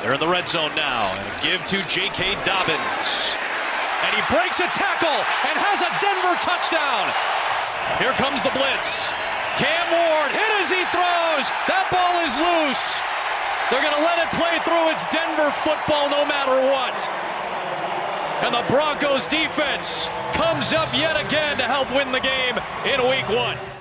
They're in the red zone now. And a give to J.K. Dobbins. And he breaks a tackle and has a Denver touchdown. Here comes the blitz. Cam Ward hit as he throws. That ball is loose. They're going to let it play through. It's Denver football no matter what. And the Broncos defense comes up yet again to help win the game in week 1.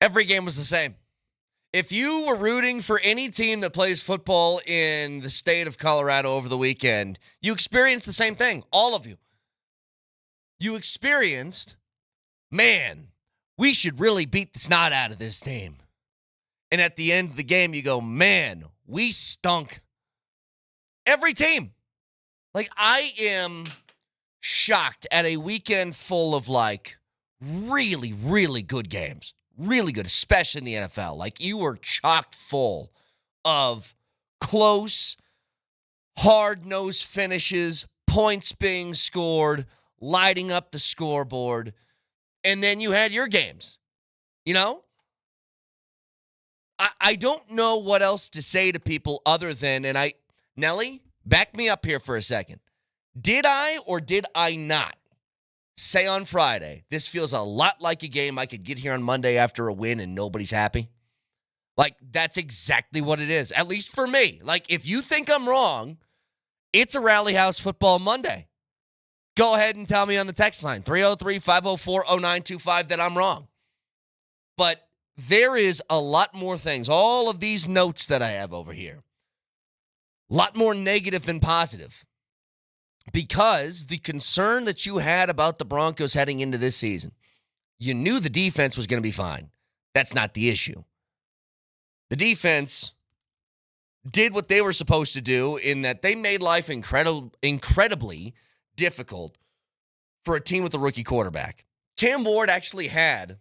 Every game was the same. If you were rooting for any team that plays football in the state of Colorado over the weekend, you experienced the same thing, all of you. You experienced, man, we should really beat the snot out of this team. And at the end of the game, you go, man, we stunk. Every team. Like, I am shocked at a weekend full of, like, really, really good games. Really good, especially in the NFL. Like, you were chock full of close, hard-nosed finishes, points being scored, lighting up the scoreboard, and then you had your games. You know? I don't know what else to say to people other than, Nelly, back me up here for a second. Did I or did I not say on Friday, this feels a lot like a game I could get here on Monday after a win and nobody's happy? Like, that's exactly what it is, at least for me. Like, if you think I'm wrong, it's a Rally House Football Monday. Go ahead and tell me on the text line, 303-504-0925, that I'm wrong. But there is a lot more things, all of these notes that I have over here, a lot more negative than positive. Because the concern that you had about the Broncos heading into this season, you knew the defense was going to be fine. That's not the issue. The defense did what they were supposed to do in that they made life incredibly difficult for a team with a rookie quarterback. Cam Ward actually had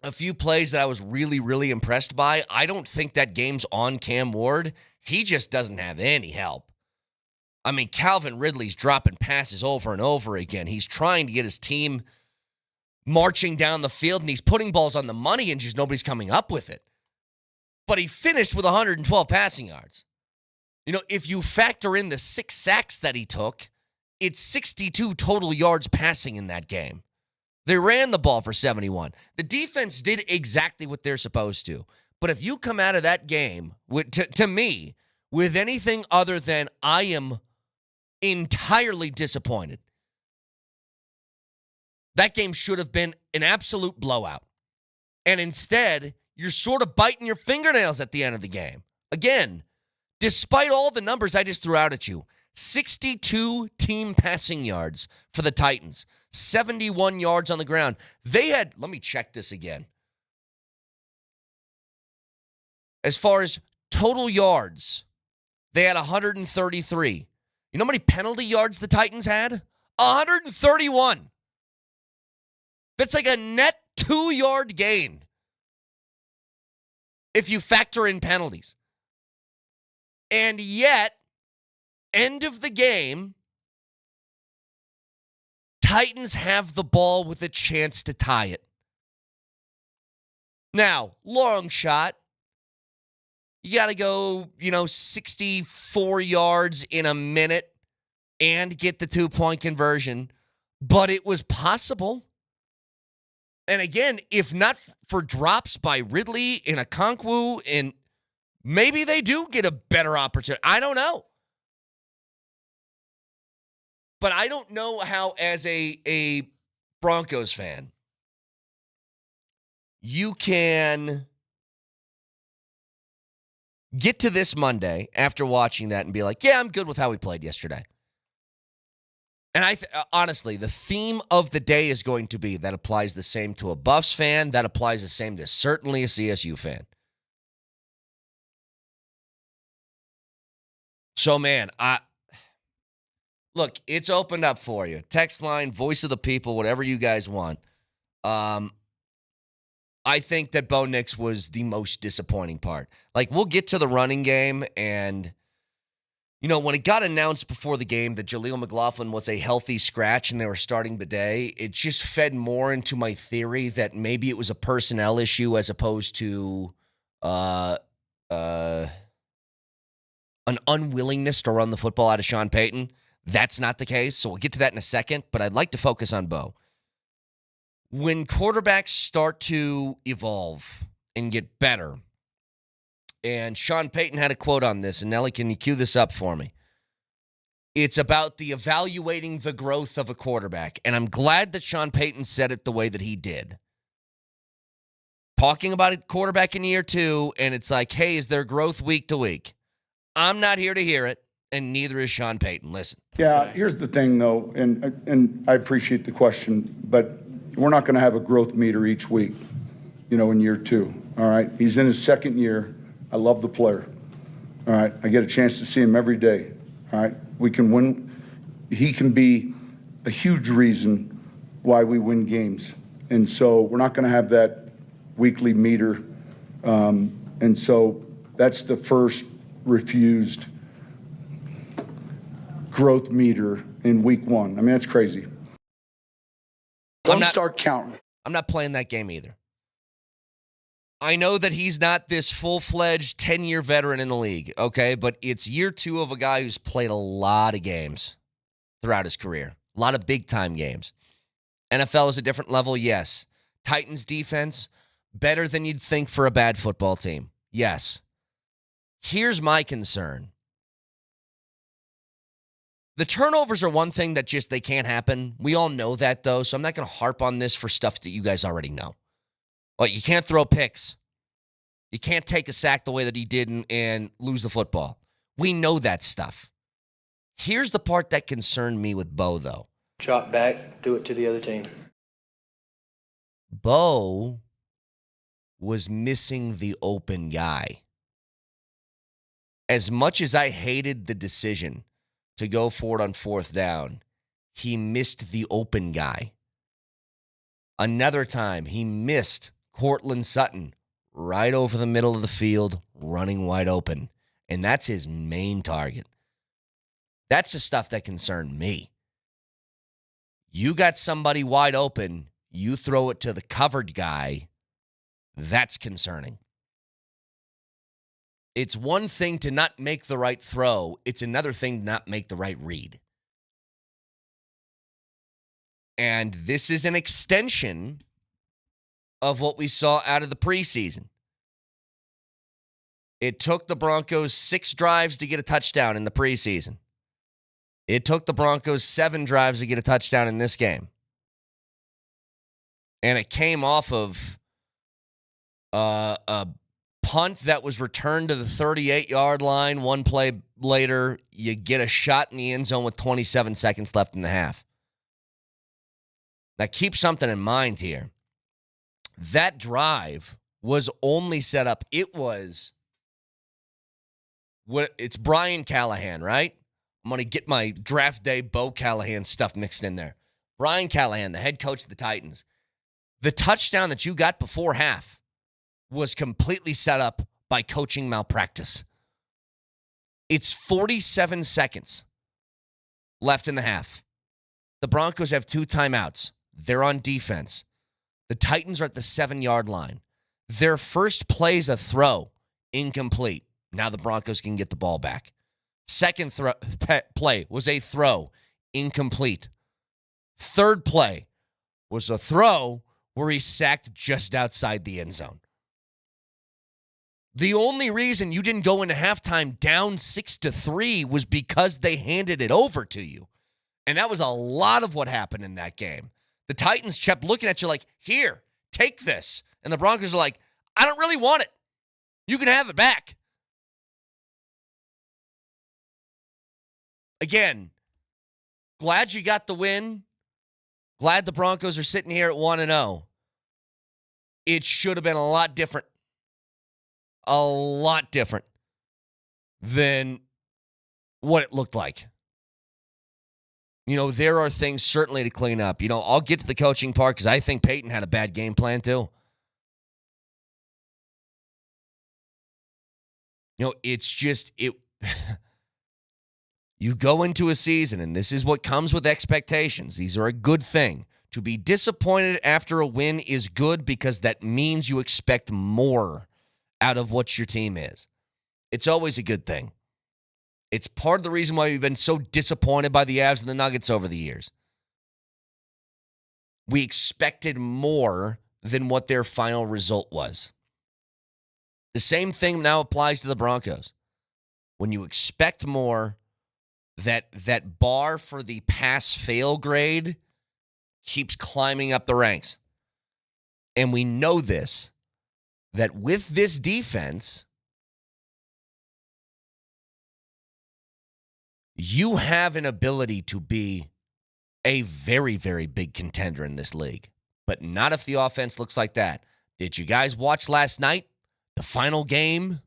a few plays that I was really, really impressed by. I don't think that game's on Cam Ward. He just doesn't have any help. I mean, Calvin Ridley's dropping passes over and over again. He's trying to get his team marching down the field, and he's putting balls on the money, and just nobody's coming up with it. But he finished with 112 passing yards. You know, if you factor in the 6 sacks that he took, it's 62 total yards passing in that game. They ran the ball for 71. The defense did exactly what they're supposed to. But if you come out of that game, to me, with anything other than I am entirely disappointed. That game should have been an absolute blowout. And instead, you're sort of biting your fingernails at the end of the game. Again, despite all the numbers I just threw out at you, 62 team passing yards for the Titans, 71 yards on the ground. They had, let me check this again. As far as total yards, they had 133. You know how many penalty yards the Titans had? 131. That's like a net 2-yard gain if you factor in penalties. And yet, end of the game, Titans have the ball with a chance to tie it. Now, long shot. You got to go, 64 yards in a minute and get the 2-point conversion. But it was possible. And again, if not for drops by Ridley and Okonkwo, and maybe they do get a better opportunity. I don't know. But I don't know how, as a Broncos fan, you can get to this Monday after watching that and be like, yeah, I'm good with how we played yesterday. And honestly, the theme of the day is going to be that applies the same to a Buffs fan, that applies the same to certainly a CSU fan. So, man, look, it's opened up for you. Text line, voice of the people, whatever you guys want. I I think that Bo Nix was the most disappointing part. Like, we'll get to the running game, and, when it got announced before the game that Jaleel McLaughlin was a healthy scratch and they were starting Bidet, it just fed more into my theory that maybe it was a personnel issue as opposed to an unwillingness to run the football out of Sean Payton. That's not the case, so we'll get to that in a second, but I'd like to focus on Bo. When quarterbacks start to evolve and get better, and Sean Payton had a quote on this, and Nelly, can you cue this up for me? It's about the evaluating the growth of a quarterback, and I'm glad that Sean Payton said it the way that he did. Talking about a quarterback in year 2, and it's like, hey, is there growth week to week? I'm not here to hear it, and neither is Sean Payton. Listen. Yeah, here's the thing, though, and I appreciate the question, but we're not going to have a growth meter each week, in year 2, all right? He's in his second year. I love the player, all right? I get a chance to see him every day, all right? We can win. He can be a huge reason why we win games. And so we're not going to have that weekly meter. And so that's the first refused growth meter in week 1. I mean, that's crazy. Don't start counting. I'm not playing that game either. I know that he's not this full-fledged 10-year veteran in the league, okay? But it's year 2 of a guy who's played a lot of games throughout his career. A lot of big-time games. NFL is a different level, yes. Titans defense, better than you'd think for a bad football team. Yes. Here's my concern. The turnovers are one thing that just, they can't happen. We all know that, though, so I'm not going to harp on this for stuff that you guys already know. Well, you can't throw picks. You can't take a sack the way that he did and lose the football. We know that stuff. Here's the part that concerned me with Bo, though. Drop back, do it to the other team. Bo was missing the open guy. As much as I hated the decision to go for it on 4th down, he missed the open guy. Another time, he missed Cortland Sutton right over the middle of the field, running wide open. And that's his main target. That's the stuff that concerned me. You got somebody wide open, you throw it to the covered guy, that's concerning. It's one thing to not make the right throw. It's another thing to not make the right read. And this is an extension of what we saw out of the preseason. It took the Broncos 6 drives to get a touchdown in the preseason. It took the Broncos 7 drives to get a touchdown in this game. And it came off of a punt that was returned to the 38-yard line. One play later, you get a shot in the end zone with 27 seconds left in the half. Now, keep something in mind here. That drive was only set up. It's Brian Callahan, right? I'm going to get my draft day Bo Callahan stuff mixed in there. Brian Callahan, the head coach of the Titans. The touchdown that you got before half was completely set up by coaching malpractice. It's 47 seconds left in the half. The Broncos have 2 timeouts. They're on defense. The Titans are at the 7-yard line. Their first play is a throw, incomplete. Now the Broncos can get the ball back. Second play was a throw, incomplete. Third play was a throw where he sacked just outside the end zone. The only reason you didn't go into halftime down 6-3 was because they handed it over to you. And that was a lot of what happened in that game. The Titans kept looking at you like, here, take this. And the Broncos are like, I don't really want it. You can have it back. Again, glad you got the win. Glad the Broncos are sitting here at 1-0. It should have been a lot different. A lot different than what it looked like. There are things certainly to clean up. I'll get to the coaching part because I think Peyton had a bad game plan too. It's just you go into a season, and this is what comes with expectations. These are a good thing. To be disappointed after a win is good because that means you expect more out of what your team is. It's always a good thing. It's part of the reason why we've been so disappointed by the Avs and the Nuggets over the years. We expected more than what their final result was. The same thing now applies to the Broncos. When you expect more, that bar for the pass-fail grade keeps climbing up the ranks. And we know this, that with this defense, you have an ability to be a very, very big contender in this league. But not if the offense looks like that. Did you guys watch last night? The final game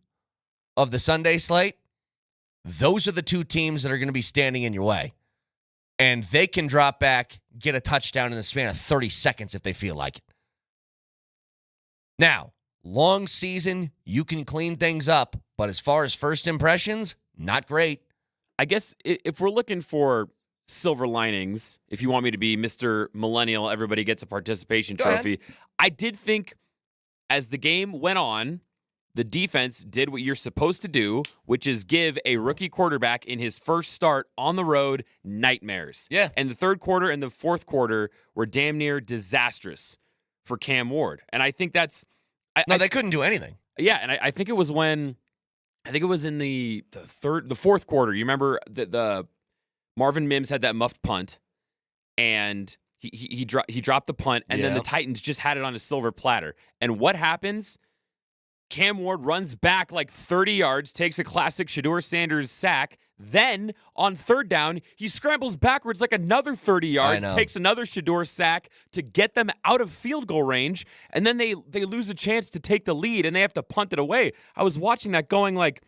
of the Sunday slate? Those are the two teams that are going to be standing in your way. And they can drop back, get a touchdown in the span of 30 seconds if they feel like it. Now, long season, you can clean things up. But as far as first impressions, not great. I guess if we're looking for silver linings, if you want me to be Mr. Millennial, everybody gets a participation trophy. I did think as the game went on, the defense did what you're supposed to do, which is give a rookie quarterback in his first start on the road nightmares. Yeah. And the third quarter and the fourth quarter were damn near disastrous for Cam Ward. And I think that's... they couldn't do anything. Yeah, and I think it was when... I think it was in the fourth quarter. You remember the Marvin Mims had that muffed punt, and he dropped the punt, and then the Titans just had it on a silver platter. And what happens? Cam Ward runs back like 30 yards, takes a classic Shedeur Sanders sack. Then, on third down, he scrambles backwards like another 30 yards, takes another Shedeur sack to get them out of field goal range, and then they lose a chance to take the lead, and they have to punt it away. I was watching that going like,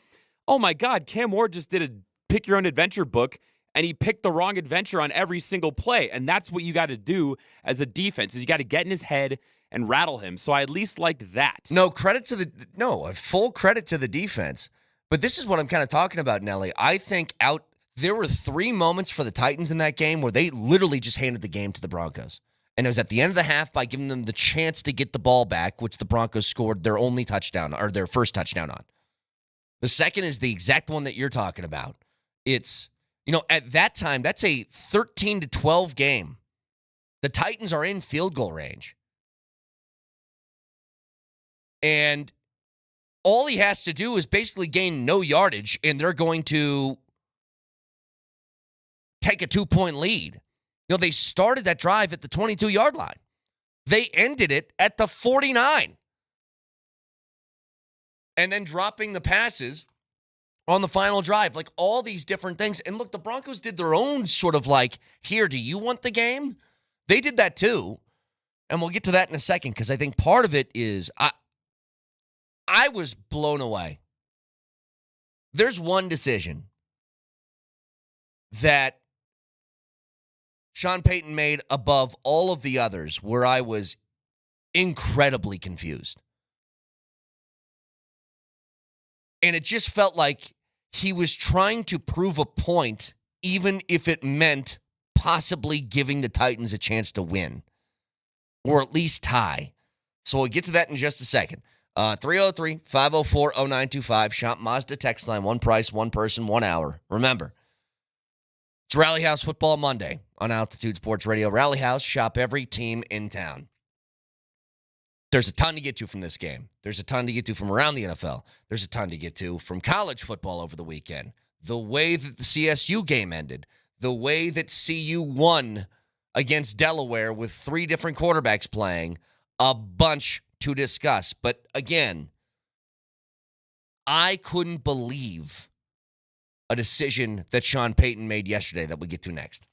oh my God, Cam Ward just did a pick-your-own-adventure book, and he picked the wrong adventure on every single play. And that's what you got to do as a defense, is you got to get in his head and rattle him. So I at least liked that. A full credit to the defense. But this is what I'm kind of talking about, Nelly. I think there were 3 moments for the Titans in that game where they literally just handed the game to the Broncos. And it was at the end of the half by giving them the chance to get the ball back, which the Broncos scored their only touchdown, or their first touchdown on. The second is the exact one that you're talking about. It's, at that time, that's a 13-12 game. The Titans are in field goal range. And all he has to do is basically gain no yardage, and they're going to take a 2-point lead. They started that drive at the 22-yard line. They ended it at the 49. And then dropping the passes on the final drive. Like all these different things. And look, the Broncos did their own sort of like, here, do you want the game? They did that too. And we'll get to that in a second because I think part of it is I was blown away. There's one decision that Sean Payton made above all of the others where I was incredibly confused. And it just felt like he was trying to prove a point, even if it meant possibly giving the Titans a chance to win or at least tie. So we'll get to that in just a second. 303-504-0925. Shop Mazda text line. One price, one person, 1 hour. Remember, it's Rally House Football Monday on Altitude Sports Radio. Rally House, shop every team in town. There's a ton to get to from this game. There's a ton to get to from around the NFL. There's a ton to get to from college football over the weekend. The way that the CSU game ended. The way that CU won against Delaware with 3 different quarterbacks playing. A bunch to discuss. But again, I couldn't believe a decision that Sean Payton made yesterday that we'll get to next.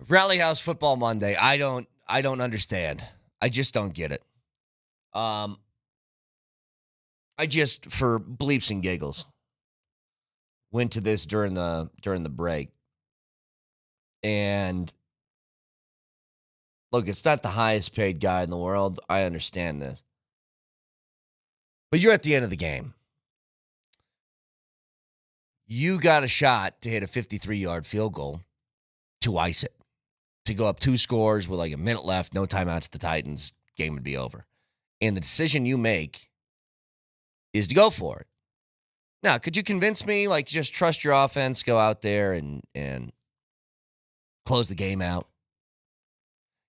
Rally House Football Monday. I don't understand. I just don't get it. I just, for bleeps and giggles, went to this during the break. And look, it's not the highest paid guy in the world. I understand this. But you're at the end of the game. You got a shot to hit a 53-yard field goal to ice it, to go up 2 scores with like a minute left, no timeout to the Titans, game would be over. And the decision you make is to go for it. Now, could you convince me, like, just trust your offense, go out there and close the game out?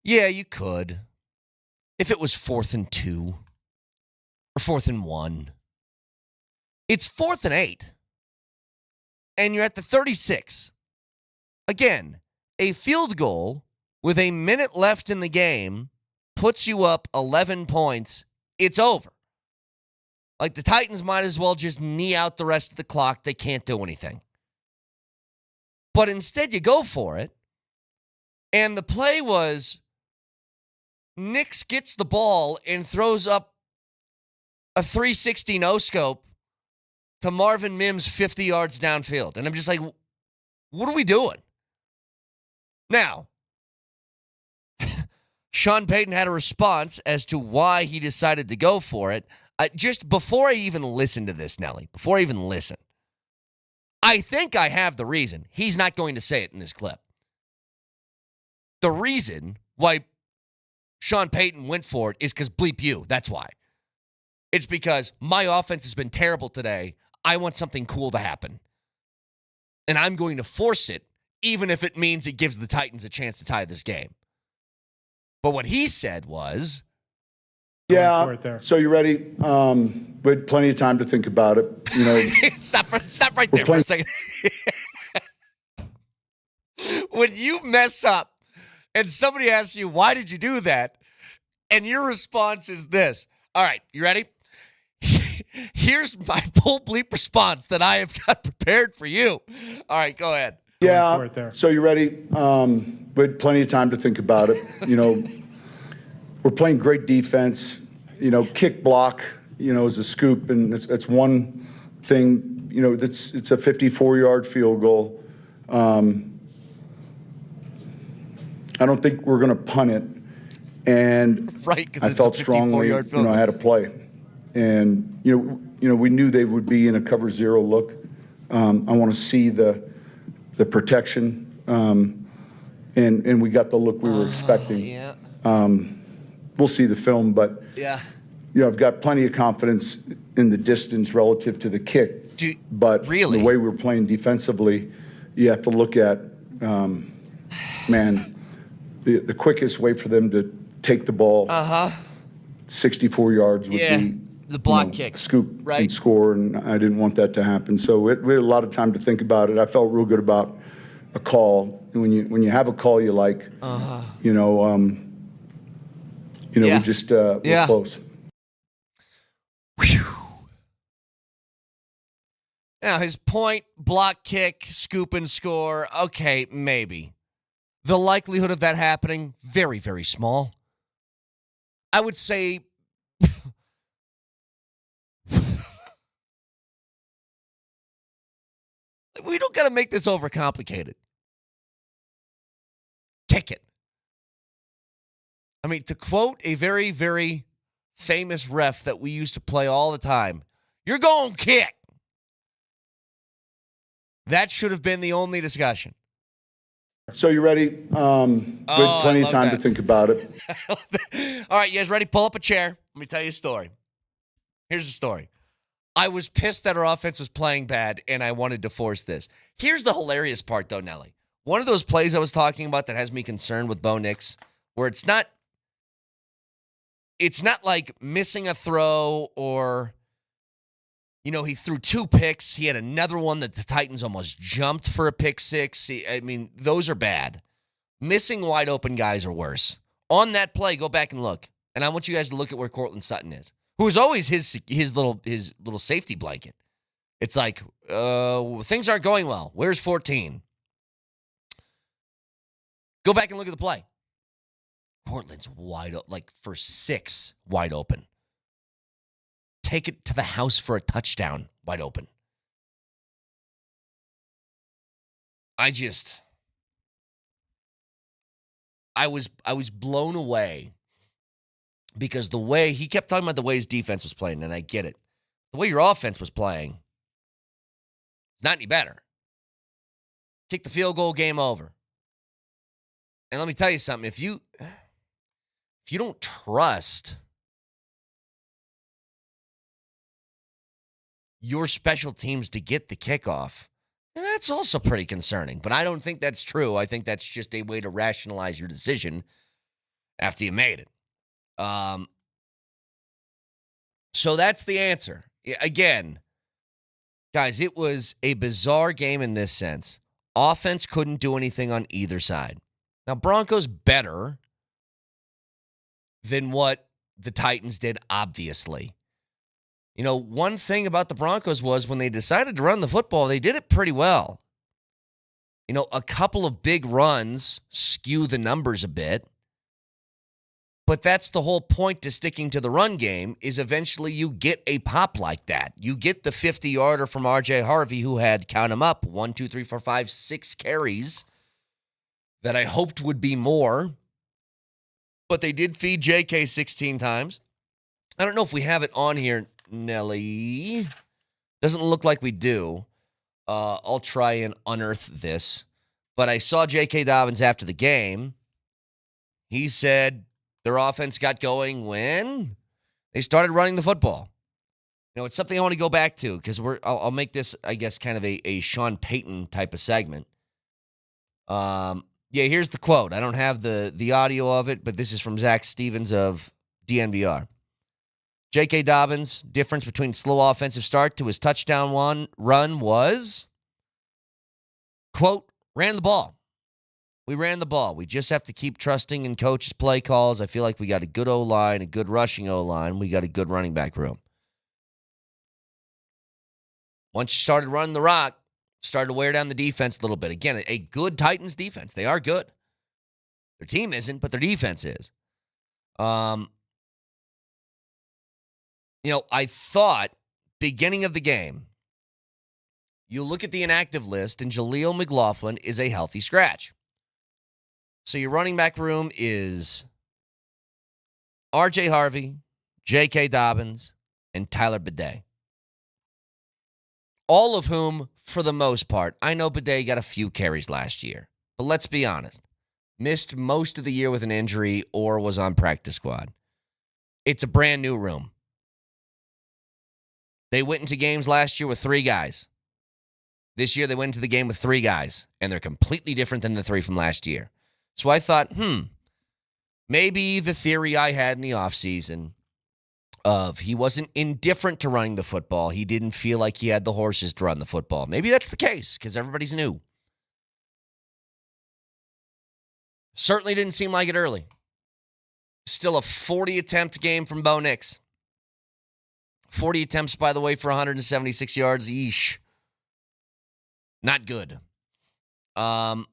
Yeah, you could. If it was 4th and 2 or 4th and 1. It's 4th and 8. And you're at the 36. Again, a field goal with a minute left in the game puts you up 11 points. It's over. Like, the Titans might as well just knee out the rest of the clock. They can't do anything. But instead, you go for it. And the play was Nix gets the ball and throws up a 360 no-scope to Marvin Mims 50 yards downfield. And I'm just like, what are we doing? Now, Sean Payton had a response as to why he decided to go for it. Just before I even listen to this, Nelly, before I even listen, I think I have the reason. He's not going to say it in this clip. The reason why Sean Payton went for it is because bleep you. That's why. It's because my offense has been terrible today. I want something cool to happen. And I'm going to force it, even if it means it gives the Titans a chance to tie this game. But what he said was, yeah, so you ready? We had plenty of time to think about it. You know, stop right there for a second. When you mess up and somebody asks you, why did you do that? And your response is this. All right, you ready? Here's my full bleep response that I have got prepared for you. All right, go ahead. Yeah, so you ready? We had plenty of time to think about it. You know, we're playing great defense. You know, kick block, you know, is a scoop, and it's one thing. You know, it's a 54-yard field goal. I don't think we're going to punt it. And right, because I felt strongly, you know, I had to play. And, you know, we knew they would be in a cover 0 look. I want to see the protection, and we got the look we were expecting. Yeah. We'll see the film, but yeah, you know, I've got plenty of confidence in the distance relative to the kick. But really? The way we're playing defensively, you have to look at, man, the quickest way for them to take the ball, 64 yards would be the block kick, scoop right, and score, and I didn't want that to happen. So we had a lot of time to think about it. I felt real good about a call. And when you have a call you like, we just we're close. Whew. Now his point, block kick, scoop and score. Okay, maybe. The likelihood of that happening, very, very small. I would say we don't got to make this overcomplicated. Kick it. I mean, to quote a very, very famous ref that we used to play all the time, you're going kick. That should have been the only discussion. So you ready? We had plenty of time to think about it. All right, you guys ready? Pull up a chair. Let me tell you a story. Here's the story. I was pissed that our offense was playing bad, and I wanted to force this. Here's the hilarious part, though, Nelly. One of those plays I was talking about that has me concerned with Bo Nix, where it's not like missing a throw or, you know, he threw 2 picks. He had another one that the Titans almost jumped for a pick 6. I mean, those are bad. Missing wide open guys are worse. On that play, go back and look. And I want you guys to look at where Cortland Sutton is, who is always his little safety blanket. It's like, things aren't going well. Where's 14? Go back and look at the play. Portland's wide open, like for 6, wide open. Take it to the house for a touchdown, wide open. I was blown away because the way he kept talking about the way his defense was playing, and I get it. The way your offense was playing, it's not any better. Kick the field goal, game over. And let me tell you something. If you don't trust your special teams to get the kickoff, that's also pretty concerning. But I don't think that's true. I think that's just a way to rationalize your decision after you made it. So that's the answer. Again, guys, it was a bizarre game in this sense. Offense couldn't do anything on either side. Now, Broncos better than what the Titans did, obviously. You know, one thing about the Broncos was when they decided to run the football, they did it pretty well. You know, a couple of big runs skew the numbers a bit. But that's the whole point to sticking to the run game is eventually you get a pop like that. You get the 50-yarder from R.J. Harvey who had, count them up, 1, 2, 3, 4, 5, 6 carries that I hoped would be more. But they did feed J.K. 16 times. I don't know if we have it on here, Nelly. Doesn't look like we do. I'll try and unearth this. But I saw J.K. Dobbins after the game. He said their offense got going when they started running the football. You know, it's something I want to go back to because I'll make this, I guess, kind of a Sean Payton type of segment. Yeah, here's the quote. I don't have the audio of it, but this is from Zach Stevens of DNVR. J.K. Dobbins' difference between slow offensive start to his touchdown run was, quote, ran the ball. We ran the ball. We just have to keep trusting in coach's play calls. I feel like we got a good O-line, a good rushing O-line. We got a good running back room. Once you started running the rock, started to wear down the defense a little bit. Again, a good Titans defense. They are good. Their team isn't, but their defense is. You know, I thought, beginning of the game, you look at the inactive list, and Jaleel McLaughlin is a healthy scratch. So your running back room is R.J. Harvey, J.K. Dobbins, and Tyler Bidet. All of whom, for the most part, I know Bidet got a few carries last year. But let's be honest. Missed most of the year with an injury or was on practice squad. It's a brand new room. They went into games last year with 3 guys. This year they went into the game with 3 guys, and they're completely different than the 3 from last year. So I thought, maybe the theory I had in the offseason of he wasn't indifferent to running the football. He didn't feel like he had the horses to run the football. Maybe that's the case because everybody's new. Certainly didn't seem like it early. Still a 40-attempt game from Bo Nix. 40 attempts, by the way, for 176 yards. Yeesh. Not good. But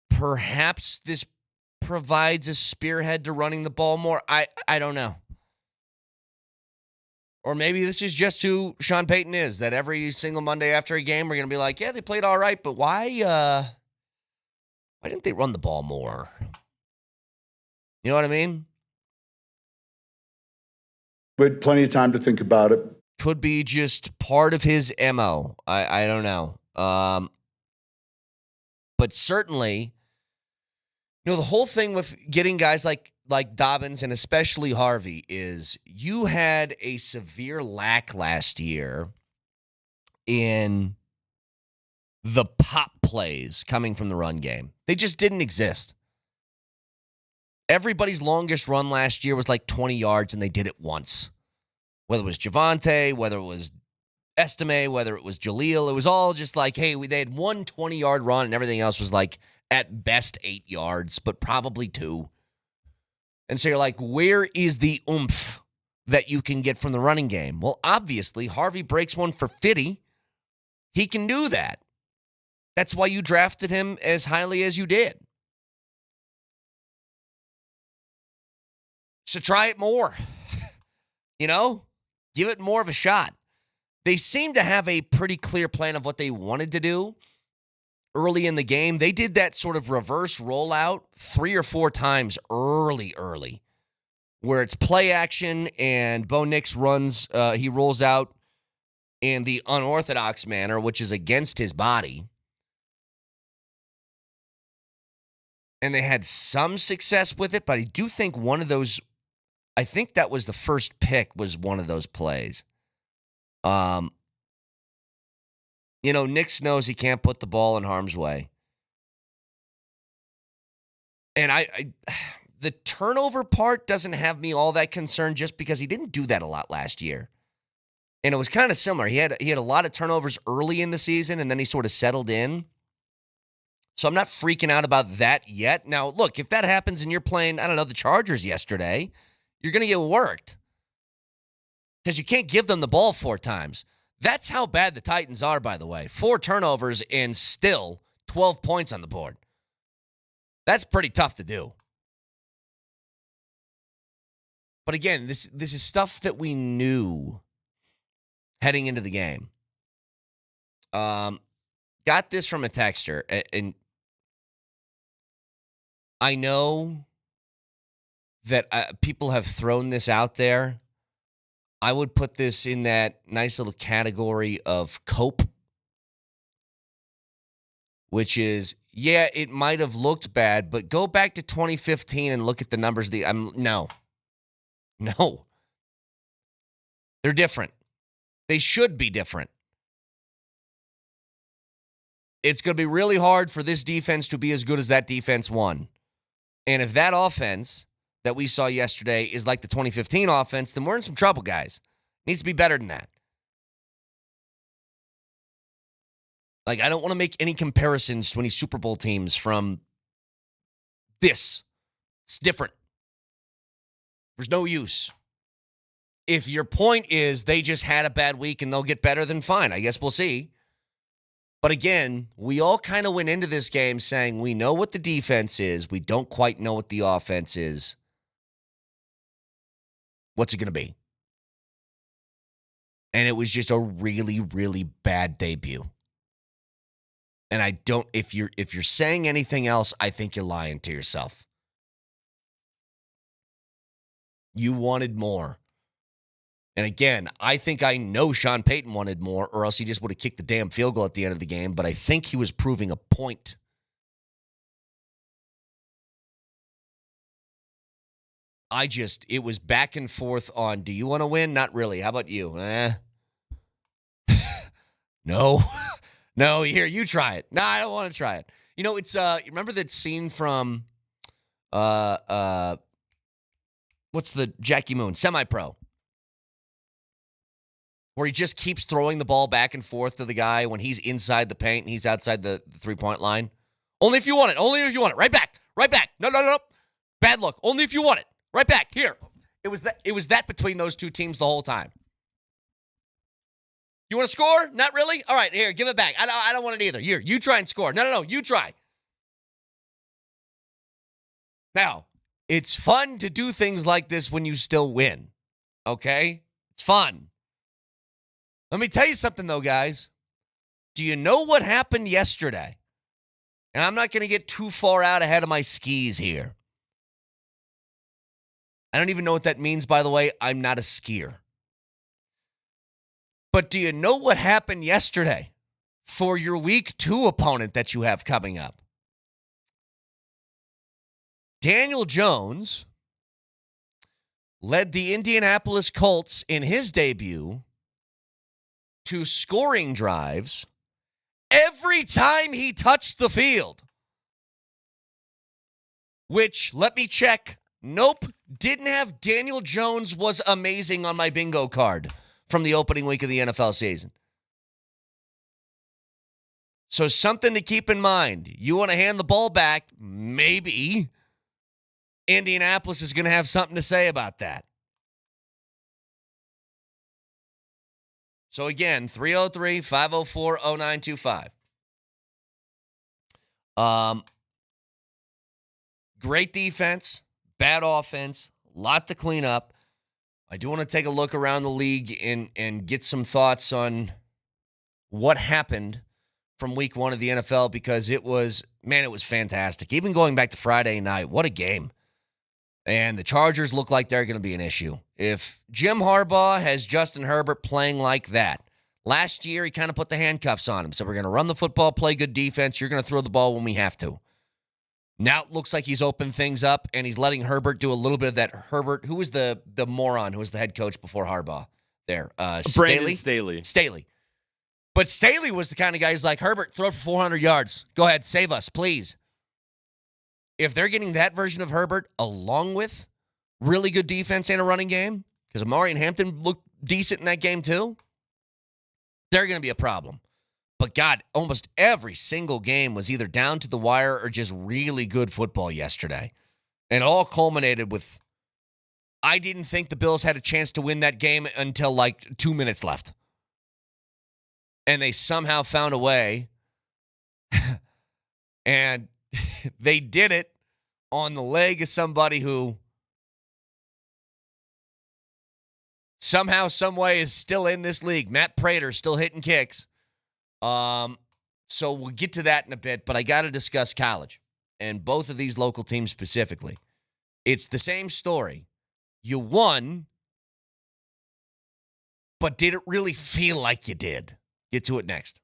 perhaps this provides a spearhead to running the ball more. I don't know. Or maybe this is just who Sean Payton is, that every single Monday after a game, we're going to be like, yeah, they played all right, but why didn't they run the ball more? You know what I mean? But plenty of time to think about it. Could be just part of his MO. I don't know. But certainly, you know, the whole thing with getting guys like Dobbins and especially Harvey is you had a severe lack last year in the pop plays coming from the run game. They just didn't exist. Everybody's longest run last year was like 20 yards, and they did it once. Whether it was Javonte, whether it was Estime, whether it was Jaleel, it was all just like, hey, they had one 20-yard run, and everything else was like at best 8 yards, but probably 2. And so you're like, where is the oomph that you can get from the running game? Well, obviously, Harvey breaks one for 50. He can do that. That's why you drafted him as highly as you did. So try it more. Give it more of a shot. They seem to have a pretty clear plan of what they wanted to do early in the game. They did that sort of reverse rollout 3 or 4 times early, where it's play action and Bo Nix he rolls out in the unorthodox manner, which is against his body. And they had some success with it, but I do think I think that was the first pick was one of those plays. Nix knows he can't put the ball in harm's way. And the turnover part doesn't have me all that concerned just because he didn't do that a lot last year. And it was kind of similar. He had a lot of turnovers early in the season, and then he sort of settled in. So I'm not freaking out about that yet. Now, look, if that happens and you're playing, the Chargers yesterday, you're going to get worked. Because you can't give them the ball 4 times. That's how bad the Titans are, by the way. 4 turnovers and still 12 points on the board. That's pretty tough to do. But again, this is stuff that we knew heading into the game. Got this from a texter, and I know that people have thrown this out there. I would put this in that nice little category of cope, which is, yeah, it might have looked bad, but go back to 2015 and look at the numbers. No. They're different. They should be different. It's going to be really hard for this defense to be as good as that defense won. And if that offense that we saw yesterday is like the 2015 offense, then we're in some trouble, guys. It needs to be better than that. I don't want to make any comparisons to any Super Bowl teams from this. It's different. There's no use. If your point is they just had a bad week and they'll get better, then fine. I guess we'll see. But again, we all kind of went into this game saying we know what the defense is. We don't quite know what the offense is. What's it going to be? And it was just a really, really bad debut. And if you're saying anything else, I think you're lying to yourself. You wanted more. And again, I think I know Sean Payton wanted more, or else he just would have kicked the damn field goal at the end of the game. But I think he was proving a point. It was back and forth on, do you want to win? Not really. How about you? No. No, here, you try it. No, I don't want to try it. It's remember that scene from what's the Jackie Moon, Semi-Pro, where he just keeps throwing the ball back and forth to the guy when he's inside the paint and he's outside the 3-point line. Only if you want it. Only if you want it. Right back. Right back. No. Bad look. Only if you want it. Right back. Here. It was that between those two teams the whole time. You want to score? Not really? All right, here, give it back. I don't want it either. Here, you try and score. No, you try. Now, it's fun to do things like this when you still win. Okay? It's fun. Let me tell you something, though, guys. Do you know what happened yesterday? And I'm not going to get too far out ahead of my skis here. I don't even know what that means, by the way. I'm not a skier. But do you know what happened yesterday for your week 2 opponent that you have coming up? Daniel Jones led the Indianapolis Colts in his debut to scoring drives every time he touched the field. Which, let me check. Nope, didn't have Daniel Jones was amazing on my bingo card from the opening week of the NFL season. So something to keep in mind. You want to hand the ball back, maybe Indianapolis is going to have something to say about that. So again, 303-504-0925. Great defense, bad offense, lot to clean up. I do want to take a look around the league and get some thoughts on what happened from week 1 of the NFL because it was fantastic. Even going back to Friday night, what a game. And the Chargers look like they're going to be an issue. If Jim Harbaugh has Justin Herbert playing like that, last year he kind of put the handcuffs on him. So we're going to run the football, play good defense. You're going to throw the ball when we have to. Now it looks like he's opened things up, and he's letting Herbert do a little bit of that. Herbert, who was the moron who was the head coach before Harbaugh there? Brandon Staley. But Staley was the kind of guy who's like, Herbert, throw for 400 yards. Go ahead, save us, please. If they're getting that version of Herbert along with really good defense and a running game, because Amari and Hampton looked decent in that game too, they're going to be a problem. But, God, almost every single game was either down to the wire or just really good football yesterday. And it all culminated with, I didn't think the Bills had a chance to win that game until like 2 minutes left. And they somehow found a way. And they did it on the leg of somebody who somehow, some way is still in this league. Matt Prater still hitting kicks. So we'll get to that in a bit, but I got to discuss college and both of these local teams specifically. It's the same story. You won, but did it really feel like you did? Get to it next.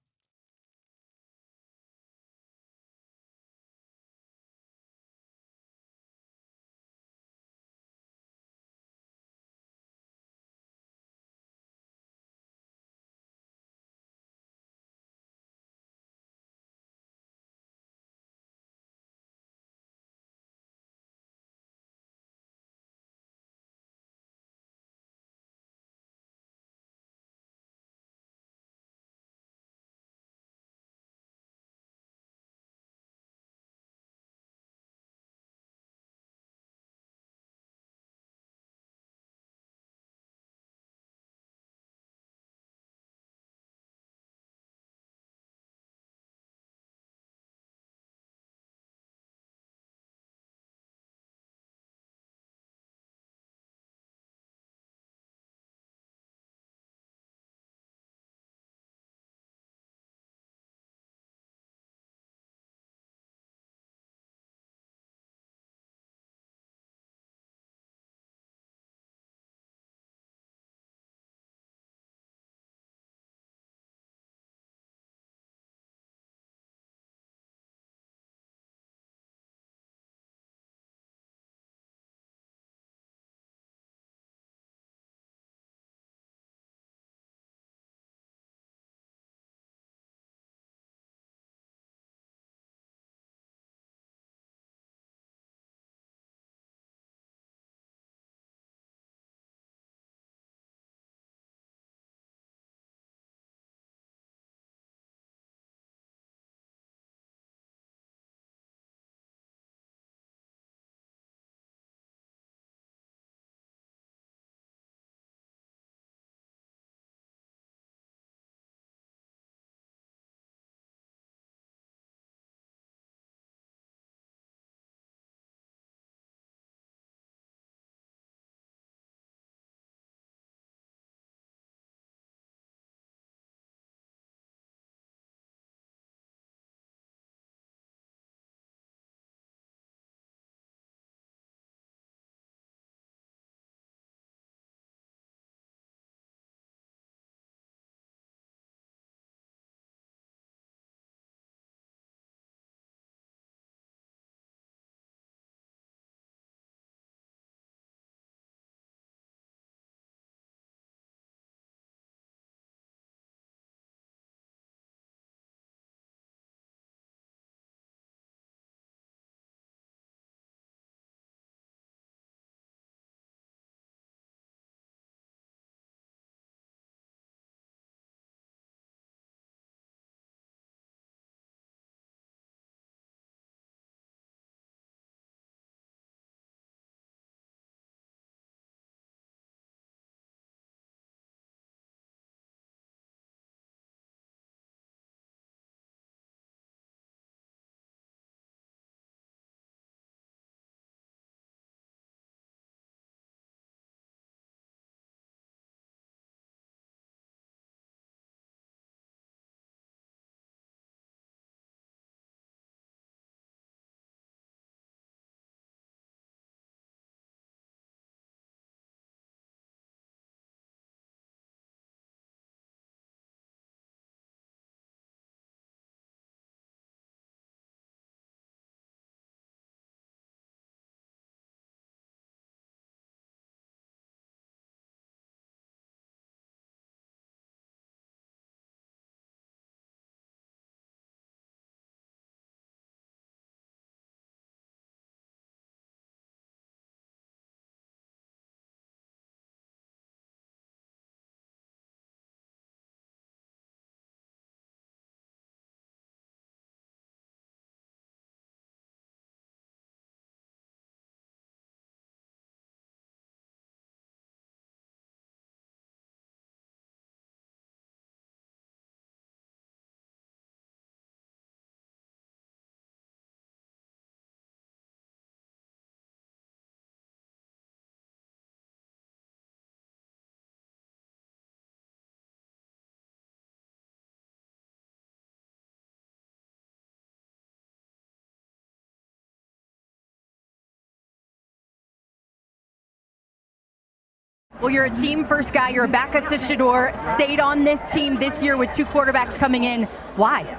Well, you're a team first guy. You're a backup to Shedeur. Stayed on this team this year with 2 quarterbacks coming in. Why?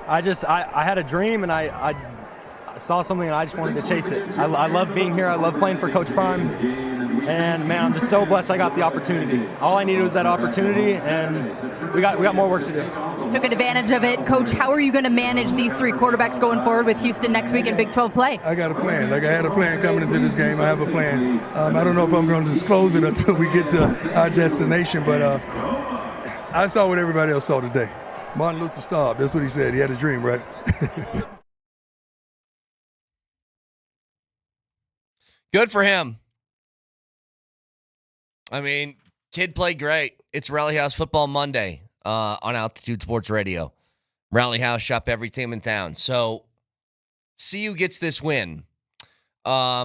I had a dream, and I saw something, and I just wanted to chase it. I love being here. I love playing for Coach Prime. And, man, I'm just so blessed I got the opportunity. All I needed was that opportunity, and we got more work to do. Took advantage of it. Coach, how are you going to manage these 3 quarterbacks going forward with Houston next week in Big 12 play? I got a plan. Like I had a plan coming into this game. I have a plan. I don't know if I'm going to disclose it until we get to our destination, but I saw what everybody else saw today. Martin Luther starved. That's what he said. He had a dream, right? Good for him. I mean, kid played great. It's Rally House Football Monday on Altitude Sports Radio. Rally House, shop every team in town. So, CU gets this win. I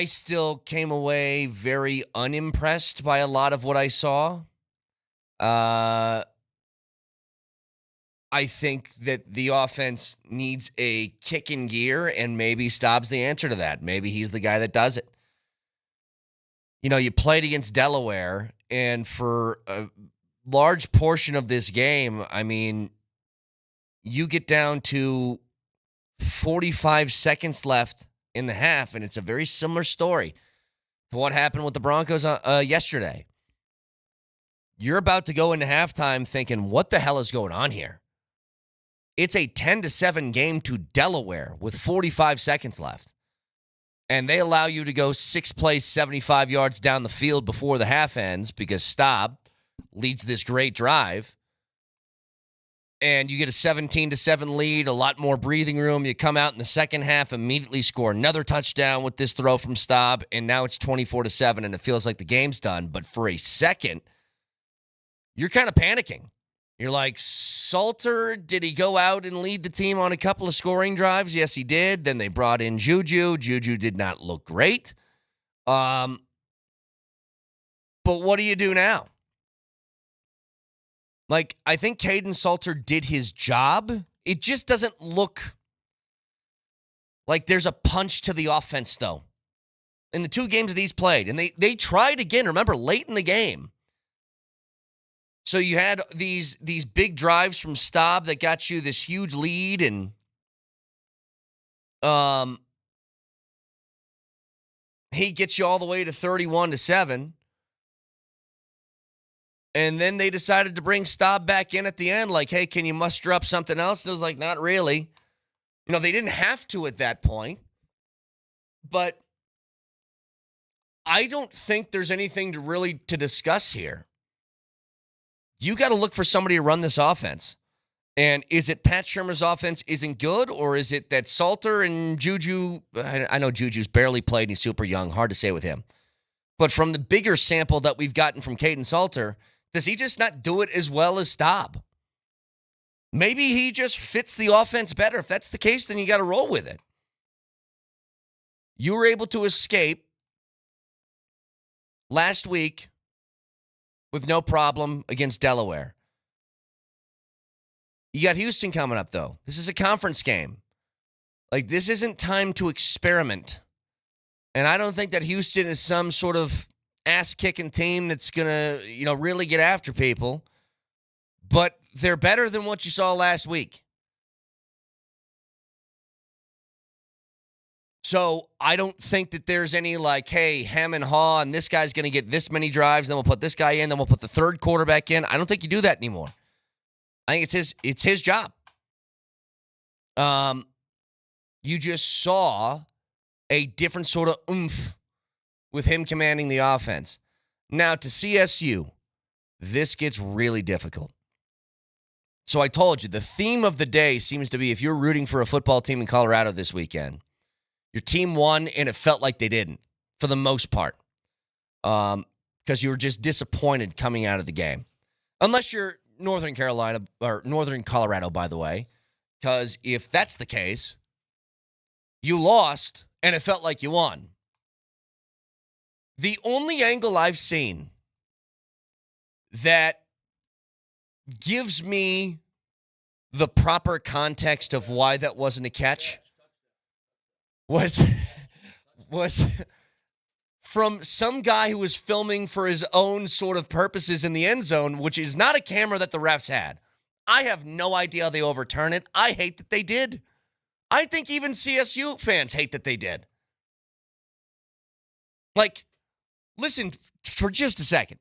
still came away very unimpressed by a lot of what I saw. I think that the offense needs a kick in gear, and maybe Staub's the answer to that. Maybe he's the guy that does it. You know, you played against Delaware, and for a large portion of this game, I mean, you get down to 45 seconds left in the half, and it's a very similar story to what happened with the Broncos yesterday. You're about to go into halftime thinking, what the hell is going on here? It's a 10-7 game to Delaware with 45 seconds left. And they allow you to go 6 plays, 75 yards down the field before the half ends because Staub leads this great drive. And you get a 17-7 lead, a lot more breathing room. You come out in the second half, immediately score another touchdown with this throw from Staub, and now it's 24-7, and it feels like the game's done. But for a second, you're kind of panicking. You're like, Salter, did he go out and lead the team on a couple of scoring drives? Yes, he did. Then they brought in Juju. Juju did not look great. But what do you do now? Like, I think Caden Salter did his job. It just doesn't look like there's a punch to the offense, though. In the 2 games that he's played. And they tried again, remember, late in the game. So you had these big drives from Staub that got you this huge lead, and he gets you all the way to 31-7. And then they decided to bring Staub back in at the end, like, hey, can you muster up something else? And it was like, not really. You know, they didn't have to at that point. But I don't think there's anything to discuss here. You got to look for somebody to run this offense. And is it Pat Shurmur's offense isn't good, or is it that Salter and Juju, I know Juju's barely played, he's super young, hard to say with him. But from the bigger sample that we've gotten from Caden Salter, does he just not do it as well as Staub? Maybe he just fits the offense better. If that's the case, then you got to roll with it. You were able to escape last week with no problem against Delaware. You got Houston coming up, though. This is a conference game. Like, this isn't time to experiment. And I don't think that Houston is some sort of ass-kicking team that's going to, really get after people. But they're better than what you saw last week. So I don't think that there's any like, hey, hem and haw, and this guy's going to get this many drives, then we'll put this guy in, then we'll put the third quarterback in. I don't think you do that anymore. I think it's his job. You just saw a different sort of oomph with him commanding the offense. Now to CSU, this gets really difficult. So I told you, the theme of the day seems to be if you're rooting for a football team in Colorado this weekend, your team won, and it felt like they didn't, for the most part, because you were just disappointed coming out of the game. Unless you're Northern Carolina, or Northern Colorado, by the way, because if that's the case, you lost, and it felt like you won. The only angle I've seen that gives me the proper context of why that wasn't a catch was from some guy who was filming for his own sort of purposes in the end zone, which is not a camera that the refs had. I have no idea how they overturn it. I hate that they did. I think even CSU fans hate that they did. Like, listen for just a second.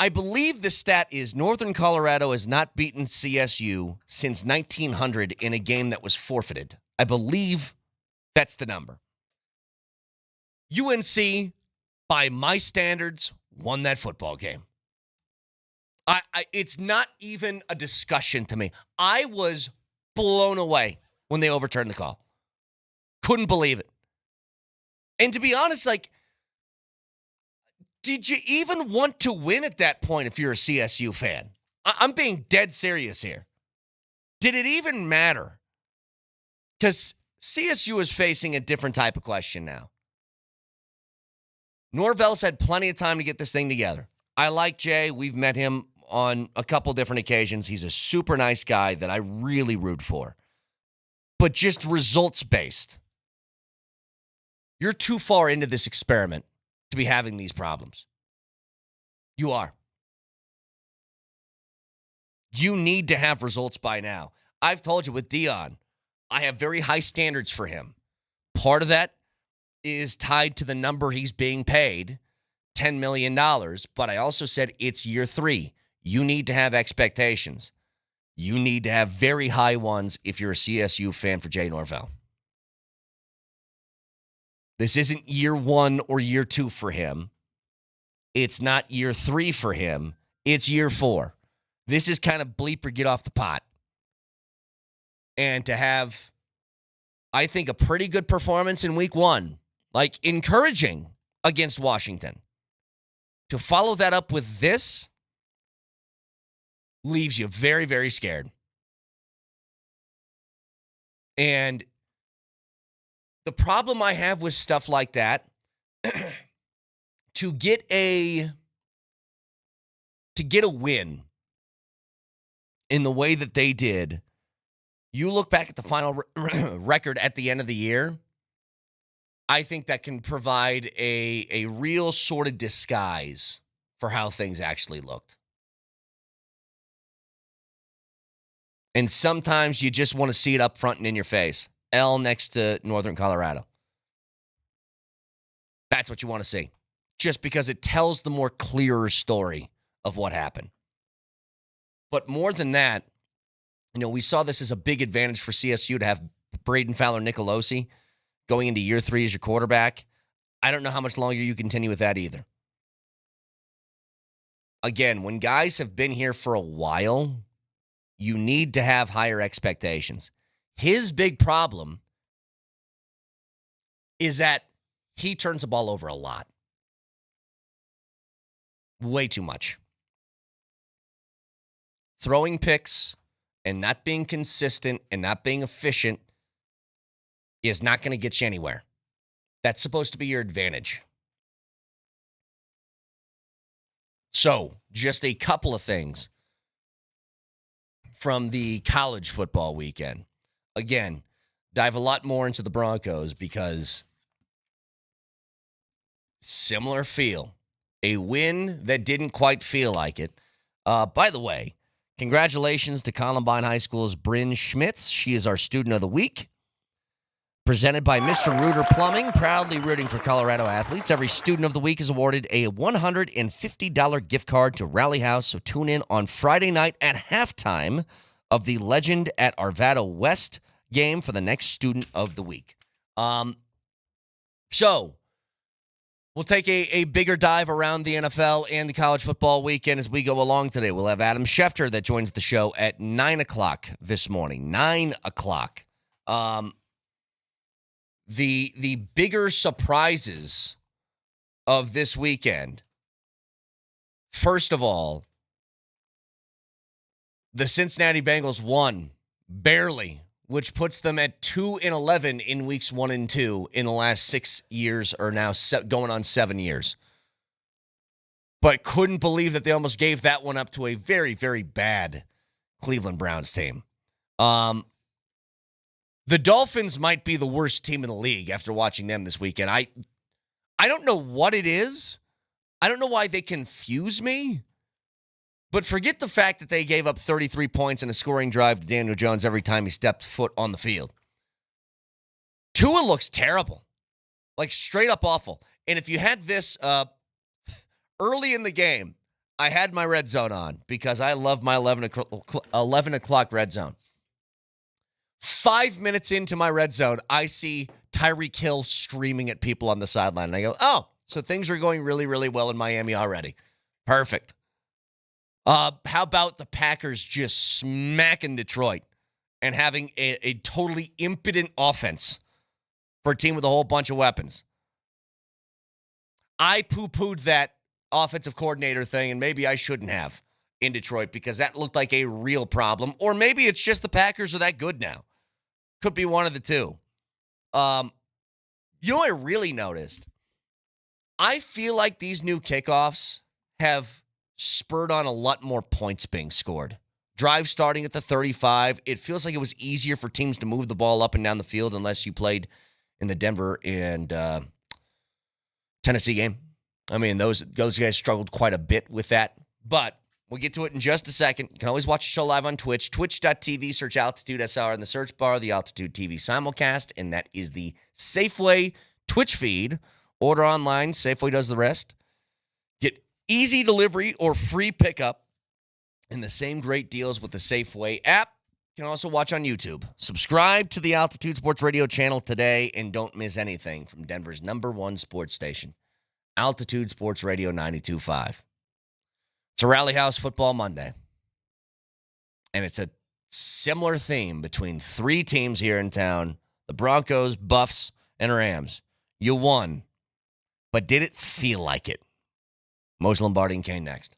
I believe the stat is Northern Colorado has not beaten CSU since 1900 in a game that was forfeited. I believe that's the number. UNC, by my standards, won that football game. It's not even a discussion to me. I was blown away when they overturned the call. Couldn't believe it. And to be honest, like, did you even want to win at that point if you're a CSU fan? I'm being dead serious here. Did it even matter? Because CSU is facing a different type of question now. Norvell's had plenty of time to get this thing together. I like Jay. We've met him on a couple different occasions. He's a super nice guy that I really root for. But just results-based. You're too far into this experiment to be having these problems. You are. You need to have results by now. I've told you with Dion, I have very high standards for him. Part of that is tied to the number he's being paid, $10 million. But I also said it's year 3. You need to have expectations. You need to have very high ones if you're a CSU fan for Jay Norvell. This isn't year 1 or year 2 for him. It's not year 3 for him. It's year 4. This is kind of bleep or get off the pot. And to have, I think, a pretty good performance in week 1, like encouraging against Washington. To follow that up with this leaves you very, very scared. And the problem I have with stuff like that, to get a win in the way that they did, you look back at the final record at the end of the year, I think that can provide a real sort of disguise for how things actually looked. And sometimes you just want to see it up front and in your face. L next to Northern Colorado. That's what you want to see. Just because it tells the more clearer story of what happened. But more than that, we saw this as a big advantage for CSU to have Braden Fowler-Nicolosi going into year 3 as your quarterback. I don't know how much longer you continue with that either. Again, when guys have been here for a while, you need to have higher expectations. His big problem is that he turns the ball over a lot. Way too much. Throwing picks and not being consistent and not being efficient is not going to get you anywhere. That's supposed to be your advantage. So, just a couple of things from the college football weekend. Again, dive a lot more into the Broncos because similar feel. A win that didn't quite feel like it. By the way, congratulations to Columbine High School's Bryn Schmitz. She is our Student of the Week. Presented by Mr. Rooter Plumbing, proudly rooting for Colorado athletes. Every Student of the Week is awarded a $150 gift card to Rally House. So tune in on Friday night at halftime of the Legend at Arvada West game for the next Student of the Week. So we'll take a bigger dive around the NFL and the college football weekend as we go along today. We'll have Adam Schefter that joins the show at 9 o'clock this morning. 9 o'clock. The bigger surprises of this weekend. First of all, the Cincinnati Bengals won barely, which puts them at 2-11 in weeks 1 and 2 in the last 6 years, or now going on 7 years. But couldn't believe that they almost gave that one up to a very, very bad Cleveland Browns team. The Dolphins might be the worst team in the league after watching them this weekend. I don't know what it is. I don't know why they confuse me. But forget the fact that they gave up 33 points in a scoring drive to Daniel Jones every time he stepped foot on the field. Tua looks terrible. Like, straight up awful. And if you had this early in the game, I had my red zone on because I love my 11 o'clock red zone. 5 minutes into my red zone, I see Tyreek Hill screaming at people on the sideline. And I go, oh, so things are going really, really well in Miami already. Perfect. How about the Packers just smacking Detroit and having a totally impotent offense for a team with a whole bunch of weapons? I poo-pooed that offensive coordinator thing, and maybe I shouldn't have in Detroit because that looked like a real problem. Or maybe it's just the Packers are that good now. Could be one of the two. You know what I really noticed? I feel like these new kickoffs have spurred on a lot more points being scored. Drive starting at the 35. It feels like it was easier for teams to move the ball up and down the field unless you played in the Denver and Tennessee game. I mean, those guys struggled quite a bit with that. But we'll get to it in just a second. You can always watch the show live on Twitch. Twitch.tv, search Altitude SR in the search bar, the Altitude TV simulcast, and that is the Safeway Twitch feed. Order online. Safeway does the rest. Get easy delivery or free pickup and the same great deals with the Safeway app. You can also watch on YouTube. Subscribe to the Altitude Sports Radio channel today and don't miss anything from Denver's #1 sports station, Altitude Sports Radio 92.5. It's a Rally House Football Monday, and it's a similar theme between three teams here in town, the Broncos, Buffs, and Rams. You won, but did it feel like it? Moser, Lombardi, and Kane next.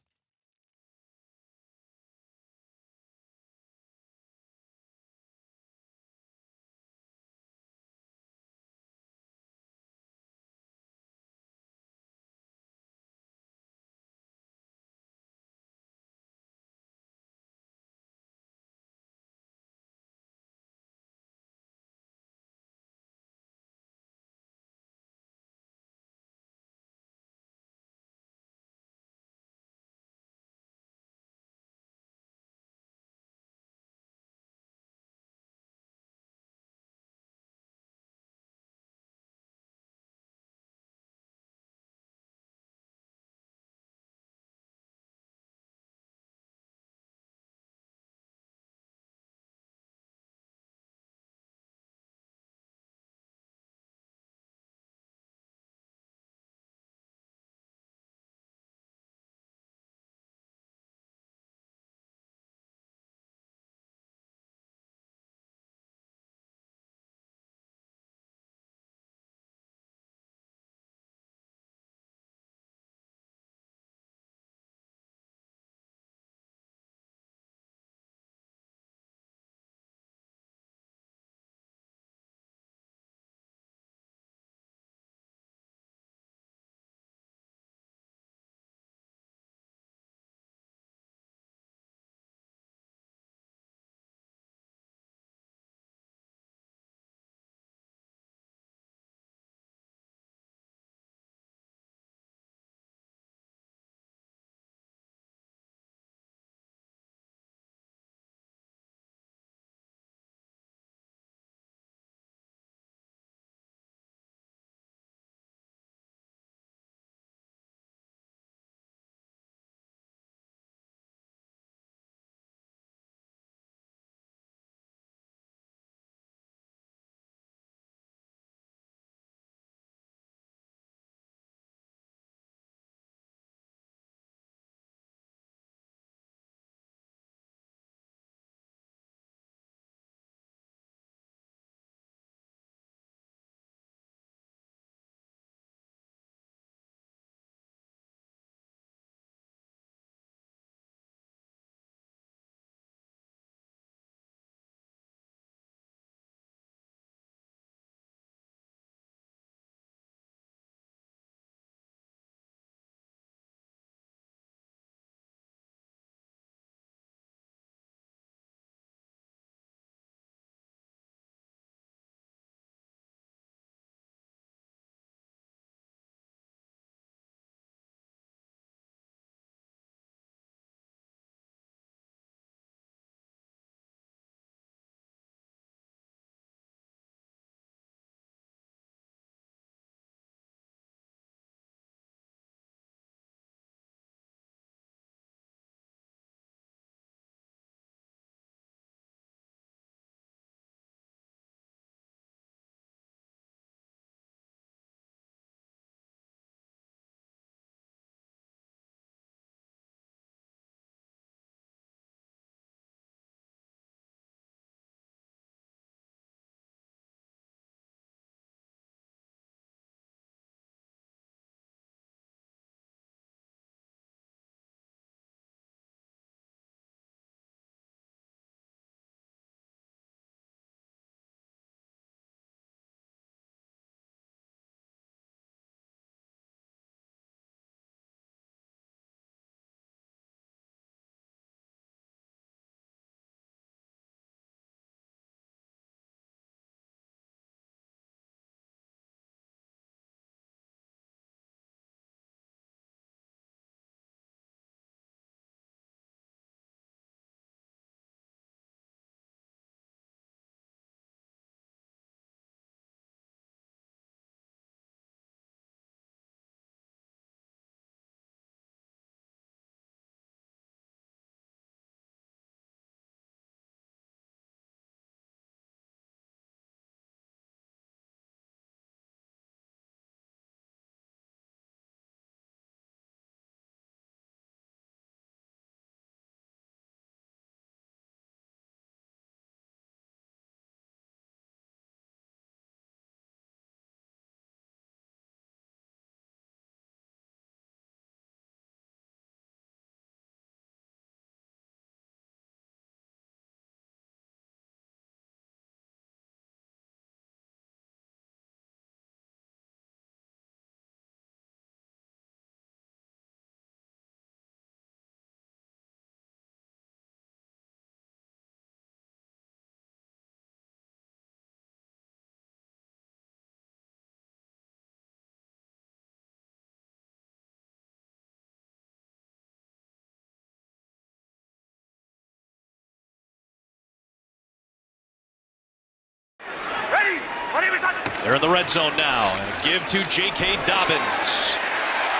They're in the red zone now. And a give to J.K. Dobbins.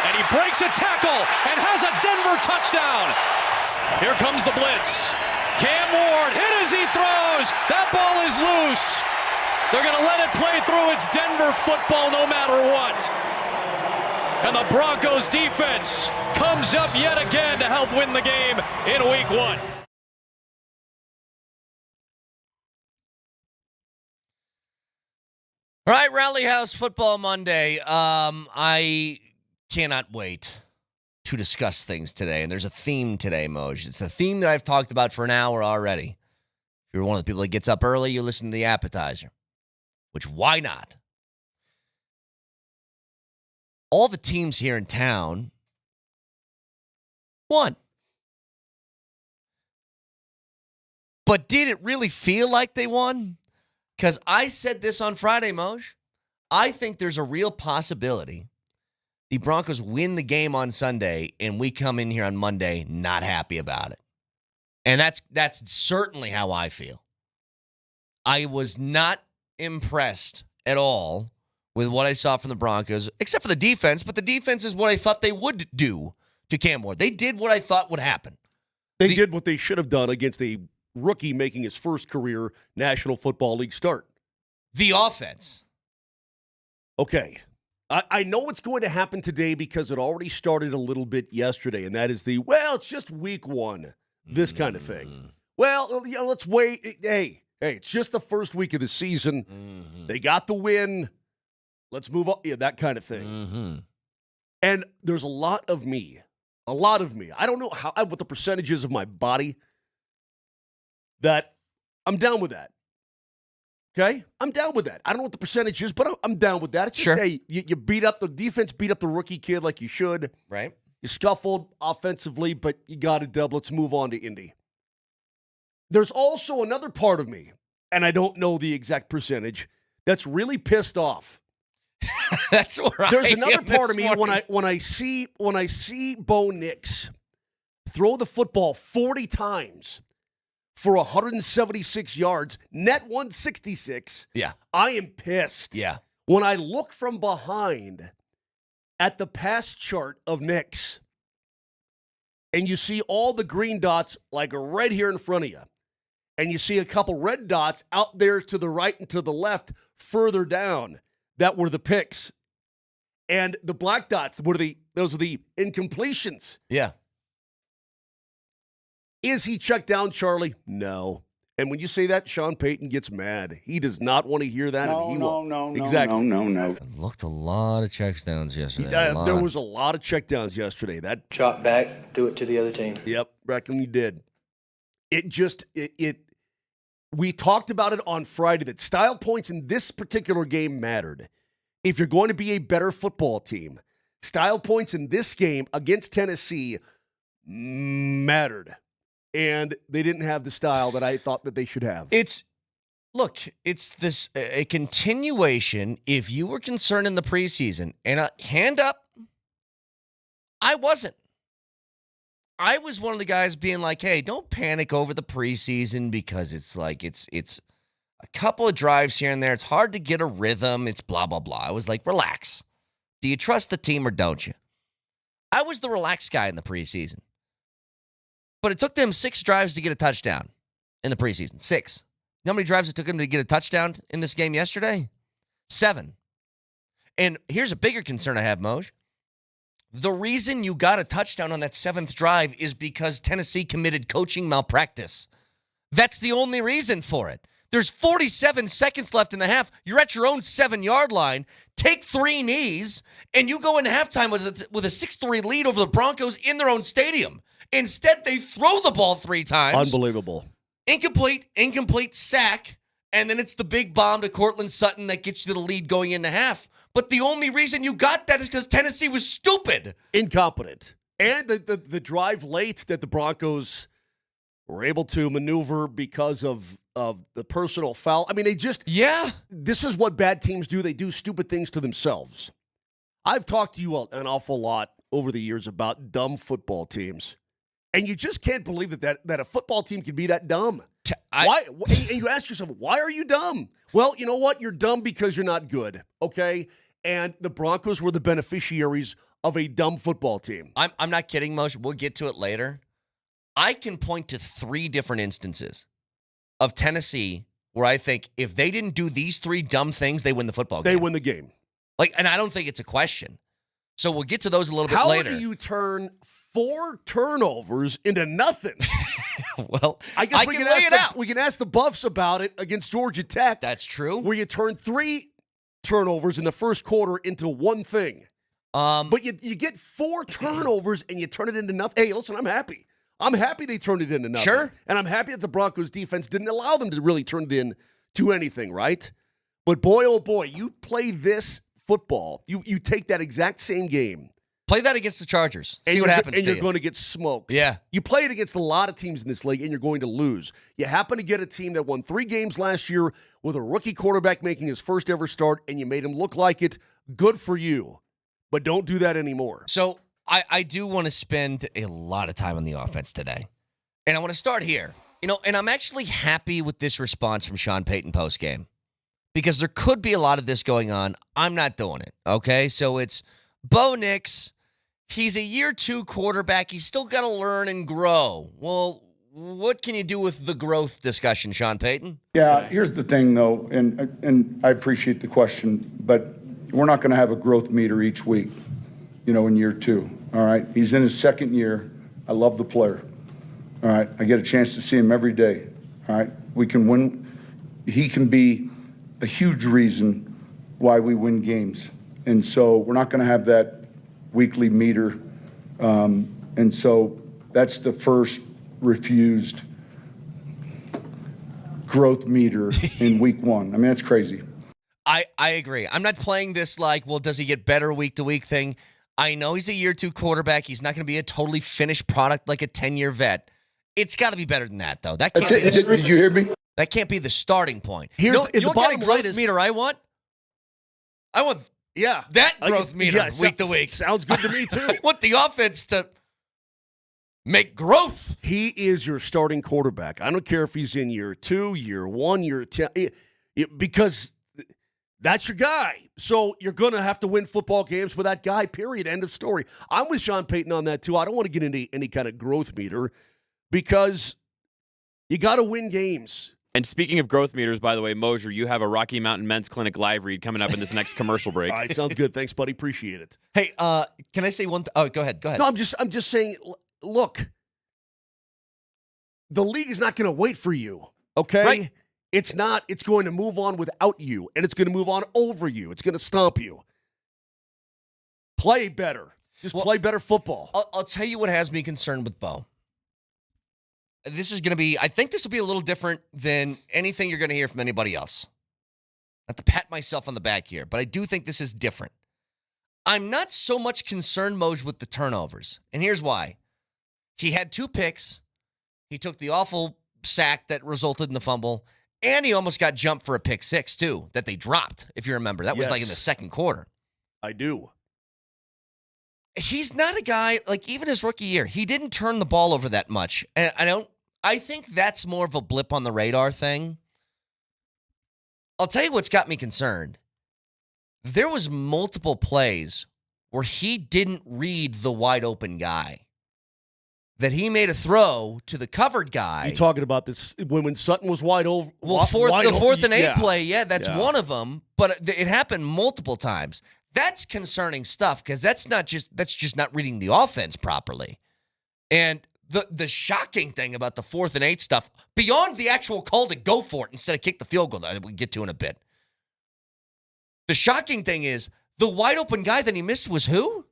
And he breaks a tackle and has a Denver touchdown. Here comes the blitz. Cam Ward hit as he throws. That ball is loose. They're going to let it play through. It's Denver football no matter what. And the Broncos defense comes up yet again to help win the game in week 1. All right, Rally House Football Monday. I cannot wait to discuss things today. And there's a theme today, Moj. It's a theme that I've talked about for an hour already. If you're one of the people that gets up early, you listen to the appetizer. Which, why not? All the teams here in town won. But did it really feel like they won? Because I said this on Friday, Moj. I think there's a real possibility the Broncos win the game on Sunday and we come in here on Monday not happy about it. And that's certainly how I feel. I was not impressed at all with what I saw from the Broncos, except for the defense, but the defense is what I thought they would do to Cam Ward. They did what I thought would happen. They did what they should have done against a rookie making his first career National Football League start. The offense. Okay. I know what's going to happen today because it already started a little bit yesterday, and that is it's just week 1, this kind of thing. Well, let's wait. Hey, it's just the first week of the season. They got the win. Let's move on. Yeah, that kind of thing. And there's a lot of me. I don't know what the percentages of my body that I'm down with that. Okay? I'm down with that. I don't know what the percentage is, but I'm down with that. It's sure. Just, hey, you beat up the defense, beat up the rookie kid like you should. Right. You scuffled offensively, but you got a dub. Let's move on to Indy. There's also another part of me, and I don't know the exact percentage, that's really pissed off. That's where There's another part of me when I see Bo Nix throw the football 40 times for 176 yards, net 166. Yeah. I am pissed. Yeah. When I look from behind at the pass chart of Nix, and you see all the green dots like right here in front of you, and you see a couple red dots out there to the right and to the left further down, that were the picks. And the black dots, those are the incompletions. Yeah. Is he checked down, Charlie? No. And when you say that, Sean Payton gets mad. He does not want to hear that. No. Exactly. No. Looked a lot of checks downs yesterday. There was a lot of checkdowns yesterday. That Drop back, threw it to the other team. Yep, reckon you did. We talked about it on Friday that style points in this particular game mattered. If you're going to be a better football team, style points in this game against Tennessee mattered. And they didn't have the style that I thought that they should have. It's a continuation. If you were concerned in the preseason, and hand up, I wasn't. I was one of the guys being like, hey, don't panic over the preseason because it's a couple of drives here and there. It's hard to get a rhythm. It's blah, blah, blah. I was like, relax. Do you trust the team or don't you? I was the relaxed guy in the preseason. But it took them 6 drives to get a touchdown in the preseason. 6. You know how many drives it took them to get a touchdown in this game yesterday? 7. And here's a bigger concern I have, Moj. The reason you got a touchdown on that 7th drive is because Tennessee committed coaching malpractice. That's the only reason for it. There's 47 seconds left in the half. You're at your own 7-yard line. Take 3 knees, and you go into halftime with a 6-3 lead over the Broncos in their own stadium. Instead, they throw the ball 3 times. Unbelievable. Incomplete, sack, and then it's the big bomb to Cortland Sutton that gets you to the lead going into half. But the only reason you got that is because Tennessee was stupid. Incompetent. And the drive late that the Broncos were able to maneuver because of the personal foul. I mean, this is what bad teams do. They do stupid things to themselves. I've talked to you an awful lot over the years about dumb football teams. And you just can't believe that a football team can be that dumb. Why? And you ask yourself, why are you dumb? Well, you know what? You're dumb because you're not good, okay? And the Broncos were the beneficiaries of a dumb football team. I'm not kidding, Moshe. We'll get to it later. I can point to 3 different instances of Tennessee where I think if they didn't do these 3 dumb things, they win the football game. They win the game. And I don't think it's a question. So we'll get to those a little bit How later. do you turn 4 turnovers into nothing? Well, I guess we can ask the Buffs about it against Georgia Tech. That's true. Where you turn 3 turnovers in the first quarter into one thing. But you get 4 turnovers and you turn it into nothing. Hey, listen, I'm happy. I'm happy they turned it into nothing. Sure. And I'm happy that the Broncos defense didn't allow them to really turn it into anything, right? But boy, oh boy, you play this football. You take that exact same game. Play that against the Chargers. See And what happens and to you're you. going to get smoked. Yeah. You play it against a lot of teams in this league, and you're going to lose. You happen to get a team that won 3 games last year with a rookie quarterback making his first ever start, and you made him look like it. Good for you. But don't do that anymore. So I do want to spend a lot of time on the offense today. And I want to start here. And I'm actually happy with this response from Sean Payton postgame. Because there could be a lot of this going on. I'm not doing it, okay? So it's Bo Nix. He's a year 2 quarterback. He's still got to learn and grow. Well, what can you do with the growth discussion, Sean Payton? Yeah, here's the thing, though, and I appreciate the question, but we're not going to have a growth meter each week, in year 2, all right? He's in his 2nd year. I love the player, all right? I get a chance to see him every day, all right? We can win. He can be a huge reason why we win games. And so we're not going to have that weekly meter. And so that's the first refused growth meter in week 1. I mean, that's crazy. I agree. I'm not playing this like, well, does he get better week to week thing? I know he's a year 2 quarterback. He's not going to be a totally finished product like a 10-year vet. It's got to be better than that, though. That can't Did you hear me? That can't be the starting point. Here's the the bottom growth line is meter I want. I want that growth meter week to week. Sounds good to me, too. I want the offense to make growth. He is your starting quarterback. I don't care if he's in year 2, year 1, year 10, because that's your guy. So you're going to have to win football games with that guy, period. End of story. I'm with Sean Payton on that, too. I don't want to get into any kind of growth meter because you got to win games. And speaking of growth meters, by the way, Moser, you have a Rocky Mountain Men's Clinic live read coming up in this next commercial break. All right, sounds good. Thanks, buddy. Appreciate it. Hey, can I say one? Oh, go ahead. No, I'm just saying. Look, the league is not going to wait for you. Okay, right. It's not. It's going to move on without you, and it's going to move on over you. It's going to stomp you. Play better. Just play better football. I'll tell you what has me concerned with Bo. This is going to be, I think this will be a little different than anything you're going to hear from anybody else. Not to pat myself on the back here, but I do think this is different. I'm not so much concerned, Moj, with the turnovers. And here's why. He had 2 picks. He took the awful sack that resulted in the fumble. And he almost got jumped for a pick 6, too, that they dropped, if you remember. That was like in the 2nd quarter. I do. He's not a guy, like even his rookie year, he didn't turn the ball over that much. And I think that's more of a blip on the radar thing. I'll tell you what's got me concerned. There was multiple plays where he didn't read the wide open guy. That he made a throw to the covered guy. You talking about this when Sutton was wide over? Well, the 4th and 8 play, that's one of them. But it happened multiple times. That's concerning stuff because that's just not reading the offense properly. And the shocking thing about the 4th and 8 stuff, beyond the actual call to go for it instead of kick the field goal that we can get to in a bit. The shocking thing is the wide open guy that he missed was who?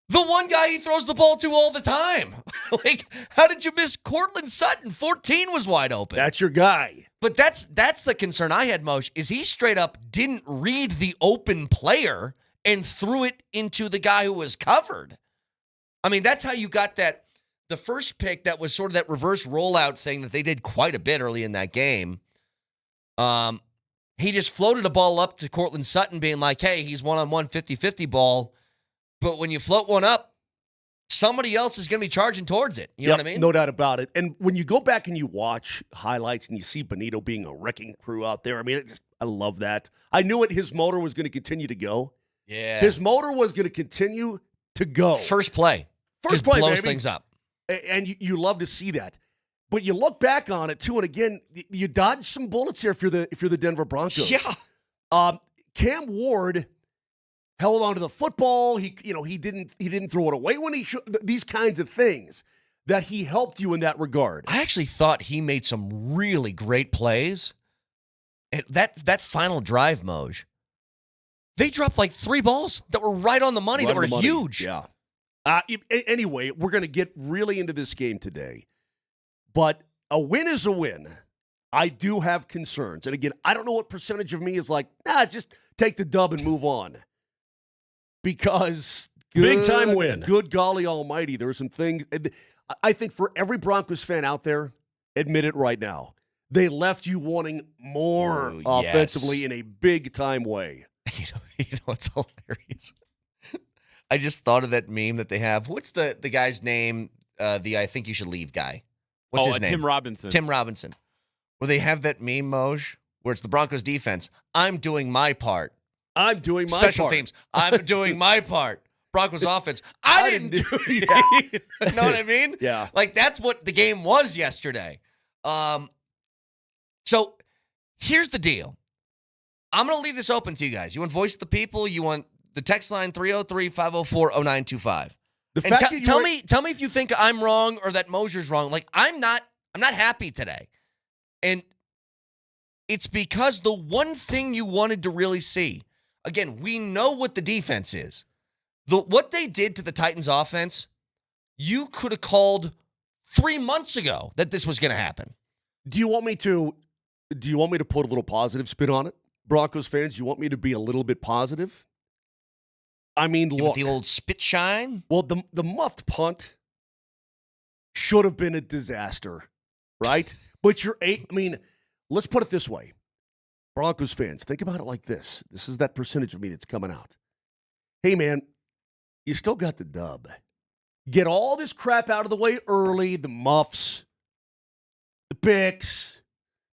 The one guy he throws the ball to all the time. Like, how did you miss Cortland Sutton? 14 was wide open. That's your guy. But that's the concern I had, Moshe, is he straight up didn't read the open player and threw it into the guy who was covered. I mean, that's how you got that. The first pick that was sort of that reverse rollout thing that they did quite a bit early in that game. He just floated a ball up to Cortland Sutton being like, hey, he's one-on-one 50-50 ball. But when you float one up somebody else is going to be charging towards it. You know what I mean? No doubt about it. And when you go back and you watch highlights and you see Benito being a wrecking crew out there, I mean, I love that. I knew his motor was going to continue to go. Yeah. His motor was going to continue to go. First play. First Just play, blows baby. things up. And you love to see that. But you look back on it, too, and again, you dodge some bullets here if you're the Denver Broncos. Yeah. Cam Ward held onto the football. He didn't throw it away when he should. These kinds of things that he helped you in that regard. I actually thought he made some really great plays. And that final drive, Moj, they dropped like 3 balls that were right on the money, that were huge. Yeah. Anyway, we're going to get really into this game today. But a win is a win. I do have concerns. And again, I don't know what percentage of me is like, just take the dub and move on. Because big-time win. Good golly almighty, there are some things. I think for every Broncos fan out there, admit it right now, they left you wanting more offensively in a big-time way. You know what's hilarious? I just thought of that meme that they have. What's the guy's name? The I think you should leave guy. What's his name? Tim Robinson. Tim Robinson. Where they have that meme, Moj, where it's the Broncos defense. I'm doing my part. I'm doing my Special part. teams. I'm doing my part. Broncos offense. I didn't do it. You know what I mean? Yeah. Like, that's what the game was yesterday. So here's the deal. I'm going to leave this open to you guys. You want Voice of the People? You want the text line 303-504-0925. The fact that tell me if you think I'm wrong or that Moser's wrong. Like, I'm not happy today. And it's because the one thing you wanted to really see, again, we know what the defense is. What they did to the Titans offense, you could have called 3 months ago that this was going to happen. Do you want me to put a little positive spin on it? Broncos fans, you want me to be a little bit positive? I mean, look. The old spit shine? Well, the muffed punt should have been a disaster, right? But let's put it this way. Broncos fans, think about it like this. This is that percentage of me that's coming out. Hey, man, you still got the dub. Get all this crap out of the way early, the muffs, the picks,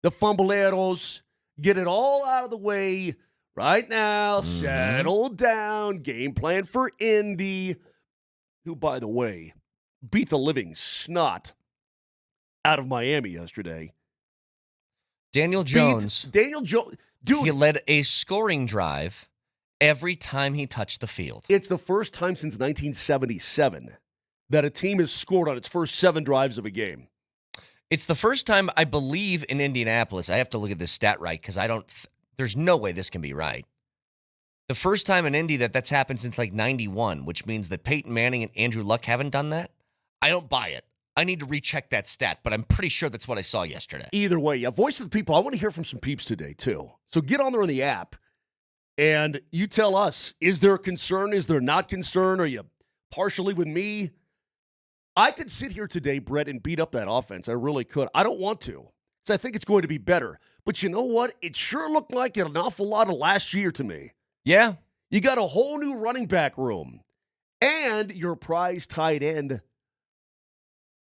the fumbleros. Get it all out of the way right now. Settle down. Game plan for Indy, who, by the way, beat the living snot out of Miami yesterday. Daniel Jones. Dude, he led a scoring drive every time he touched the field. It's the first time since 1977 that a team has scored on its first 7 drives of a game. It's the first time, I believe, in Indianapolis. I have to look at this stat right because there's no way this can be right. The first time in Indy that's happened since like 91, which means that Peyton Manning and Andrew Luck haven't done that. I don't buy it. I need to recheck that stat, but I'm pretty sure that's what I saw yesterday. Either way, Voice of the People, I want to hear from some peeps today, too. So get on there in the app, and you tell us, is there a concern? Is there not concern? Are you partially with me? I could sit here today, Brett, and beat up that offense. I really could. I don't want to, because I think it's going to be better. But you know what? It sure looked like an awful lot of last year to me. Yeah. You got a whole new running back room. And your prize tight end,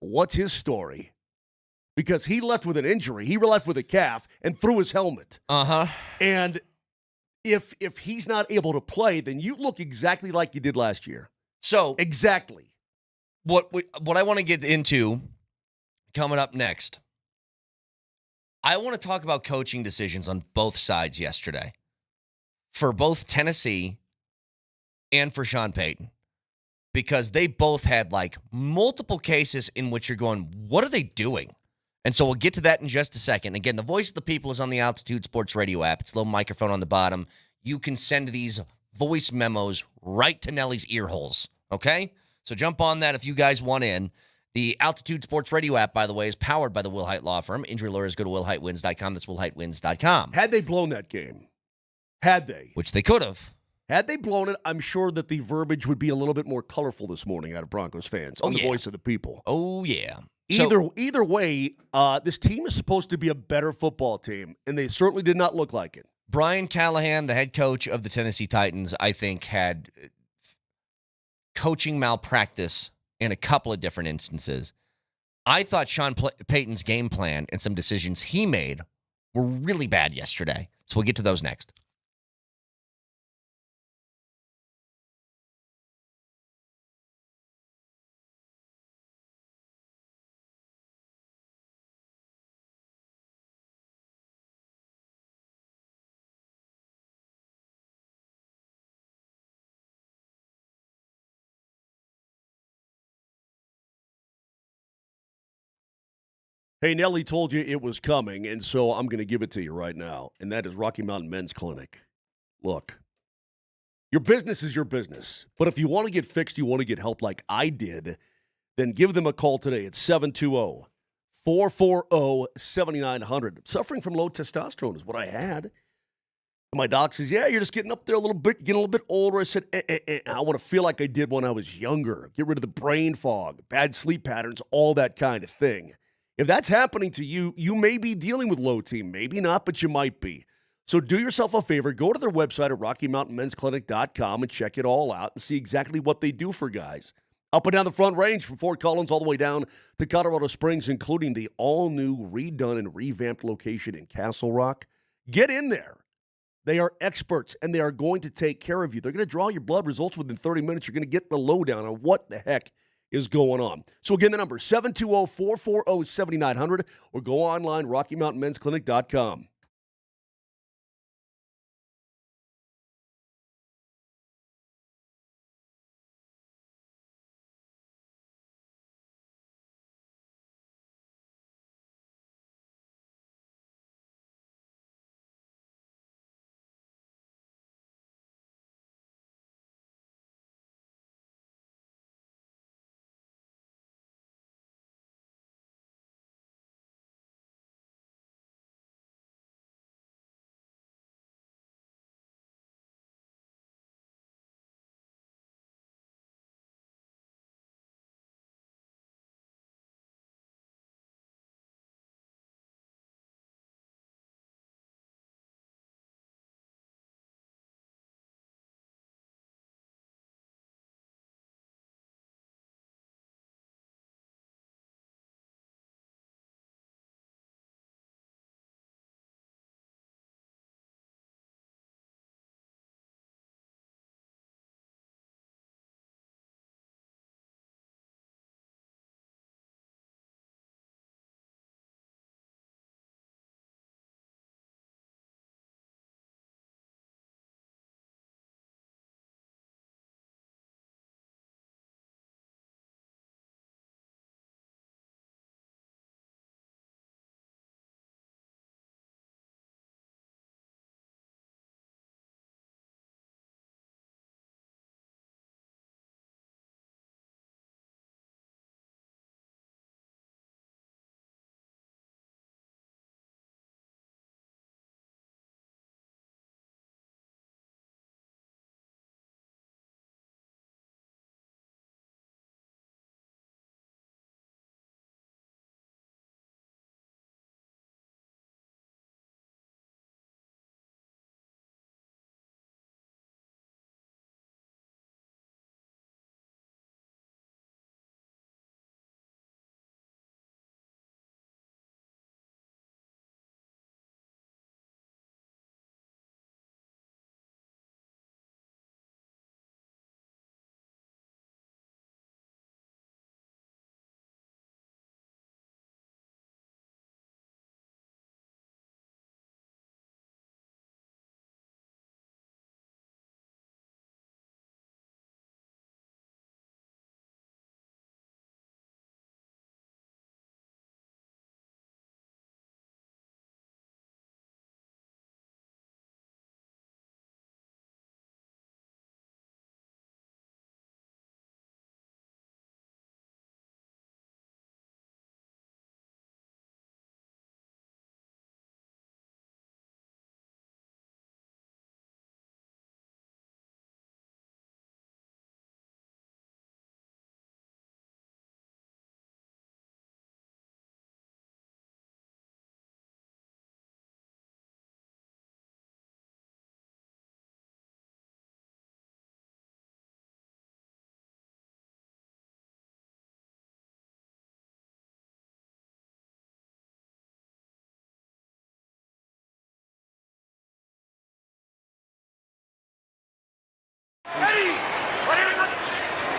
what's his story? Because he left with an injury. He left with a calf and threw his helmet. Uh-huh. And if he's not able to play, then you look exactly like you did last year. So exactly. What I want to get into coming up next, I want to talk about coaching decisions on both sides yesterday for both Tennessee and for Sean Payton, because they both had like multiple cases in which you're going, what are they doing? And so we'll get to that in just a second. Again, the Voice of the People is on the Altitude Sports Radio app. It's a little microphone on the bottom. You can send these voice memos right to Nellie's ear holes, okay? So jump on that if you guys want in. The Altitude Sports Radio app, by the way, is powered by the Will Hite Law Firm. Injury lawyers, go to willhitewins.com. That's willhitewins.com. Had they blown that game, had they? Which they could have. Had they blown it, I'm sure that the verbiage would be a little bit more colorful this morning out of Broncos fans on the Voice of the People. Oh, yeah. Either way, this team is supposed to be a better football team, and they certainly did not look like it. Brian Callahan, the head coach of the Tennessee Titans, I think had coaching malpractice in a couple of different instances. I thought Sean Payton's game plan and some decisions he made were really bad yesterday. So we'll get to those next. Hey, Nelly told you it was coming, and so I'm going to give it to you right now, and that is Rocky Mountain Men's Clinic. Look, your business is your business, but if you want to get fixed, you want to get help like I did, then give them a call today at 720-440-7900. Suffering from low testosterone is what I had. And my doc says, yeah, you're just getting up there a little bit, getting a little bit older. I said, I want to feel like I did when I was younger. Get rid of the brain fog, bad sleep patterns, all that kind of thing. If that's happening to you, you may be dealing with low T. Maybe not, but you might be. So do yourself a favor. Go to their website at RockyMountainMen'sClinic.com and check it all out and see exactly what they do for guys. Up and down the Front Range from Fort Collins all the way down to Colorado Springs, including the all-new, redone, and revamped location in Castle Rock. Get in there. They are experts, and they are going to take care of you. They're going to draw your blood results within 30 minutes. You're going to get the lowdown on what the heck is going on. So again, the number 720-440-7900 or go online, RockyMountainMen'sClinic.com.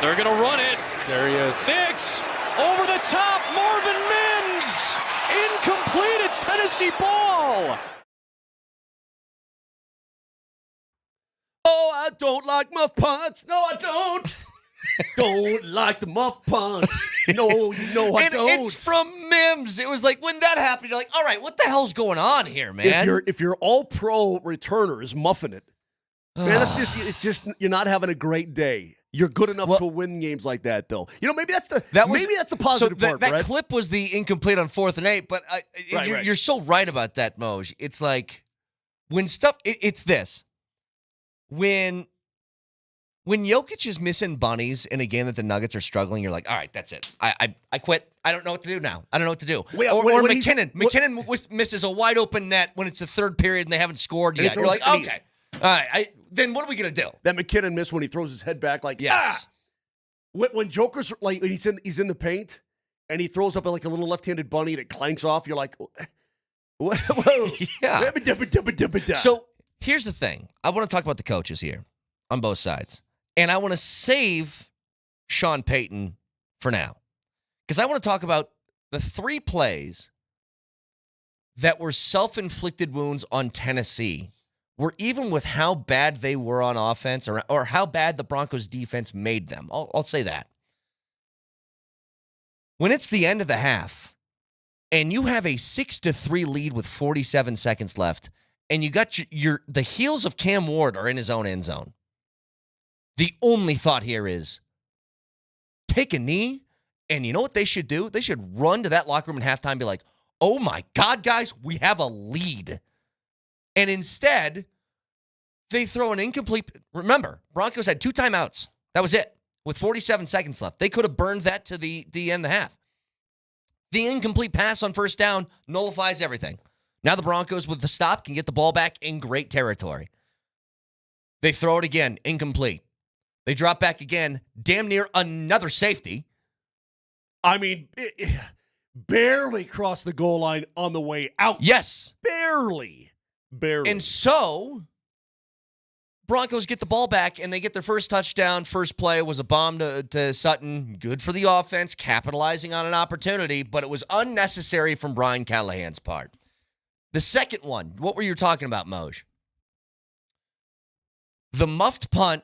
They're going to run it. There he is. Diggs over the top. Marvin Mims. Incomplete. It's Tennessee ball. Oh, I don't like muff punts. No, I don't. Don't like the muff punch. No, you know I don't. And it's from Mims. It was like when that happened, you're like, all right, what the hell's going on here, man? If your all-pro returner is muffing it, man, it's just you're not having a great day. You're good enough to win games like that, though. You know, maybe that's the positive part. That Brett. clip was the incomplete on 4th and 8, but you're so right about that, Moj. It's like when stuff. It's this. When Jokic is missing bunnies in a game that the Nuggets are struggling, you're like, all right, that's it. I quit. I don't know what to do now. I don't know what to do. Or McKinnon. McKinnon misses a wide open net when it's the third period and they haven't scored yet. You're like, okay. All right. Then what are we going to do? That McKinnon missed when he throws his head back like, yes. When Joker's like, he's in the paint and he throws up like a little left-handed bunny and it clanks off, you're like, whoa. Yeah. So here's the thing. I want to talk about the coaches here on both sides. And I want to save Sean Payton for now. Because I want to talk about the 3 plays that were self-inflicted wounds on Tennessee, were even with how bad they were on offense or how bad the Broncos defense made them. I'll say that. When it's the end of the half and you have a 6-3 lead with 47 seconds left and you got the heels of Cam Ward are in his own end zone, the only thought here is take a knee, and you know what they should do? They should run to that locker room at halftime and be like, oh my God, guys, we have a lead. And instead, they throw an incomplete. Remember, Broncos had 2 timeouts. That was it, with 47 seconds left. They could have burned that to the end of the half. The incomplete pass on first down nullifies everything. Now the Broncos, with the stop, can get the ball back in great territory. They throw it again, incomplete. They drop back again, damn near another safety. I mean, barely crossed the goal line on the way out. Yes. Barely. And so, Broncos get the ball back, and they get their first touchdown. First play was a bomb to Sutton. Good for the offense, capitalizing on an opportunity, but it was unnecessary from Brian Callahan's part. The second one, what were you talking about, Moj? The muffed punt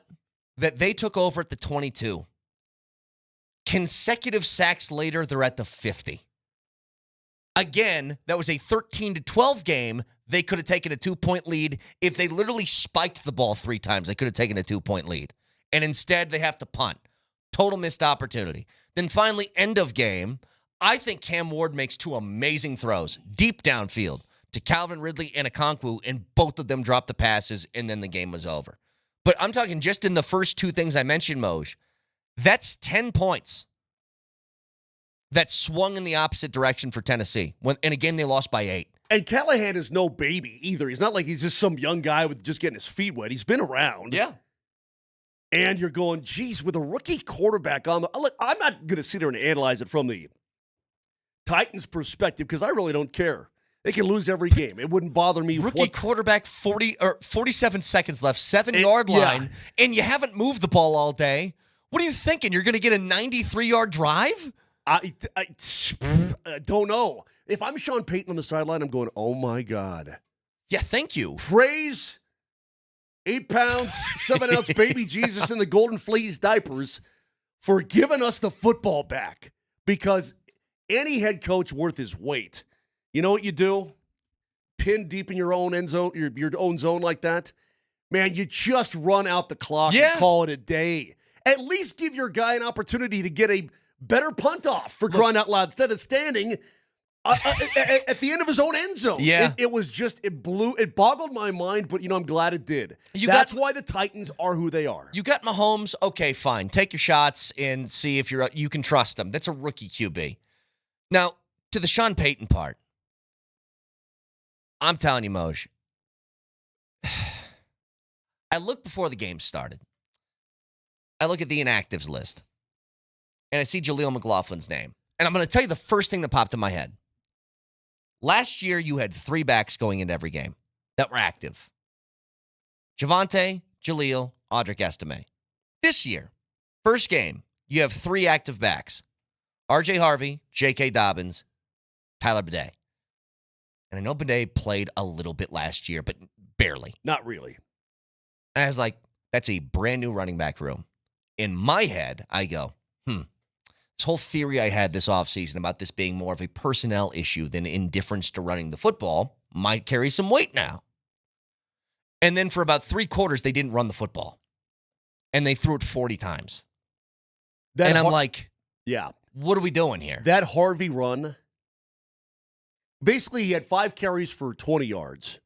that they took over at the 22. Consecutive sacks later, they're at the 50. Again, that was a 13-12 game. They could have taken a 2-point lead. If they literally spiked the ball 3 times, they could have taken a 2-point lead. And instead, they have to punt. Total missed opportunity. Then finally, end of game, I think Cam Ward makes 2 amazing throws, deep downfield, to Calvin Ridley and Okonkwo, and both of them dropped the passes, and then the game was over. But I'm talking just in the first 2 things I mentioned, Moj. That's 10 points that swung in the opposite direction for Tennessee. In a game they lost by 8. And Callahan is no baby either. He's not like he's just some young guy with just getting his feet wet. He's been around. Yeah. And you're going, geez, with a rookie quarterback on the... Look, I'm not going to sit there and analyze it from the Titans' perspective because I really don't care. They can lose every game. It wouldn't bother me. Rookie quarterback, 47 seconds left, 7-yard line, and you haven't moved the ball all day. What are you thinking? You're going to get a 93-yard drive? I don't know. If I'm Sean Payton on the sideline, I'm going, oh, my God. Yeah, thank you. Praise 8 pounds, 7-ounce baby Jesus in the Golden Fleece diapers for giving us the football back. Because any head coach worth his weight, you know what you do? Pin deep in your own end zone, your own zone like that. Man, you just run out the clock and call it a day. At least give your guy an opportunity to get a better punt off for crying out loud instead of standing at the end of his own end zone. Yeah. It boggled my mind, but, I'm glad it did. That's why the Titans are who they are. You got Mahomes, okay, fine. Take your shots and see if you can trust him. That's a rookie QB. Now, to the Sean Payton part, I'm telling you, Moj, I look before the game started. I look at the inactives list, and I see Jaleel McLaughlin's name. And I'm going to tell you the first thing that popped in my head. Last year, you had 3 backs going into every game that were active. Javonte, Jaleel, Audric Estime. This year, First game, you have 3 active backs. R.J. Harvey, J.K. Dobbins, Tyler Bidet. And I know Bidet played a little bit last year, but barely. Not really. And I was like, that's a brand new running back room. In my head, I go, this whole theory I had this offseason about this being more of a personnel issue than indifference to running the football might carry some weight now. And then for about 3 quarters, they didn't run the football. And they threw it 40 times. And I'm like, yeah, what are we doing here? That Harvey run, basically he had 5 carries for 20 yards,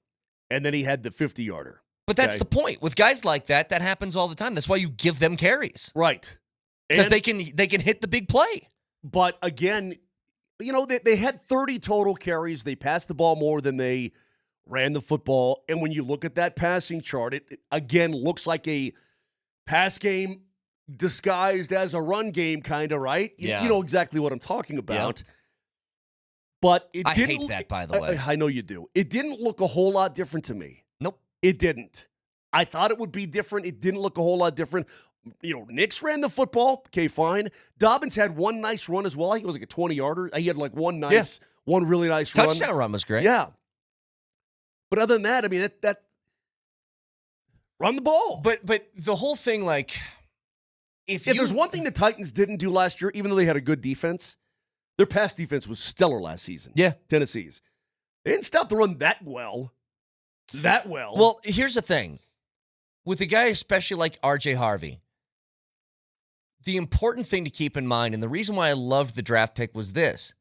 and then he had the 50-yarder. But that's the point. With guys like that, that happens all the time. That's why you give them carries. Right. Because they can hit the big play. But again, they had 30 total carries. They passed the ball more than they ran the football. And when you look at that passing chart, it again looks like a pass game disguised as a run game, kind of, right? Yeah. You know exactly what I'm talking about. Yeah. But I hate that, by the way. I know you do. It didn't look a whole lot different to me. Nope. It didn't. I thought it would be different. It didn't look a whole lot different. Knicks ran the football. Okay, fine. Dobbins had one nice run as well. I think it was like a 20-yarder. He had like one really nice run. Touchdown run was great. Yeah. But other than that, I mean, that run the ball. But the whole thing, like, if there's one thing the Titans didn't do last year, even though they had a good defense, their pass defense was stellar last season. Yeah. Tennessee's. They didn't stop the run that well. Well, here's the thing. With a guy especially like R.J. Harvey, the important thing to keep in mind, and the reason why I loved the draft pick was this.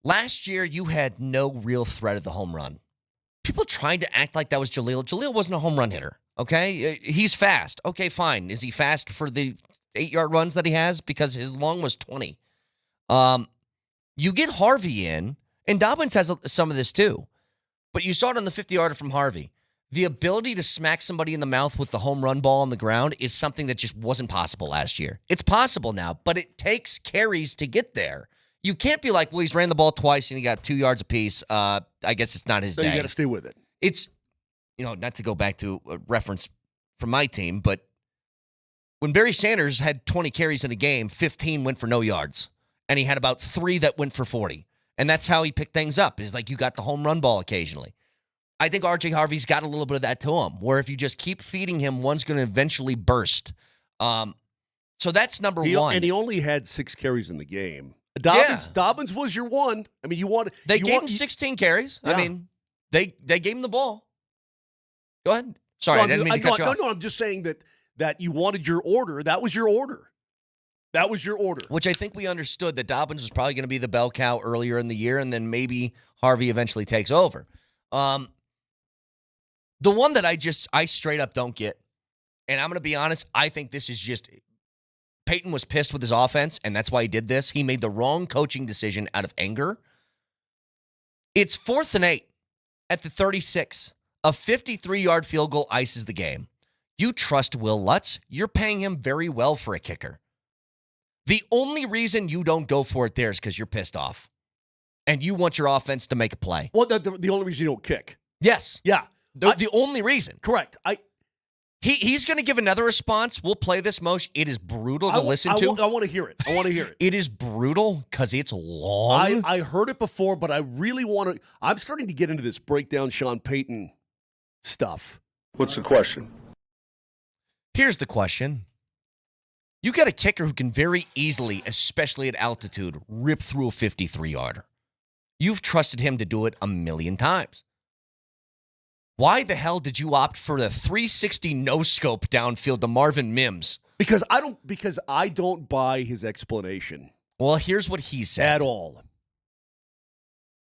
Last year, you had no real threat of the home run. People tried to act like that was Jaleel. Jaleel wasn't a home run hitter, okay? He's fast. Okay, fine. Is he fast for the 8-yard runs that he has? Because his long was 20. You get Harvey in, and Dobbins has some of this too. But you saw it on the 50-yarder from Harvey. The ability to smack somebody in the mouth with the home run ball on the ground is something that just wasn't possible last year. It's possible now, but it takes carries to get there. You can't be like, well, he's ran the ball twice and he got 2 yards apiece. I guess it's not his day. You got to stay with it. It's, not to go back to a reference from my team, but when Barry Sanders had 20 carries in a game, 15 went for no yards. And he had about 3 that went for 40. And that's how he picked things up, is like you got the home run ball occasionally. I think R.J. Harvey's got a little bit of that to him, where if you just keep feeding him, one's going to eventually burst. So that's number one. And he only had 6 carries in the game. Dobbins was your one. I mean, They gave him 16 carries. Yeah. I mean, they gave him the ball. Go ahead. Sorry, I didn't mean to cut you off. No, I'm just saying that you wanted your order. That was your order. Which I think we understood that Dobbins was probably going to be the bell cow earlier in the year, and then maybe Harvey eventually takes over. The one that I straight up don't get, and I'm going to be honest, I think this is just Peyton was pissed with his offense, and that's why he did this. He made the wrong coaching decision out of anger. It's 4th and 8 at the 36. A 53-yard field goal ices the game. You trust Will Lutz. You're paying him very well for a kicker. The only reason you don't go for it there is because you're pissed off, and you want your offense to make a play. Well, the only reason you don't kick. Yes. Yeah. The only reason. Correct. He's going to give another response. We'll play this, Moshe. It is brutal to listen to. I want to hear it. It is brutal because it's long. I heard it before, but I really want to. I'm starting to get into this breakdown Sean Payton stuff. What's the question? Here's the question. You got a kicker who can very easily, especially at altitude, rip through a 53-yarder. You've trusted him to do it a million times. Why the hell did you opt for the 360 no-scope downfield to Marvin Mims? Because I don't buy his explanation. Well, here's what he said. At all.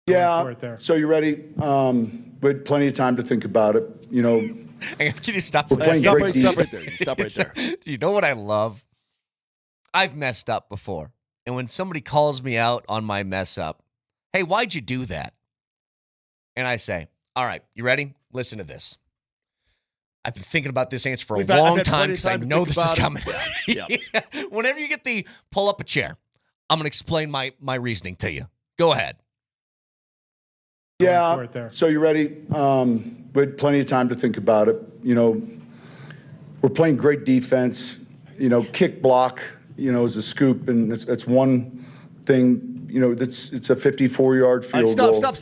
Yeah, so you ready? But plenty of time to think about it. Can you stop? Stop right there. Stop right there. Do you know what I love? I've messed up before. And when somebody calls me out on my mess up, hey, why'd you do that? And I say, all right, you ready? Listen to this. I've been thinking about this answer for a long time because I know this is coming. Yeah. Whenever you get the pull up a chair, I'm going to explain my reasoning to you. Go ahead. Yeah, so you ready? But plenty of time to think about it. We're playing great defense. kick block, is a scoop, and it's one thing. It's a 54-yard field goal. Stop.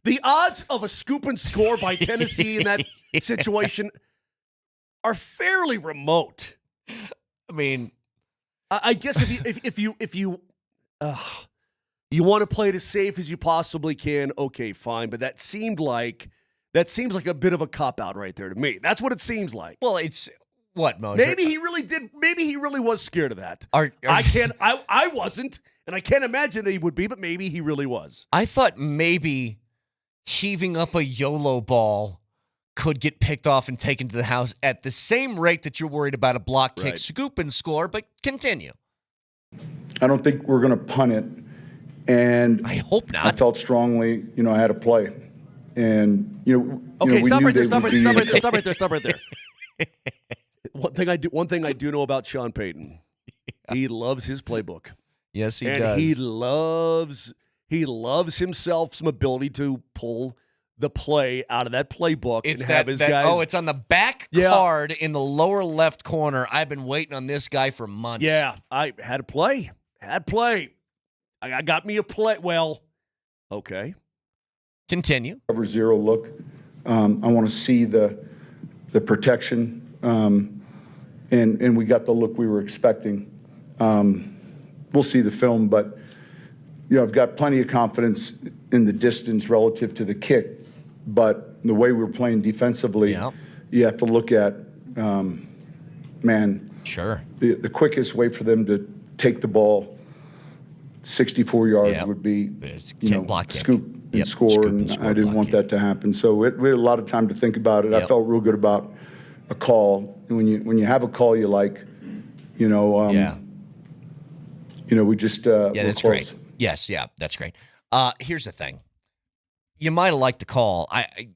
The odds of a scoop and score by Tennessee in that situation are fairly remote. I mean, I guess if you want to play it as safe as you possibly can, okay, fine. But that seems like a bit of a cop-out right there to me. That's what it seems like. well, it's what, Moser? Maybe he really did. Maybe he really was scared of that. I wasn't, and I can't imagine that he would be, but maybe he really was. I thought maybe heaving up a YOLO ball could get picked off and taken to the house at the same rate that you're worried about a block kick, Right. scoop and score, but continue. I don't think we're going to punt it, and I hope I not. felt strongly, I had to play, and Okay, we stop knew right there. they Stop would right there. One thing I do know about Sean Payton, he loves his playbook. Yes, he And does. he loves himself some ability to pull the play out of that playbook It's and have his guys. Oh, it's on the back Yeah. card in the lower left corner. I've been waiting on this guy for months. Yeah, I had to play. I got me a play. Well, okay. Continue. cover zero look. I want to see the protection, and we got the look we were expecting. We'll see the film, but I've got plenty of confidence in the distance relative to the kick. But the way we're playing defensively, Yeah. you have to look at, Sure. the quickest way for them to take the ball 64 yards Yep. would be, block kick. scoop and Yep, score, scoop and and score, I didn't block want kick. that to happen. So we had a lot of time to think about it. I Yep. felt real good about a call. And when you have a call you like, Yeah. we just Yeah, we're that's close. great. Yes, yeah, that's great. Here's the thing. You might have liked the call. I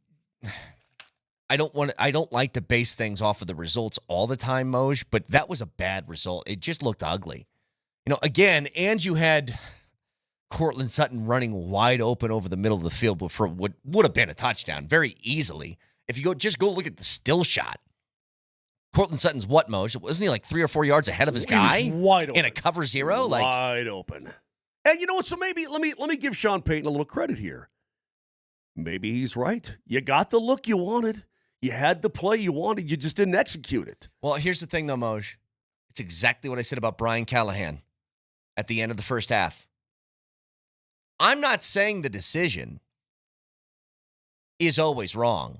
don't like to base things off of the results all the time, Moj, but that was a bad result. It just looked ugly. Again, and you had Courtland Sutton running wide open over the middle of the field for what would have been a touchdown very easily. If you go look at the still shot. Courtland Sutton's what, Moj? Wasn't he like 3 or 4 yards ahead of his guy? He was wide open. In a cover zero? Wide open. And you know what? So maybe let me give Sean Payton a little credit here. Maybe he's right. You got the look you wanted. You had the play you wanted. You just didn't execute it. Well, here's the thing, though, Moj. It's exactly what I said about Brian Callahan at the end of the first half. I'm not saying the decision is always wrong.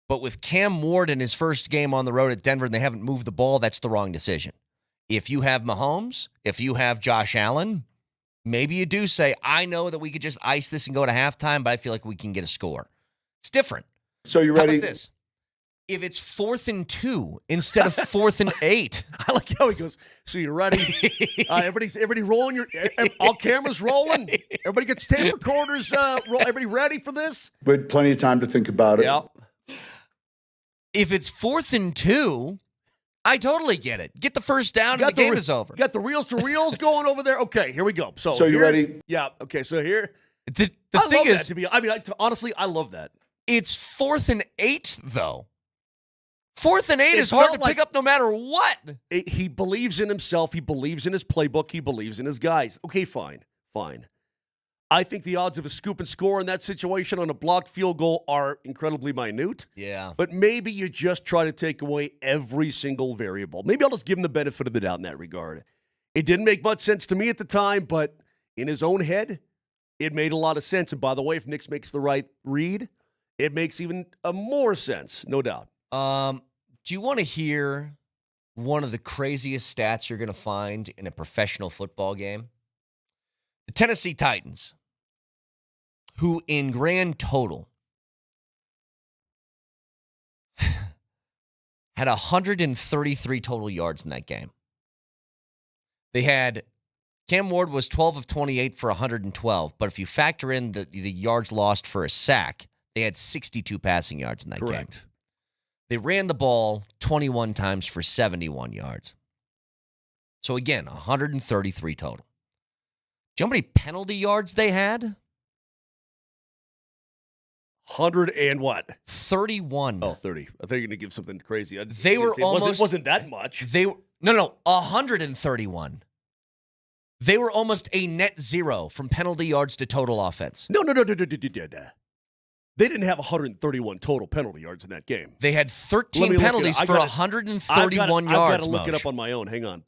But with Cam Ward in his first game on the road at Denver and they haven't moved the ball, that's the wrong decision. If you have Mahomes, if you have Josh Allen, maybe you do say, I know that we could just ice this and go to halftime, but I feel like we can get a score. It's different. So you How ready? about this? If it's 4th and 2 instead of 4th and 8. I like how he goes, so you ready? Everybody rolling all cameras rolling? Everybody gets tape recorders, everybody ready for this? But plenty of time to think about it. Yeah. If it's 4th and 2, I totally get it. Get the first down and the game is over. Got the reels to reels going over there. Okay, here we go. So you here's- ready? Yeah. Okay. So here, The I thing love is, that, honestly, I love that. it's 4th and 8, though. 4th and 8 It is hard felt to like- pick up no matter what. He believes in himself. He believes in his playbook. He believes in his guys. Okay, fine. I think the odds of a scoop and score in that situation on a blocked field goal are incredibly minute. Yeah. But maybe you just try to take away every single variable. Maybe I'll just give him the benefit of the doubt in that regard. It didn't make much sense to me at the time, but in his own head, it made a lot of sense. And by the way, if Nix makes the right read, it makes even more sense, no doubt. Do you want to hear one of the craziest stats you're going to find in a professional football game? The Tennessee Titans, who in grand total had 133 total yards in that game. They had Cam Ward was 12 of 28 for 112, but if you factor in the yards lost for a sack, they had 62 passing yards in that game. Correct. They ran the ball 21 times for 71 yards. So again, 133 total. Do you know how many penalty yards they had? 100 and what? 31. Oh, 30. I thought you were going to give something crazy. They were almost. It wasn't that much. They were 131. They were almost a net zero from penalty yards to total offense. No. They didn't have 131 total penalty yards in that game. They had 13 penalties for 131 yards. I've got to look it up on my own. Hang on.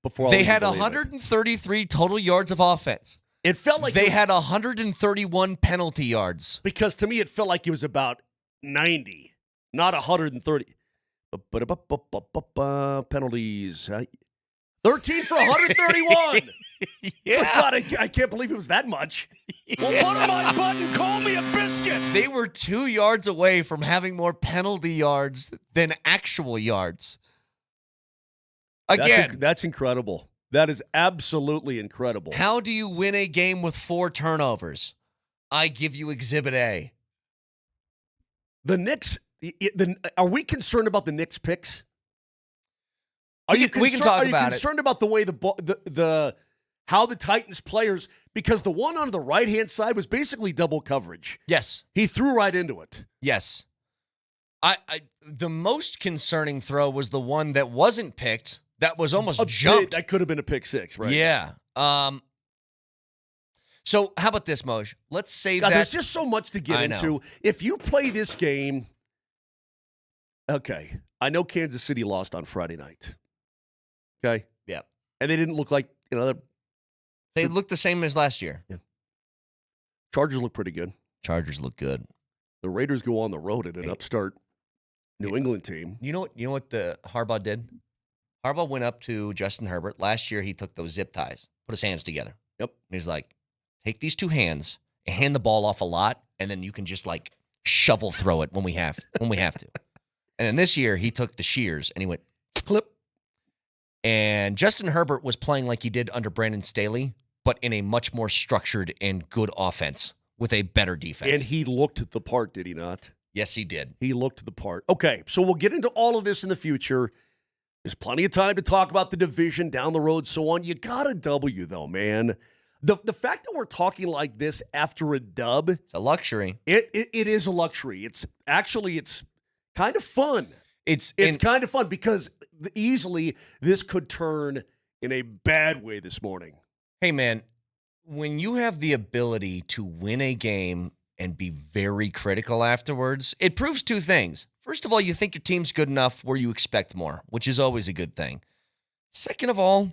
Before they had 133 total yards of offense. It felt like they had 131 penalty yards. Because to me, it felt like it was about 90, not 130. Penalties. 13 for 131. Yeah. God, I can't believe it was that much. Well, one of my button, call me a biscuit. They were 2 yards away from having more penalty yards than actual yards. Again, that's incredible. That is absolutely incredible. How do you win a game with 4 turnovers? I give you Exhibit A. The Knicks, are we concerned about the Knicks picks? We can talk about it. Are you concerned about the way how the Titans players, because the one on the right-hand side was basically double coverage. Yes. He threw right into it. Yes. The most concerning throw was the one that wasn't picked. That was almost jumped. That could have been a pick six, right? Yeah. So how about this, Moj? Let's save that. There's just so much to get into. If you play this game, okay, I know Kansas City lost on Friday night. Okay? Yeah. And they didn't look like, they looked the same as last year. Yeah. Chargers look pretty good. Chargers look good. The Raiders go on the road at an upstart New England team. You know what the Harbaugh did? Harbaugh went up to Justin Herbert. Last year, he took those zip ties, put his hands together. Yep. And he's like, take these 2 hands and hand the ball off a lot, and then you can just like shovel throw it when we have to. And then this year, he took the shears and he went clip. And Justin Herbert was playing like he did under Brandon Staley, but in a much more structured and good offense with a better defense. And he looked the part, did he not? Yes, he did. He looked the part. Okay, so we'll get into all of this in the future. There's plenty of time to talk about the division down the road, so on. You got a W, though, man. The fact that we're talking like this after a dub, it's a luxury. It is a luxury. It's kind of fun. It's kind of fun because easily this could turn in a bad way this morning. Hey, man, when you have the ability to win a game and be very critical afterwards, it proves 2 things. First of all, you think your team's good enough where you expect more, which is always a good thing. Second of all,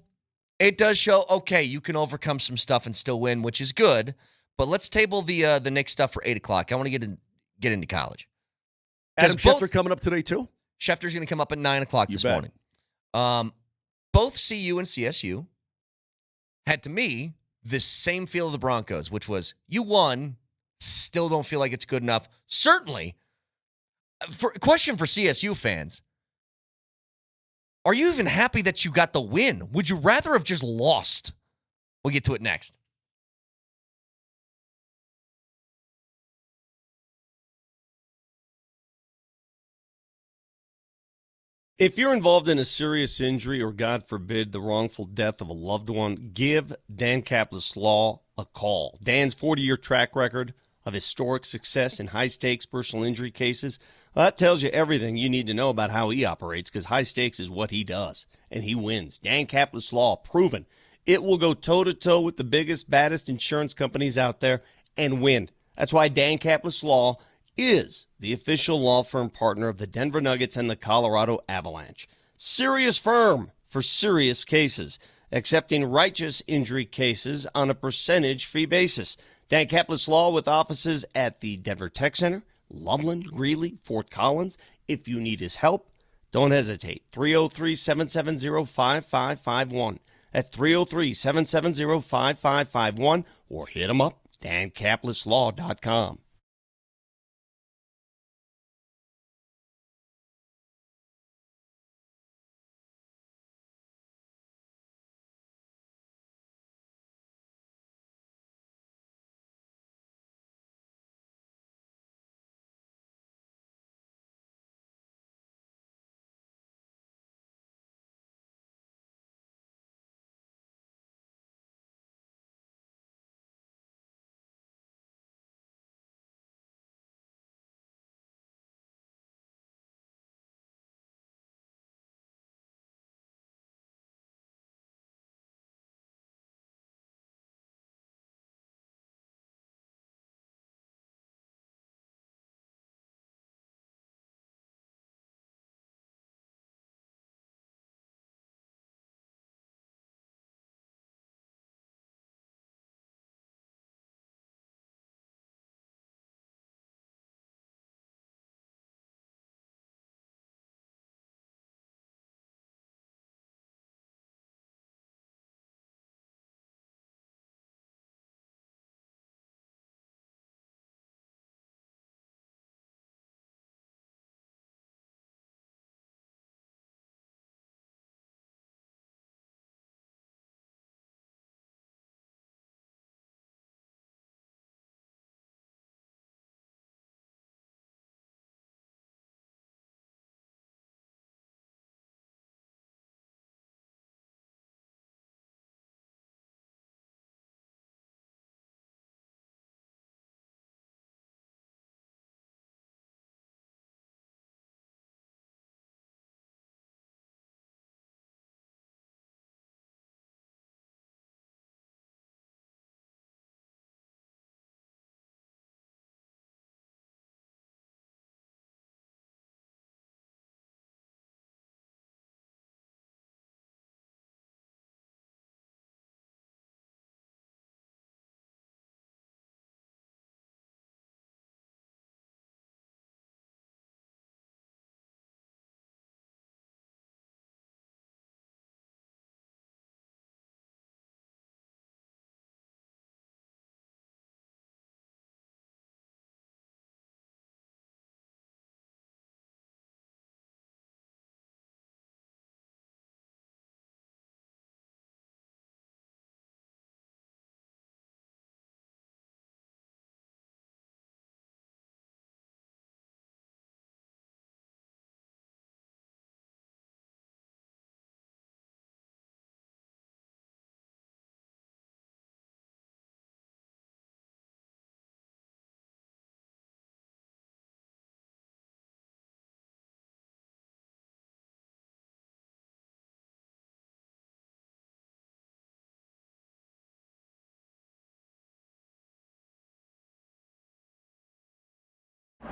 it does show, okay, you can overcome some stuff and still win, which is good. But let's table the Knicks stuff for 8 o'clock. I want to get into college. Adam Schefter coming up today, too? Schefter's going to come up at 9 o'clock this morning. Both CU and CSU had, to me, the same feel of the Broncos, which was, you won, still don't feel like it's good enough. Certainly, question for CSU fans, are you even happy that you got the win? Would you rather have just lost? We'll get to it next. If you're involved in a serious injury or, God forbid, the wrongful death of a loved one, give Dan Kaplis Law a call. Dan's 40-year track record of historic success in high-stakes personal injury cases, that tells you everything you need to know about how he operates, because high stakes is what he does, and he wins. Dan Kaplis Law, proven. It will go toe-to-toe with the biggest, baddest insurance companies out there and win. That's why Dan Kaplis Law is the official law firm partner of the Denver Nuggets and the Colorado Avalanche. Serious firm for serious cases, accepting righteous injury cases on a percentage fee basis. Dan Kaplis Law with offices at the Denver Tech Center, Loveland, Greeley, Fort Collins. If you need his help, don't hesitate. 303-770-5551. That's 303-770-5551, or hit him up, dankapleslaw.com.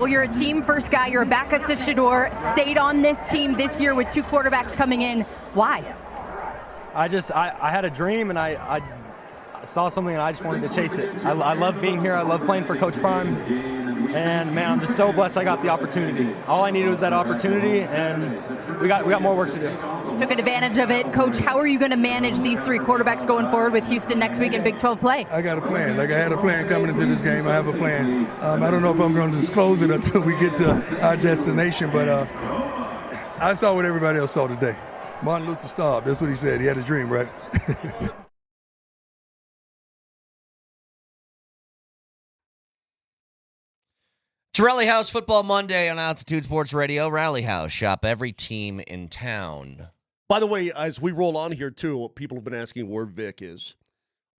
Well, you're a team first guy. You're a backup to Shedeur. Stayed on this team this year with 2 quarterbacks coming in. Why? I had a dream, and I saw something, and I just wanted to chase it. I love being here. I love playing for Coach Prime. And, man, I'm just so blessed I got the opportunity. All I needed was that opportunity, and we got more work to do. Took advantage of it. Coach, how are you going to manage these 3 quarterbacks going forward with Houston next week in Big 12 play? I got a plan. Like I had a plan coming into this game. I have a plan. I don't know if I'm going to disclose it until we get to our destination, but I saw what everybody else saw today. Martin Luther starved. That's what he said. He had a dream, right? It's Rally House Football Monday on Altitude Sports Radio. Rally House, shop every team in town. By the way, as we roll on here, too, people have been asking where Vic is.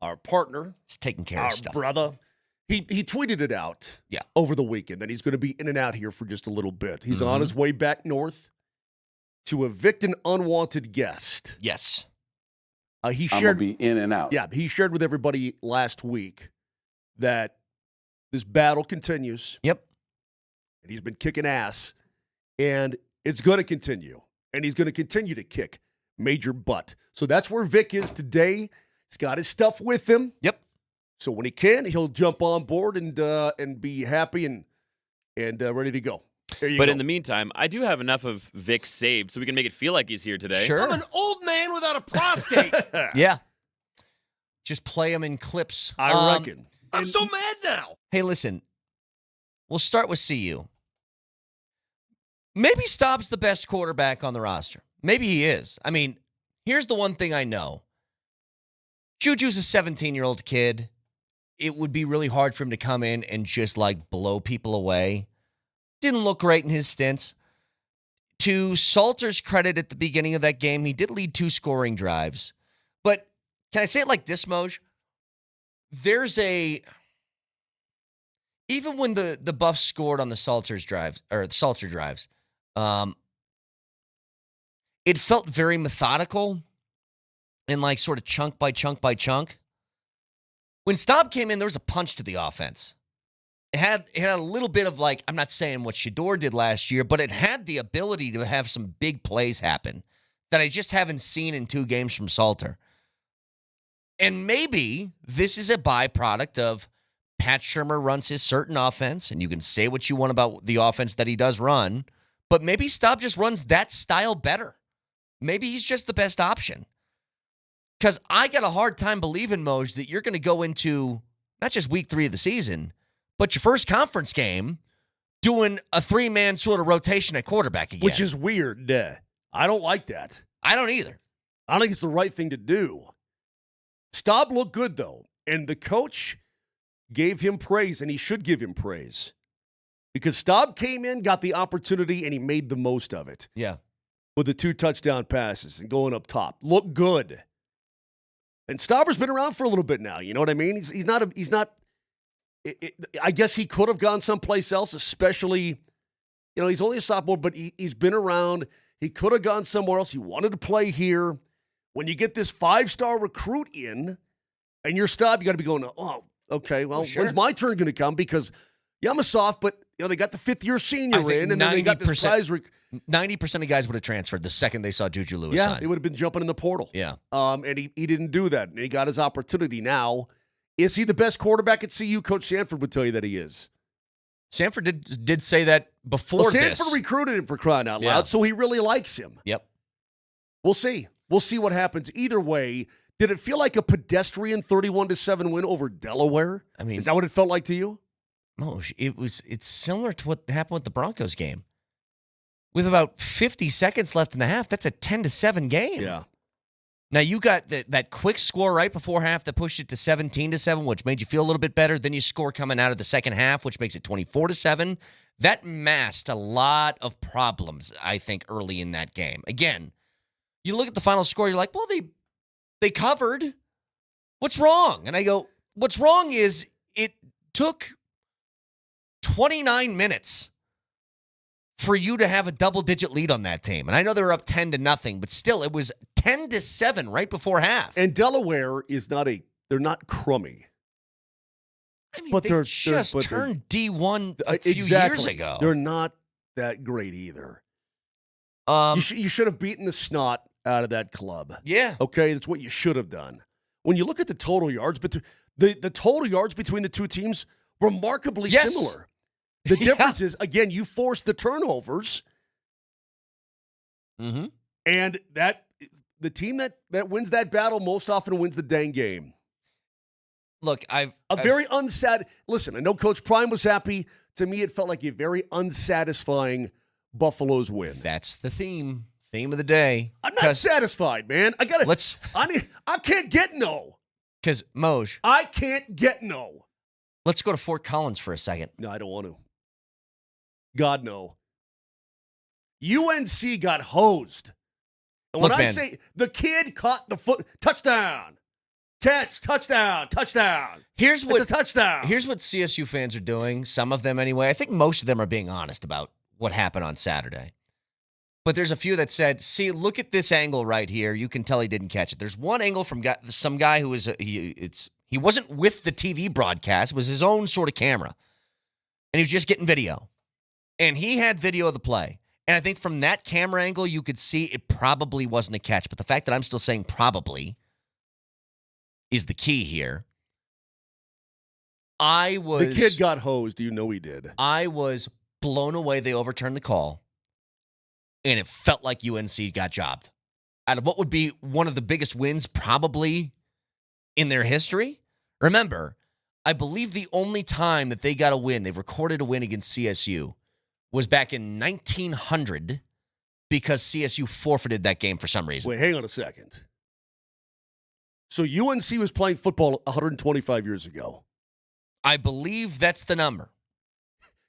Our partner. He's taking care of stuff. Our brother. He tweeted it out over the weekend that he's going to be in and out here for just a little bit. He's on his way back north to evict an unwanted guest. Yes. He shared, I'm going to be in and out. Yeah, he shared with everybody last week that this battle continues. Yep. And he's been kicking ass, and it's going to continue. And he's going to continue to kick major butt. So that's where Vic is today. He's got his stuff with him. Yep. So when he can, he'll jump on board and be happy and ready to go. There you go. But in the meantime, I do have enough of Vic saved so we can make it feel like he's here today. Sure. I'm an old man without a prostate. Yeah. Just play them in clips. I reckon. I'm so mad now. Hey, listen. We'll start with CU. Maybe Staub's the best quarterback on the roster. Maybe he is. I mean, here's the one thing I know. Juju's a 17-year-old kid. It would be really hard for him to come in and just, blow people away. Didn't look great in his stints. To Salter's credit at the beginning of that game, he did lead 2 scoring drives. But can I say it like this, Moj? Even when the Buffs scored on the Salter drives, it felt very methodical and sort of chunk by chunk by chunk. When Staub came in, there was a punch to the offense. It had a little bit of I'm not saying what Shedeur did last year, but it had the ability to have some big plays happen that I just haven't seen in 2 games from Salter. And maybe this is a byproduct of Pat Shurmur runs his certain offense, and you can say what you want about the offense that he does run, but maybe Staub just runs that style better. Maybe he's just the best option. Because I got a hard time believing, Moj, that you're going to go into not just week 3 of the season, but your first conference game doing a 3-man sort of rotation at quarterback again. Which is weird. I don't like that. I don't either. I don't think it's the right thing to do. Staub looked good, though, and the coach gave him praise, and he should give him praise. Because Staub came in, got the opportunity, and he made the most of it. Yeah. With the 2 touchdown passes and going up top. Looked good. And Stauber's been around for a little bit now, you know what I mean? He's not I guess he could have gone someplace else, especially, he's only a sophomore, but he's been around. He could have gone somewhere else. He wanted to play here. When you get this 5-star recruit in, and you're Staub, you got to be going, oh, okay, well, sure. When's my turn going to come? Because, I'm a soft, but, they got the 5th-year senior in, and then they got this prize. 90% of guys would have transferred the second they saw Juju Lewis sign. Yeah, they would have been jumping in the portal. Yeah. And he didn't do that, and he got his opportunity now. Is he the best quarterback at CU? Coach Sanford would tell you that he is. Sanford did say that before Sanford this. recruited him for crying out loud, so he really likes him. Yep. We'll see. We'll see what happens. Either way, did it feel like a pedestrian 31-7 win over Delaware? I mean, is that what it felt like to you? No, it's similar to what happened with the Broncos game. With about 50 seconds left in the half, that's a 10-7 game. Yeah. Now, you got that quick score right before half that pushed it to 17-7, which made you feel a little bit better. Then you score coming out of the second half, which makes it 24-7. That masked a lot of problems, I think, early in that game. Again, you look at the final score, you're like, well, they covered. What's wrong? And I go, what's wrong is it took 29 minutes for you to have a double-digit lead on that team. And I know they were up 10-0, but still, it was 10-7 right before half. And Delaware is they're not crummy. I mean, But they they're just but they're- turned D1 a few exactly. years ago. They're not that great either. Um, You should have beaten the snot out of that club. yeah. Okay, that's what you should have done. When you look at the total yards, but the total yards between the two teams, remarkably Yes. similar. The difference is, again, you forced the turnovers, Mm-hmm. and the team that wins that battle most often wins the dang game. Look, Very unsad. Listen, I know Coach Prime was happy. To me, it felt like a very unsatisfying Buffaloes win. That's the theme of the day. I'm not satisfied, man. I can't get no. Because Moj, I can't get no. let's go to Fort Collins for a second. No, I don't want to. God, no. UNC got hosed. And when Look, I man. say the kid caught the foot, touchdown, catch, touchdown. Here's It's a touchdown. Here's what CSU fans are doing, some of them anyway. I think most of them are being honest about what happened on Saturday. But there's a few that said, see, look at this angle right here. You can tell he didn't catch it. There's one angle from some guy who was he wasn't with the TV broadcast. It was his own sort of camera. And he was just getting video. And he had video of the play. And I think from that camera angle, you could see it probably wasn't a catch. But the fact that I'm still saying probably is the key here. The kid got hosed. You know he did. I was blown away they overturned the call, and it felt like UNC got jobbed. Out of what would be one of the biggest wins probably in their history. Remember, I believe the only time that they got a win, they've recorded a win against CSU, was back in 1900 because CSU forfeited that game for some reason. Wait, hang on a second. So UNC was playing football 125 years ago. I believe that's the number.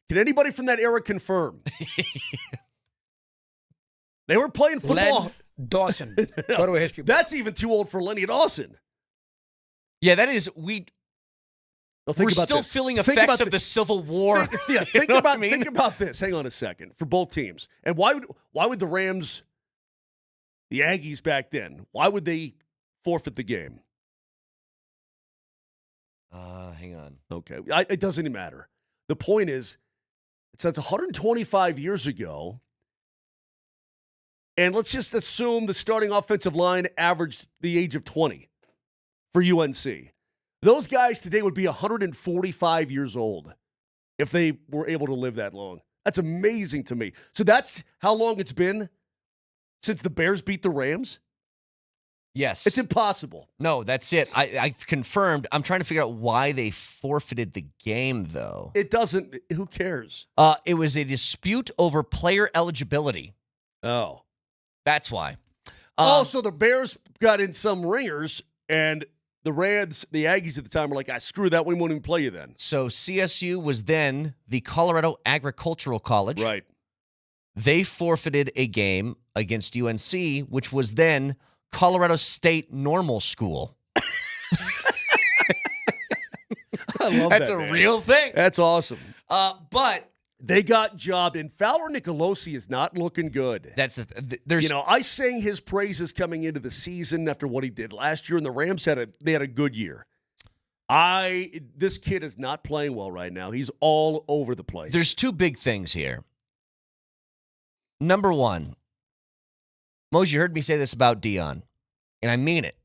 Can anybody from that era confirm? They were playing football. Len Dawson. Go to a history book. That's even too old for Lenny Dawson. Yeah, that is. We're still feeling effects of the Civil War. Think about this. Hang on a second. For both teams. And why would the Rams, the Aggies back then, why would they forfeit the game? Hang on. Okay. It doesn't even matter. The point is, that's 125 years ago. And let's just assume the starting offensive line averaged the age of 20 for UNC. Those guys today would be 145 years old if they were able to live that long. That's amazing to me. So that's how long it's been since the Bears beat the Rams? Yes. It's impossible. No, that's it. I've confirmed. I'm trying to figure out why they forfeited the game, though. It doesn't. Who cares? It was a dispute over player eligibility. Oh. That's why. So the Bears got in some ringers, and the Rams, the Aggies at the time were like, screw that. We won't even play you then. So CSU was then the Colorado Agricultural College. Right. They forfeited a game against UNC, which was then Colorado State Normal School. I love That's that, a man. real thing. That's awesome. But they got jobbed, and Fowler Nicolosi is not looking good. That's there's I sang his praises coming into the season after what he did last year, and the Rams had a good year. This kid is not playing well right now. He's all over the place. There's two big things here. Number one, Mose, you heard me say this about Dion, and I mean it.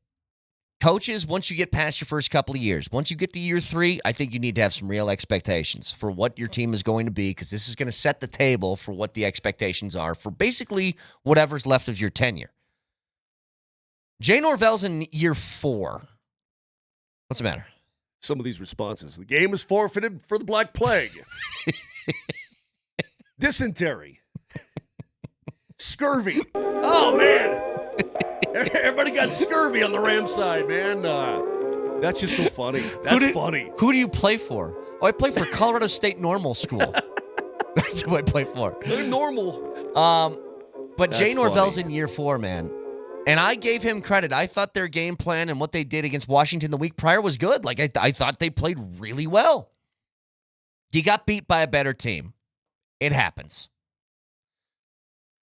Coaches, once you get past your first couple of years, once you get to year 3, I think you need to have some real expectations for what your team is going to be, because this is going to set the table for what the expectations are for basically whatever's left of your tenure. Jay Norvell's in year 4. What's the matter? Some of these responses. The game is forfeited for the Black Plague. Dysentery. Scurvy. Oh, man. Everybody got scurvy on the Rams side, man. That's just so funny. That's funny. Who do you play for? Oh, I play for Colorado State Normal School. That's who I play for. They're normal. But That's Jay Norvell's funny. in year 4, man. And I gave him credit. I thought their game plan and what they did against Washington the week prior was good. Like, I thought they played really well. You got beat by a better team. It happens.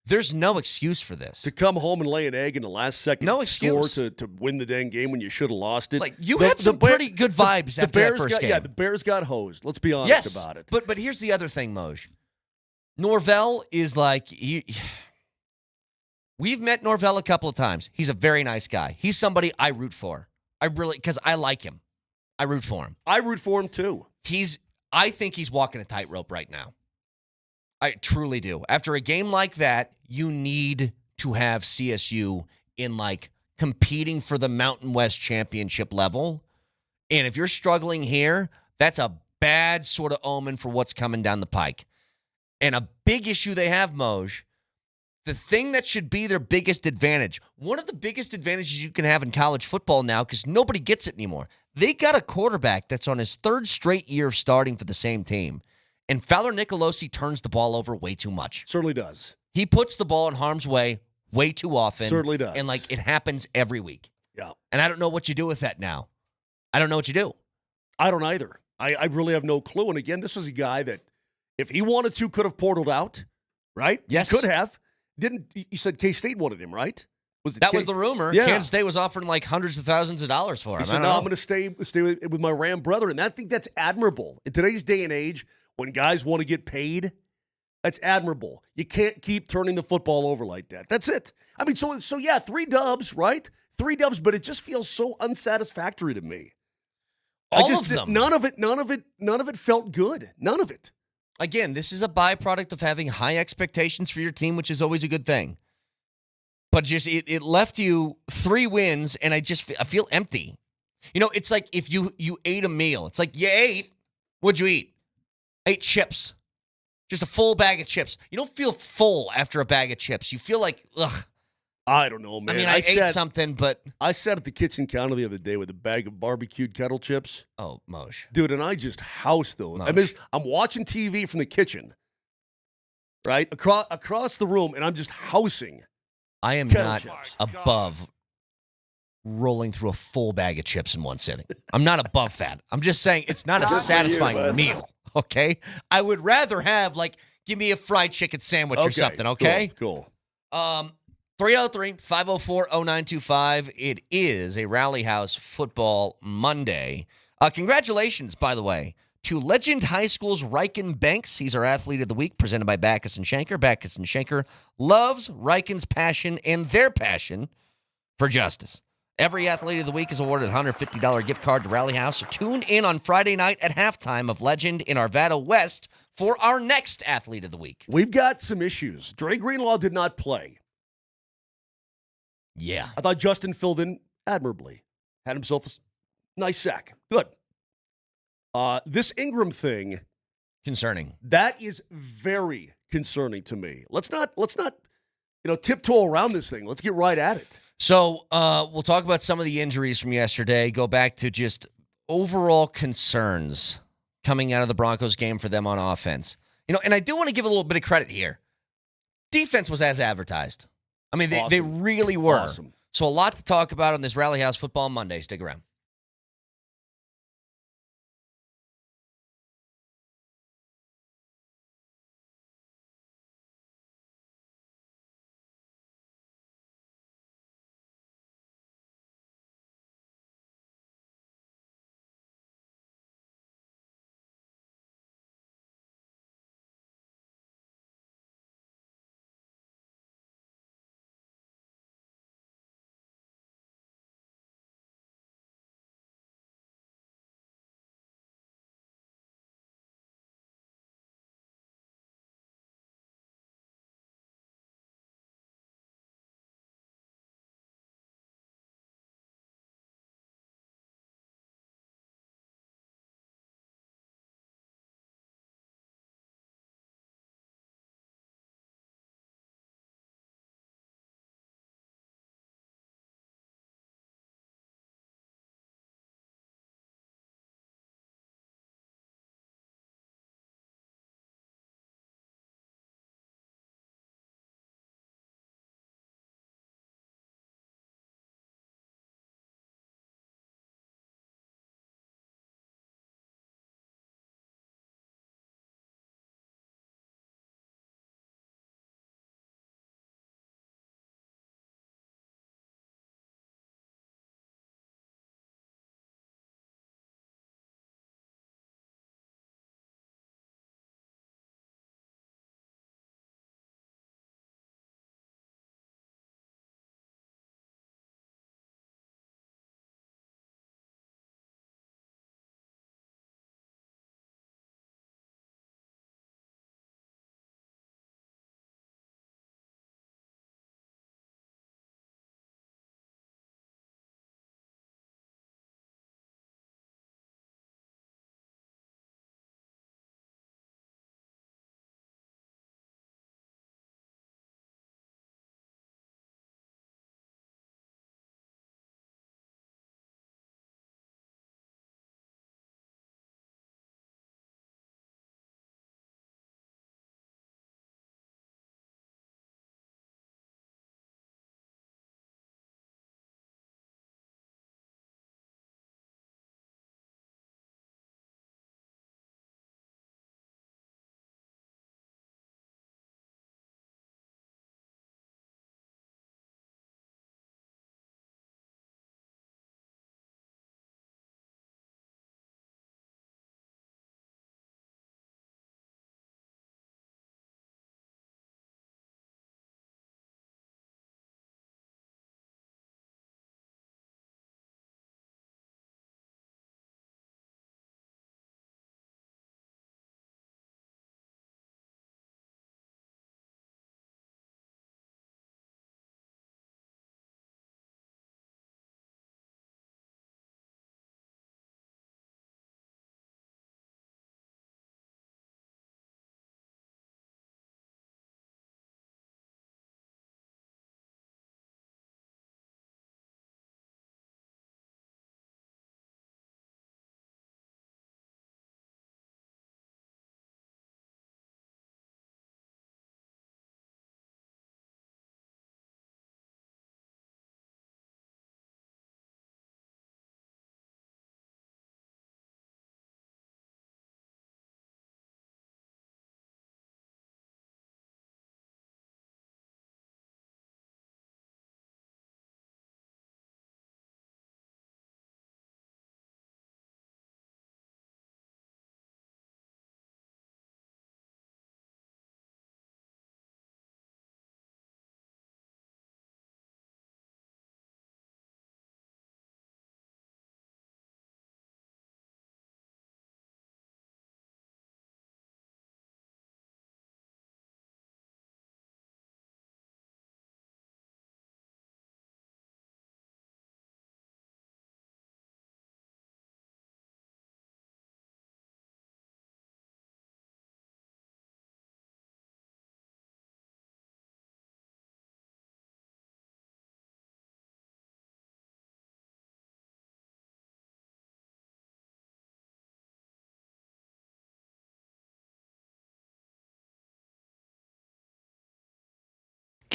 There's no excuse for this. To come home and lay an egg in the last second No score excuse. to win the dang game when you should have lost it. Like, you had some pretty good vibes after that first game. Yeah, the Bears got hosed. Let's be honest about it. But here's the other thing, Moj. Norvell is like, we've met Norvell a couple of times. He's a very nice guy. He's somebody I root for. Because I like him. I root for him. I root for him too. I think he's walking a tightrope right now. I truly do. After a game like that, you need to have CSU in like competing for the Mountain West championship level. And if you're struggling here, that's a bad sort of omen for what's coming down the pike. And a big issue they have, Moj, the thing that should be their biggest advantage, one of the biggest advantages you can have in college football now, because nobody gets it anymore. They got a quarterback that's on his third straight year of starting for the same team. And Fowler Nicolosi turns the ball over way too much. Certainly does. He puts the ball in harm's way way too often. Certainly does. And, like, it happens every week. Yeah. And I don't know what you do with that now. I don't know what you do. I don't either. I really have no clue. And, again, this is a guy that, if he wanted to, could have portaled out, right? Yes. He could have. You said K-State wanted him, right? Was the rumor. Yeah. Kansas State was offering, like, hundreds of thousands of dollars for him. He said, no, I'm going to stay with my Ram brother. And I think that's admirable. In today's day and age, when guys want to get paid, that's admirable. You can't keep turning the football over like that. That's it. I mean, so yeah, 3 dubs, right? 3 dubs, but it just feels so unsatisfactory to me. All of them. None of it felt good. None of it. Again, this is a byproduct of having high expectations for your team, which is always a good thing. But just it left you 3 wins, and I feel empty. You know, it's like if you ate a meal. It's like you ate. What'd you eat? Ate chips. Just a full bag of chips. You don't feel full after a bag of chips. You feel like, ugh. I don't know, man. I mean, I ate something, but... I sat at the kitchen counter the other day with a bag of barbecued kettle chips. Oh, Moj. Dude, and I just housed those. I mean, I'm watching TV from the kitchen, right? Across the room, and I'm just housing. I am not above rolling through a full bag of chips in one sitting. I'm not above that. I'm just saying it's not a satisfying meal, okay? I would rather have, like, give me a fried chicken sandwich or something, okay? Cool. 303-504-0925. It is a Rally House Football Monday. Congratulations, by the way, to Legend High School's Riken Banks. He's our Athlete of the Week, presented by Backus & Schenker. Backus & Schenker loves Riken's passion and their passion for justice. Every Athlete of the Week is awarded a $150 gift card to Rally House. So tune in on Friday night at halftime of Legend in Arvada West for our next Athlete of the Week. We've got some issues. Dre Greenlaw did not play. Yeah. I thought Justin filled in admirably. Had himself a nice sack. Good. This Ingram thing. Concerning. That is very concerning to me. Let's not tiptoe around this thing. Let's get right at it. So we'll talk about some of the injuries from yesterday. Go back to just overall concerns coming out of the Broncos game for them on offense. And I do want to give a little bit of credit here. Defense was as advertised. I mean, they really were. Awesome. So a lot to talk about on this Rally House Football Monday. Stick around.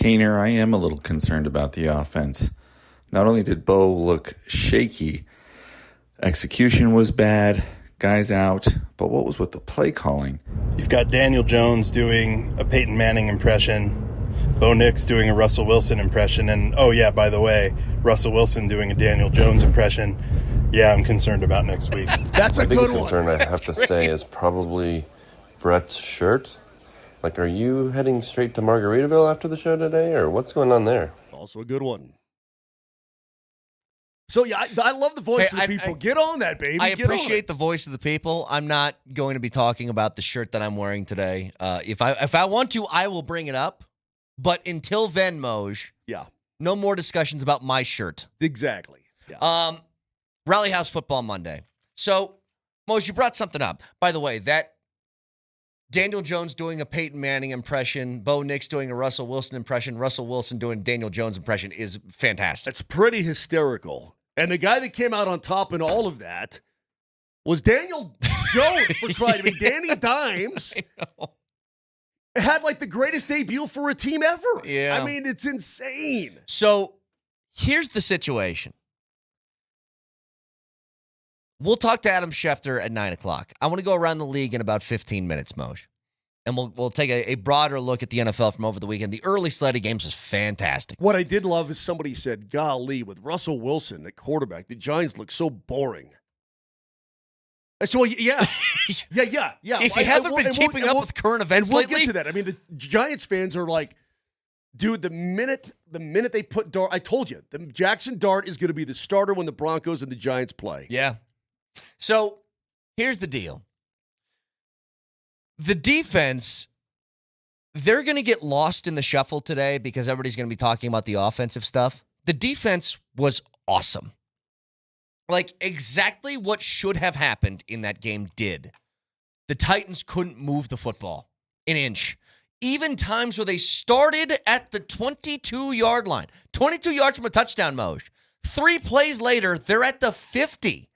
Kaner, I am a little concerned about the offense. Not only did Bo look shaky, execution was bad, guys out, but what was with the play calling? You've got Daniel Jones doing a Peyton Manning impression, Bo Nix doing a Russell Wilson impression, and oh yeah, by the way, Russell Wilson doing a Daniel Jones impression. Yeah, I'm concerned about next week. That's a good one. The biggest concern I have to say is probably Brett's shirt. Like, are you heading straight to Margaritaville after the show today, or what's going on there? Also a good one. So, yeah, I love the voice of the people. Get on that, baby. I appreciate the voice of the people. I'm not going to be talking about the shirt that I'm wearing today. If I want to, I will bring it up. But until then, Moj, no more discussions about my shirt. Exactly. Yeah. Rally House Football Monday. So, Moj, you brought something up. By the way, that Daniel Jones doing a Peyton Manning impression, Bo Nix doing a Russell Wilson impression, Russell Wilson doing a Daniel Jones impression is fantastic. It's pretty hysterical. And the guy that came out on top in all of that was Daniel Jones, for crying. I mean, Danny Dimes had like the greatest debut for a team ever. Yeah. I mean, it's insane. So here's the situation. We'll talk to Adam Schefter at 9 o'clock. I want to go around the league in about 15 minutes, Moj. And we'll take a broader look at the NFL from over the weekend. The early slate of games was fantastic. What I did love is somebody said, golly, with Russell Wilson at quarterback, the Giants look so boring. And so, yeah. If you haven't been keeping up with current events we'll lately. get to that. I mean, the Giants fans are like, dude, the minute they put Dart, I told you, the Jackson Dart is going to be the starter when the Broncos and the Giants play. Yeah. So here's the deal. The defense, they're going to get lost in the shuffle today because everybody's going to be talking about the offensive stuff. The defense was awesome. Like exactly what should have happened in that game did. The Titans couldn't move the football an inch. Even times where they started at the 22-yard line. 22 yards from a touchdown, Moj. 3 plays later, they're at the 50.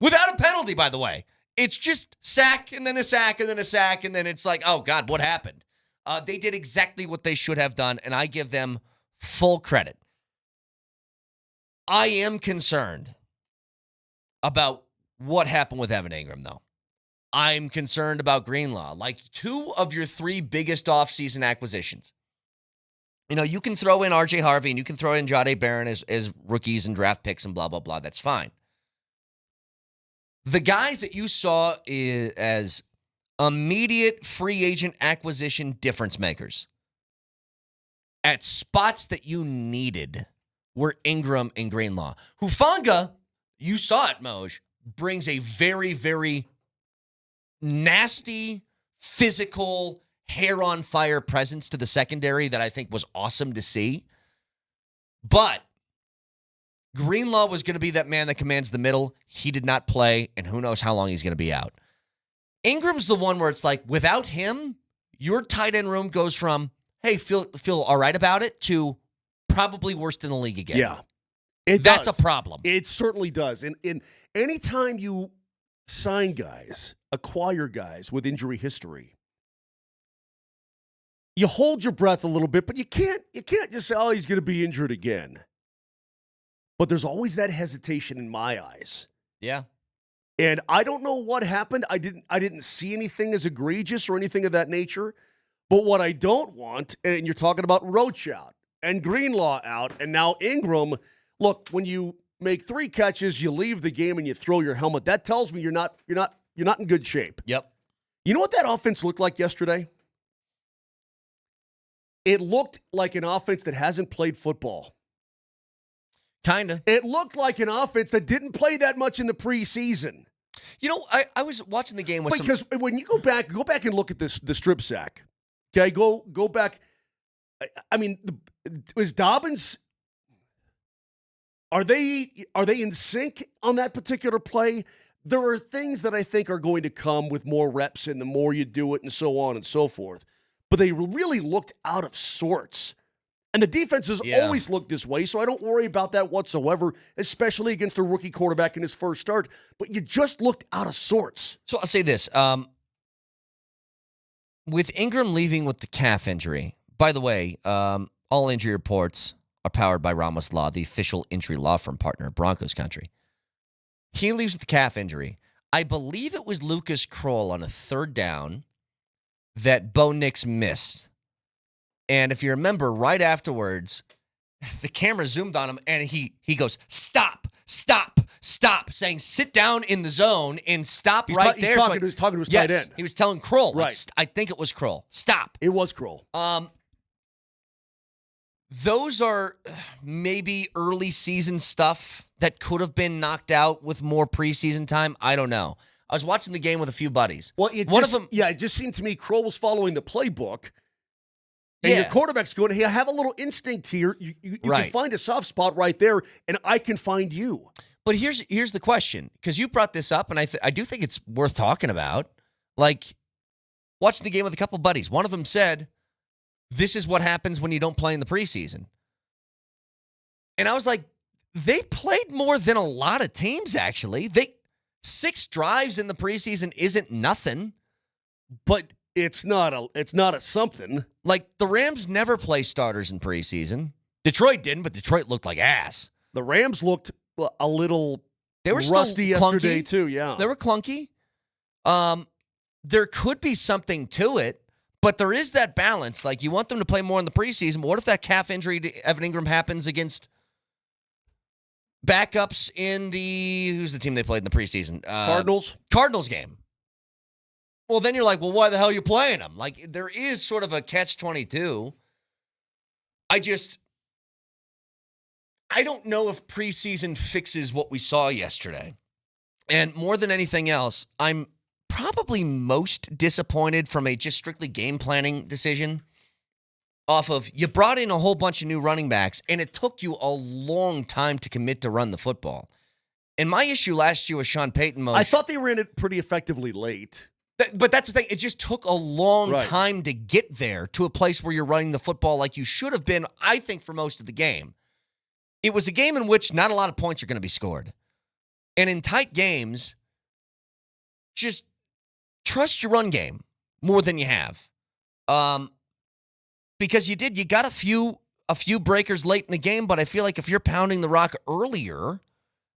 Without a penalty, by the way. It's just sack and then a sack and then a sack, and then it's like, oh, God, what happened? They did exactly what they should have done, and I give them full credit. I am concerned about what happened with Evan Ingram, though. I'm concerned about Greenlaw. Like 2 of your 3 biggest offseason acquisitions. You know, you can throw in R.J. Harvey and you can throw in Jahdae Barron as rookies and draft picks and blah, blah, blah. That's fine. The guys that you saw as immediate free agent acquisition difference makers at spots that you needed were Ingram and Greenlaw. Hufanga, you saw it, Moj, brings a very, very nasty, physical, hair-on-fire presence to the secondary that I think was awesome to see. But Greenlaw was going to be that man that commands the middle. He did not play, and who knows how long he's going to be out. Ingram's the one where it's like, without him, your tight end room goes from, hey, feel all right about it, to probably worse than the league again. Yeah. That's a problem. It certainly does. And anytime you sign guys, acquire guys with injury history, you hold your breath a little bit, but you can't just say, oh, he's going to be injured again. But there's always that hesitation in my eyes. Yeah. And I don't know what happened. I didn't see anything as egregious or anything of that nature. But what I don't want, and you're talking about Roach out and Greenlaw out, and now Ingram, look, when you make 3 catches, you leave the game and you throw your helmet. That tells me you're not in good shape. Yep. You know what that offense looked like yesterday? It looked like an offense that hasn't played football. Kind of. It looked like an offense that didn't play that much in the preseason. You know, I was watching the game with because when you go back and look at the strip sack. Okay, go back. I mean, is Dobbins? Are they in sync on that particular play? There are things that I think are going to come with more reps and the more you do it and so on and so forth. But they really looked out of sorts. And the defense has always looked this way, so I don't worry about that whatsoever, especially against a rookie quarterback in his first start. But you just looked out of sorts. So I'll say this. With Ingram leaving with the calf injury, by the way, all injury reports are powered by Ramos Law, the official injury law firm partner of Broncos country. He leaves with a calf injury. I believe it was Lucas Kroll on a third down that Bo Nix missed. And if you remember, right afterwards, the camera zoomed on him, and he goes, stop, saying sit down in the zone and stop there. He's talking to his tight end. He was telling Kroll. Right. Like, I think it was Kroll. Stop. It was Kroll. Those are maybe early season stuff that could have been knocked out with more preseason time. I don't know. I was watching the game with a few buddies. Well, it just seemed to me Kroll was following the playbook. And your quarterback's going, hey, I have a little instinct here. You can find a soft spot right there, and I can find you. But here's the question, because you brought this up, and I do think it's worth talking about. Like, watching the game with a couple buddies. One of them said, this is what happens when you don't play in the preseason. And I was like, they played more than a lot of teams, actually. 6 drives in the preseason isn't nothing. But it's not a something. Like, the Rams never play starters in preseason. Detroit didn't, but Detroit looked like ass. The Rams looked a little they were rusty still yesterday, clunky. too, yeah. They were clunky. There could be something to it, but there is that balance. Like, you want them to play more in the preseason, but what if that calf injury to Evan Ingram happens against backups in who's the team they played in the preseason? Cardinals game. Well, then you're like, well, why the hell are you playing them? Like, there is sort of a catch-22. I don't know if preseason fixes what we saw yesterday. And more than anything else, I'm probably most disappointed from a just strictly game planning decision off of you brought in a whole bunch of new running backs, and it took you a long time to commit to run the football. And my issue last year with Sean Payton, I thought they ran it pretty effectively late. But that's the thing. It just took a long time to get there to a place where you're running the football like you should have been, I think, for most of the game. It was a game in which not a lot of points are going to be scored. And in tight games, just trust your run game more than you have. Because you got a few breakers late in the game, but I feel like if you're pounding the rock earlier,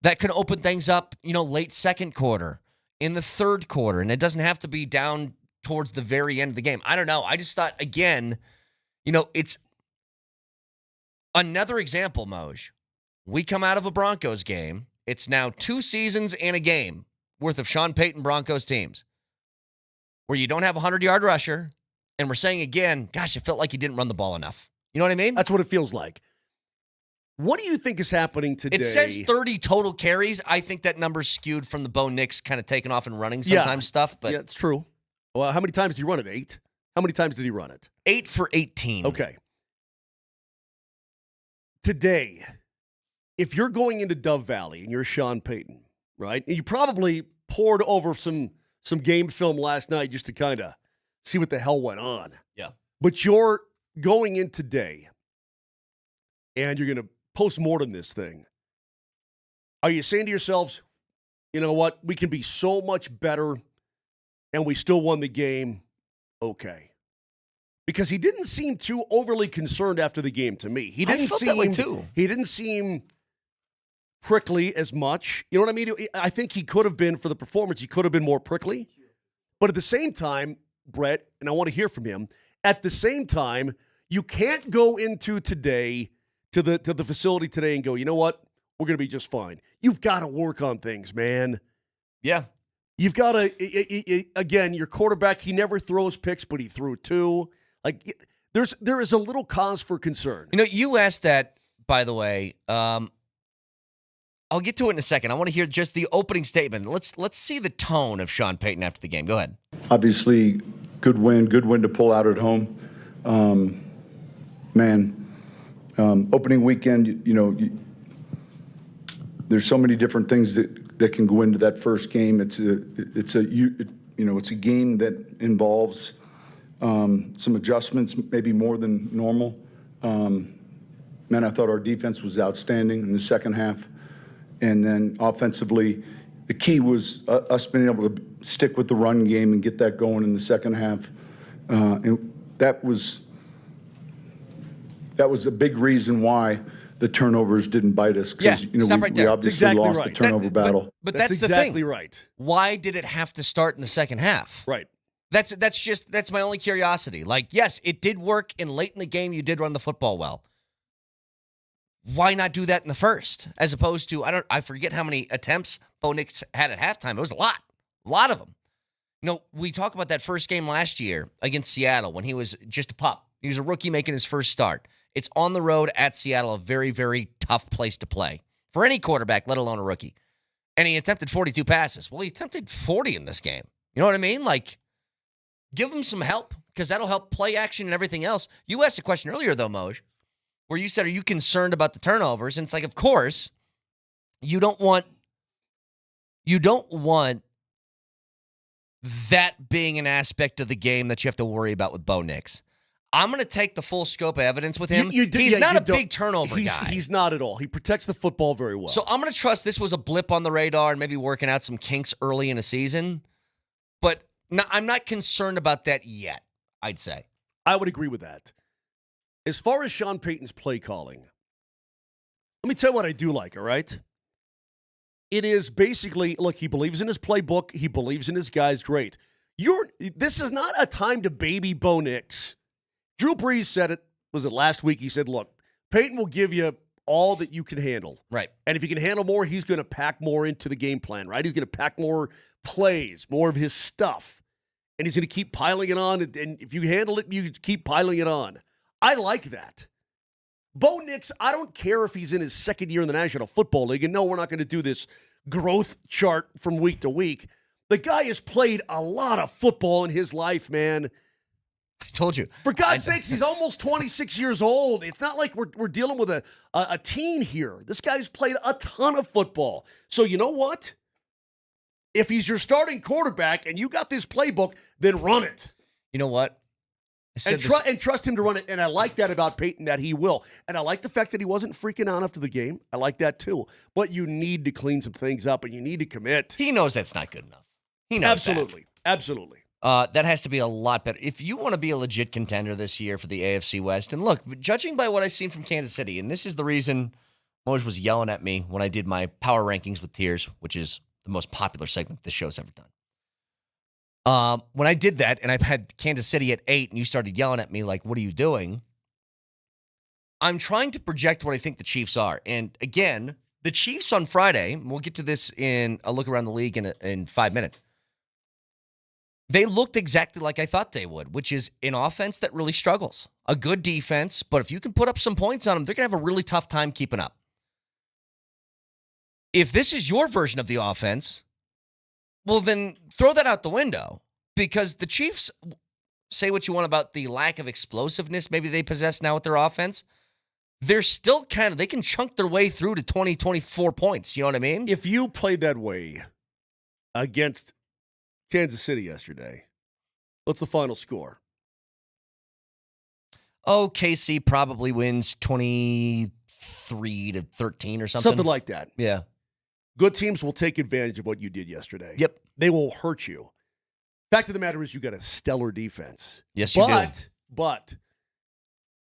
that could open things up, late second quarter, in the third quarter, and it doesn't have to be down towards the very end of the game. I don't know. I just thought, again, it's another example, Moj. We come out of a Broncos game. It's now 2 seasons and a game worth of Sean Payton Broncos teams where you don't have a 100-yard rusher, and we're saying again, gosh, it felt like you didn't run the ball enough. You know what I mean? That's what it feels like. What do you think is happening today? It says 30 total carries. I think that number's skewed from the Bo Nix kind of taking off and running sometimes stuff. But yeah, it's true. Well, how many times did he run it? 8? How many times did he run it? 8 for 18. Okay. Today, if you're going into Dove Valley and you're Sean Payton, right? And you probably poured over some game film last night just to kind of see what the hell went on. Yeah. But you're going in today and you're going to post-mortem this thing. Are you saying to yourselves, you know what, we can be so much better and we still won the game? Okay. Because he didn't seem too overly concerned after the game to me. He didn't seem prickly as much. You know what I mean? I think he could have been, for the performance, he could have been more prickly. But at the same time, Brett, and I want to hear from him, at the same time, you can't go into today to the facility today and go, you know what? We're going to be just fine. You've got to work on things, man. Yeah. You've got to, again, your quarterback, he never throws picks, but he threw 2. Like, there is a little cause for concern. You asked that, by the way. I'll get to it in a second. I want to hear just the opening statement. Let's see the tone of Sean Payton after the game. Go ahead. Obviously, good win to pull out at home. Opening weekend, there's so many different things that can go into that first game. It's a game that involves some adjustments, maybe more than normal. I thought our defense was outstanding in the second half. And then offensively, the key was us being able to stick with the run game and get that going in the second half. And that was that was a big reason why the turnovers didn't bite us. Yeah, You know, stop right there. we obviously Exactly lost right. the turnover battle. But that's the exactly thing. right. Why did it have to start in the second half? Right. That's my only curiosity. Like, yes, it did work, and late in the game, you did run the football well. Why not do that in the first, as opposed to I forget how many attempts Bo Nix had at halftime. It was a lot of them. You know, we talk about that first game last year against Seattle when he was just a pup. He was a rookie making his first start. It's on the road at Seattle, a very, very tough place to play for any quarterback, let alone a rookie. And he attempted 42 passes. Well, he attempted 40 in this game. You know what I mean? Like, give him some help because that'll help play action and everything else. You asked a question earlier, though, Moj, where you said, are you concerned about the turnovers? And it's like, of course, you don't want that being an aspect of the game that you have to worry about with Bo Nix. I'm going to take the full scope of evidence with him. He's not a big turnover guy. He's not at all. He protects the football very well. So I'm going to trust this was a blip on the radar and maybe working out some kinks early in a season. But I'm not concerned about that yet, I'd say. I would agree with that. As far as Sean Payton's play calling, let me tell you what I do like, all right? It is basically, look, he believes in his playbook. He believes in his guys. Great. This is not a time to baby Bo Nix. Drew Brees said it, was it last week? He said, look, Payton will give you all that you can handle. Right. And if you can handle more, he's going to pack more into the game plan, right? He's going to pack more plays, more of his stuff. And he's going to keep piling it on. And if you handle it, you keep piling it on. I like that. Bo Nix, I don't care if he's in his second year in the National Football League. And no, we're not going to do this growth chart from week to week. The guy has played a lot of football in his life, man. I told you. For God's sakes, he's almost 26 years old. It's not like we're dealing with a teen here. This guy's played a ton of football. So you know what? If he's your starting quarterback and you got this playbook, then run it. You know what? And trust him to run it. And I like that about Peyton, that he will. And I like the fact that he wasn't freaking out after the game. I like that too. But you need to clean some things up and you need to commit. He knows that's not good enough. He knows Absolutely. that. Absolutely. That has to be a lot better. If you want to be a legit contender this year for the AFC West, and look, judging by what I've seen from Kansas City, and this is the reason Moj was yelling at me when I did my power rankings with tears, which is the most popular segment this show's ever done. When I did that, and I've had Kansas City at 8, and you started yelling at me like, what are you doing? I'm trying to project what I think the Chiefs are. And again, the Chiefs on Friday, and we'll get to this in a look around the league in 5 minutes. They looked exactly like I thought they would, which is an offense that really struggles. A good defense, but if you can put up some points on them, they're going to have a really tough time keeping up. If this is your version of the offense, well, then throw that out the window, because the Chiefs, say what you want about the lack of explosiveness maybe they possess now with their offense, they're still they can chunk their way through to 20, 24 points. You know what I mean? If you played that way against Kansas City yesterday, what's the final score? Oh, KC probably wins 23-13 or something. Something like that. Yeah. Good teams will take advantage of what you did yesterday. Yep. They will hurt you. Fact of the matter is you got a stellar defense. Yes, you do. But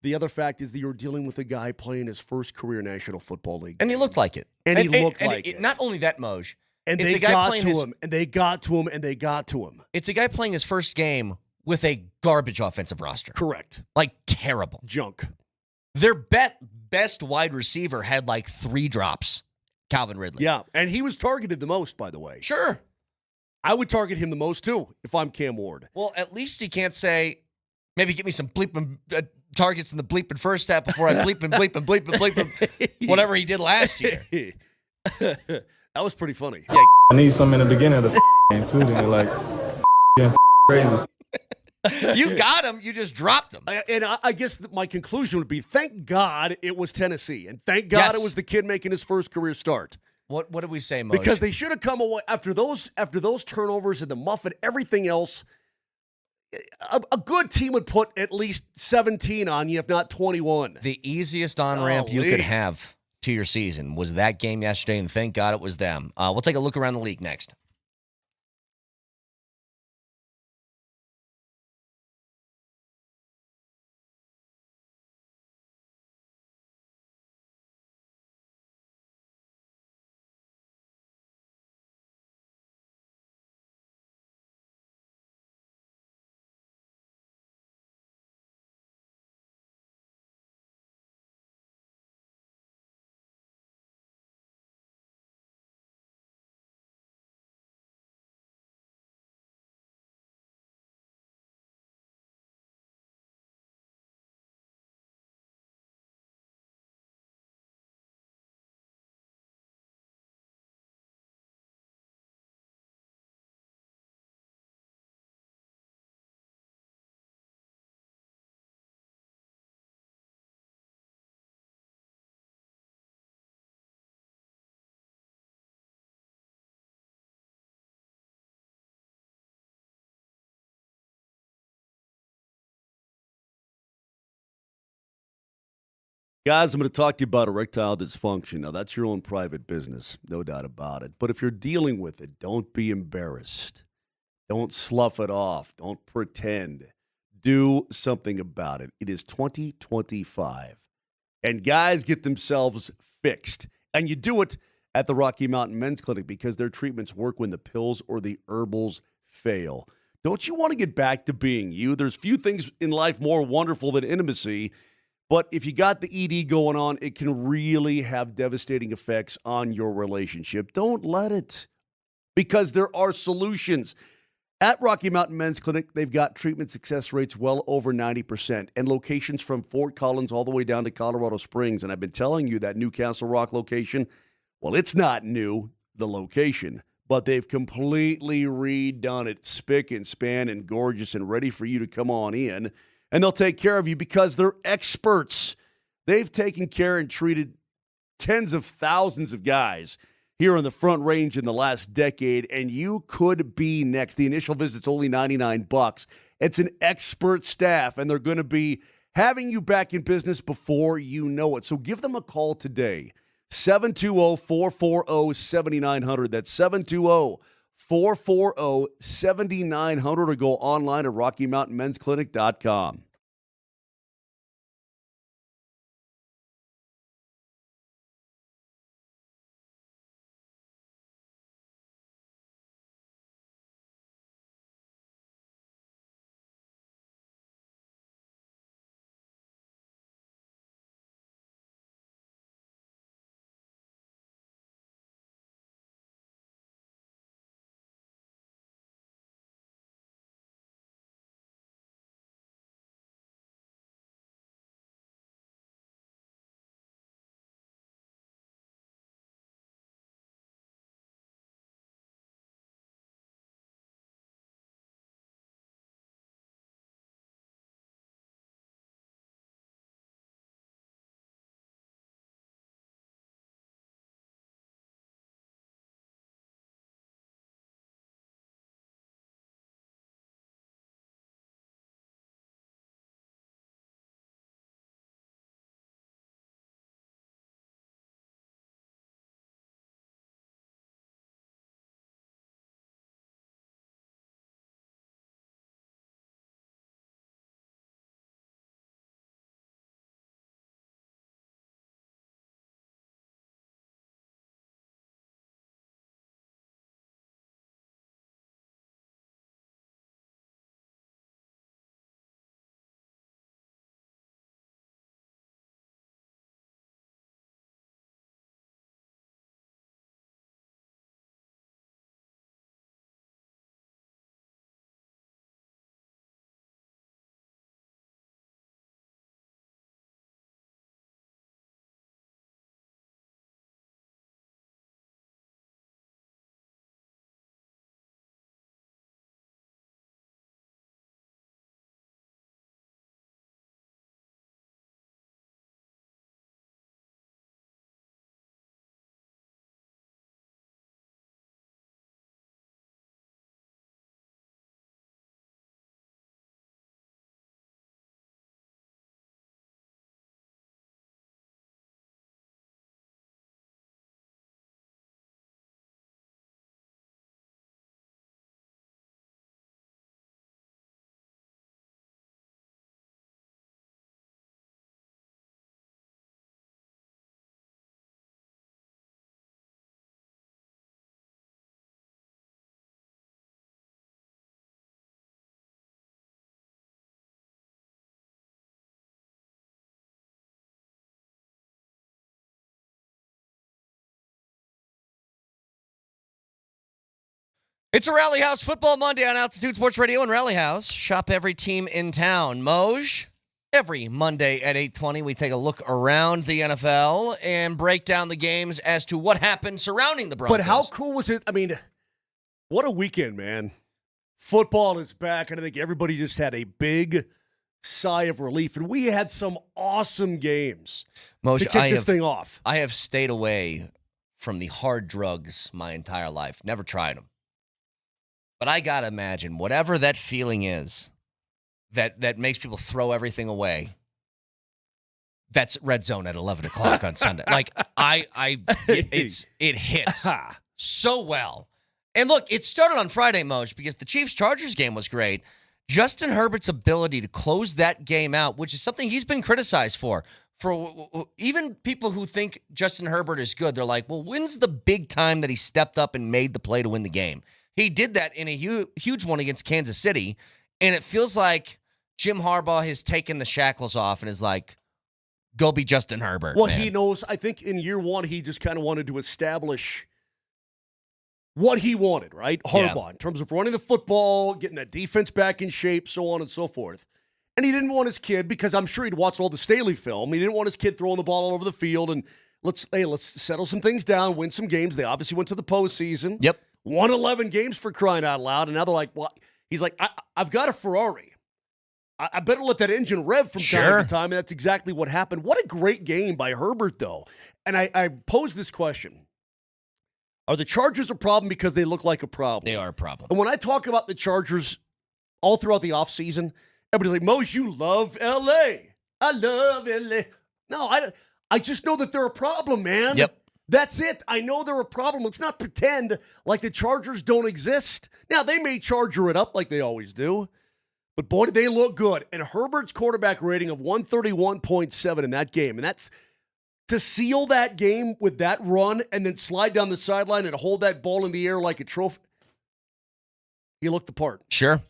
the other fact is that you're dealing with a guy playing his first career National Football League. And he looked like it. And he looked like it. Not only that, Moj. And they got to him, and they got to him, and they got to him. It's a guy playing his first game with a garbage offensive roster. Correct. Like terrible. Junk. Their best wide receiver had like 3 drops. Calvin Ridley. Yeah, and he was targeted the most, by the way. Sure. I would target him the most, too, if I'm Cam Ward. Well, at least he can't say, maybe get me some bleeping targets in the bleeping first half before I bleeping, whatever he did last year. That was pretty funny. Yeah. I need some in the beginning of the game, too. Then like, crazy. You got him. You just dropped him. And I guess my conclusion would be, thank God it was Tennessee. And thank God it was the kid making his first career start. What did we say, Moj? Because they should have come away after those turnovers and the muff and everything else. A good team would put at least 17 on you, if not 21. The easiest on-ramp you could have to your season was that game yesterday, and thank God it was them. We'll take a look around the league next. Guys, I'm going to talk to you about erectile dysfunction. Now, that's your own private business, no doubt about it. But if you're dealing with it, don't be embarrassed. Don't slough it off. Don't pretend. Do something about it. It is 2025. And guys get themselves fixed. And you do it at the Rocky Mountain Men's Clinic because their treatments work when the pills or the herbals fail. Don't you want to get back to being you? There's few things in life more wonderful than intimacy. But if you got the ED going on, it can really have devastating effects on your relationship. Don't let it, because there are solutions. At Rocky Mountain Men's Clinic, they've got treatment success rates well over 90% and locations from Fort Collins all the way down to Colorado Springs. And I've been telling you that new Castle Rock location, well, it's not new, the location, but they've completely redone it, spick and span and gorgeous and ready for you to come on in. And they'll take care of you because they're experts. They've taken care and treated tens of thousands of guys here on the Front Range in the last decade, and you could be next. The initial visit's only $99. It's an expert staff, and they're going to be having you back in business before you know it. So give them a call today, 720-440-7900. That's 720-440-7900, or go online at RockyMountainMen'sClinic.com. It's a Rally House Football Monday on Altitude Sports Radio and Rally House. Shop every team in town. Moj, every Monday at 8:20, we take a look around the NFL and break down the games as to what happened surrounding the Broncos. But how cool was it? I mean, what a weekend, man. Football is back, and I think everybody just had a big sigh of relief. And we had some awesome games Moj, to kick this thing off. I have stayed away from the hard drugs my entire life. Never tried them. But I got to imagine, whatever that feeling is that makes people throw everything away, That's Red Zone at 11 o'clock on Sunday. Like, it hits so well. And look, it started on Friday, Moj, because the Chiefs-Chargers game was great. Justin Herbert's ability to close that game out, which is something he's been criticized for even people who think Justin Herbert is good, they're like, well, when's the big time that he stepped up and made the play to win the game? He did that in a huge one against Kansas City, and it feels like Jim Harbaugh has taken the shackles off and is like, go be Justin Herbert. Well, man. he knows, I think in year one, he just kind of wanted to establish what he wanted, right? Harbaugh, in terms of running the football, getting that defense back in shape, so on and so forth. And he didn't want his kid, because I'm sure he'd watched all the Staley film, he didn't want his kid throwing the ball all over the field and let's settle some things down, win some games. They obviously went to the postseason. Yep. Won 11 games for crying out loud. And now they're like, well, he's like, I've got a Ferrari. I better let that engine rev from time to time. And that's exactly what happened. What a great game by Herbert, though. And I posed this question. Are the Chargers a problem because they look like a problem? They are a problem. And when I talk about the Chargers all throughout the offseason, everybody's like, Mose, you love L.A. I love L.A. No, I just know that they're a problem, man. Yep. That's it. I know they're a problem. Let's not pretend like the Chargers don't exist. Now, they may Charger it up like they always do, but boy, did they look good. And Herbert's quarterback rating of 131.7 in that game, and that's to seal that game with that run and then slide down the sideline and hold that ball in the air like a trophy. He looked the part. Sure.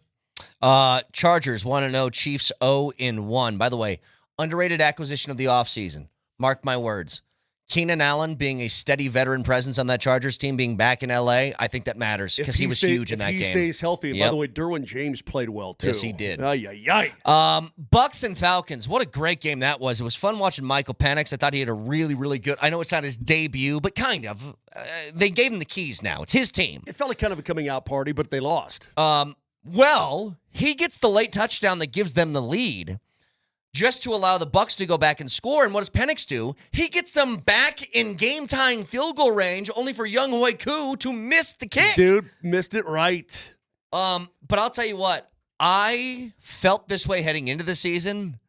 Chargers 1-0, Chiefs 0-1. By the way, underrated acquisition of the offseason. Mark my words. Keenan Allen being a steady veteran presence on that Chargers team, being back in L.A., I think that matters because he was huge in that game. If he stays healthy. And by the way, Derwin James played well, too. Yes, he did. Bucks and Falcons, what a great game that was. It was fun watching Michael Penix. I thought he had a really, really good, I know it's not his debut, but kind of. They gave him the keys now. It's his team. It felt like kind of a coming out party, but they lost. Well, he gets the late touchdown that gives them the lead, just to allow the Bucks to go back and score. And what does Penix do? He gets them back in game-tying field goal range, only for Young Hoi Koo to miss the kick. Dude, missed it right. But I'll tell you what, I felt this way heading into the season.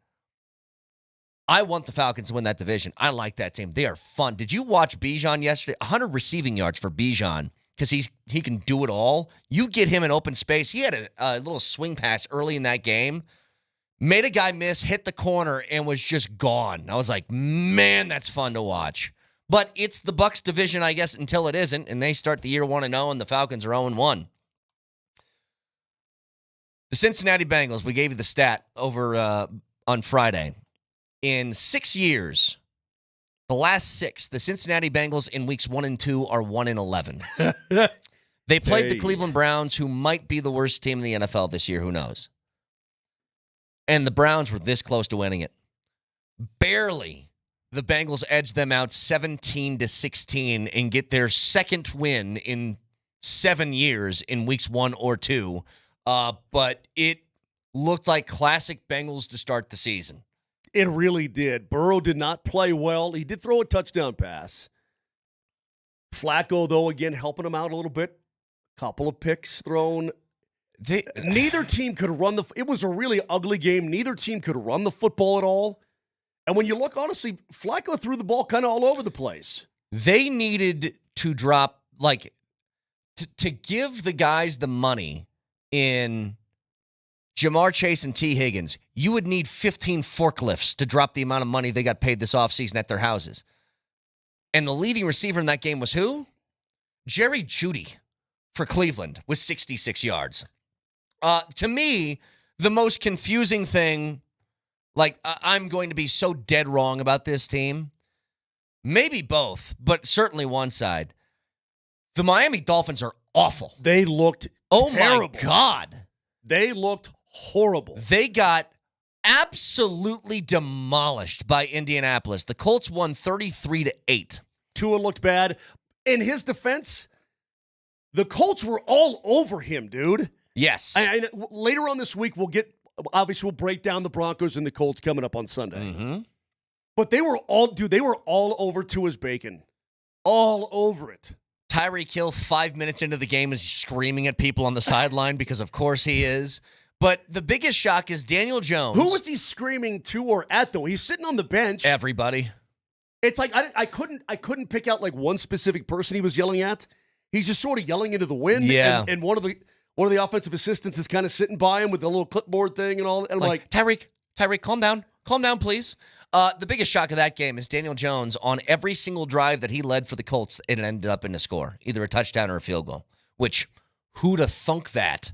I want the Falcons to win that division. I like that team. They are fun. Did you watch Bijan yesterday? 100 receiving yards for Bijan, because he can do it all. You get him in open space. He had a little swing pass early in that game. Made a guy miss, hit the corner, and was just gone. I was like, man, that's fun to watch. But it's the Bucs division, I guess, until it isn't, and they start the year 1-0, and the Falcons are 0-1. The Cincinnati Bengals, we gave you the stat over on Friday. In 6 years, the last 6, the Cincinnati Bengals in weeks 1 and 2 are 1-11. They played the Cleveland Browns, who might be the worst team in the NFL this year. Who knows? And the Browns were this close to winning it. Barely. The Bengals edged them out 17-16 and get their second win in 7 years in weeks 1 or 2. But it looked like classic Bengals to start the season. It really did. Burrow did not play well. He did throw a touchdown pass. Flacco, though, again, helping him out a little bit. Couple of picks thrown. Neither team could run it was a really ugly game. Neither team could run the football at all. And when you look, honestly, Flacco threw the ball kind of all over the place. They needed to drop, to give the guys the money in Jamar Chase and T. Higgins. You would need 15 forklifts to drop the amount of money they got paid this offseason at their houses. And the leading receiver in that game was who? Jerry Jeudy for Cleveland with 66 yards. To me, the most confusing thing, I'm going to be so dead wrong about this team. Maybe both, but certainly one side. The Miami Dolphins are awful. They looked terrible. terrible. My God. They looked horrible. They got absolutely demolished by Indianapolis. The Colts won 33-8. Tua looked bad. In his defense, the Colts were all over him, dude. Yes. Later on this week, we'll break down the Broncos and the Colts coming up on Sunday. Mm-hmm. But they were all over Tua's bacon. All over it. Tyreek Hill, 5 minutes into the game, is screaming at people on the sideline because, of course, he is. But the biggest shock is Daniel Jones. Who was he screaming to or at, though? He's sitting on the bench. Everybody. It's like I couldn't pick out like one specific person he was yelling at. He's just sort of yelling into the wind. Yeah. And one of the offensive assistants is kind of sitting by him with the little clipboard thing and all. And I'm like, Tyreek, calm down, please. The biggest shock of that game is Daniel Jones on every single drive that he led for the Colts. It ended up in a score, either a touchdown or a field goal. Which, who'd have thunk that?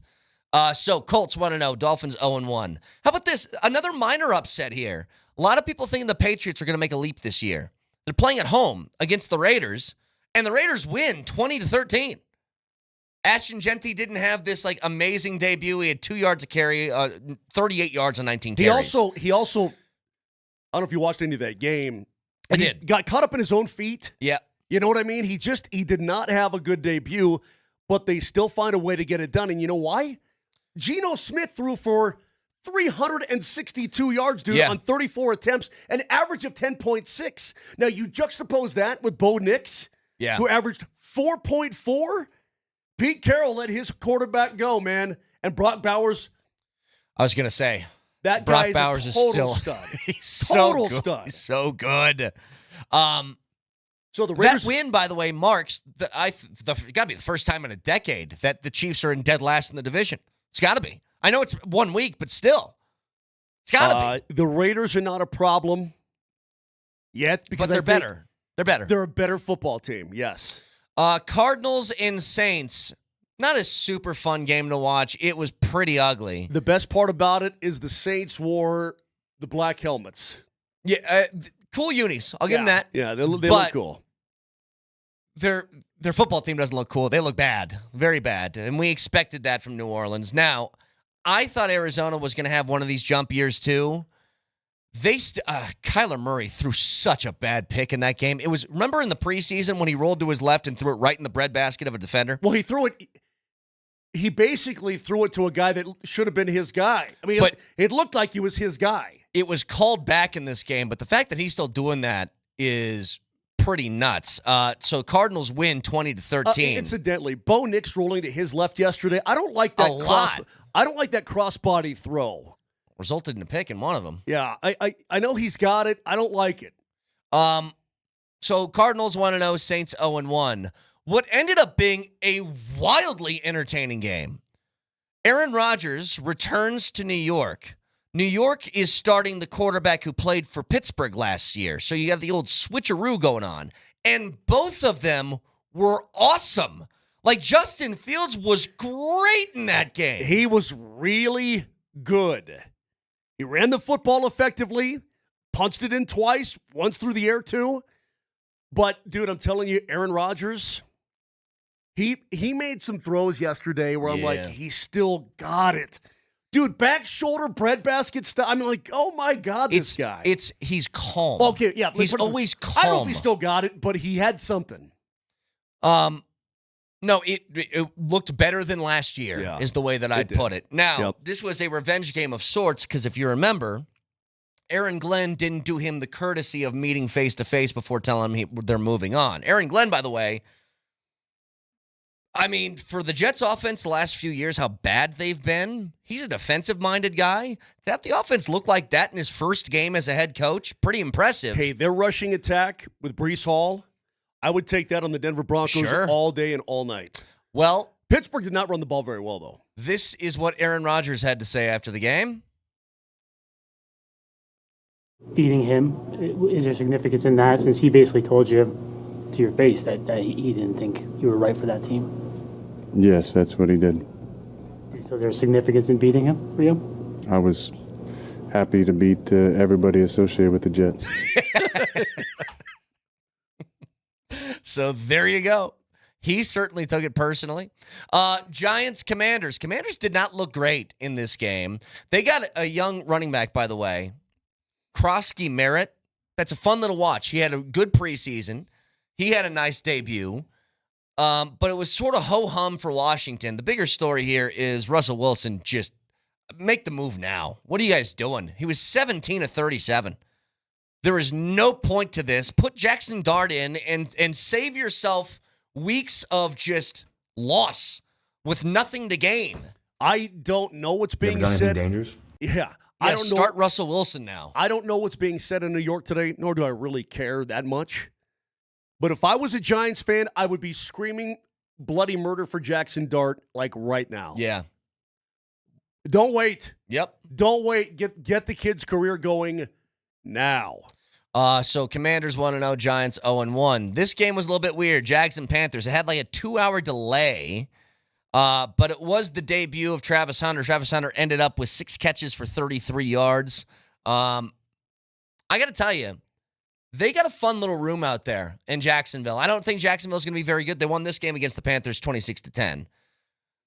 So Colts 1-0, Dolphins 0-1. How about this? Another minor upset here. A lot of people thinking the Patriots are going to make a leap this year. They're playing at home against the Raiders, and the Raiders win 20-13. Ashton Genty didn't have this like amazing debut. He had 2 yards a carry, 38 yards on 19 carries. He also, I don't know if you watched any of that game. I did. Got caught up in his own feet. Yeah. You know what I mean? He did not have a good debut, but they still find a way to get it done. And you know why? Geno Smith threw for 362 yards, dude, on 34 attempts, an average of 10.6. Now, you juxtapose that with Bo Nix, who averaged 4.4. Pete Carroll let his quarterback go, man. And Brock Bowers. I was going to say. That Brock guy Bowers is a total is stud. He's total so stud. He's so good. So the Raiders, that win, by the way, marks got to be the first time in a decade that the Chiefs are in dead last in the division. It's got to be. I know it's 1 week, but still, it's got to be. The Raiders are not a problem yet because they're better. They're better. They're a better football team. Yes. Cardinals and Saints. Not a super fun game to watch. It was pretty ugly. The best part about it is the Saints wore the black helmets. Yeah, cool unis. I'll give them that. Yeah, they look cool. Their football team doesn't look cool. They look bad, very bad, and we expected that from New Orleans. Now, I thought Arizona was going to have one of these jump years too. Kyler Murray threw such a bad pick in that game. It was, remember in the preseason when he rolled to his left and threw it right in the breadbasket of a defender? Well, he basically threw it to a guy that should have been his guy. I mean, it looked like he was his guy. It was called back in this game, but the fact that he's still doing that is pretty nuts. So Cardinals win 20-13. Incidentally, Bo Nix rolling to his left yesterday. I don't like that crossbody throw. Resulted in a pick in one of them. Yeah, I know he's got it. I don't like it. So Cardinals 1-0, Saints 0-1. What ended up being a wildly entertaining game. Aaron Rodgers returns to New York. New York is starting the quarterback who played for Pittsburgh last year. So you got the old switcheroo going on. And both of them were awesome. Like Justin Fields was great in that game. He was really good. He ran the football effectively, punched it in twice, once through the air too. But, dude, I'm telling you, Aaron Rodgers, he made some throws yesterday where I'm like, he still got it. Dude, back shoulder breadbasket stuff. I'm like, oh my God, this guy. He's calm. Okay, yeah. He's always calm. I don't know if he still got it, but he had something. No, it looked better than last year, is the way that I'd put it. Now, this was a revenge game of sorts, because if you remember, Aaron Glenn didn't do him the courtesy of meeting face-to-face before telling him they're moving on. Aaron Glenn, by the way, I mean, for the Jets offense the last few years, how bad they've been, he's a defensive-minded guy. To have the offense look like that in his first game as a head coach, pretty impressive. Hey, their rushing attack with Breece Hall, I would take that on the Denver Broncos all day and all night. Well, Pittsburgh did not run the ball very well, though. This is what Aaron Rodgers had to say after the game. Beating him, is there significance in that, since he basically told you to your face that he didn't think you were right for that team? Yes, that's what he did. So there's significance in beating him for you? I was happy to beat everybody associated with the Jets. So there you go. He certainly took it personally. Giants, Commanders. Commanders did not look great in this game. They got a young running back, by the way, Krosky Merritt. That's a fun little watch. He had a good preseason. He had a nice debut. But it was sort of ho-hum for Washington. The bigger story here is Russell Wilson just make the move now. What are you guys doing? He was 17 of 37. There is no point to this. Put Jackson Dart in and save yourself weeks of just loss with nothing to gain. I don't know what's being said. Dangerous? Yeah. I don't start know. Russell Wilson now. I don't know what's being said in New York today, nor do I really care that much. But if I was a Giants fan, I would be screaming bloody murder for Jackson Dart like right now. Yeah. Don't wait. Yep. Don't wait. Get the kid's career going now. So Commanders 1-0, Giants 0-1. This game was a little bit weird. Jags and Panthers. It had like a 2-hour delay, but it was the debut of Travis Hunter. Travis Hunter ended up with 6 catches for 33 yards. I got to tell you, they got a fun little room out there in Jacksonville. I don't think Jacksonville's going to be very good. They won this game against the Panthers 26-10.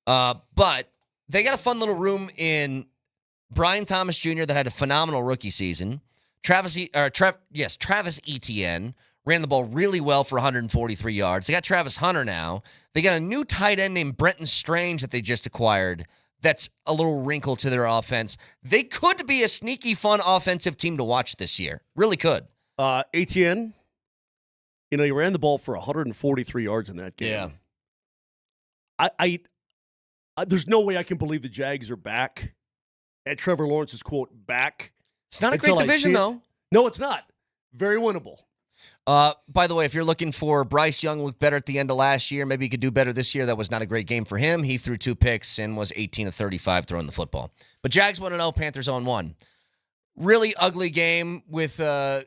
But they got a fun little room in Brian Thomas Jr. that had a phenomenal rookie season. Travis Etienne ran the ball really well for 143 yards. They got Travis Hunter now. They got a new tight end named Brenton Strange that they just acquired. That's a little wrinkle to their offense. They could be a sneaky, fun offensive team to watch this year. Really could. Etienne, he ran the ball for 143 yards in that game. Yeah. I there's no way I can believe the Jags are back. And Trevor Lawrence is, quote, back. It's not a great division, though. No, it's not. Very winnable. By the way, if you're looking for Bryce Young looked better at the end of last year, maybe he could do better this year. That was not a great game for him. He threw 2 picks and was 18 of 35 throwing the football. But Jags 1-0, Panthers 0-1. Really ugly game with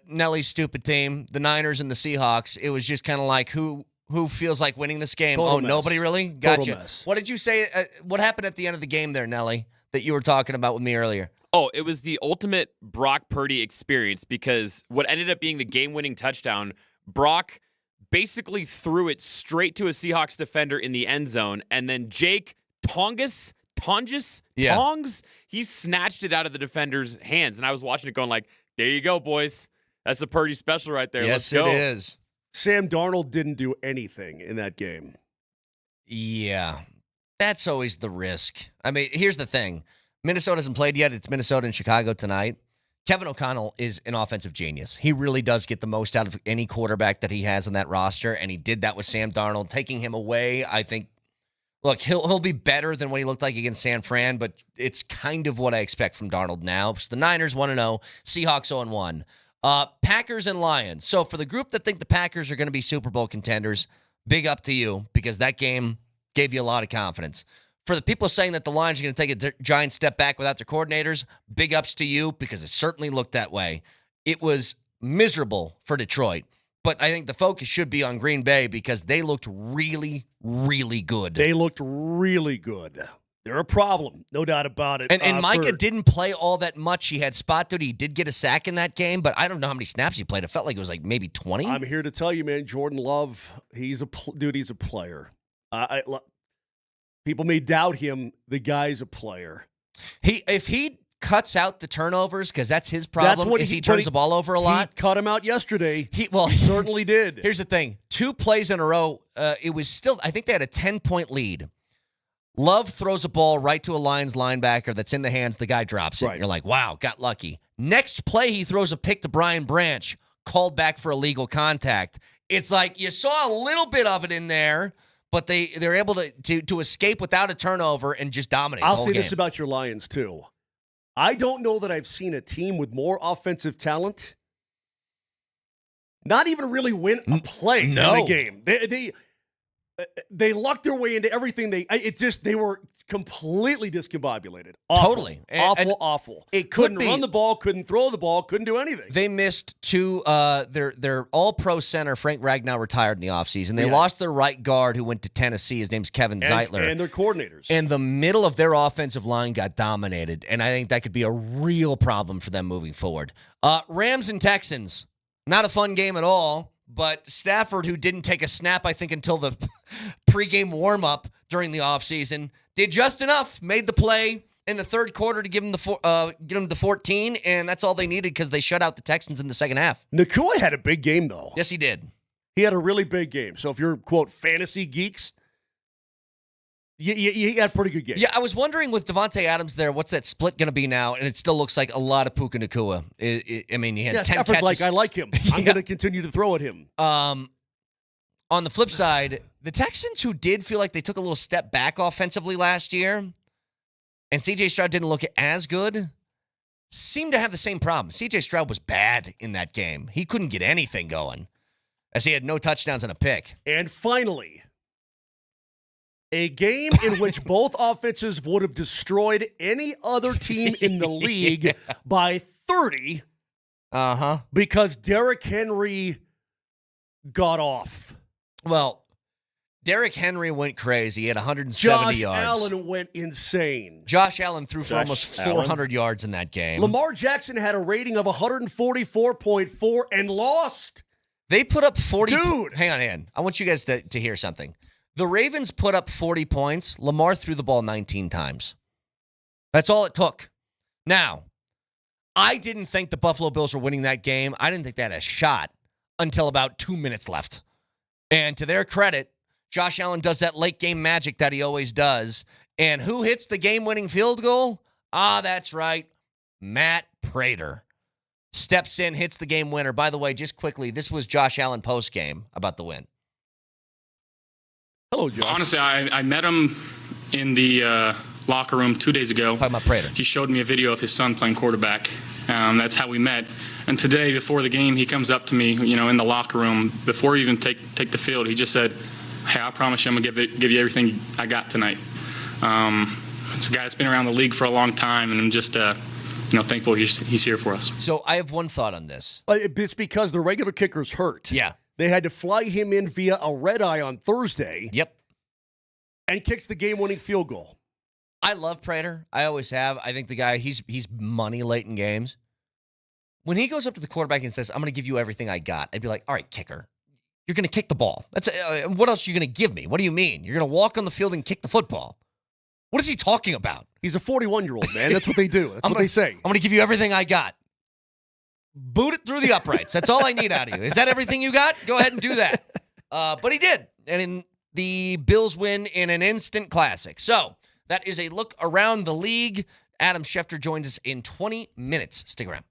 Nelly's stupid team, the Niners and the Seahawks. It was just kind of like, who feels like winning this game? Total mess. Nobody really? Total Gotcha. mess. What did you say? What happened at the end of the game there, Nelly, that you were talking about with me earlier? Oh, it was the ultimate Brock Purdy experience because what ended up being the game-winning touchdown, Brock basically threw it straight to a Seahawks defender in the end zone, and then Jake Tongs, he snatched it out of the defender's hands, and I was watching it going like, there you go, boys. That's a Purdy special right there. Yes, Let's go. it is. Sam Darnold didn't do anything in that game. Yeah, that's always the risk. I mean, here's the thing. Minnesota hasn't played yet. It's Minnesota and Chicago tonight. Kevin O'Connell is an offensive genius. He really does get the most out of any quarterback that he has on that roster, and he did that with Sam Darnold. Taking him away, I think, look, he'll be better than what he looked like against San Fran, but it's kind of what I expect from Darnold now. So the Niners 1-0, Seahawks 0-1. Packers and Lions. So for the group that think the Packers are going to be Super Bowl contenders, big up to you because that game gave you a lot of confidence. For the people saying that the Lions are going to take a giant step back without their coordinators, big ups to you because it certainly looked that way. It was miserable for Detroit, but I think the focus should be on Green Bay because they looked really, really good. They looked really good. They're a problem, no doubt about it. And Micah didn't play all that much. He had spot duty. He did get a sack in that game, but I don't know how many snaps he played. It felt like it was like maybe 20. I'm here to tell you, man, Jordan Love, he's a player. People may doubt him. The guy's a player. If he cuts out the turnovers, because that's his problem, he turns the ball over a lot. He cut him out yesterday. He certainly did. Here's the thing. 2 plays in a row, it was still, I think they had a 10-point lead. Love throws a ball right to a Lions linebacker that's in the hands. The guy drops it. Right. You're like, wow, got lucky. Next play, he throws a pick to Brian Branch, called back for illegal contact. It's like you saw a little bit of it in there, but they're able to escape without a turnover and just dominate. I'll say this about your Lions, too. I don't know that I've seen a team with more offensive talent not even really win a play in the game. They lucked their way into everything. They were completely discombobulated. Awful. Totally. Awful. It couldn't run the ball, couldn't throw the ball, couldn't do anything. They missed 2, their all-pro center, Frank Ragnow, retired in the offseason. They lost their right guard who went to Tennessee. His name's Kevin Zeitler. And their coordinators. And the middle of their offensive line got dominated, and I think that could be a real problem for them moving forward. Rams and Texans, not a fun game at all. But Stafford, who didn't take a snap, I think, until the pregame warm-up during the offseason, did just enough, made the play in the third quarter to give him the 14, and that's all they needed because they shut out the Texans in the second half. Nakua had a big game, though. Yes, he did. He had a really big game. So if you're, quote, fantasy geeks, he had a pretty good game. Yeah, I was wondering with Devontae Adams there, what's that split going to be now? And it still looks like a lot of Puka Nakua. I mean, he had 10 Stafford's catches. I like him. I'm going to continue to throw at him. On the flip side, the Texans, who did feel like they took a little step back offensively last year, and C.J. Stroud didn't look as good, seemed to have the same problem. C.J. Stroud was bad in that game. He couldn't get anything going, as he had no touchdowns and a pick. And finally, a game in which both offenses would have destroyed any other team in the league by 30 because Derrick Henry got off. Well, Derrick Henry went crazy. He had 170 yards. Josh Allen went insane. Josh Allen threw for almost 400 yards in that game. Lamar Jackson had a rating of 144.4 and lost. They put up 40. Dude. Hang on. I want you guys to hear something. The Ravens put up 40 points. Lamar threw the ball 19 times. That's all it took. Now, I didn't think the Buffalo Bills were winning that game. I didn't think they had a shot until about 2 minutes left. And to their credit, Josh Allen does that late game magic that he always does. And who hits the game-winning field goal? That's right. Matt Prater steps in, hits the game winner. By the way, just quickly, this was Josh Allen post-game about the win. Hello, Josh. Honestly, I met him in the locker room 2 days ago. Talking about Prater. He showed me a video of his son playing quarterback. That's how we met. And today, before the game, he comes up to me, in the locker room. Before we even take the field, he just said, "Hey, I promise you I'm going to give you everything I got tonight." It's a guy that's been around the league for a long time, and I'm just thankful he's here for us. So I have one thought on this. It's because the regular kicker's hurt. Yeah. They had to fly him in via a red eye on Thursday. Yep. And kicks the game-winning field goal. I love Prater. I always have. I think the guy, he's money late in games. When he goes up to the quarterback and says, "I'm going to give you everything I got," I'd be like, "All right, kicker. You're going to kick the ball. That's what else are you going to give me? What do you mean? You're going to walk on the field and kick the football? What is he talking about?" He's a 41-year-old, man. That's what they do. That's what they say. I'm going to give you everything I got. Boot it through the uprights. That's all I need out of you. Is that everything you got? Go ahead and do that. But he did. And the Bills win in an instant classic. So that is a look around the league. Adam Schefter joins us in 20 minutes. Stick around.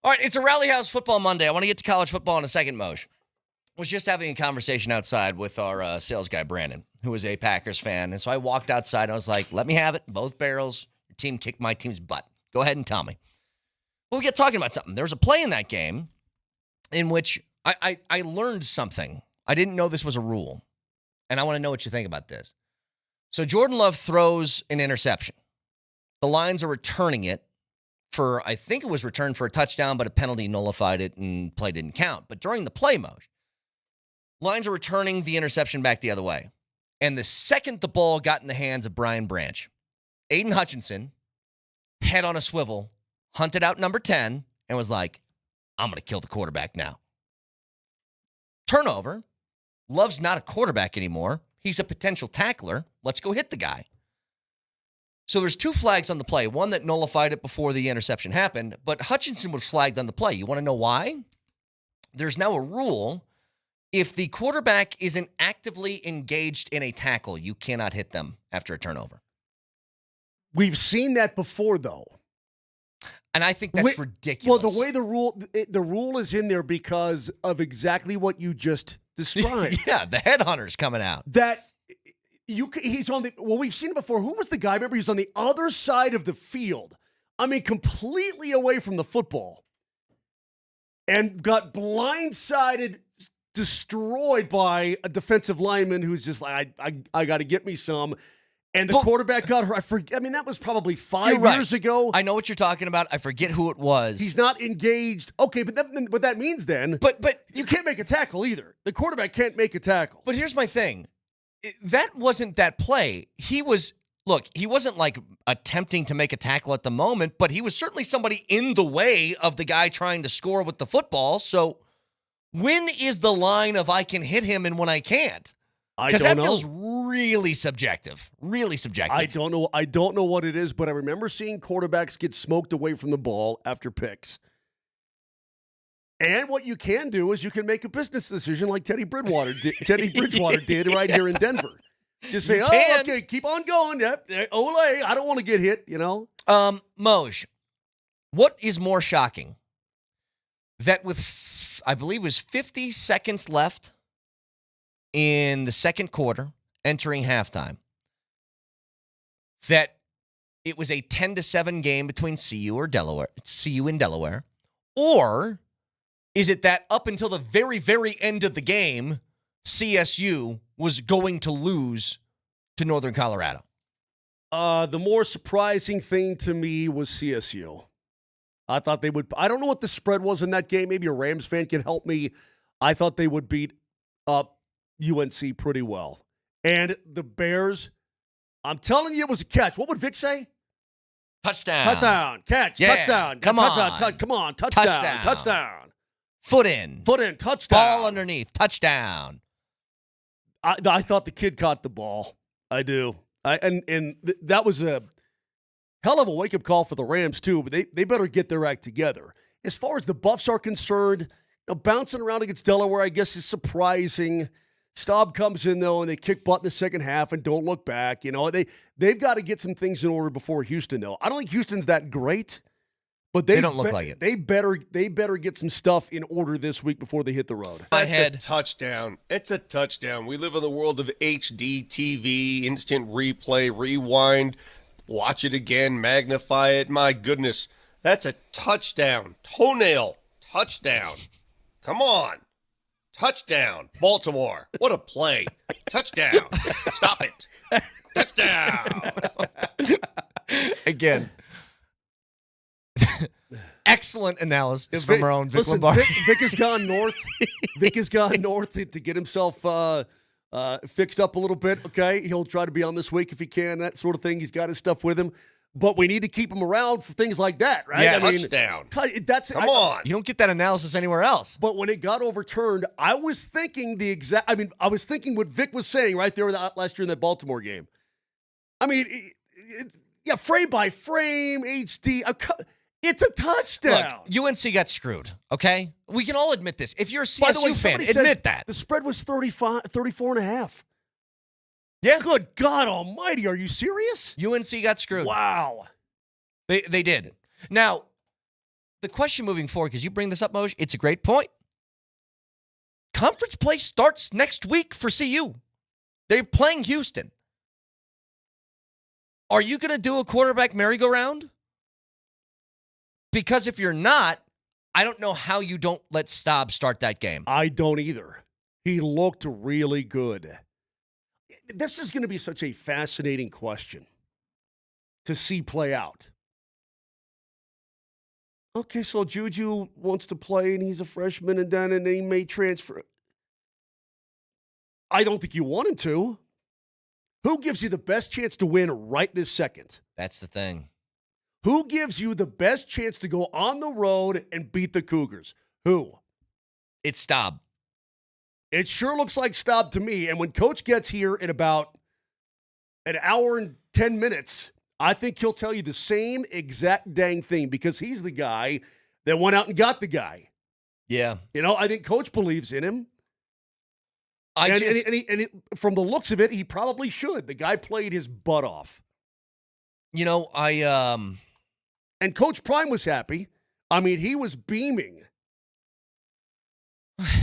All right, it's a Rally House Football Monday. I want to get to college football in a second, Moj. Was just having a conversation outside with our sales guy, Brandon, who is a Packers fan. And so I walked outside and I was like, let me have it. Both barrels. Your team kicked my team's butt. Go ahead and tell me. Well, we get talking about something. There was a play in that game in which I learned something. I didn't know this was a rule. And I want to know what you think about this. So Jordan Love throws an interception. The Lions are returning it for, I think it was returned for a touchdown, but a penalty nullified it and play didn't count. But during the play mode, Lions are returning the interception back the other way. And the second the ball got in the hands of Brian Branch, Aiden Hutchinson, head on a swivel, hunted out number 10, and was like, I'm going to kill the quarterback now. Turnover. Love's not a quarterback anymore. He's a potential tackler. Let's go hit the guy. So there's 2 flags on the play, one that nullified it before the interception happened, but Hutchinson was flagged on the play. You want to know why? There's now a rule. If the quarterback isn't actively engaged in a tackle, you cannot hit them after a turnover. We've seen that before, though. And I think that's ridiculous. Well, the way the rule is in there because of exactly what you just described. Yeah, the headhunter's coming out. He's on the, well, we've seen it before. Who was the guy? Remember, he was on the other side of the field. I mean, completely away from the football. And got blindsided, destroyed by a defensive lineman who's just like, I got to get me some. And the quarterback got hurt. I mean, that was probably 5 years ago. I know what you're talking about. I forget who it was. He's not engaged. Okay, but what that means then, but you can't make a tackle either. The quarterback can't make a tackle. But here's my thing. That wasn't that play. He wasn't like attempting to make a tackle at the moment, but he was certainly somebody in the way of the guy trying to score with the football. So when is the line of I can hit him and when I can't? Because that feels really subjective. Really subjective. I don't know what it is, but I remember seeing quarterbacks get smoked away from the ball after picks. And what you can do is you can make a business decision like Teddy Bridgewater did right here in Denver. Just say, okay, keep on going. Yep, ole, I don't want to get hit, you know? Moj, what is more shocking? That with, I believe it was 50 seconds left in the second quarter, entering halftime, that it was a 10-7 game between CU and Delaware, or is it that up until the very, very end of the game, CSU was going to lose to Northern Colorado? The more surprising thing to me was CSU. I thought they would. I don't know what the spread was in that game. Maybe a Rams fan can help me. I thought they would beat up UNC pretty well. And the Bears, I'm telling you, it was a catch. What would Vic say? Touchdown. Touchdown. Catch. Yeah. Touchdown. Come touchdown. on. Come on. Touchdown. Touchdown. Foot in. Touchdown. Ball underneath. Touchdown. I thought the kid caught the ball. I do. That was a hell of a wake-up call for the Rams, too, but they better get their act together. As far as the Buffs are concerned, bouncing around against Delaware, I guess, is surprising. Staub comes in, though, and they kick butt in the second half and don't look back. You know, they've got to get some things in order before Houston, though. I don't think Houston's that great, but they don't look like it. They better get some stuff in order this week before they hit the road. That's a touchdown. It's a touchdown. We live in the world of HD TV, instant replay, rewind, watch it again, magnify it. My goodness, that's a touchdown. Toenail touchdown. Come on. Touchdown. Baltimore. What a play. Touchdown. Stop it. Touchdown. Again. Excellent analysis from our own Vic Lombardi. Vic has gone north. Vic has gone north to get himself fixed up a little bit. Okay, he'll try to be on this week if he can, that sort of thing. He's got his stuff with him. But we need to keep him around for things like that, right? Yeah, touchdown. Come on. You don't get that analysis anywhere else. But when it got overturned, I was thinking I was thinking what Vic was saying right there last year in that Baltimore game. I mean, frame by frame, HD. It's a touchdown. Look, UNC got screwed, okay? We can all admit this. If you're a CSU fan, admit that. The spread was 34.5. Yeah. Good God almighty, are you serious? UNC got screwed. Wow. They did. Now, the question moving forward, because you bring this up, Moj, it's a great point. Conference play starts next week for CU. They're playing Houston. Are you going to do a quarterback merry-go-round? Because if you're not, I don't know how you don't let Staub start that game. I don't either. He looked really good. This is going to be such a fascinating question to see play out. Okay, so Juju wants to play, and he's a freshman, and then he may transfer. I don't think you want him to. Who gives you the best chance to win right this second? That's the thing. Who gives you the best chance to go on the road and beat the Cougars? Who? It's Staub. It sure looks like Staub to me. And when Coach gets here in about an hour and 10 minutes, I think he'll tell you the same exact dang thing because he's the guy that went out and got the guy. Yeah. You know, I think Coach believes in him. From the looks of it, he probably should. The guy played his butt off. You know, And Coach Prime was happy. I mean, he was beaming.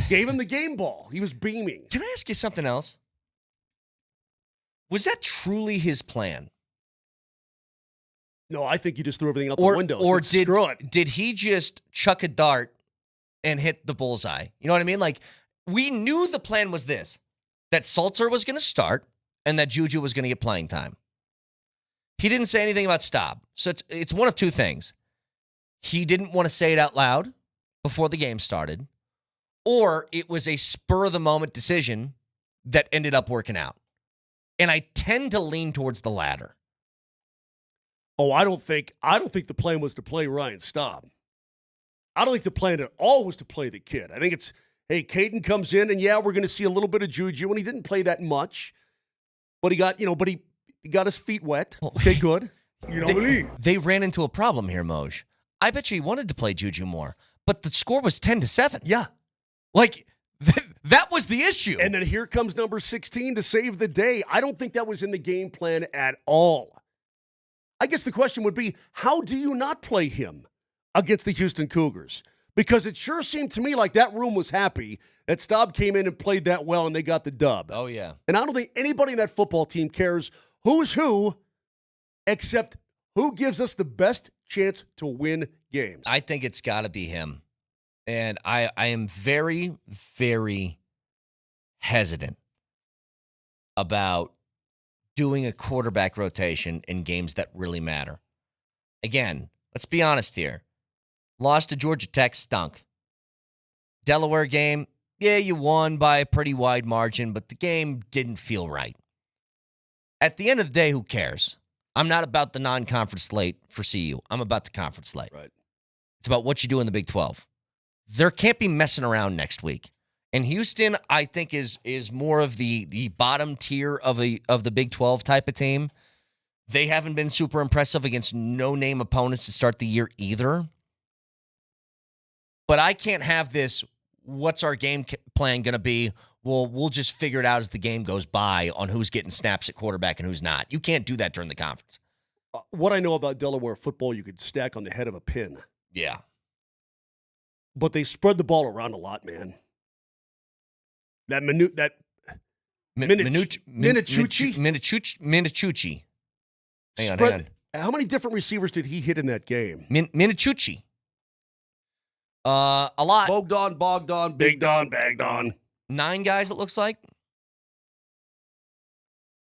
Gave him the game ball. He was beaming. Can I ask you something else? Was that truly his plan? No, I think you just threw everything out the window. Or Screw it. did he just chuck a dart and hit the bullseye? You know what I mean? Like, we knew the plan was this, that Salter was going to start and that Juju was going to get playing time. He didn't say anything about Staub. So it's one of two things. He didn't want to say it out loud before the game started, or it was a spur-of-the-moment decision that ended up working out. And I tend to lean towards the latter. Oh, I don't think the plan was to play Ryan Staub. I don't think the plan at all was to play the kid. I think it's, hey, Caden comes in, and yeah, we're going to see a little bit of Juju, and he didn't play that much, but he got his feet wet. Okay, good. They ran into a problem here, Moj. I bet you he wanted to play Juju more, but the score was 10-7. Yeah. Like, that was the issue. And then here comes number 16 to save the day. I don't think that was in the game plan at all. I guess the question would be, how do you not play him against the Houston Cougars? Because it sure seemed to me like that room was happy that Staub came in and played that well and they got the dub. Oh, yeah. And I don't think anybody in that football team cares who's who, except who gives us the best chance to win games. I think it's got to be him. And I am very, very hesitant about doing a quarterback rotation in games that really matter. Again, let's be honest here. Lost to Georgia Tech, stunk. Delaware game, yeah, you won by a pretty wide margin, but the game didn't feel right. At the end of the day, who cares? I'm not about the non-conference slate for CU. I'm about the conference slate. Right. It's about what you do in the Big 12. There can't be messing around next week. And Houston, I think, is more of the bottom tier of the Big 12 type of team. They haven't been super impressive against no-name opponents to start the year either. But I can't have this, what's our game plan going to be? Well, we'll just figure it out as the game goes by on who's getting snaps at quarterback and who's not. You can't do that during the conference. What I know about Delaware football, you could stack on the head of a pin. Yeah. But they spread the ball around a lot, man. Minucci. Hang on. How many different receivers did he hit in that game? Minucci. A lot. Bogdan, Big Don, Bagdon. 9 guys, it looks like.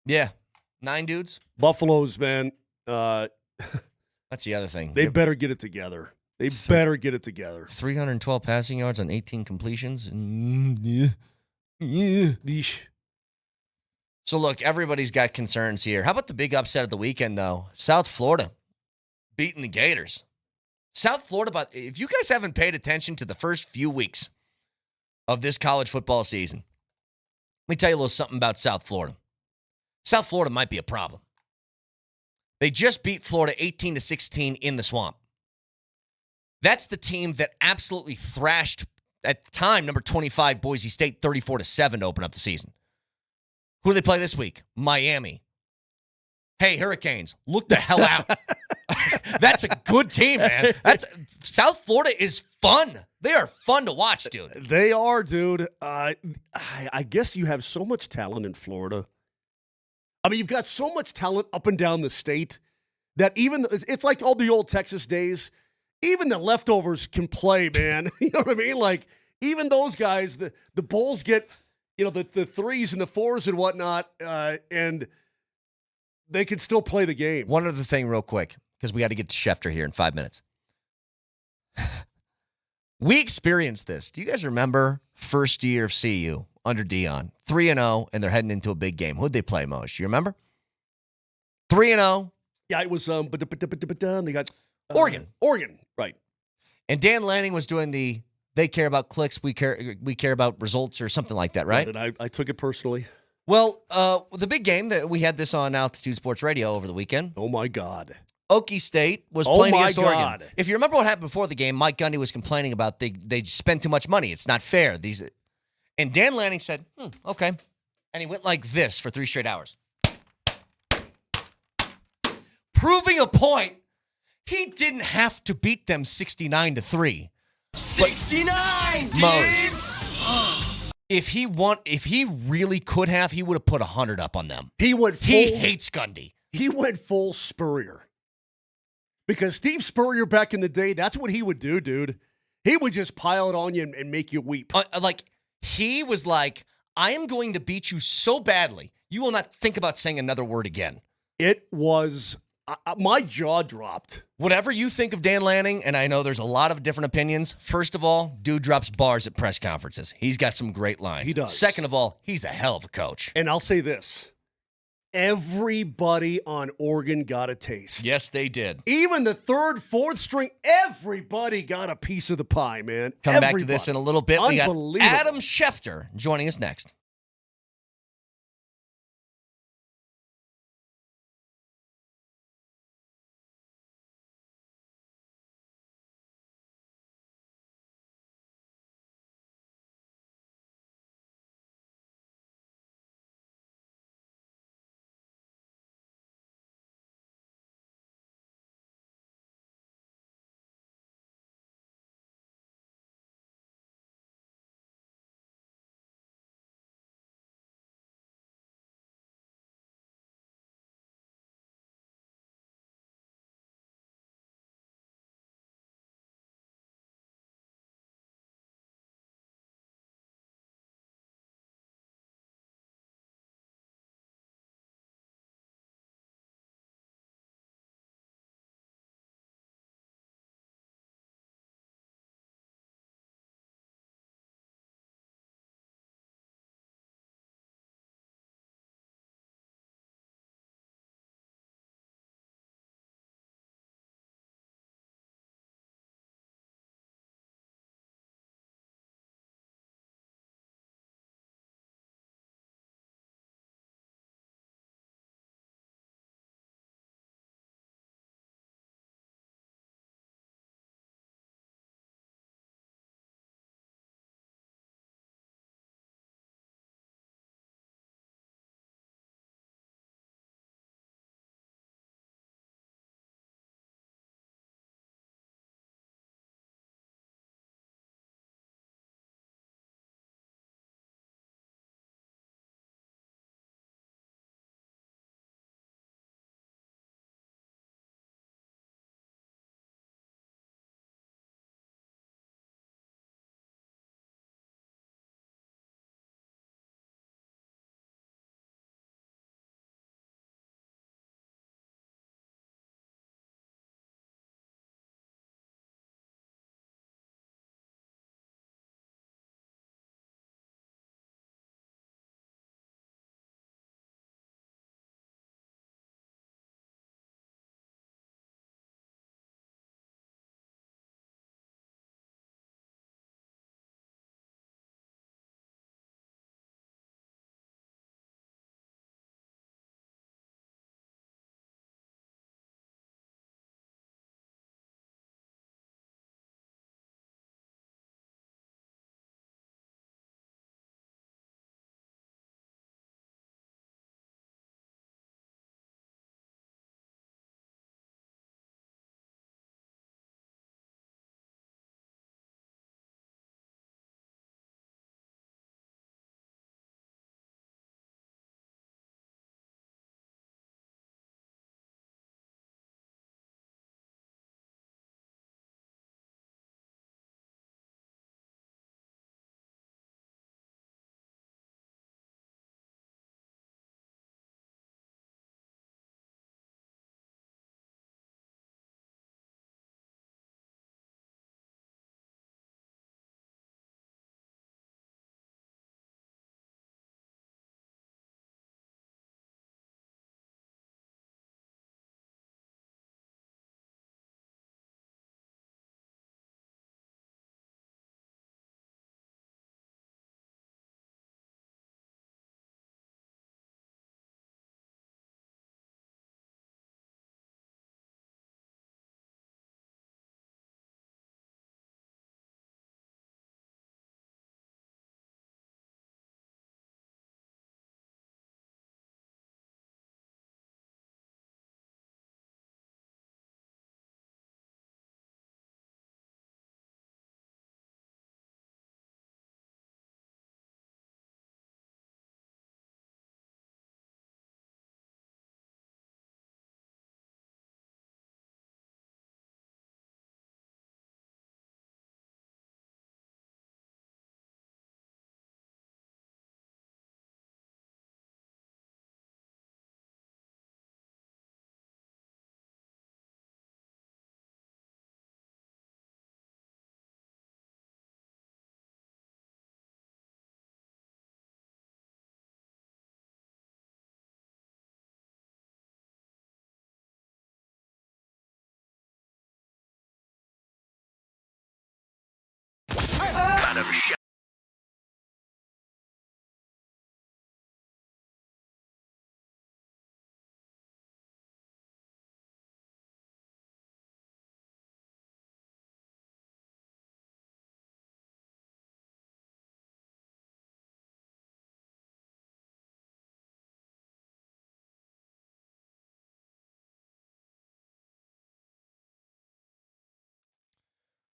Yeah, 9 dudes. Buffaloes, man. That's the other thing. They better get it together. They better get it together. 312 passing yards on 18 completions. So, look, everybody's got concerns here. How about the big upset of the weekend, though? South Florida beating the Gators. South Florida, but if you guys haven't paid attention to the first few weeks of this college football season, let me tell you a little something about South Florida. South Florida might be a problem. They just beat Florida 18-16 in the Swamp. That's the team that absolutely thrashed, at the time, number 25 Boise State 34-7 to open up the season. Who do they play this week? Miami. Hey, Hurricanes, look the hell out. That's a good team, man. South Florida is fun. They are fun to watch, dude. They are, dude. I guess you have so much talent in Florida. I mean, you've got so much talent up and down the state that even it's like all the old Texas days. Even the leftovers can play, man. You know what I mean? Like, even those guys, the Bulls get, the threes and the fours and whatnot, and they can still play the game. One other thing real quick, because we got to get to Schefter here in 5 minutes. We experienced this. Do you guys remember first year of CU under Dion? 3-0, and they're heading into a big game. Who'd they play, Moj? You remember? 3-0. Yeah, it was, they got Oregon. Oregon, right. And Dan Lanning was doing they care about clicks, we care about results or something like that, right? And I took it personally. Well, the big game, that we had this on Altitude Sports Radio over the weekend. Oh, my God. Okie State was playing against Oregon. God. If you remember what happened before the game, Mike Gundy was complaining about they spend too much money. It's not fair. And Dan Lanning said, okay. And he went like this for 3 straight hours. Proving a point. He didn't have to beat them 69-3. 69, dudes! If he really could have, he would have put 100 up on them. He hates Gundy. He went full Spurrier. Because Steve Spurrier back in the day, that's what he would do, dude. He would just pile it on you and make you weep. He was like, I am going to beat you so badly, you will not think about saying another word again. It was, my jaw dropped. Whatever you think of Dan Lanning, and I know there's a lot of different opinions, first of all, dude drops bars at press conferences. He's got some great lines. He does. Second of all, he's a hell of a coach. And I'll say this. Everybody on Oregon got a taste. Yes, they did. Even the third, fourth string, everybody got a piece of the pie, man. Come back to this in a little bit. We got Unbelievable. Adam Schefter joining us next.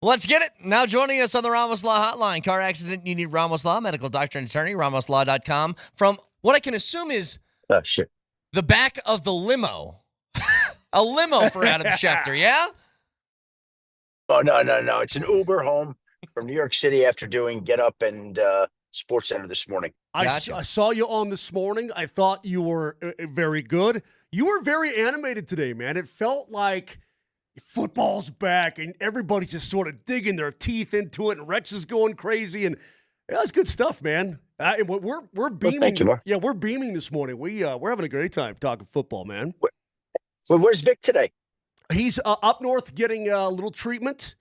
Let's get it. Now joining us on the Ramos Law Hotline. Car accident, you need Ramos Law, medical doctor and attorney, ramoslaw.com. From what I can assume is the back of the limo. A limo for Adam Schefter, yeah? Oh, no. It's an Uber home from New York City after doing Get Up and Sports Center this morning. I saw you on this morning. I thought you were very good. You were very animated today, man. It felt like football's back, and everybody's just sort of digging their teeth into it, and Rex is going crazy, and that's good stuff, man. We're beaming. Thank you, Mark. Yeah, we're beaming this morning. We're having a great time talking football, man. Well, where's Vic today? He's up north getting a little treatment.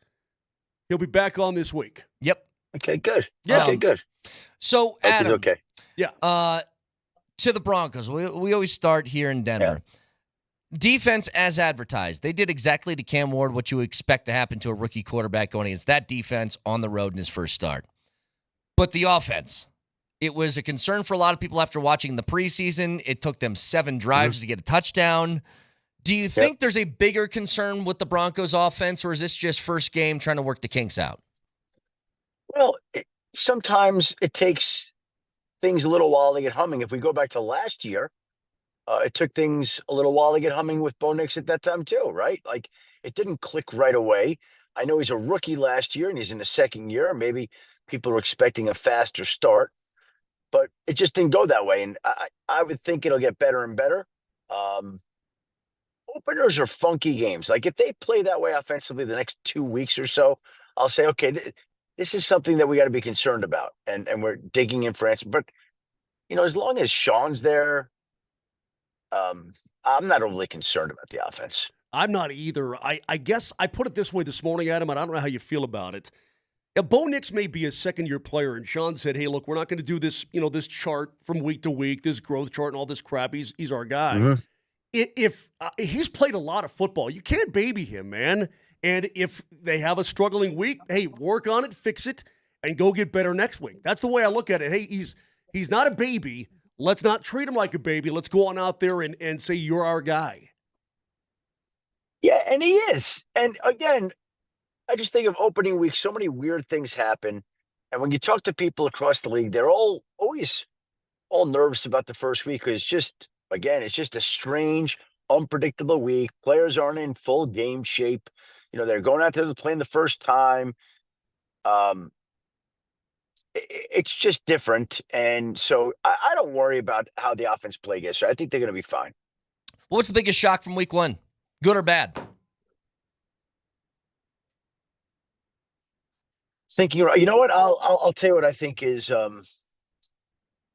He'll be back on this week. Yep. Okay, good. Yeah. Okay, good. So, Adam. Okay. Yeah. To the Broncos. We always start here in Denver. Yeah. Defense as advertised. They did exactly to Cam Ward what you would expect to happen to a rookie quarterback going against that defense on the road in his first start. But the offense, it was a concern for a lot of people after watching the preseason. It took them 7 drives to get a touchdown. Do you think there's a bigger concern with the Broncos offense, or is this just first game trying to work the kinks out? Well, sometimes it takes things a little while to get humming. If we go back to last year, it took things a little while to get humming with Bo Nix at that time too, right? Like, it didn't click right away. I know he's a rookie last year and he's in the second year. Maybe people are expecting a faster start, but it just didn't go that way. And I would think it'll get better and better. Openers are funky games. Like, if they play that way offensively the next 2 weeks or so, I'll say, okay, this is something that we got to be concerned about. And we're digging in for answers. But, as long as Sean's there, I'm not overly concerned about the offense. I'm not either. I guess I put it this way this morning, Adam, and I don't know how you feel about it. Bo Nix may be a second-year player, and Sean said, hey, look, we're not going to do this, this chart from week to week, this growth chart and all this crap. He's our guy. Mm-hmm. If he's played a lot of football, you can't baby him, man. And if they have a struggling week, hey, work on it, fix it, and go get better next week. That's the way I look at it. Hey, he's not a baby. Let's not treat him like a baby. Let's go on out there and say you're our guy. Yeah, and he is. And again, I just think of opening week, so many weird things happen. And when you talk to people across the league, they're always nervous about the first week because it's just a strange, unpredictable week. Players aren't in full game shape. They're going out there to play the first time. It's just different. And so I don't worry about how the offense play gets. I think they're going to be fine. What's the biggest shock from week 1? Good or bad? Thinking, you know what? I'll tell you what I think is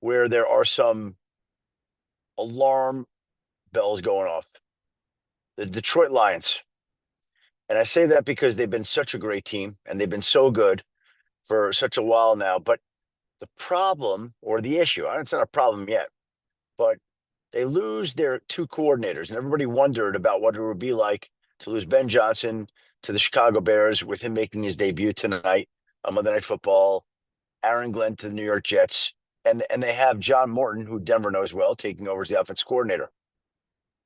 where there are some alarm bells going off. The Detroit Lions. And I say that because they've been such a great team and they've been so good for such a while now. But the problem or the issue, it's not a problem yet, but they lose their 2 coordinators. And everybody wondered about what it would be like to lose Ben Johnson to the Chicago Bears with him making his debut tonight on Monday Night Football, Aaron Glenn to the New York Jets. And they have John Morton, who Denver knows well, taking over as the offense coordinator.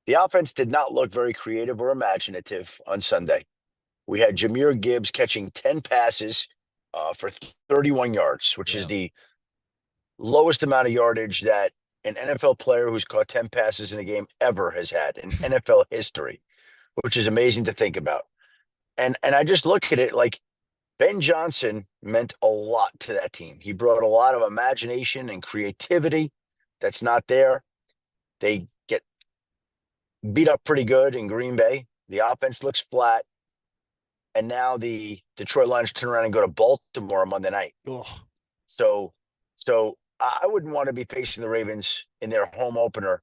The offense did not look very creative or imaginative on Sunday. We had Jahmyr Gibbs catching 10 passes for 31 yards, which is the lowest amount of yardage that an NFL player who's caught 10 passes in a game ever has had in NFL history, which is amazing to think about. And I just look at it like Ben Johnson meant a lot to that team. He brought a lot of imagination and creativity that's not there. They get beat up pretty good in Green Bay. The offense looks flat. And now the Detroit Lions turn around and go to Baltimore on Monday night. Ugh. So I wouldn't want to be facing the Ravens in their home opener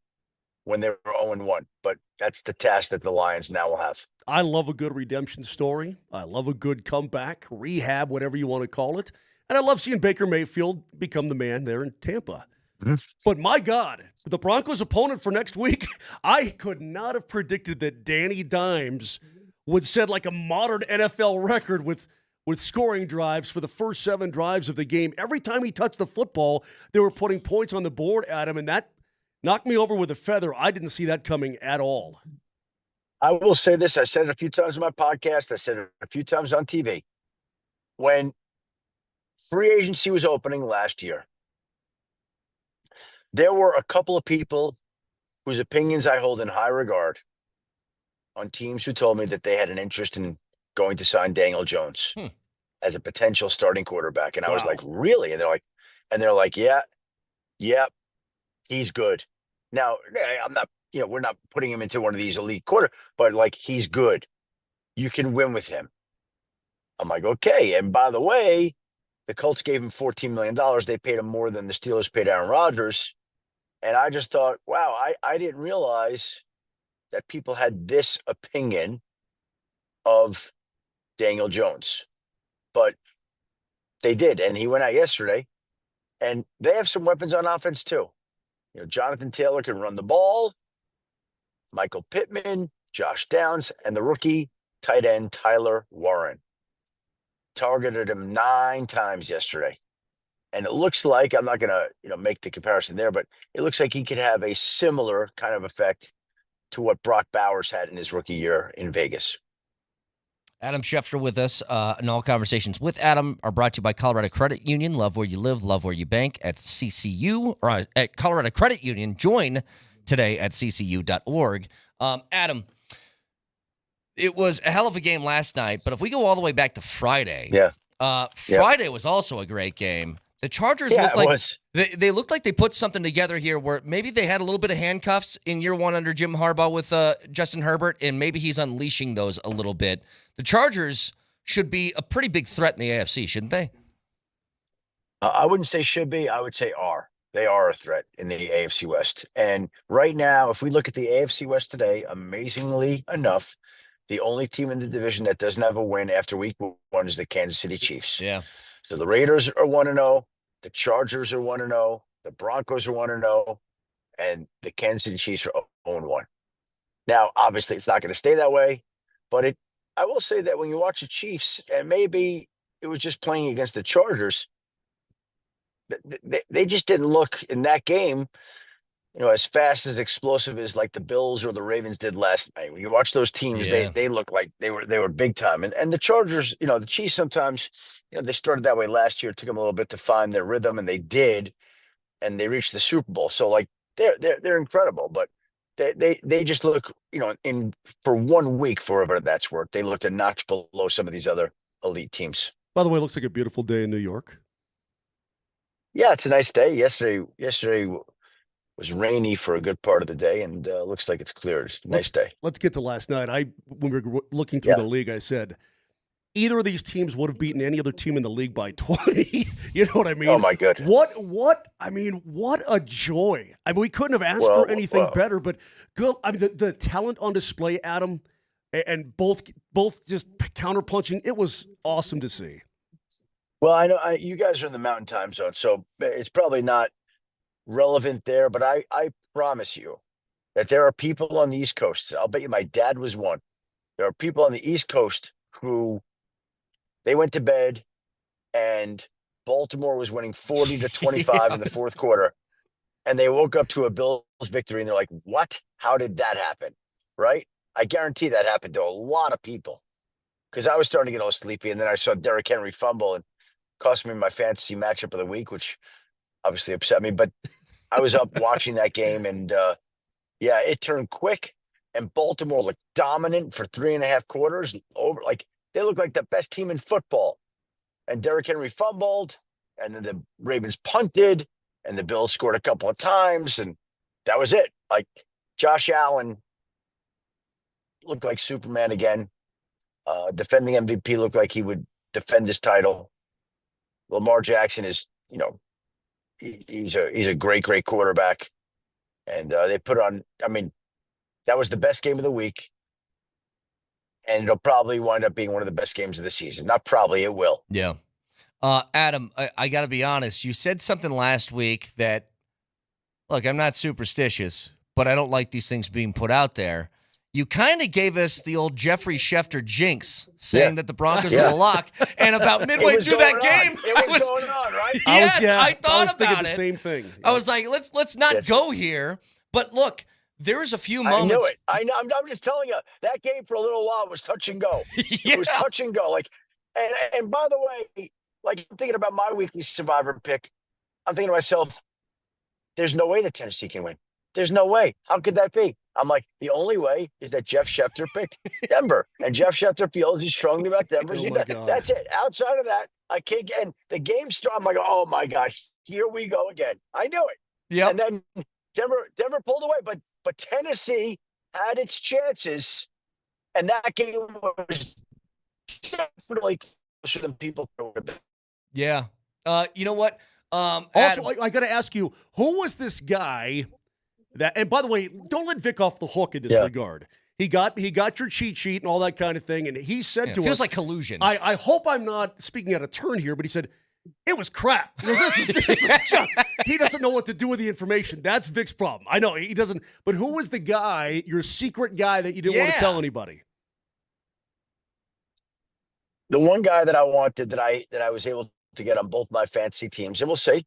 when they were 0-1. But that's the task that the Lions now will have. I love a good redemption story. I love a good comeback, rehab, whatever you want to call it. And I love seeing Baker Mayfield become the man there in Tampa. Mm-hmm. But my God, the Broncos' opponent for next week, I could not have predicted that Danny Dimes would set like a modern NFL record with scoring drives for the first 7 drives of the game. Every time he touched the football, they were putting points on the board at him, and that knocked me over with a feather. I didn't see that coming at all. I will say this. I said it a few times in my podcast. I said it a few times on TV. when free agency was opening last year, there were a couple of people whose opinions I hold in high regard on teams who told me that they had an interest in going to sign Daniel Jones as a potential starting quarterback. And I was like, really? And they're like, yeah, he's good. Now, I'm not, we're not putting him into one of these elite but like, he's good. You can win with him. I'm like, okay. And by the way, the Colts gave him $14 million. They paid him more than the Steelers paid Aaron Rodgers. And I just thought, wow, I didn't realize that people had this opinion of Daniel Jones. But they did. And he went out yesterday. And they have some weapons on offense too. Jonathan Taylor can run the ball. Michael Pittman, Josh Downs, and the rookie tight end Tyler Warren targeted him 9 times yesterday. And it looks like, I'm not going to make the comparison there, but it looks like he could have a similar kind of effect to what Brock Bowers had in his rookie year in Vegas. Adam Schefter with us, and all conversations with Adam are brought to you by Colorado Credit Union. Love where you live, love where you bank at CCU, or at Colorado Credit Union. Join today at ccu.org. Adam, it was a hell of a game last night, but if we go all the way back to Friday, Friday was also a great game. The Chargers looked like they looked like they put something together here where maybe they had a little bit of handcuffs in year one under Jim Harbaugh with Justin Herbert, and maybe he's unleashing those a little bit. The Chargers should be a pretty big threat in the AFC, shouldn't they? I wouldn't say should be. I would say are. They are a threat in the AFC West. And right now, if we look at the AFC West today, amazingly enough, the only team in the division that doesn't have a win after week 1 is the Kansas City Chiefs. Yeah. So the Raiders are 1-0. The Chargers are 1-0. The Broncos are 1-0. And the Kansas City Chiefs are 0-1. Now, obviously, it's not going to stay that way. But I will say that when you watch the Chiefs, and maybe it was just playing against the Chargers, they just didn't look in that game, as fast as explosive as like the Bills or the Ravens did last night. When you watch those teams, they look like they were big time. And the Chargers, the Chiefs sometimes, they started that way last year. It took them a little bit to find their rhythm, and they did, and they reached the Super Bowl. So like they're incredible, but they just look, for 1 week, for whatever that's worth, they looked a notch below some of these other elite teams. By the way, it looks like a beautiful day in New York. Yeah, it's a nice day. Yesterday was rainy for a good part of the day, and looks like it's cleared. Nice day. Let's get to last night. When we were looking through the league, I said either of these teams would have beaten any other team in the league by 20. You know what I mean? Oh my God. What? I mean, what a joy. I mean, we couldn't have asked for anything better. But good. I mean, the talent on display, Adam, and both just counterpunching. It was awesome to see. Well, I know you guys are in the Mountain Time Zone, so it's probably not relevant there, but I promise you that there are people on the East Coast. I'll bet you my dad was one. There are people on the East Coast who they went to bed and Baltimore was winning 40-25 in the fourth quarter, and they woke up to a Bills victory, and they're like, what? How did that happen? Right? I guarantee that happened to a lot of people, because I was starting to get all sleepy, and then I saw Derrick Henry fumble and cost me my fantasy matchup of the week, which obviously upset me, but I was up watching that game, and it turned quick, and Baltimore looked dominant for 3.5 quarters. They looked like the best team in football, and Derrick Henry fumbled, and then the Ravens punted, and the Bills scored a couple of times, and that was it. Like, Josh Allen looked like Superman again. Defending MVP looked like he would defend his title. Lamar Jackson is, he's a great quarterback. And they put on, that was the best game of the week. And it'll probably wind up being one of the best games of the season. Not probably, it will. Yeah. Adam, I got to be honest. You said something last week that, look, I'm not superstitious, but I don't like these things being put out there. You kind of gave us the old Jeffrey Schefter jinx, saying that the Broncos were a lock, and about midway through that game, it was going on, right? I thought about the same thing. I was like, let's not go here. But look, there was a few moments. I knew it. I'm just telling you, that game for a little while was touch and go. It was touch and go. Like, And by the way, like I'm thinking about my weekly survivor pick, I'm thinking to myself, there's no way that Tennessee can win. There's no way. How could that be? I'm like, the only way is that Jeff Schefter picked Denver. And Jeff Schefter feels he's strongly about Denver. Oh, my God. That's it. Outside of that, I can't get. And the game started. I'm like, oh, my gosh, here we go again. I knew it. Yep. And then Denver pulled away. But Tennessee had its chances. And that game was definitely closer than people would have been. Yeah. You know what? Also, I got to ask you, who was this guy that? And by the way, don't let Vic off the hook in this regard. He got your cheat sheet and all that kind of thing, and he said to us, feels like collusion. I hope I'm not speaking out of turn here, but he said it was crap. He goes, this is junk. He doesn't know what to do with the information. That's Vic's problem. I know he doesn't. But who was the guy, your secret guy that you didn't want to tell anybody? The one guy that I wanted that I was able to get on both my fantasy teams, and we'll see,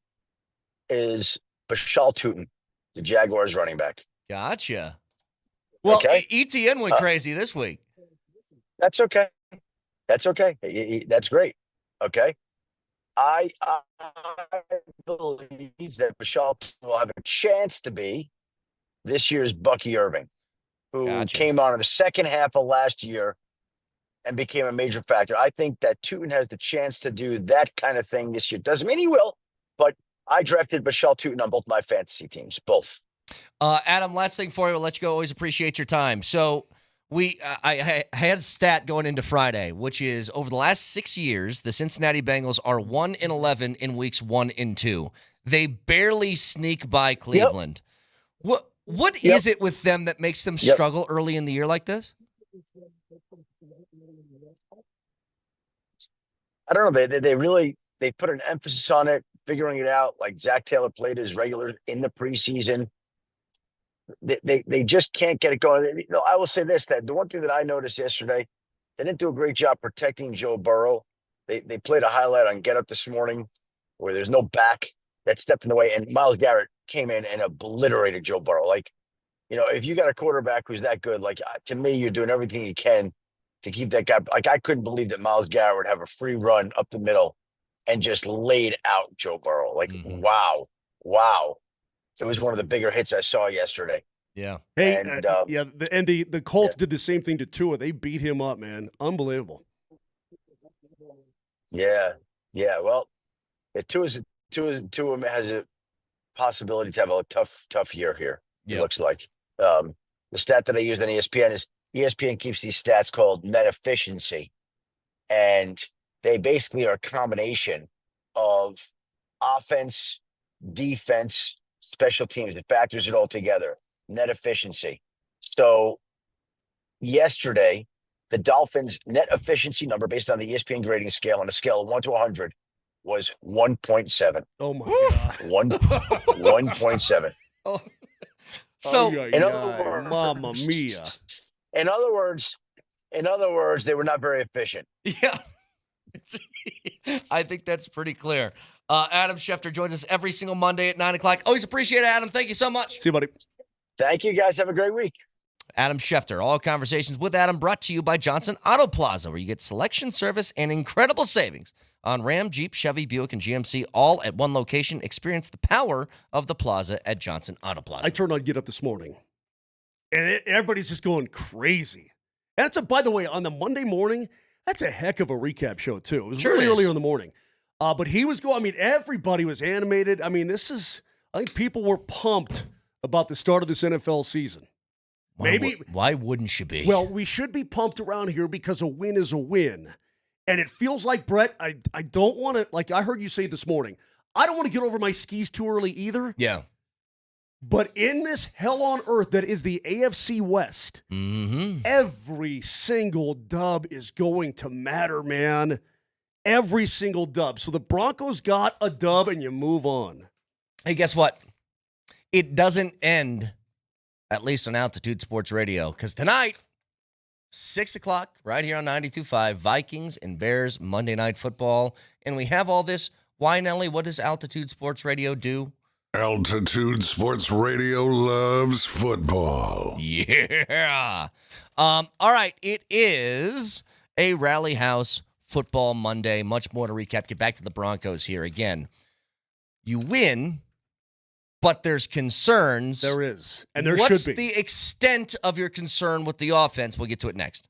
is Bashal Tutin, the Jaguars running back. Gotcha. Well, ETN went crazy this week. That's okay. That's okay. That's great. Okay. I believe that Bashal will have a chance to be this year's Bucky Irving, who came on in the second half of last year and became a major factor. I think that Tutin has the chance to do that kind of thing this year. Doesn't mean he will, but I drafted Bashal Tutin on both my fantasy teams, both. Adam, last thing for you. We'll let you go. Always appreciate your time. So I had a stat going into Friday, which is over the last 6 years, the Cincinnati Bengals are 1-11 in weeks 1 and 2. They barely sneak by Cleveland. Yep. What is it with them that makes them struggle early in the year like this? I don't know. They put an emphasis on it, figuring it out. Like Zach Taylor played his regular in the preseason. They just can't get it going. I will say this: that the one thing that I noticed yesterday, they didn't do a great job protecting Joe Burrow. They played a highlight on Get Up this morning where there's no back that stepped in the way, and Myles Garrett came in and obliterated Joe Burrow. Like, if you got a quarterback who's that good, like to me, you're doing everything you can to keep that guy. Like, I couldn't believe that Myles Garrett would have a free run up the middle and just laid out Joe Burrow. Like, wow. It was one of the bigger hits I saw yesterday. Yeah. Hey, and the Colts did the same thing to Tua. They beat him up, man. Unbelievable. Yeah. Well, Tua has a possibility to have a tough year here. It looks like. The stat that I used on ESPN is ESPN keeps these stats called net efficiency, and they basically are a combination of offense, defense, special teams. It factors it all together. Net efficiency. So yesterday, the Dolphins' net efficiency number based on the ESPN grading scale on a scale of 1 to 100 was 1.7. Oh my God. 1.7. Oh. So, in other words, Mamma mia. In other words, they were not very efficient. Yeah. I think that's pretty clear. Adam Schefter joins us every single Monday at 9 o'clock. Always appreciate it, Adam. Thank you so much. See you, buddy. Thank you, guys. Have a great week. Adam Schefter. All Conversations with Adam brought to you by Johnson Auto Plaza, where you get selection, service, and incredible savings on Ram, Jeep, Chevy, Buick, and GMC, all at one location. Experience the power of the plaza at Johnson Auto Plaza. I turned on Get Up this morning, and everybody's just going crazy. And it's by the way, on the Monday morning, that's a heck of a recap show, too. It was really earlier in the morning. But he was going, everybody was animated. I think people were pumped about the start of this NFL season. Why wouldn't you be? Well, we should be pumped around here because a win is a win. And it feels like, Brett, I don't want to, like I heard you say this morning, I don't want to get over my skis too early either. Yeah. But in this hell on earth that is the AFC West, every single dub is going to matter, man. Every single dub. So the Broncos got a dub and you move on. Hey, guess what? It doesn't end, at least on Altitude Sports Radio, because tonight, 6 o'clock, right here on 92.5, Vikings and Bears Monday Night Football. And we have all this. Why, Nelly, what does Altitude Sports Radio do? Altitude Sports Radio loves football. Yeah. All right. It is a Rally House Football Monday. Much more to recap. Get back to the Broncos here again. You win, but there's concerns. There is, and there What's should be. the extent of your concern with the offense? We'll get to it next.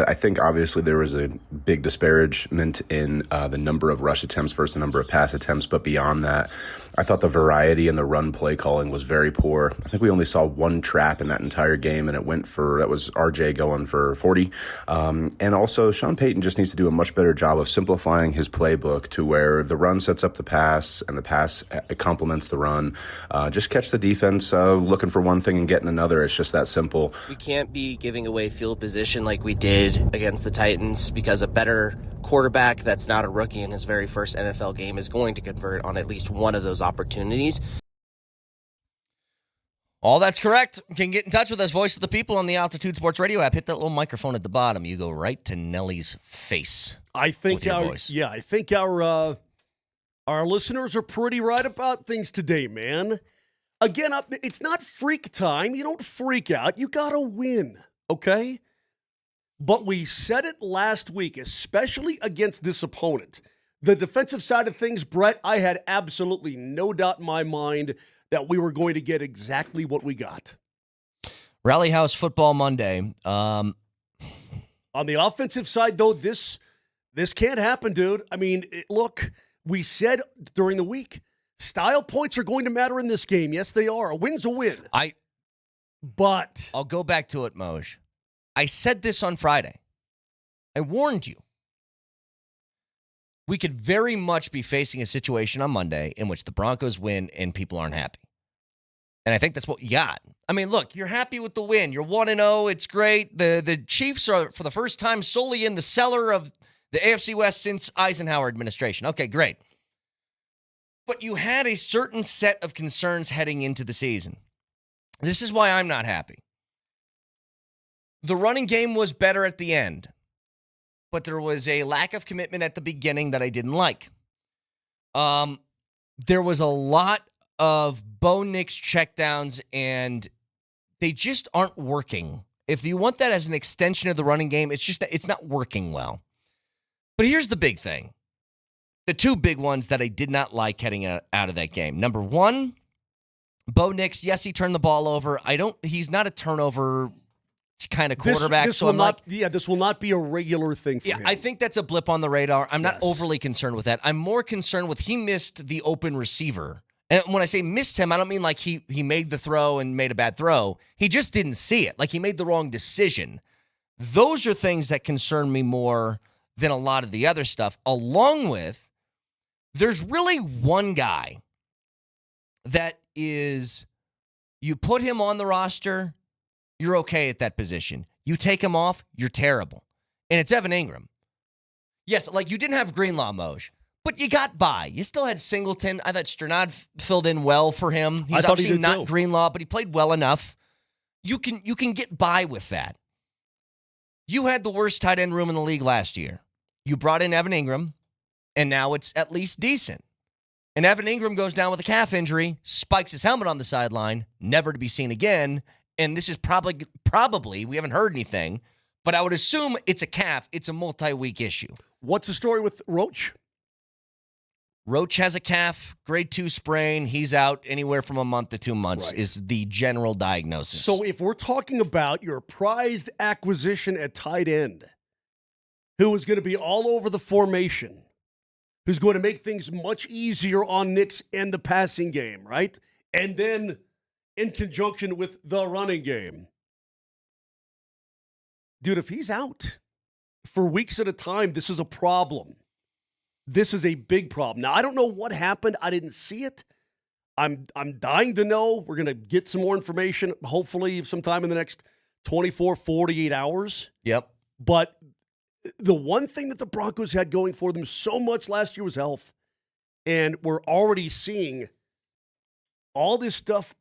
I think obviously there was a big disparagement in the number of rush attempts versus the number of pass attempts. But beyond that, I thought the variety in the run play calling was very poor. I think we only saw one trap in that entire game, and that was RJ going for 40. And also, Sean Payton just needs to do a much better job of simplifying his playbook to where the run sets up the pass and the pass complements the run. Just catch the defense looking for one thing and getting another. It's just that simple. We can't be giving away field position like we did against the Titans, because a better quarterback that's not a rookie in his very first NFL game is going to convert on at least one of those opportunities. All that's correct. You can get in touch with us, Voice of the People, on the Altitude Sports Radio app. Hit that little microphone at the bottom. You go right to Nelly's face. I think with your voice. I think our listeners are pretty right about things today, man. Again, it's not freak time. You don't freak out. You got to win, okay? But we said it last week, especially against this opponent. The defensive side of things, Brett, I had absolutely no doubt in my mind that we were going to get exactly what we got. Rally House Football Monday. On the offensive side, though, this can't happen, dude. I mean, look, we said during the week, style points are going to matter in this game. Yes, they are. A win's a win. But I'll go back to it, Moj. I said this on Friday. I warned you. We could very much be facing a situation on Monday in which the Broncos win and people aren't happy. And I think that's what you got. I mean, look, you're happy with the win. You're 1-0. It's great. The Chiefs are, for the first time, solely in the cellar of the AFC West since Eisenhower administration. Okay, great. But you had a certain set of concerns heading into the season. This is why I'm not happy. The running game was better at the end, but there was a lack of commitment at the beginning that I didn't like. There was a lot of Bo Nix checkdowns, and they just aren't working. If you want that as an extension of the running game, it's not working well. But here's the big thing. The two big ones that I did not like heading out of that game. Number one, Bo Nix, yes, he turned the ball over. He's not a turnover kind of quarterback. This will not be a regular thing for him. I think that's a blip on the radar. I'm not overly concerned with that. I'm more concerned with he missed the open receiver. And when I say missed him, I don't mean like he made the throw and made a bad throw. He just didn't see it. Like he made the wrong decision. Those are things that concern me more than a lot of the other stuff, along with there's really one guy that is, you put him on the roster, you're okay at that position. You take him off, you're terrible. And it's Evan Ingram. Yes, like you didn't have Greenlaw, Moj, but you got by. You still had Singleton. I thought Sternad filled in well for him. He's obviously not Greenlaw, but he played well enough. You can get by with that. You had the worst tight end room in the league last year. You brought in Evan Ingram, and now it's at least decent. And Evan Ingram goes down with a calf injury, spikes his helmet on the sideline, never to be seen again. And this is probably, we haven't heard anything, but I would assume it's a calf. It's a multi-week issue. What's the story with Roach? Roach has a calf, grade 2 sprain. He's out anywhere from a month to 2 months is the general diagnosis. So if we're talking about your prized acquisition at tight end, who is going to be all over the formation, who's going to make things much easier on Nix and the passing game, right? And then in conjunction with the running game. Dude, if he's out for weeks at a time, this is a problem. This is a big problem. Now, I don't know what happened. I didn't see it. I'm dying to know. We're going to get some more information, hopefully sometime in the next 24, 48 hours. Yep. But the one thing that the Broncos had going for them so much last year was health. And we're already seeing all this stuff,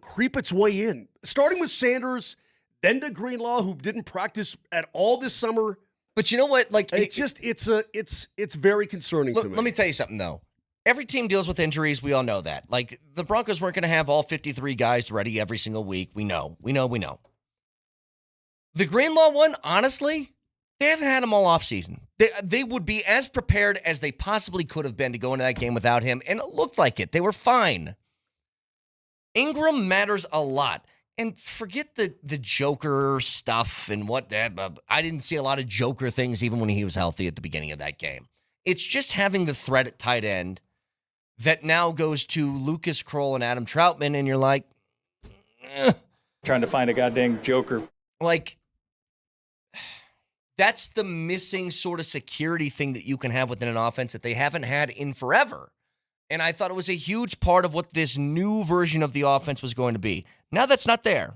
creep its way in. Starting with Sanders, then to Greenlaw, who didn't practice at all this summer. But you know what? Like it's very concerning to me. Let me tell you something though. Every team deals with injuries. We all know that. Like the Broncos weren't going to have all 53 guys ready every single week. We know. The Greenlaw one, honestly, they haven't had him all offseason. They would be as prepared as they possibly could have been to go into that game without him, and it looked like it. They were fine. Ingram matters a lot. And forget the Joker stuff and what that. I didn't see a lot of Joker things even when he was healthy at the beginning of that game. It's just having the threat at tight end that now goes to Lucas Kroll and Adam Troutman, and you're like, Trying to find a goddamn Joker. Like, that's the missing sort of security thing that you can have within an offense that they haven't had in forever. And I thought it was a huge part of what this new version of the offense was going to be. Now that's not there.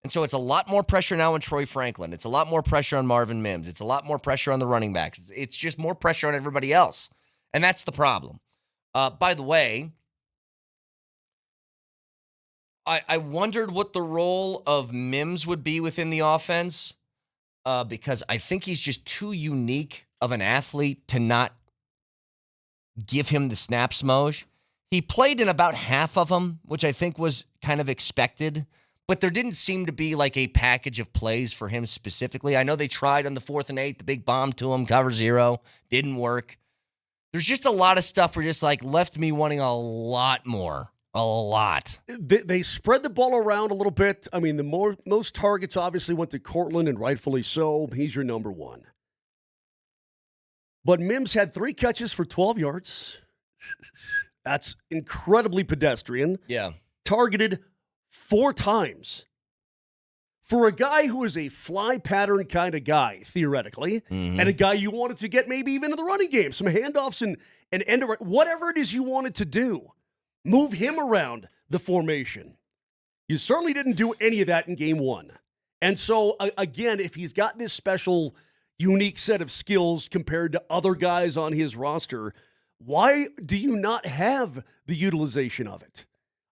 And so it's a lot more pressure now on Troy Franklin. It's a lot more pressure on Marvin Mims. It's a lot more pressure on the running backs. It's just more pressure on everybody else. And that's the problem. By the way, I wondered what the role of Mims would be within the offense because I think he's just too unique of an athlete to not give him the snaps, Moj. He played in about half of them, which I think was kind of expected, but there didn't seem to be like a package of plays for him specifically. I know they tried on the 4th and 8, the big bomb to him, cover 0, didn't work. There's just a lot of stuff where just like left me wanting a lot more. A lot. They spread the ball around a little bit. I mean, most targets obviously went to Cortland, and rightfully so. He's your number one. But Mims had 3 catches for 12 yards. That's incredibly pedestrian. Yeah. Targeted 4 times. For a guy who is a fly pattern kind of guy, theoretically, and a guy you wanted to get maybe even in the running game, some handoffs and end around, whatever it is you wanted to do, move him around the formation. You certainly didn't do any of that in game 1. And so, again, if he's got this special, unique set of skills compared to other guys on his roster, why do you not have the utilization of it?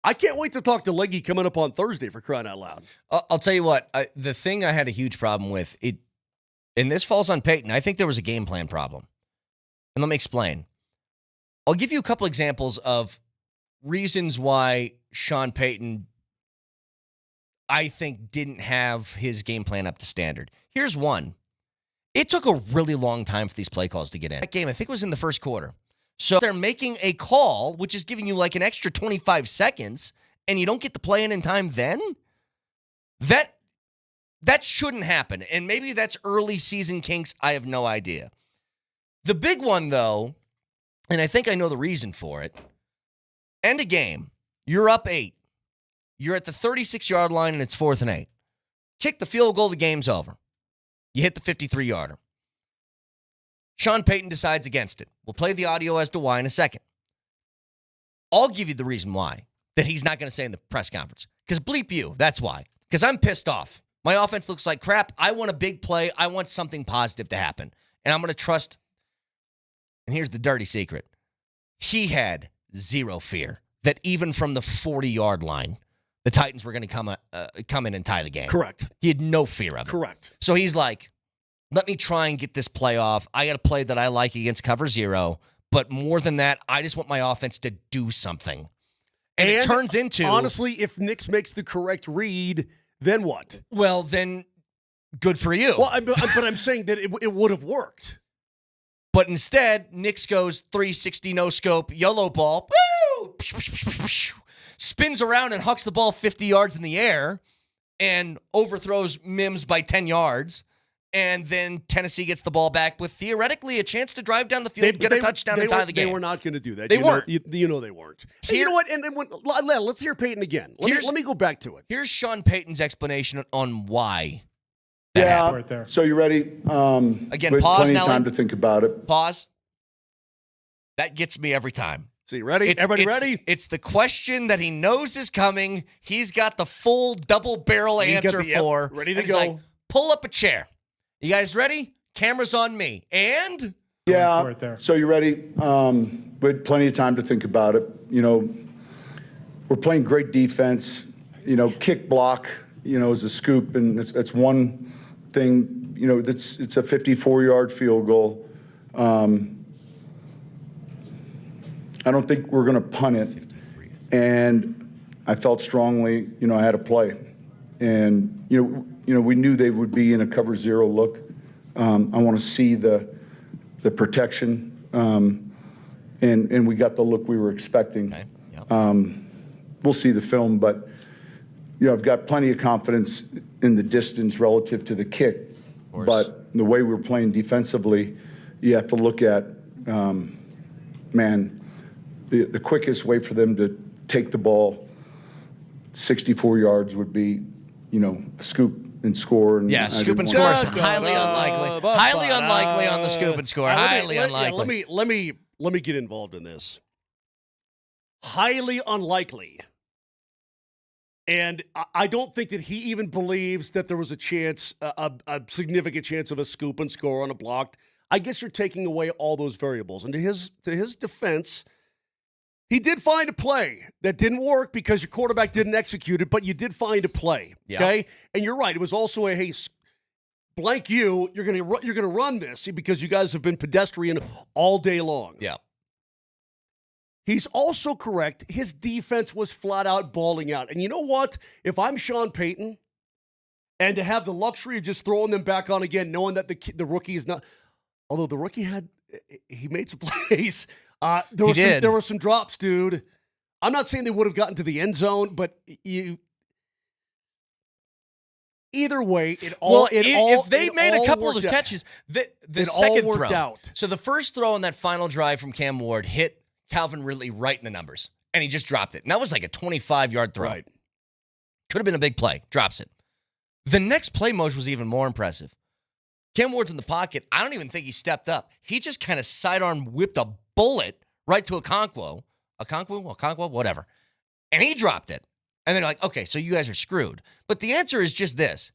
I can't wait to talk to Leggy coming up on Thursday, for crying out loud. I'll tell you what, the thing I had a huge problem with, and this falls on Peyton, I think there was a game plan problem. And let me explain. I'll give you a couple examples of reasons why Sean Payton, I think, didn't have his game plan up to standard. Here's one. It took a really long time for these play calls to get in. That game, I think, was in the first quarter. So they're making a call, which is giving you like an extra 25 seconds, and you don't get the play in time then? That shouldn't happen. And maybe that's early season kinks. I have no idea. The big one, though, and I think I know the reason for it, end of game. You're up 8. You're at the 36-yard line, and it's 4th and 8. Kick the field goal, the game's over. You hit the 53-yarder. Sean Payton decides against it. We'll play the audio as to why in a second. I'll give you the reason why that he's not going to say in the press conference. Because bleep you, that's why. Because I'm pissed off. My offense looks like crap. I want a big play. I want something positive to happen. And I'm going to trust. And here's the dirty secret. He had zero fear that even from the 40-yard line, the Titans were going to come in and tie the game. Correct. He had no fear of it. Correct. So he's like, let me try and get this play off. I got a play that I like against cover 0. But more than that, I just want my offense to do something. And it turns into... Honestly, if Nix makes the correct read, then what? Well, then good for you. Well, but I'm saying that it would have worked. But instead, Nix goes 360 no-scope, YOLO ball, woo! Spins around and hucks the ball 50 yards in the air and overthrows Mims by 10 yards. And then Tennessee gets the ball back with theoretically a chance to drive down the field, get a touchdown, and tie the game. They were not going to do that. They weren't. You know they weren't. And you know what? And let's hear Peyton again. Let me go back to it. Here's Sean Payton's explanation on why that happened. Right there. So you ready? Again, pause plenty now. of time to think about it. Pause. That gets me every time. So you ready? Everybody ready? It's the question that he knows is coming. He's got the full double barrel answer for. Ready to and go. Like, pull up a chair. You guys ready? Camera's on me. And? Yeah. So you ready? With plenty of time to think about it. You know, we're playing great defense. You know, kick block, you know, is a scoop. And it's one thing, you know, it's a 54-yard field goal. I don't think we're going to punt it. And I felt strongly, you know, I had a play. And, you know, we knew they would be in a cover 0 look. I want to see the protection, and we got the look we were expecting. Okay. Yep. We'll see the film, but I've got plenty of confidence in the distance relative to the kick, but the way we're playing defensively, you have to look at, the quickest way for them to take the ball 64 yards would be, a scoop and score. And yeah, scoop and score is highly unlikely. Highly unlikely on the scoop and score. Highly unlikely. Let me get involved in this. Highly unlikely. And I don't think that he even believes that there was a chance, a significant chance of a scoop and score on a blocked. I guess you're taking away all those variables. And to his defense, he did find a play that didn't work because your quarterback didn't execute it, but you did find a play. Yeah. Okay? And you're right. It was also a, hey, blank you're gonna run this because you guys have been pedestrian all day long. Yeah. He's also correct. His defense was flat out balling out. And you know what? If I'm Sean Payton, and to have the luxury of just throwing them back on again, knowing that the rookie is not, although the rookie he made some plays. There were some drops, dude. I'm not saying they would have gotten to the end zone, but either way, if they made a couple of catches, the second throw. Out. So the first throw on that final drive from Cam Ward hit Calvin Ridley right in the numbers, and he just dropped it. And that was like a 25-yard throw. Right. Could have been a big play. Drops it. The next play, Moj, was even more impressive. Cam Ward's in the pocket. I don't even think he stepped up. He just kind of sidearm whipped a bullet right to Okonkwo, whatever. And he dropped it. And they're like, okay, so you guys are screwed. But the answer is just this.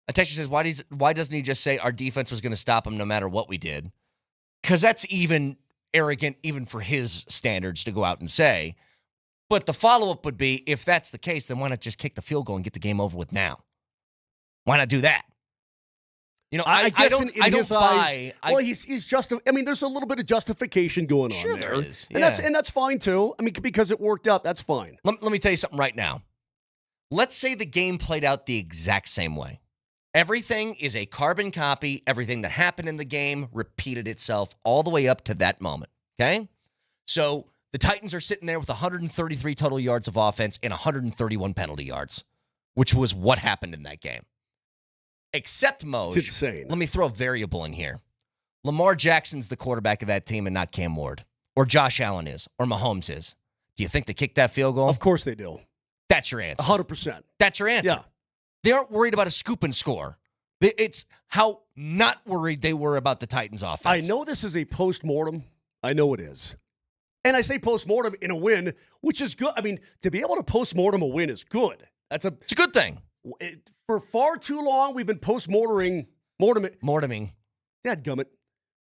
A texter says, why doesn't he just say our defense was going to stop him no matter what we did? Because that's even arrogant, even for his standards, to go out and say. But the follow-up would be, if that's the case, then why not just kick the field goal and get the game over with now? Why not do that? I guess don't in his buy. Eyes, he's just. I mean, there's a little bit of justification going on there. There is, and that's fine too. I mean, because it worked out, that's fine. Let me tell you something right now. Let's say the game played out the exact same way. Everything is a carbon copy. Everything that happened in the game repeated itself all the way up to that moment. Okay, so the Titans are sitting there with 133 total yards of offense and 131 penalty yards, which was what happened in that game. Except, Moj, it's insane. Let me throw a variable in here. Lamar Jackson's the quarterback of that team and not Cam Ward. Or Josh Allen is. Or Mahomes is. Do you think they kicked that field goal? Of course they do. That's your answer. 100%. That's your answer. Yeah. They aren't worried about a scoop and score. It's how not worried they were about the Titans' offense. I know this is a post-mortem. I know it is. And I say post-mortem in a win, which is good. I mean, to be able to post-mortem a win is good. It's a good thing. For far too long, we've been post-morteming. Dadgummit.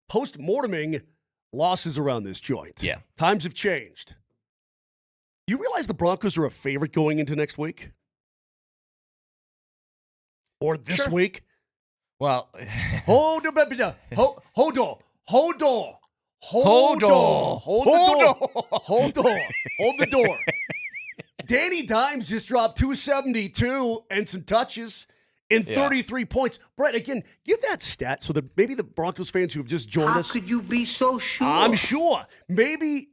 Post-morteming losses around this joint. Yeah. Times have changed. You realize the Broncos are a favorite going into next week? Or this week? Well, hold on. Hold the door. Danny Dimes just dropped 272 and some touches in 33 points. Brett, again, give that stat so that maybe the Broncos fans who have just joined us. How could you be so sure? I'm sure. Maybe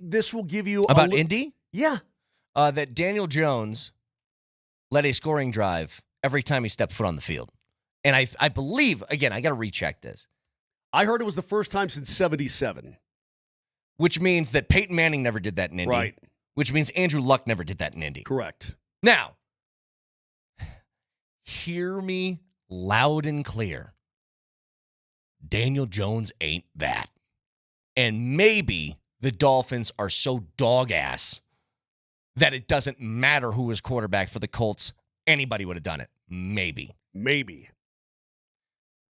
this will give you about Indy? Yeah. That Daniel Jones led a scoring drive every time he stepped foot on the field. And I believe, again, I got to recheck this. I heard it was the first time since 77. Which means that Peyton Manning never did that in Indy. Right. Which means Andrew Luck never did that in Indy. Correct. Now, hear me loud and clear. Daniel Jones ain't that. And maybe the Dolphins are so dog-ass that it doesn't matter who was quarterback for the Colts. Anybody would have done it. Maybe.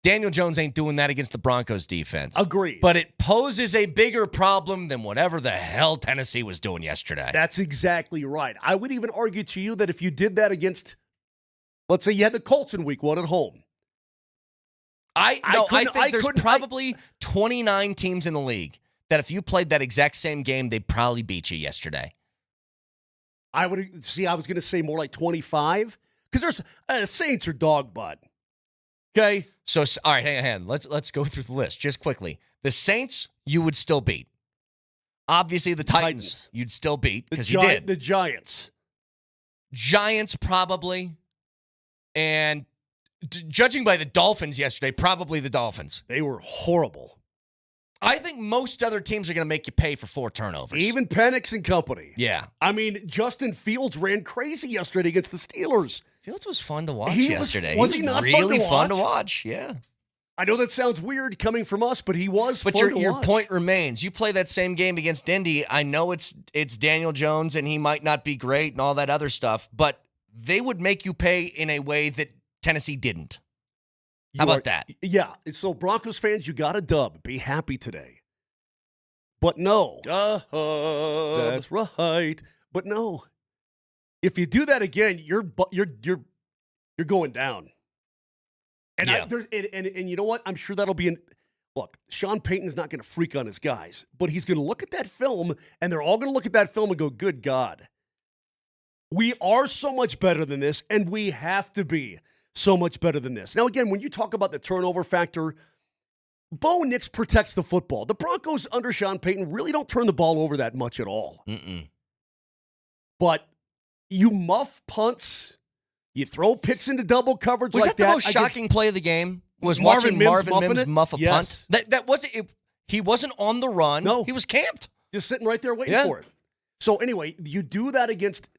Daniel Jones ain't doing that against the Broncos defense. Agreed. But it poses a bigger problem than whatever the hell Tennessee was doing yesterday. That's exactly right. I would even argue to you that if you did that against, let's say you had the Colts in week 1 at home. I think there's probably 29 teams in the league that if you played that exact same game, they'd probably beat you yesterday. I was going to say more like 25 because there's Saints are dog butt. Okay. So, all right, hang on. Let's go through the list just quickly. The Saints, you would still beat. Obviously, the Titans. You'd still beat because you did. The Giants. Giants probably, and judging by the Dolphins yesterday, probably the Dolphins. They were horrible. I think most other teams are going to make you pay for 4 turnovers. Even Penix and company. Yeah. I mean, Justin Fields ran crazy yesterday against the Steelers. Fields was fun to watch yesterday. Was he not really fun to watch? Yeah. I know that sounds weird coming from us, but he was But fun to your watch. point remains. You play that same game against Indy. I know it's Daniel Jones and he might not be great and all that other stuff, but they would make you pay in a way that Tennessee didn't. How about that? Yeah. So Broncos fans, you got a dub. Be happy today. But no. That's right. But no. If you do that again, you're going down. And, yeah. And you know what? I'm sure that'll be look, Sean Payton's not going to freak on his guys, but he's going to look at that film, and they're all going to look at that film and go, good God. We are so much better than this, and we have to be so much better than this. Now, again, when you talk about the turnover factor, Bo Nix protects the football. The Broncos under Sean Payton really don't turn the ball over that much at all. But you muff punts. You throw picks into double coverage was like that the most shocking play of the game? Was Marvin watching Marvin Mims it? muff a Yes. punt? That wasn't it, he wasn't on the run. No. He was camped. Just sitting right there waiting for it. So anyway, you do that against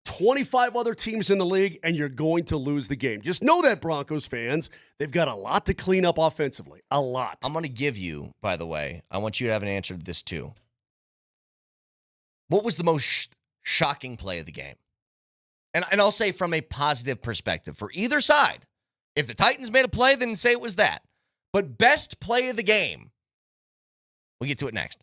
25 other teams in the league, and you're going to lose the game. Just know that, Broncos fans. They've got a lot to clean up offensively. A lot. I'm going to give you, by the way, I want you to have an answer to this too. What was the most shocking play of the game? And I'll say from a positive perspective for either side. If the Titans made a play, then say it was that. But best play of the game. We'll get to it next.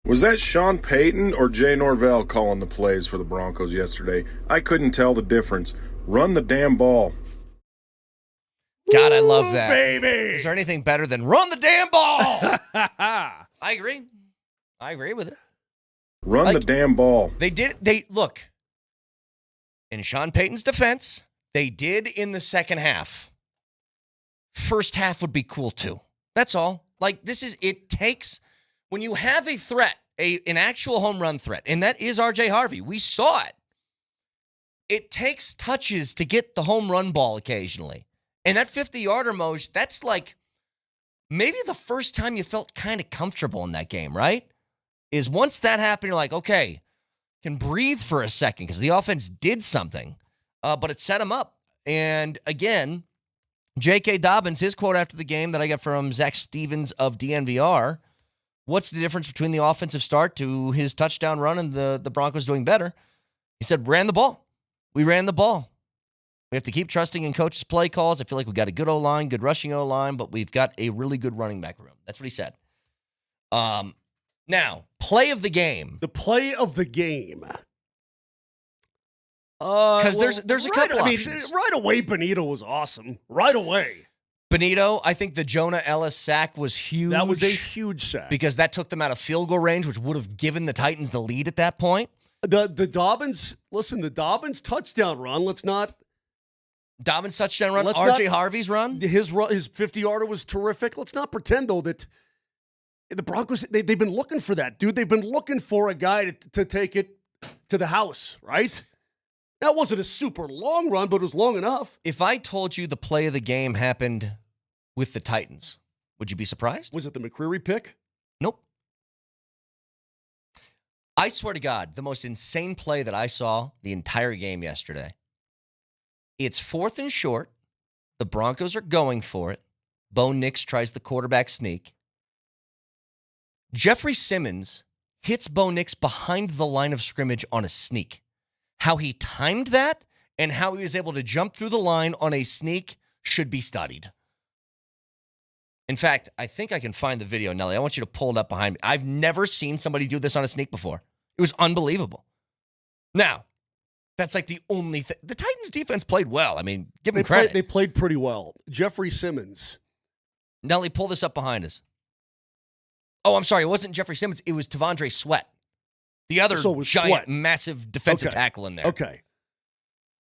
Was that Sean Payton or Jay Norvell calling the plays for the Broncos yesterday? I couldn't tell the difference. Run the damn ball. God, I love that. Baby. Is there anything better than run the damn ball? I agree. I agree with it. Run the damn ball. Look, in Sean Payton's defense, they did in the second half. First half would be cool too. That's all. Like, it takes, when you have a threat, an actual home run threat, and that is R.J. Harvey. We saw it. It takes touches to get the home run ball occasionally. And that 50-yarder, Moj, that's like maybe the first time you felt kind of comfortable in that game, right? Is once that happened, you're like, okay, can breathe for a second because the offense did something, but it set them up. And again, J.K. Dobbins, his quote after the game that I got from Zach Stevens of DNVR, what's the difference between the offensive start to his touchdown run and the Broncos doing better? He said, ran the ball. We ran the ball. We have to keep trusting in coaches' play calls. I feel like we've got a good O-line, good rushing O-line, but we've got a really good running back room. That's what he said. Now, play of the game. The play of the game. Because there's a couple options. Right away, Benito was awesome. Right away. Benito, I think the Jonah Ellis sack was huge. That was a huge sack. Because that took them out of field goal range, which would have given the Titans the lead at that point. The Dobbins touchdown run, Dobbins touchdown run, R.J. Harvey's run? His 50-yarder was terrific. Let's not pretend, though, that the Broncos, they've been looking for that, dude. They've been looking for a guy to take it to the house, right? That wasn't a super long run, but it was long enough. If I told you the play of the game happened with the Titans, would you be surprised? Was it the McCreary pick? Nope. I swear to God, the most insane play that I saw the entire game yesterday. It's 4th and short. The Broncos are going for it. Bo Nix tries the quarterback sneak. Jeffrey Simmons hits Bo Nix behind the line of scrimmage on a sneak. How he timed that and how he was able to jump through the line on a sneak should be studied. In fact, I think I can find the video, Nelly. I want you to pull it up behind me. I've never seen somebody do this on a sneak before. It was unbelievable. Now, that's like the only thing. The Titans defense played well. I mean, give them credit. They played pretty well. Jeffrey Simmons. Nelly, pull this up behind us. Oh, I'm sorry. It wasn't Jeffrey Simmons. It was Tavondre Sweat. The other giant, massive defensive tackle in there. Okay.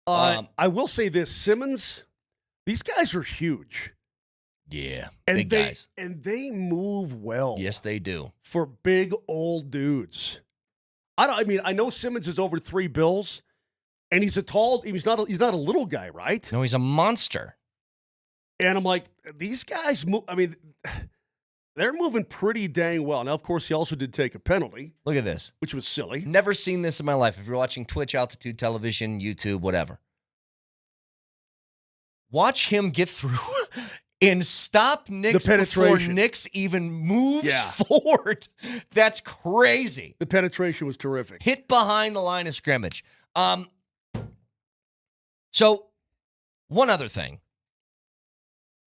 I will say this. Simmons, these guys are huge. Yeah, and big guys. And they move well. Yes, they do. For big old dudes. I know Simmons is over 3 bills, and he's not a little guy, right? No, he's a monster. And I'm like, these guys move, they're moving pretty dang well. Now, of course, he also did take a penalty. Look at this. Which was silly. Never seen this in my life. If you're watching Twitch, Altitude Television, YouTube, whatever. Watch him get through and stop Nix before Nix even moves forward. That's crazy. The penetration was terrific. Hit behind the line of scrimmage. So, one other thing.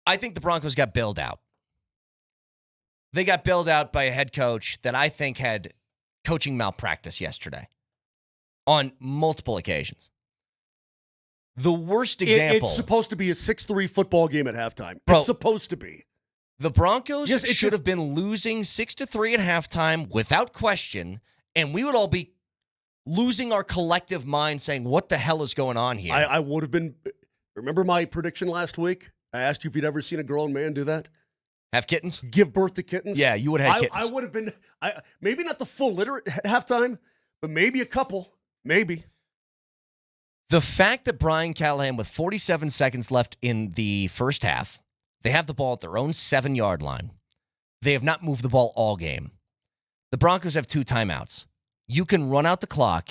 I think the Broncos got bailed out. They got bailed out by a head coach that I think had coaching malpractice yesterday on multiple occasions. The worst example. It's supposed to be a 6-3 football game at halftime. It's supposed to be. The Broncos should have been losing 6-3 at halftime without question, and we would all be losing our collective mind saying, what the hell is going on here? I would have been. Remember my prediction last week? I asked you if you'd ever seen a grown man do that. Have kittens? Give birth to kittens? Yeah, you would have had kittens. I would have been, maybe not the full litter at halftime, but maybe a couple. Maybe. The fact that Brian Callahan, with 47 seconds left in the first half, they have the ball at their own 7-yard line. They have not moved the ball all game. The Broncos have 2 timeouts. You can run out the clock,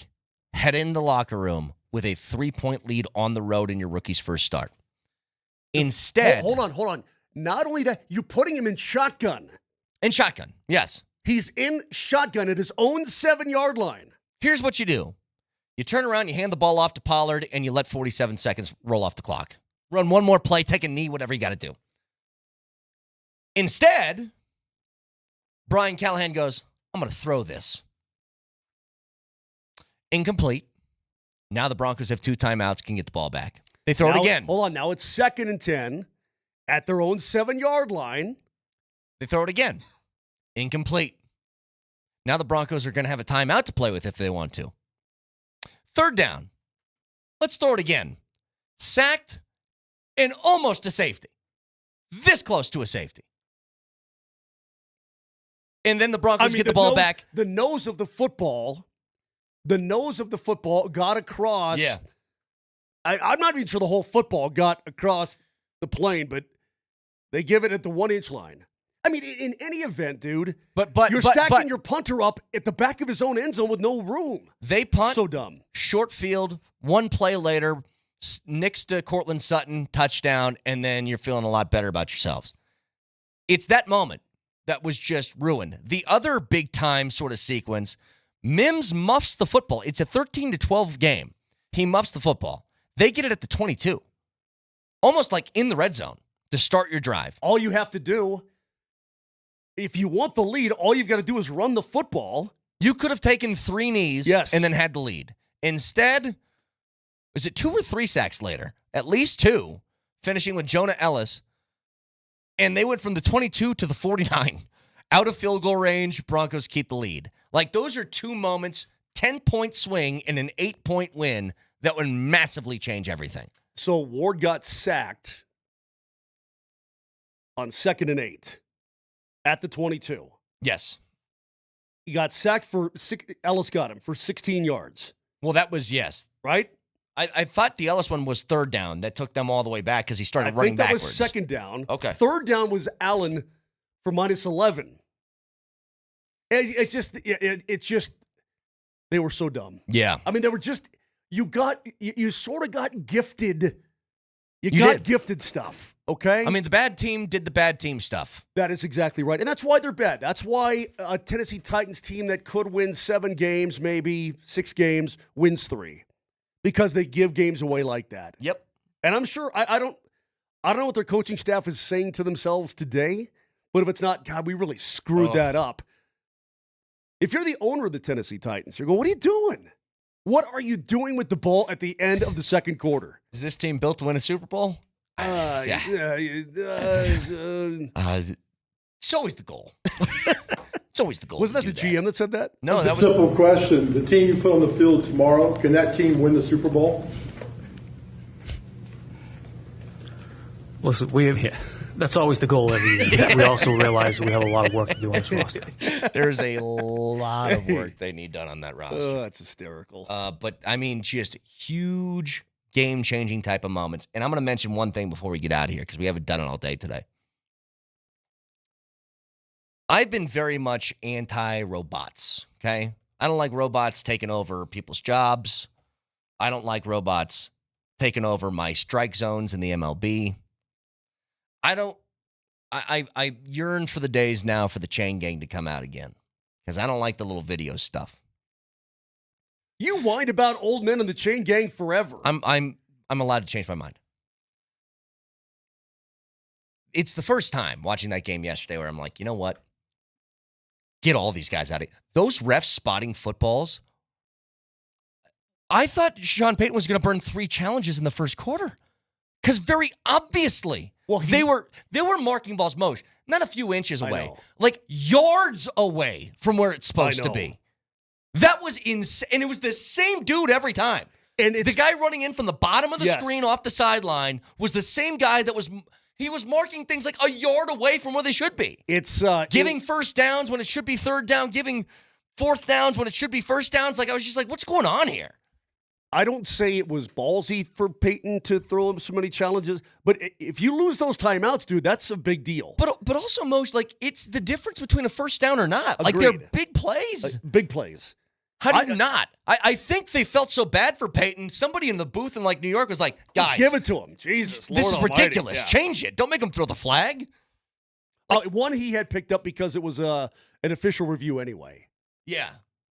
head in the locker room with a 3-point lead on the road in your rookie's first start. Instead... Hold on. Not only that, you're putting him in shotgun. In shotgun, yes. He's in shotgun at his own 7-yard line. Here's what you do. You turn around, you hand the ball off to Pollard, and you let 47 seconds roll off the clock. Run one more play, take a knee, whatever you got to do. Instead, Brian Callahan goes, I'm going to throw this. Incomplete. Now the Broncos have 2 timeouts, can get the ball back. They throw it again. Hold on. Now it's 2nd and 10 at their own 7-yard line. They throw it again. Incomplete. Now the Broncos are going to have a timeout to play with if they want to. 3rd down. Let's throw it again. Sacked and almost a safety. This close to a safety. And then the Broncos get the ball back. The nose of the football got across. Yeah. I'm not even sure the whole football got across the plane, but they give it at the 1-inch line. I mean, in any event, dude, but you're stacking your punter up at the back of his own end zone with no room. They punt. So dumb. Short field, 1 play later, nicks to Cortland Sutton, touchdown, and then you're feeling a lot better about yourselves. It's that moment that was just ruined. The other big-time sort of sequence, Mims muffs the football. It's a 13-12 game. He muffs the football. They get it at the 22, almost like in the red zone to start your drive. All you have to do, if you want the lead, all you've got to do is run the football. You could have taken 3 knees and then had the lead. Instead, was it 2 or 3 sacks later? At least 2, finishing with Jonah Ellis. And they went from the 22 to the 49. Out of field goal range, Broncos keep the lead. Like, those are 2 moments, 10-point swing and an 8-point win that would massively change everything. So Ward got sacked on 2nd and 8 at the 22. Yes. He got sacked for Ellis got him for 16 yards. Well, that was, yes. Right? I thought the Ellis one was 3rd down. That took them all the way back because he started running backwards. I think that was 2nd down. Okay. 3rd down was Allen for -11. It's just, they were so dumb. Yeah. I mean, they were just, you sort of got gifted. You got gifted stuff, okay? I mean, the bad team did the bad team stuff. That is exactly right. And that's why they're bad. That's why a Tennessee Titans team that could win 7 games, maybe 6 games, wins 3. Because they give games away like that. Yep. And I'm sure, I don't know what their coaching staff is saying to themselves today, but if it's not, God, we really screwed that up. If you're the owner of the Tennessee Titans, you're going, what are you doing? What are you doing with the ball at the end of the 2nd quarter? Is this team built to win a Super Bowl? It's always the goal. It's always the goal. Wasn't that the GM that said that? No, that was a simple question. The team you put on the field tomorrow, can that team win the Super Bowl? Listen, that's always the goal every year. We also realize we have a lot of work to do on this roster. There's a lot of work they need done on that roster. Oh, that's hysterical. But, I mean, just huge game-changing type of moments. And I'm going to mention one thing before we get out of here because we haven't done it all day today. I've been very much anti-robots, okay? I don't like robots taking over people's jobs. I don't like robots taking over my strike zones in the MLB. I yearn for the days now for the chain gang to come out again because I don't like the little video stuff. You whined about old men in the chain gang forever. I'm allowed to change my mind. It's the first time watching that game yesterday where I'm like, you know what? Get all these guys out of here. Those refs spotting footballs. I thought Sean Payton was going to burn 3 challenges in the first quarter. Because very obviously, they were marking balls, Moj, not a few inches away, like yards away from where it's supposed to be. That was insane. And it was the same dude every time. And the guy running in from the bottom of the screen off the sideline was the same guy that was... He was marking things like a yard away from where they should be. It's giving first downs when it should be 3rd down, giving 4th downs when it should be 1st downs. Like, I was just like, what's going on here? I don't say it was ballsy for Payton to throw him so many challenges, but if you lose those timeouts, dude, that's a big deal. But also, Moj, like, it's the difference between a first down or not. Agreed. Like, they're big plays. Big plays. How do you not? I think they felt so bad for Payton. Somebody in the booth in, like, New York was like, guys. Just give it to him. Jesus, this is Almighty. ridiculous. Yeah. Change it. Don't make him throw the flag. One he had picked up because it was an official review anyway. Yeah.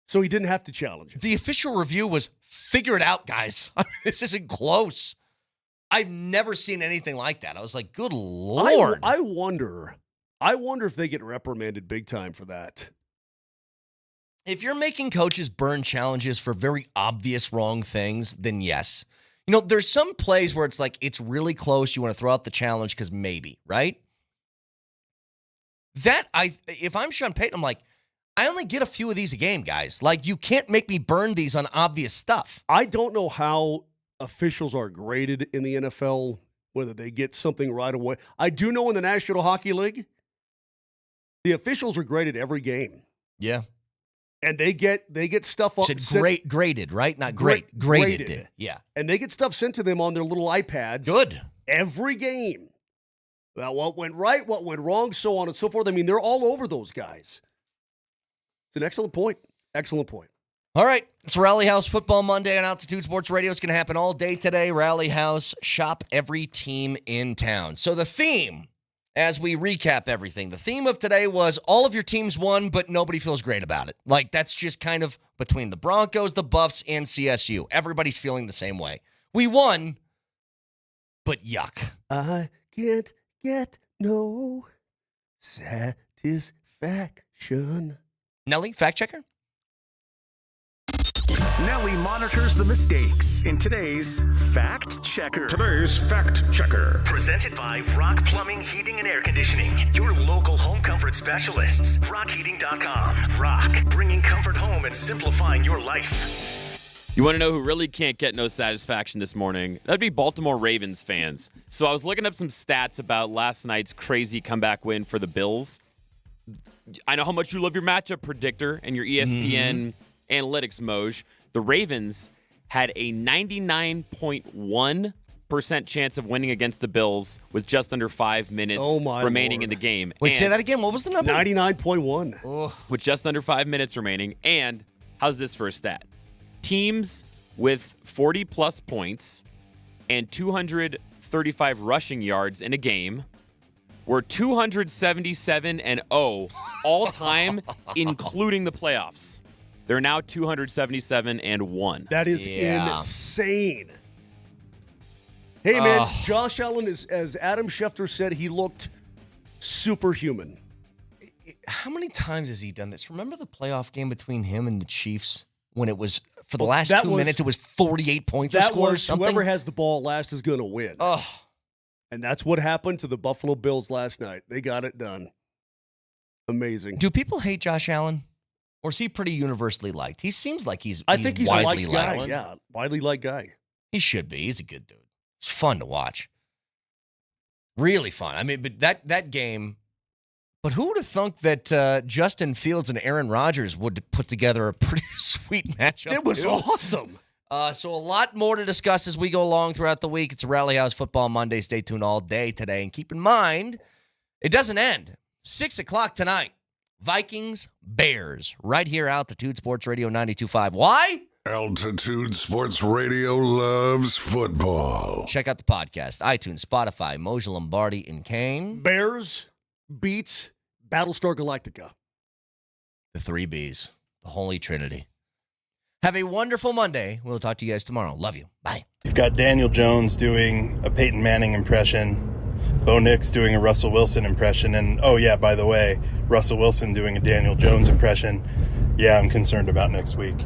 So he didn't have to challenge it. The official review was, figure it out, guys. This isn't close. I've never seen anything like that. I was like, good Lord. I wonder if they get reprimanded big time for that. If you're making coaches burn challenges for very obvious wrong things, then yes. You know, there's some plays where it's like it's really close. You want to throw out the challenge because maybe, right? If I'm Sean Payton, I'm like, I only get a few of these a game, guys. Like, you can't make me burn these on obvious stuff. I don't know how officials are graded in the NFL, whether they get something right away. I do know in the National Hockey League, the officials are graded every game. Yeah. And they get stuff up. Graded, right? Not great. Graded. Yeah. And they get stuff sent to them on their little iPads. Good. Every game. Well, what went right, what went wrong, so on and so forth. I mean, they're all over those guys. It's an excellent point. Excellent point. All right. It's Rally House Football Monday on Altitude Sports Radio. It's going to happen all day today. Rally House, shop every team in town. So the theme, as we recap everything, the theme of today was all of your teams won, but nobody feels great about it. Like, that's just kind of between the Broncos, the Buffs, and CSU. Everybody's feeling the same way. We won, but yuck. I can't get no satisfaction. Nelly, fact checker? Nelly monitors the mistakes in today's Fact Checker. Presented by Rock Plumbing, Heating, and Air Conditioning. Your local home comfort specialists. RockHeating.com. Rock, bringing comfort home and simplifying your life. You want to know who really can't get no satisfaction this morning? That'd be Baltimore Ravens fans. So I was looking up some stats about last night's crazy comeback win for the Bills. I know how much you love your matchup predictor and your ESPN analytics, Moj. The Ravens had a 99.1% chance of winning against the Bills with just under 5 minutes remaining in the game. Wait, say that again. What was the number? 99.1. Oh. With just under 5 minutes remaining. And how's this for a stat? Teams with 40-plus points and 235 rushing yards in a game were 277-0 all-time, including the playoffs. They're now 277-1. That is insane. Hey, man, Josh Allen, as Adam Schefter said, he looked superhuman. How many times has he done this? Remember the playoff game between him and the Chiefs when it was, for the last 2 minutes, it was 48 points or score or something? Whoever has the ball last is going to win. Oh. And that's what happened to the Buffalo Bills last night. They got it done. Amazing. Do people hate Josh Allen? Or is he pretty universally liked? He seems like he's I think he's a widely liked guy. Yeah, widely liked guy. He should be. He's a good dude. It's fun to watch. Really fun. I mean, but that game. But who would have thunk that Justin Fields and Aaron Rodgers would put together a pretty sweet matchup? It was awesome. So a lot more to discuss as we go along throughout the week. It's a Rally House Football Monday. Stay tuned all day today. And keep in mind, it doesn't end. 6 o'clock tonight. Vikings, Bears, right here, Altitude Sports Radio 92.5. Why? Altitude Sports Radio loves football. Check out the podcast, iTunes, Spotify, Moser, Lombardi, and Kane. Bears beats Battlestar Galactica. The 3 Bs, the Holy Trinity. Have a wonderful Monday. We'll talk to you guys tomorrow. Love you. Bye. You've got Daniel Jones doing a Peyton Manning impression, Bo Nix doing a Russell Wilson impression, and oh yeah, by the way, Russell Wilson doing a Daniel Jones impression. Yeah, I'm concerned about next week.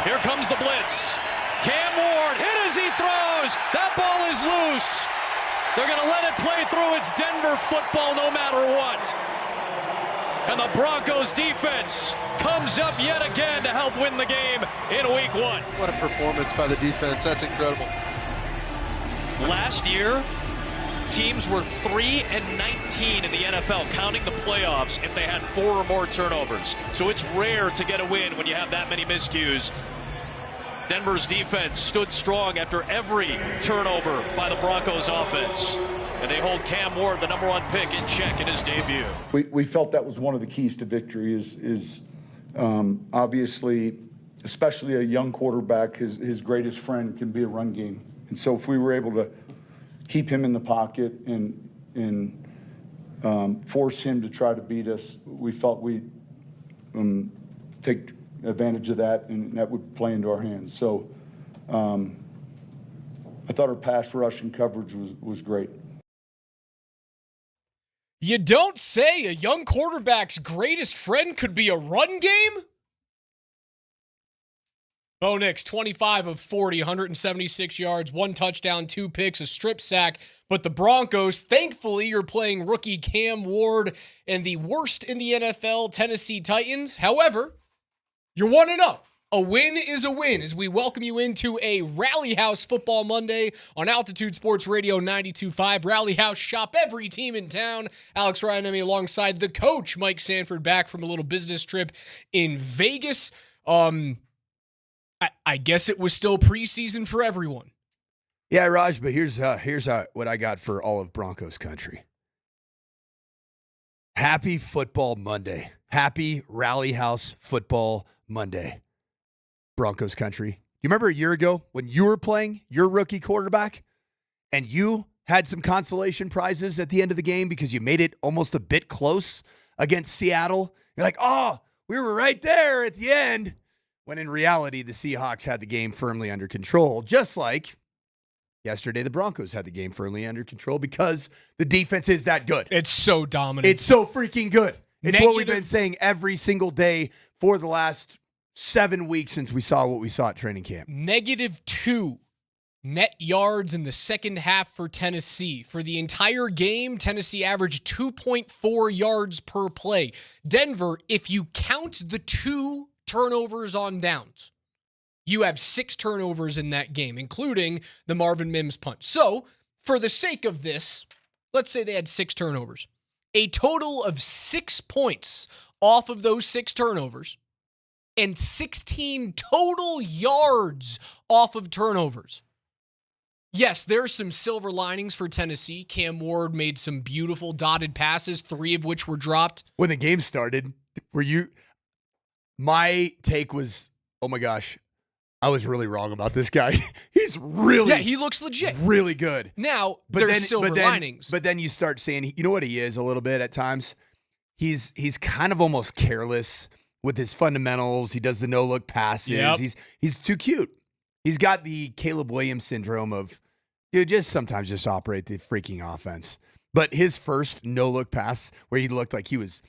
Here comes the blitz. Cam Ward hit as he throws. That ball is loose. They're going to let it play through. It's Denver football no matter what. And the Broncos defense comes up yet again to help win the game in week 1. What a performance by the defense. That's incredible. Last year, teams were 3-19 in the NFL, counting the playoffs, if they had 4 or more turnovers. So it's rare to get a win when you have that many miscues. Denver's defense stood strong after every turnover by the Broncos offense. And they hold Cam Ward, the number 1 pick, in check in his debut. We felt that was one of the keys to victory is obviously, especially a young quarterback, his greatest friend can be a run game. And so if we were able to keep him in the pocket and force him to try to beat us, we felt we'd take advantage of that, and that would play into our hands. So I thought our pass rush and coverage was great. You don't say. A young quarterback's greatest friend could be a run game? Bo Nix, 25 of 40, 176 yards, 1 touchdown, 2 picks, a strip sack. But the Broncos, thankfully, you're playing rookie Cam Ward and the worst in the NFL, Tennessee Titans. However, you're 1-0. A win is a win as we welcome you into a Rally House Football Monday on Altitude Sports Radio 92.5. Rally House, shop every team in town. Alex Ryan alongside the coach, Mike Sanford, back from a little business trip in Vegas. I guess it was still preseason for everyone. Yeah, Raj, but here's what I got for all of Broncos country. Happy Football Monday. Happy Rally House Football Monday. Broncos country. You remember a year ago when you were playing your rookie quarterback and you had some consolation prizes at the end of the game because you made it almost a bit close against Seattle? You're like, oh, we were right there at the end. When in reality, the Seahawks had the game firmly under control, just like yesterday the Broncos had the game firmly under control because the defense is that good. It's so dominant. It's so freaking good. It's what we've been Negative- saying every single day for the last 7 weeks since we saw what we saw at training camp. -2 net yards in the second half for Tennessee. For the entire game, Tennessee averaged 2.4 yards per play. Denver, if you count the 2 turnovers on downs, you have 6 turnovers in that game, including the Marvin Mims punt. So, for the sake of this, let's say they had 6 turnovers. A total of 6 points off of those 6 turnovers and 16 total yards off of turnovers. Yes, there's some silver linings for Tennessee. Cam Ward made some beautiful dotted passes, 3 of which were dropped. When the game started, my take was, oh my gosh, I was really wrong about this guy. He's really, Yeah, he looks legit. really good. Now, there's silver linings. But then you start saying, you know what he is a little bit at times? He's kind of almost careless with his fundamentals. He does the no-look passes. Yep. He's too cute. He's got the Caleb Williams syndrome of, dude, sometimes just operate the freaking offense. But his first no-look pass where he looked like he was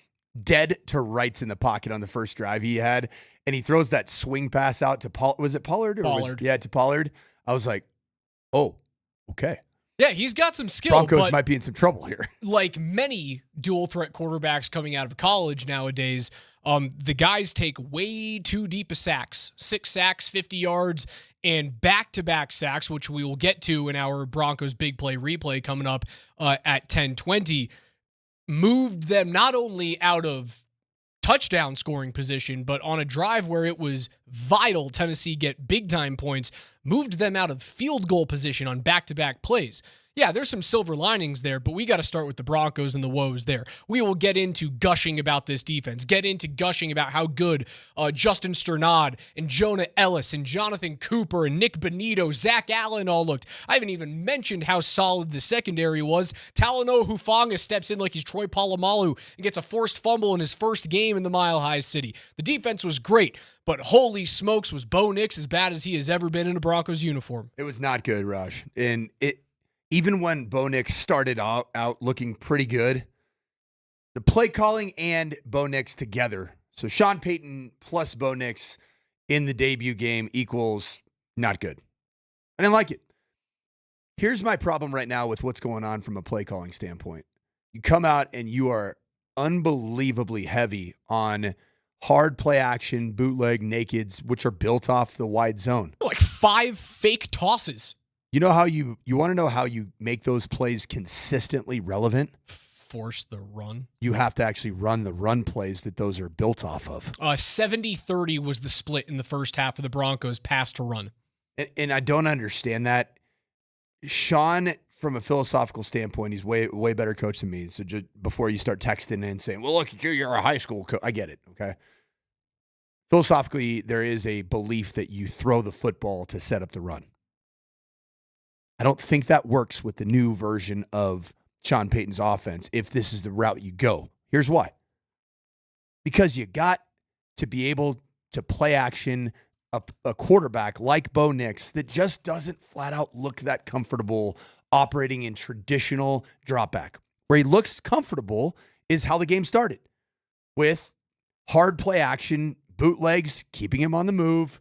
dead to rights in the pocket on the first drive he had, and he throws that swing pass out to Pollard. Was it Pollard? To Pollard. I was like, oh, okay. Yeah, he's got some skill. Broncos might be in some trouble here. Like many dual-threat quarterbacks coming out of college nowadays, the guys take way too deep a sacks. 6 sacks, 50 yards, and back-to-back sacks, which we will get to in our Broncos big play replay coming up at 10:20, moved them not only out of touchdown scoring position, but on a drive where it was vital Tennessee get big-time points, moved them out of field goal position on back-to-back plays. Yeah, there's some silver linings there, but we got to start with the Broncos and the woes there. We will get into gushing about this defense, get into gushing about how good Justin Sternad and Jonah Ellis and Jonathan Cooper and Nick Bonito, Zach Allen all looked. I haven't even mentioned how solid the secondary was. Talanoa Hufanga steps in like he's Troy Polamalu and gets a forced fumble in his first game in the Mile High City. The defense was great, but holy smokes, was Bo Nix as bad as he has ever been in a Broncos uniform. It was not good, Raj. And even when Bo Nix started out looking pretty good, the play calling and Bo Nix together, so Sean Payton plus Bo Nix in the debut game equals not good. I didn't like it. Here's my problem right now with what's going on from a play calling standpoint. You come out and you are unbelievably heavy on hard play action, bootleg, nakeds, which are built off the wide zone. Like 5 fake tosses. You know how you want to know how you make those plays consistently relevant? Force the run. You have to actually run the run plays that those are built off of. 70-30 was the split in the first half of the Broncos pass to run. And I don't understand that. Sean, from a philosophical standpoint, he's way better coach than me. So just before you start texting and saying, well, look, you're a high school coach. I get it, okay? Philosophically, there is a belief that you throw the football to set up the run. I don't think that works with the new version of Sean Payton's offense if this is the route you go. Here's why. Because you got to be able to play action a quarterback like Bo Nix that just doesn't flat out look that comfortable operating in traditional drop back. Where he looks comfortable is how the game started, with hard play action, bootlegs, keeping him on the move.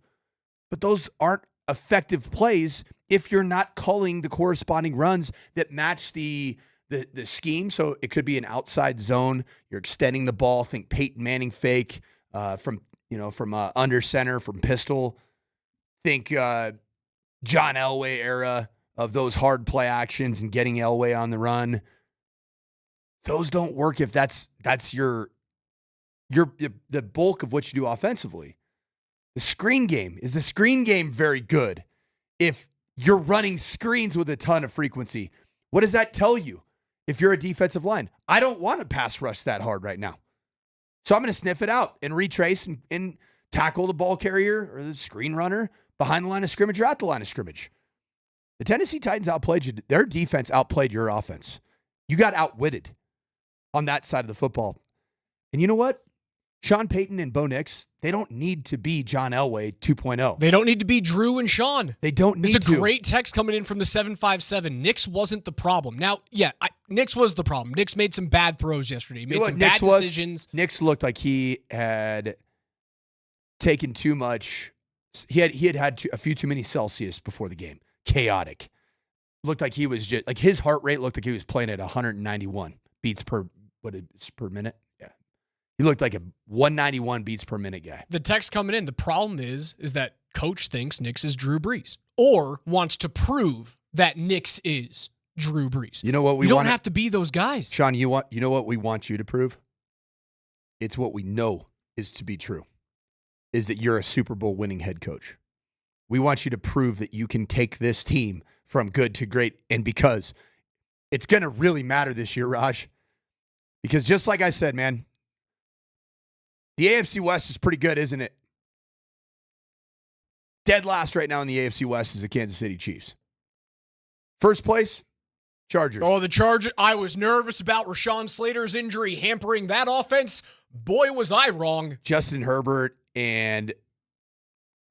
But those aren't effective plays if you're not calling the corresponding runs that match the scheme. So it could be an outside zone. You're extending the ball. Think Peyton Manning fake from under center, from pistol. Think John Elway era of those hard play actions and getting Elway on the run. Those don't work if that's the bulk of what you do offensively. The screen game very good if you're running screens with a ton of frequency. What does that tell you if you're a defensive line? I don't want to pass rush that hard right now. So I'm going to sniff it out and retrace and tackle the ball carrier or the screen runner behind the line of scrimmage or at the line of scrimmage. The Tennessee Titans outplayed you. Their defense outplayed your offense. You got outwitted on that side of the football. And you know what? Sean Payton and Bo Nix, they don't need to be John Elway 2.0. They don't need to be Drew and Sean. They don't need to. It's a great text coming in from the 757. Nix wasn't the problem. Now, yeah, Nix was the problem. Nix made some bad throws yesterday. He made some bad decisions. Nix looked like he had taken too much. He had a few too many Celsius before the game. Chaotic. Looked like he was just like his heart rate looked like he was playing at 191 beats per minute. Yeah. He looked like a 191 beats per minute guy. The text coming in, the problem is that coach thinks Nix is Drew Brees or wants to prove that Nix is Drew Brees. You know what you don't have to be those guys. Sean, you know what we want you to prove? It's what we know is to be true. Is that you're a Super Bowl winning head coach. We want you to prove that you can take this team from good to great, and because it's going to really matter this year, Raj. Because just like I said, man, the AFC West is pretty good, isn't it? Dead last right now in the AFC West is the Kansas City Chiefs. First place, Chargers. Oh, the Chargers. I was nervous about Rashawn Slater's injury hampering that offense. Boy, was I wrong. Justin Herbert and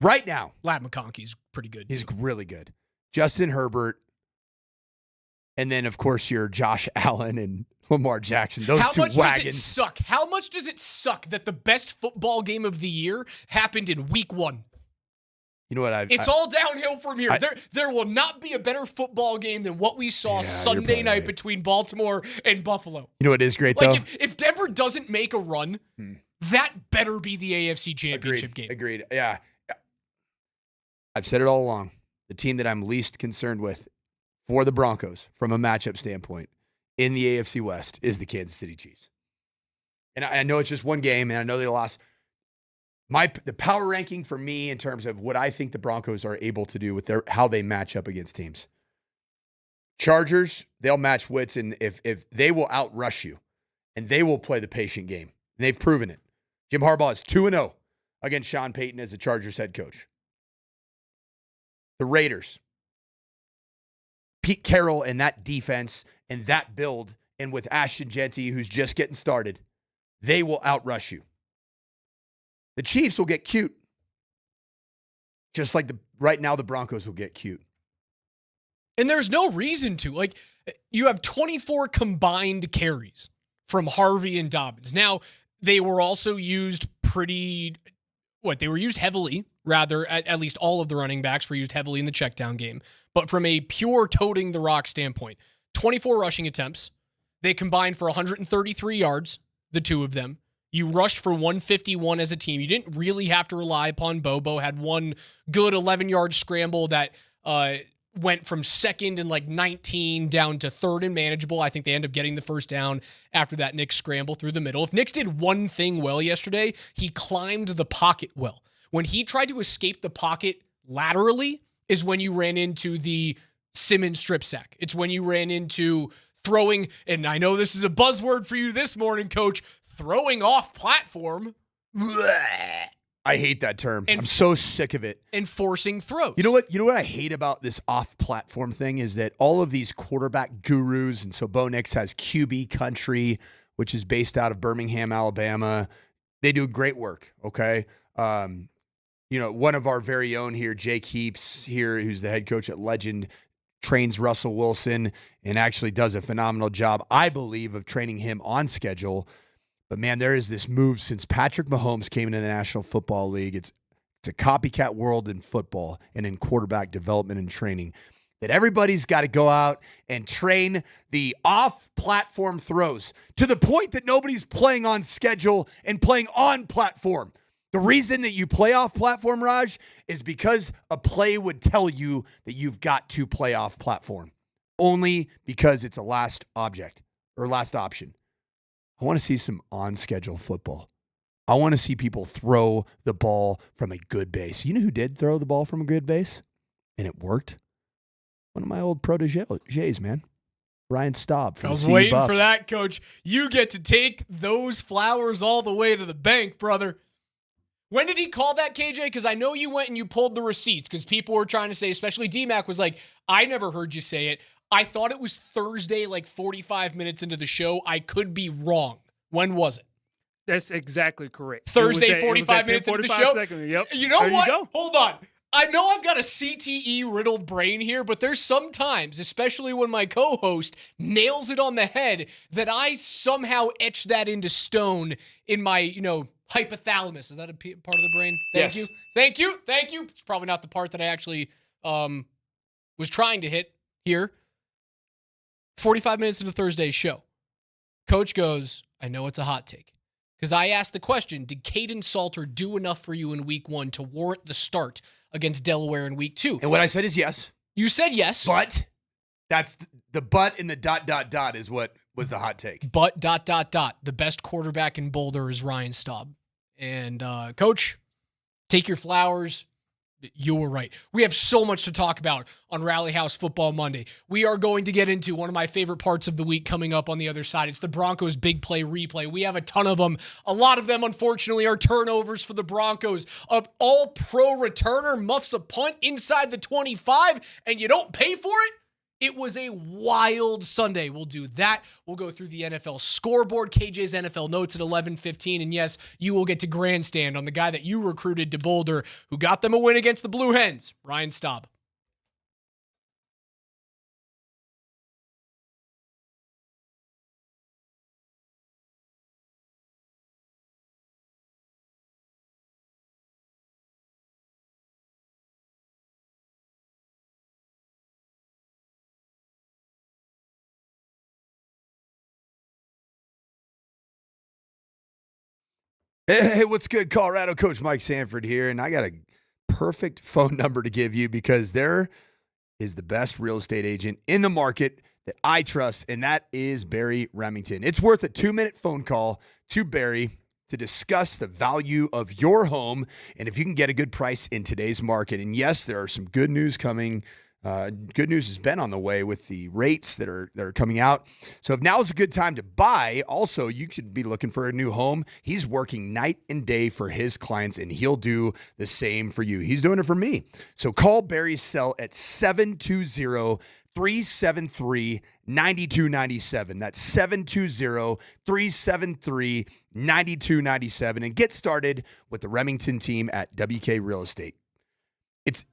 right now, Ladd McConkey's pretty good. He's really good. Justin Herbert. And then, of course, your Josh Allen and Lamar Jackson. Those two wagons. How much does it suck? How much does it suck that the best football game of the year happened in week 1? You know what? It's all downhill from here. There will not be a better football game than what we saw Sunday night between Baltimore and Buffalo. You know what is great, though? If Denver doesn't make a run, that better be the AFC Championship game. Agreed. Yeah. I've said it all along. The team that I'm least concerned with for the Broncos from a matchup standpoint in the AFC West is the Kansas City Chiefs. And I know it's just one game, and I know they lost. The power ranking for me in terms of what I think the Broncos are able to do with how they match up against teams. Chargers, they'll match wits, and if they will outrush you, and they will play the patient game. And they've proven it. Jim Harbaugh is 2-0 against Sean Payton as the Chargers head coach. The Raiders, Pete Carroll and that defense and that build, and with Ashton Genty, who's just getting started, they will outrush you. The Chiefs will get cute. Just like right now the Broncos will get cute. And there's no reason to. Like, you have 24 combined carries from Harvey and Dobbins. Now, they were also used pretty They were used heavily, rather, at least all of the running backs were used heavily in the checkdown game. But from a pure toting the rock standpoint, 24 rushing attempts. They combined for 133 yards, the two of them. You rushed for 151 as a team. You didn't really have to rely upon Bo. Bo had one good 11-yard scramble that went from second and 19 down to third and manageable. I think they end up getting the first down after that Knicks scramble through the middle. If Knicks did one thing well yesterday, he climbed the pocket well. When he tried to escape the pocket laterally is when you ran into the Simmons strip sack. It's when you ran into throwing, and I know this is a buzzword for you this morning, Coach, throwing off platform. I hate that term. I'm so sick of it. And forcing throws. You know what I hate about this off-platform thing is that all of these quarterback gurus, and so Bo Nix has QB Country, which is based out of Birmingham, Alabama. They do great work, okay? One of our very own here, Jake Heaps here, who's the head coach at Legend, trains Russell Wilson and actually does a phenomenal job, I believe, of training him on schedule. But, man, there is this move since Patrick Mahomes came into the National Football League. It's a copycat world in football and in quarterback development and training that everybody's got to go out and train the off-platform throws to the point that nobody's playing on schedule and playing on platform. The reason that you play off platform, Raj, is because a play would tell you that you've got to play off platform. Only because it's a last object or last option. I want to see some on-schedule football. I want to see people throw the ball from a good base. You know who did throw the ball from a good base? And it worked? One of my old proteges, man. Ryan Staub from I was the waiting Buffs. for that, Coach. You get to take those flowers all the way to the bank, brother. When did he call that, KJ? Because I know you went and you pulled the receipts because people were trying to say, especially DMac was like, I never heard you say it. I thought it was Thursday, 45 minutes into the show. I could be wrong. When was it? That's exactly correct. Thursday, 45 minutes into the show? Seconds. Yep. You know there what? You go. Hold on. I know I've got a CTE-riddled brain here, but there's some times, especially when my co-host nails it on the head, that I somehow etch that into stone in my, hypothalamus. Is that a part of the brain? Thank you. Thank you. It's probably not the part that I actually was trying to hit here. 45 minutes into Thursday's show. Coach goes, I know it's a hot take. Because I asked the question, did Caden Salter do enough for you in week 1 to warrant the start against Delaware in week 2? And what I said is yes. You said yes. But that's the but and the ... is what was the hot take. But ... The best quarterback in Boulder is Ryan Staub. And Coach, take your flowers. You were right. We have so much to talk about on Rally House Football Monday. We are going to get into one of my favorite parts of the week coming up on the other side. It's the Broncos big play replay. We have a ton of them. A lot of them, unfortunately, are turnovers for the Broncos. An all-pro returner muffs a punt inside the 25, and you don't pay for it? It was a wild Sunday. We'll do that. We'll go through the NFL scoreboard, KJ's NFL notes at 11:15. And yes, you will get to grandstand on the guy that you recruited to Boulder who got them a win against the Blue Hens, Ryan Staub. Hey, what's good, Colorado? Coach Mike Sanford here, and I got a perfect phone number to give you because there is the best real estate agent in the market that I trust, and that is Barry Remington. It's worth a 2-minute phone call to Barry to discuss the value of your home and if you can get a good price in today's market. And yes, there are some good news coming. Good news has been on the way with the rates that are coming out. So if now is a good time to buy, also you could be looking for a new home. He's working night and day for his clients, and he'll do the same for you. He's doing it for me. So call Barry's cell at 720-373-9297. That's 720-373-9297, and get started with the Remington team at WK Real Estate. It's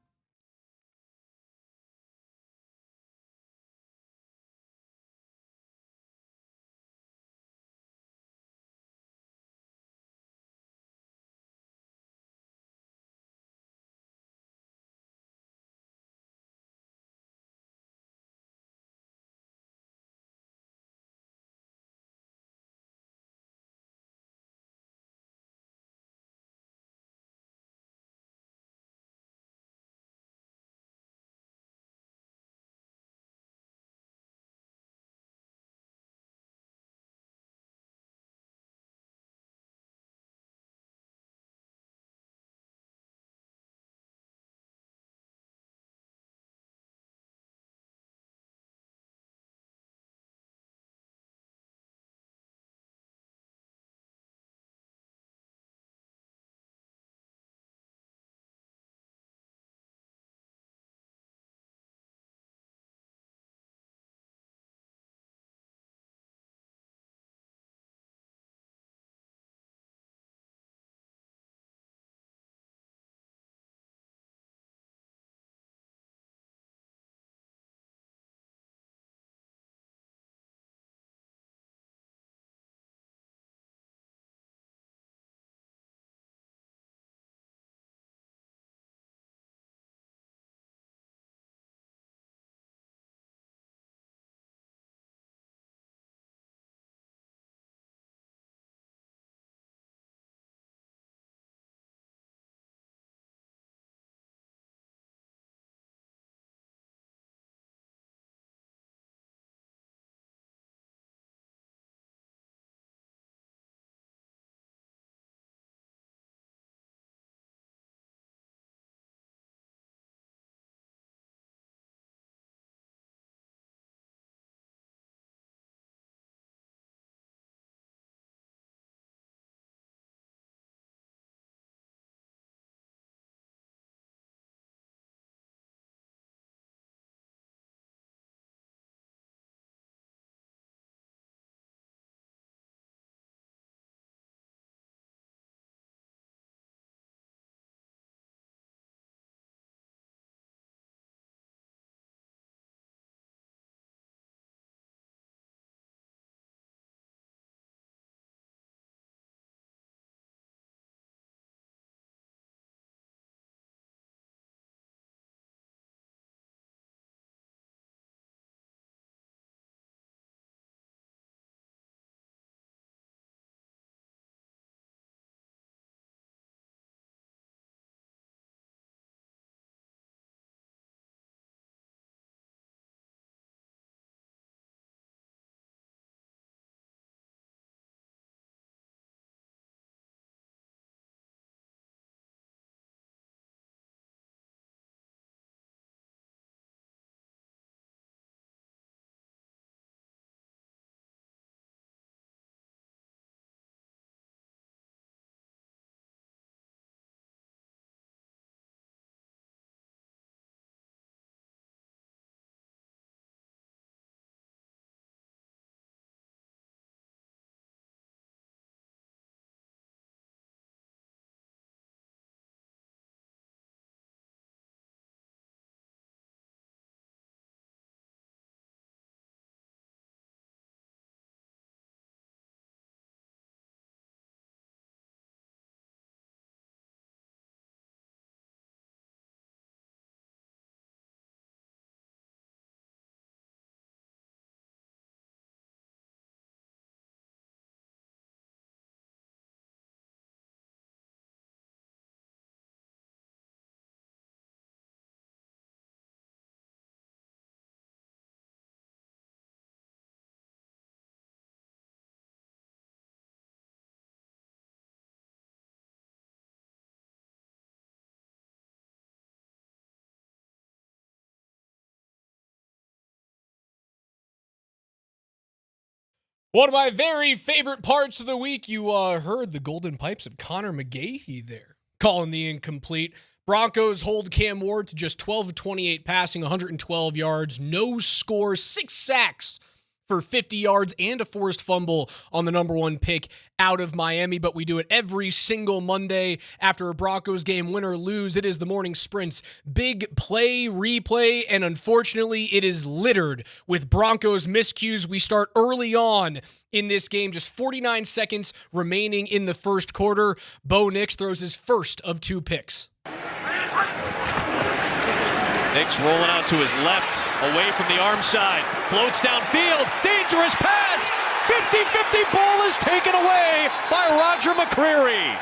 One of my very favorite parts of the week, you heard the golden pipes of Connor McGahee there, calling the incomplete. Broncos hold Cam Ward to just 12 of 28 passing, 112 yards, no score, 6 sacks for 50 yards and a forced fumble on the number 1 pick out of Miami. But we do it every single Monday after a Broncos game, win or lose. It is the morning sprints, big play, replay, and unfortunately it is littered with Broncos miscues. We start early on in this game, just 49 seconds remaining in the first quarter. Bo Nix throws his first of 2 picks. Nix rolling out to his left, away from the arm side, floats downfield, dangerous pass, 50-50 ball is taken away by Roger McCreary.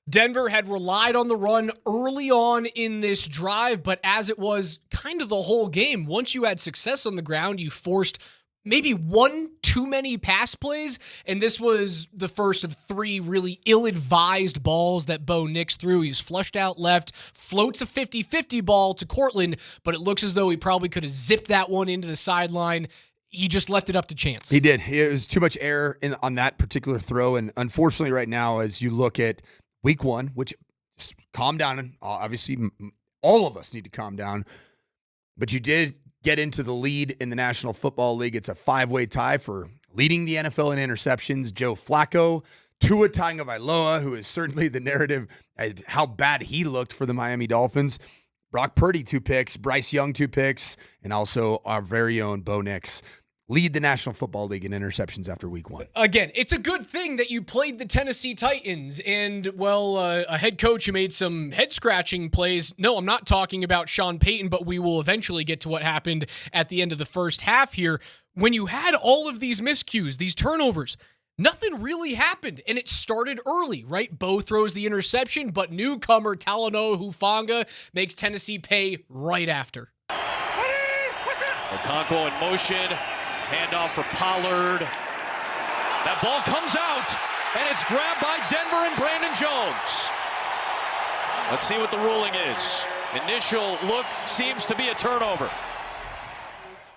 Denver had relied on the run early on in this drive, but as it was kind of the whole game, once you had success on the ground, you forced maybe one too many pass plays, and this was the first of 3 really ill-advised balls that Bo Nix threw. He's flushed out left, floats a 50-50 ball to Cortland, but it looks as though he probably could have zipped that one into the sideline. He just left it up to chance. He did. It was too much error on that particular throw, and unfortunately right now, as you look at week 1, which, just calm down, and obviously all of us need to calm down, but you did get into the lead in the National Football League. It's a 5-way tie for leading the NFL in interceptions. Joe Flacco, Tua Tagovailoa, who is certainly the narrative how bad he looked for the Miami Dolphins. Brock Purdy, 2 picks. Bryce Young, 2 picks. And also our very own Bo Nix lead the National Football League in interceptions after week 1. Again, it's a good thing that you played the Tennessee Titans and, well, a head coach who made some head-scratching plays. No, I'm not talking about Sean Payton, but we will eventually get to what happened at the end of the first half here. When you had all of these miscues, these turnovers, nothing really happened, and it started early, right? Bo throws the interception, but newcomer Talanoa Hufanga makes Tennessee pay right after. Okonkwo in motion. Handoff for Pollard. That ball comes out, and it's grabbed by Denver and Brandon Jones. Let's see what the ruling is. Initial look seems to be a turnover.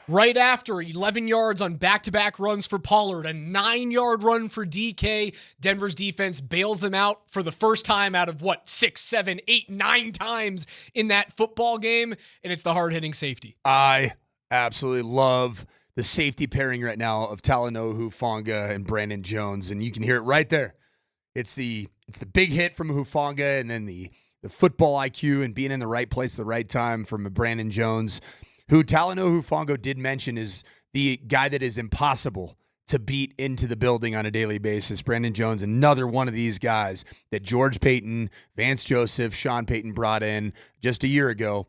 Right after 11 yards on back-to-back runs for Pollard, a 9-yard run for DK, Denver's defense bails them out for the first time out of, 6, 7, 8, 9 times in that football game, and it's the hard-hitting safety. I absolutely love the safety pairing right now of Talanoa Hufanga and Brandon Jones, and you can hear it right there. It's the big hit from Hufanga, and then the football IQ and being in the right place at the right time from Brandon Jones, who Talanoa Hufanga did mention is the guy that is impossible to beat into the building on a daily basis. Brandon Jones, another one of these guys that George Paton, Vance Joseph, Sean Payton brought in just a year ago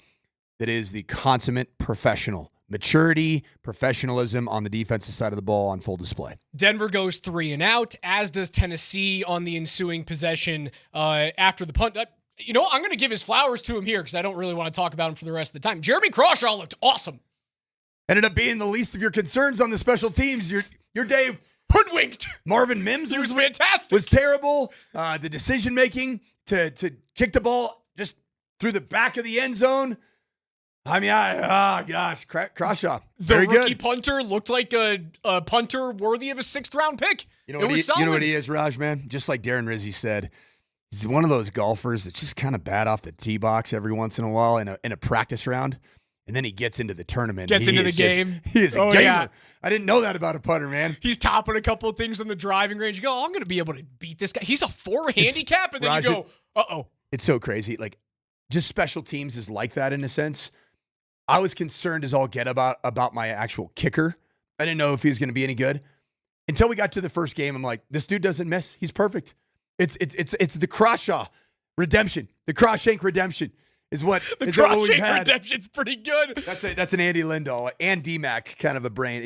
that is the consummate professional. Maturity, professionalism on the defensive side of the ball on full display. Denver goes 3 and out, as does Tennessee on the ensuing possession after the punt. I'm going to give his flowers to him here because I don't really want to talk about him for the rest of the time. Jeremy Crawshaw looked awesome. Ended up being the least of your concerns on the special teams. Your day hoodwinked. Marvin Mims was fantastic. Was terrible. The decision making to kick the ball just through the back of the end zone. I mean, Crawshaw. The rookie punter looked like a punter worthy of a 6th-round pick. You know what he is, Raj, man? Just like Darren Rizzi said, he's one of those golfers that's just kind of bad off the tee box every once in a while in a practice round, and then he gets into the tournament. Gets into the game. He is a gamer. Yeah. I didn't know that about a putter, man. He's topping a couple of things on the driving range. You go, I'm going to be able to beat this guy. He's a 4 handicap, and then Raj, you go, uh-oh. It's so crazy. Like, just special teams is like that in a sense. I was concerned as all get about my actual kicker. I didn't know if he was going to be any good. Until we got to the first game, I'm like, this dude doesn't miss. He's perfect. It's the Crawshaw redemption. The Crawshank redemption is what the is what we've Crawshank had. redemption's pretty good. That's an Andy Lindahl and DMac kind of a brain,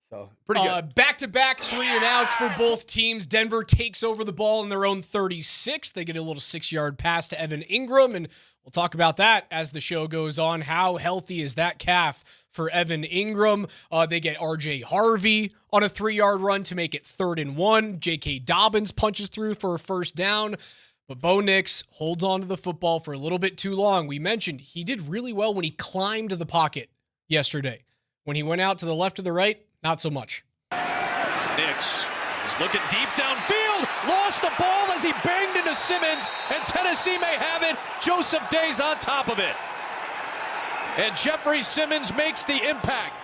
So pretty good. Back-to-back 3 and outs for both teams. Denver takes over the ball in their own 36. They get a little 6-yard pass to Evan Ingram, and we'll talk about that as the show goes on. How healthy is that calf for Evan Ingram? They get R.J. Harvey on a 3-yard run to make it 3rd and 1. J.K. Dobbins punches through for a first down. But Bo Nix holds on to the football for a little bit too long. We mentioned he did really well when he climbed the pocket yesterday. When he went out to the left or the right, not so much. Nix is looking deep downfield. Lost the ball as he banged into Simmons, and Tennessee may have it. Joseph Day's on top of it. And Jeffrey Simmons makes the impact.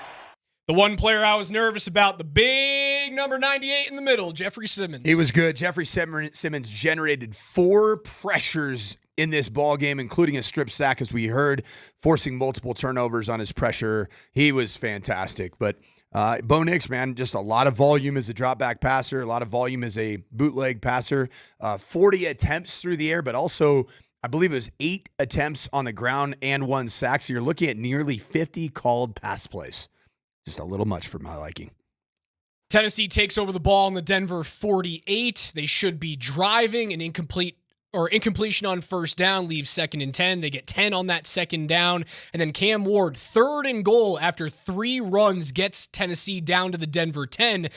The one player I was nervous about, the big number 98 in the middle, Jeffrey Simmons. He was good. Jeffrey Simmons generated 4 pressures in this ball game, including a strip sack, as we heard, forcing multiple turnovers on his pressure. He was fantastic. But Bo Nix, man, just a lot of volume as a drop-back passer, a lot of volume as a bootleg passer. 40 attempts through the air, but also I believe it was 8 attempts on the ground and 1 sack. So you're looking at nearly 50 called pass plays. Just a little much for my liking. Tennessee takes over the ball in the Denver 48. They should be driving. An incompletion on first down leaves 2nd and 10. They get 10 on that 2nd down. And then Cam Ward, 3rd and goal after 3 runs, gets Tennessee down to the Denver 10.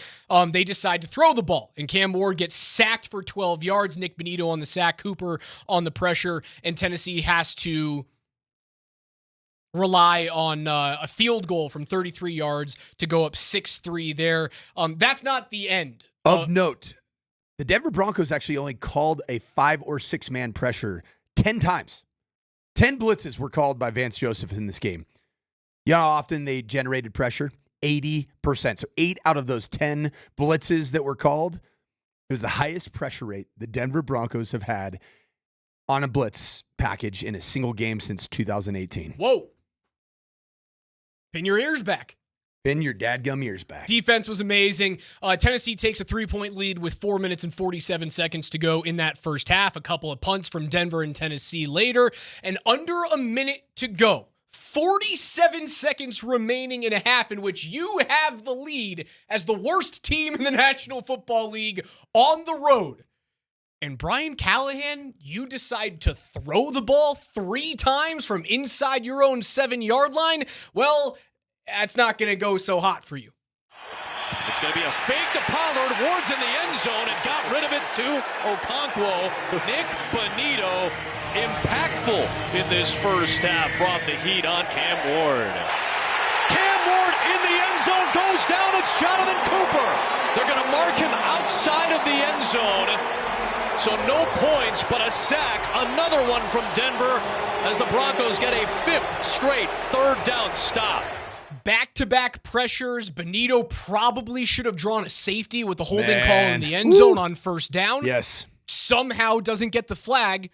They decide to throw the ball. And Cam Ward gets sacked for 12 yards. Nick Bonito on the sack, Cooper on the pressure. And Tennessee has to rely on a field goal from 33 yards to go up 6-3 there. That's not the end. Of note, the Denver Broncos actually only called a 5 or 6 man pressure 10 times. 10 blitzes were called by Vance Joseph in this game. You know how often they generated pressure? 80%. So 8 out of those 10 blitzes that were called, it was the highest pressure rate the Denver Broncos have had on a blitz package in a single game since 2018. Whoa. Pin your ears back. Pin your dadgum ears back. Defense was amazing. Tennessee takes a 3-point lead with 4 minutes and 47 seconds to go in that first half. A couple of punts from Denver and Tennessee later. And under a minute to go. 47 seconds remaining in a half in which you have the lead as the worst team in the National Football League on the road. And Brian Callahan, you decide to throw the ball 3 times from inside your own 7-yard line? Well, that's not going to go so hot for you. It's going to be a fake to Pollard. Ward's in the end zone and got rid of it to Okonkwo. Nick Bonito, impactful in this first half, brought the heat on Cam Ward. Cam Ward in the end zone, goes down. It's Jonathan Cooper. They're going to mark him outside of the end zone. So no points, but a sack. Another one from Denver as the Broncos get a 5th straight 3rd down stop. Back-to-back pressures. Bonito probably should have drawn a safety with the holding call in the end zone on first down. Yes. Somehow doesn't get the flag.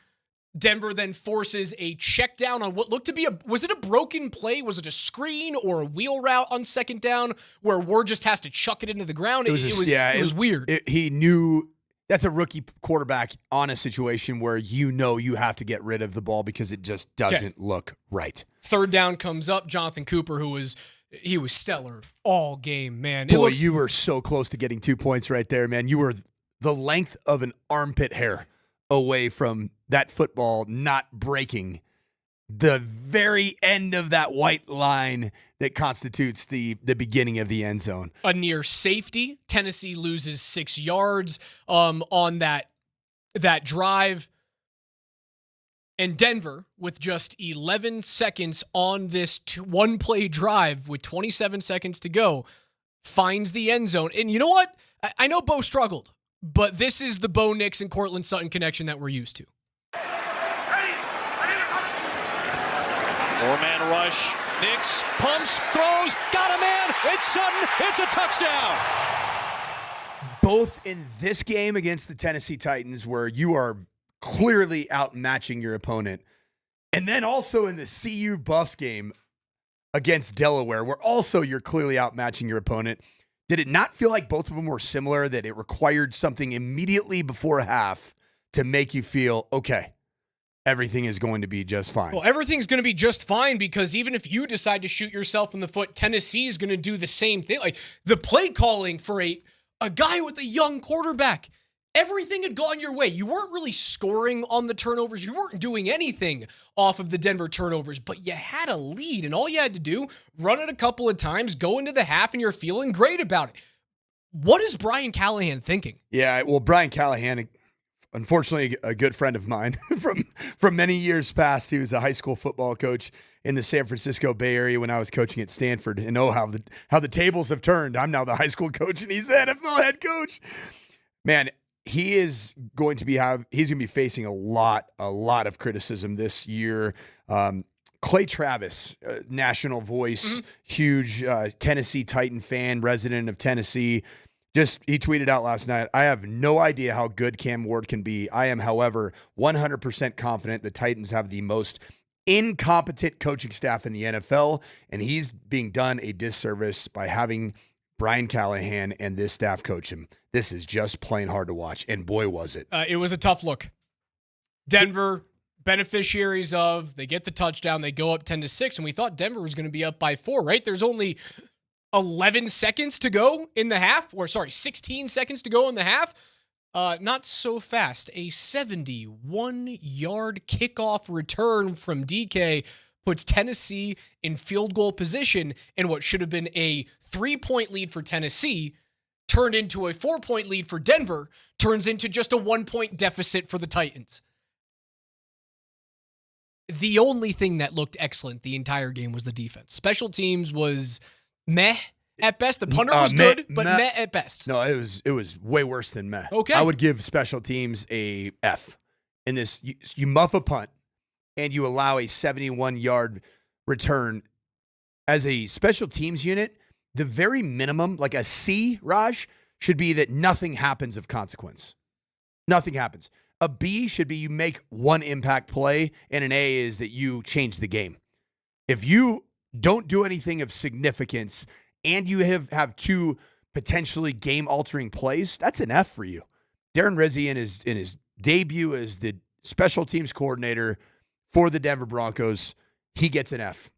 Denver then forces a check down on what looked to be was it a broken play? Was it a screen or a wheel route on 2nd down where Ward just has to chuck it into the ground? It was weird. He knew. That's a rookie quarterback on a situation where you know you have to get rid of the ball because it just doesn't look right. 3rd down comes up. Jonathan Cooper, who was stellar all game, man. Boy, you were so close to getting 2 points right there, man. You were the length of an armpit hair away from that football not breaking the very end of that white line that constitutes the beginning of the end zone. A near safety. Tennessee loses 6 yards on that drive. And Denver, with just 11 seconds on this one-play drive with 27 seconds to go, finds the end zone. And you know what? I know Bo struggled, but this is the Bo Nix and Cortland Sutton connection that we're used to. 4-man rush. Nix pumps, throws, got a man. It's Sutton. It's a touchdown. Both in this game against the Tennessee Titans, where you are clearly outmatching your opponent, and then also in the CU Buffs game against Delaware, where also you're clearly outmatching your opponent. Did it not feel like both of them were similar, that it required something immediately before half to make you feel, okay, everything is going to be just fine? Well, everything's going to be just fine because even if you decide to shoot yourself in the foot, Tennessee is going to do the same thing. Like the play calling for a guy with a young quarterback, everything had gone your way. You weren't really scoring on the turnovers. You weren't doing anything off of the Denver turnovers, but you had a lead, and all you had to do, run it a couple of times, go into the half, and you're feeling great about it. What is Brian Callahan thinking? Yeah, well, Brian Callahan, unfortunately, a good friend of mine from many years past. He was a high school football coach in the San Francisco Bay Area when I was coaching at Stanford, and how the tables have turned. I'm now the high school coach, and he's the NFL head coach. Man, he is going to be facing a lot of criticism this year. Clay Travis, national voice, huge Tennessee Titan fan, resident of Tennessee. He tweeted out last night, I have no idea how good Cam Ward can be. I am, however, 100% confident the Titans have the most incompetent coaching staff in the NFL, and he's being done a disservice by having Brian Callahan and this staff coach him. This is just plain hard to watch, and boy, was it. It was a tough look. Denver, beneficiaries of, they get the touchdown, they go up 10-6, and we thought Denver was going to be up by 4, right? There's only 11 seconds to go in the half, 16 seconds to go in the half. Not so fast. A 71-yard kickoff return from DK puts Tennessee in field goal position, and what should have been a 3-point lead for Tennessee turned into a 4-point lead for Denver, turns into just a 1-point deficit for the Titans. The only thing that looked excellent the entire game was the defense. Special teams was meh at best. The punter was good, but meh at best. No, it was way worse than meh. Okay. I would give special teams a F. In this, you muff a punt and you allow a 71-yard return. As a special teams unit, the very minimum, like a C, Raj, should be that nothing happens of consequence. Nothing happens. A B should be you make one impact play, and an A is that you change the game. If you don't do anything of significance and you have two potentially game-altering plays, that's an F for you. Darren Rizzi in his debut as the special teams coordinator for the Denver Broncos, he gets an F.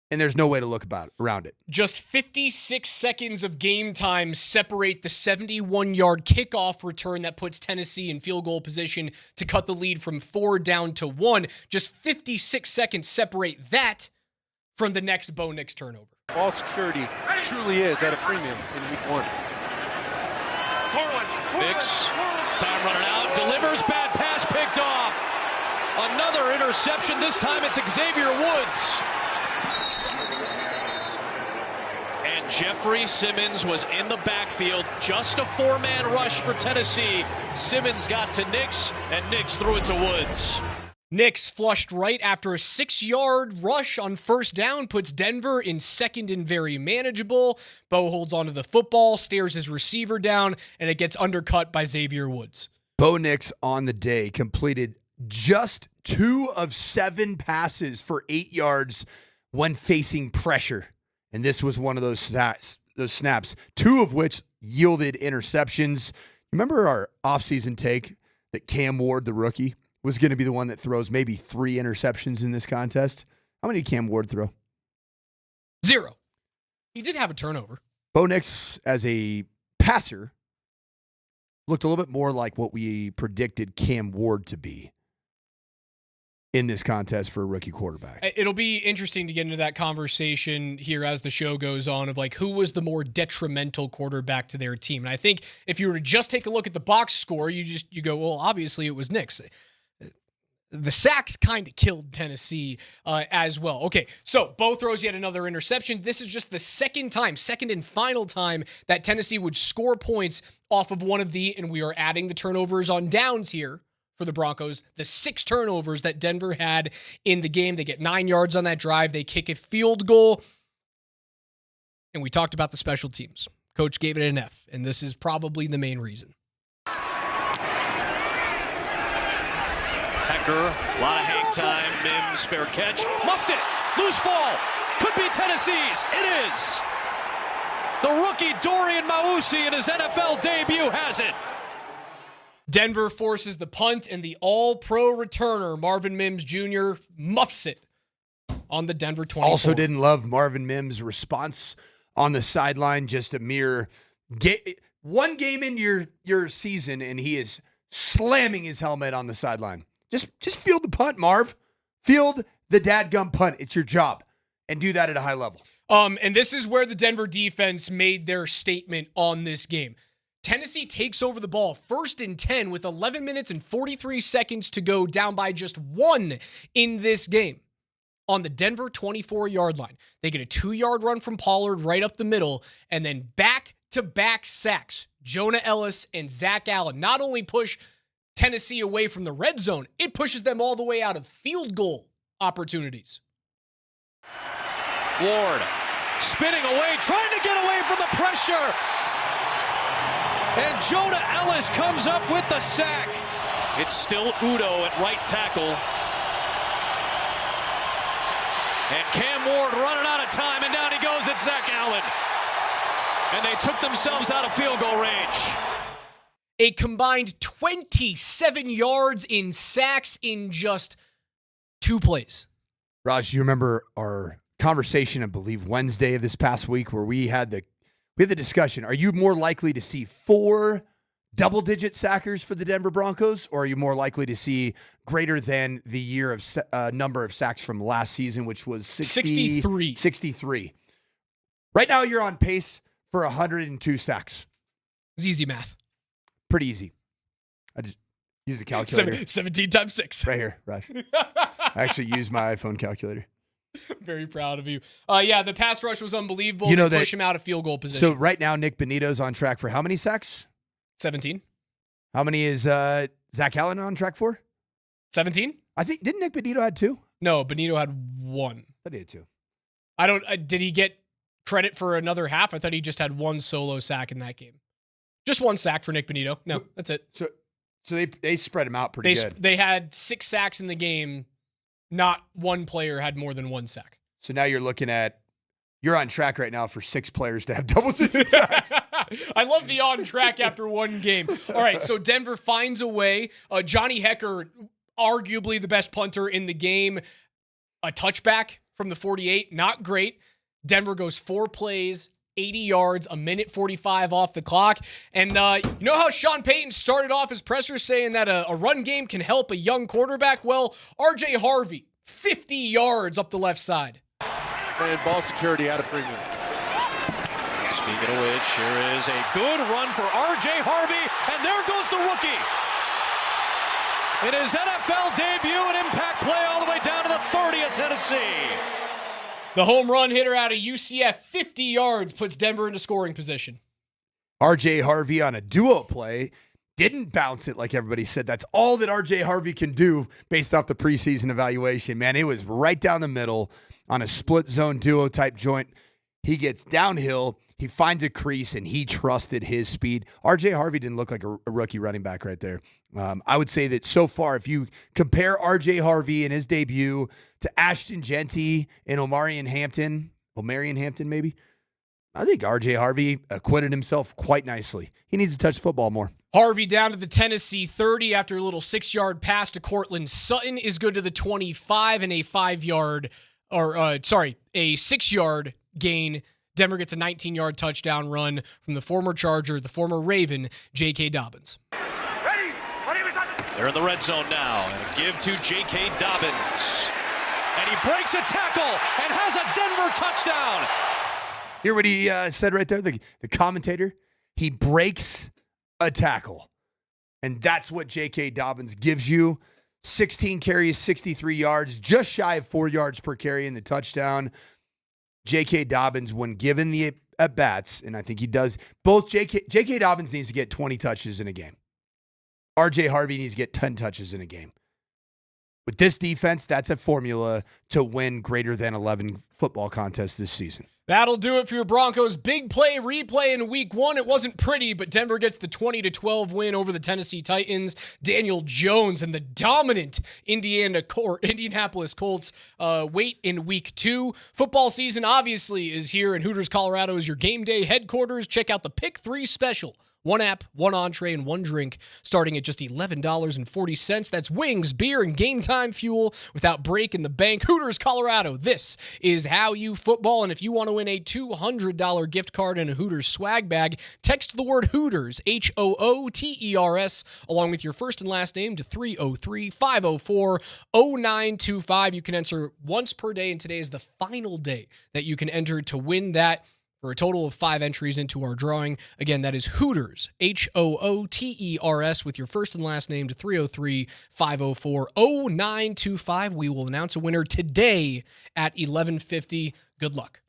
And there's no way to look around it. Just 56 seconds of game time separate the 71-yard kickoff return that puts Tennessee in field goal position to cut the lead from 4 down to 1. Just 56 seconds separate that from the next Bo Nix turnover. Ball security truly is at a premium in week 1. Nix, time running out, delivers, bad pass picked off. Another interception, this time it's Xavier Woods. And Jeffrey Simmons was in the backfield. Just a 4-man rush for Tennessee. Simmons got to Nix, and Nix threw it to Woods. Nix flushed right after a 6-yard rush on first down, puts Denver in second and very manageable. Bo holds onto the football, stares his receiver down, and it gets undercut by Xavier Woods. Bo Nix on the day completed just 2 of 7 passes for 8 yards when facing pressure. And this was one of those snaps, 2 of which yielded interceptions. Remember our offseason take that Cam Ward, the rookie, was going to be the one that throws maybe 3 interceptions in this contest? How many did Cam Ward throw? 0. He did have a turnover. Bo Nix, as a passer, looked a little bit more like what we predicted Cam Ward to be in this contest for a rookie quarterback. It'll be interesting to get into that conversation here as the show goes on of like who was the more detrimental quarterback to their team. And I think if you were to just take a look at the box score, you go, well, obviously it was Nix. The sacks kind of killed Tennessee as well. Okay, so Bo throws yet another interception. This is just the second and final time that Tennessee would score points off of one of and we are adding the turnovers on downs here for the Broncos, the 6 turnovers that Denver had in the game. They get 9 yards on that drive. They kick a field goal. And we talked about the special teams. Coach gave it an F, and this is probably the main reason. Hecker, a lot of hang time. Mims, fair catch. Muffed it. Loose ball. Could be Tennessee's. It is. The rookie Dorian Mausi in his NFL debut has it. Denver forces the punt, and the all-pro returner, Marvin Mims Jr., muffs it on the Denver 24. Also didn't love Marvin Mims' response on the sideline. Just a mere one game in your season, and he is slamming his helmet on the sideline. Just field the punt, Marv. Field the dadgum punt. It's your job. And do that at a high level. And this is where the Denver defense made their statement on this game. Tennessee takes over the ball 1st and 10 with 11 minutes and 43 seconds to go, down by just 1 in this game. on the Denver 24-yard line. They get a 2-yard run from Pollard right up the middle, and then back-to-back sacks. Jonah Ellis and Zach Allen not only push Tennessee away from the red zone, it pushes them all the way out of field goal opportunities. Ward spinning away, trying to get away from the pressure. And Jonah Ellis comes up with the sack. It's still Udo at right tackle. And Cam Ward running out of time, and down he goes at Zach Allen. And they took themselves out of field goal range. A combined 27 yards in sacks in just 2 plays. Raj, you remember our conversation, I believe, Wednesday of this past week where we had the discussion. Are you more likely to see 4 double-digit sackers for the Denver Broncos, or are you more likely to see greater than the year of number of sacks from last season, which was 63? 63. Right now, you're on pace for 102 sacks. It's easy math. Pretty easy. I just use the calculator. 17 times 6. Right here, Raj. I actually used my iPhone calculator. Very proud of you. Yeah, the pass rush was unbelievable. You know they push him out of field goal position. So right now, Nick Benito's on track for how many sacks? 17. How many is Zach Allen on track for? 17. I think, didn't Nick Benito had 2? No, Benito had 1. I thought he had 2. Did he get credit for another half? I thought he just had 1 solo sack in that game. Just 1 sack for Nick Benito. No, that's it. So they spread him out pretty good. They had 6 sacks in the game. Not one player had more than 1 sack. So now you're on track right now for 6 players to have double-digit sacks. I love the on track after 1 game. All right, so Denver finds a way. Johnny Hecker, arguably the best punter in the game. A touchback from the 48, not great. Denver goes 4 plays, 80 yards, 1:45 off the clock. And you know how Sean Payton started off his presser saying that a run game can help a young quarterback? Well, R.J. Harvey, 50 yards up the left side. And ball security out of premium. Speaking of which, here is a good run for R.J. Harvey, and there goes the rookie. In his NFL debut, an impact play all the way down to the 30 of Tennessee. The home run hitter out of UCF, 50 yards, puts Denver into scoring position. R.J. Harvey on a duo play didn't bounce it like everybody said. That's all that R.J. Harvey can do based off the preseason evaluation. Man, it was right down the middle on a split zone duo type joint. He gets downhill, he finds a crease, and he trusted his speed. R.J. Harvey didn't look like a rookie running back right there. I would say that so far, if you compare R.J. Harvey in his debut to Ashton Genty and Omarion Hampton maybe, I think R.J. Harvey acquitted himself quite nicely. He needs to touch the football more. Harvey down to the Tennessee 30 after a little 6-yard pass to Cortland Sutton is good to the 25 and a 6-yard gain. Denver gets a 19-yard touchdown run from the former Charger, the former Raven, J.K. Dobbins. They're in the red zone now. And a give to J.K. Dobbins. And he breaks a tackle and has a Denver touchdown. Hear what he said right there, the commentator? He breaks a tackle. And that's what J.K. Dobbins gives you. 16 carries, 63 yards, just shy of 4 yards per carry in the touchdown. J.K. Dobbins, when given the at-bats, and I think he does, both J.K. Dobbins needs to get 20 touches in a game. R.J. Harvey needs to get 10 touches in a game. With this defense, that's a formula to win greater than 11 football contests this season. That'll do it for your Broncos. Big play replay in week 1. It wasn't pretty, but Denver gets the 20-12 win over the Tennessee Titans. Daniel Jones and the dominant Indianapolis Colts wait in week 2. Football season obviously is here, and Hooters Colorado is your game day headquarters. Check out the Pick 3 special. 1 app, 1 entree, and 1 drink, starting at just $11.40. That's wings, beer, and game time fuel without break in the bank. Hooters, Colorado. This is how you football. And if you want to win a $200 gift card and a Hooters swag bag, text the word Hooters, Hooters, along with your first and last name to 303-504-0925. You can enter once per day, and today is the final day that you can enter to win that for a total of 5 entries into our drawing. Again, that is Hooters, Hooters, with your first and last name to 303-504-0925. We will announce a winner today at 11:50. Good luck.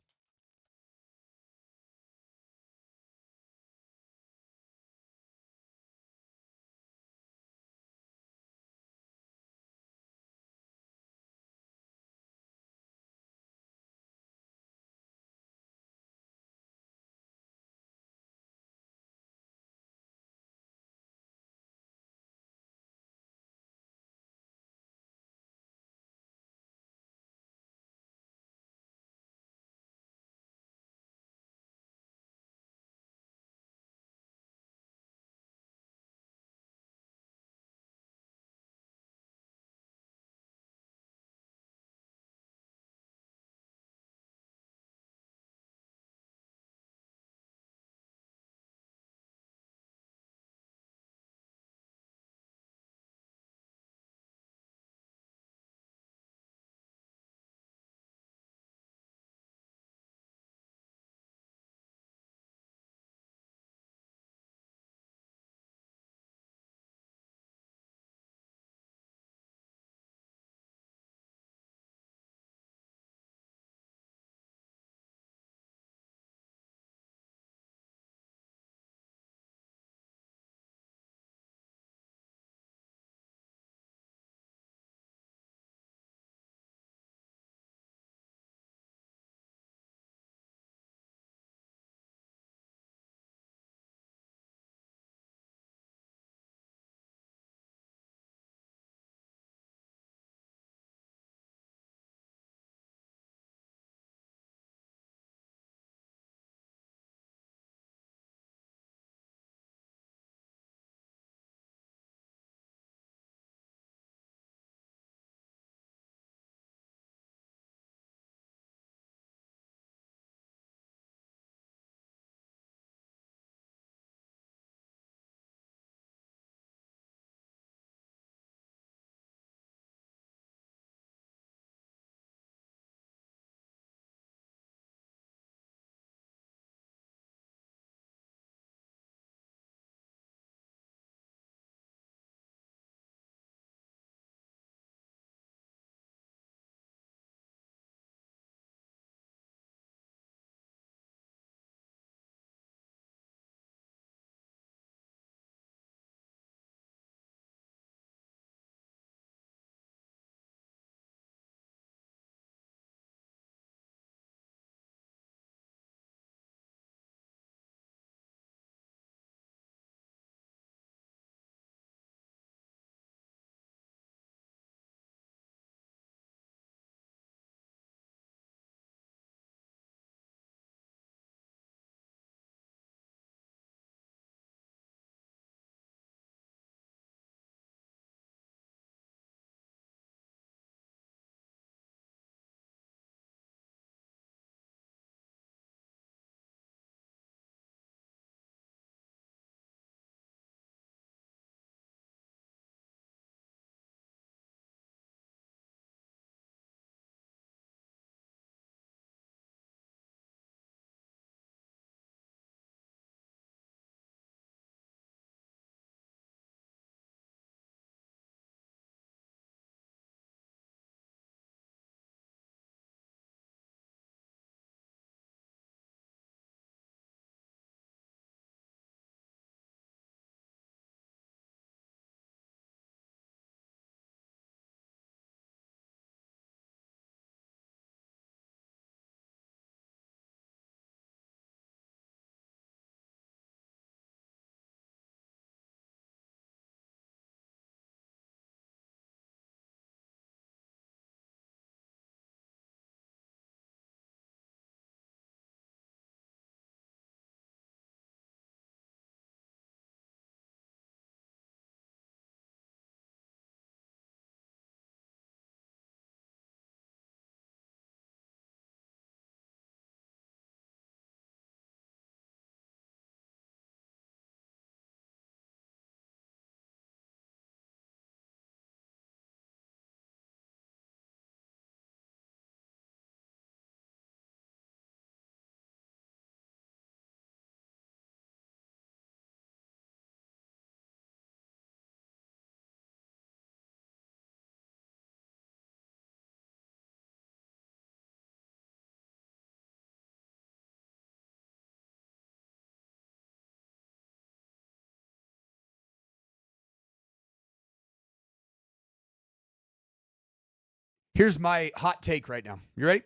Here's my hot take right now. You ready?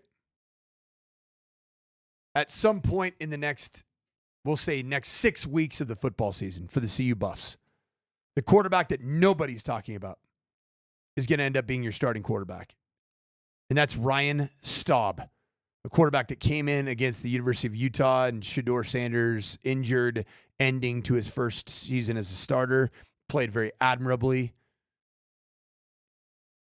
At some point in the next 6 weeks of the football season for the CU Buffs, the quarterback that nobody's talking about is going to end up being your starting quarterback. And that's Ryan Staub, a quarterback that came in against the University of Utah and Shedeur Sanders injured, ending to his first season as a starter, played very admirably.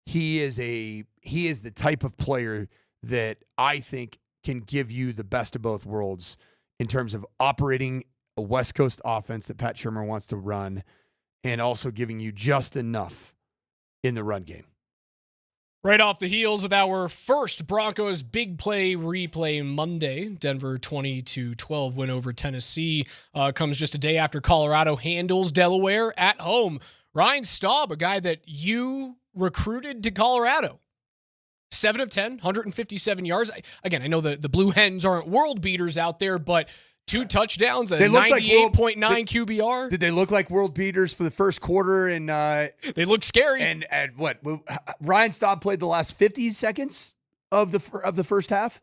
He is the type of player that I think can give you the best of both worlds in terms of operating a West Coast offense that Pat Shurmur wants to run and also giving you just enough in the run game. Right off the heels of our first Broncos big play replay Monday, Denver 20-12 win over Tennessee comes just a day after Colorado handles Delaware at home. Ryan Staub, a guy that you recruited to Colorado. 7 of 10, 157 yards. Again, I know the Blue Hens aren't world beaters out there, but 2 touchdowns, a 98.9 QBR. Did they look like world beaters for the first quarter? And they looked scary. And what? Ryan Staub played the last 50 seconds of the first half.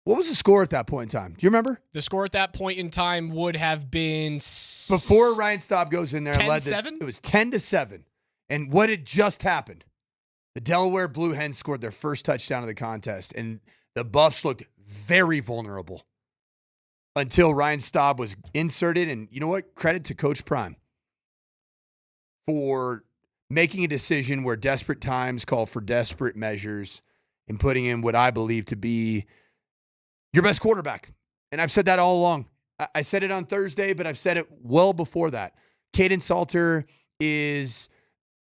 What was the score at that point in time? Do you remember? The score at that point in time would have been before Ryan Staub goes in there. 10-7? It was 10-7. And what had just happened? The Delaware Blue Hens scored their first touchdown of the contest, and the Buffs looked very vulnerable until Ryan Staub was inserted. And you know what? Credit to Coach Prime for making a decision where desperate times call for desperate measures and putting in what I believe to be your best quarterback. And I've said that all along. I said it on Thursday, but I've said it well before that. Caden Salter is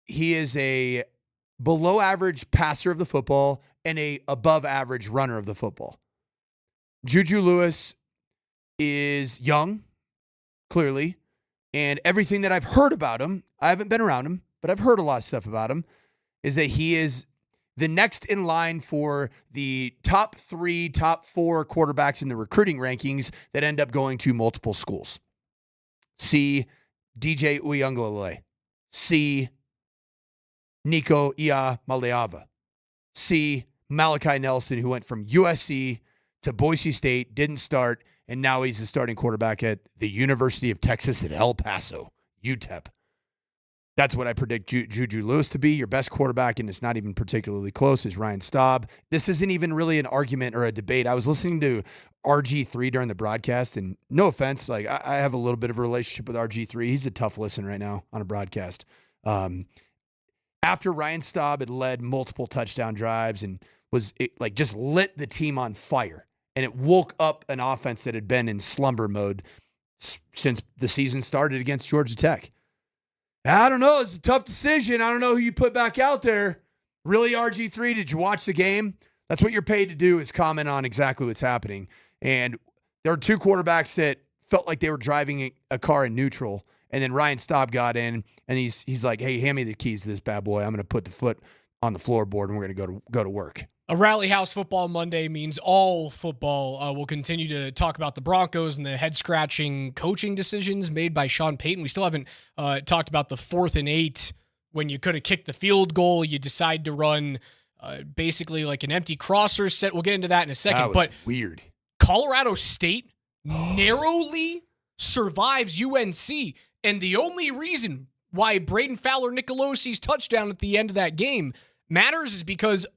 a below average passer of the football and a above average runner of the football. Juju Lewis is young, clearly, and everything that I've heard about him, I haven't been around him, but I've heard a lot of stuff about him, is that he is the next in line for the top 3, top 4 quarterbacks in the recruiting rankings that end up going to multiple schools. See DJ Uiagalelei. See Nico Iamaleava. See Malachi Nelson, who went from USC to Boise State, didn't start, and now he's the starting quarterback at the University of Texas at El Paso, UTEP. That's what I predict Juju Lewis to be. Your best quarterback, and it's not even particularly close, is Ryan Staub. This isn't even really an argument or a debate. I was listening to RG3 during the broadcast, and no offense, like I have a little bit of a relationship with RG3. He's a tough listen right now on a broadcast. After Ryan Staub had led multiple touchdown drives and just lit the team on fire, and it woke up an offense that had been in slumber mode since the season started against Georgia Tech. I don't know. It's a tough decision. I don't know who you put back out there. Really, RG3, did you watch the game? That's what you're paid to do, is comment on exactly what's happening. And there are 2 quarterbacks that felt like they were driving a car in neutral. And then Ryan Staub got in, and he's like, hey, hand me the keys to this bad boy. I'm going to put the foot on the floorboard, and we're going to go to work. A Rally House Football Monday means all football. We'll continue to talk about the Broncos and the head-scratching coaching decisions made by Sean Payton. We still haven't talked about the 4th and 8 when you could have kicked the field goal. You decide to run basically like an empty crosser set. We'll get into that in a second. That was but weird. Colorado State narrowly survives UNC, and the only reason why Braden Fowler-Nicolosi's touchdown at the end of that game matters is because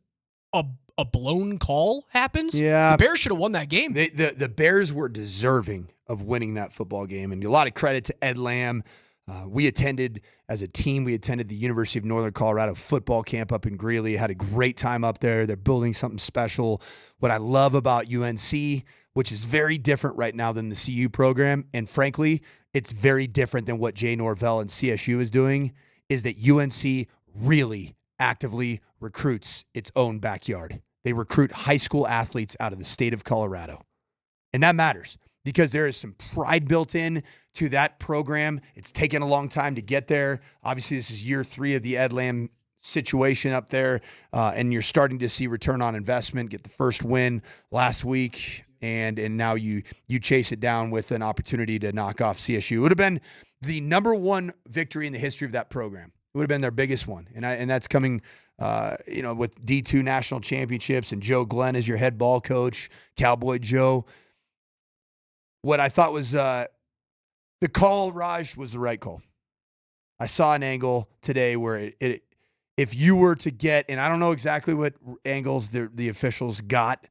a blown call happens. Yeah. The Bears should have won that game. The Bears were deserving of winning that football game, and a lot of credit to Ed Lamb. As a team, we attended the University of Northern Colorado football camp up in Greeley, had a great time up there. They're building something special. What I love about UNC, which is very different right now than the CU program, and frankly, it's very different than what Jay Norvell and CSU is doing, is that UNC really actively recruits its own backyard. They recruit high school athletes out of the state of Colorado. And that matters because there is some pride built in to that program. It's taken a long time to get there. Obviously, this is year 3 of the Ed Lamb situation up there, and you're starting to see return on investment, get the first win last week, and now you chase it down with an opportunity to knock off CSU. It would have been the number 1 victory in the history of that program. It would have been their biggest one, and that's coming with D2 national championships and Joe Glenn as your head ball coach, Cowboy Joe. What I thought was the call, Raj, was the right call. I saw an angle today where if you were to get, and I don't know exactly what angles the officials got,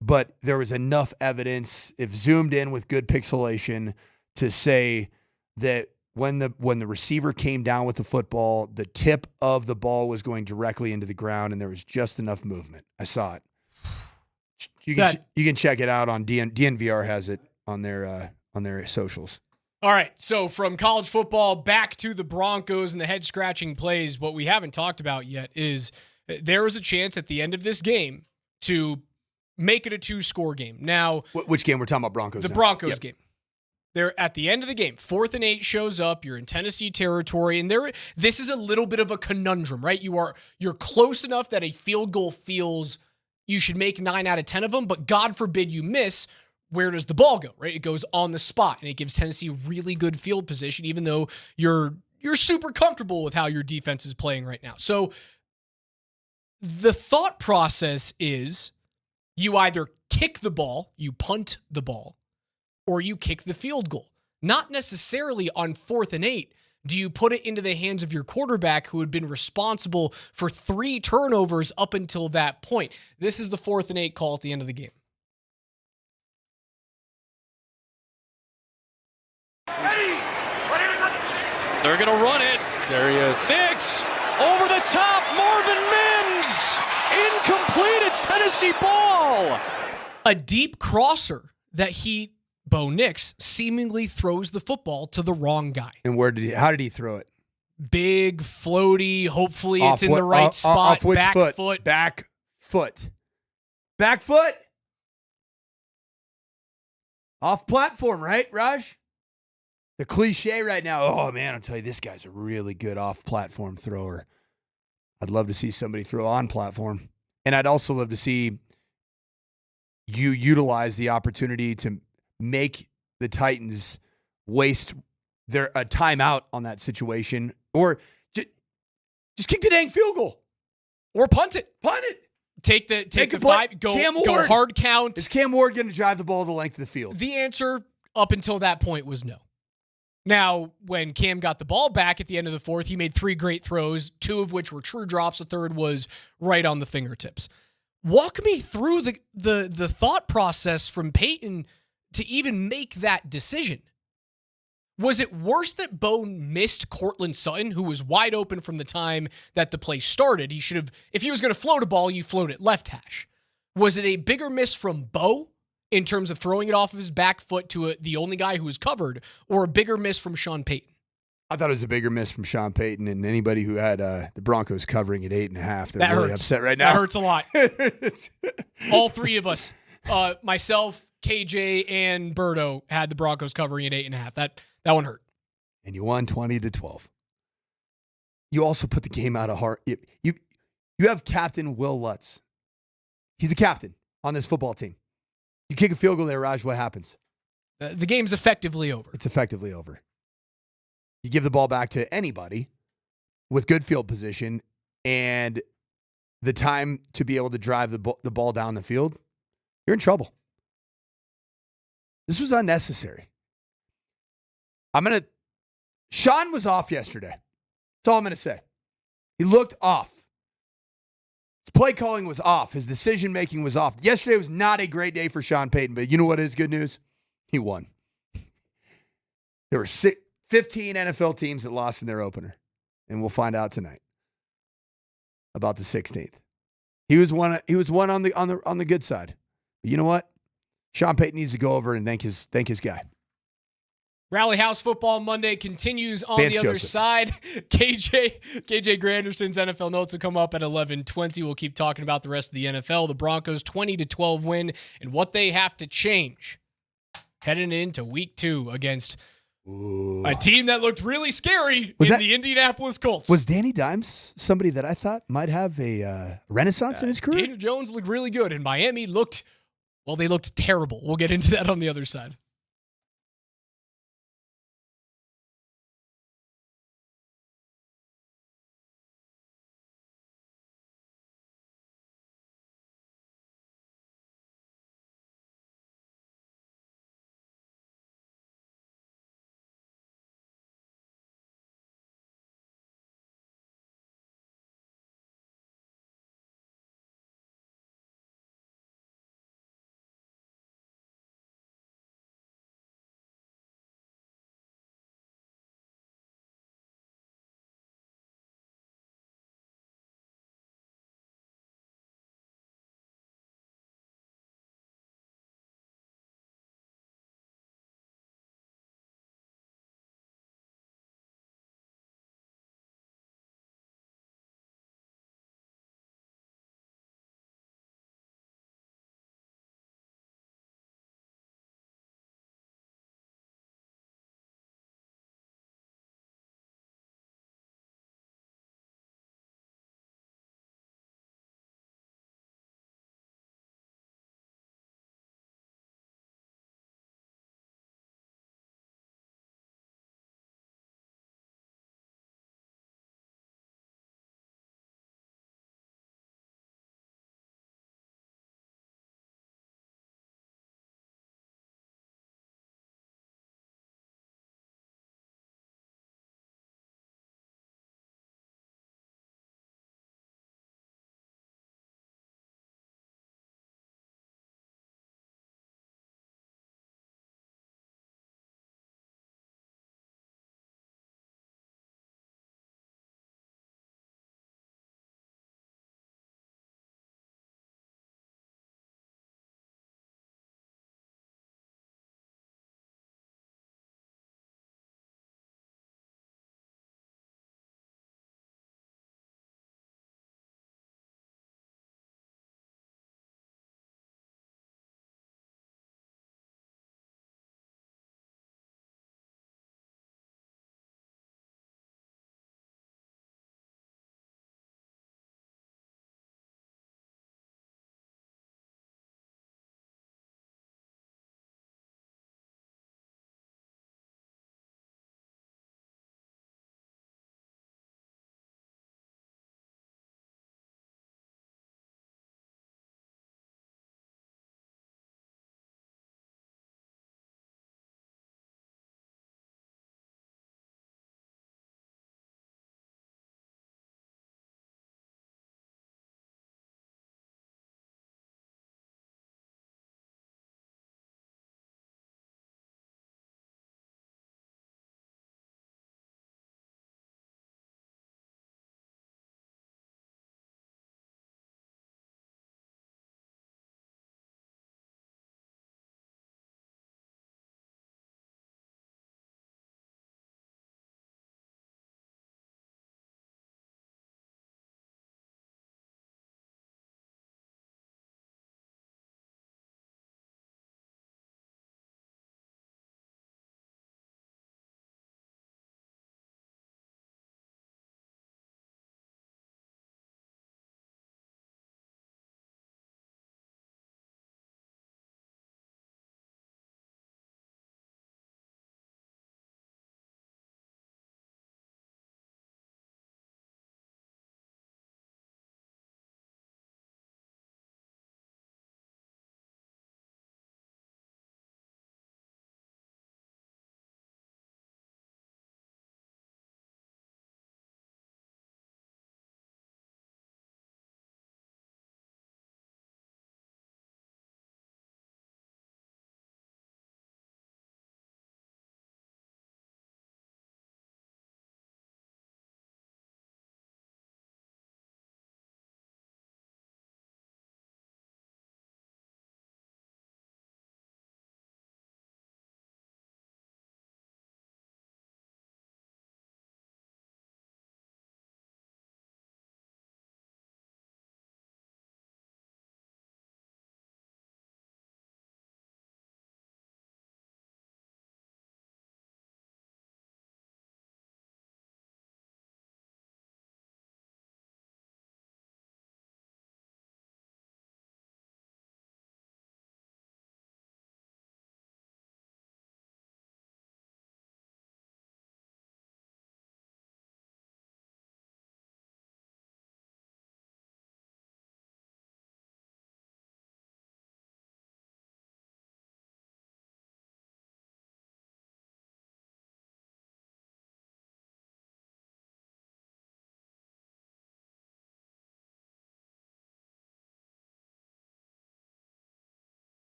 but there was enough evidence, if zoomed in with good pixelation, to say that when the receiver came down with the football, the tip of the ball was going directly into the ground, and there was just enough movement. I saw it. You can check it out on DNVR has it on their socials. All right, so from college football back to the Broncos and the head-scratching plays, what we haven't talked about yet is there was a chance at the end of this game to make it a 2-score game. Now, which game we're talking about? Broncos. The now. Broncos game. They're at the end of the game. 4th and 8 shows up. You're in Tennessee territory, and this is a little bit of a conundrum, right? You're close enough that a field goal feels you should make 9 out of 10 of them, but God forbid you miss. Where does the ball go, right? It goes on the spot, and it gives Tennessee really good field position, even though you're super comfortable with how your defense is playing right now. So the thought process is you either kick the ball, you punt the ball, or you kick the field goal. Not necessarily on 4th and 8 do you put it into the hands of your quarterback who had been responsible for 3 turnovers up until that point. This is the 4th and 8 call at the end of the game. They're going to run it. There he is. Nix over the top. Marvin Mims. Incomplete. It's Tennessee ball. A deep crosser that Bo Nix, seemingly throws the football to the wrong guy. And how did he throw it? Big, floaty. Hopefully it's in the right spot. Off which back foot? Back foot. Back foot? Off platform, right, Raj? The cliche right now, oh, man, I'll tell you, this guy's a really good off-platform thrower. I'd love to see somebody throw on platform. And I'd also love to see you utilize the opportunity to make the Titans waste their timeout on that situation, or just kick the dang field goal. Or punt it. Punt it. Take the 5, go hard count. Is Cam Ward going to drive the ball the length of the field? The answer up until that point was no. Now, when Cam got the ball back at the end of the 4th, he made 3 great throws, 2 of which were true drops. The 3rd was right on the fingertips. Walk me through the thought process from Peyton to even make that decision. Was it worse that Bo missed Cortland Sutton, who was wide open from the time that the play started? He should have, if he was going to float a ball, you float it left hash. Was it a bigger miss from Bo in terms of throwing it off of his back foot to the only guy who was covered, or a bigger miss from Sean Payton? I thought it was a bigger miss from Sean Payton, and anybody who had the Broncos covering at 8.5, they're really upset right now. That hurts a lot. All 3 of us, myself, KJ, and Berto, had the Broncos covering at 8.5. That one hurt. And you won 20-12. You also put the game out of heart. You have Captain Will Lutz. He's a captain on this football team. You kick a field goal there, Raj, what happens? The game's effectively over. It's effectively over. You give the ball back to anybody with good field position and the time to be able to drive the ball down the field, you're in trouble. This was unnecessary. Sean was off yesterday. That's all I'm going to say. He looked off. His play calling was off. His decision-making was off. Yesterday was not a great day for Sean Payton, but you know what is good news? He won. There were 15 NFL teams that lost in their opener, and we'll find out tonight about the 16th. He was one on the good side. But you know what? Sean Payton needs to go over and thank his guy. Rally House Football Monday continues on the other side. KJ Granderson's NFL notes will come up at 11:20. We'll keep talking about the rest of the NFL. The Broncos 20-12 win and what they have to change heading into week 2 against a team that looked really scary the Indianapolis Colts. Was Danny Dimes somebody that I thought might have a renaissance in his career? Daniel Jones looked really good, and Miami looked terrible. We'll get into that on the other side.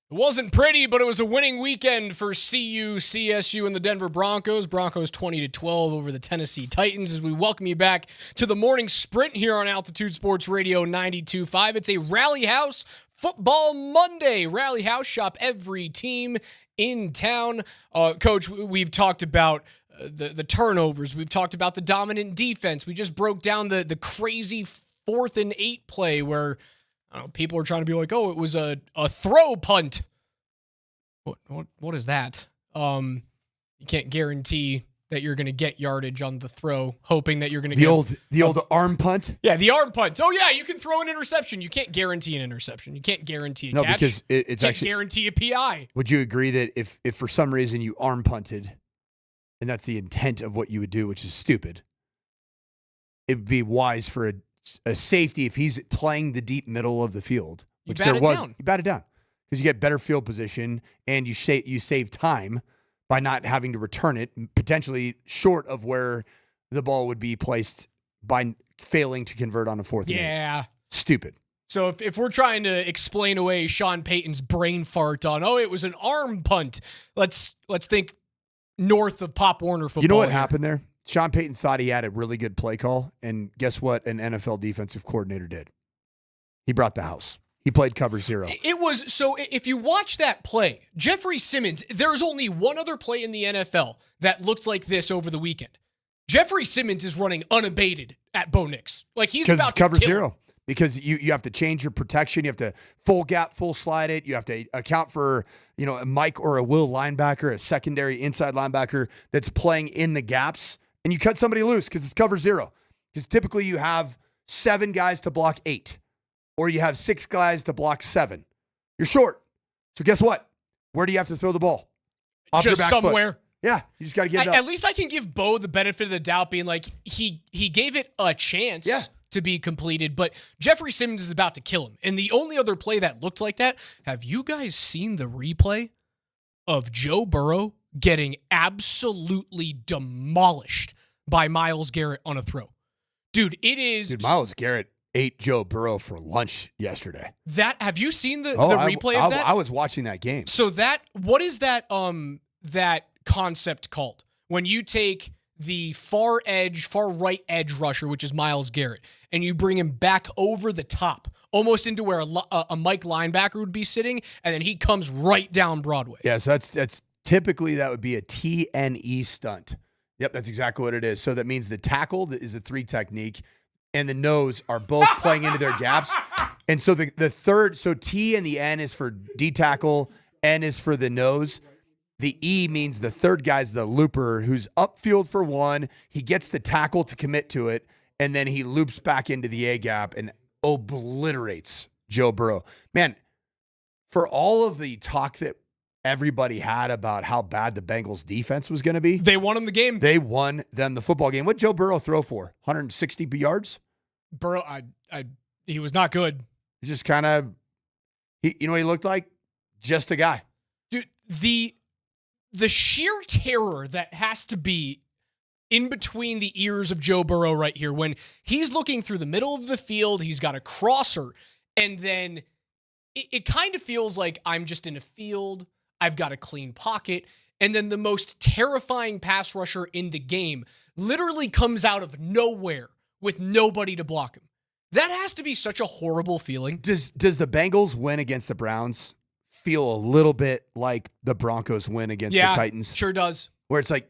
It wasn't pretty, but it was a winning weekend for CU, CSU, and the Denver Broncos. Broncos 20-12 over the Tennessee Titans as we welcome you back to the morning sprint here on Altitude Sports Radio 92.5. It's a Rally House Football Monday. Rally House, shop every team in town. Coach, we've talked about the turnovers. We've talked about the dominant defense. We just broke down the crazy 4th and 8 play where people are trying to be like, oh, it was a throw punt. What is that? You can't guarantee that you're going to get yardage on the throw, hoping that you're going to get the old arm punt. Yeah, the arm punt. Oh yeah, you can throw an interception. You can't guarantee an interception. You can't guarantee a catch. No, because it's can't actually guarantee a PI. Would you agree that if for some reason you arm punted, and that's the intent of what you would do, which is stupid, it would be wise for a safety if he's playing the deep middle of the field, which there was. You bat it down because you get better field position and you save time by not having to return it, potentially short of where the ball would be placed by failing to convert on a 4th and 8. Yeah. Stupid. So if we're trying to explain away Sean Payton's brain fart on, it was an arm punt, let's think north of Pop Warner football. You know what happened there? Sean Payton thought he had a really good play call, and guess what an NFL defensive coordinator did? He brought the house. He played cover 0. It was, so if you watch that play, Jeffrey Simmons, there's only one other play in the NFL that looked like this over the weekend. Jeffrey Simmons is running unabated at Bo Nix. Like he's about to cover kill 0. him. Because you have to change your protection. You have to full gap, full slide it. You have to account for, a Mike or a Will linebacker, a secondary inside linebacker that's playing in the gaps. And you cut somebody loose because it's cover 0. Because typically you have 7 guys to block 8. Or you have 6 guys to block 7. You're short. So guess what? Where do you have to throw the ball? Off Just your back somewhere. Foot. Yeah, you just got to get it up. At least I can give Bo the benefit of the doubt being like, he gave it a chance to be completed, but Jeffrey Simmons is about to kill him. And the only other play that looked like that, have you guys seen the replay of Joe Burrow getting absolutely demolished by Myles Garrett on a throw? Dude, it is... Dude, Myles Garrett ate Joe Burrow for lunch yesterday. Have you seen the replay of that? I was watching that game. So what is that concept called? When you take the far right edge rusher, which is Myles Garrett, and you bring him back over the top, almost into where a Mike linebacker would be sitting, and then he comes right down Broadway. Yeah, so that's typically that would be a TNE stunt. Yep, that's exactly what it is. So that means the tackle is a 3 technique, and the nose are both playing into their gaps. And so the third, so T and the N is for D tackle, N is for the nose. The E means the third guy's the looper who's upfield for 1. He gets the tackle to commit to it, and then he loops back into the A gap and obliterates Joe Burrow. Man, for all of the talk that everybody had about how bad the Bengals defense was going to be, they won them the game. They won them the football game. What Joe Burrow throw for? 160 yards? Burrow, he was not good. He's just kind of, you know what he looked like? Just a guy. Dude, the sheer terror that has to be in between the ears of Joe Burrow right here when he's looking through the middle of the field, he's got a crosser, and then it kind of feels like I'm just in a field, I've got a clean pocket, and then the most terrifying pass rusher in the game literally comes out of nowhere with nobody to block him. That has to be such a horrible feeling. Does the Bengals win against the Browns feel a little bit like the Broncos win against the Titans? Sure does. Where it's like,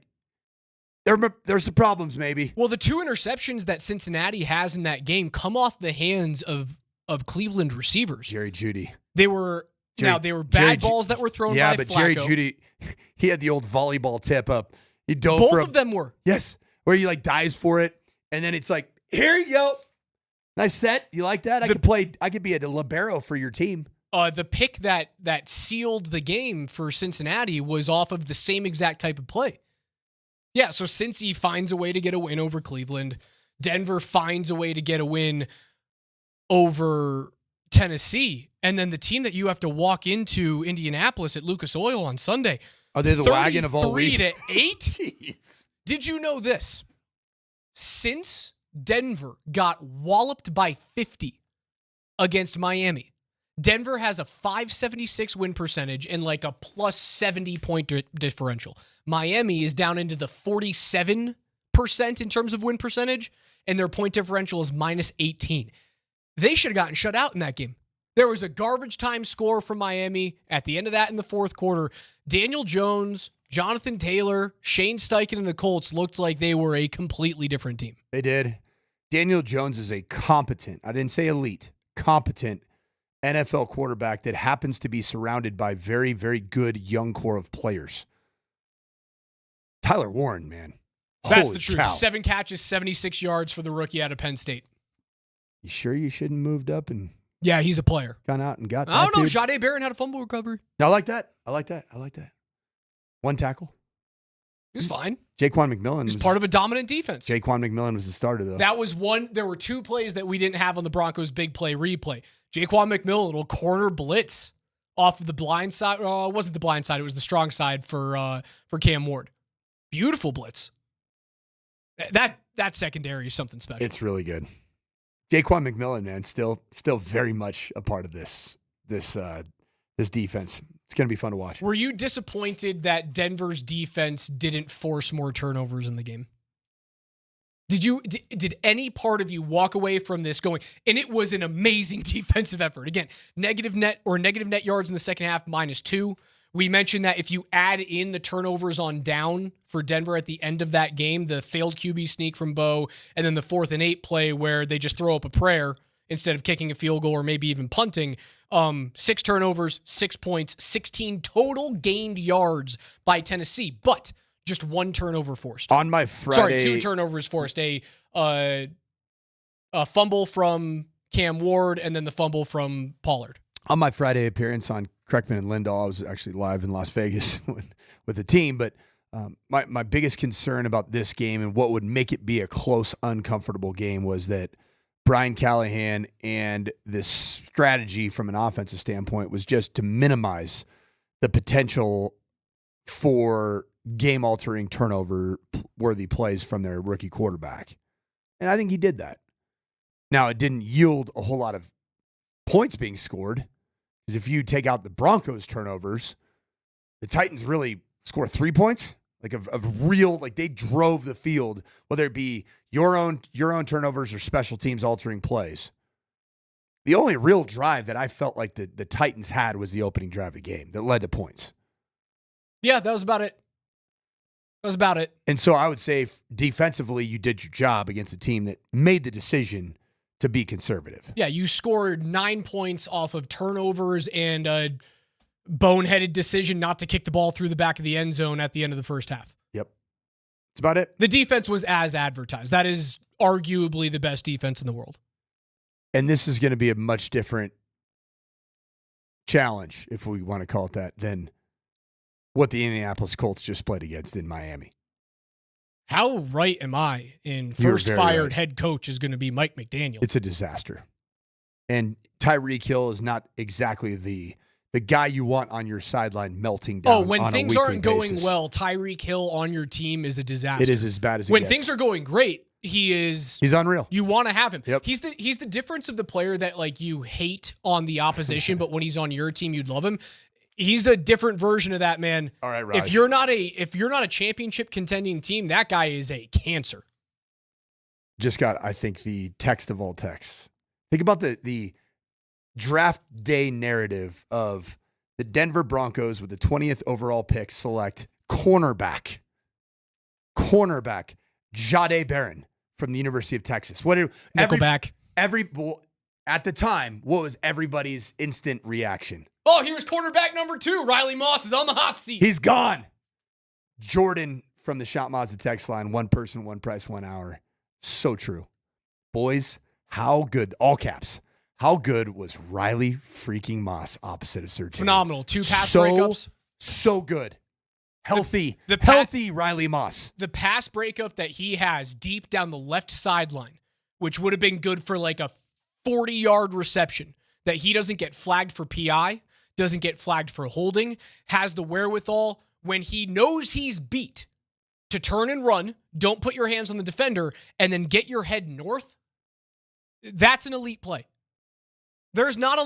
there's some problems maybe. Well, the 2 interceptions that Cincinnati has in that game come off the hands of Cleveland receivers. Jerry Jeudy. They were bad balls that were thrown by Flacco. Yeah, but Jerry Jeudy, he had the old volleyball tip up. He dove Both of them were. Yes, where he dives for it, and then it's like, here you go. Nice set. You like that? I could be a libero for your team. The pick that sealed the game for Cincinnati was off of the same exact type of play. Yeah, so Cincy finds a way to get a win over Cleveland. Denver finds a way to get a win over Tennessee. And then the team that you have to walk into Indianapolis at Lucas Oil on Sunday. Are they the wagon of all week? 33-8? Jeez. Did you know this? Since Denver got walloped by 50 against Miami, Denver has a 576 win percentage and like a plus 70 point differential. Miami is down into the 47% in terms of win percentage, and their point differential is minus 18. They should have gotten shut out in that game. There was a garbage time score from Miami at the end of that in the fourth quarter. Daniel Jones, Jonathan Taylor, Shane Steichen, and the Colts looked like they were a completely different team. They did. Daniel Jones is a competent, I didn't say elite, competent NFL quarterback that happens to be surrounded by very, very good young core of players. Tyler Warren, man. That's Holy the truth. cow. 7 catches, 76 yards for the rookie out of Penn State. You sure you shouldn't have moved up and Yeah, he's a player. gone out and got that, I don't know. dude? Jahdae Barron had a fumble recovery. No, I like that. I like that. I like that. One tackle. He was fine. Jaquan McMillan He's was part of a dominant defense. Jaquan McMillan was the starter, though. That was one. There were 2 plays that we didn't have on the Broncos' big play replay. Jaquan McMillan, little corner blitz off of the blind side. It wasn't the blind side. It was the strong side for Cam Ward. Beautiful blitz. That secondary is something special. It's really good. Jaquan McMillan, man, still very much a part of this defense. It's going to be fun to watch. Were you disappointed that Denver's defense didn't force more turnovers in the game? Did any part of you walk away from this going, and it was an amazing defensive effort? Again, negative net yards in the second half, -2. We mentioned that if you add in the turnovers on down for Denver at the end of that game, the failed QB sneak from Bo, and then the 4th and 8 play where they just throw up a prayer instead of kicking a field goal or maybe even punting, 6 turnovers, 6 points, 16 total gained yards by Tennessee, but just 1 turnover forced. On my Friday... 2 turnovers forced. A fumble from Cam Ward and then the fumble from Pollard. On my Friday appearance on Kreckman and Lindahl, I was actually live in Las Vegas with the team, but my biggest concern about this game and what would make it be a close, uncomfortable game was that Brian Callahan and this strategy from an offensive standpoint was just to minimize the potential for game-altering turnover-worthy plays from their rookie quarterback. And I think he did that. Now, it didn't yield a whole lot of points being scored, because if you take out the Broncos turnovers, the Titans really score 3 points, like of real, like they drove the field, whether it be your own turnovers or special teams altering plays. The only real drive that I felt like the Titans had was the opening drive of the game that led to points. Yeah, that was about it. That was about it. And so I would say defensively, you did your job against a team that made the decision to be conservative. Yeah, you scored 9 points off of turnovers and a boneheaded decision not to kick the ball through the back of the end zone at the end of the first half. Yep. That's about it. The defense was as advertised. That is arguably the best defense in the world. And this is going to be a much different challenge, if we want to call it that, than what the Indianapolis Colts just played against in Miami. How right am I in You're first very fired right. head coach is going to be Mike McDaniel? It's a disaster. And Tyreek Hill is not exactly the guy you want on your sideline melting down. When on things a aren't weekly going basis. well, Tyreek Hill on your team is a disaster. It is as bad as it when gets. things are going great, he's unreal. You want to have him. Yep. He's the difference of the player that like you hate on the opposition, but when he's on your team, you'd love him. He's a different version of that, man. All right, Raj. If you're not a championship contending team, that guy is a cancer. Just got, I think, the text of all texts. Think about the draft day narrative of the Denver Broncos with the 20th overall pick select cornerback Jahdae Barron from the University of Texas. Nickelback. At the time, what was everybody's instant reaction? Oh, here's quarterback number 2. Riley Moss is on the hot seat. He's gone. Jordan from the Shot Mazda text line, 1 person, 1 price, 1 hour. So true. Boys, how good, all caps, how good was Riley freaking Moss opposite of Surtain? Phenomenal. 2 pass breakups. So good. Healthy. The healthy Riley Moss. The pass breakup that he has deep down the left sideline, which would have been good for like a 40-yard reception, that he doesn't get flagged for PI, doesn't get flagged for holding, has the wherewithal when he knows he's beat to turn and run, don't put your hands on the defender, and then get your head north. That's an elite play. There's not a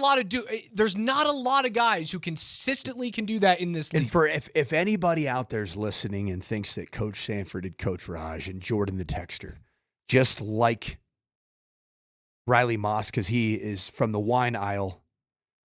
lot of guys who consistently can do that in this league. And for if anybody out there's listening and thinks that Coach Sanford and Coach Raj and Jordan the Texter, just like Riley Moss, because he is from the wine aisle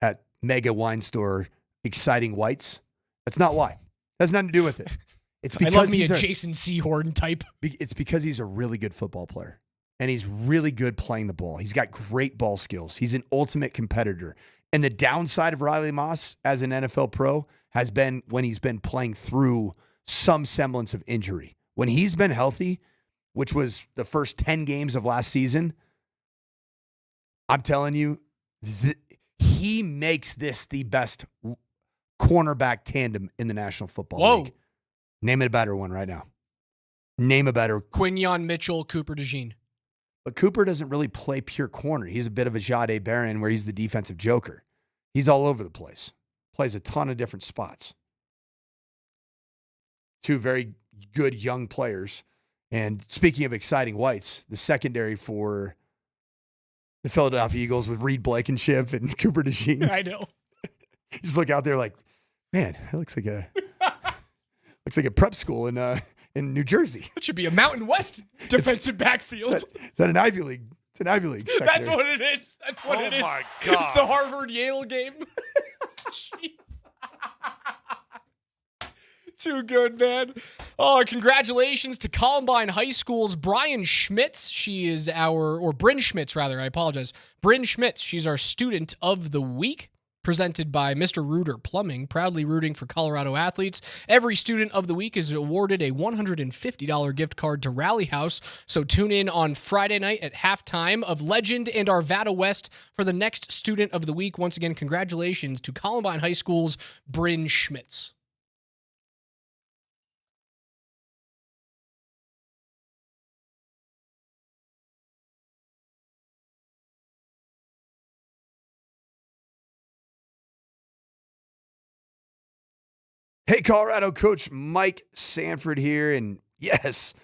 at Mega Wine Store, exciting whites. That's not why. That has nothing to do with it. It's because I love me a Jason Sehorn type. It's because he's a really good football player. And he's really good playing the ball. He's got great ball skills. He's an ultimate competitor. And the downside of Riley Moss as an NFL pro has been when he's been playing through some semblance of injury. When he's been healthy, which was the first 10 games of last season, I'm telling you, he makes this the best cornerback tandem in the National Football League. Name a better one right now. Name a better. Quinyon Mitchell, Cooper DeJean. But Cooper doesn't really play pure corner. He's a bit of a Jade Barron where he's the defensive joker. He's all over the place. Plays a ton of different spots. Two very good young players. And speaking of exciting whites, the secondary for the Philadelphia Eagles with Reed Blankenship and Cooper DeJean. I know. Just look out there like, man, it looks like a prep school in New Jersey. It should be a Mountain West defensive backfield. Is that an Ivy League? It's an Ivy League. That's what it is. That's what it is. Oh, my God. It's the Harvard-Yale game. Jeez. Too good, man. Oh, congratulations to Columbine High School's Brian Schmitz. She is Bryn Schmitz, rather. I apologize. Bryn Schmitz. She's our student of the week. Presented by Mr. Rooter Plumbing, proudly rooting for Colorado athletes. Every student of the week is awarded a $150 gift card to Rally House. So tune in on Friday night at halftime of Legend and Arvada West for the next student of the week. Once again, congratulations to Columbine High School's Bryn Schmitz. Hey, Colorado, Coach Mike Sanford here. And yes,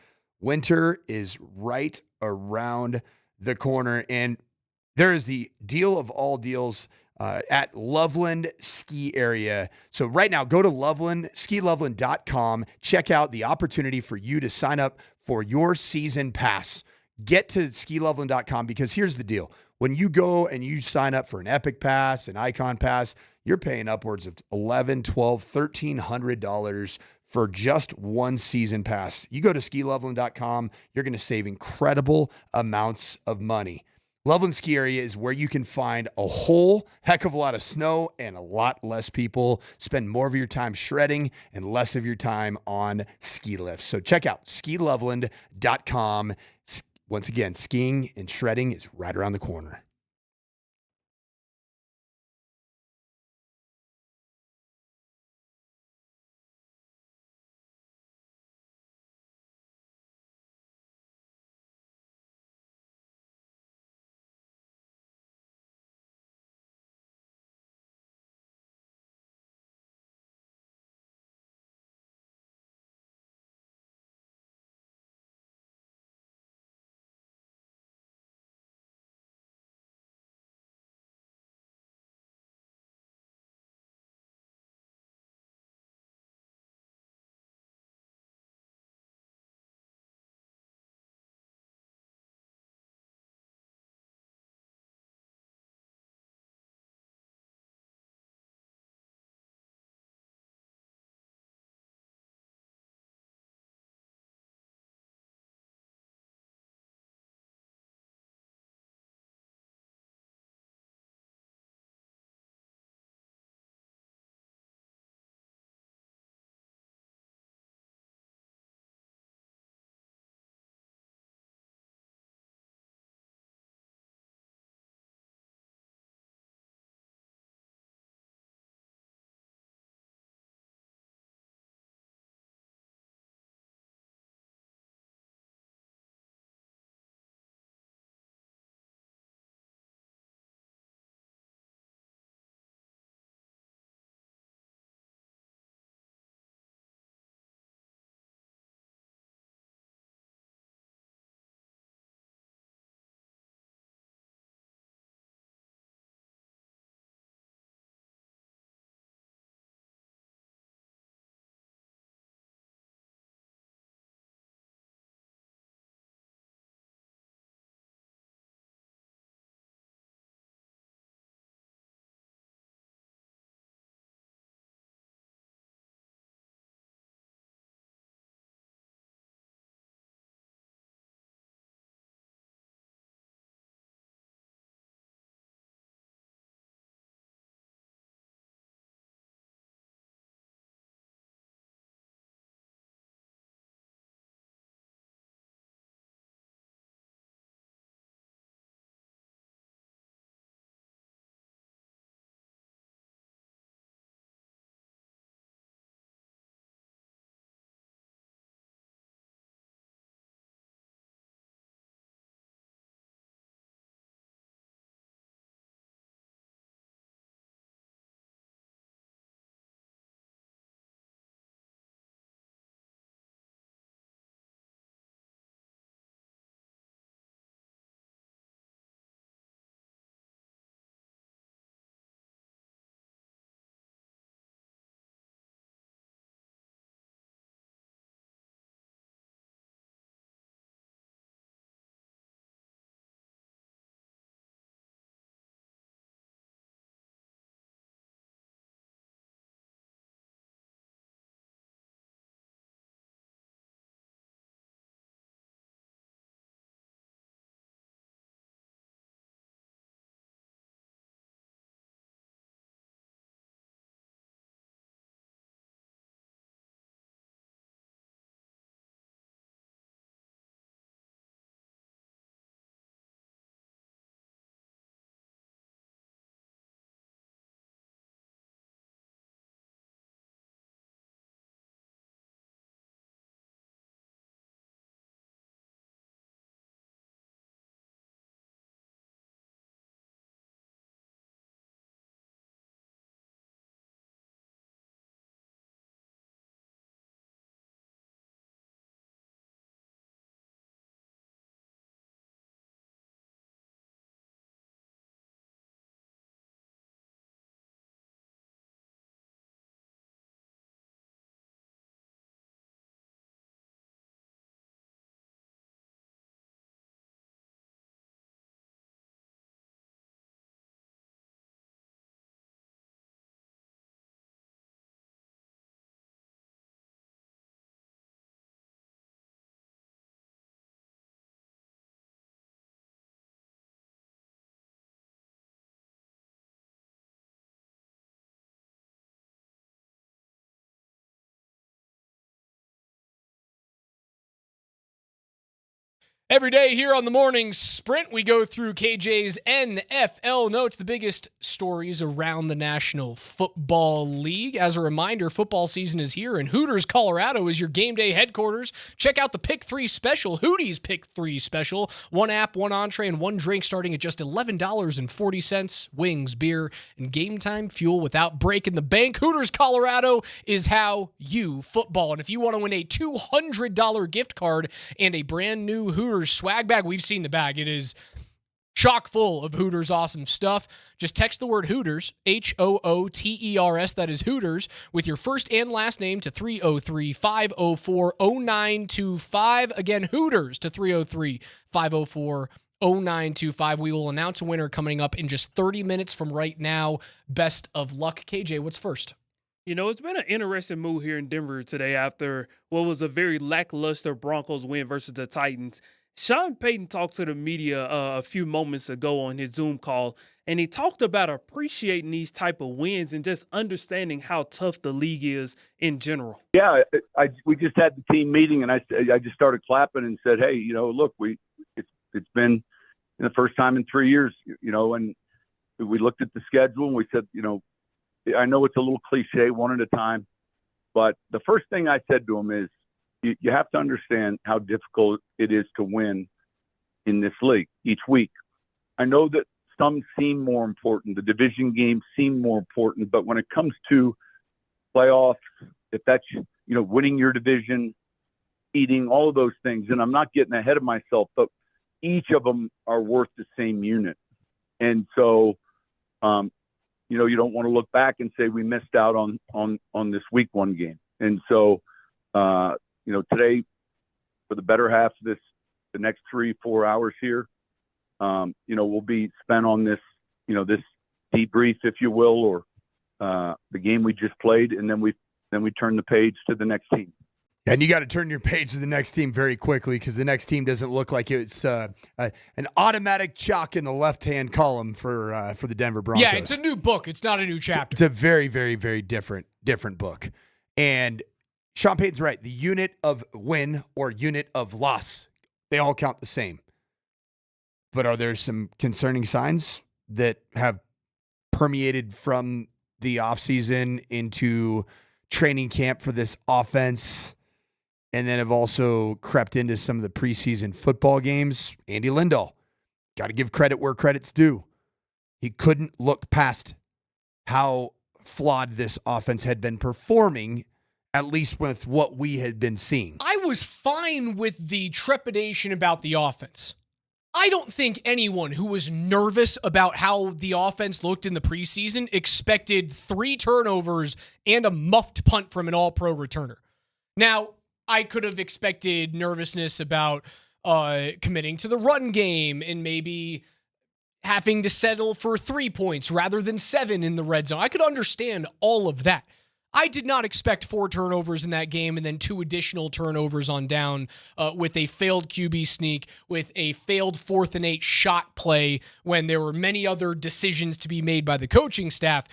winter is right around the corner. And there is the deal of all deals at Loveland Ski Area. So right now, go to skiloveland.com. Check out the opportunity for you to sign up for your season pass. Get to skiloveland.com because here's the deal. When you go and you sign up for an Epic Pass, an Icon Pass, you're paying upwards of $1,100, $1,200, $1,300 for just one season pass. You go to skiloveland.com, you're going to save incredible amounts of money. Loveland Ski Area is where you can find a whole heck of a lot of snow and a lot less people. Spend more of your time shredding and less of your time on ski lifts. So check out skiloveland.com. Once again, skiing and shredding is right around the corner. Every day here on the Morning Sprint, we go through KJ's NFL notes, the biggest stories around the National Football League. As a reminder, football season is here, and Hooters, Colorado is your game day headquarters. Check out the Pick 3 Special, Hooties Pick 3 Special. One app, one entree, and one drink starting at just $11.40. Wings, beer, and game time fuel without breaking the bank. Hooters, Colorado is how you football. And if you want to win a $200 gift card and a brand new Hooters swag bag, we've seen the bag. It is chock full of Hooters awesome stuff. Just text the word Hooters, Hooters, that is Hooters, with your first and last name to 303-504-0925. Again, Hooters to 303-504-0925. We will announce a winner coming up in just 30 minutes from right now. Best of luck. KJ, what's first? You know, it's been an interesting move here in Denver today after what was a very lackluster Broncos win versus the Titans. Sean Payton talked to the media a few moments ago on his Zoom call, and he talked about appreciating these type of wins and just understanding how tough the league is in general. Yeah, we just had the team meeting, and I just started clapping and said, hey, you know, look, it's been the first time in 3 years, you know, and we looked at the schedule and we said, you know, I know it's a little cliche, one at a time, but the first thing I said to him is, you have to understand how difficult it is to win in this league each week. I know that some seem more important. The division games seem more important, but when it comes to playoffs, if that's, you know, winning your division, eating, all of those things, and I'm not getting ahead of myself, but each of them are worth the same unit. And so, you know, you don't want to look back and say we missed out on this week one game. And so, you know, today, for the better half of the next 3-4 hours here, you know, will be spent on this, you know, this debrief, if you will, or the game we just played, and then we turn the page to the next team. And you got to turn your page to the next team very quickly because the next team doesn't look like it's an automatic chalk in the left-hand column for the Denver Broncos. Yeah, it's a new book. It's not a new chapter. It's a very, very, very different book. And Sean Payton's right. The unit of win or unit of loss, they all count the same. But are there some concerning signs that have permeated from the offseason into training camp for this offense and then have also crept into some of the preseason football games? Andy Lindahl, got to give credit where credit's due. He couldn't look past how flawed this offense had been performing, at least with what we had been seeing. I was fine with the trepidation about the offense. I don't think anyone who was nervous about how the offense looked in the preseason expected 3 turnovers and a muffed punt from an all-pro returner. Now, I could have expected nervousness about committing to the run game and maybe having to settle for 3 points rather than 7 in the red zone. I could understand all of that. I did not expect 4 turnovers in that game and then 2 additional turnovers on down with a failed QB sneak, with a failed 4th and 8 shot play when there were many other decisions to be made by the coaching staff.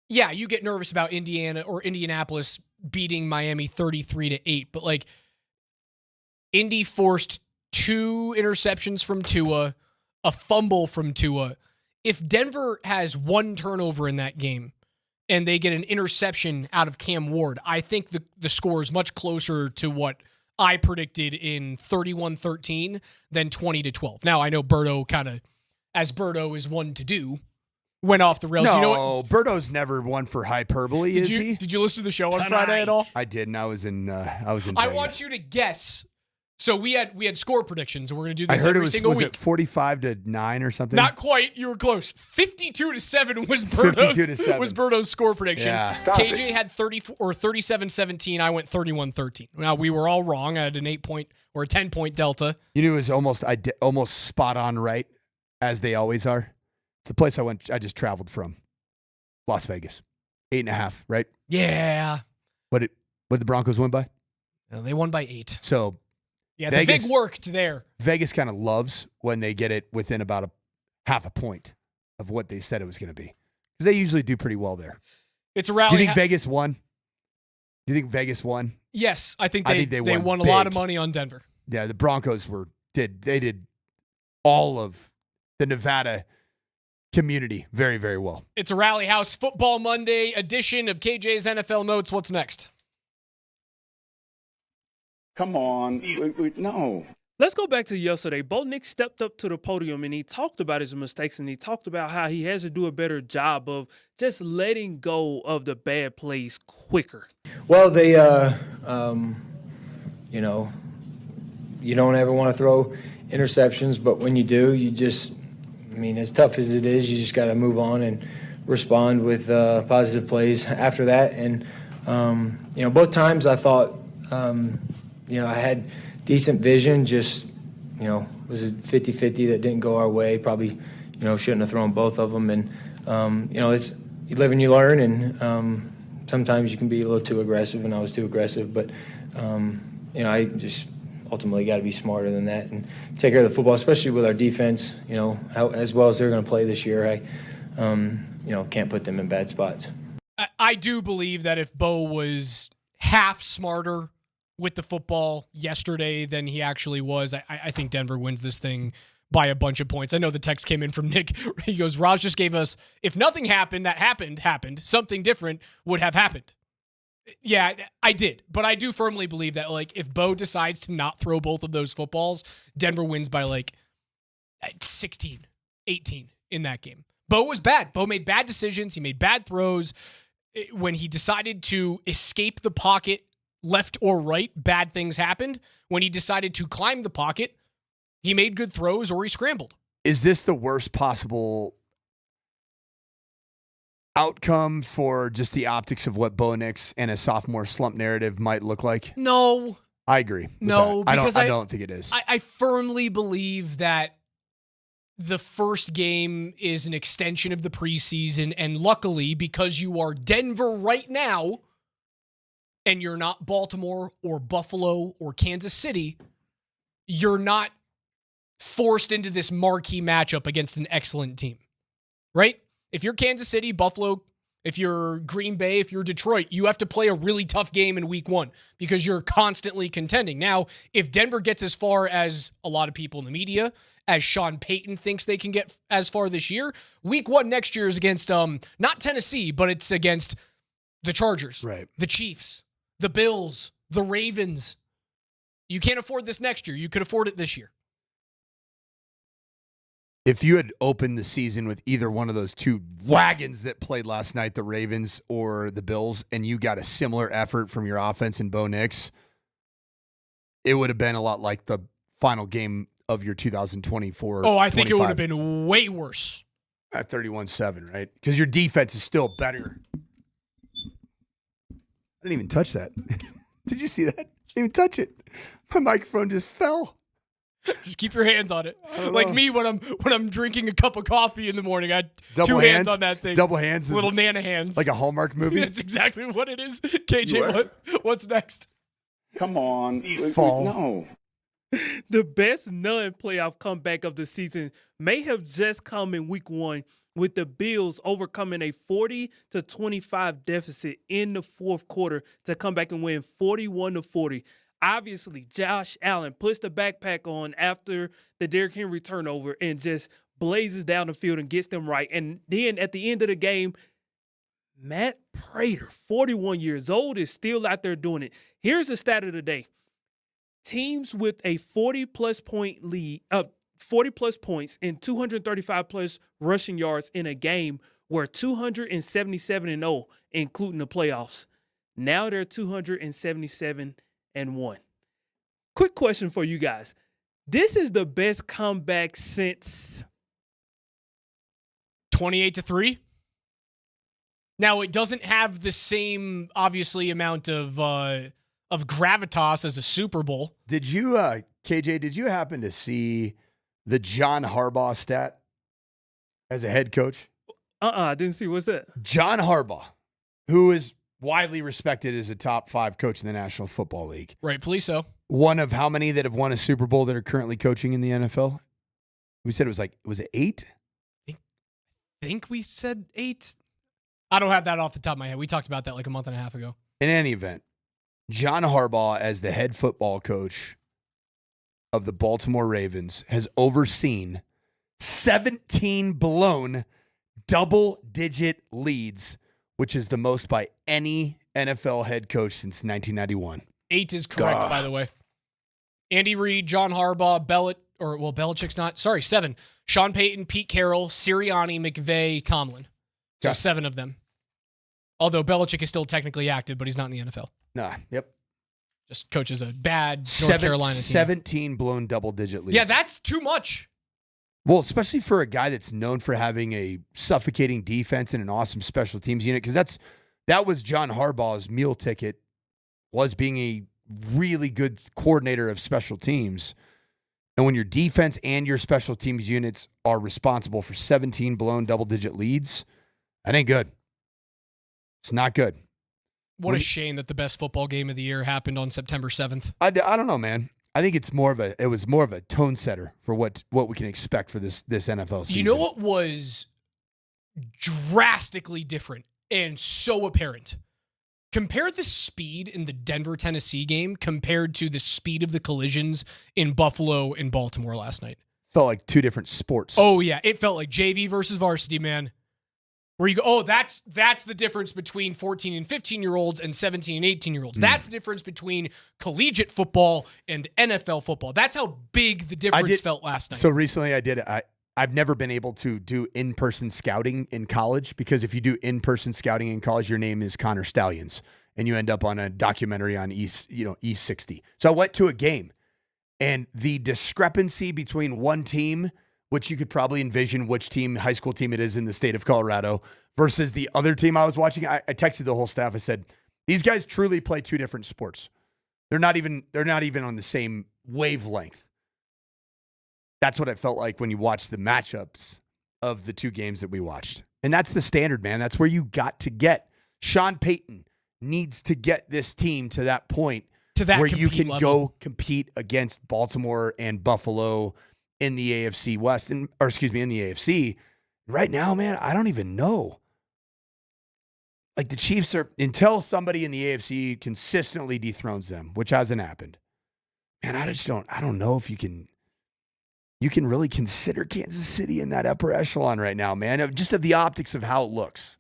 Yeah, you get nervous about Indiana or Indianapolis beating Miami 33-8, but like Indy forced 2 interceptions from Tua, a fumble from Tua. If Denver has 1 turnover in that game, and they get an interception out of Cam Ward, I think the score is much closer to what I predicted in 31-13 than 20-12. Now, I know Berto kind of, as Berto is one to do, went off the rails. No, you know what? Berto's never one for hyperbole, is he? Did you listen to the show on Friday at all? I didn't. I was in Vegas. I want you to guess. So we had score predictions, and we're going to do this I heard every single week. Was it 45-9 or something? Not quite. You were close. 52-7 was Berto's score prediction. Yeah. KJ had 37-17. I went 31-13. Now we were all wrong. I had an 8-point or a 10-point delta. You knew it was almost spot on right, as they always are. It's the place I just traveled from, Las Vegas, 8.5. Right? Yeah. What did the Broncos win by? They won by 8. So. Yeah, the Vegas, big worked there. Vegas kind of loves when they get it within about a half a point of what they said it was going to be. Because they usually do pretty well there. It's a rally. Do you think Vegas won? Do you think Vegas won? Yes, I think they won a lot of money on Denver. Yeah, the Broncos were did all of the Nevada community very, very well. It's a Rally House Football Monday edition of KJ's NFL Notes. What's next? Come on. No. Let's go back to yesterday. Bo Nix stepped up to the podium and he talked about his mistakes and he talked about how he has to do a better job of just letting go of the bad plays quicker. Well, they, you know, you don't ever want to throw interceptions, but when you do, you just, I mean, as tough as it is, you just got to move on and respond with positive plays after that. And, you know, both times I thought, you know, I had decent vision, just, you know, was a 50-50 that didn't go our way. Probably, you know, shouldn't have thrown both of them. And, you know, it's, you live and you learn, and sometimes you can be a little too aggressive, and I was too aggressive. But, you know, I just ultimately got to be smarter than that and take care of the football, especially with our defense, you know, as well as they're going to play this year. I, you know, can't put them in bad spots. I do believe that if Bo was half smarter with the football yesterday than he actually was, I think Denver wins this thing by a bunch of points. I know the text came in from Nick. He goes, Raj just gave us, if nothing happened that happened, something different would have happened. Yeah, I did. But I do firmly believe that, like, if Bo decides to not throw both of those footballs, Denver wins by, like, 16, 18 in that game. Bo was bad. Bo made bad decisions. He made bad throws. When he decided to escape the pocket left or right, bad things happened. When he decided to climb the pocket, he made good throws or he scrambled. Is this the worst possible outcome for just the optics of what Bo Nix and a sophomore slump narrative might look like? No. I agree. No, because I don't think it is. I firmly believe that the first game is an extension of the preseason, and luckily, because you are Denver right now, and you're not Baltimore or Buffalo or Kansas City, you're not forced into this marquee matchup against an excellent team, right? If you're Kansas City, Buffalo, if you're Green Bay, if you're Detroit, you have to play a really tough game in week one because you're constantly contending. Now, if Denver gets as far as a lot of people in the media, as Sean Payton thinks they can get as far this year, week one next year is against, not Tennessee, but it's against the Chargers, right? The Chiefs, the Bills, the Ravens. You can't afford this next year. You could afford it this year. If you had opened the season with either one of those two wagons that played last night, the Ravens or the Bills, and you got a similar effort from your offense in Bo Nix, it would have been a lot like the final game of your 2024. Oh, I think it would have been way worse. At 31-7, right? Because your defense is still better. I didn't even touch that. Did you see that? Didn't even touch it. My microphone just fell. Just keep your hands on it. Like me when I'm drinking a cup of coffee in the morning. I had double two hands on that thing. Double hands. Little Nana hands. Like a Hallmark movie? That's exactly what it is. KJ, what's next? Come on. Fall. No. The best non-playoff comeback of the season may have just come in week one with the Bills overcoming a 40-25 deficit in the fourth quarter to come back and win 41-40. Obviously, Josh Allen puts the backpack on after the Derrick Henry turnover and just blazes down the field and gets them right. And then at the end of the game, Matt Prater, 41 years old, is still out there doing it. Here's the stat of the day. Teams with a 40-plus point lead, 40-plus points and 235-plus rushing yards in a game were 277-0, including the playoffs. Now they're 277-1. Quick question for you guys. This is the best comeback since 28-3. Now it doesn't have the same, obviously, amount of gravitas as a Super Bowl. Did you, KJ? Did you happen to see the John Harbaugh stat as a head coach? I didn't see. What's that? John Harbaugh, who is widely respected as a top 5 coach in the National Football League. Rightfully so. One of how many that have won a Super Bowl that are currently coaching in the NFL? We said was it 8? I think we said 8. I don't have that off the top of my head. We talked about that like a month and a half ago. In any event, John Harbaugh as the head football coach of the Baltimore Ravens has overseen 17 blown double-digit leads, which is the most by any NFL head coach since 1991. 8 is correct, by the way. Andy Reid, John Harbaugh, Belichick's not. Sorry, 7. Sean Payton, Pete Carroll, Sirianni, McVay, Tomlin. So 7 of them. Although Belichick is still technically active, but he's not in the NFL. Nah, yep. Just coaches a bad North Carolina team. 17 blown double-digit leads. Yeah, that's too much. Well, especially for a guy that's known for having a suffocating defense and an awesome special teams unit, because that was John Harbaugh's meal ticket, was being a really good coordinator of special teams. And when your defense and your special teams units are responsible for 17 blown double-digit leads, that ain't good. It's not good. What a shame that the best football game of the year happened on September 7th. I don't know, man. I think it was more of a tone setter for what we can expect for this NFL season. You know what was drastically different and so apparent? Compare the speed in the Denver-Tennessee game compared to the speed of the collisions in Buffalo and Baltimore last night. Felt like two different sports. Oh, yeah. It felt like JV versus varsity, man. Where you go, oh, that's the difference between 14 and 15-year-olds and 17 and 18-year-olds. That's the difference between collegiate football and NFL football. That's how big the difference felt last night. So recently I've never been able to do in-person scouting in college, because if you do in-person scouting in college, your name is Connor Stallions, and you end up on a documentary on East 60. So I went to a game, and the discrepancy between one team, which you could probably envision which high school team it is in the state of Colorado, versus the other team I was watching. I texted the whole staff. I said, these guys truly play two different sports. They're not even on the same wavelength. That's what it felt like when you watched the matchups of the two games that we watched. And that's the standard, man. That's where you got to get. Sean Payton needs to get this team to that point where you can go compete against Baltimore and Buffalo in the AFC West, in the AFC. Right now, man, I don't even know. Like, the Chiefs are, until somebody in the AFC consistently dethrones them, which hasn't happened. Man, I don't know if you can really consider Kansas City in that upper echelon right now, man. Just of the optics of how it looks.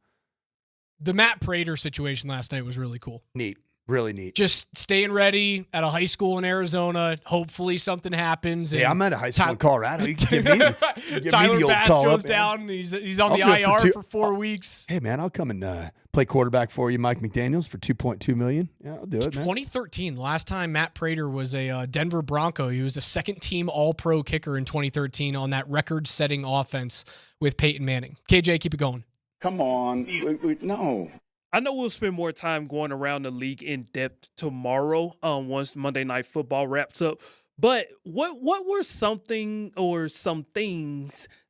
The Matt Prater situation last night was really cool. Neat. Really neat. Just staying ready at a high school in Arizona. Hopefully something happens. Hey, I'm at a high school in Colorado. You can give me Tyler Bass call goes up, down. He's on the IR for 4 weeks. Hey, man, I'll come and play quarterback for you, Mike McDaniels, for $2.2 million. Yeah, I'll do it, man. 2013, the last time Matt Prater was a Denver Bronco. He was a second-team All-Pro kicker in 2013 on that record-setting offense with Peyton Manning. KJ, keep it going. Come on. No. I know we'll spend more time going around the league in depth tomorrow once Monday Night Football wraps up. But what were some things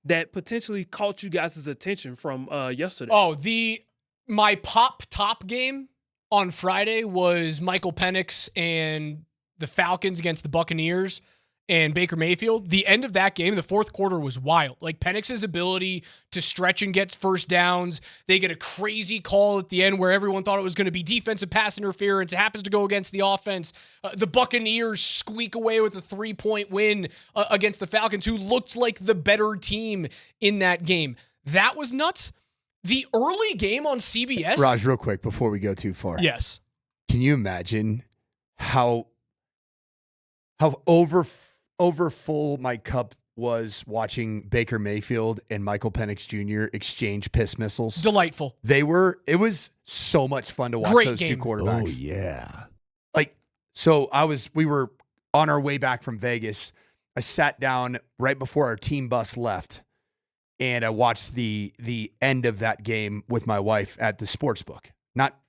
that potentially caught you guys' attention from yesterday? Oh, my top game on Friday was Michael Penix and the Falcons against the Buccaneers and Baker Mayfield. The end of that game, the fourth quarter, was wild. Like, Penix's ability to stretch and get first downs. They get a crazy call at the end where everyone thought it was going to be defensive pass interference. It happens to go against the offense. The Buccaneers squeak away with a 3-point win against the Falcons, who looked like the better team in that game. That was nuts. The early game on CBS. Raj, real quick, before we go too far. Yes. Can you imagine how over full my cup was watching Baker Mayfield and Michael Penix Jr. exchange piss missiles? Delightful. It was so much fun to watch those two quarterbacks. Oh, yeah. We were on our way back from Vegas. I sat down right before our team bus left, and I watched the end of that game with my wife at the sports book.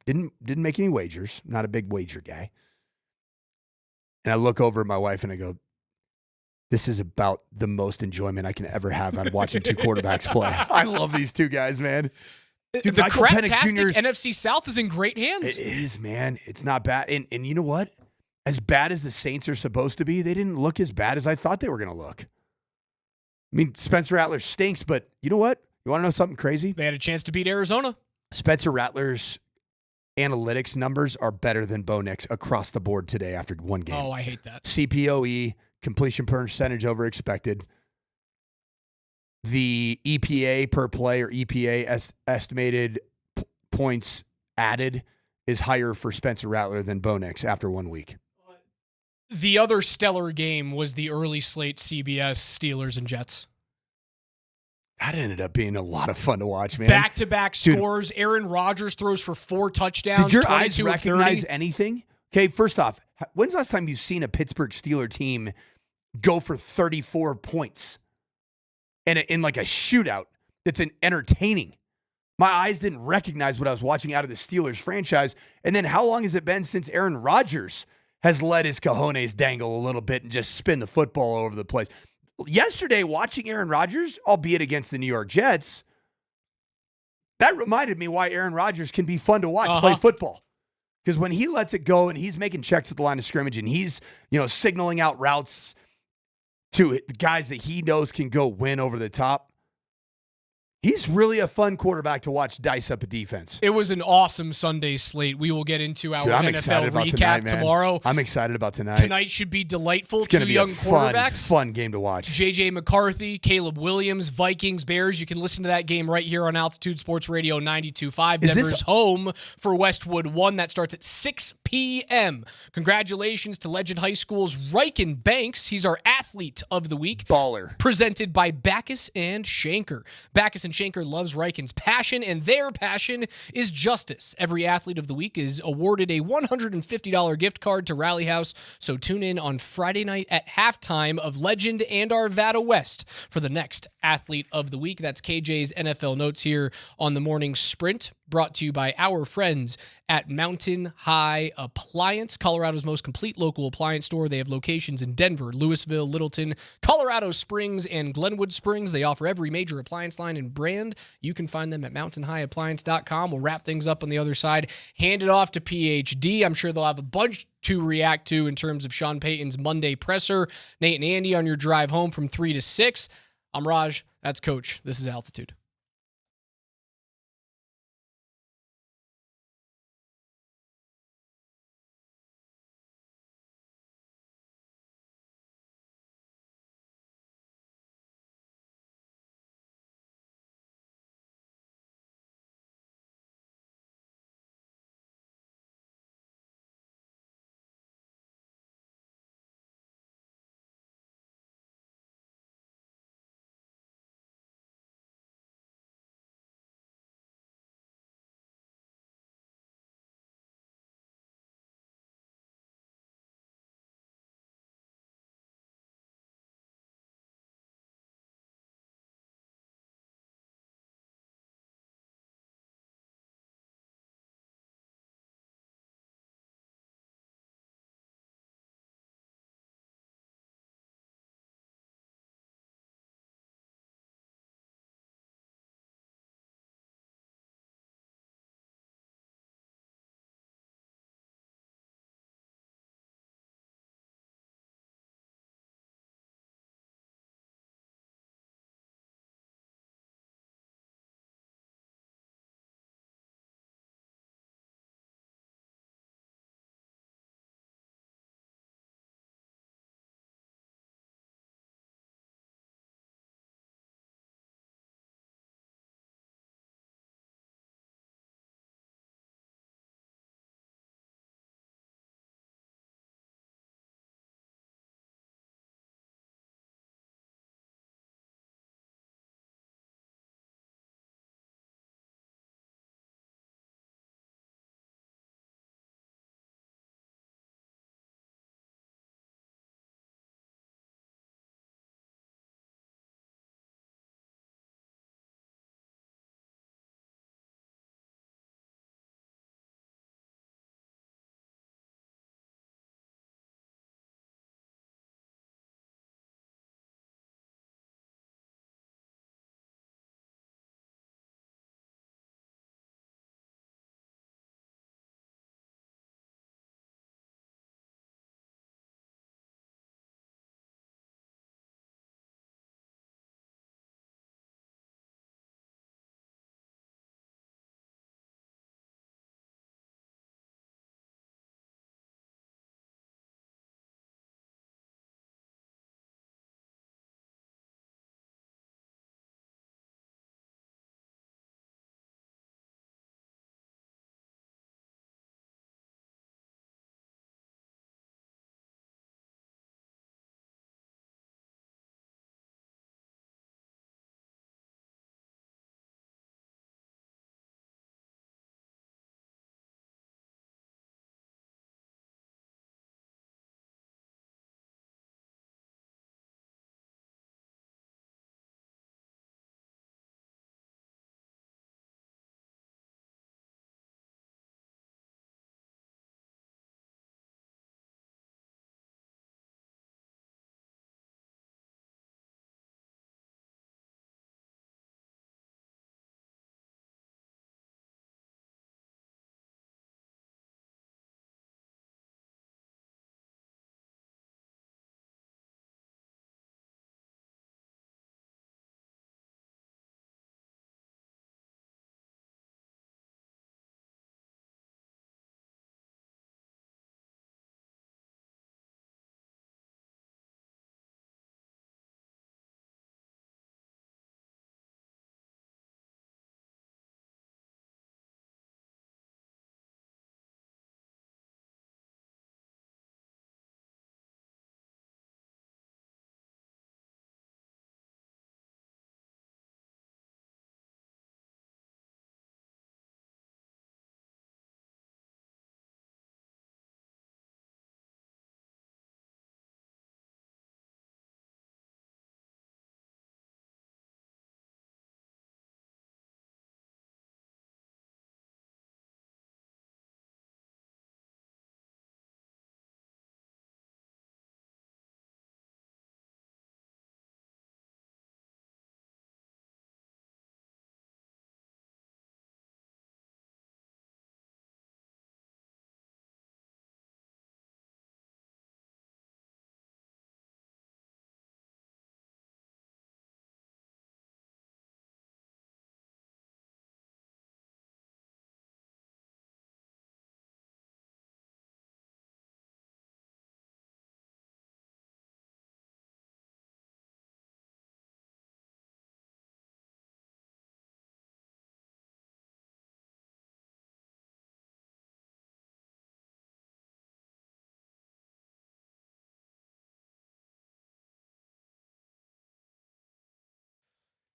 Didn't make any wagers. Not a big wager guy. And I look over at my wife and I go, this is about the most enjoyment I can ever have on watching two quarterbacks play. I love these two guys, man. Dude, the craptastic NFC South is in great hands. It is, man. It's not bad. And you know what? As bad as the Saints are supposed to be, they didn't look as bad as I thought they were going to look. I mean, Spencer Rattler stinks, but you know what? You want to know something crazy? They had a chance to beat Arizona. Spencer Rattler's analytics numbers are better than Bo Nix across the board today after one game. Oh, I hate that. CPOE, completion percentage over expected. The EPA per play or EPA estimated points added is higher for Spencer Rattler than Bo Nix after 1 week. The other stellar game was the early slate CBS Steelers and Jets. That ended up being a lot of fun to watch, man. Back-to-back scores. Aaron Rodgers throws for 4 touchdowns. Did your eyes recognize anything? Okay, first off, when's the last time you've seen a Pittsburgh Steeler team go for 34 points in like a shootout that's entertaining? My eyes didn't recognize what I was watching out of the Steelers franchise. And then how long has it been since Aaron Rodgers has let his cojones dangle a little bit and just spin the football all over the place? Yesterday, watching Aaron Rodgers, albeit against the New York Jets, that reminded me why Aaron Rodgers can be fun to watch play football. Because when he lets it go and he's making checks at the line of scrimmage and he's, signaling out routes to guys that he knows can go win over the top, he's really a fun quarterback to watch dice up a defense. It was an awesome Sunday slate. We will get into our NFL recap tomorrow. I'm excited about tonight. Tonight should be delightful. It's going to be young a quarterbacks. fun game to watch. J.J. McCarthy, Caleb Williams, Vikings, Bears. You can listen to that game right here on Altitude Sports Radio 92.5. Denver's home for Westwood 1. That starts at 6 p.m. Congratulations to Legend High School's Riken Banks. He's our Athlete of the Week. Baller. Presented by Backus and Shanker. Backus and Shanker loves Riken's passion, and their passion is justice. Every Athlete of the Week is awarded a $150 gift card to Rally House, so tune in on Friday night at halftime of Legend and Arvada West for the next Athlete of the Week. That's KJ's NFL Notes here on the Morning Sprint, brought to you by our friends at Mountain High Appliance, Colorado's most complete local appliance store. They have locations in Denver, Louisville, Littleton, Colorado Springs, and Glenwood Springs. They offer every major appliance line and brand. You can find them at mountainhighappliance.com. We'll wrap things up on the other side. Hand it off to PhD. I'm sure they'll have a bunch to react to in terms of Sean Payton's Monday presser. Nate and Andy on your drive home from 3 to 6. I'm Raj. That's Coach. This is Altitude.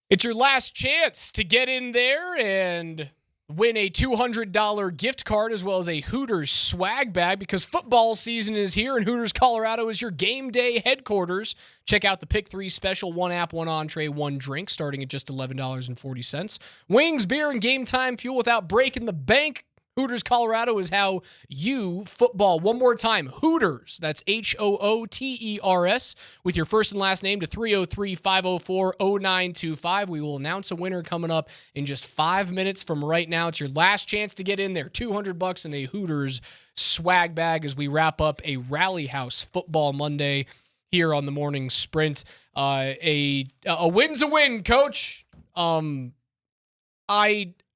It's your last chance to get in there and win a $200 gift card as well as a Hooters swag bag because football season is here and Hooters Colorado is your game day headquarters. Check out the Pick 3 special, 1 app, 1 entree, 1 drink starting at just $11.40. Wings, beer, and game time fuel without breaking the bank. Hooters Colorado is how you football. One more time, Hooters. That's Hooters with your first and last name to 303-504-0925. We will announce a winner coming up in just 5 minutes from right now. It's your last chance to get in there. $200 in a Hooters swag bag as we wrap up a Rally House Football Monday here on the Morning Sprint. A win's a win, Coach.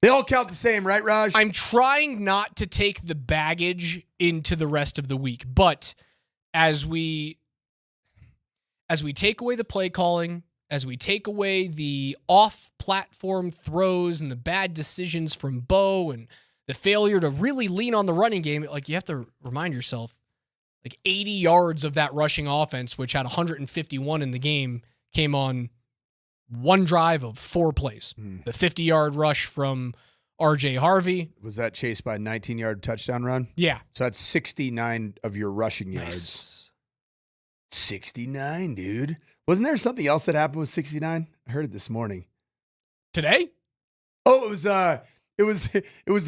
They all count the same, right, Raj? I'm trying not to take the baggage into the rest of the week, but as we take away the play calling, as we take away the off-platform throws and the bad decisions from Bo and the failure to really lean on the running game, like you have to remind yourself, like 80 yards of that rushing offense, which had 151 in the game, came on one drive of 4 plays. The 50-yard rush from R.J. Harvey. Was that chased by a 19-yard touchdown run? Yeah. So that's 69 of your rushing yards. Nice. 69, dude. Wasn't there something else that happened with 69? I heard it this morning. Today? Oh, it was the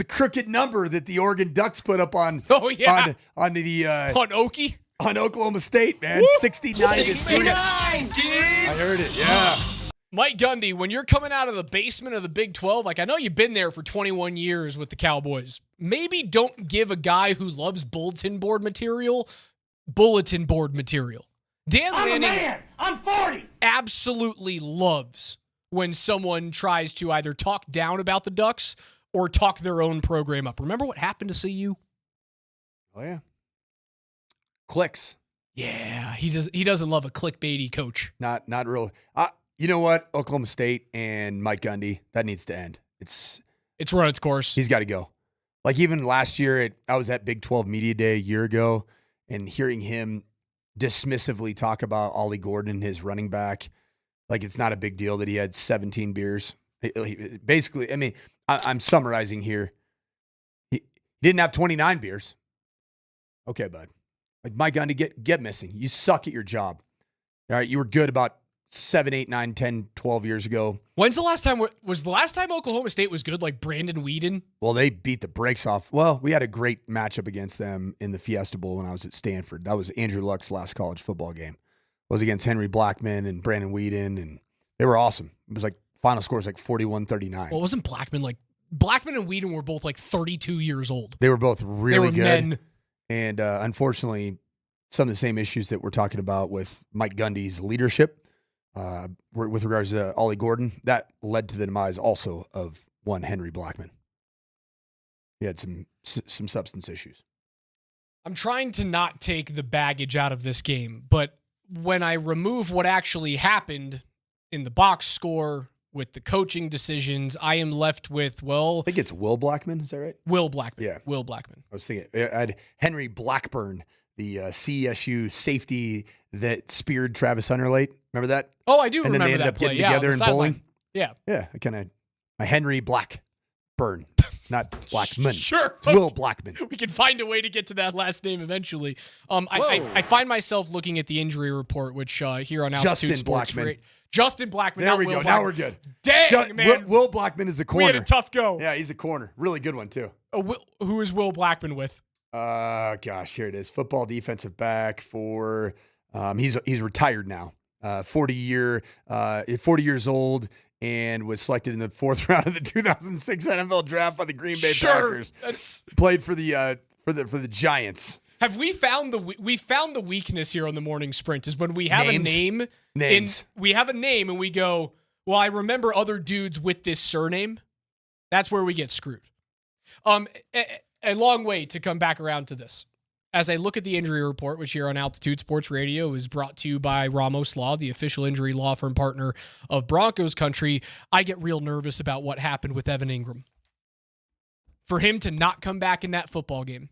crooked number that the Oregon Ducks put up on. Oh yeah. On Okie. On Oklahoma State, man. Woo! 69 to 69, dude. I heard it. Yeah. Mike Gundy, when you're coming out of the basement of the Big 12, like I know you've been there for 21 years with the Cowboys. Maybe don't give a guy who loves bulletin board material. Dan Lanning I'm 40. absolutely loves when someone tries to either talk down about the Ducks or talk their own program up. Remember what happened to CU? Oh, yeah. Clicks. Yeah, he doesn't love a clickbaity coach. Not real. You know what? Oklahoma State and Mike Gundy, that needs to end. It's run its course. He's got to go. Like even last year, I was at Big 12 Media Day a year ago, and hearing him dismissively talk about Ollie Gordon, his running back, like it's not a big deal that he had 17 beers. Basically, I mean, I'm summarizing here. He didn't have 29 beers. Okay, bud. Like Mike Gundy, get missing. You suck at your job. All right, you were good about 7, 8, 9, 10, 12 years ago. When's the last time Oklahoma State was good, like Brandon Weeden? Well, they beat the brakes off. Well, we had a great matchup against them in the Fiesta Bowl when I was at Stanford. That was Andrew Luck's last college football game. It was against Henry Blackman and Brandon Weeden, and they were awesome. It was like final score was like 41-39. Well, wasn't Blackman and Weeden were both like 32 years old. They were both really good. Men. And unfortunately, some of the same issues that we're talking about with Mike Gundy's leadership, with regards to Ollie Gordon, that led to the demise also of one Henry Blackman. He had some substance issues. I'm trying to not take the baggage out of this game, but when I remove what actually happened in the box score with the coaching decisions, I am left with, well... I think it's Will Blackman, is that right? Will Blackman. Yeah. Will Blackman. I was thinking, I had Henry Blackburn, the CSU safety that speared Travis Hunterlate. Remember that? Oh, I do and remember then they ended that up play. getting Yeah, together in bowling. Yeah. Yeah, my Henry Blackburn, not Blackman. Sure. It's Will Blackman. We can find a way to get to that last name eventually. I find myself looking at the injury report, which here on Altitude Sports Blackman. Justin Blackman. There we Will go. Blackman. Now we're good. Dang, man. Will Blackman is a corner. We had a tough go. Yeah, he's a corner. Really good one, too. Who is Will Blackman with? Gosh, here it is. Football defensive back for he's retired now. 40 years old, and was selected in the 4th round of the 2006 NFL draft by the Green Bay Packers. Played for the Giants. Have we found the weakness here on the Morning Sprint is when we have a name. We have a name and we go, well, I remember other dudes with this surname. That's where we get screwed. A long way to come back around to this. As I look at the injury report, which here on Altitude Sports Radio is brought to you by Ramos Law, the official injury law firm partner of Broncos country, I get real nervous about what happened with Evan Ingram. For him to not come back in that football game,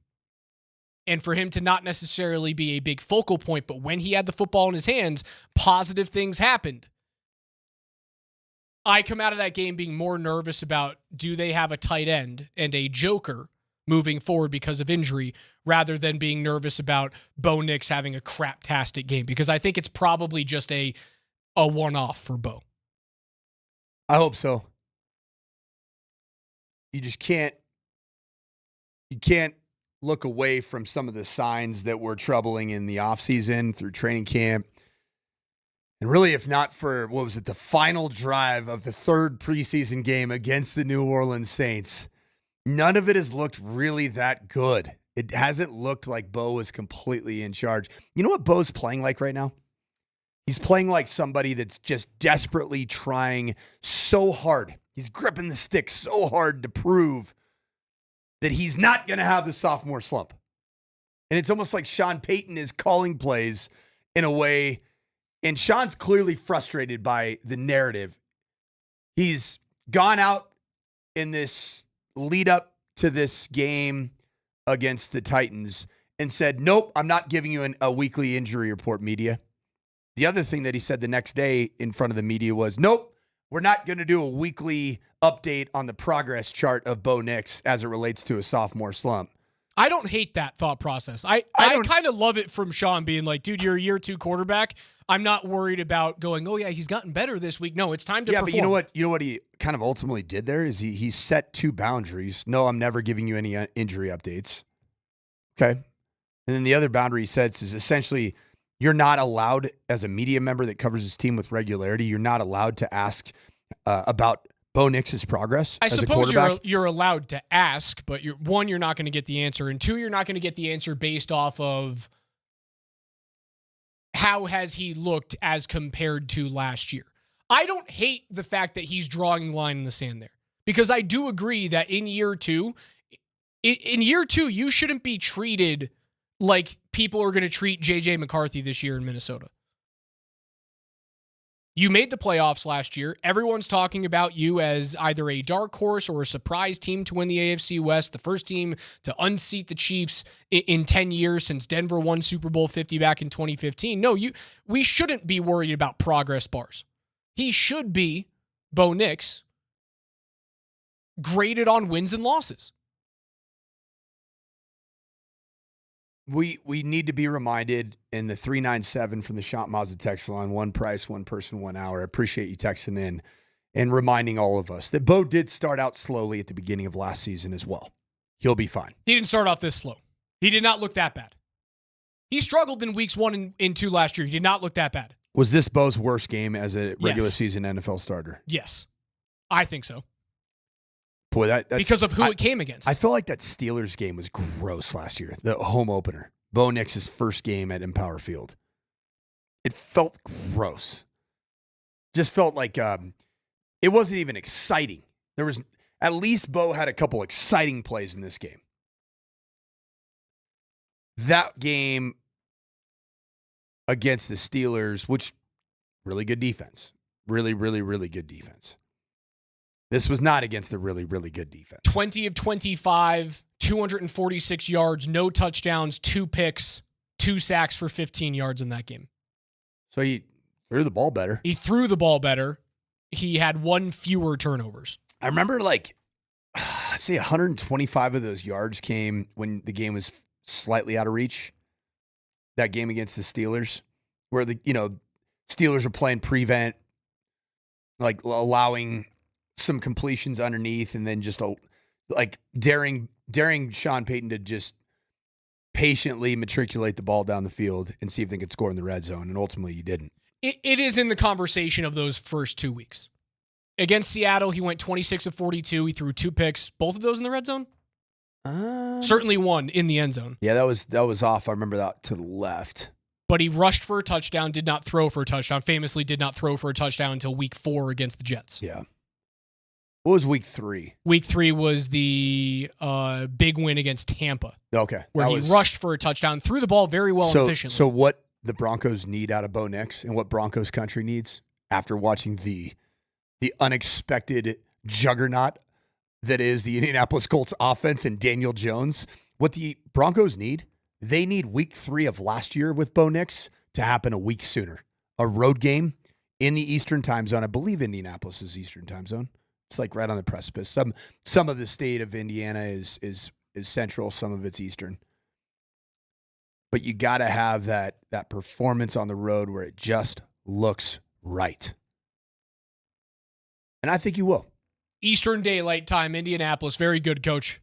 and for him to not necessarily be a big focal point, but when he had the football in his hands, positive things happened. I come out of that game being more nervous about do they have a tight end and a joker moving forward because of injury rather than being nervous about Bo Nix having a craptastic game, because I think it's probably just a one-off for Bo. I hope so. You just can't look away from some of the signs that were troubling in the offseason through training camp. And really, if not for, the final drive of the third preseason game against the New Orleans Saints, none of it has looked really that good. It hasn't looked like Bo is completely in charge. You know what Bo's playing like right now? He's playing like somebody that's just desperately trying so hard. He's gripping the stick so hard to prove that he's not going to have the sophomore slump. And it's almost like Sean Payton is calling plays in a way, and Sean's clearly frustrated by the narrative. He's gone out in this lead up to this game against the Titans and said, nope, I'm not giving you a weekly injury report, media. The other thing that he said the next day in front of the media was, nope, we're not going to do a weekly update on the progress chart of Bo Nix as it relates to a sophomore slump. I don't hate that thought process. I kind of love it from Sean being like, dude, you're a year 2 quarterback. I'm not worried about going, oh yeah, he's gotten better this week. No, it's time to perform. But you know what he kind of ultimately did there is he set 2 boundaries. No, I'm never giving you any injury updates. Okay. And then the other boundary he sets is essentially you're not allowed, as a media member that covers his team with regularity, you're not allowed to ask about Bo Nix's progress as a quarterback. I suppose you're allowed to ask, but you're not going to get the answer, and 2, you're not going to get the answer based off of how has he looked as compared to last year. I don't hate the fact that he's drawing the line in the sand there, because I do agree that in year 2, you shouldn't be treated like people are going to treat J.J. McCarthy this year in Minnesota. You made the playoffs last year. Everyone's talking about you as either a dark horse or a surprise team to win the AFC West, the first team to unseat the Chiefs in 10 years since Denver won Super Bowl 50 back in 2015. No, we shouldn't be worried about progress bars. He should be, Bo Nix, graded on wins and losses. We need to be reminded in the 397 from the Shop Mazda text line, one price, one person, 1 hour. I appreciate you texting in and reminding all of us that Bo did start out slowly at the beginning of last season as well. He'll be fine. He didn't start off this slow. He did not look that bad. He struggled in weeks 1 and 2 last year. He did not look that bad. Was this Bo's worst game as a regular season NFL starter? Yes. I think so. Boy, that's because of who it came against. I feel like that Steelers game was gross last year. The home opener. Bo Nix's first game at Empower Field. It felt gross. Just felt like it wasn't even exciting. There was at least Bo had a couple exciting plays in this game. That game against the Steelers, which really good defense. Really, really, really good defense. This was not against a really, really good defense. 20 of 25, 246 yards, no touchdowns, 2 picks, 2 sacks for 15 yards in that game. So he threw the ball better. He threw the ball better. He had 1 fewer turnovers. I remember I'd say 125 of those yards came when the game was slightly out of reach. That game against the Steelers, where the Steelers are playing prevent, like allowing some completions underneath, and then just daring Sean Payton to just patiently matriculate the ball down the field and see if they could score in the red zone, and ultimately you didn't. It is in the conversation of those first 2 weeks. Against Seattle, he went 26 of 42. He threw 2 picks. Both of those in the red zone? Certainly 1 in the end zone. Yeah, that was off. I remember that to the left. But he rushed for a touchdown, did not throw for a touchdown. Famously did not throw for a touchdown until week 4 against the Jets. Yeah. What was week 3? Week 3 was the big win against Tampa. Okay. Where he rushed for a touchdown, threw the ball very well and efficiently. So what the Broncos need out of Bo Nix and what Broncos country needs after watching the unexpected juggernaut that is the Indianapolis Colts offense and Daniel Jones, what the Broncos need, they need week 3 of last year with Bo Nix to happen a week sooner. A road game in the Eastern time zone. I believe Indianapolis is Eastern time zone. It's like right on the precipice. Some of the state of Indiana is central, some of it's Eastern. But you got to have that performance on the road where it just looks right. And I think you will. Eastern Daylight Time, Indianapolis. Very good, Coach.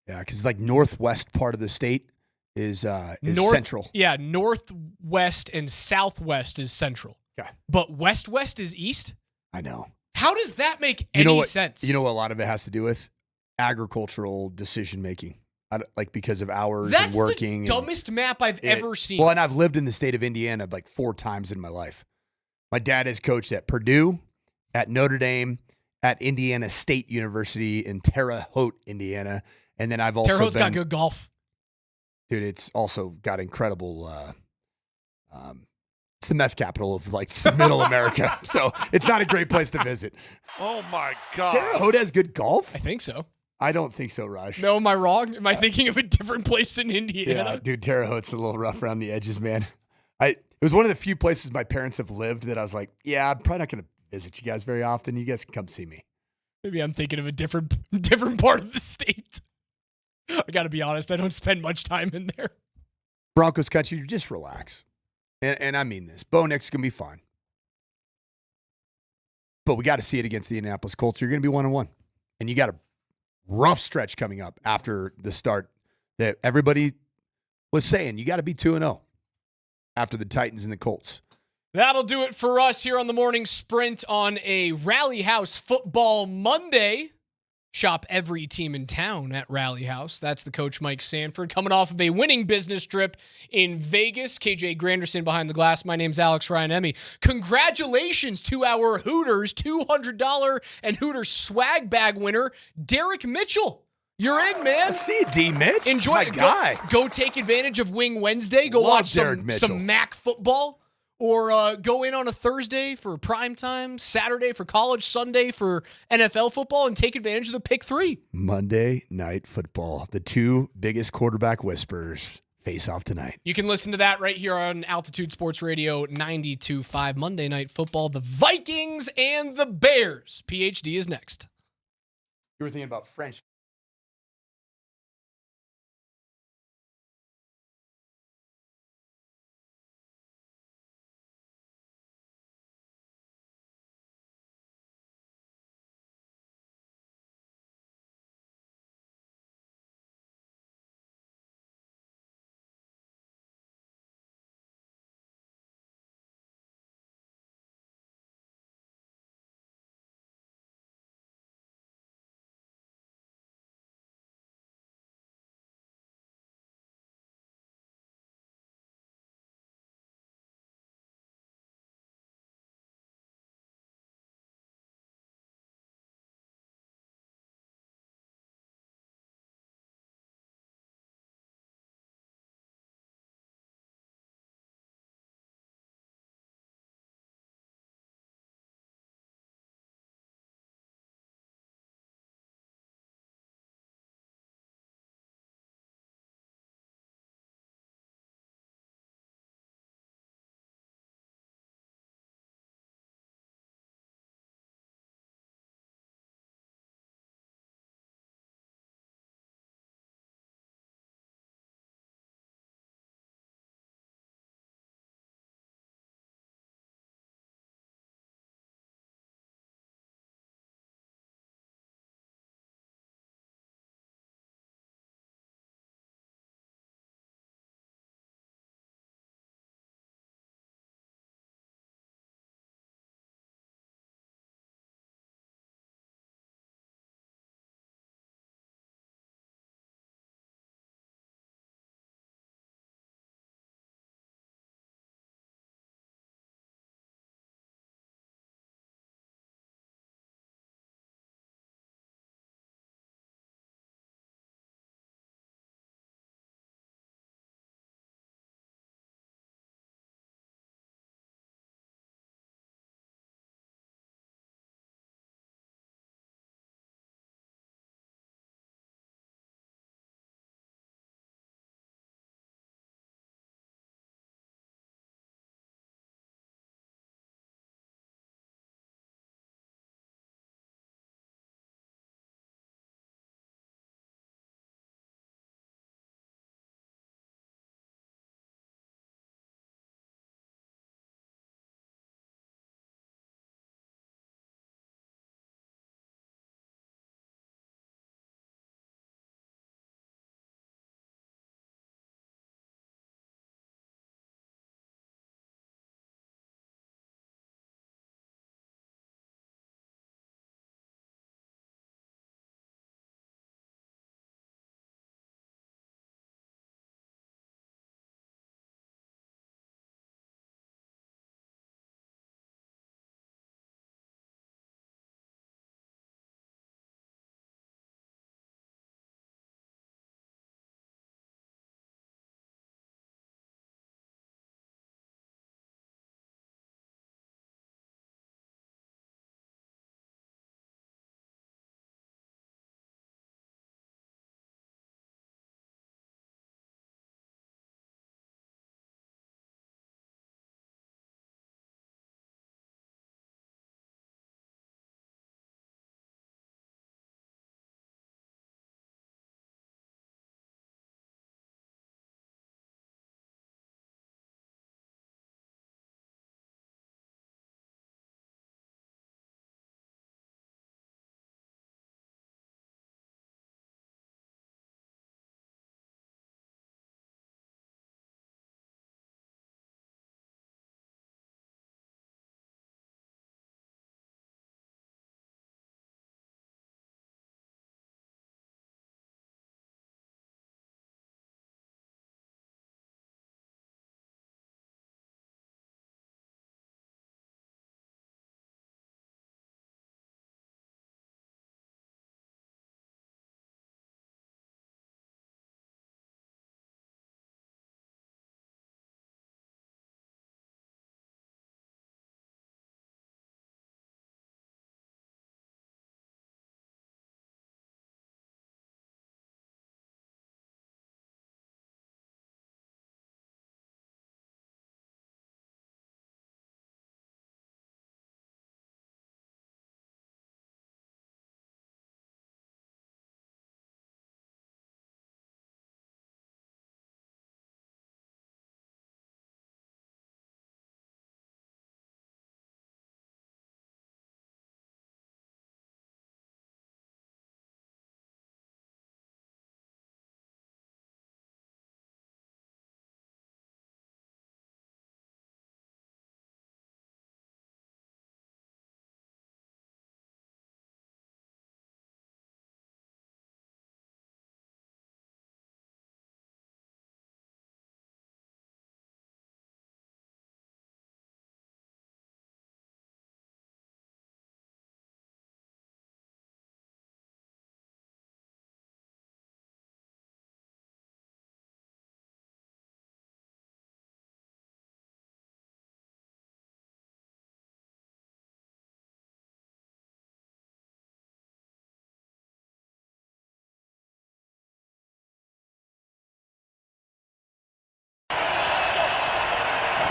Yeah, because like northwest part of the state is central. Yeah, northwest and southwest is central. Okay. But west is east? I know. How does that make any sense? You know what a lot of it has to do with? Agricultural decision making. Like because of hours That's and working. The dumbest map I've ever seen. Well, and I've lived in the state of Indiana like 4 times in my life. My dad has coached at Purdue, at Notre Dame, at Indiana State University in Terre Haute, Indiana. And then I've also Terre Haute's got good golf. Dude, it's also got incredible it's the meth capital of like middle America. So it's not a great place to visit. Oh my God. Terre Haute has good golf? I think so. I don't think so, Raj. No, am I wrong? Am I thinking of a different place in Indiana? Yeah, dude, Terre Haute's a little rough around the edges, man. It was one of the few places my parents have lived that I was like, yeah, I'm probably not going to visit you guys very often. You guys can come see me. Maybe I'm thinking of a different part of the state. I got to be honest, I don't spend much time in there. Broncos country, just relax. And I mean this. Bo Nix going to be fine. But we got to see it against the Indianapolis Colts. You're going to be 1-1. And you got a rough stretch coming up after the start that everybody was saying. You got to be 2-0 after the Titans and the Colts. That'll do it for us here on the Morning Sprint on a Rally House Football Monday. Shop every team in town at Rally House. That's the coach, Mike Sanford, coming off of a winning business trip in Vegas. KJ Granderson behind the glass. My name's Alex Ryan-Emmy. Congratulations to our Hooters $200 and Hooters swag bag winner, Derek Mitchell. You're in, man. I see you, D. Mitch. Enjoy my it. guy. Go take advantage of Wing Wednesday. Go Love watch Derek Mitchell. some MAC football. Or go in on a Thursday for prime time, Saturday for college, Sunday for NFL football, and take advantage of the pick 3. Monday Night Football. The 2 biggest quarterback whisperers face off tonight. You can listen to that right here on Altitude Sports Radio 92.5. Monday Night Football. The Vikings and the Bears. PhD is next. You were thinking about French.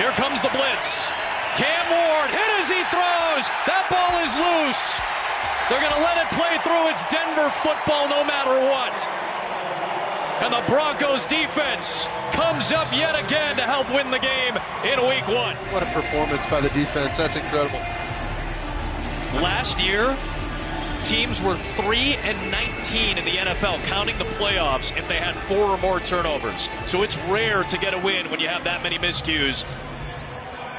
Here comes the blitz. Cam Ward hit as he throws. That ball is loose. They're going to let it play through. It's Denver football no matter what. And the Broncos defense comes up yet again to help win the game in week 1. What a performance by the defense. That's incredible. Last year, teams were 3-19 in the NFL, counting the playoffs, if they had 4 or more turnovers. So it's rare to get a win when you have that many miscues.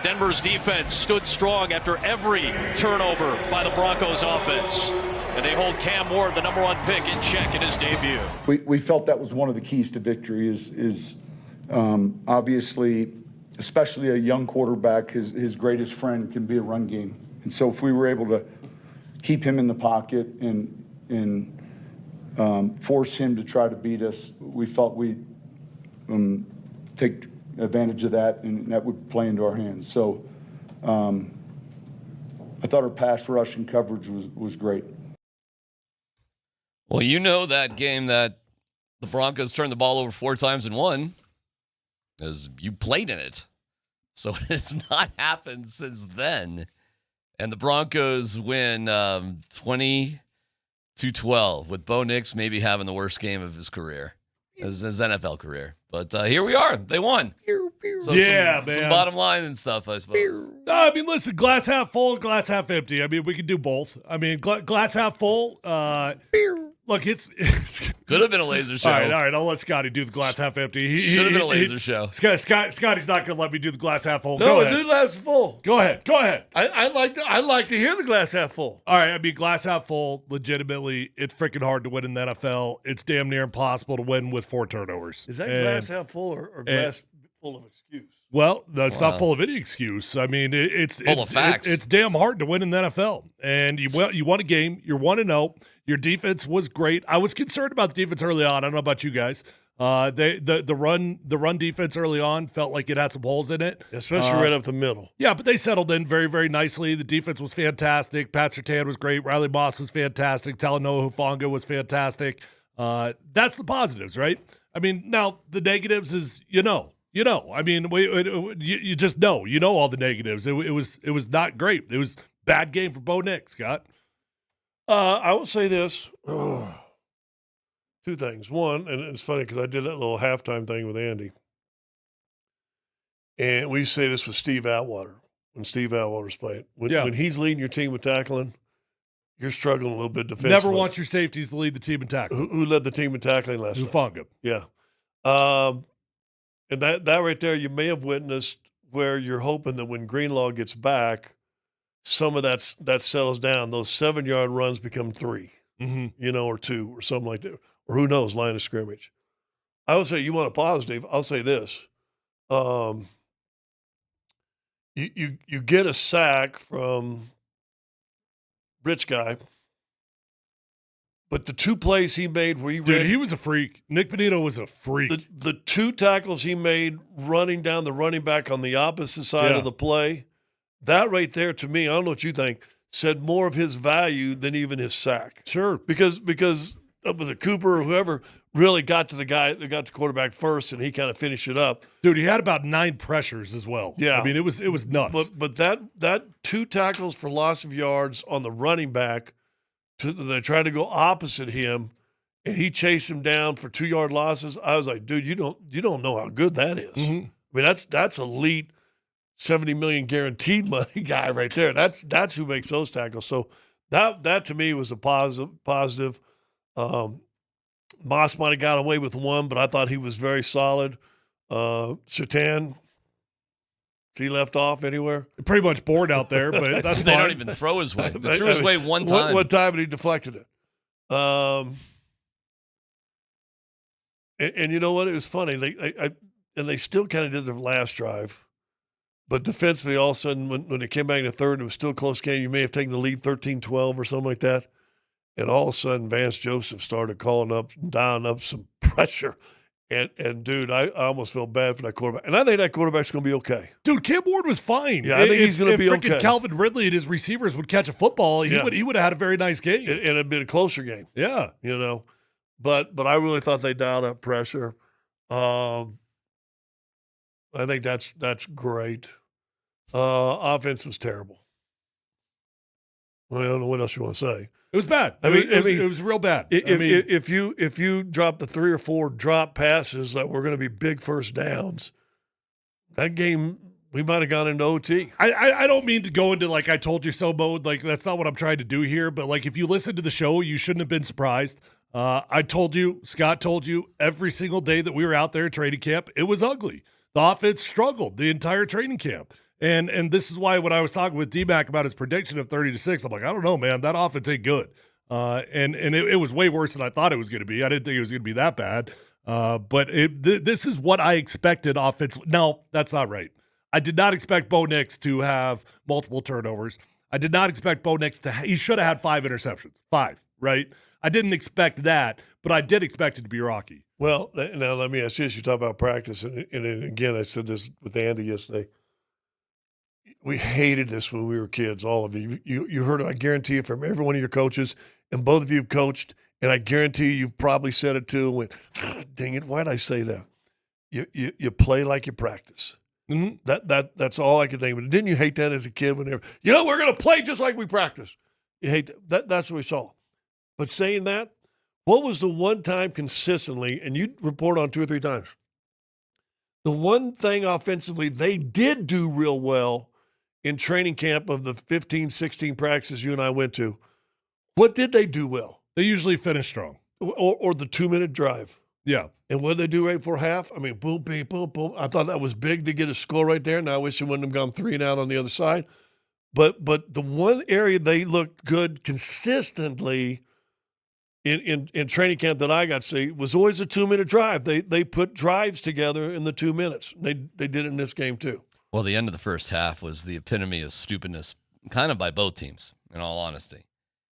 Denver's defense stood strong after every turnover by the Broncos offense. And they hold Cam Ward, the number 1 pick, in check in his debut. We felt that was one of the keys to victory is obviously, especially a young quarterback, his greatest friend can be a run game. And so if we were able to keep him in the pocket and force him to try to beat us, we felt we'd take advantage of that, and that would play into our hands. So I thought our pass rush and coverage was great. Well, you know that game that the Broncos turned the ball over 4 times and won, because you played in it. So it's not happened since then. And the Broncos win 20-12, with Bo Nix maybe having the worst game of his career, his NFL career. But here we are. They won. So yeah, some man. bottom line and stuff, I suppose. No, I mean, listen, glass half full, glass half empty. I mean, we can do both. I mean, glass half full. Look, it's could have been a laser show. All right. I'll let Scotty do the glass half empty. Should have been a laser show. Scotty's not going to let me do the glass half full. No, do glass full. Go ahead. I'd like to hear the glass half full. All right, I mean, glass half full, legitimately, it's freaking hard to win in the NFL. It's damn near impossible to win with 4 turnovers. Is that glass half full or glass full of excuse? Well, no, it's not full of any excuse. I mean, it's full of facts. It's damn hard to win in the NFL. And you won a game. You're 1-0. Your defense was great. I was concerned about the defense early on. I don't know about you guys. The run defense early on felt like it had some holes in it, especially right up the middle. Yeah, but they settled in very, very nicely. The defense was fantastic. Pat Surtain was great. Riley Moss was fantastic. Talanoa Hufanga was fantastic. That's the positives, right? I mean, now the negatives is I mean, you just know. You know all the negatives. It was not great. It was a bad game for Bo Nix, Scott. I will say this. 2 things. One, and it's funny because I did that little halftime thing with Andy. And we say this with Steve Atwater, when Steve Atwater's playing. When he's leading your team with tackling, you're struggling a little bit defensively. Never want your safeties to lead the team in tackling. Who led the team in tackling last night? Hufanga. Yeah. And that right there, you may have witnessed where you're hoping that when Greenlaw gets back, some of that settles down. Those 7-yard runs become 3, or 2 or something like that. Or who knows, line of scrimmage. I would say you want a positive. I'll say this. You get a sack from Rich Guy, but the 2 plays he made where he was a freak. Nick Bonito was a freak. The 2 tackles he made running down the running back on the opposite side of the play, that right there to me, I don't know what you think, said more of his value than even his sack. Sure. Because was it Cooper or whoever really got to the guy that got the quarterback first, and he kind of finished it up. Dude, he had about 9 pressures as well. Yeah. I mean, it was nuts. But that 2 tackles for loss of yards on the running back, they tried to go opposite him, and he chased him down for 2-yard losses. I was like, dude, you don't know how good that is. I mean, that's elite, $70 million guaranteed money guy right there. That's who makes those tackles. So that to me was a positive. Moss might have got away with 1, but I thought he was very solid. Surtain, is he left off anywhere? Pretty much bored out there, but that's they fine. don't even throw his way. They threw his way one time. One time, and he deflected it. And you know what? It was funny. They still kind of did their last drive. But defensively, all of a sudden, when they came back in the third, it was still a close game. You may have taken the lead 13-12 or something like that. And all of a sudden, Vance Joseph started calling up and dialing up some pressure. And dude, I almost felt bad for that quarterback. And I think that quarterback's going to be okay. Dude, Cam Ward was fine. Yeah, I think he's going to be okay. If freaking Calvin Ridley and his receivers would catch a football, he would have had a very nice game. And it'd been a closer game. Yeah. But I really thought they dialed up pressure. I think that's great. Offense was terrible. Well, I don't know what else you want to say. It was bad. It was real bad. If you drop the 3 or 4 drop passes that were going to be big first downs, that game we might have gone into OT. I don't mean to go into like I told you so mode. Like that's not what I'm trying to do here. But like if you listen to the show, you shouldn't have been surprised. I told you, Scott told you, every single day that we were out there at training camp, it was ugly. The offense struggled the entire training camp. And this is why when I was talking with DMac about his prediction of 30-6, I'm like, I don't know, man. That offense ain't good. And it was way worse than I thought it was going to be. I didn't think it was going to be that bad. But this is what I expected offensively. No, that's not right. I did not expect Bo Nix to have multiple turnovers. I did not expect Bo Nix he should have had 5 interceptions. 5, right? I didn't expect that, but I did expect it to be rocky. Well, now let me ask you this. You talk about practice, and again, I said this with Andy yesterday. We hated this when we were kids, all of you. You heard it, I guarantee you, from every one of your coaches, and both of you have coached, and I guarantee you've probably said it too, and went, dang it, why'd I say that? You play like you practice. Mm-hmm. That's all I could think of. But didn't you hate that as a kid whenever, we're going to play just like we practice? You hate that. That's what we saw. But saying that, what was the one time consistently, and you report on 2 or 3 times, the one thing offensively they did do real well in training camp of the 15, 16 practices you and I went to, what did they do well? They usually finish strong. Or the 2-minute drive. Yeah. And what did they do right before half? I mean, boom, boom, boom, boom. I thought that was big to get a score right there. Now I wish it wouldn't have gone 3 and out on the other side. But the one area they looked good consistently in training camp that I got to see was always a 2-minute drive. They put drives together in the 2 minutes. They did it in this game too. Well, the end of the first half was the epitome of stupidness, kind of by both teams, in all honesty.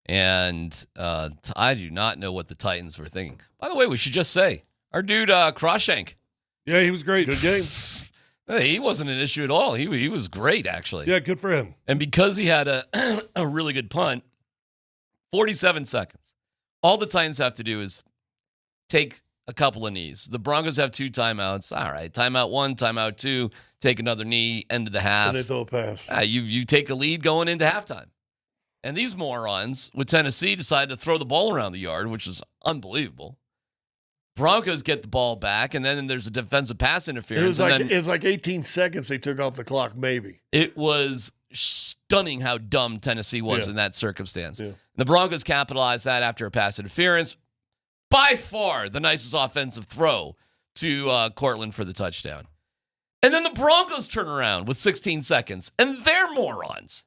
And I do not know what the Titans were thinking. By the way, we should just say, our dude, Croshank. Yeah, he was great. Good game. He wasn't an issue at all. He was great, actually. Yeah, good for him. And because he had a really good punt, 47 seconds. All the Titans have to do is take a couple of knees. The Broncos have 2 timeouts. All right, timeout 1, timeout 2, take another knee, end of the half. And they throw a pass. You take a lead going into halftime. And these morons with Tennessee decided to throw the ball around the yard, which is unbelievable. Broncos get the ball back, and then there's a defensive pass interference. It was like 18 seconds they took off the clock, maybe. It was stunning how dumb Tennessee was in that circumstance. Yeah. The Broncos capitalized that after a pass interference. By far the nicest offensive throw to Cortland for the touchdown. And then the Broncos turn around with 16 seconds, and they're morons.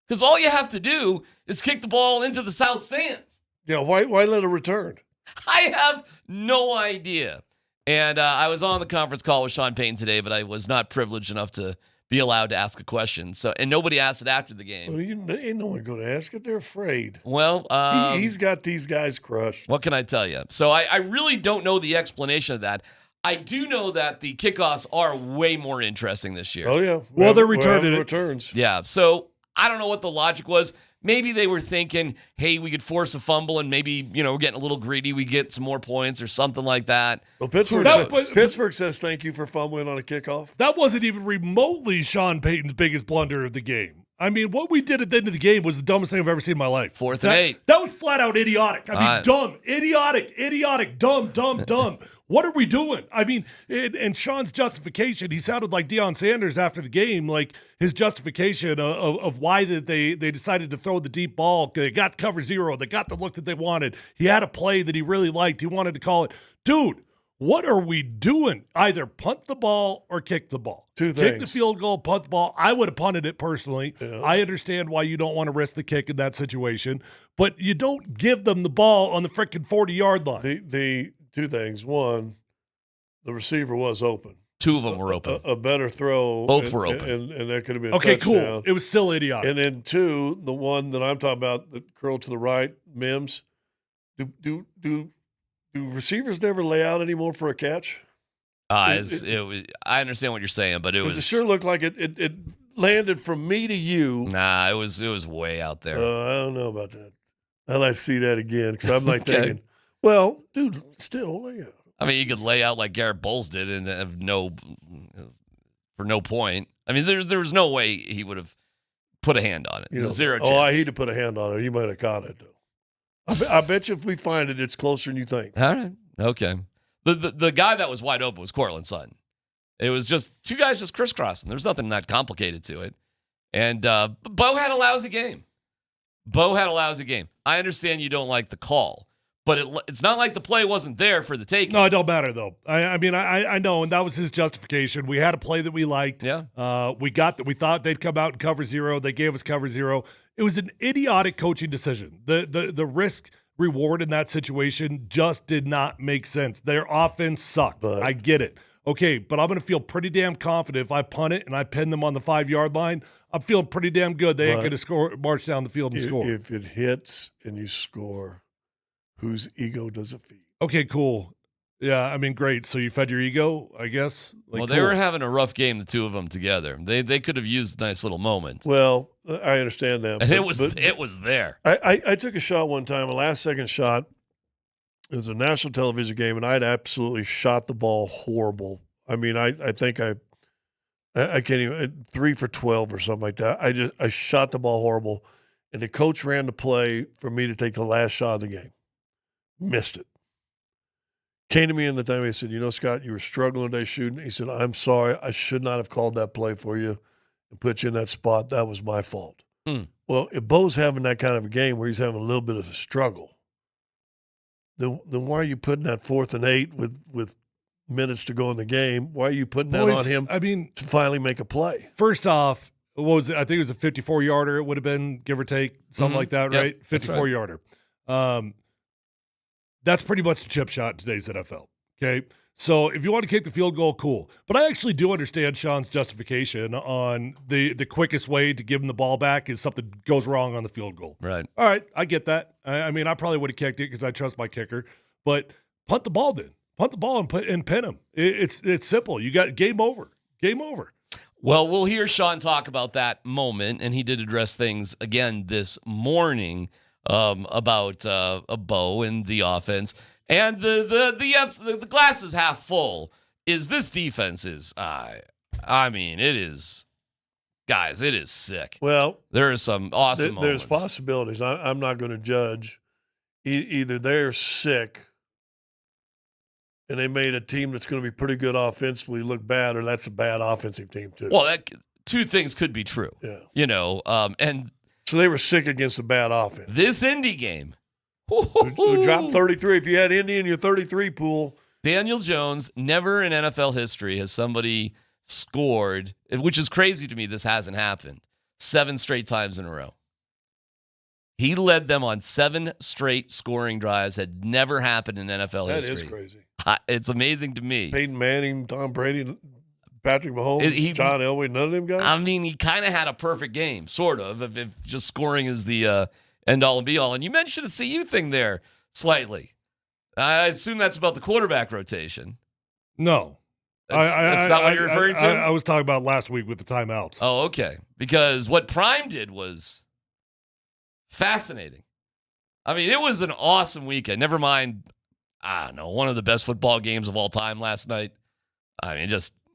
Because all you have to do is kick the ball into the south stands. Yeah, why let it return? I have no idea. And I was on the conference call with Sean Payton today, but I was not privileged enough to be allowed to ask a question. And nobody asked it after the game. Well, ain't no one going to ask it. They're afraid. Well, he's got these guys crushed. What can I tell you? So I really don't know the explanation of that. I do know that the kickoffs are way more interesting this year. Oh, yeah. Well, they're returning it. Returns. Yeah, so I don't know what the logic was. Maybe they were thinking, hey, we could force a fumble and maybe, we're getting a little greedy. We get some more points or something like that. Well, Pittsburgh says thank you for fumbling on a kickoff. That wasn't even remotely Sean Payton's biggest blunder of the game. I mean, what we did at the end of the game was the dumbest thing I've ever seen in my life. 4th and 8. That was flat out idiotic. I mean, dumb, idiotic, dumb. What are we doing? I mean, and Sean's justification, he sounded like Deion Sanders after the game, like his justification of why they decided to throw the deep ball. They got cover 0. They got the look that they wanted. He had a play that he really liked. He wanted to call it. Dude, what are we doing? Either punt the ball or kick the ball. 2 things. Kick the field goal, punt the ball. I would have punted it personally. Yeah. I understand why you don't want to risk the kick in that situation, but you don't give them the ball on the freaking 40-yard line. The 2 things. One, the receiver was open. 2 of them were open. A better throw. Both were open. And that could have been okay, touchdown. Cool. It was still idiotic. And then 2, the one that I'm talking about, the curl to the right, Mims, do receivers never lay out anymore for a catch? I understand what you're saying, but it sure looked like it landed from me to you. Nah, it was way out there. I don't know about that. I'd like to see that again because I'm like thinking, well, dude, still, yeah. I mean, you could lay out like Garrett Bowles did and have no for no point. I mean, there's no way he would have put a hand on it. Zero chance. Oh, I hate to put a hand on it. You might have caught it, though. I bet you if we find it, it's closer than you think. All right. Okay. The guy that was wide open was Cortland Sutton. It was just two guys just crisscrossing. There's nothing that complicated to it. And Bo had a lousy game. I understand you don't like the call, but it's not like the play wasn't there for the taking. No, it don't matter, though. I mean, I know, and that was his justification. We had a play that we liked. Yeah. We thought they'd come out and cover zero. They gave us cover zero. It was an idiotic coaching decision. The risk reward in that situation just did not make sense. Their offense sucked. I get it. Okay, but I'm going to feel pretty damn confident if I punt it and I pin them on the 5-yard line. I'm feeling pretty damn good. They ain't going to march down the field and score. If it hits and you score, whose ego does it feed? Okay, cool. Yeah, I mean, great. So you fed your ego, I guess? Well, they were having a rough game, the two of them together. They could have used a nice little moment. Well, I understand that. And it was there. I took a shot one time, a last-second shot. It was a national television game, and I'd absolutely shot the ball horrible. I mean, I think I can't even 3 for 12 or something like that. I shot the ball horrible, and the coach ran the play for me to take the last shot of the game. Missed it. Came to me in the time. He said, Scott, you were struggling today shooting. He said, I'm sorry. I should not have called that play for you and put you in that spot. That was my fault. Well, if Bo's having that kind of a game where he's having a little bit of a struggle, then why are you putting that 4th and 8 with minutes to go in the game? Why are you putting that on him? I mean, to finally make a play. First off, what was it? I think it was a 54-yarder. It would have been, give or take, something like that, right? Yep, 54-yarder. That's pretty much a chip shot in today's NFL. Okay, so if you want to kick the field goal, cool. But I actually do understand Sean's justification on the quickest way to give him the ball back is something goes wrong on the field goal. Right. All right, I get that. I mean, I probably would have kicked it because I trust my kicker. But punt the ball then. Punt the ball and pin him. It's simple. You got game over. Game over. Well, we'll hear Sean talk about that moment, and he did address things again this morning about Bo and the offense. And the glass is half full. Is this defense is I mean, it is, guys, it is sick. Well, there are some awesome moments. There's possibilities. I'm not going to judge. Either they're sick and they made a team that's going to be pretty good offensively look bad, or that's a bad offensive team too. Well, two things could be true. Yeah. And so they were sick against a bad offense. This Indy game. Who dropped 33. If you had Indy in your 33 pool. Daniel Jones, never in NFL history has somebody scored, which is crazy to me, this hasn't happened, 7 straight times in a row. He led them on 7 straight scoring drives. Had never happened in NFL history. That is crazy. It's amazing to me. Peyton Manning, Tom Brady, Patrick Mahomes, John Elway, none of them guys? I mean, he kind of had a perfect game, sort of, if just scoring is the end-all and be-all. And you mentioned a CU thing there slightly. I assume that's about the quarterback rotation. No. That's not what you're referring to? I was talking about last week with the timeouts. Oh, okay. Because what Prime did was fascinating. I mean, it was an awesome weekend. Never mind, I don't know, one of the best football games of all time last night. I mean,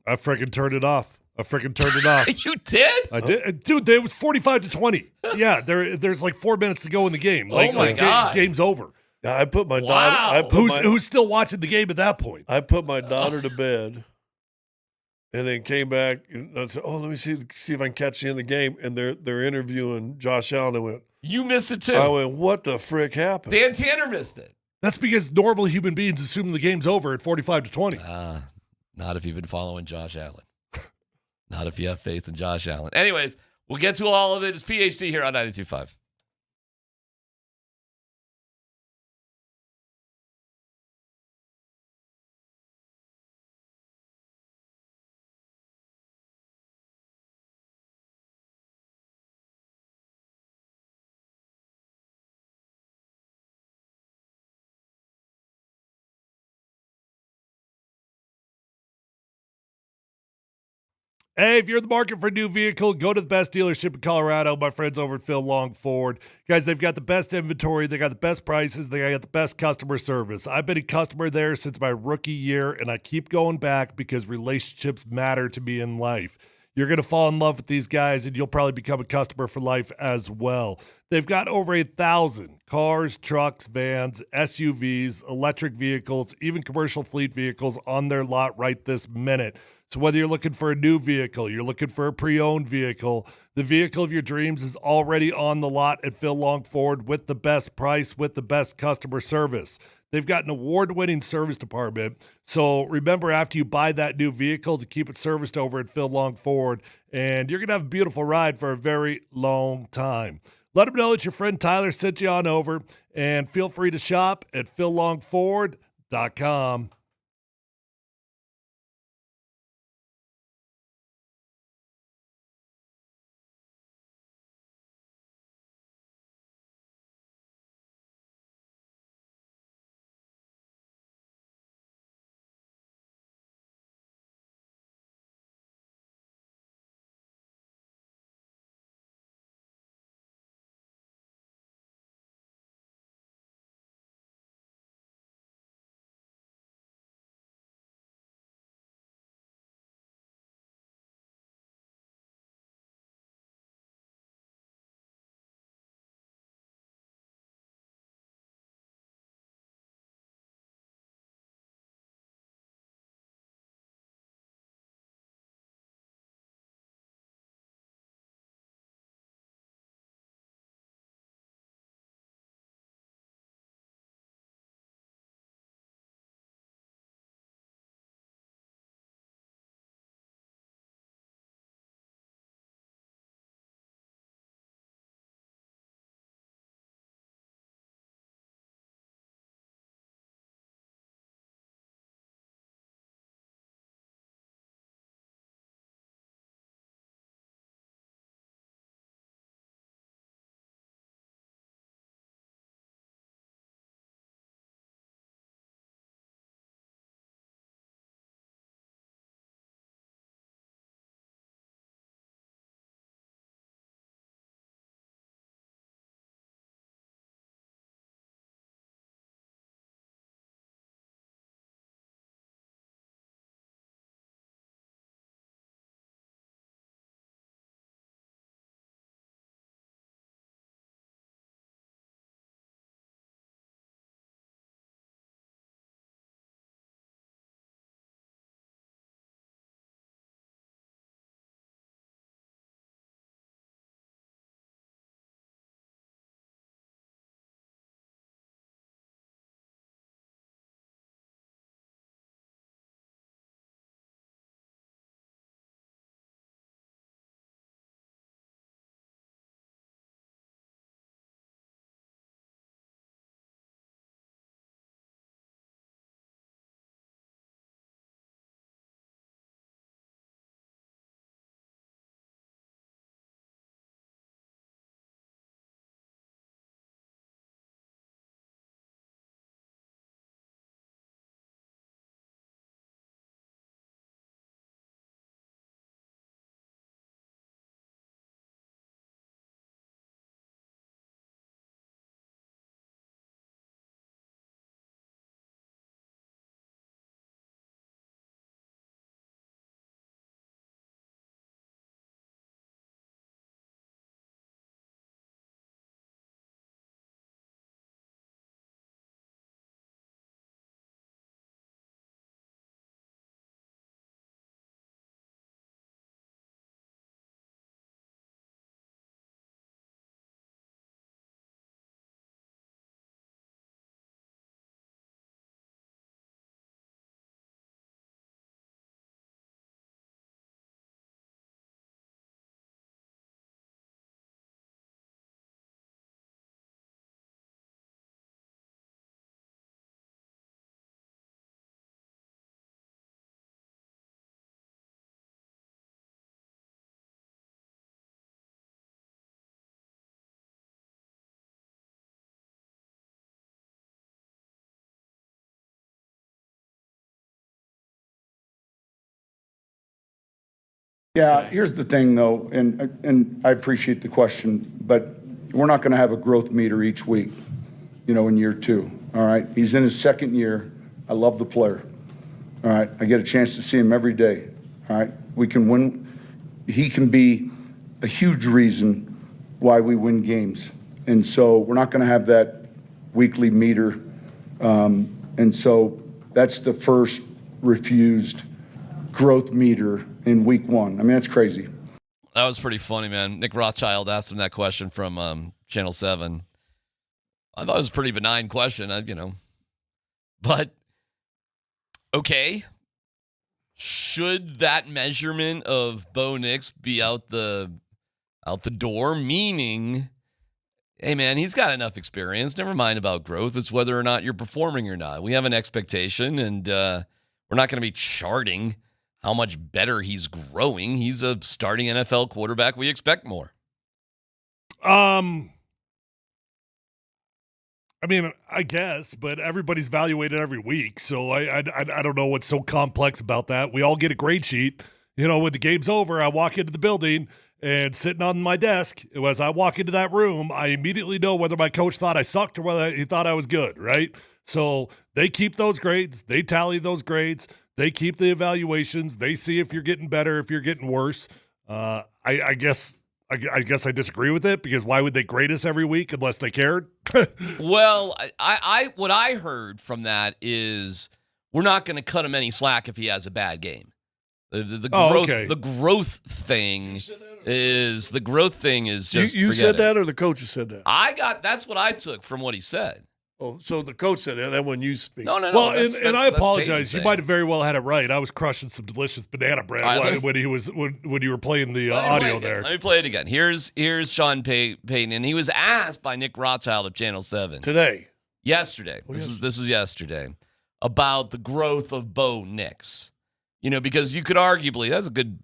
I freaking turned it off. You did? I did. Dude, it was 45-20. Yeah, there's like 4 minutes to go in the game. Oh, my God. Game's over. I put my daughter. Who's still watching the game at that point? I put my daughter to bed, and then came back and I said, "Oh, let me see if I can catch the end of the game." And they're interviewing Josh Allen. I went, "You missed it too." I went, "What the frick happened?" Dan Tanner missed it. That's because normal human beings assume the game's over at 45-20. Not if you've been following Josh Allen. Not if you have faith in Josh Allen. Anyways, we'll get to all of it. It's PhD here on 92.5. Hey, if you're in the market for a new vehicle, go to the best dealership in Colorado. My friends over at Phil Long Ford. Guys, they've got the best inventory. They got the best prices. They got the best customer service. I've been a customer there since my rookie year, and I keep going back because relationships matter to me in life. You're going to fall in love with these guys, and you'll probably become a customer for life as well. They've got over 1,000 cars, trucks, vans, SUVs, electric vehicles, even commercial fleet vehicles on their lot right this minute. So whether you're looking for a new vehicle, you're looking for a pre-owned vehicle, the vehicle of your dreams is already on the lot at Phil Long Ford with the best price, with the best customer service. They've got an award-winning service department. So remember, after you buy that new vehicle, to keep it serviced over at Phil Long Ford, and you're going to have a beautiful ride for a very long time. Let them know that your friend Tyler sent you on over, and feel free to shop at phillongford.com. Yeah, here's the thing, though, and I appreciate the question, but we're not going to have a growth meter each week, in year two, all right? He's in his second year. I love the player, all right? I get a chance to see him every day, all right? We can win. He can be a huge reason why we win games. And so we're not going to have that weekly meter. And so that's the first refused growth meter in week one. I mean, that's crazy. That was pretty funny, man. Nick Rothschild asked him that question from Channel 7. I thought it was a pretty benign question, But, okay. Should that measurement of Bo Nix be out the door? Meaning, hey, man, he's got enough experience. Never mind about growth. It's whether or not you're performing or not. We have an expectation, and we're not going to be charting how much better he's growing. He's a starting NFL quarterback. We expect more. I mean, I guess, but everybody's evaluated every week, so I don't know what's so complex about that. We all get a grade sheet. When the game's over, I walk into the building, and sitting on my desk, as I walk into that room, I immediately know whether my coach thought I sucked or whether he thought I was good, right? So they keep those grades. They tally those grades. They keep the evaluations. They see if you're getting better, if you're getting worse. I guess I disagree with it, because why would they grade us every week unless they cared? Well, I what I heard from that is we're not going to cut him any slack if he has a bad game. The growth, okay. The growth thing is just you forget said it. that, or the coach said that? That's what I took from what he said. Oh, so the coach said that. That when you speak. No. Well, and I apologize. You might have very well had it right. I was crushing some delicious banana bread when you were playing the audio there. Let me play it again. Here's Sean Payton, and he was asked by Nick Rothschild of Channel 7 yesterday. This is yesterday, about the growth of Bo Nix. Because you could arguably, that's a good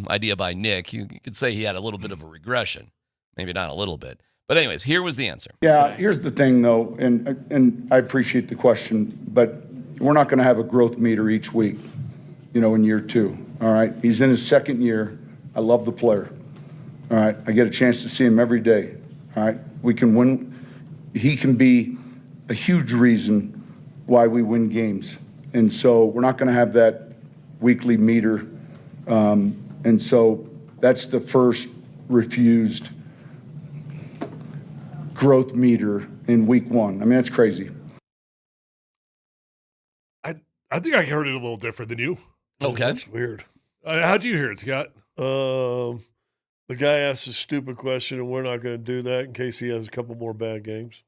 idea by Nick. You could say he had a little bit of a regression, maybe not a little bit. But anyways, here was the answer. Yeah, here's the thing, though, and I appreciate the question, but we're not going to have a growth meter each week, in year two, all right? He's in his second year. I love the player, all right? I get a chance to see him every day, all right? We can win. He can be a huge reason why we win games. And so we're not going to have that weekly meter. And so that's the first refused growth meter in week one. I mean, that's crazy. I think I heard it a little different than you. Okay. That's weird. How'd you hear it, Scott? The guy asked a stupid question, and we're not going to do that in case he has a couple more bad games.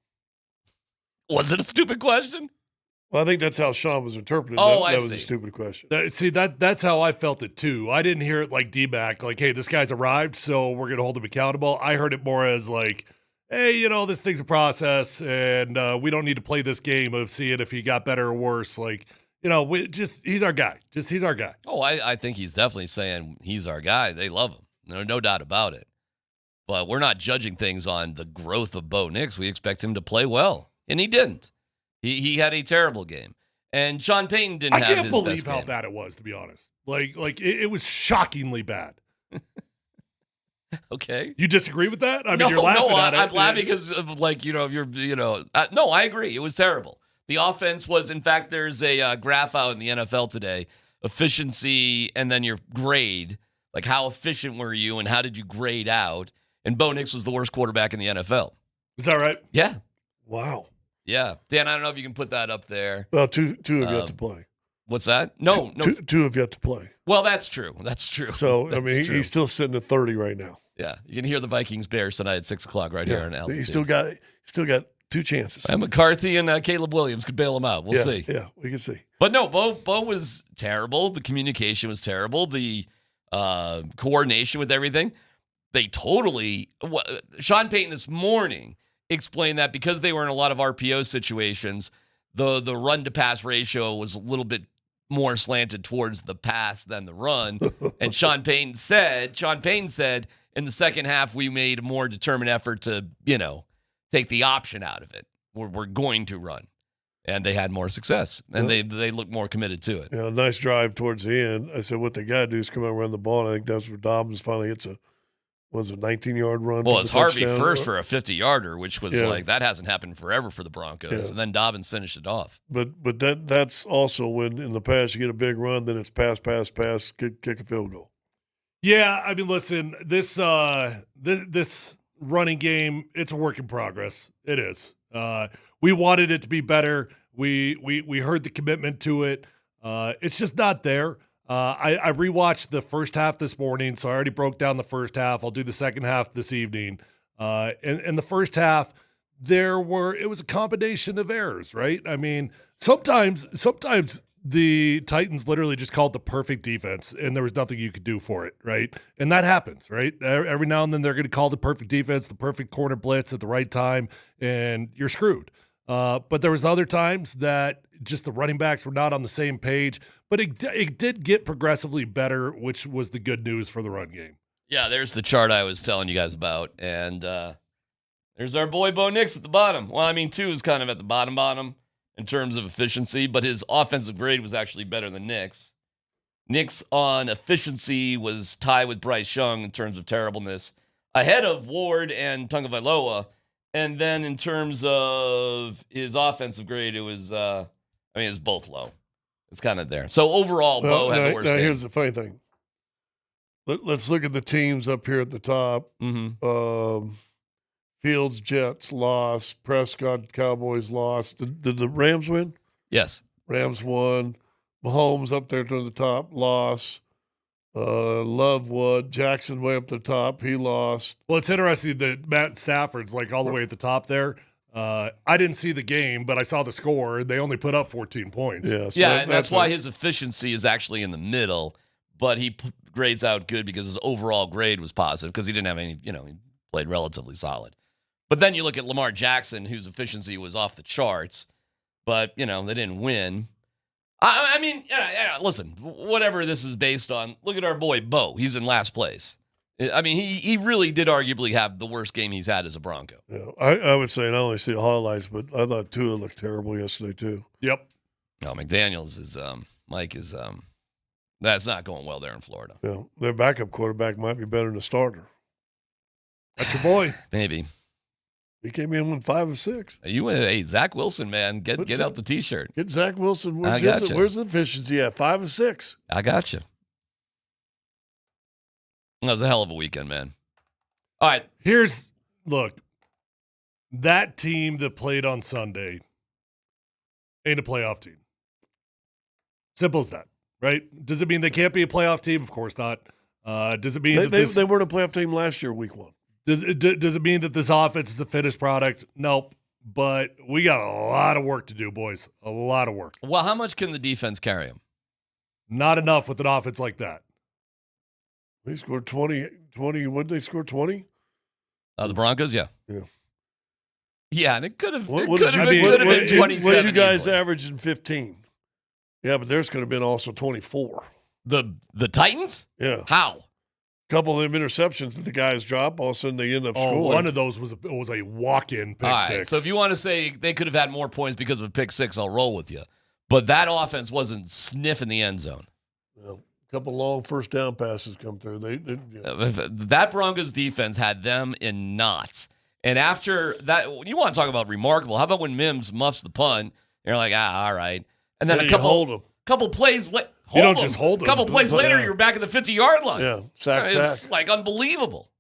Was it a stupid question? Well, I think that's how Sean was interpreting it. Oh, that I was see. a stupid question. That's how I felt it too. I didn't hear it like DMac, like, hey, this guy's arrived, so we're going to hold him accountable. I heard it more as like, hey, this thing's a process, and we don't need to play this game of seeing if he got better or worse. Like, he's our guy. He's our guy. Oh, I think he's definitely saying he's our guy. They love him. No doubt about it. But we're not judging things on the growth of Bo Nix. We expect him to play well, and he didn't. He had a terrible game. And Sean Payton didn't have his best game. I can't believe how bad it was, to be honest. Like it was shockingly bad. Okay. You disagree with that? I mean, you're laughing at it. I'm laughing because of no, I agree. It was terrible. The offense was, in fact, there's a graph out in the NFL today, efficiency and then your grade, like how efficient were you and how did you grade out? And Bo Nix was the worst quarterback in the NFL. Is that right? Yeah. Wow. Yeah. Dan, I don't know if you can put that up there. Well, two have yet to play. What's that? No. Two have yet to play. Well, that's true. That's true. So, that's I mean, he's still sitting at 30 right now. Yeah. You can hear the Vikings-Bears tonight at 6:00 right here on Altitude. He's still got two chances. And McCarthy and Caleb Williams could bail him out. We'll see. Yeah, we can see. But no, Bo was terrible. The communication was terrible. The coordination with everything. They totally – Sean Payton this morning explained that because they were in a lot of RPO situations, the run-to-pass ratio was a little bit more slanted towards the pass than the run. And Sean Payton said in the second half we made a more determined effort to, take the option out of it. We're going to run. And they had more success, and they looked more committed to it. Yeah, nice drive towards the end. I said, what they got to do is come out and run the ball. And I think that's where Dobbins finally hits a 19-yard run. Well, it's Harvey touchdown. first for a 50-yarder, which was like that hasn't happened forever for the Broncos. Yeah. And then Dobbins finished it off. But that's also when in the past you get a big run, then it's pass, kick a field goal. Yeah, I mean, listen, this running game, it's a work in progress. It is. We wanted it to be better. We heard the commitment to it. It's just not there. I rewatched the first half this morning, so I already broke down the first half. I'll do the second half this evening. In the first half, it was a combination of errors, right? I mean, sometimes the Titans literally just called the perfect defense, and there was nothing you could do for it, right? And that happens, right? Every now and then they're going to call the perfect defense, the perfect corner blitz at the right time, and you're screwed. But there was other times that just the running backs were not on the same page, but it did get progressively better, which was the good news for the run game. Yeah, there's the chart I was telling you guys about, and there's our boy Bo Nix at the bottom. Well, I mean, 2 is kind of at the bottom in terms of efficiency, but his offensive grade was actually better than Nix. Nix on efficiency was tied with Bryce Young in terms of terribleness, ahead of Ward and Tagovailoa. And then in terms of his offensive grade, it was, it's both low. It's kind of there. So overall, Bo had the worst game. Here's the funny thing. Let's look at the teams up here at the top. Mm-hmm. Fields, Jets lost. Prescott, Cowboys lost. Did the Rams win? Yes. Rams won. Mahomes up there to the top, lost. Lovewood, Jackson way up the top, he lost. Well, it's interesting that Matt Stafford's like all the way at the top there. I didn't see the game, but I saw the score. They only put up 14 points. Yeah, and that's why his efficiency is actually in the middle, but he grades out good because his overall grade was positive because he didn't have any, he played relatively solid. But then you look at Lamar Jackson, whose efficiency was off the charts, but, they didn't win. I mean, listen, whatever this is based on, look at our boy Bo. He's in last place. I mean, he really did arguably have the worst game he's had as a Bronco. Yeah, I would say not only see the highlights, but I thought Tua looked terrible yesterday too. Yep. No, McDaniels is Mike is that's not going well there in Florida. Yeah, their backup quarterback might be better than the starter. That's your boy. Maybe. He came in with 5 of 6. Hey, Zach Wilson, man, get out the T-shirt. Get Zach Wilson. Where's the efficiency at? 5 of 6. I got you. That was a hell of a weekend, man. All right, look, that team that played on Sunday ain't a playoff team. Simple as that, right? Does it mean they can't be a playoff team? Of course not. Does it mean they weren't a playoff team last year, week 1? Does it mean that this offense is a finished product? Nope. But we got a lot of work to do, boys. A lot of work. Well, how much can the defense carry him? Not enough with an offense like that. They scored 20. What did they score, 20? The Broncos, yeah. Yeah. Yeah, and it could have been 27. What did you guys points. average in 15? Yeah, but there's going to have been also 24. The Titans? Yeah. How? Couple of them interceptions that the guys drop, all of a sudden they end up scoring. One of those was a walk-in pick all right, six. So if you want to say they could have had more points because of a pick six, I'll roll with you. But that offense wasn't sniffing the end zone. Well, a couple long first down passes come through. That Broncos defense had them in knots. And after that, you want to talk about remarkable. How about when Mims muffs the punt? You're like, all right. And then a couple plays later. You don't just hold them. A couple plays later, you're back at the 50-yard line. Yeah, sack. It's like unbelievable.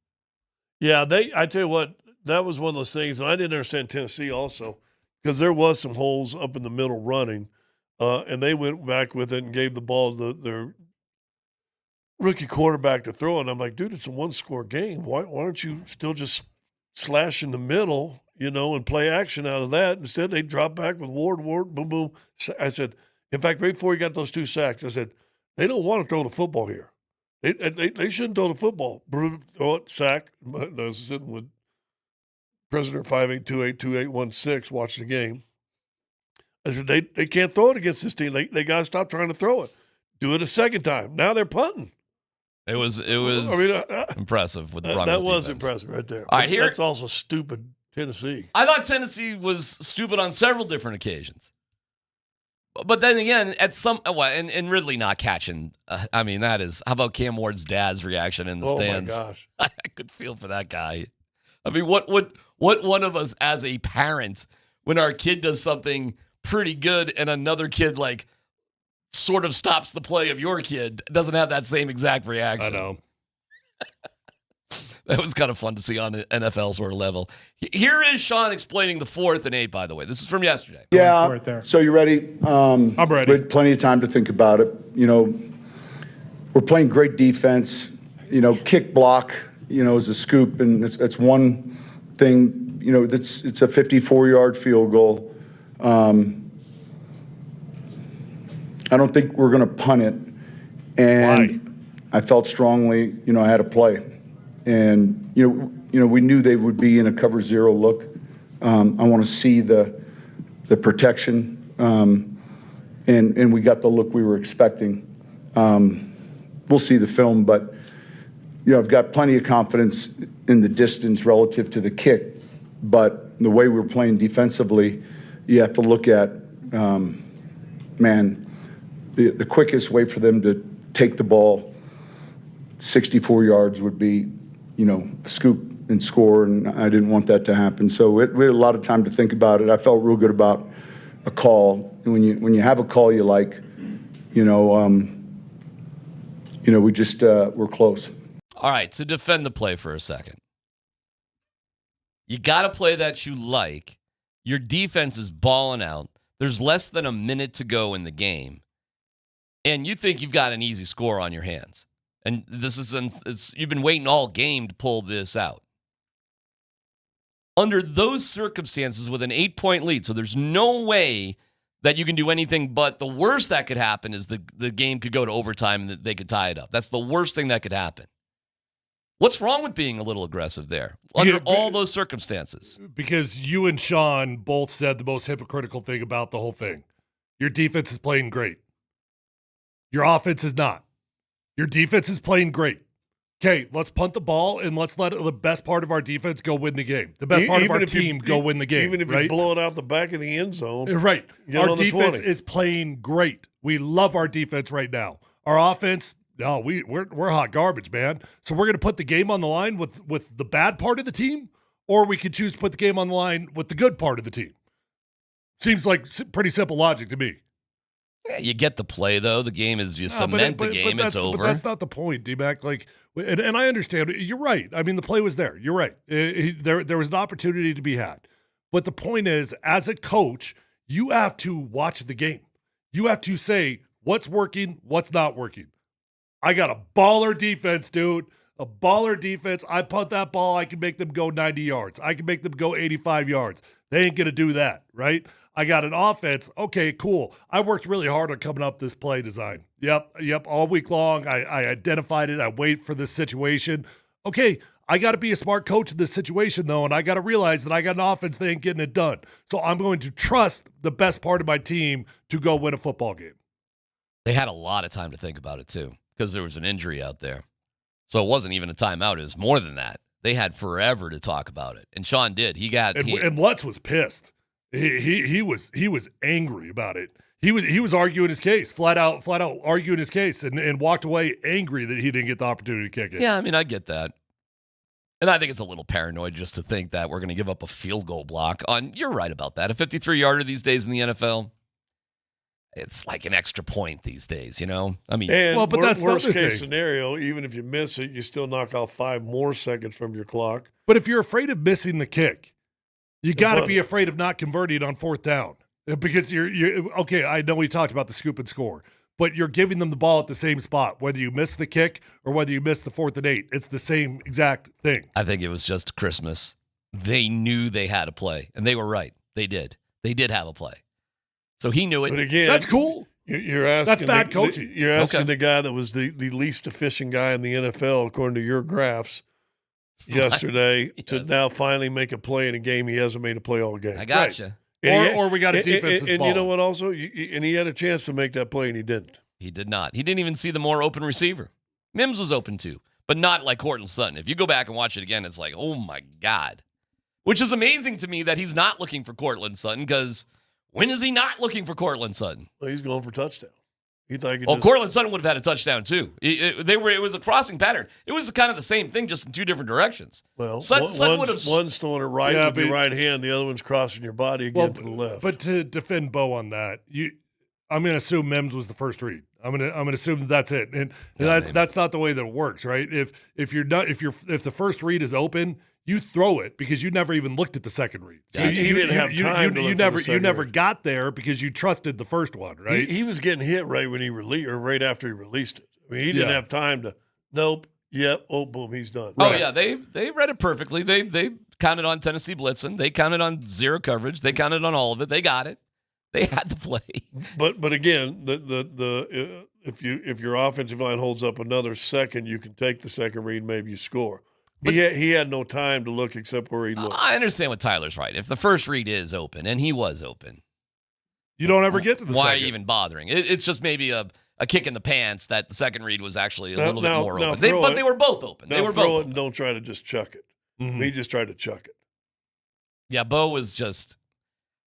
Yeah, I tell you what, that was one of those things, and I didn't understand Tennessee also, because there was some holes up in the middle running, and they went back with it and gave the ball to their rookie quarterback to throw, and I'm like, dude, it's a one-score game. Why don't you still just slash in the middle, and play action out of that? Instead, they drop back with Ward, boom, boom. I said, in fact, right before he got those 2 sacks, I said, they don't want to throw the football here. They shouldn't throw the football. Throw it, sack. I was sitting with President 58282816 watching the game. I said, they can't throw it against this team. They got to stop trying to throw it. Do it a second time. Now they're punting. It was impressive with the Broncos That was defense. impressive right there. All right, that's also stupid Tennessee. I thought Tennessee was stupid on several different occasions. But then again, at some and Ridley not catching. I mean, that is. How about Cam Ward's dad's reaction in the stands? Oh my gosh, I could feel for that guy. I mean, what one of us as a parent, when our kid does something pretty good and another kid like sort of stops the play of your kid, doesn't have that same exact reaction. I know. That was kind of fun to see on an NFL sort of level. Here is Sean explaining the 4th and 8, by the way. This is from yesterday. Yeah. So you ready? I'm ready. We had plenty of time to think about it. You know, we're playing great defense. You know, kick block, you know, is a scoop, and it's one thing. You know, it's a 54-yard field goal. I don't think we're going to punt it. And I felt strongly, you know, I had to play. And, you know, we knew they would be in a cover 0 look. I want to see the protection. And we got the look we were expecting. We'll see the film, but, you know, I've got plenty of confidence in the distance relative to the kick. But the way we're playing defensively, you have to look at, the quickest way for them to take the ball 64 yards would be, you know, a scoop and score, and I didn't want that to happen. So we had a lot of time to think about it. I felt real good about a call. And when you have a call you like, we just we're close. All right, so defend the play for a second. You got to play that you like. Your defense is balling out. There's less than a minute to go in the game. And you think you've got an easy score on your hands. And you've been waiting all game to pull this out. Under those circumstances with an 8-point lead, so there's no way that you can do anything but the worst that could happen is the game could go to overtime and they could tie it up. That's the worst thing that could happen. What's wrong with being a little aggressive there under all those circumstances? Because you and Sean both said the most hypocritical thing about the whole thing. Your defense is playing great. Your offense is not. Your defense is playing great. Okay, let's punt the ball and let's let the best part of our defense go win the game. The best part of our team go win the game. Even if you blow it out the back of the end zone. Right. Our defense is playing great. We love our defense right now. Our offense, no, we're hot garbage, man. So we're going to put the game on the line with the bad part of the team, or we could choose to put the game on the line with the good part of the team. Seems like pretty simple logic to me. Yeah, you get the play, though. The game is, you cement the game, it's over. But that's not the point, DMac. Like, and I understand. You're right. I mean, the play was there. You're right. There was an opportunity to be had. But the point is, as a coach, you have to watch the game. You have to say what's working, what's not working. I got a baller defense, dude. A baller defense. I punt that ball, I can make them go 90 yards. I can make them go 85 yards. They ain't going to do that, right? I got an offense. Okay, cool. I worked really hard on coming up this play design. Yep. All week long, I identified it. I wait for this situation. Okay, I got to be a smart coach in this situation, though, and I got to realize that I got an offense that ain't getting it done. So I'm going to trust the best part of my team to go win a football game. They had a lot of time to think about it, too, because there was an injury out there. So it wasn't even a timeout. It was more than that. They had forever to talk about it. And Sean did. And Lutz was pissed. He was angry about it. He was arguing his case, flat out arguing his case, and walked away angry that he didn't get the opportunity to kick it. Yeah, I mean, I get that. And I think it's a little paranoid just to think that we're going to give up a field goal block on, you're right about that, a 53-yarder these days in the NFL. It's like an extra point these days, you know? I mean, but that's worst case scenario, even if you miss it, you still knock off 5 more seconds from your clock. But if you're afraid of missing the kick, you got to be afraid of not converting on 4th down, because you're okay. I know we talked about the scoop and score, but you're giving them the ball at the same spot, whether you miss the kick or whether you miss the 4th and 8. It's the same exact thing. I think it was just Christmas. They knew they had a play, and they were right. They did. They did have a play. So he knew it. But again, that's cool. You're asking that's bad coaching. You're asking the guy that was the least efficient guy in the NFL, according to your graphs yesterday, to now finally make a play in a game he hasn't made a play all game. I gotcha. Right. Or we got a defense that's and you know what also? And he had a chance to make that play, and he didn't. He did not. He didn't even see the more open receiver. Mims was open too, but not like Courtland Sutton. If you go back and watch it again, it's like, oh, my God. Which is amazing to me that he's not looking for Courtland Sutton, because When is he not looking for Cortland Sutton? Well, he's going for touchdown. He thought he could Cortland Sutton would have had a touchdown too. It was a crossing pattern. It was kind of the same thing, just in two different directions. Well, Sutton would have. One's throwing it right with your right hand, the other one's crossing your body again to the left. But to defend Bo on that, I'm going to assume Mims was the first read. I'm going to assume that's it, and that's not the way that it works, right? If the first read is open, you throw it because you never even looked at the second read. So he didn't have time. You never got there because you trusted the first one, right? He was getting hit right when he released, or right after he released it. I mean, he didn't have time to. Nope. Yep. Oh, boom. He's done. Oh yeah, they read it perfectly. They counted on Tennessee blitzing. They counted on zero coverage. They counted on all of it. They got it. They had the play. But again, if your offensive line holds up another second, you can take the second read. Maybe you score. He had no time to look except where he looked. I understand what Tyler's right. If the first read is open, and he was open, you don't ever get to the second. Why are you even bothering? It's just maybe a kick in the pants that the second read was actually a little bit more open. But they were both open. Now They were throw both it and don't try to just chuck it. Mm-hmm. He just tried to chuck it. Yeah, Bo was just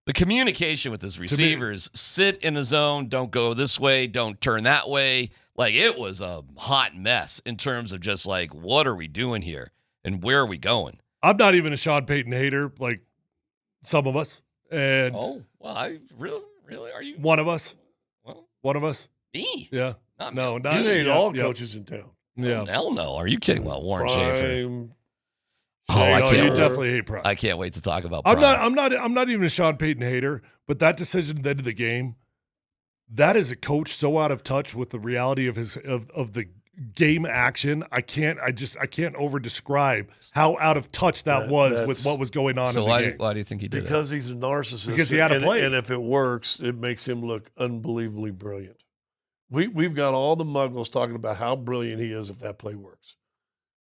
the communication with his receivers. Sit in the zone. Don't go this way. Don't turn that way. Like, it was a hot mess in terms of just like, what are we doing here? And where are we going? I'm not even a Sean Payton hater, like some of us. And I really are you one of us? Well, one of us? Me? Yeah. Not no, me. not You hate all coaches in town. Yeah. Hell no. Are you kidding? Well, Warren Schefter. I can't. You definitely hate Prime. I can't wait to talk about Prime. I'm not even a Sean Payton hater, but that decision at the end of the game, that is a coach so out of touch with the reality of the game action. I can't over describe how out of touch that was with what was going on in the game. Why do you think he did Because he's a narcissist. Because he had to play. And if it works, it makes him look unbelievably brilliant. We've got all the muggles talking about how brilliant he is if that play works.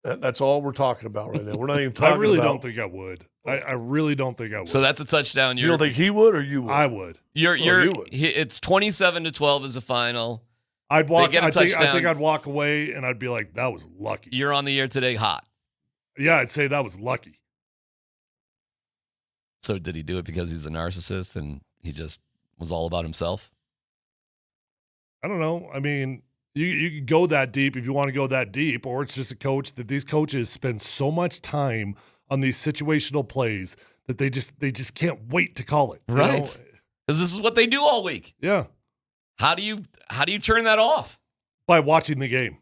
That's all we're talking about right now. We're not even talking about. I really don't think I would. I really don't think I would. So that's a touchdown. You don't think he would, or you would? I would. You would. It's 27-12 is the final. I'd walk. I think I'd walk away and I'd be like, "That was lucky." You're on the air today, hot. Yeah, I'd say that was lucky. So did he do it because he's a narcissist and he just was all about himself? I don't know. I mean, you could go that deep if you want to go that deep, or it's just a coach that these coaches spend so much time on these situational plays that they just can't wait to call it. Right. Because this is what they do all week. Yeah. How do you turn that off? By watching the game.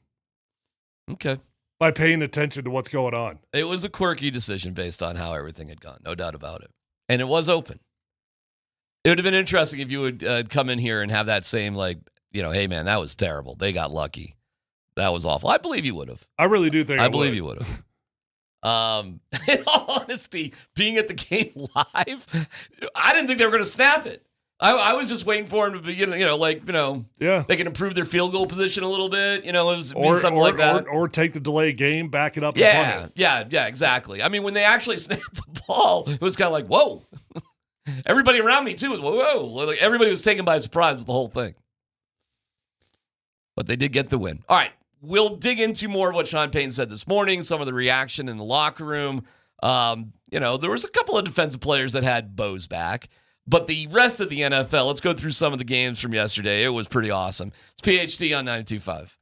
Okay. By paying attention to what's going on. It was a quirky decision based on how everything had gone, no doubt about it. And it was open. It would have been interesting if you would come in here and have that same, like, hey, man, that was terrible. They got lucky. That was awful. I believe you would have. I really do think I believe you would have. In all honesty, being at the game live, I didn't think they were going to snap it. I was just waiting for him to be, yeah, they can improve their field goal position a little bit, it was something like that. Or take the delay game, back it up. Yeah, exactly. I mean, when they actually snapped the ball, it was kind of like, whoa. Everybody around me, too, was whoa. Like, everybody was taken by surprise with the whole thing. But they did get the win. All right, we'll dig into more of what Sean Payton said this morning, some of the reaction in the locker room. There was a couple of defensive players that had Bo's back. But the rest of the NFL, let's go through some of the games from yesterday. It was pretty awesome. It's PhD on 92.5.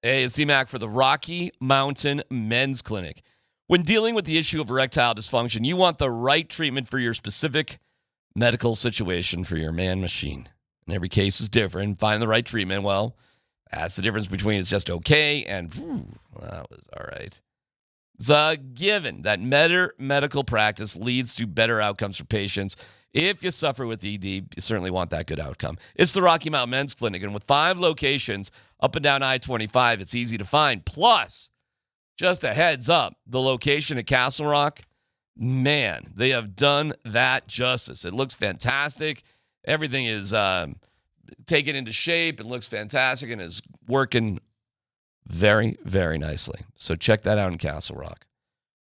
Hey, it's DMac for the Rocky Mountain Men's Clinic. When dealing with the issue of erectile dysfunction, you want the right treatment for your specific medical situation for your man machine. And every case is different. Find the right treatment, well, that's the difference between it's just okay and that was all right. It's a given that medical practice leads to better outcomes for patients. If you suffer with ED, you certainly want that good outcome. It's the Rocky Mountain Men's Clinic, and with 5 locations up and down I-25, it's easy to find. Plus, just a heads up, the location at Castle Rock, man, they have done that justice. It looks fantastic. Everything is taken into shape and looks fantastic and is working very, very nicely. So check that out in Castle Rock.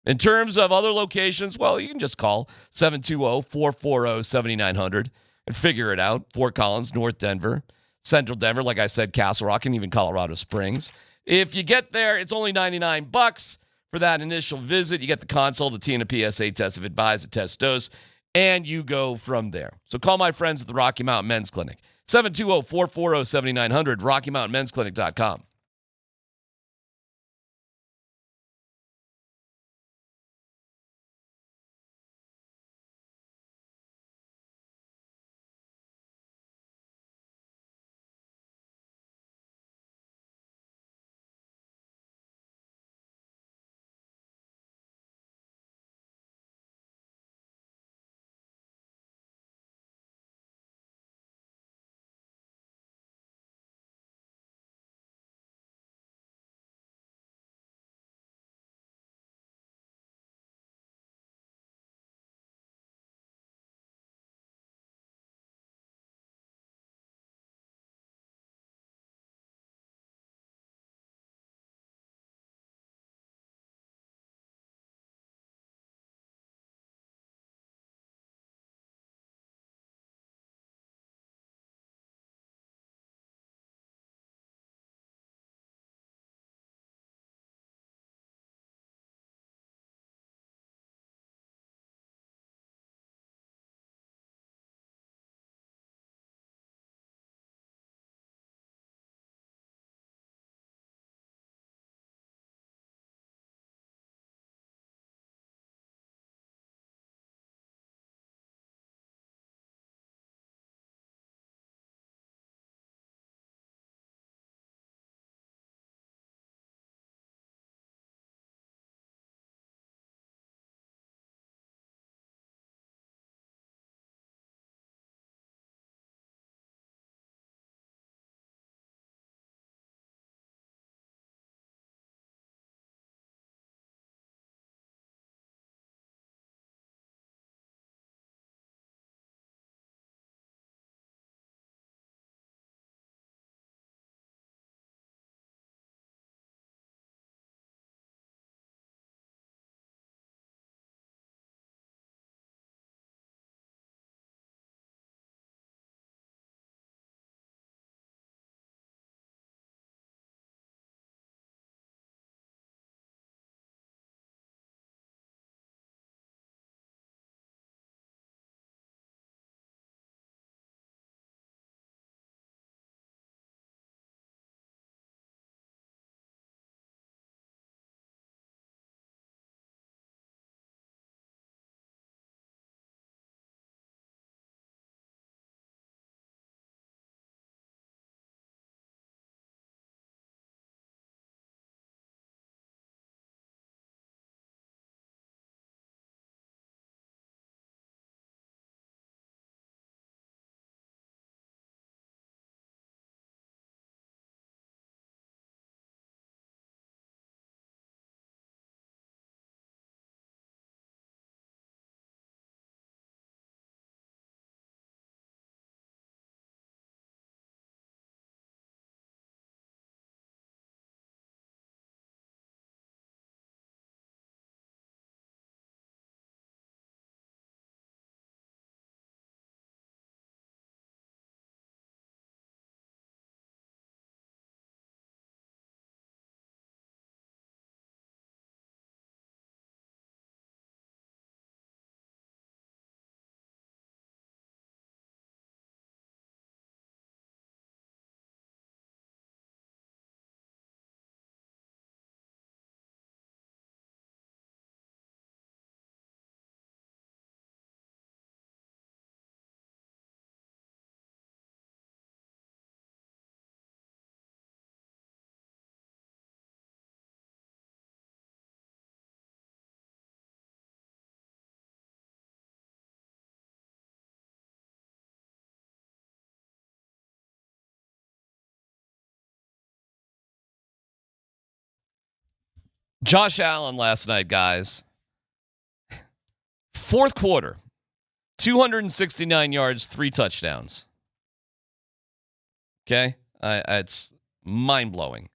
In terms of other locations, well, you can just call 720-440-7900 and figure it out. Fort Collins, North Denver, Central Denver, like I said, Castle Rock, and even Colorado Springs. If you get there, it's only $99 for that initial visit. You get the console, the T and a PSA test if it buys a test dose, and you go from there. So call my friends at the Rocky Mountain Men's Clinic. 720-440-7900, RockyMountainMen'sClinic.com. Josh Allen last night, guys. Fourth quarter, 269 yards, 3 touchdowns. Okay? It's mind-blowing.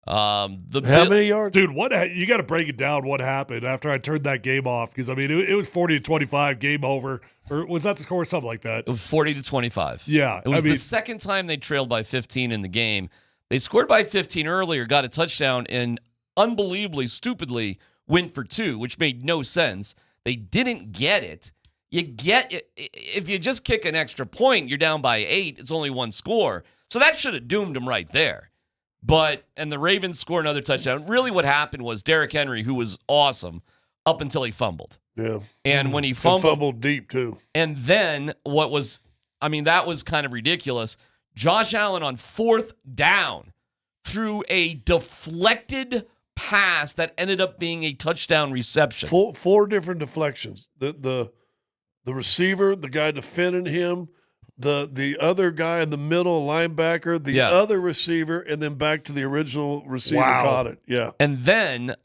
How many yards? Dude, you got to break it down what happened after I turned that game off. Because, I mean, it was 40-25, game over. Or was that the score or something like that? It was 40-25. Yeah. It was the second time they trailed by 15 in the game. They scored by 15 earlier, got a touchdown, and unbelievably, stupidly went for 2, which made no sense. They didn't get it. You get it. If you just kick an extra point, you're down by 8. It's only 1 score. So that should have doomed them right there. And the Ravens score another touchdown. Really what happened was Derrick Henry, who was awesome, up until he fumbled. Yeah. And when he And fumbled. fumbled deep, too. And then that was kind of ridiculous. Josh Allen on 4th down threw a deflected pass that ended up being a touchdown reception. Four different deflections. The receiver, the guy defending him, the other guy in the middle, linebacker, the other receiver, and then back to the original receiver caught it. Yeah. And then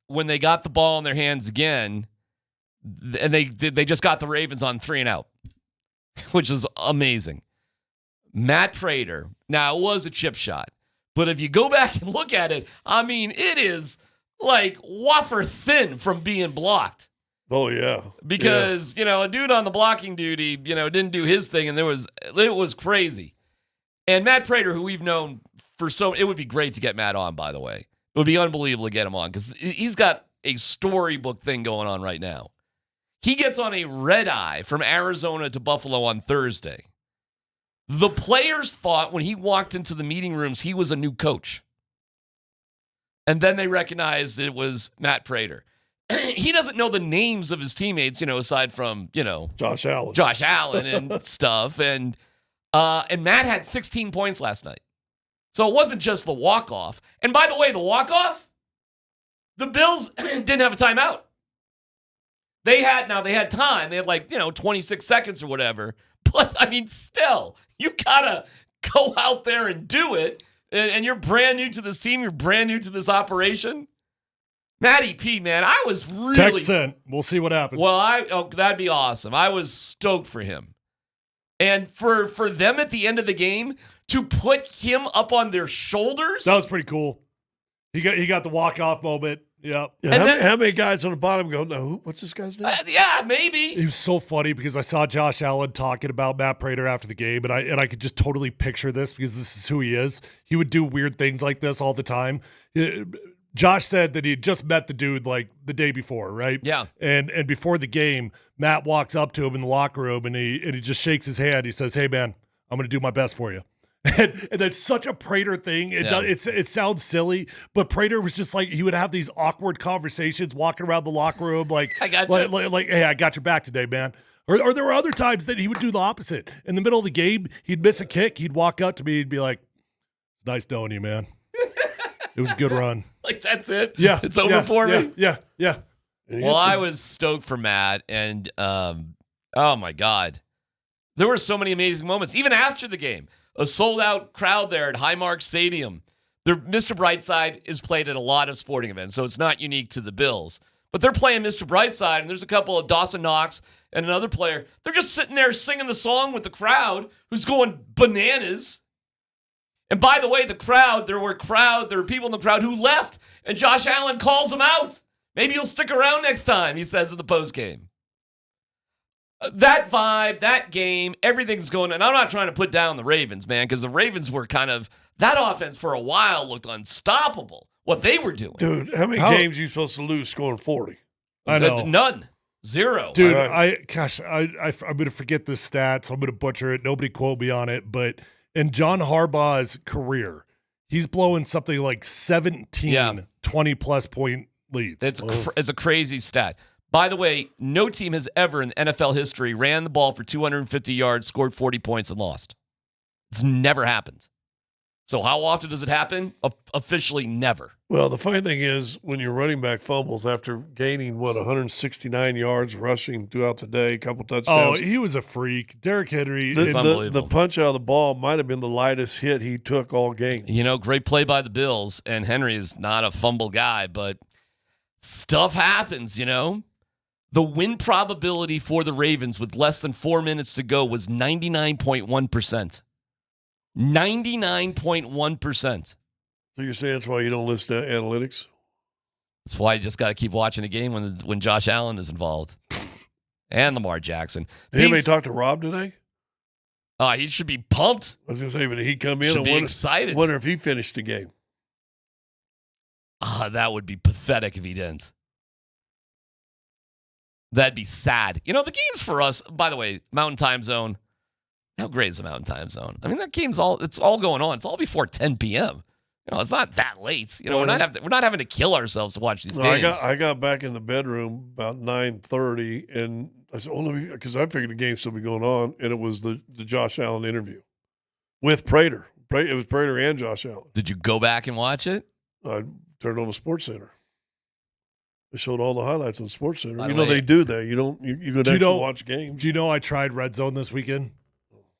when they got the ball in their hands again, and they just got the Ravens on 3 and out, which was amazing. Matt Prater. Now, it was a chip shot, but if you go back and look at it, it is like wafer thin from being blocked. Oh, yeah. Because, a dude on the blocking duty, didn't do his thing, and it was crazy. And Matt Prater, who we've known it would be great to get Matt on, by the way. It would be unbelievable to get him on because he's got a storybook thing going on right now. He gets on a red eye from Arizona to Buffalo on Thursday. The players thought when he walked into the meeting rooms, he was a new coach. And then they recognized it was Matt Prater. He doesn't know the names of his teammates, aside from, Josh Allen and stuff. And Matt had 16 points last night. So it wasn't just the walk-off. And by the way, the walk-off, the Bills didn't have a timeout. They had time. They had 26 seconds or whatever. But, still, you got to go out there and do it. And you're brand new to this team. You're brand new to this operation. Matty P, man, I was really... Text sent. We'll see what happens. Well, that'd be awesome. I was stoked for him. And for them at the end of the game to put him up on their shoulders... That was pretty cool. He got the walk-off moment. Yep. Yeah, how many guys on the bottom go, no, what's this guy's name? Yeah, maybe. It was so funny because I saw Josh Allen talking about Matt Prater after the game, and I could just totally picture this because this is who he is. He would do weird things like this all the time. Josh said that he had just met the dude like the day before, right? Yeah. And before the game, Matt walks up to him in the locker room and he just shakes his hand. He says, "Hey man, I'm going to do my best for you." And that's such a Prater thing. It sounds silly, but Prater was just like, he would have these awkward conversations walking around the locker room like, hey, I got your back today, man. Or there were other times that he would do the opposite. In the middle of the game, he'd miss a kick. He'd walk up to me and be like, "It's nice knowing you, man. It was a good run." Like, that's it? Yeah. It's over for me? Yeah. Well, I was stoked for Matt, and oh my God. There were so many amazing moments, even after the game. A sold-out crowd there at Highmark Stadium. Mr. Brightside is played at a lot of sporting events, so it's not unique to the Bills. But they're playing Mr. Brightside, and there's a couple of Dawson Knox and another player. They're just sitting there singing the song with the crowd who's going bananas. And by the way, there were people in the crowd who left, and Josh Allen calls them out. Maybe you'll stick around next time, he says in the postgame. That vibe, that game, everything's going, and I'm not trying to put down the Ravens, man, because the Ravens were that offense for a while looked unstoppable, what they were doing. Dude, how many games are you supposed to lose scoring 40? I know. None. 0. Dude, I'm going to forget the stats. I'm going to butcher it. Nobody quote me on it, but in John Harbaugh's career, he's blowing something like 17 20-plus point leads. It's a crazy stat. By the way, no team has ever in NFL history ran the ball for 250 yards, scored 40 points, and lost. It's never happened. So how often does it happen? Officially never. Well, the funny thing is when your running back fumbles after gaining, 169 yards rushing throughout the day, a couple touchdowns. Oh, he was a freak. Derrick Henry. The punch out of the ball might have been the lightest hit he took all game. Great play by the Bills, and Henry is not a fumble guy, but stuff happens, The win probability for the Ravens with less than 4 minutes to go was 99.1%. 99.1%. So you're saying that's why you don't listen to analytics? That's why you just got to keep watching a game when Josh Allen is involved. And Lamar Jackson. Did anybody talk to Rob today? He should be pumped. I was going to say, but he come in Should and be excited. Wonder if he finished the game. That would be pathetic if he didn't. That'd be sad. The games for us, by the way, Mountain Time Zone. How great is the Mountain Time Zone? I mean, that game's it's all going on. It's all before 10 p.m. It's not that late. We're not having to kill ourselves to watch these games. I got back in the bedroom about 9:30, and I said, because I figured the game still be going on, and it was the Josh Allen interview with Prater. It was Prater and Josh Allen. Did you go back and watch it? I turned on the Sports Center. They showed all the highlights on Sports Center. By the way, they do that. You go to actually watch games. Do you know I tried Red Zone this weekend?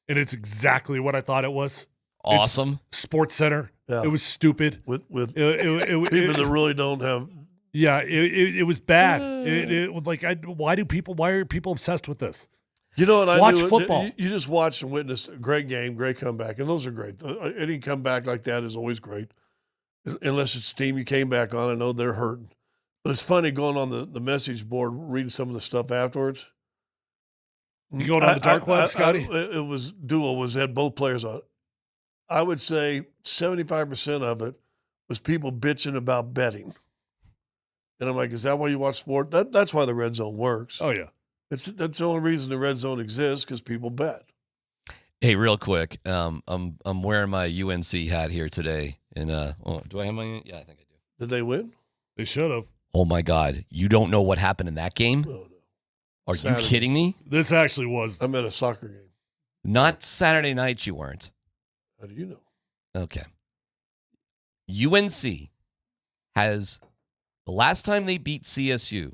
And it's exactly what I thought it was. Awesome. It's Sports Center. Yeah. It was stupid. With people that really don't have. Yeah, it was bad. It was like, why are people obsessed with this? You know what? Watch football. You just watch and witness a great game, great comeback, and those are great. Any comeback like that is always great, unless it's a team you came back on. I know they're hurting, but it's funny going on the message board, reading some of the stuff afterwards. You going on the dark web, Scotty? It was had both players on it. I would say 75% of it was people bitching about betting. And I'm like, is that why you watch sport? That's why the Red Zone works. Oh, yeah. That's the only reason the Red Zone exists, because people bet. Hey, real quick, I'm wearing my UNC hat here today. And do I have my? Yeah, I think I do. Did they win? They should have. Oh, my God. You don't know what happened in that game? Oh, no. Are Saturday. you kidding me? This actually was. I'm at a soccer game. Not Saturday night, you weren't. How do you know? Okay. UNC has, the last time they beat CSU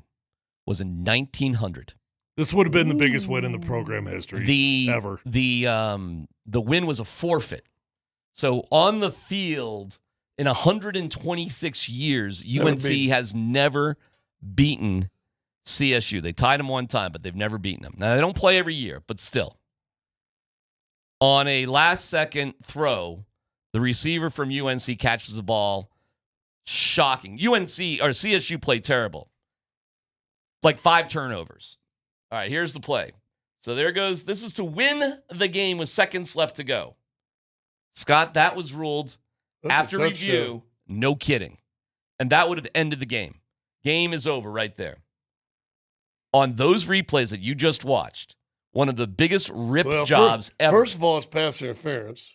was in 1900. This would have been the biggest win in the program history ever. The win was a forfeit. So on the field, in 126 years, UNC has never beaten CSU. They tied them one time, but they've never beaten them. Now, they don't play every year, but still. On a last-second throw, the receiver from UNC catches the ball. Shocking. CSU played terrible. Like 5 turnovers. All right, here's the play. So there goes. This is to win the game with seconds left to go. Scott, that was ruled after review. No kidding. And that would have ended the game. Game is over right there. On those replays that you just watched, one of the biggest jobs ever. First of all, it's pass interference.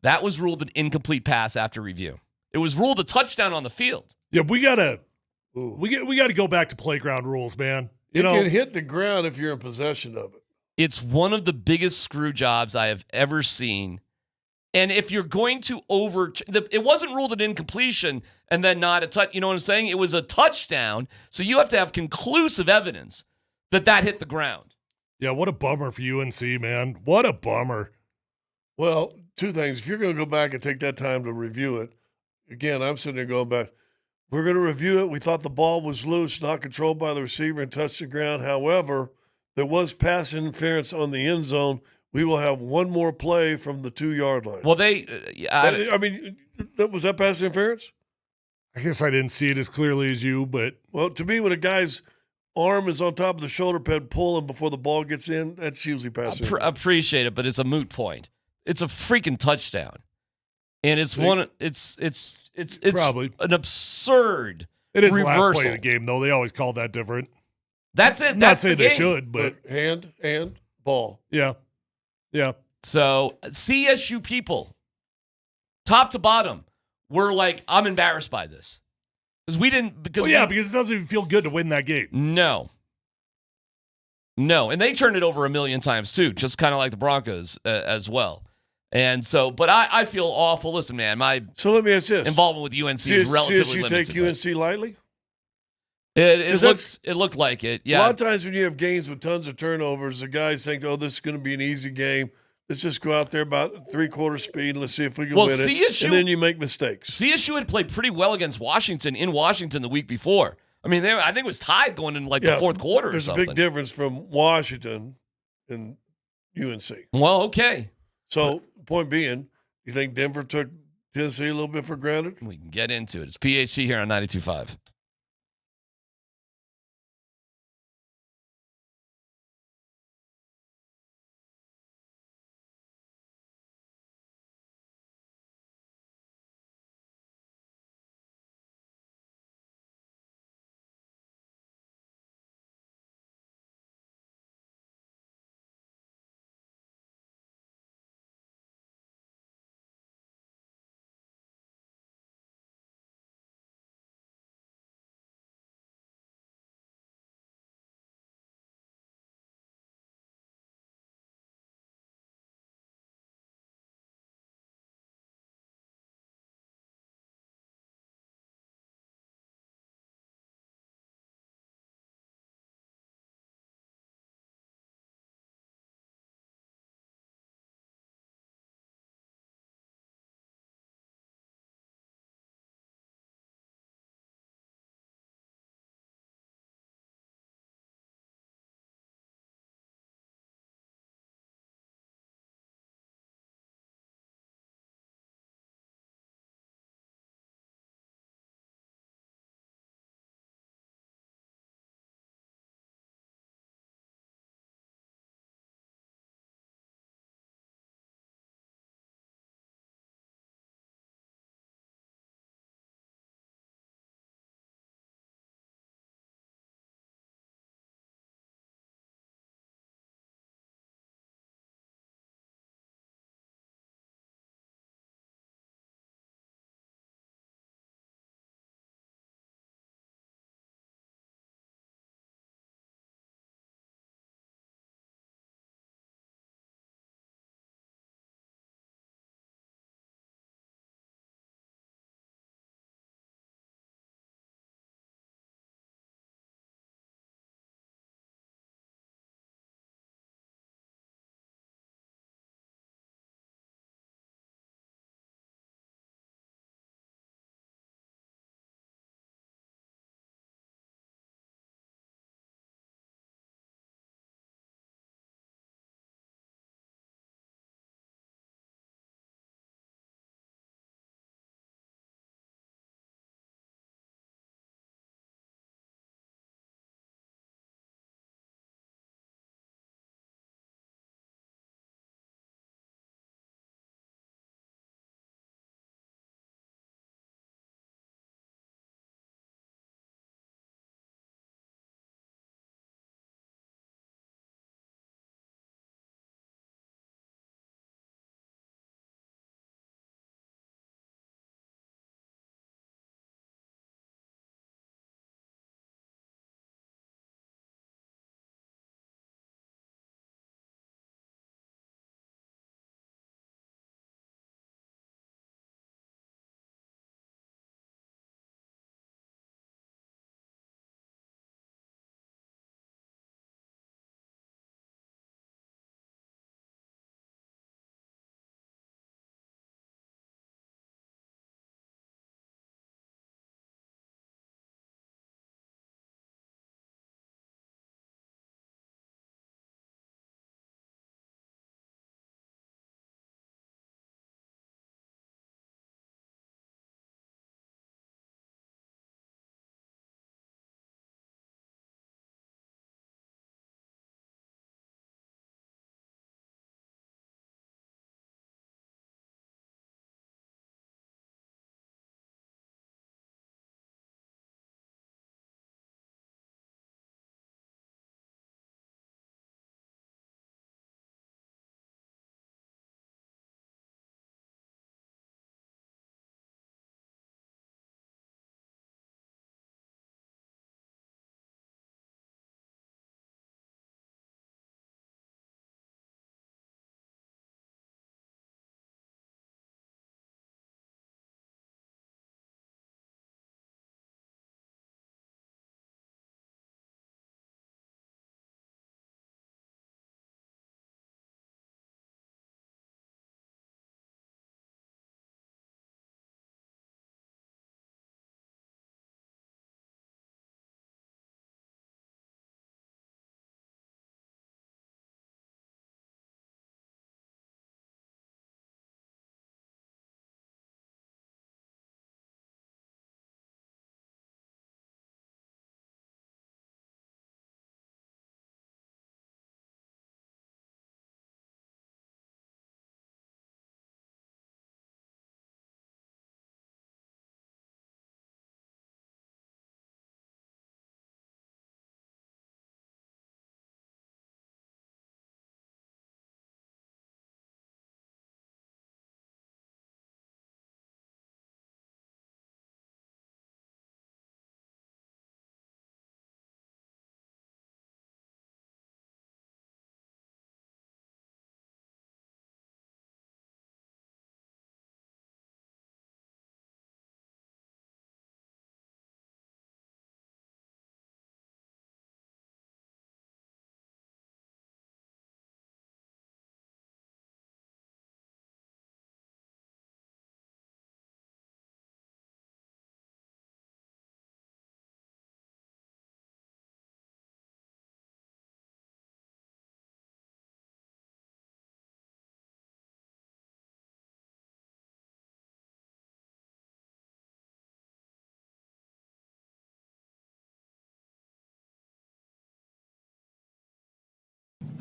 That was ruled an incomplete pass after review. It was ruled a touchdown on the field. Yeah, we gotta go back to playground rules, man. You can hit the ground if you're in possession of it. It's one of the biggest screw jobs I have ever seen. And if you're going to it wasn't ruled an incompletion and then not a touch. You know what I'm saying? It was a touchdown. So you have to have conclusive evidence that hit the ground. Yeah, what a bummer for UNC, man. What a bummer. Well, 2 things. If you're going to go back and take that time to review it, again, I'm sitting there going back. We're going to review it. We thought the ball was loose, not controlled by the receiver, and touched the ground. However, there was pass interference on the end zone. We will have one more play from the 2-yard line. Well, was that pass interference? I guess I didn't see it as clearly as you, but. Well, to me, when a guy's arm is on top of the shoulder pad pulling before the ball gets in, that's usually pass interference. Appreciate it, but it's a moot point. It's a freaking touchdown. And it's probably an absurd It is reversal. The last play of the game, though. They always call that different. That's it. I'm That's not saying the they game. should, but hand, ball. Yeah. So CSU people, top to bottom, were like, I'm embarrassed by this. Because we didn't. Because it doesn't even feel good to win that game. No. And they turned it over a million times too, just kind of like the Broncos as well. And so, but I feel awful. Listen, man, so let me ask this: involvement with UNC is relatively limited. CSU take UNC lightly? It looked like it. Yeah. A lot of times when you have games with tons of turnovers, the guys think, "Oh, this is going to be an easy game. Let's just go out there about 3/4 speed and let's see if we can win it." And then you make mistakes. CSU had played pretty well against Washington in Washington the week before. I mean, I think it was tied going in the fourth quarter or something. There's a big difference from Washington and UNC. Well, okay. So, point being, you think Denver took Tennessee a little bit for granted? We can get into it. It's PHC here on 92.5.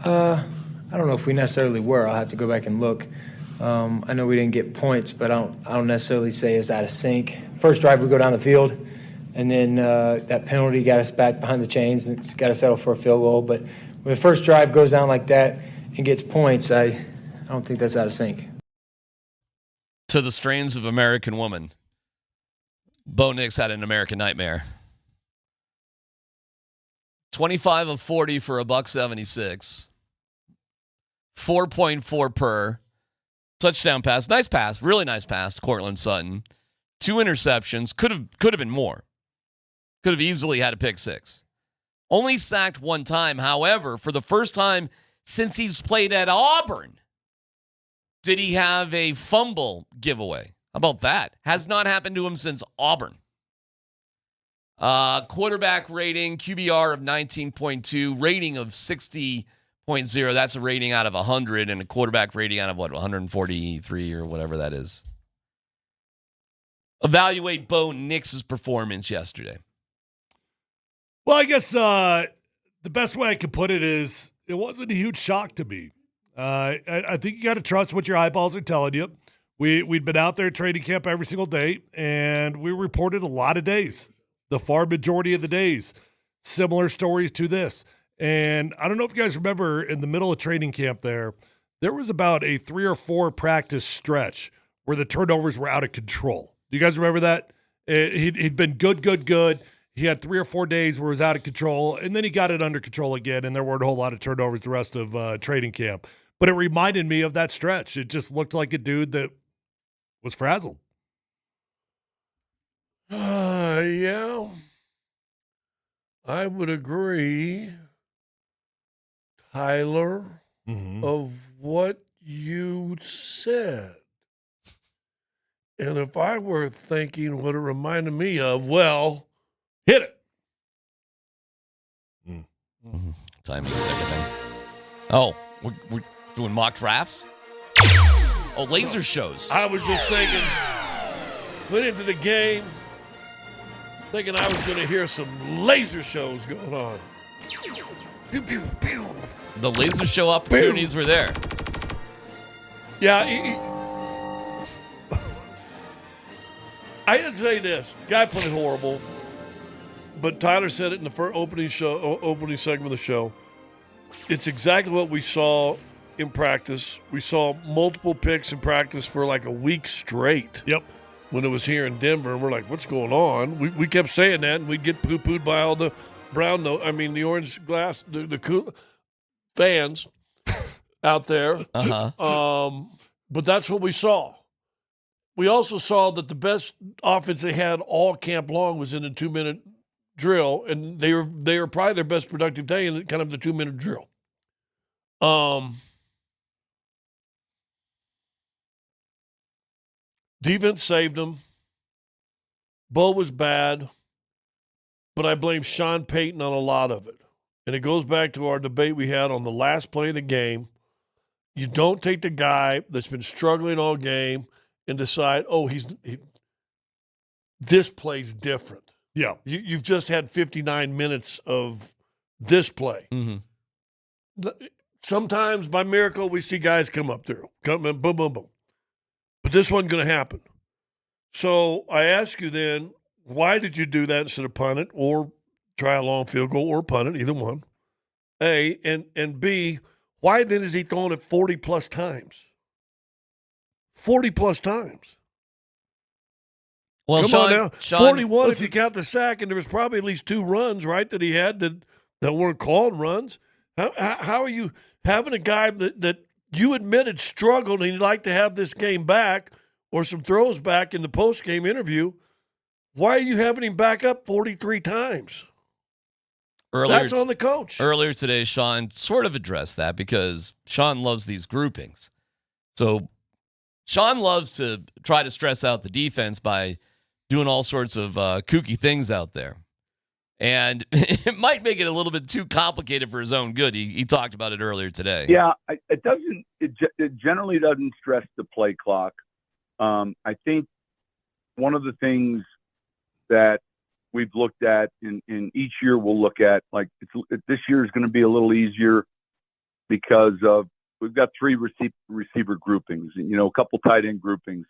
I don't know if we necessarily were. I'll have to go back and look. I know we didn't get points, but I don't necessarily say it's out of sync. First drive, we go down the field, and then that penalty got us back behind the chains, and it's got to settle for a field goal. But when the first drive goes down like that and gets points, I don't think that's out of sync. To the strains of American Woman, Bo Nix had an American nightmare. 25 of 40 for $176. 4.4 per. Touchdown pass. Nice pass. Really nice pass, Cortland Sutton. 2 interceptions. Could have been more. Could have easily had a pick six. Only sacked 1 time. However, for the first time since he's played at Auburn, did he have a fumble giveaway? How about that? Has not happened to him since Auburn. Quarterback rating, QBR of 19.2, rating of 60.0. That's a rating out of 100, and a quarterback rating out of, 143 or whatever that is. Evaluate Bo Nix's performance yesterday. Well, I guess the best way I could put it is it wasn't a huge shock to me. I think you got to trust what your eyeballs are telling you. We'd been out there training camp every single day, and we reported a lot of days, the far majority of the days, similar stories to this. And I don't know if you guys remember in the middle of training camp there was about a 3 or 4 practice stretch where the turnovers were out of control. Do you guys remember that? He'd been good. He had 3 or 4 days where it was out of control, and then he got it under control again, and there weren't a whole lot of turnovers the rest of training camp. But it reminded me of that stretch. It just looked like a dude that was frazzled. Yeah, I would agree, Tyler, of what you said. And if I were thinking what it reminded me of, well, hit it. Timing is everything. Oh, we're doing mock drafts? Oh, laser shows. I was just thinking, went into the game thinking I was going to hear some laser shows going on. Pew, pew, pew. The laser show opportunities were there. Yeah. I didn't say this. Guy played horrible. But Tyler said it in the first opening segment of the show. It's exactly what we saw in practice. We saw multiple picks in practice for like a week straight. Yep. When it was here in Denver, and we're like, what's going on? We kept saying that, and we'd get poo-pooed by all the the orange glass, the cool fans out there. But that's what we saw. We also saw that the best offense they had all camp long was in a 2-minute drill, and they were probably their best productive day in kind of the 2-minute drill. Defense saved them. Bo was bad, but I blame Sean Payton on a lot of it. And it goes back to our debate we had on the last play of the game. You don't take the guy that's been struggling all game and decide, this play's different. Yeah. You've just had 59 minutes of this play. Sometimes, by miracle, we see guys come up there. Boom, boom, boom. But this wasn't going to happen. So I ask you then, why did you do that instead of punt it or try a long field goal or punt it, either one? A, and B, why then is he throwing it 40-plus times? 40-plus times. Well, Come on now. Sean, 41 if you count the sack, and there was probably at least 2 runs, right, that he had that weren't called runs. How are you having a guy that you admitted struggled and you'd like to have this game back or some throws back in the post-game interview? Why are you having him back up 43 times? That's on the coach. Earlier today, Sean sort of addressed that because Sean loves these groupings. So Sean loves to try to stress out the defense by doing all sorts of kooky things out there. And it might make it a little bit too complicated for his own good. He talked about it earlier today. Yeah, it generally doesn't stress the play clock. I think one of the things that we've looked at in each year we'll look at, like this year is going to be a little easier because we've got three receiver groupings, a couple tight end groupings.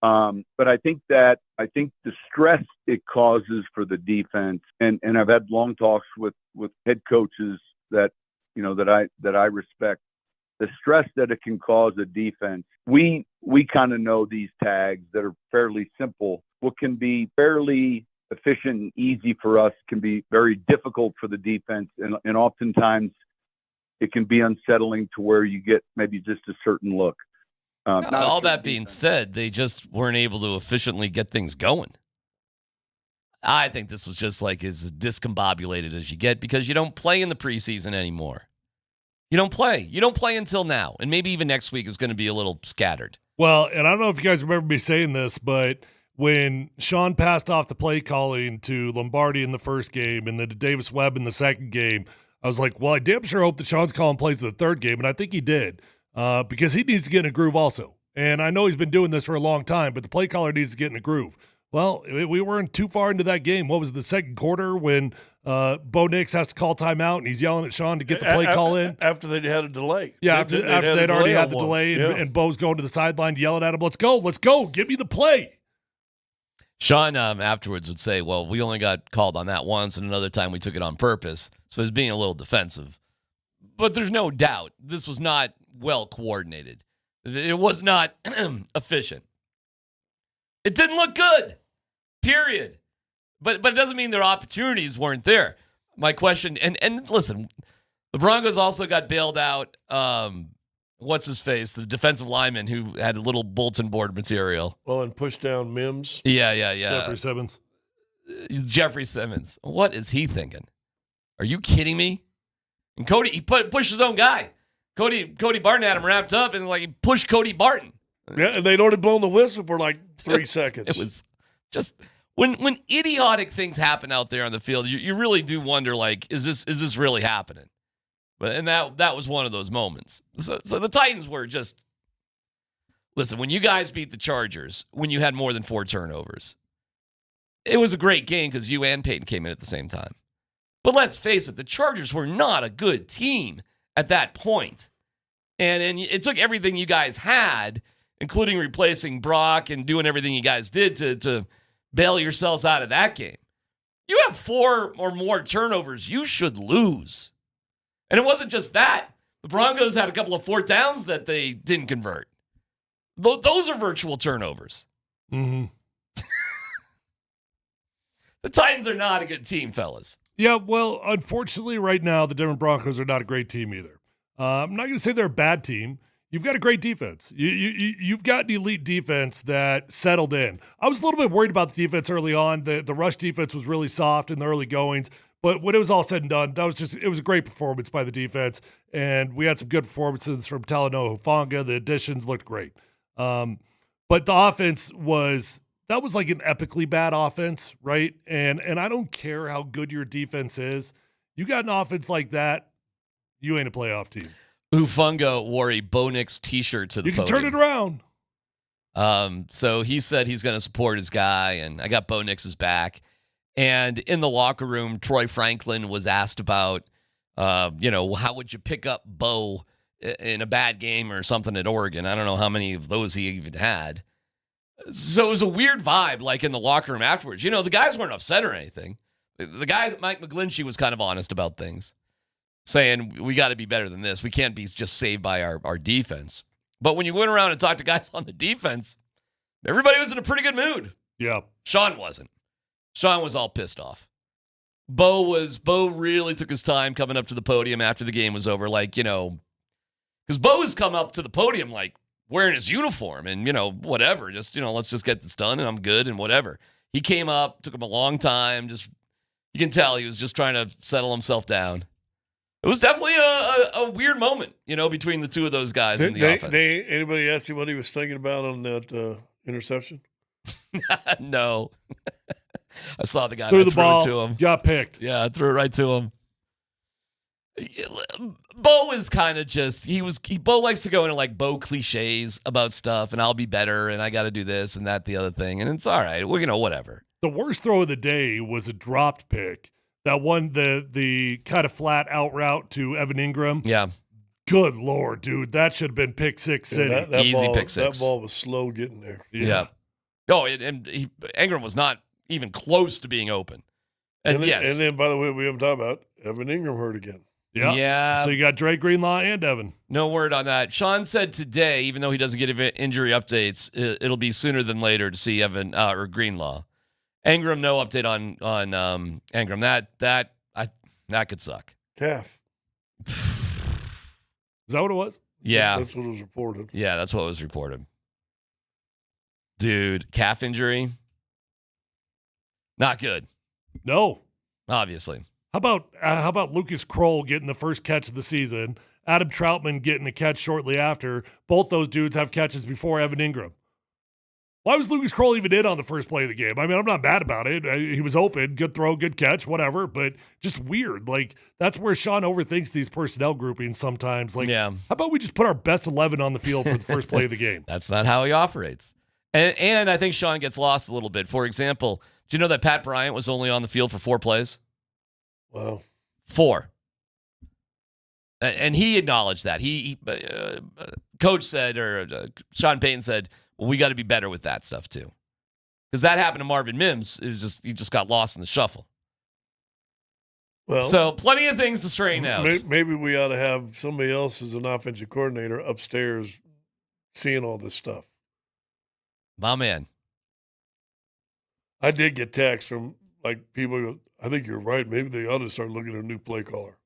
But I think the stress it causes for the defense, and I've had long talks with head coaches that I respect, the stress that it can cause a defense. We kind of know these tags that are fairly simple. What can be fairly efficient and easy for us can be very difficult for the defense, and oftentimes it can be unsettling to where you get maybe just a certain look. All that being said, they just weren't able to efficiently get things going. I think this was just like as discombobulated as you get because you don't play in the preseason anymore. You don't play. You don't play until now. And maybe even next week is going to be a little scattered. Well, and I don't know if you guys remember me saying this, but when Sean passed off the play calling to Lombardi in the first game and then to Davis Webb in the second game, I was like, well, I damn sure hope that Sean's calling plays in the third game. And I think he did because he needs to get in a groove also. And I know he's been doing this for a long time, but the play caller needs to get in a groove. Well, we weren't too far into that game. What was the second quarter when Bo Nix has to call timeout and he's yelling at Sean to get the play call in? After they'd had a delay. Yeah, after they'd already had the delay and Bo's going to the sideline yelling at him, let's go, give me the play. Sean afterwards would say, well, we only got called on that once and another time we took it on purpose. So he's being a little defensive. But there's no doubt this was not well coordinated. It was not efficient. It didn't look good, period. But it doesn't mean their opportunities weren't there. My question, and listen, the Broncos also got bailed out. What's his face? The defensive lineman who had a little bulletin board material. Well, and push down Mims. Yeah. Jeffrey Simmons. What is he thinking? Are you kidding me? And Cody, he pushed his own guy. Cody Barton had him wrapped up, and he pushed Cody Barton. Yeah, and they'd already blown the whistle for 3 seconds. It was just when idiotic things happen out there on the field, you really do wonder, is this really happening? And that was one of those moments. So the Titans were just, listen, when you guys beat the Chargers, when you had more than 4 turnovers, it was a great game because you and Peyton came in at the same time. But let's face it, the Chargers were not a good team at that point. And it took everything you guys had, including replacing Brock and doing everything you guys did to bail yourselves out of that game. You have 4 or more turnovers, you should lose. And it wasn't just that. The Broncos had a couple of 4th downs that they didn't convert. Those are virtual turnovers. Mm-hmm. The Titans are not a good team, fellas. Yeah, well, unfortunately, right now, the Denver Broncos are not a great team either. I'm not going to say they're a bad team. You've got a great defense. You've got an elite defense that settled in. I was a little bit worried about the defense early on. The rush defense was really soft in the early goings. But when it was all said and done, it was a great performance by the defense. And we had some good performances from Talanoa Hufanga. The additions looked great. But the offense was like an epically bad offense, right? And I don't care how good your defense is. You got an offense like that, you ain't a playoff team. Hufanga wore a Bo Nix t-shirt to the podium. You can turn it around. So he said he's going to support his guy, and I got Bo Nix's back. And in the locker room, Troy Franklin was asked about, how would you pick up Bo in a bad game or something at Oregon? I don't know how many of those he even had. So it was a weird vibe, in the locker room afterwards. The guys weren't upset or anything. The guys at Mike McGlinchey was kind of honest about things, saying we got to be better than this. We can't be just saved by our defense. But when you went around and talked to guys on the defense, everybody was in a pretty good mood. Yeah. Sean wasn't. Sean was all pissed off. Bo really took his time coming up to the podium after the game was over, because Bo has come up to the podium wearing his uniform and, whatever, just, let's just get this done and I'm good and whatever. He came up, took him a long time, you can tell he was just trying to settle himself down. It was definitely a weird moment, between the two of those guys in the offense. Anybody ask him what he was thinking about on that interception? No. I saw the guy threw that the ball, it to him. Got picked. Yeah, I threw it right to him. Bo is kind of Bo likes to go into Bo cliches about stuff, and I'll be better, and I got to do this and that, the other thing, and it's all right. We're whatever. The worst throw of the day was a dropped pick that won the kind of flat out route to Evan Ingram. Yeah. Good Lord, dude. That should have been pick six city. That Easy ball, pick six. That ball was slow getting there. Yeah. Oh, Ingram was not even close to being open. And yes. And then, by the way, we haven't talked about Evan Ingram hurt again. Yep. Yeah. So you got Dre Greenlaw and Evan. No word on that. Sean said today, even though he doesn't get injury updates, it'll be sooner than later to see Evan or Greenlaw. Ingram, no update on Ingram. That could suck. Calf. Is that what it was? Yeah. That's what was reported. Yeah, that's what was reported. Dude, calf injury. Not good. No. Obviously. How about Lucas Kroll getting the first catch of the season? Adam Troutman getting a catch shortly after. Both those dudes have catches before Evan Ingram. Why was Lucas Kroll even in on the first play of the game? I mean, I'm not mad about it. He was open, good throw, good catch, whatever, but just weird. Like, that's where Sean overthinks these personnel groupings sometimes. Like, how about we just put our best 11 on the field for the first play of the game? That's not how he operates. And I think Sean gets lost a little bit. For example, do you know that Pat Bryant was only on the field for 4 plays? Wow. 4. And he acknowledged that. Coach said, or Sean Payton said, well, we got to be better with that stuff too. Because that happened to Marvin Mims. It was he just got lost in the shuffle. Well, so plenty of things to straighten out. Maybe we ought to have somebody else as an offensive coordinator upstairs seeing all this stuff. My man. I did get texts from people go, I think you're right. Maybe they ought to start looking at a new play caller.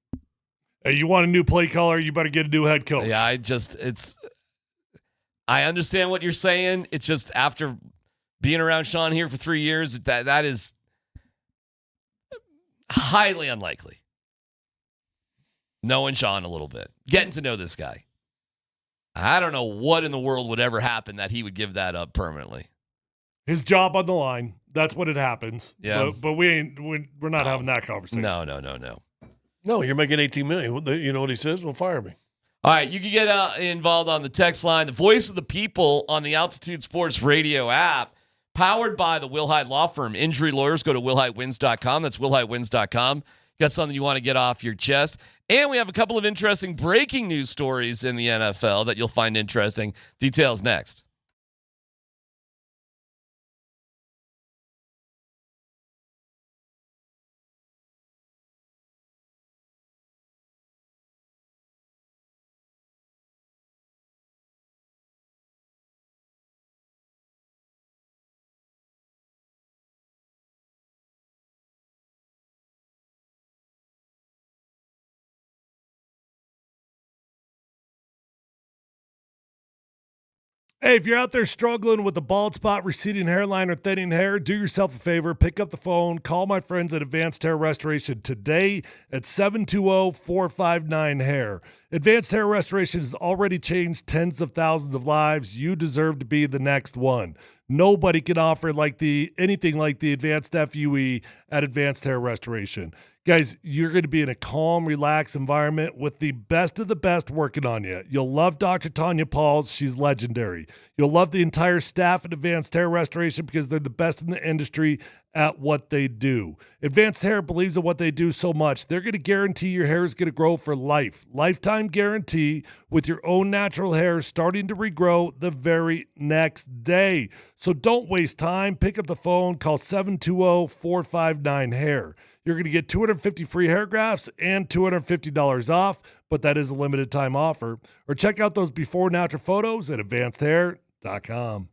Hey, you want a new play caller, you better get a new head coach. Yeah, I understand what you're saying. It's just after being around Sean here for 3 years, that is highly unlikely. Knowing Sean a little bit, getting to know this guy. I don't know what in the world would ever happen that he would give that up permanently. His job on the line. That's when it happens. Yeah. But we're not having that conversation. No. No, you're making $18 million. You know what he says? Well, fire me. All right, you can get involved on the text line. The voice of the people on the Altitude Sports Radio app, powered by the Wilhite Law Firm. Injury lawyers, go to wilhitewins.com. That's wilhitewins.com. Got something you want to get off your chest. And we have a couple of interesting breaking news stories in the NFL that you'll find interesting. Details next. Hey, if you're out there struggling with a bald spot, receding hairline, or thinning hair, do yourself a favor. Pick up the phone. Call my friends at Advanced Hair Restoration today at 720-459-HAIR. Advanced Hair Restoration has already changed tens of thousands of lives. You deserve to be the next one. Nobody can offer anything like the Advanced FUE at Advanced Hair Restoration. Guys, you're going to be in a calm, relaxed environment with the best of the best working on you. You'll love Dr. Tanya Pauls. She's legendary. You'll love the entire staff at Advanced Hair Restoration because they're the best in the industry at what they do. Advanced Hair believes in what they do so much, they're going to guarantee your hair is going to grow for life. Lifetime guarantee with your own natural hair starting to regrow the very next day. So don't waste time. Pick up the phone. Call 720-459-HAIR. You're going to get 250 free hair grafts and $250 off, but that is a limited time offer. Or check out those before and after photos at advancedhair.com.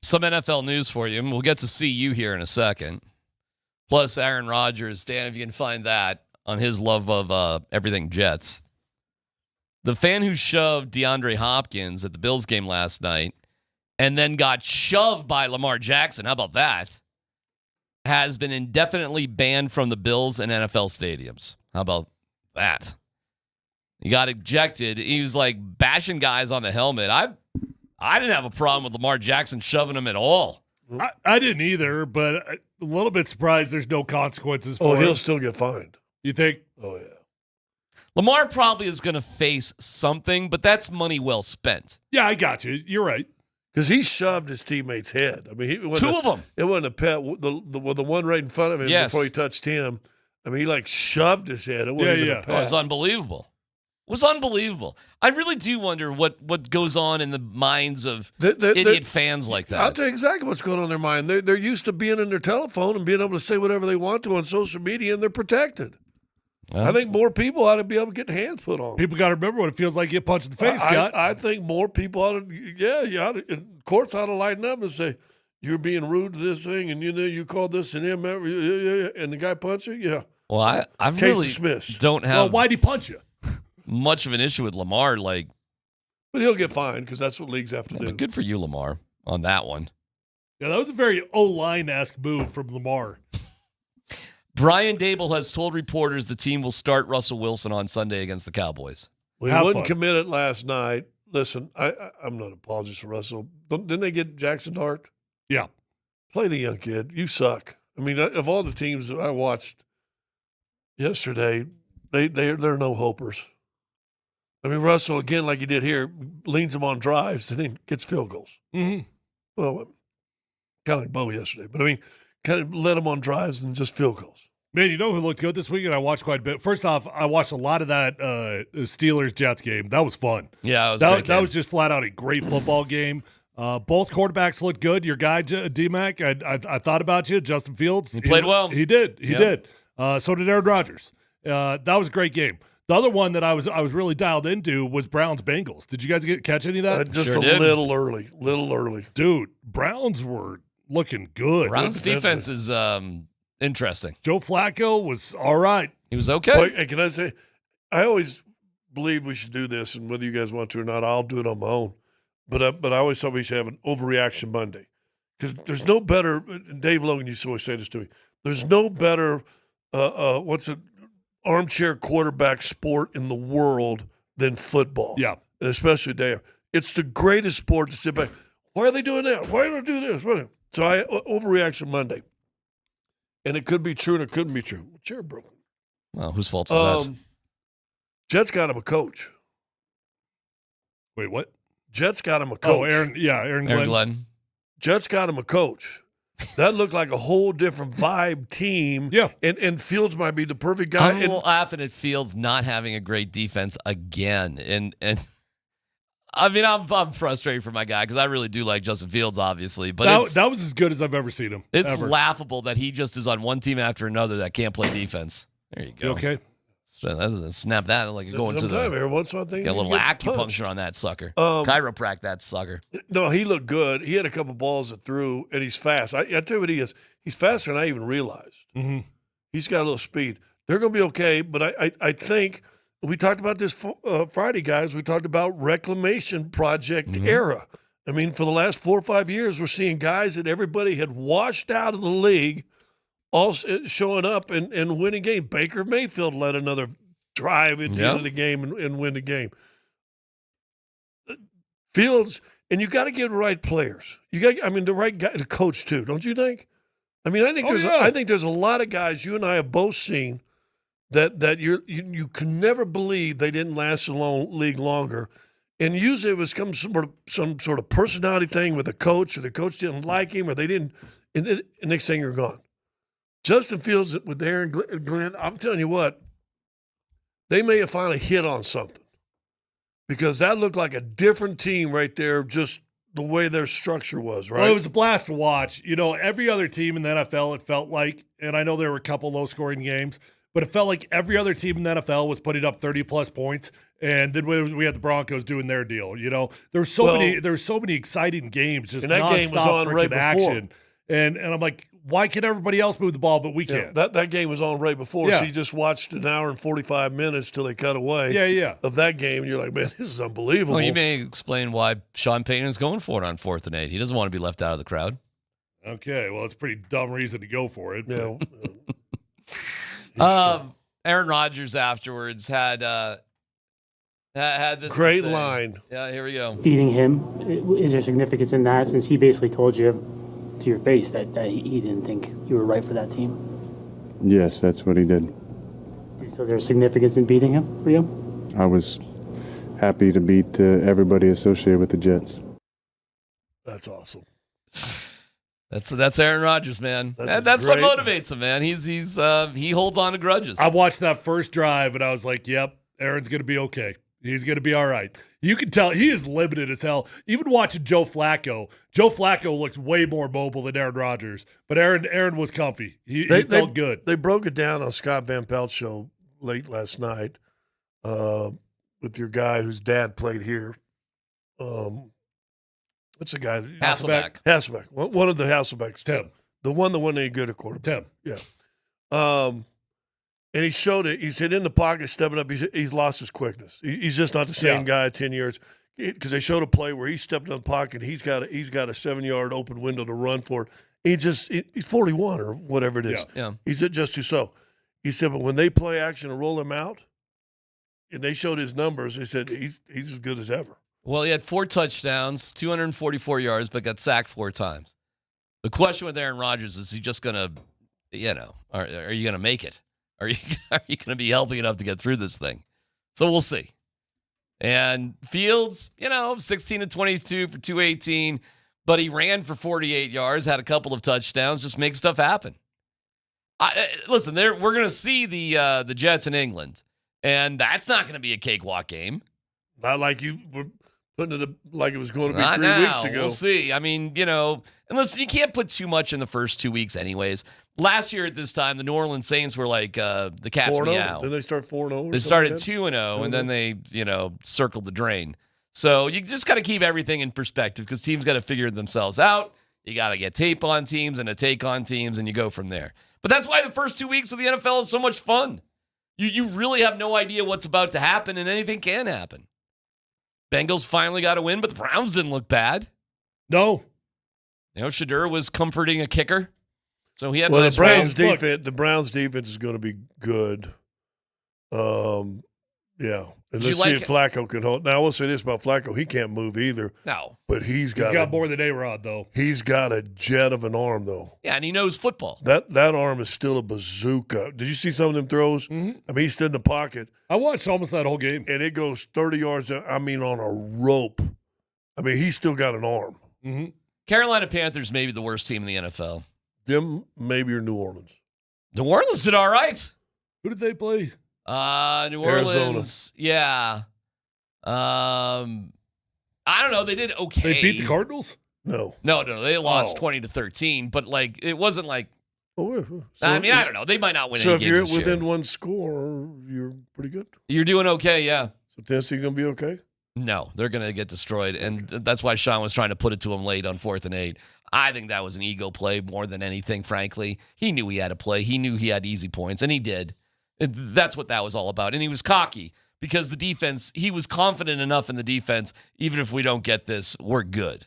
Some NFL news for you, and we'll get to see you here in a second. Plus Aaron Rodgers. Dan, if you can find that on his love of everything Jets. The fan who shoved DeAndre Hopkins at the Bills game last night and then got shoved by Lamar Jackson, how about that, has been indefinitely banned from the Bills and NFL stadiums. How about that? He got ejected. He was like bashing guys on the helmet. I didn't have a problem with Lamar Jackson shoving him at all. I didn't either, but a little bit surprised there's no consequences for him. He'll still get fined. You think? Oh, yeah. Lamar probably is going to face something, but that's money well spent. Yeah, I got you. You're right. Because he shoved his teammate's head. I mean, two of them. It wasn't a pet. The one right in front of him before he touched him. I mean, he like shoved his head. It wasn't even a pet. Oh, it was unbelievable. It was unbelievable. I really do wonder what goes on in the minds of idiot fans like that. I'll tell you exactly what's going on in their mind. They're used to being in their telephone and being able to say whatever they want to on social media, and they're prected. I think more people ought to be able to get hands put on. People got to remember what it feels like to get punched in the face, Scott. I think more people ought to, courts ought to lighten up and say, you're being rude to this thing, and you called this an M, and the guy punched you? Yeah. Well, I really don't have. Well, why'd he punch you? Much of an issue with Lamar, but he'll get fined because that's what leagues have to do. But good for you, Lamar, on that one. Yeah, that was a very O-line-esque move from Lamar. Brian Dable has told reporters the team will start Russell Wilson on Sunday against the Cowboys. Well, he wouldn't commit it last night. Listen, I'm not apologizing for Russell. Didn't they get Jackson Dart? Yeah. Play the young kid. You suck. I mean, of all the teams that I watched yesterday, they're no hopers. I mean, Russell, again, like he did here, leans him on drives and then gets field goals. Mm-hmm. Well, kind of like Bo yesterday. But, I mean, kind of let him on drives and just field goals. Man, you know who looked good this weekend? I watched quite a bit. First off, I watched a lot of that Steelers-Jets game. That was fun. Yeah, that was just flat out a great football game. Both quarterbacks looked good. Your guy, DMac, I thought about you, Justin Fields. He played well. He did. He did. So did Aaron Rodgers. That was a great game. The other one that I was really dialed into was Browns-Bengals. Did you guys catch any of that? Just a little early. Dude, Browns were looking good. Browns defense is interesting. Joe Flacco was all right. He was okay. Well, hey, can I say, I always believe we should do this, and whether you guys want to or not, I'll do it on my own. But I always thought we should have an overreaction Monday. Because there's no better, Dave Logan used to always say this to me, there's no better, armchair quarterback sport in the world than football. Yeah. And especially there. It's the greatest sport to sit back. Why are they doing that? Why don't they do this? So overreaction Monday. And it could be true and it couldn't be true. Chair broken. Well, whose fault is that? Jets got him a coach. Wait, what? Jets got him a coach. Oh, Aaron Glenn. Jets got him a coach. That looked like a whole different vibe team. Yeah. And Fields might be the perfect guy. I'm laughing at Fields not having a great defense again. And I mean, I'm frustrated for my guy because I really do like Justin Fields, obviously. But that was as good as I've ever seen him. It's laughable that he just is on one team after another that can't play defense. There you go. You okay? Snap that like you're going to the every once in a while get a little acupuncture on that sucker. Chiropract that sucker. No, he looked good. He had a couple balls that threw, and he's fast. I tell you what he is. He's faster than I even realized. Mm-hmm. He's got a little speed. They're going to be okay, but I think we talked about this Friday, guys. We talked about reclamation project era. I mean, for the last 4 or 5 years, we're seeing guys that everybody had washed out of the league all showing up and winning game. Baker Mayfield led another drive at the end of the game and win the game. Fields, and you got to get the right players. You got, the right guy to coach too, don't you think? I mean, I think there's a lot of guys you and I have both seen that you can never believe they didn't last in the league longer. And usually it was some sort of personality thing with the coach, or the coach didn't like him, or they didn't. And the next thing you're gone. Justin Fields with Aaron Glenn, I'm telling you what, they may have finally hit on something, because that looked like a different team right there, just the way their structure was, right? Well, it was a blast to watch. Every other team in the NFL, it felt like, and I know there were a couple low-scoring games, but it felt like every other team in the NFL was putting up 30-plus points, and then we had the Broncos doing their deal. You know, there were so many exciting games, just and that game was on right before. Action. And I'm like, why can everybody else move the ball, but we can't? That game was on right before, so you just watched an hour and 45 minutes till they cut away of that game, and you're like, man, this is unbelievable. Well, you may explain why Sean Payton is going for it on 4th and 8. He doesn't want to be left out of the crowd. Okay, well, it's a pretty dumb reason to go for it. Yeah. Aaron Rodgers afterwards had this great line. Yeah, here we go. Beating him, is there significance in that, since he basically told you to your face that he didn't think you were right for that team? Yes, that's what he did. So there's significance in beating him for you? I was happy to beat everybody associated with the Jets. That's awesome. That's Aaron Rodgers, man. That's what motivates him, man. He holds on to grudges. I watched that first drive, and I was like, yep, Aaron's going to be okay. He's going to be all right. You can tell he is limited as hell. Even watching Joe Flacco looks way more mobile than Aaron Rodgers. But Aaron was comfy. He felt good. They broke it down on Scott Van Pelt's show late last night with your guy whose dad played here. What's the guy? Hasselbeck. One of the Hasselbecks. Tim. The one that wasn't any good at quarterback. Tim. Yeah. And he showed it. He said in the pocket, stepping up, he's lost his quickness. He's just not the same guy at 10 years. Because they showed a play where he stepped in the pocket. He's got a 7-yard open window to run for it. He's 41 or whatever it is. Yeah. He's just too so. He said, but when they play action and roll him out, and they showed his numbers, they said he's as good as ever. Well, he had 4 touchdowns, 244 yards, but got sacked 4 times. The question with Aaron Rodgers is he just going to, are you going to make it? Are you going to be healthy enough to get through this thing? So we'll see. And Fields, 16 to 22 for 218, but he ran for 48 yards, had a couple of touchdowns, just make stuff happen. Listen, we're going to see the Jets in England, and that's not going to be a cakewalk game. Not like you were putting it like it was going to be not 3 now. weeks ago. We'll see. I mean, and listen, you can't put too much in the first 2 weeks anyways. Last year at this time, the New Orleans Saints were like the cat's meow. Didn't they start 4-0? They started 2-0, and then they, circled the drain. So you just got to keep everything in perspective because teams got to figure themselves out. You got to get tape on teams and a take on teams, and you go from there. But that's why the first 2 weeks of the NFL is so much fun. You really have no idea what's about to happen, and anything can happen. Bengals finally got a win, but the Browns didn't look bad. No. Shedeur was comforting a kicker. So he had the nice Browns runs. defense. The Browns defense is going to be good. Yeah. And let's see if Flacco can hold. Now I will say this about Flacco: he can't move either. No, but he's got more than A-Rod though. He's got a jet of an arm though. Yeah, and he knows football. That arm is still a bazooka. Did you see some of them throws? Mm-hmm. I mean, he stood in the pocket. I watched almost that whole game, and it goes 30 yards. I mean, on a rope. I mean, he's still got an arm. Mm-hmm. Carolina Panthers may be the worst team in the NFL. Them maybe or New Orleans. New Orleans did all right. Who did they play? New Orleans. Yeah. I don't know. They did okay. They beat the Cardinals? No. They lost 20-13, but it wasn't like. I don't know. They might not win. So any if games you're this year. within one score, you're pretty good. You're doing okay, yeah. So Tennessee going to be okay? No, they're going to get destroyed, and that's why Sean was trying to put it to him late on 4th and 8. I think that was an ego play more than anything, frankly. He knew he had to play. He knew he had easy points, and he did. That's what that was all about. And he was cocky because the defense, he was confident enough in the defense, even if we don't get this, we're good.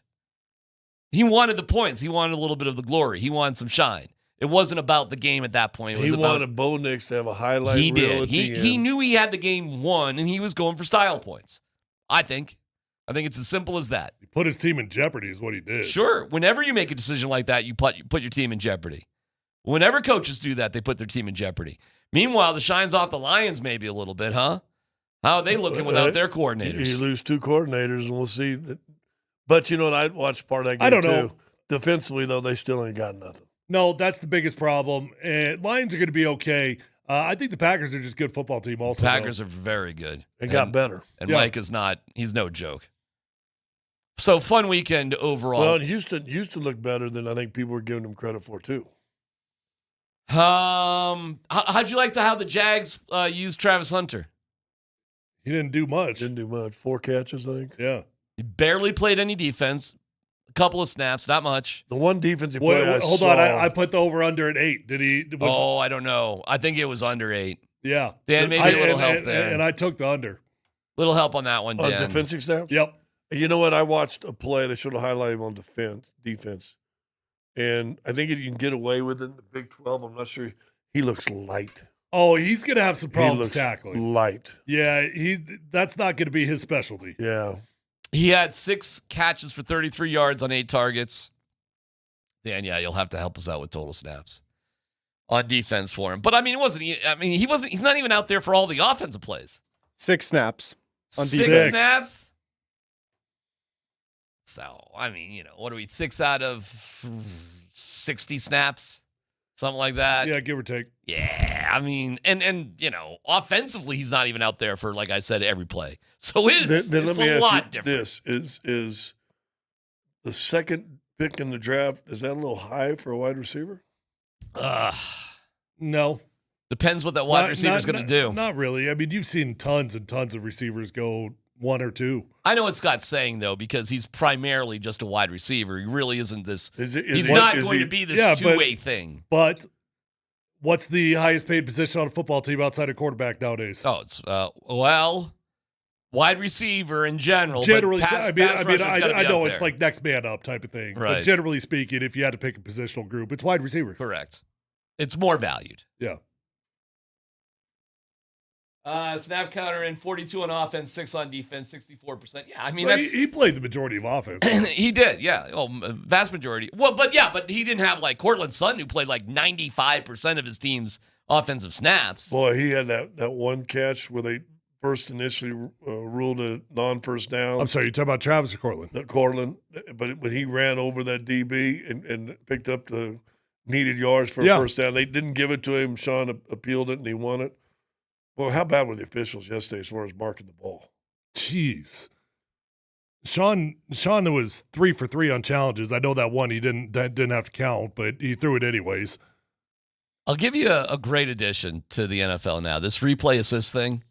He wanted the points. He wanted a little bit of the glory. He wanted some shine. It wasn't about the game at that point. It was wanted Bo Nix to have a highlight reel. He did. At the end. He knew he had the game won, and he was going for style points. I think it's as simple as that. He put his team in jeopardy is what he did. Sure. Whenever you make a decision like that, you put your team in jeopardy. Whenever coaches do that, they put their team in jeopardy. Meanwhile, the shine's off the Lions maybe a little bit, huh? How are they looking without their coordinators? You lose 2 coordinators, and we'll see. But you know what? I watched part of that game, I don't know. too. Defensively, though, they still ain't got nothing. No, that's the biggest problem. And Lions are going to be okay. I think the Packers are just a good football team also. Packers are very good. It got better. And Mike is not. He's no joke. So, fun weekend overall. Well, and Houston looked better than I think people were giving him credit for, too. How'd you like how the Jags used Travis Hunter? He didn't do much. 4 catches, I think. Yeah. He barely played any defense. A couple of snaps, not much. The one defensive play Hold on. I put the over-under at 8. Did he? I don't know. I think it was under 8. Yeah. Dan, maybe a little help there. And I took the under. Little help on that one, Dan. On defensive snaps? Yep. You know what? I watched a play. They should have highlighted him on defense. And I think you can get away with it in the Big 12. I'm not sure. He looks light. Oh, he's going to have some problems tackling. Light. Yeah, that's not going to be his specialty. Yeah. He had 6 catches for 33 yards on 8 targets. Dan, yeah, you'll have to help us out with total snaps on defense for him. But I mean, he's not even out there for all the offensive plays. 6 snaps on 6 defense. snaps? So, I mean, what are we, 6 out of 60 snaps? Something like that. Yeah, give or take. Yeah, I mean, and offensively, he's not even out there for, like I said, every play. So it's a lot different. This is the second pick in the draft. Is that a little high for a wide receiver? No. Depends what that wide receiver is going to do. Not really. I mean, you've seen tons and tons of receivers go 1 or 2. I know what Scott's saying, though, because he's primarily just a wide receiver. He really isn't this. He's he- not is going he- to be this two-way thing. But what's the highest paid position on a football team outside of quarterback nowadays? Oh, it's wide receiver in general. Generally, but pass I rusher's gotta be know up it's there. like next man up type of thing. Right. But generally speaking, if you had to pick a positional group, it's wide receiver. Correct. It's more valued. Yeah. Snap counter in 42 on offense, 6 on defense, 64%. Yeah, I mean, So he played the majority of offense. he did, yeah. Vast majority. Well, but he didn't have like Cortland Sutton, who played like 95% of his team's offensive snaps. Boy, he had that one catch where they first initially ruled a non-first down. I'm sorry, you're talking about Travis or Cortland? Cortland, but when he ran over that DB and picked up the needed yards for a first down, they didn't give it to him. Sean appealed it, and he won it. Well, how bad were the officials yesterday as far as marking the ball? Jeez. Sean was 3 for 3 on challenges. I know that one he didn't have to count, but he threw it anyways. I'll give you a great addition to the NFL now. This replay assist thing,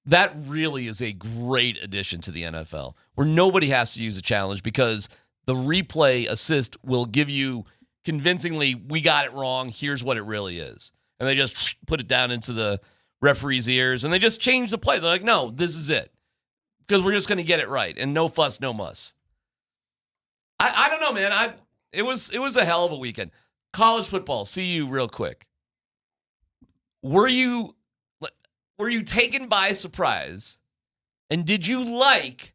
that really is a great addition to the NFL, where nobody has to use a challenge because the replay assist will give you convincingly, we got it wrong, here's what it really is. And they just put it down into the referee's ears, and they just change the play. They're like, no, this is it. Because we're just going to get it right, and no fuss, no muss. I don't know, man. It was a hell of a weekend. College football, see you real quick. Were you taken by surprise, and did you like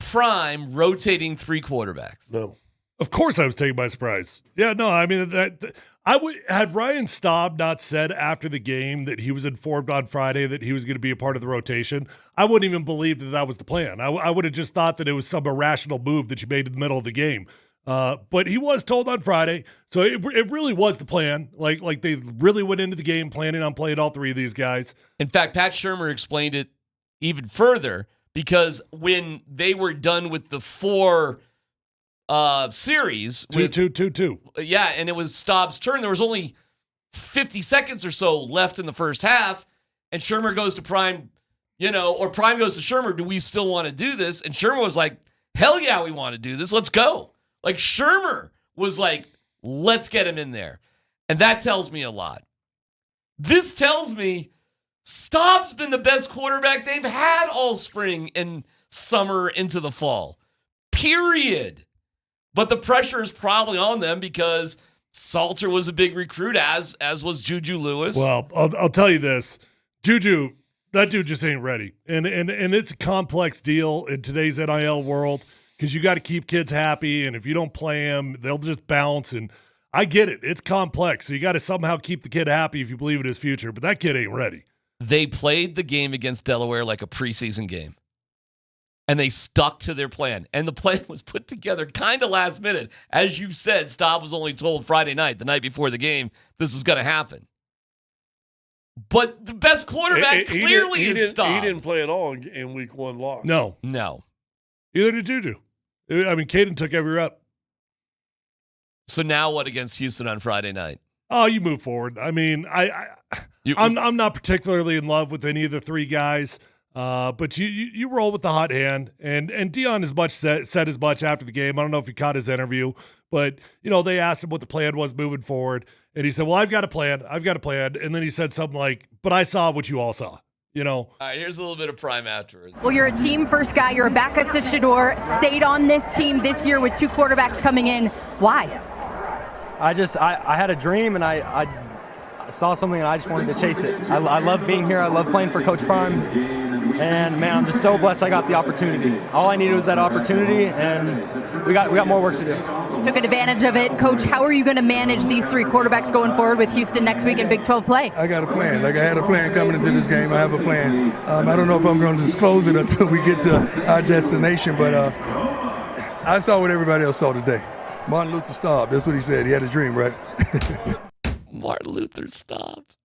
Prime rotating 3 quarterbacks? No. Of course I was taken by surprise. Yeah, no, I mean, had Ryan Staub not said after the game that he was informed on Friday that he was going to be a part of the rotation, I wouldn't even believe that was the plan. I would have just thought that it was some irrational move that you made in the middle of the game. But he was told on Friday, so it really was the plan. Like they really went into the game planning on playing all 3 of these guys. In fact, Pat Shurmur explained it even further because when they were done with the 4 series. 2. Yeah, and it was Staub's turn. There was only 50 seconds or so left in the first half, and Shurmur goes to Prime, or Prime goes to Shurmur, do we still want to do this? And Shurmur was like, hell yeah, we want to do this. Let's go. Like, Shurmur was like, let's get him in there. And that tells me a lot. This tells me Staub's been the best quarterback they've had all spring and summer into the fall. Period. But the pressure is probably on them because Salter was a big recruit, as was Juju Lewis. Well, I'll tell you this. Juju, that dude just ain't ready. And it's a complex deal in today's NIL world because you got to keep kids happy. And if you don't play them, they'll just bounce. And I get it. It's complex. So you got to somehow keep the kid happy if you believe in his future. But that kid ain't ready. They played the game against Delaware like a preseason game. And they stuck to their plan. And the plan was put together kind of last minute. As you said, Staub was only told Friday night, the night before the game, this was going to happen. But the best quarterback clearly is Staub. He didn't play at all in week 1 loss. No. Neither did Juju. I mean, Caden took every rep. So now what against Houston on Friday night? Oh, you move forward. I mean, I'm not particularly in love with any of the three guys, but you roll with the hot hand, and Dion said as much after the game. I don't know if you caught his interview, but they asked him what the plan was moving forward, and he said, "Well, I've got a plan, and then he said something like, "But I saw what you all saw." All right, here's a little bit of Prime afterwards. Well, you're a team first guy. You're a backup to Shedeur. Stayed on this team this year with two quarterbacks coming in. Why? I had a dream, and I saw something, and I just wanted to chase it. I love being here. I love playing for Coach Prime. And, man, I'm just so blessed I got the opportunity. All I needed was that opportunity, and we got more work to do. You took advantage of it. Coach, how are you going to manage these three quarterbacks going forward with Houston next week in Big 12 play? I got a plan. Like I had a plan coming into this game. I have a plan. I don't know if I'm going to disclose it until we get to our destination, but I saw what everybody else saw today. Martin Luther stopped. That's what he said. He had his dream, right? Martin Luther stopped.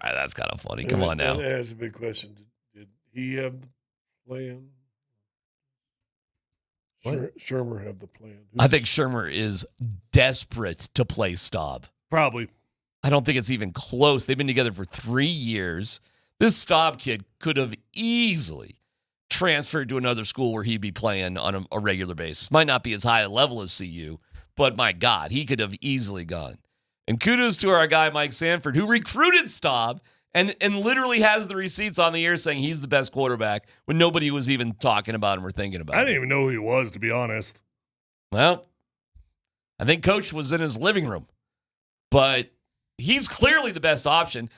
All right, that's kind of funny. Come on now. That's a big question. Did he have the plan? Shermer have the plan. I think Shermer is desperate to play Staub. Probably. I don't think it's even close. They've been together for 3 years. This Staub kid could have easily transferred to another school where he'd be playing on a regular basis. Might not be as high a level as CU, but my God, he could have easily gone. And kudos to our guy, Mike Sanford, who recruited Staub and literally has the receipts on the air saying he's the best quarterback when nobody was even talking about him or thinking about him. I didn't even know who he was, to be honest. Well, I think Coach was in his living room, but he's clearly the best option.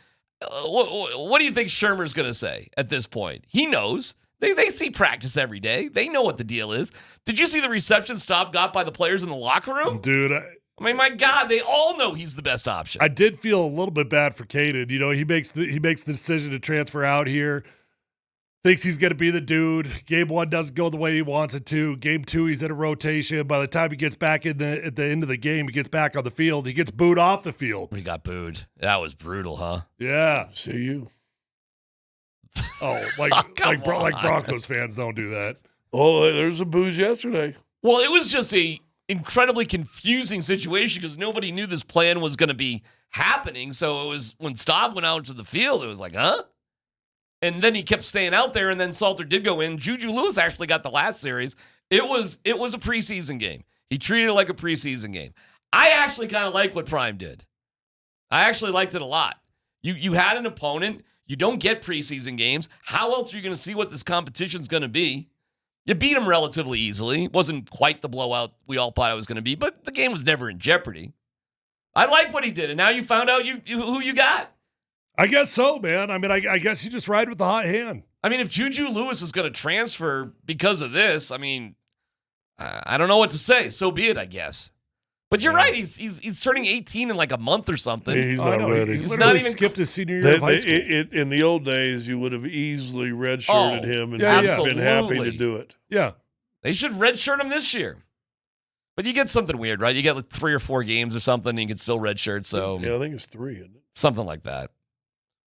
What do you think Shermer's going to say at this point? He knows. They see practice every day. They know what the deal is. Did you see the reception Staub got by the players in the locker room? Dude, I mean, my God, they all know he's the best option. I did feel a little bit bad for Caden. He makes the decision to transfer out here. Thinks he's going to be the dude. Game 1 doesn't go the way he wants it to. Game 2, he's in a rotation. By the time he gets back at the end of the game, he gets back on the field. He gets booed off the field. He got booed. That was brutal, huh? Yeah. See you. Oh, like Broncos fans don't do that. Oh, there's a booze yesterday. Well, it was just a incredibly confusing situation because nobody knew this plan was going to be happening. So it was when Staub went out to the field, it was like, huh? And then he kept staying out there, and then Salter did go in. Juju Lewis actually got the last series. It was a preseason game. He treated it like a preseason game. I actually kind of like what Prime did. I actually liked it a lot. You had an opponent. You don't get preseason games. How else are you going to see what this competition's going to be? You beat them relatively easily. It wasn't quite the blowout we all thought it was going to be, but the game was never in jeopardy. I like what he did, and now you found out who you got. I guess so, man. I mean, I guess you just ride with the hot hand. I mean, if Juju Lewis is going to transfer because of this, I mean, I don't know what to say. So be it, I guess. But you're right. He's turning 18 in like a month or something. He's not ready. He's not even skipped his senior year of high school. In the old days, you would have easily redshirted him and been happy to do it. Yeah. They should redshirt him this year. But you get something weird, right? You get like 3 or 4 games or something, and you can still redshirt. So yeah, I think it's 3, isn't it? Something like that.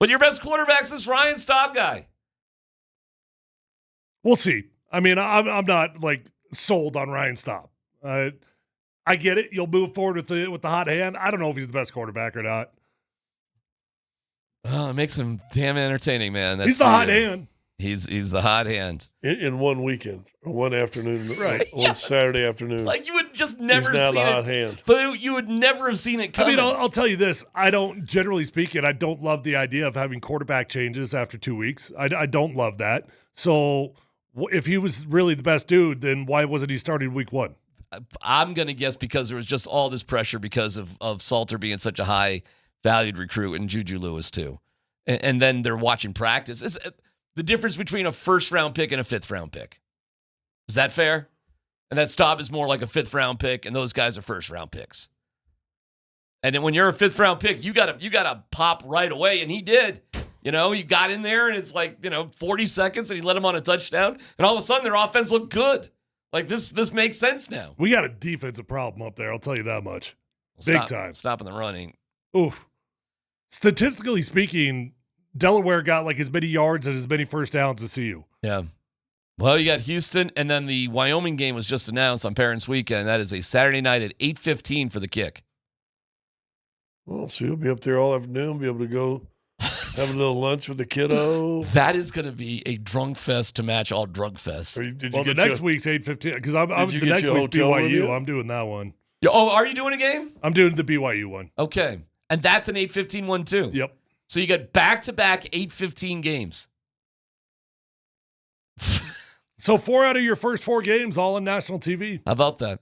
But your best quarterback's this Ryan Staub guy. We'll see. I mean, I'm not like sold on Ryan Staub. I get it. You'll move forward with the hot hand. I don't know if he's the best quarterback or not. Oh, it makes him damn entertaining, man. He's the hot hand. He's the hot hand. In one weekend, one afternoon, right? One Saturday afternoon. Like you would just never he's now seen the it. hot hand. But you would never have seen it coming. I mean, I'll tell you this. I don't, generally speaking, I don't love the idea of having quarterback changes after 2 weeks. I don't love that. So if he was really the best dude, then why wasn't he starting week 1? I'm going to guess because there was just all this pressure because of Salter being such a high-valued recruit and Juju Lewis too. And then they're watching practice. It's the difference between a first-round pick and a fifth-round pick. Is that fair? And that Staub is more like a fifth-round pick, and those guys are first-round picks. And then when you're a fifth-round pick, you gotta pop right away, and he did. You know, he got in there, and it's like 40 seconds, and he led him on a touchdown, and all of a sudden their offense looked good. Like, this makes sense now. We got a defensive problem up there, I'll tell you that much. Big time. Stopping the running. Oof. Statistically speaking, Delaware got like as many yards and as many first downs as CU. Yeah. Well, you got Houston, and then the Wyoming game was just announced on Parents' Weekend. That is a Saturday night at 8:15 for the kick. Well, so you'll be up there all afternoon, be able to go have a little lunch with the kiddo. That is going to be a drunk fest to match all drunk fests. The next week's 8:15 because I'm you the get next your week's hotel room BYU. yet? I'm doing that one. Oh, are you doing a game? I'm doing the BYU one. Okay. And that's an 8:15 one too. Yep. So you got back-to-back 8:15 games. So 4 out of your first 4 games all on national TV. How about that?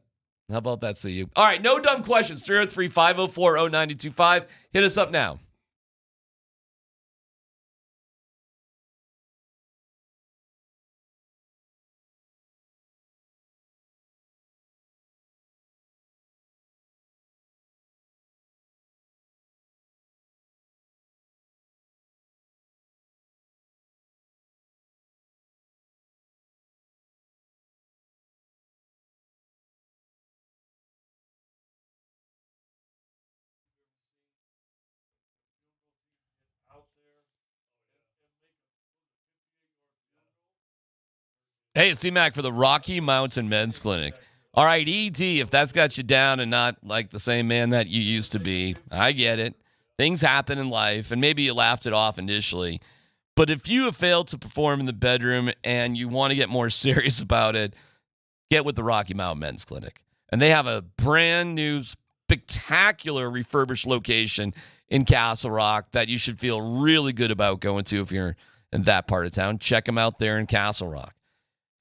How about that, CU? All right, no dumb questions. 303-504-0925. Hit us up now. Hey, it's DMac for the Rocky Mountain Men's Clinic. All right, ED, if that's got you down and not like the same man that you used to be, I get it. Things happen in life, and maybe you laughed it off initially. But if you have failed to perform in the bedroom and you want to get more serious about it, get with the Rocky Mountain Men's Clinic. And they have a brand new, spectacular refurbished location in Castle Rock that you should feel really good about going to if you're in that part of town. Check them out there in Castle Rock.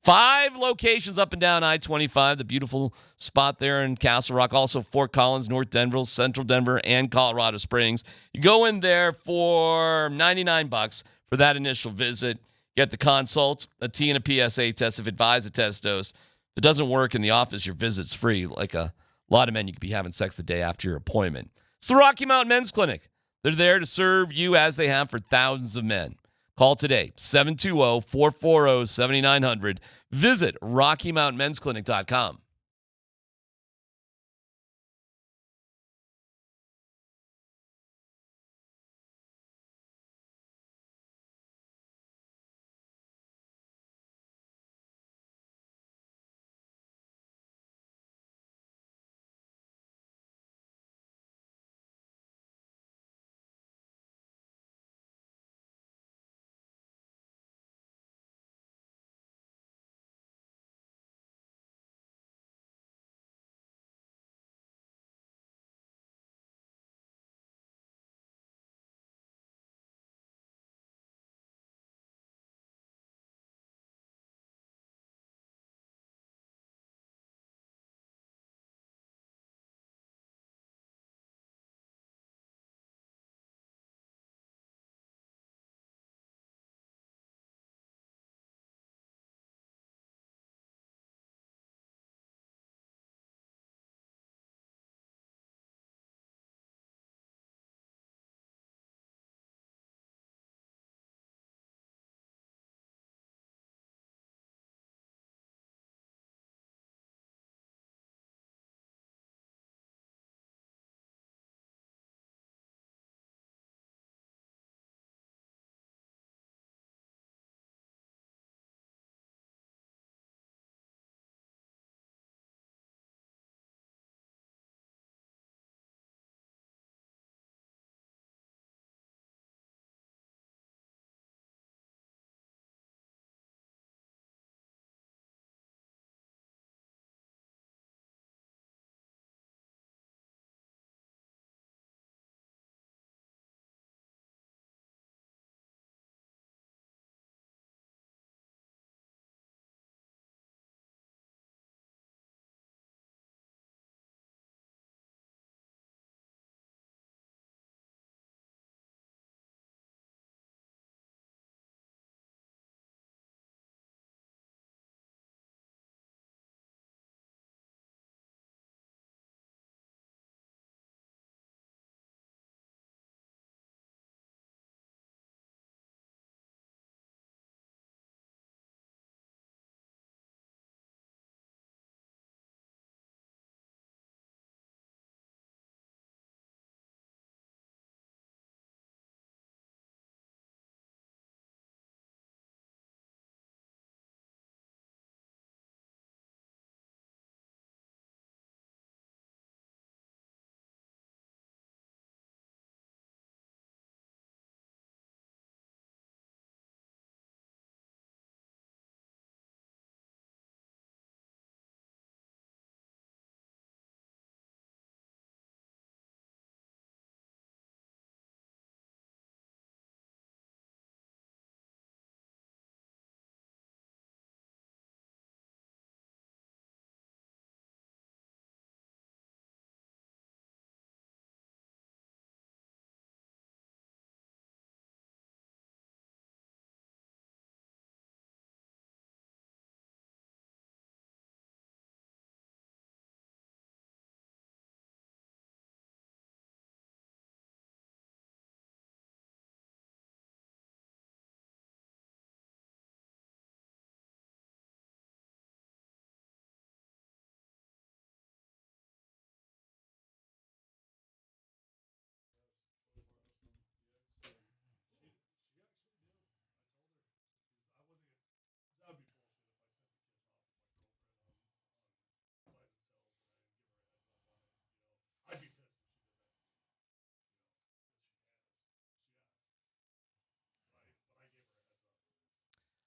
5 locations up and down I-25, the beautiful spot there in Castle Rock. Also Fort Collins, North Denver, Central Denver, and Colorado Springs. You go in there for $99 for that initial visit. Get the consult, a T and a PSA test if advised, a test dose. If it doesn't work in the office, your visit's free. Like a lot of men, you could be having sex the day after your appointment. It's the Rocky Mountain Men's Clinic. They're there to serve you as they have for thousands of men. Call today, 720-440-7900. Visit RockyMountainMen'sClinic.com.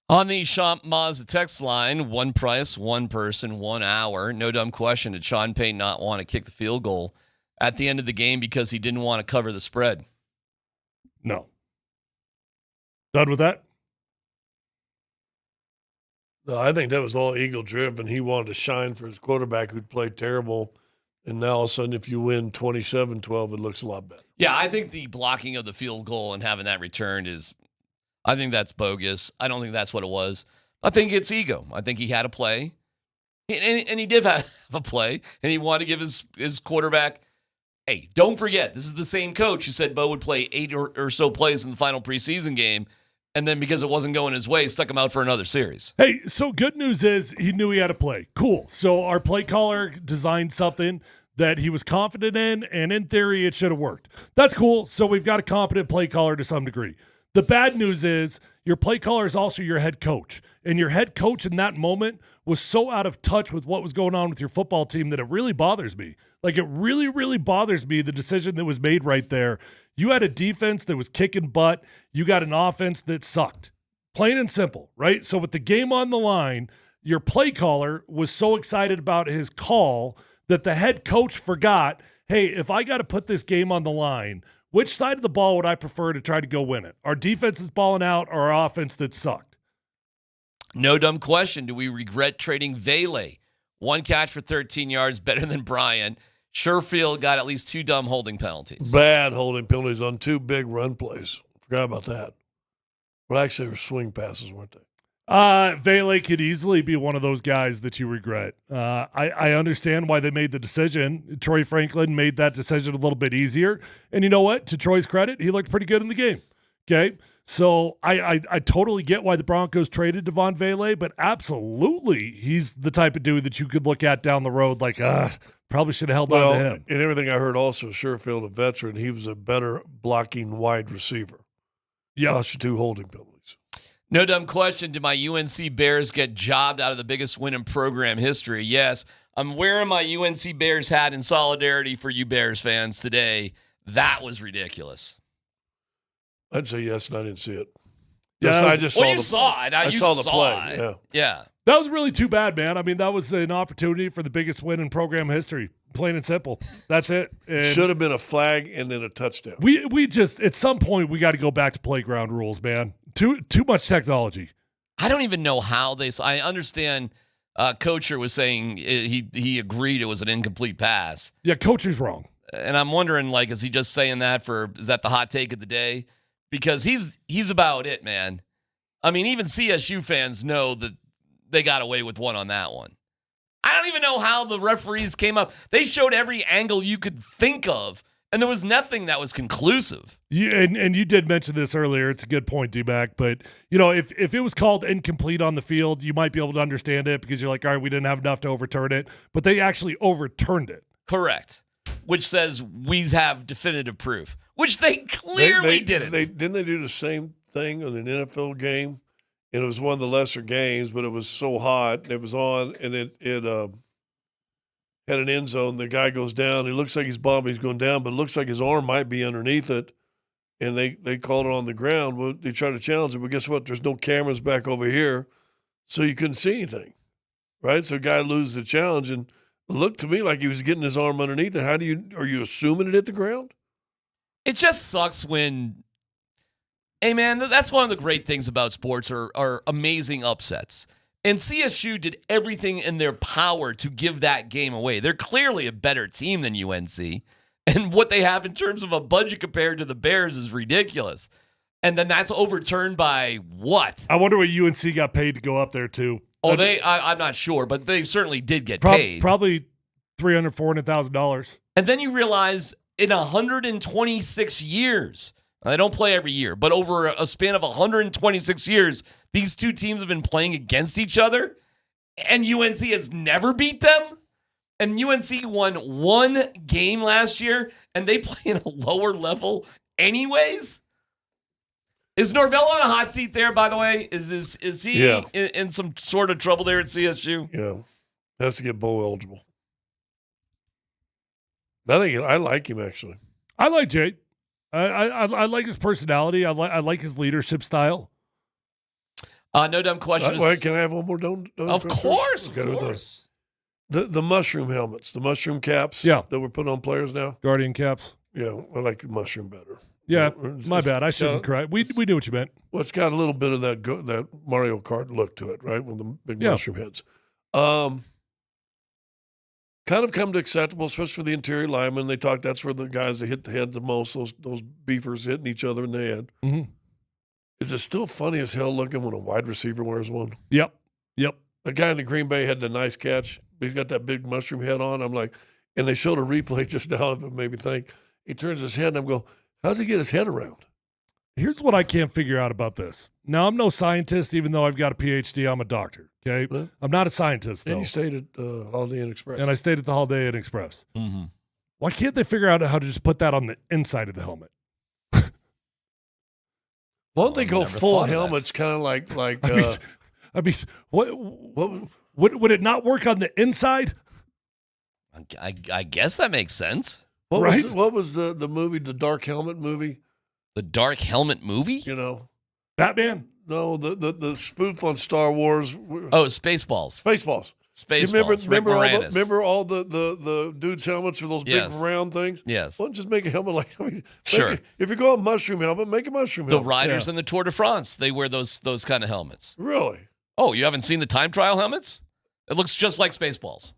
On the Shop Mazda text line, one price, one person, 1 hour. No dumb question. Did Sean Payton not want to kick the field goal at the end of the game because he didn't want to cover the spread? No. Done with that? No, I think that was all ego-driven. He wanted to shine for his quarterback who'd played terrible. And now all of a sudden, if you win 27-12, it looks a lot better. Yeah, I think the blocking of the field goal and having that returned I think that's bogus. I don't think that's what it was. I think it's ego. I think he had a play, and he did have a play, and he wanted to give his quarterback, hey, don't forget, this is the same coach who said Bo would play 8 or so plays in the final preseason game, and then because it wasn't going his way, stuck him out for another series. Hey, so good news is he knew he had to play. Cool. So our play caller designed something that he was confident in, and in theory, it should have worked. That's cool. So we've got a competent play caller to some degree. The bad news is your play caller is also your head coach, and your head coach in that moment was so out of touch with what was going on with your football team that it really bothers me. Like, it really, really bothers me, the decision that was made right there. You had a defense that was kicking butt. You got an offense that sucked. Plain and simple, right? So with the game on the line, your play caller was so excited about his call that the head coach forgot, hey, if I got to put this game on the line, which side of the ball would I prefer to try to go win it? Our defense is balling out or our offense that sucked? No dumb question. Do we regret trading Vele? 1 catch for 13 yards, better than Bryant. Sherfield got at least 2 dumb holding penalties. Bad holding penalties on 2 big run plays. Forgot about that. Well, actually, they were swing passes, weren't they? Vele could easily be one of those guys that you regret. I understand why they made the decision. Troy Franklin made that decision a little bit easier. And you know what? To Troy's credit, he looked pretty good in the game. Okay? So I totally get why the Broncos traded Devon Vele, but absolutely he's the type of dude that you could look at down the road like, probably should have held on to him. And everything I heard also, Sherfield, a veteran, he was a better blocking wide receiver. Yeah. Lost 2 holding penalties. No dumb question. Did my UNC Bears get jobbed out of the biggest win in program history? Yes. I'm wearing my UNC Bears hat in solidarity for you Bears fans today. That was ridiculous. I'd say yes, and I didn't see it. Yeah, I just saw you saw it. I saw the play. It. Yeah. That was really too bad, man. I mean, that was an opportunity for the biggest win in program history. Plain and simple. That's it. And should have been a flag and then a touchdown. We just, at some point, we got to go back to playground rules, man. Too much technology. I don't even know how they. I understand. Coacher was saying he agreed it was an incomplete pass. Yeah, Coacher's wrong. And I'm wondering, like, is he just saying that is that the hot take of the day? Because he's about it, man. I mean, even CSU fans know that they got away with one on that one. I don't even know how the referees came up. They showed every angle you could think of, and there was nothing that was conclusive. Yeah, and you did mention this earlier. It's a good point, DMac. But, you know, if it was called incomplete on the field, you might be able to understand it because you're like, all right, we didn't have enough to overturn it. But they actually overturned it. Correct. Which says we have definitive proof, which they clearly didn't. Didn't they do the same thing in an NFL game? And it was one of the lesser games, but it was so hot. It was on, and it had an end zone. The guy goes down. It looks like he's bombing. He's going down, but it looks like his arm might be underneath it. And they called it on the ground. Well, they tried to challenge it, but guess what? There's no cameras back over here, so you couldn't see anything, right? So a guy loses the challenge, and it looked to me like he was getting his arm underneath it. Are you assuming it hit the ground? It just sucks when – hey, man, that's one of the great things about sports are amazing upsets. And CSU did everything in their power to give that game away. They're clearly a better team than UNC. And what they have in terms of a budget compared to the Bears is ridiculous. And then that's overturned by what? I wonder what UNC got paid to go up there, too. Oh, I'm not sure, but they certainly did get paid. Probably $300,000, $400,000. And then you realize in 126 years – they don't play every year, but over a span of 126 years, these two teams have been playing against each other, and UNC has never beat them. And UNC won 1 game last year, and they play in a lower level anyways. Is Norvell on a hot seat there, by the way? Is he in some sort of trouble there at CSU? Yeah. Has to get bowl eligible. I like him, actually. I like Jay. I like his personality. I like his leadership style. No dumb questions. Wait, can I have one more? Of course. The mushroom helmets, the mushroom caps that we're putting on players now. Guardian caps. Yeah, I like mushroom better. Yeah, my bad. I shouldn't cry. We knew what you meant. Well, it's got a little bit of that Mario Kart look to it, right? With the big mushroom heads. Kind of come to acceptable, especially for the interior linemen. They talk that's where the guys that hit the head the most, those beefers hitting each other in the head. Mm-hmm. Is it still funny as hell looking when a wide receiver wears one? Yep. The guy in the Green Bay had the nice catch. He's got that big mushroom head on. I'm like, and they showed a replay just now of it made me think. He turns his head and I'm going, how's he get his head around? Here's what I can't figure out about this. Now, I'm no scientist, even though I've got a PhD. I'm a doctor, okay? Huh? I'm not a scientist, though. And you stayed at Holiday Inn Express. And I stayed at the Holiday Inn Express. Mm-hmm. Why can't they figure out how to just put that on the inside of the helmet? Why don't they go full helmets, kind of like I mean, what would it not work on the inside? I guess that makes sense. What was the movie, the Dark Helmet movie? The Dark Helmet movie? You know, Batman? No, the spoof on Star Wars. Oh, Spaceballs. Spaceballs. Spaceballs. Remember all the dudes' helmets with those big round things? Yes. Why don't you just make a helmet like? Sure. If you go a mushroom helmet, make a mushroom The helmet. riders in the Tour de France, they wear those kind of helmets. Really? Oh, you haven't seen the time trial helmets? It looks just like Spaceballs.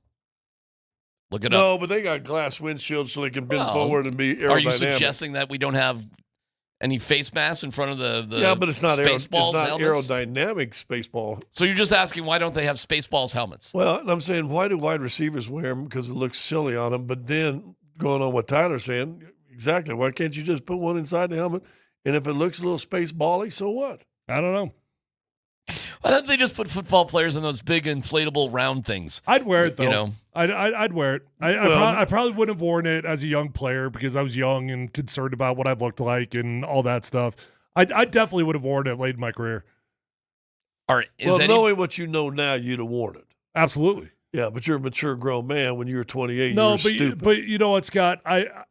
Look it up. No, but they got glass windshields so they can bend forward and be aerodynamic. Are you suggesting that we don't have any face masks in front of the yeah, but it's not Spaceballs helmets? Aerodynamic Spaceball. So you're just asking why don't they have Spaceballs helmets? Well, I'm saying why do wide receivers wear them? Because it looks silly on them. But then going on what Tyler's saying, exactly. Why can't you just put one inside the helmet? And if it looks a little Spaceball-y, so what? I don't know. Why don't they just put football players in those big inflatable round things? I'd wear it though. You know, I'd wear it. I probably wouldn't have worn it as a young player because I was young and concerned about what I looked like and all that stuff. I definitely would have worn it late in my career. Knowing what you know now, you'd have worn it. Absolutely. Yeah, but you're a mature grown man. When you were 28, no, you were stupid. But you know what, Scott? The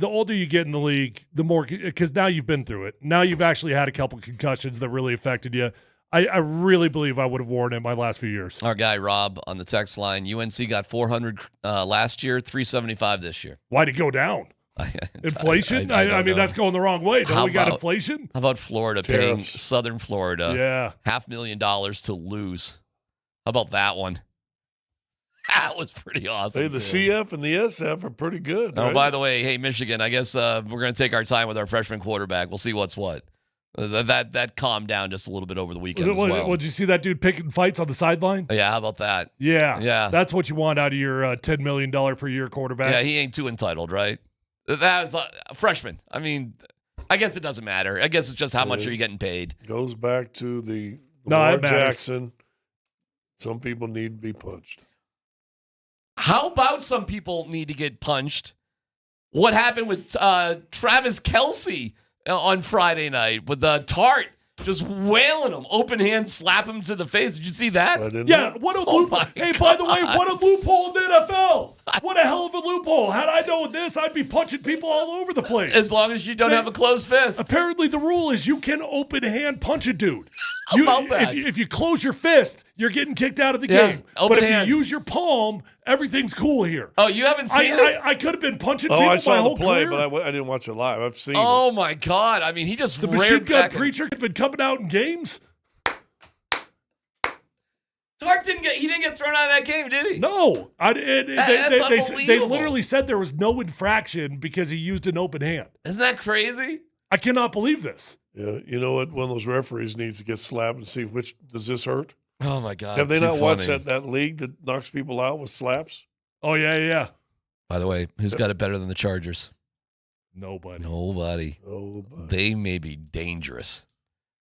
older you get in the league, the more, because now you've been through it. Now you've actually had a couple concussions that really affected you. I really believe I would have worn it my last few years. Our guy Rob on the text line, UNC got 400 last year, 375 this year. Why'd it go down? Inflation? I mean, that's going the wrong way. Don't we got inflation? How about Florida paying Southern Florida $500,000 to lose? How about that one? That was pretty awesome. Hey, the CF and the SF are pretty good. Oh, right? by the way, hey, Michigan, I guess we're going to take our time with our freshman quarterback. We'll see what's what. That calmed down just a little bit over the weekend as well. Did you see that dude picking fights on the sideline? Yeah, how about that? Yeah. That's what you want out of your $10 million per year quarterback. Yeah, he ain't too entitled, right? That was a freshman. I mean, I guess it doesn't matter. I guess it's just how much are you getting paid. Goes back to the Lamar Jackson. Some people need to be punched. How about some people need to get punched? What happened with Travis Kelce on Friday night with the Tart just wailing him, open hand, slap him to the face? Did you see that? Yeah, what a loophole. Hey, by the way, what a loophole in the NFL. What a hell of a loophole. Had I known this, I'd be punching people all over the place. As long as you don't have a closed fist. Apparently the rule is you can open hand punch a dude. How about that? If you close your fist, you're getting kicked out of the game. But if you use your palm, everything's cool here. Oh, you haven't seen it? I could have been punching people I my saw whole the play, career. but I didn't watch it live. I've seen it. Oh, my God. I mean, he just The machine gun preacher had been coming out in games. Tark didn't get thrown out of that game, did he? No. That's they literally said there was no infraction because he used an open hand. Isn't that crazy? I cannot believe this. Yeah, you know what? One of those referees needs to get slapped and see which does this hurt. Oh my God! Have they not watched that league that knocks people out with slaps? Oh yeah. By the way, who's got it better than the Chargers? Nobody. They may be dangerous.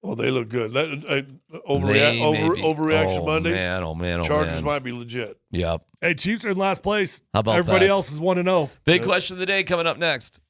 Oh, they look good. Overreaction Monday. Oh man! Chargers might be legit. Yep. Hey, Chiefs are in last place. How about everybody that? else is 1-0? Big question of the day coming up next.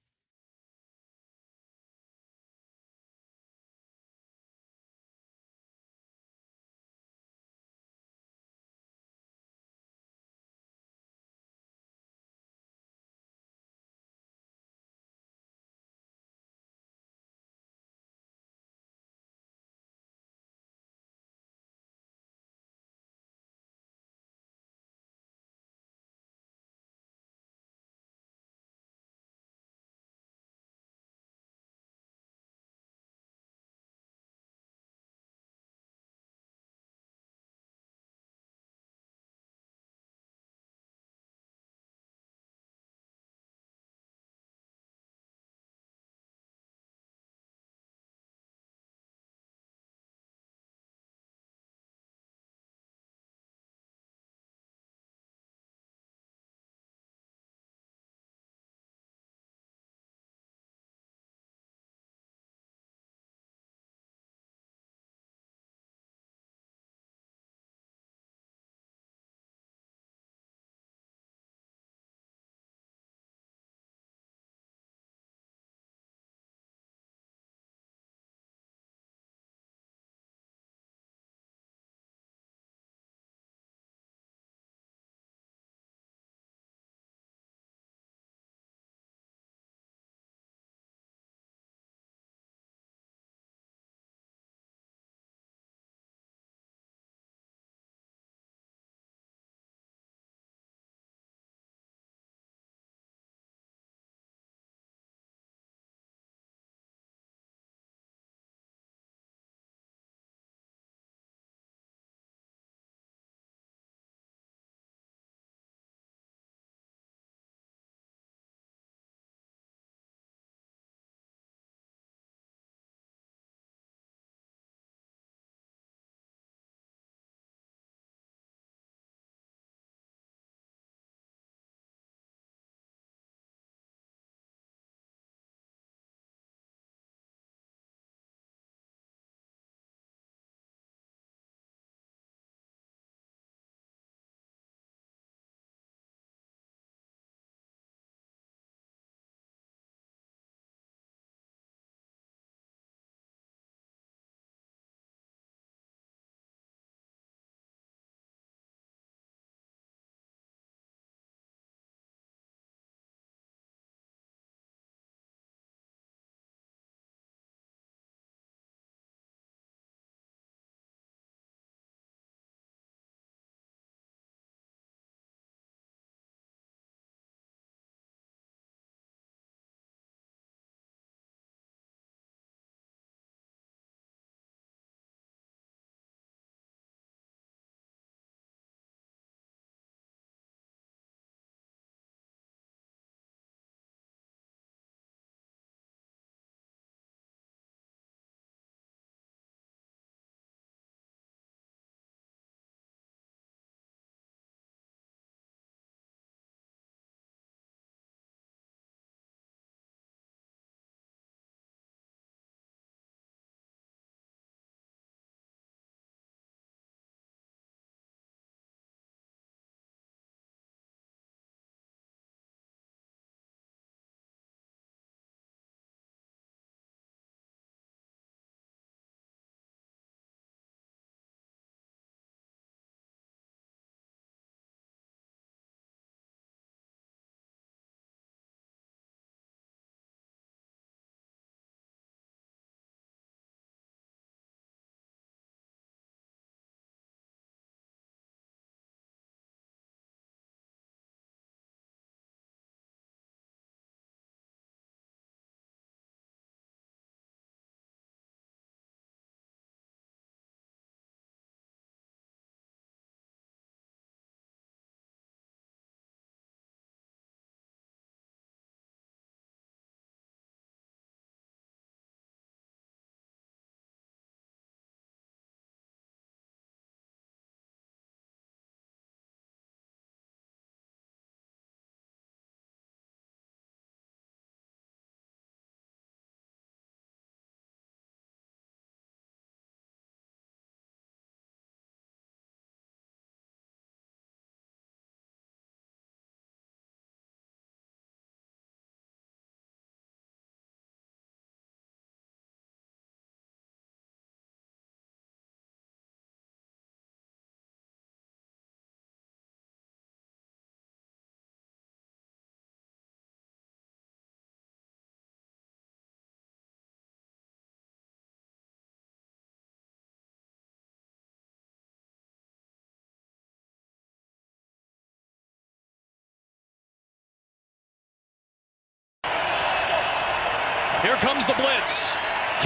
Here comes the blitz.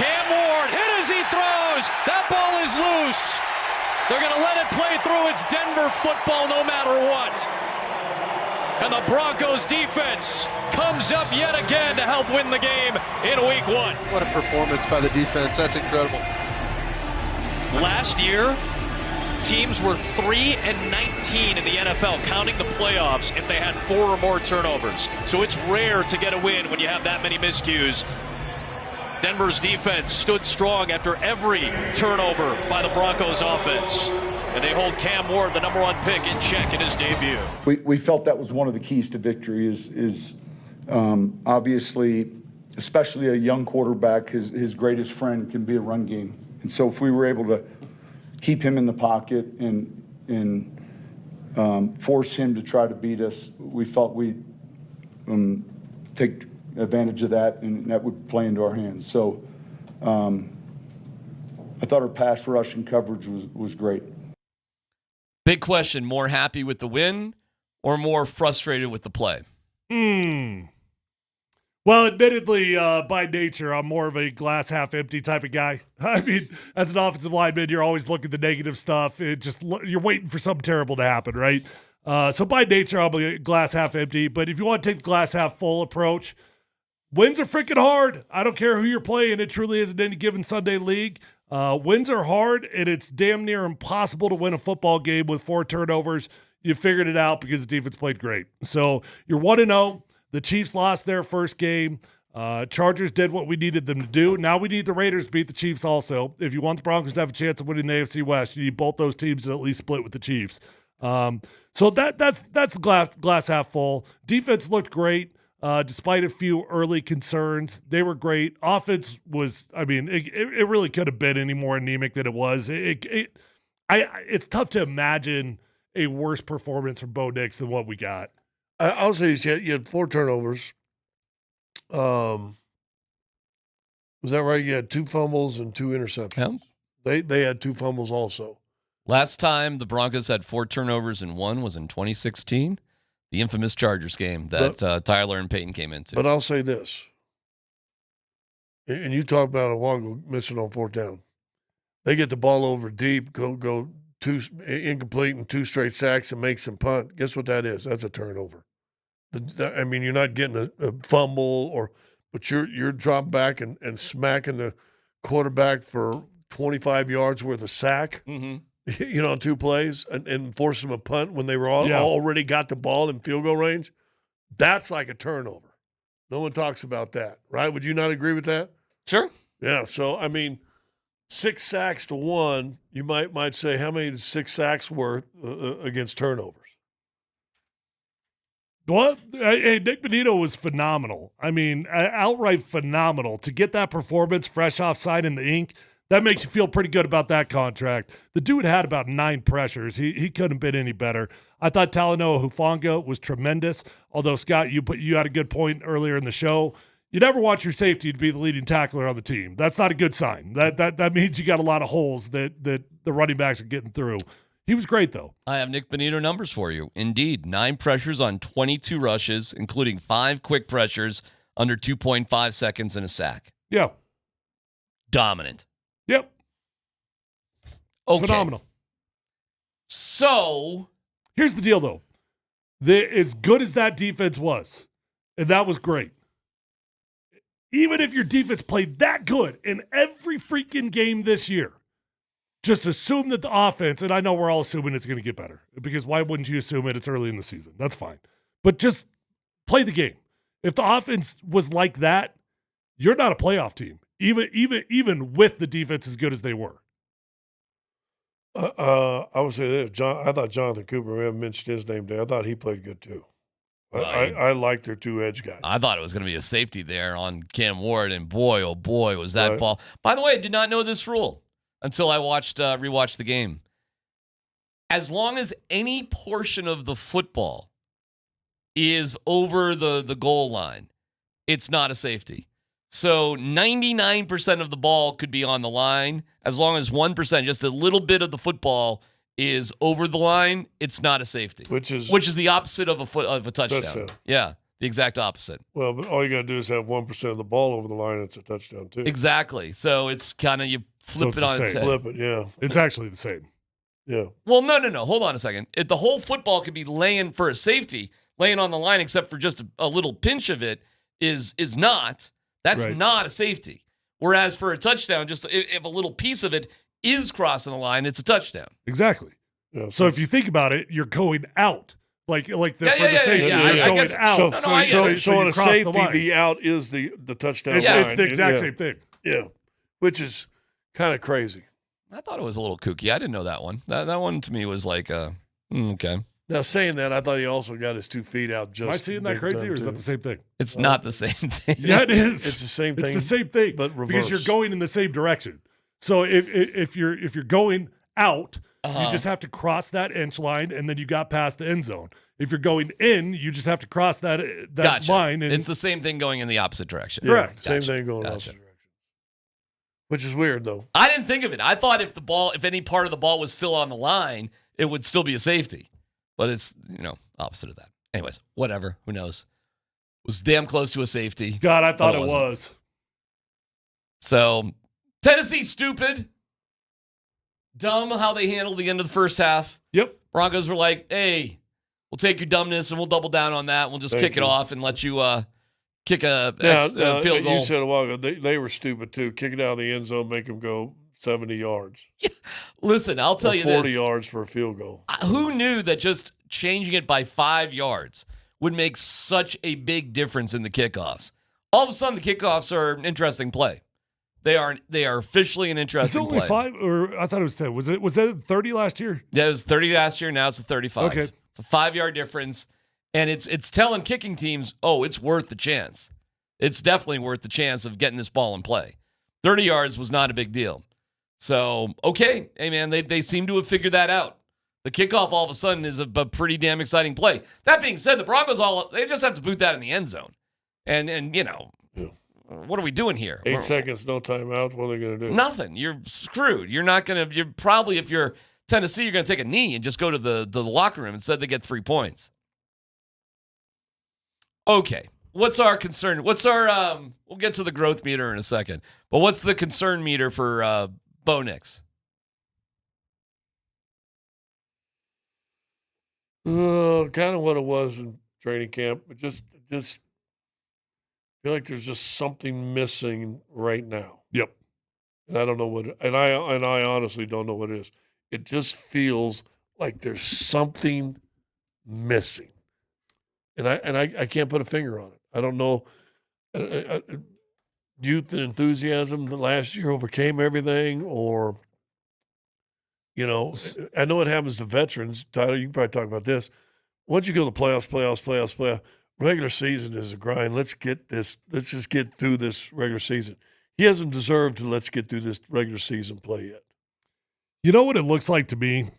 Cam Ward hit as he throws. That ball is loose. They're going to let it play through. It's Denver football no matter what. And the Broncos defense comes up yet again to help win the game in week 1. What a performance by the defense. That's incredible. Last year, teams were 3-19 in the NFL, counting the playoffs, if they had 4 or more turnovers. So it's rare to get a win when you have that many miscues. Denver's defense stood strong after every turnover by the Broncos offense. And they hold Cam Ward, the number 1 pick, in check in his debut. We felt that was one of the keys to victory is obviously, especially a young quarterback, his greatest friend can be a run game. And so if we were able to keep him in the pocket and force him to try to beat us, we felt we'd take advantage of that, and that would play into our hands. So I thought our pass rush and coverage was great. Big question, more happy with the win or more frustrated with the play? Well, admittedly, by nature, I'm more of a glass half empty type of guy. I mean, as an offensive lineman, you're always looking at the negative stuff. You're waiting for something terrible to happen, right? So by nature, I'm a glass half empty. But if you want to take the glass half full approach, wins are freaking hard. I don't care who you're playing. It truly isn't any given Sunday league. Wins are hard, and it's damn near impossible to win a football game with 4 turnovers. You figured it out because the defense played great. So you're 1-0. The Chiefs lost their first game. Chargers did what we needed them to do. Now we need the Raiders to beat the Chiefs also. If you want the Broncos to have a chance of winning the AFC West, you need both those teams to at least split with the Chiefs. So that's the glass half full. Defense looked great. Despite a few early concerns, they were great. Offense was, I mean, it really could have been any more anemic than it was. It's tough to imagine a worse performance from Bo Nix than what we got. I'll say you had 4 turnovers. Was that right? You had 2 fumbles and 2 interceptions. Yeah. They had 2 fumbles also. Last time the Broncos had 4 turnovers and 1 was in 2016. The infamous Chargers game that Tyler and Peyton came into. But I'll say this, and you talked about a while ago missing on 4th down. They get the ball over deep, go 2 incomplete and 2 straight sacks and make some punt. Guess what that is? That's a turnover. I mean, you're not getting a fumble but you're dropping back and smacking the quarterback for 25 yards worth of sack. Mm-hmm. 2 plays and force them a punt when they were already got the ball in field goal range. That's like a turnover. No one talks about that, right? Would you not agree with that? Sure. Yeah. So, I mean, 6 sacks to 1, you might say, how many is 6 sacks worth against turnovers? Well, hey, Nick Bonito was phenomenal. I mean, outright phenomenal. To get that performance fresh off signing the ink, that makes you feel pretty good about that contract. The dude had about 9 pressures. He couldn't have been any better. I thought Talanoa Hufanga was tremendous. Although, Scott, you had a good point earlier in the show. You never want your safety to be the leading tackler on the team. That's not a good sign. That means you got a lot of holes that the running backs are getting through. He was great, though. I have Nick Bonito numbers for you. Indeed, 9 pressures on 22 rushes, including 5 quick pressures under 2.5 seconds and a sack. Yeah. Dominant. Yep. Okay. Phenomenal. So here's the deal, though. As good as that defense was, and that was great, even if your defense played that good in every freaking game this year, just assume that the offense, and I know we're all assuming it's going to get better, because why wouldn't you assume it? It's early in the season. That's fine. But just play the game. If the offense was like that, you're not a playoff team. Even with the defense as good as they were. I would say this. I thought Jonathan Cooper, we haven't mentioned his name today. I thought he played good too. I like their 2 edge guys. I thought it was going to be a safety there on Cam Ward, and boy, oh boy, was that ball. By the way, I did not know this rule until I rewatched the game. As long as any portion of the football is over the goal line, it's not a safety. So 99% of the ball could be on the line. As long as 1%, just a little bit of the football, is over the line, it's not a safety. Which is the opposite of a touchdown. Yeah. The exact opposite. Well, but all you got to do is have 1% of the ball over the line. It's a touchdown, too. Exactly. So it's kind of you flip it on its head. Flip it, yeah. It's actually the same. Yeah. Well, no. Hold on a second. The whole football could be laying for a safety, laying on the line, except for just a little pinch of it is not. That's Right. not a safety. Whereas for a touchdown, just if a little piece of it is crossing the line, it's a touchdown. Exactly. Yeah, So if you think about it, you're going out. For the Yeah, safety, yeah. you're I going guess- out. So on you a cross safety, line. the out is the touchdown It's line. the exact Yeah. same thing. Yeah, which is kind of crazy. I thought it was a little kooky. I didn't know that one. That one to me was like, okay. Now, saying that, I thought he also got his 2 feet out just Am I seeing that big crazy, time, or is too. that the same thing? It's not the same thing. Yeah, it is. It's the same thing. It's the same thing, but because you're reverse. going in the same direction. So if you're going out, Uh-huh. you just have to cross that inch line, and then you got past the end zone. If you're going in, you just have to cross that Gotcha. line. And It's the same thing going in the opposite direction. Yeah, Correct. Same Gotcha. thing going Gotcha. opposite direction. Which is weird, though. I didn't think of it. I thought if any part of the ball was still on the line, it would still be a safety. But it's, opposite of that. Anyways, whatever. Who knows? It was damn close to a safety. God, I thought but it wasn't. was. So, Tennessee, stupid. Dumb how they handled the end of the first half. Yep. Broncos were like, hey, we'll take your dumbness and we'll double down on that. We'll just Thank kick you. it off and let you kick a Now, field goal. you said a while ago, they were stupid, too. Kick it out of the end zone, make them go 70 yards. Listen, I'll tell Or you 40 this. yards for a field goal. Who knew that just changing it by 5 yards would make such a big difference in the kickoffs? All of a sudden, the kickoffs are an interesting play. They are officially an It's interesting only play. 5, or I thought it was 10. Was that 30 last year? Yeah, it was 30 last year. Now it's a 35. Okay. It's a 5-yard difference. And it's telling kicking teams, oh, it's worth the chance. It's definitely worth the chance of getting this ball in play. 30 yards was not a big deal. So, okay. Hey, man, they seem to have figured that out. The kickoff all of a sudden is a pretty damn exciting play. That being said, the Broncos they just have to boot that in the end zone. And what are we doing here? 8 seconds, no timeout. What are they going to do? Nothing. You're screwed. You're probably, if you're Tennessee, you're going to take a knee and just go to the locker room. Instead, they get 3 points. Okay. What's our concern? We'll get to the growth meter in a second, but what's the concern meter for Bo Nix? Kind of what it was in training camp. But just feel like there's just something missing right now. Yep. And I don't know what. And I honestly don't know what it is. It just feels like there's something missing. And I can't put a finger on it. I don't know. Youth and enthusiasm the last year overcame everything, or I know it happens to veterans. Tyler, you can probably talk about this. Once you go to the playoffs, regular season is a grind. Let's just get through this regular season. He hasn't deserved to let's get through this regular season play yet. You know what it looks like to me?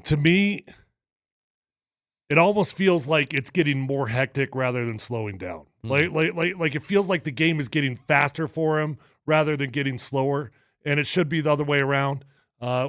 To me, it almost feels like it's getting more hectic rather than slowing down. Like it feels like the game is getting faster for him rather than getting slower, and it should be the other way around.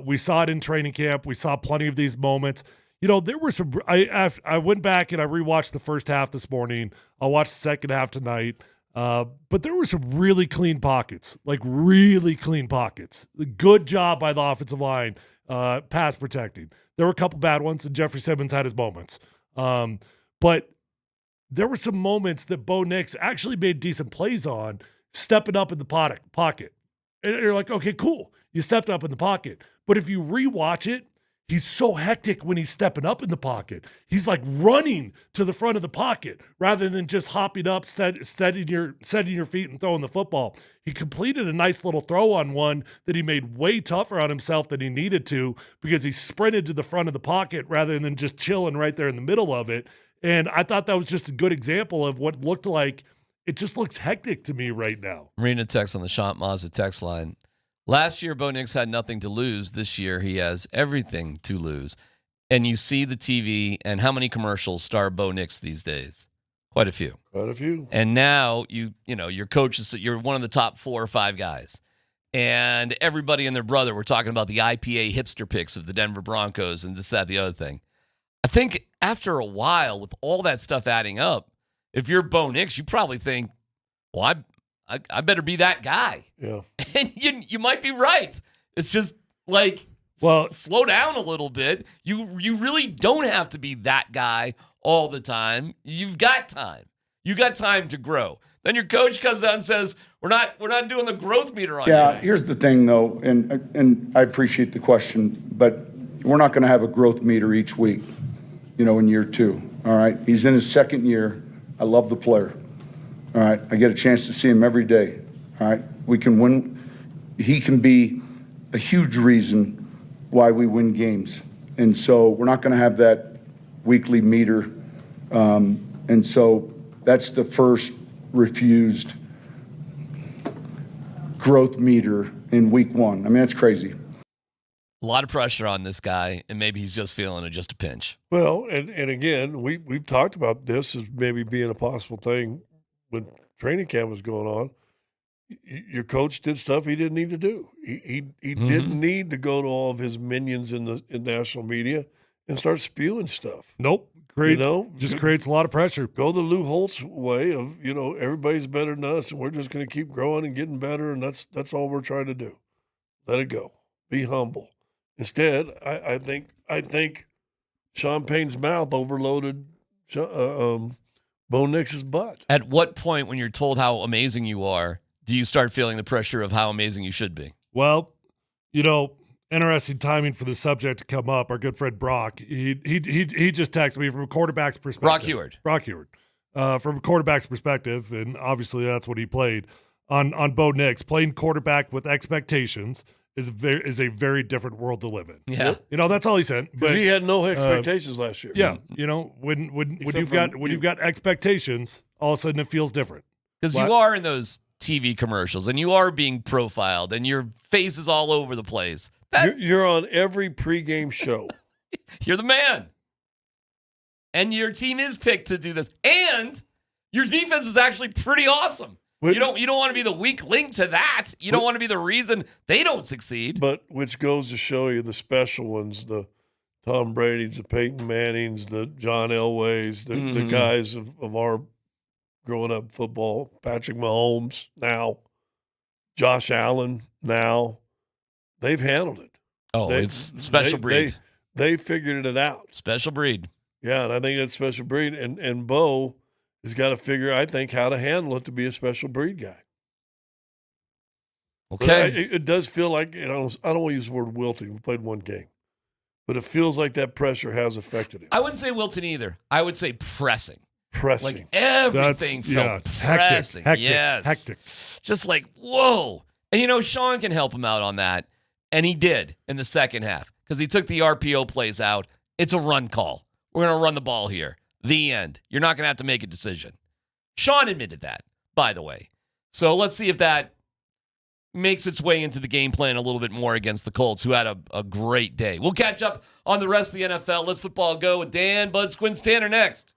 We saw it in training camp. We saw plenty of these moments. There were some. I went back and I rewatched the first half this morning. I'll watch the second half tonight. But there were some really clean pockets, like really clean pockets. Good job by the offensive line, pass protecting. There were a couple bad ones, and Jeffrey Simmons had his moments. But there were some moments that Bo Nix actually made decent plays on, stepping up in the pocket. And you're like, okay, cool. You stepped up in the pocket. But if you rewatch it, he's so hectic when he's stepping up in the pocket. He's like running to the front of the pocket rather than just hopping up, setting your feet and throwing the football. He completed a nice little throw on one that he made way tougher on himself than he needed to because he sprinted to the front of the pocket rather than just chilling right there in the middle of it. And I thought that was just a good example of what looked like. It just looks hectic to me right now. Reading a text on the Shant Mazda text line. Last year, Bo Nix had nothing to lose. This year, he has everything to lose. And you see the TV and how many commercials star Bo Nix these days? Quite a few. Quite a few. And now, your coach you're one of the top 4 or 5 guys. And everybody and their brother were talking about the IPA hipster picks of the Denver Broncos and this, that, the other thing. I think after a while, with all that stuff adding up, if you're Bo Nix, you probably think, well, I better be that guy. Yeah. And you might be right. It's just like, well, slow down a little bit. You really don't have to be that guy all the time. You've got time. You got time to grow. Then your coach comes out and says, we're not doing the growth meter on Yeah, today. here's the thing, though, and I appreciate the question, but we're not going to have a growth meter each week, in year 2, all right? He's in his second year. I love the player, all right? I get a chance to see him every day, all right? We can win. He can be a huge reason why we win games. And so we're not going to have that weekly meter. And so that's the first refused growth meter in week 1. I mean, that's crazy. A lot of pressure on this guy, and maybe he's just feeling it just a pinch. Well, and again, we've talked about this as maybe being a possible thing when training camp was going on. Your coach did stuff he didn't need to do. He didn't need to go to all of his minions in national media and start spewing stuff. Nope. Just creates a lot of pressure. Go the Lou Holtz way of, everybody's better than us and we're just going to keep growing and getting better, and that's all we're trying to do. Let it go. Be humble. Instead, I think Sean Payton's mouth overloaded Bo Nix's butt. At what point, when you're told how amazing you are, do you start feeling the pressure of how amazing you should be? Well, interesting timing for the subject to come up. Our good friend Brock, he just texted me from a quarterback's perspective. Brock Heward. From a quarterback's perspective, and obviously that's what he played on Bo Nix. Playing quarterback with expectations is a very different world to live in. Yeah, that's all he said. Because he had no expectations last year. Yeah, when you've got expectations, all of a sudden it feels different. Because you are in those TV commercials, and you are being profiled, and your face is all over the place. You're on every pregame show. You're the man. And your team is picked to do this. And your defense is actually pretty awesome. You don't want to be the weak link to that. You don't want to be the reason they don't succeed. But which goes to show you the special ones, the Tom Brady's, the Peyton Mannings, the John Elways, the guys of our growing up football, Patrick Mahomes now, Josh Allen now. They've handled it. Oh, it's special breed. They figured it out. Special breed. Yeah, and I think that's special breed. And Bo has got to figure, I think, how to handle it to be a special breed guy. Okay. It does feel like, I don't want to use the word wilting. We played one game. But it feels like that pressure has affected him. I wouldn't say wilting either. I would say pressing. Pressing. Like everything felt pressing. Hectic. Just like, whoa. And, Sean can help him out on that. And he did in the second half because he took the RPO plays out. It's a run call. We're going to run the ball here. The end. You're not going to have to make a decision. Sean admitted that, by the way. So let's see if that makes its way into the game plan a little bit more against the Colts, who had a great day. We'll catch up on the rest of the NFL. Let's football go with Dan Bud Squints Tanner next.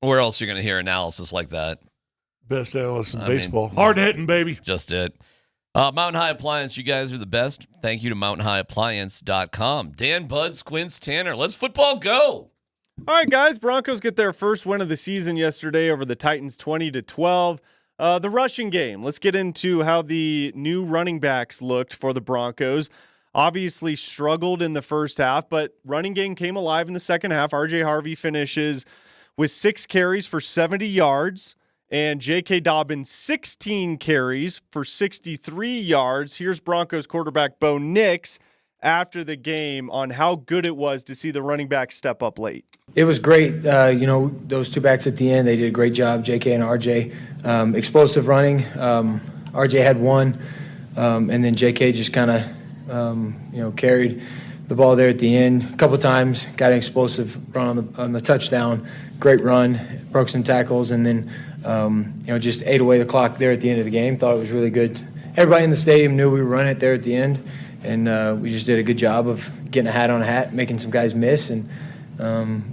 Where else you're going to hear analysis like that? Best analyst in baseball. Hard hitting, baby. Just it. Mountain High Appliance, you guys are the best. Thank you to mountainhighappliance.com. Dan, Bud, Squints, Tanner, let's football go. All right, guys. Broncos get their first win of the season yesterday over the Titans, 20-12. The rushing game. Let's get into how the new running backs looked for the Broncos. Obviously struggled in the first half, but running game came alive in the second half. RJ Harvey finishes with 6 carries for 70 yards, and J.K. Dobbins 16 carries for 63 yards. Here's Broncos quarterback Bo Nix after the game on how good it was to see the running back step up late. It was great. Those two backs at the end, they did a great job, JK and RJ. Explosive running. RJ had one, and then JK just kind of, carried the ball there at the end. A couple times, got an explosive run on the touchdown. Great run, broke some tackles, and then, just ate away the clock there at the end of the game. Thought it was really good. Everybody in the stadium knew we were running it there at the end, and we just did a good job of getting a hat on a hat, making some guys miss, and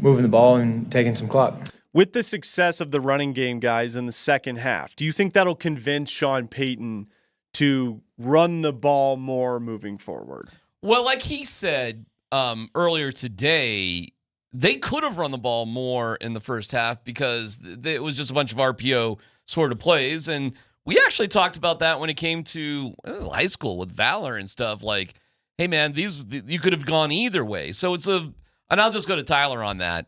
moving the ball and taking some clock. With the success of the running game, guys, in the second half, do you think that'll convince Sean Payton to run the ball more moving forward? Well, like he said earlier today, they could have run the ball more in the first half because it was just a bunch of RPO sort of plays. And we actually talked about that when it came to high school with Valor and stuff. Like, hey, man, you could have gone either way. So and I'll just go to Tyler on that.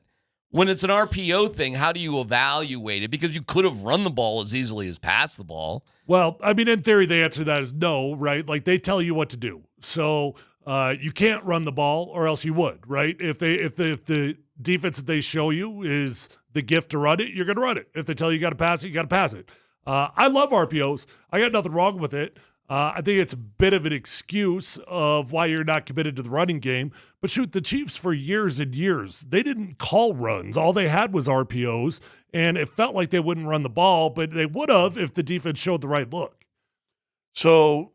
When it's an RPO thing, how do you evaluate it? Because you could have run the ball as easily as passed the ball. Well, I mean, in theory, the answer to that is no, right? Like, they tell you what to do. So you can't run the ball or else you would, right? If the defense that they show you is the gift to run it, you're going to run it. If they tell you got to pass it, you got to pass it. I love RPOs. I got nothing wrong with it. I think it's a bit of an excuse of why you're not committed to the running game. But shoot, the Chiefs for years and years, they didn't call runs. All they had was RPOs, and it felt like they wouldn't run the ball, but they would have if the defense showed the right look. So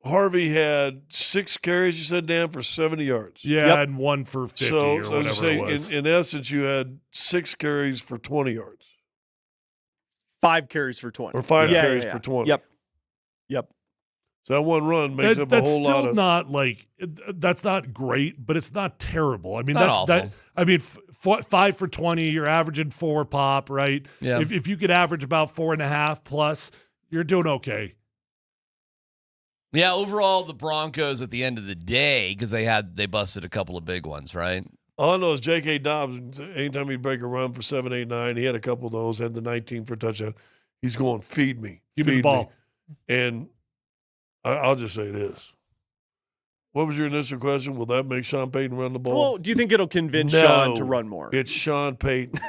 Harvey had 6 carries, you said, Dan, for 70 yards. Yeah, and 1 for 50 or whatever it was. In essence, you had 6 carries for 20 yards. 5 carries for 20. Or 5 carries for 20. Yep. So that one run makes up a whole lot of. That's not great, but it's not terrible. I mean, Not awful. 5 for 20, you're averaging 4 pop, right? Yeah. If you could average about 4.5 plus, you're doing okay. Yeah, overall, the Broncos at the end of the day, because they busted a couple of big ones, right? All I know is J.K. Dobbins, anytime he'd break a run for 7, 8, 9, he had a couple of those, had the 19 for a touchdown. He's going, feed me. Give me the ball. And I'll just say this. What was your initial question? Will that make Sean Payton run the ball? Well, do you think it'll convince Sean to run more? It's Sean Payton.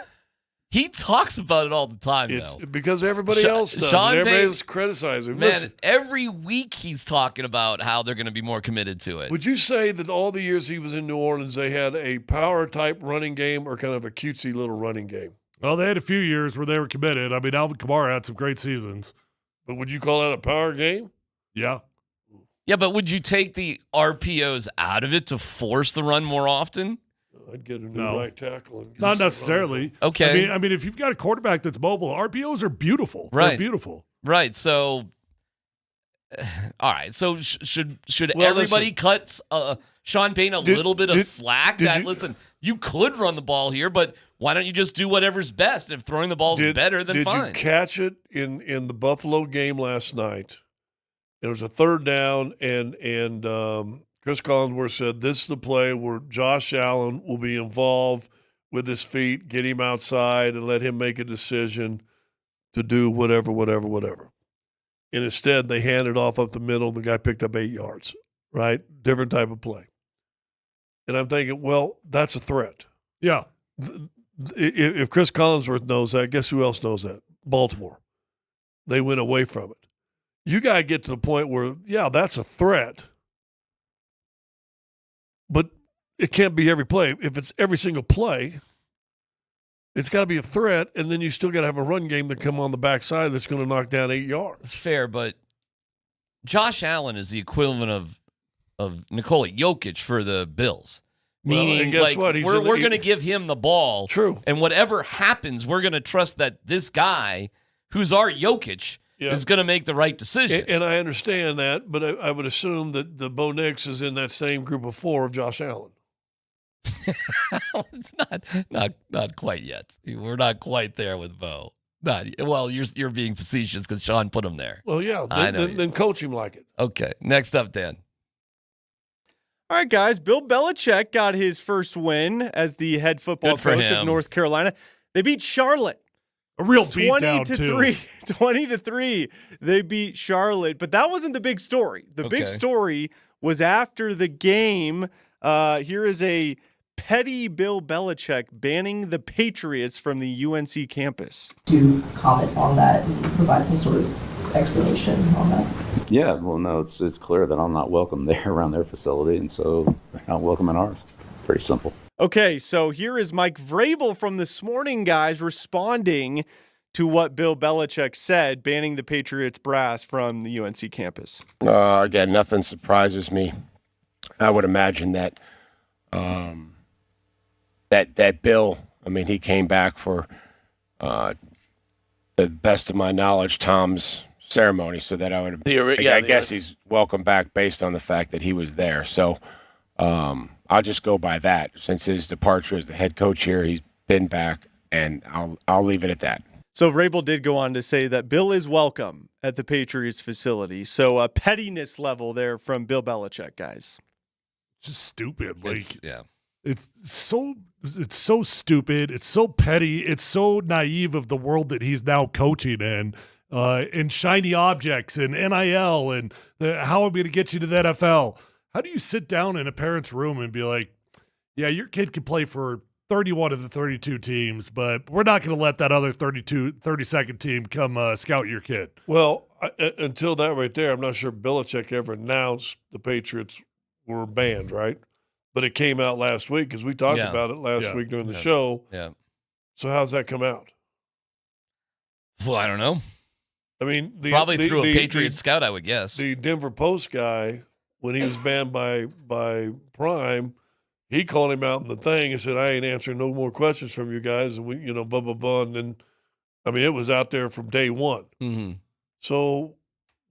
He talks about it all the time, though. Because everybody else does. Sean Everybody's criticizing him. Man, Listen, every week he's talking about how they're going to be more committed to it. would you say that all the years he was in New Orleans, they had a power-type running game or kind of a cutesy little running game? Well, they had a few years where they were committed. I mean, Alvin Kamara had some great seasons. But would you call that a power game? Yeah. Yeah, but would you take the RPOs out of it to force the run more often? I'd get a new right tackle. And Not necessarily. Okay. I mean, if you've got a quarterback that's mobile, RPOs are beautiful. Right. They're beautiful. Right. So, all right. So should Well, everybody cut Sean Payton a little bit of slack? did you- Listen, you could run the ball here, but why don't you just do whatever's best? And if throwing the ball's better, then fine. Did you catch it in the Buffalo game last night? It was a 3rd down, and Chris Collinsworth said this is the play where Josh Allen will be involved with his feet, get him outside, and let him make a decision to do whatever. And instead, they handed off up the middle, and the guy picked up 8 yards, right? Different type of play. And I'm thinking, well, that's a threat. Yeah. If Chris Collinsworth knows that, guess who else knows that? Baltimore. They went away from it. You got to get to the point where, yeah, that's a threat. But it can't be every play. If it's every single play, it's got to be a threat, and then you still got to have a run game that come on the backside that's going to knock down 8 yards. Fair, but Josh Allen is the equivalent of Nikola Jokic for the Bills. Meaning, and guess like, what? we're going to give him the ball. True. And whatever happens, we're going to trust that this guy, who's our Jokic, is going to make the right decision. And I understand that, but I would assume that the Bo Nix is in that same group of 4 of Josh Allen. It's not quite yet. We're not quite there with Bo. Well, you're being facetious because Sean put him there. Well, yeah. Then coach him like it. Okay. Next up, Dan. All right, guys. Bill Belichick got his first win as the head football coach of North Carolina. They beat Charlotte. A real beatdown, 20-3. They beat Charlotte. But that wasn't the big story. The big story was after the game. Here is a petty Bill Belichick banning the Patriots from the UNC campus. Do comment on that and provide some sort of explanation on that? Yeah, well, no, it's clear that I'm not welcome there around their facility, and so they're not welcome in ours. Pretty simple. Okay, so here is Mike Vrabel from this morning, guys, responding to what Bill Belichick said, banning the Patriots brass from the UNC campus. Again, nothing surprises me. I would imagine that that Bill, I mean, he came back for the best of my knowledge, Tom's ceremony, so that I would I guess he's welcome back based on the fact that he was there. So I'll just go by that. Since his departure as the head coach here, he's been back, and I'll leave it at that. So Vrabel did go on to say that Bill is welcome at the Patriots facility. So a pettiness level there from Bill Belichick, guys. Just stupid. Like, it's so stupid. It's so petty. It's so naive of the world that he's now coaching in. And shiny objects and NIL and how I'm going to get you to the NFL. How do you sit down in a parent's room and be like, yeah, your kid can play for 31 of the 32 teams, but we're not going to let that other 32nd team come scout your kid? Well, until that right there, I'm not sure Belichick ever announced the Patriots were banned, right? But it came out last week because we talked about it last week during the show. Yeah. So how's that come out? Well, I don't know. I mean, probably through a Patriots scout, I would guess. The Denver Post guy, when he was banned by Prime, he called him out in the thing and said, "I ain't answering no more questions from you guys," and we, blah blah blah. And then, I mean, it was out there from day one. Mm-hmm. So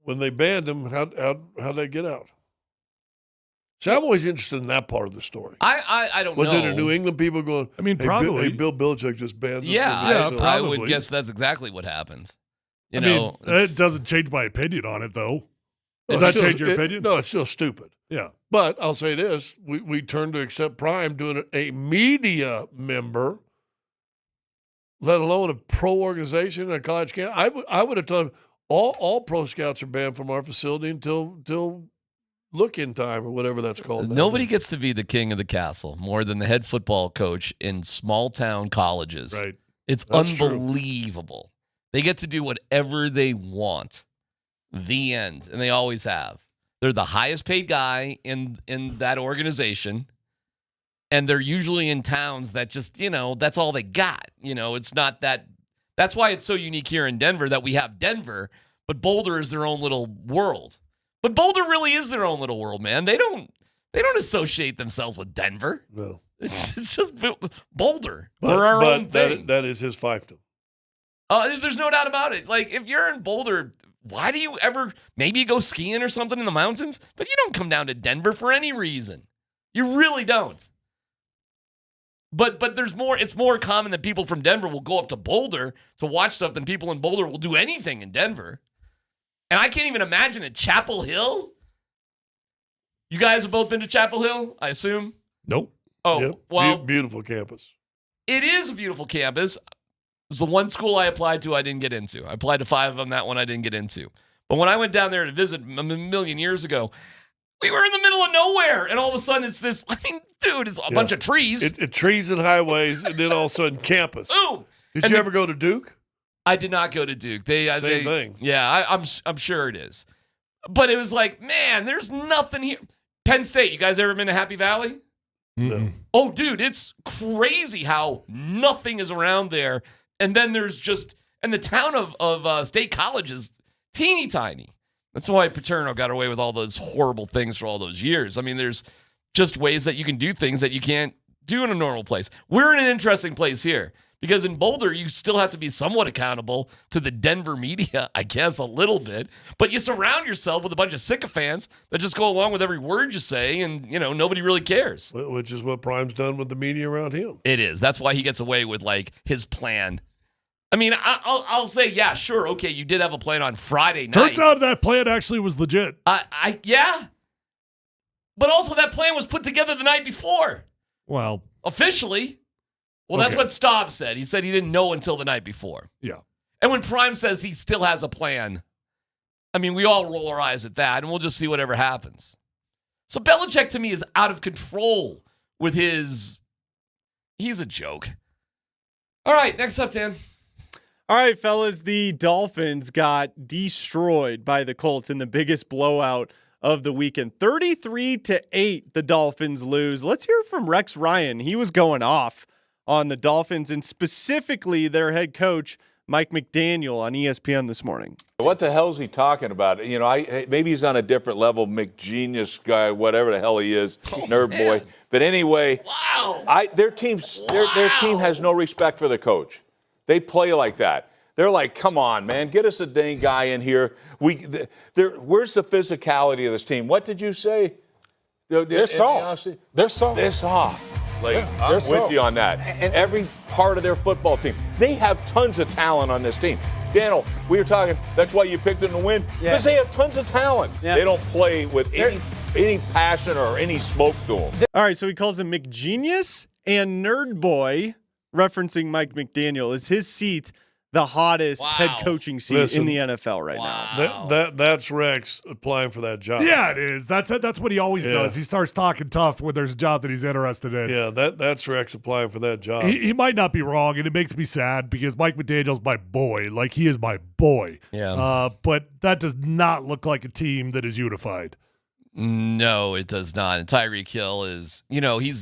when they banned him, how'd that get out? See, I'm always interested in that part of the story. I don't know. Was it a New England people going? I mean, hey, probably. Bill Belichick just banned us. I would guess that's exactly what happened. I mean, it doesn't change my opinion on it, though. Does that change your opinion? No, it's still stupid. Yeah. But I'll say this. We turned to accept Prime doing a media member, let alone a pro organization, a college camp. I would have told him all pro scouts are banned from our facility until look-in time or whatever that's called. Nobody gets to be the king of the castle more than the head football coach in small-town colleges. Right. It's That's unbelievable. True. They get to do whatever they want. The end. And they always have. They're the highest paid guy in that organization. And they're usually in towns that just, that's all they got. It's not that. That's why it's so unique here in Denver that we have Denver, but Boulder is their own little world. But Boulder really is their own little world, man. They don't associate themselves with Denver. No. It's just Boulder. We're our own thing. That is his fiefdom. There's no doubt about it. Like, if you're in Boulder, why do you ever maybe go skiing or something in the mountains? But you don't come down to Denver for any reason. You really don't. But there's more. It's more common that people from Denver will go up to Boulder to watch stuff than people in Boulder will do anything in Denver. And I can't even imagine at Chapel Hill. You guys have both been to Chapel Hill, I assume? Nope. Oh, yep. Well. Beautiful campus. It is a beautiful campus. It's the one school I applied to I didn't get into. I applied to 5 of them. That one I didn't get into. But when I went down there to visit a million years ago, we were in the middle of nowhere. And all of a sudden it's this, dude, it's a bunch of trees. Trees and highways, and then all of a sudden campus. Ooh. Did you ever go to Duke? I did not go to Duke. Same thing. Yeah, I'm sure it is. But it was like, man, there's nothing here. Penn State, you guys ever been to Happy Valley? No. Oh, dude, it's crazy how nothing is around there. And then there's and the town of State College is teeny tiny. That's why Paterno got away with all those horrible things for all those years. I mean, there's just ways that you can do things that you can't do in a normal place. We're in an interesting place here because in Boulder, you still have to be somewhat accountable to the Denver media, I guess, a little bit. But you surround yourself with a bunch of sycophants that just go along with every word you say, and, you know, nobody really cares. Which is what Prime's done with the media around him. It is. That's why he gets away with, like, his plan. I mean, I'll say, yeah, sure, okay, you did have a plan on Friday night. Turns out that plan actually was legit. Yeah. But also that plan was put together the night before. Well. Officially. Well, that's what Staub said. He said he didn't know until the night before. Yeah. And when Prime says he still has a plan, I mean, we all roll our eyes at that, and we'll just see whatever happens. So Belichick, to me, is out of control with his... He's a joke. All right, next up, Dan. All right, fellas, the Dolphins got destroyed by the Colts in the biggest blowout of the weekend. 33-8, the Dolphins lose. Let's hear from Rex Ryan. He was going off on the Dolphins and specifically their head coach, Mike McDaniel, on ESPN this morning. What the hell is he talking about? You know, maybe he's on a different level, McGenius guy, whatever the hell he is, nerd boy. But anyway, their team has no respect for the coach. They play like that. They're like, come on, man, get us a dang guy in here. Where's the physicality of this team? What did you say? They're soft. They're soft. They're soft. I'm with you on that. Every part of their football team. They have tons of talent on this team. Daniel, we were talking, that's why you picked them to win? Because they have tons of talent. Yeah. They don't play with any passion or any smoke to them. All right, so he calls him McGenius and Nerd Boy, referencing Mike McDaniel. Is his seat the hottest head coaching seat in the NFL right now? That's Rex applying for that job. Yeah, it is. That's what he always does. He starts talking tough when there's a job that he's interested in. Yeah, that's Rex applying for that job. He might not be wrong, and it makes me sad because Mike McDaniel's my boy. Like, he is my boy. Yeah. But that does not look like a team that is unified. No, it does not. And Tyreek Hill is, you know, he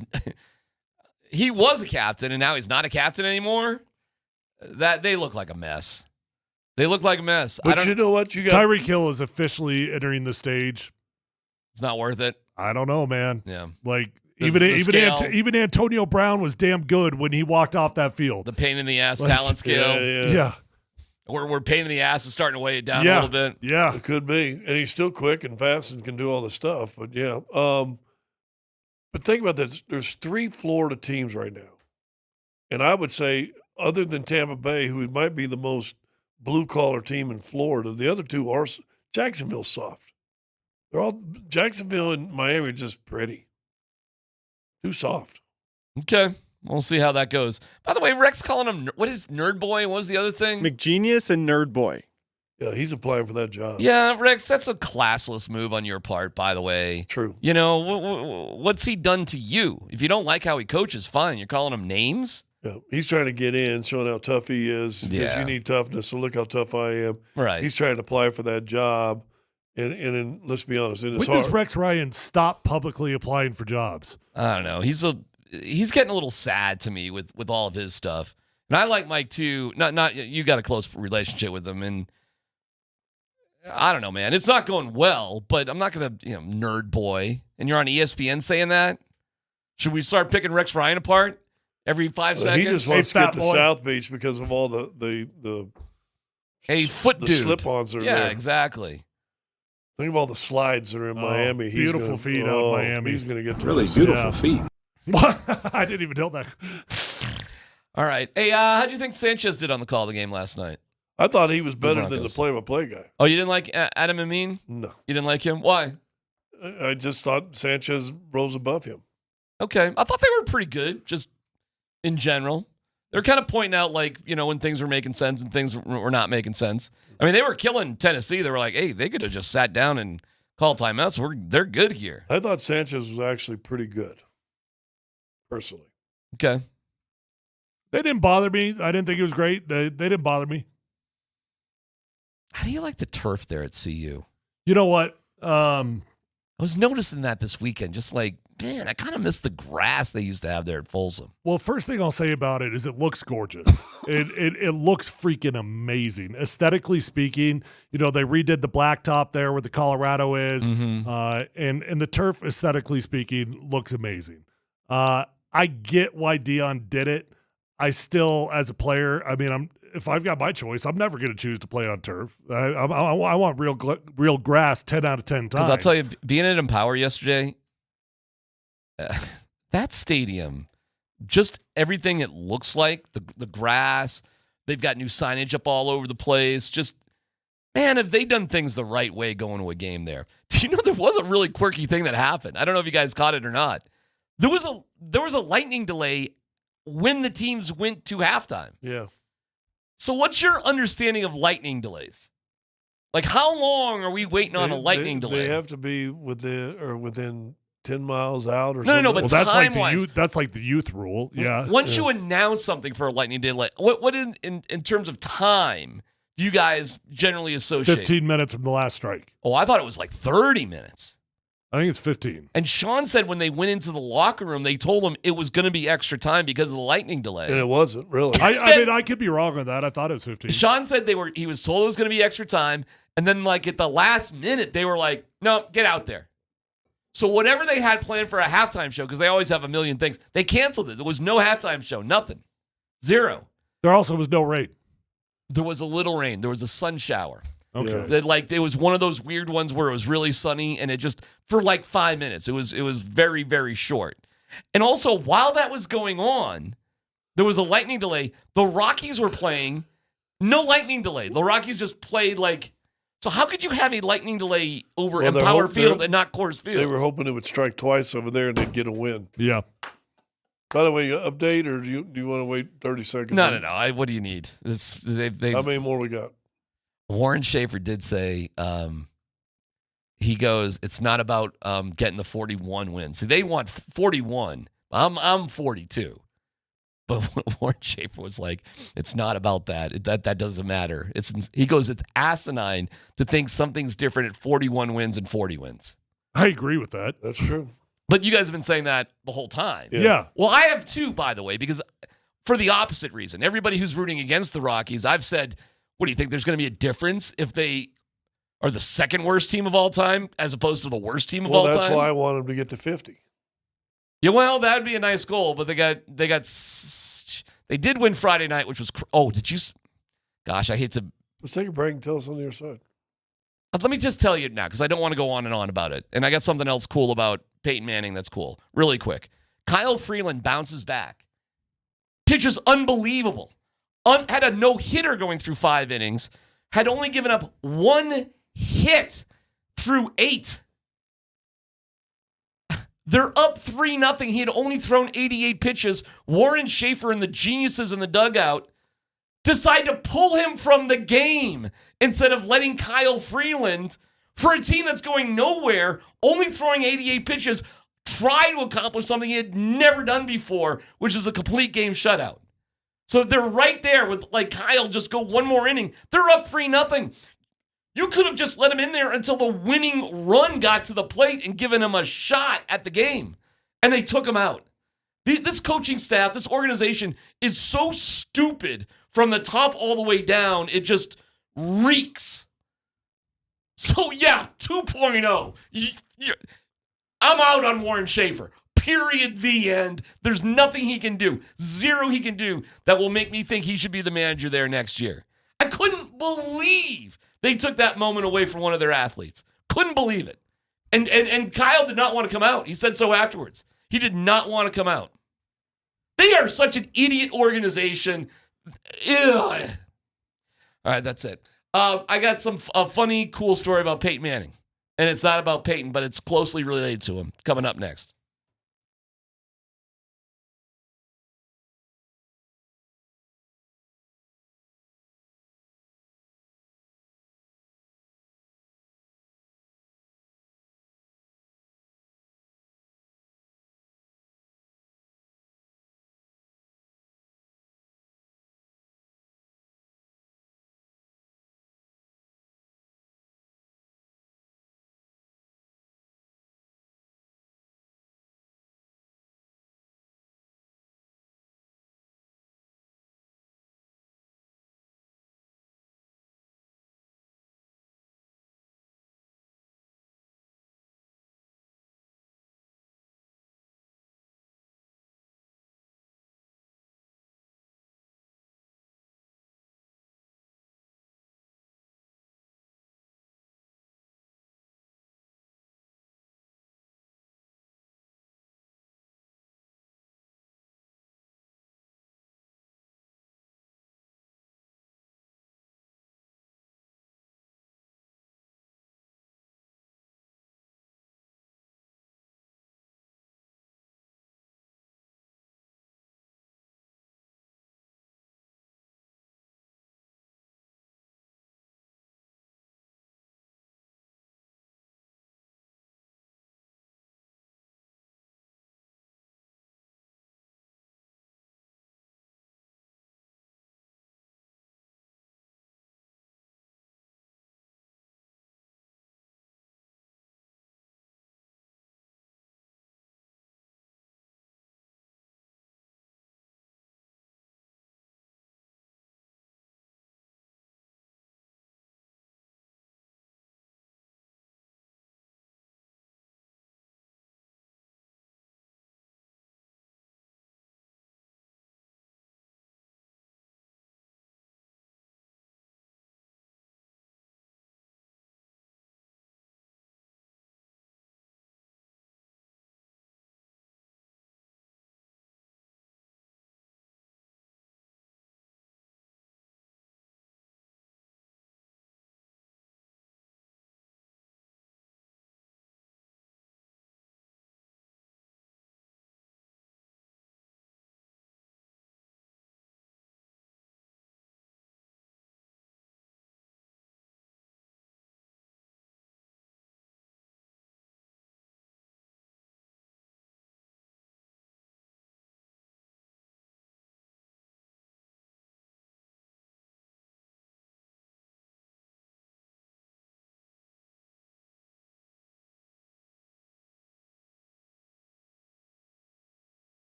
was a captain, and now he's not a captain anymore. That they look like a mess. They look like a mess. But you know what? Tyreek Hill is officially entering the stage. It's not worth it. I don't know, man. Yeah. Like even Antonio Brown was damn good when he walked off that field. The pain in the ass talent scale. Yeah. We're pain in the ass is starting to weigh it down a little bit. Yeah. It could be. And he's still quick and fast and can do all the stuff. But yeah. But think about this. There's 3 Florida teams right now. And I would say, other than Tampa Bay, who might be the most blue-collar team in Florida, the other 2 are Jacksonville's soft. Jacksonville and Miami are just pretty. Too soft. Okay. We'll see how that goes. By the way, Rex calling him, what is Nerd Boy? What was the other thing? McGenius and Nerd Boy. Yeah, he's applying for that job. Yeah, Rex, that's a classless move on your part, by the way. True. You know, what's he done to you? If you don't like how he coaches, fine. You're calling him names? Yeah, he's trying to get in, showing how tough he is. Because you need toughness, so look how tough I am. Right. He's trying to apply for that job. And let's be honest, it is when hard. does Rex Ryan stop publicly applying for jobs? I don't know. He's getting a little sad to me with all of his stuff. And I like Mike too. Not you got a close relationship with him, and I don't know, man. It's not going well, but I'm not gonna, Nerd Boy. And you're on ESPN saying that? Should we start picking Rex Ryan apart every 5 seconds? He just wants to get to South Beach because of all the foot dude slip-ons that are there. Yeah, exactly. Think of all the slides that are in Miami. Beautiful feet out in Miami. He's going to get to really beautiful feet. I didn't even know that. All right. Hey, how'd you think Sanchez did on the call of the game last night? I thought he was better than the play-by-play guy. Oh, you didn't like Adam Amin? No. You didn't like him? Why? I just thought Sanchez rose above him. Okay. I thought they were pretty good, just in general. They're kind of pointing out, when things were making sense and things were not making sense. I mean, they were killing Tennessee. They were like, hey, they could have just sat down and called timeouts. They're good here. I thought Sanchez was actually pretty good, personally. Okay. They didn't bother me. I didn't think it was great. They didn't bother me. How do you like the turf there at CU? You know what? I was noticing that this weekend, just like man, I kind of miss the grass they used to have there at Folsom. Well, first thing I'll say about it is it looks gorgeous. It looks freaking amazing. Aesthetically speaking, they redid the blacktop there where the Colorado is, and the turf, aesthetically speaking, looks amazing. I get why Dion did it. I still, as a player, if I've got my choice, I'm never going to choose to play on turf. I want real grass 10 out of 10 times. Because I'll tell you, being at Empower yesterday, that stadium, just everything it looks like, the grass, they've got new signage up all over the place. Just, man, have they done things the right way going to a game there? Do you know there was a really quirky thing that happened? I don't know if you guys caught it or not. There was a lightning delay when the teams went to halftime. Yeah. So what's your understanding of lightning delays? Like, how long are we waiting on a lightning delay? They have to be within 10 miles out or something. No, but that's time-wise. That's like the youth rule. Yeah. Once you announce something for a lightning delay, what in terms of time do you guys generally associate? 15 minutes from the last strike. Oh, I thought it was like 30 minutes. I think it's 15. And Sean said when they went into the locker room, they told him it was going to be extra time because of the lightning delay. And it wasn't, really. I could be wrong on that. I thought it was 15. Sean said he was told it was going to be extra time. And then, like, at the last minute, they were like, no, get out there. So whatever they had planned for a halftime show, because they always have a million things, they canceled it. There was no halftime show, nothing. Zero. There also was no rain. There was a little rain. There was a sun shower. Okay. It was one of those weird ones where it was really sunny, and it just, for like 5 minutes, it was very, very short. And also, while that was going on, there was a lightning delay. The Rockies were playing, no lightning delay. The Rockies just played like, so how could you have a lightning delay over Empower Field and not Coors Field? They were hoping it would strike twice over there and they'd get a win. Yeah. By the way, update, or do you want to wait 30 seconds? No. What do you need? How many more we got? Warren Schefter did say, he goes, it's not about getting the 41 wins. See, they want 41. I'm 42. But Warren Schefter was like, it's not about that. That doesn't matter. He goes, it's asinine to think something's different at 41 wins and 40 wins. I agree with that. That's true. But you guys have been saying that the whole time. Yeah. Well, I have too, by the way, because for the opposite reason. Everybody who's rooting against the Rockies, I've said, what do you think? There's going to be a difference if they are the second worst team of all time as opposed to the worst team of all time? Well, that's why I want them to get to 50. Yeah, well, that would be a nice goal, but they did win Friday night, which was did you? Gosh, I hate to. Let's take a break and tell us on the other side. Let me just tell you now, because I don't want to go on and on about it, and I got something else cool about Peyton Manning that's cool. Really quick, Kyle Freeland bounces back, pitches unbelievable. Had a no-hitter going through 5 innings, had only given up 1 hit through 8. They're up 3-0. He had only thrown 88 pitches. Warren Schefter and the geniuses in the dugout decide to pull him from the game instead of letting Kyle Freeland, for a team that's going nowhere, only throwing 88 pitches, try to accomplish something he had never done before, which is a complete game shutout. So they're right there with, like, Kyle just go one more inning. They're up 3-0. You could have just let him in there until the winning run got to the plate and given him a shot at the game. And they took him out. This coaching staff, this organization is so stupid from the top all the way down. It just reeks. So, yeah, 2.0. I'm out on Warren Schefter. Period. The end. There's nothing he can do. Zero he can do that will make me think he should be the manager there next year. I couldn't believe they took that moment away from one of their athletes. Couldn't believe it. And Kyle did not want to come out. He said so afterwards. He did not want to come out. They are such an idiot organization. Ugh. All right, that's it. I got a funny, cool story about Peyton Manning. And it's not about Peyton, but it's closely related to him. Coming up next.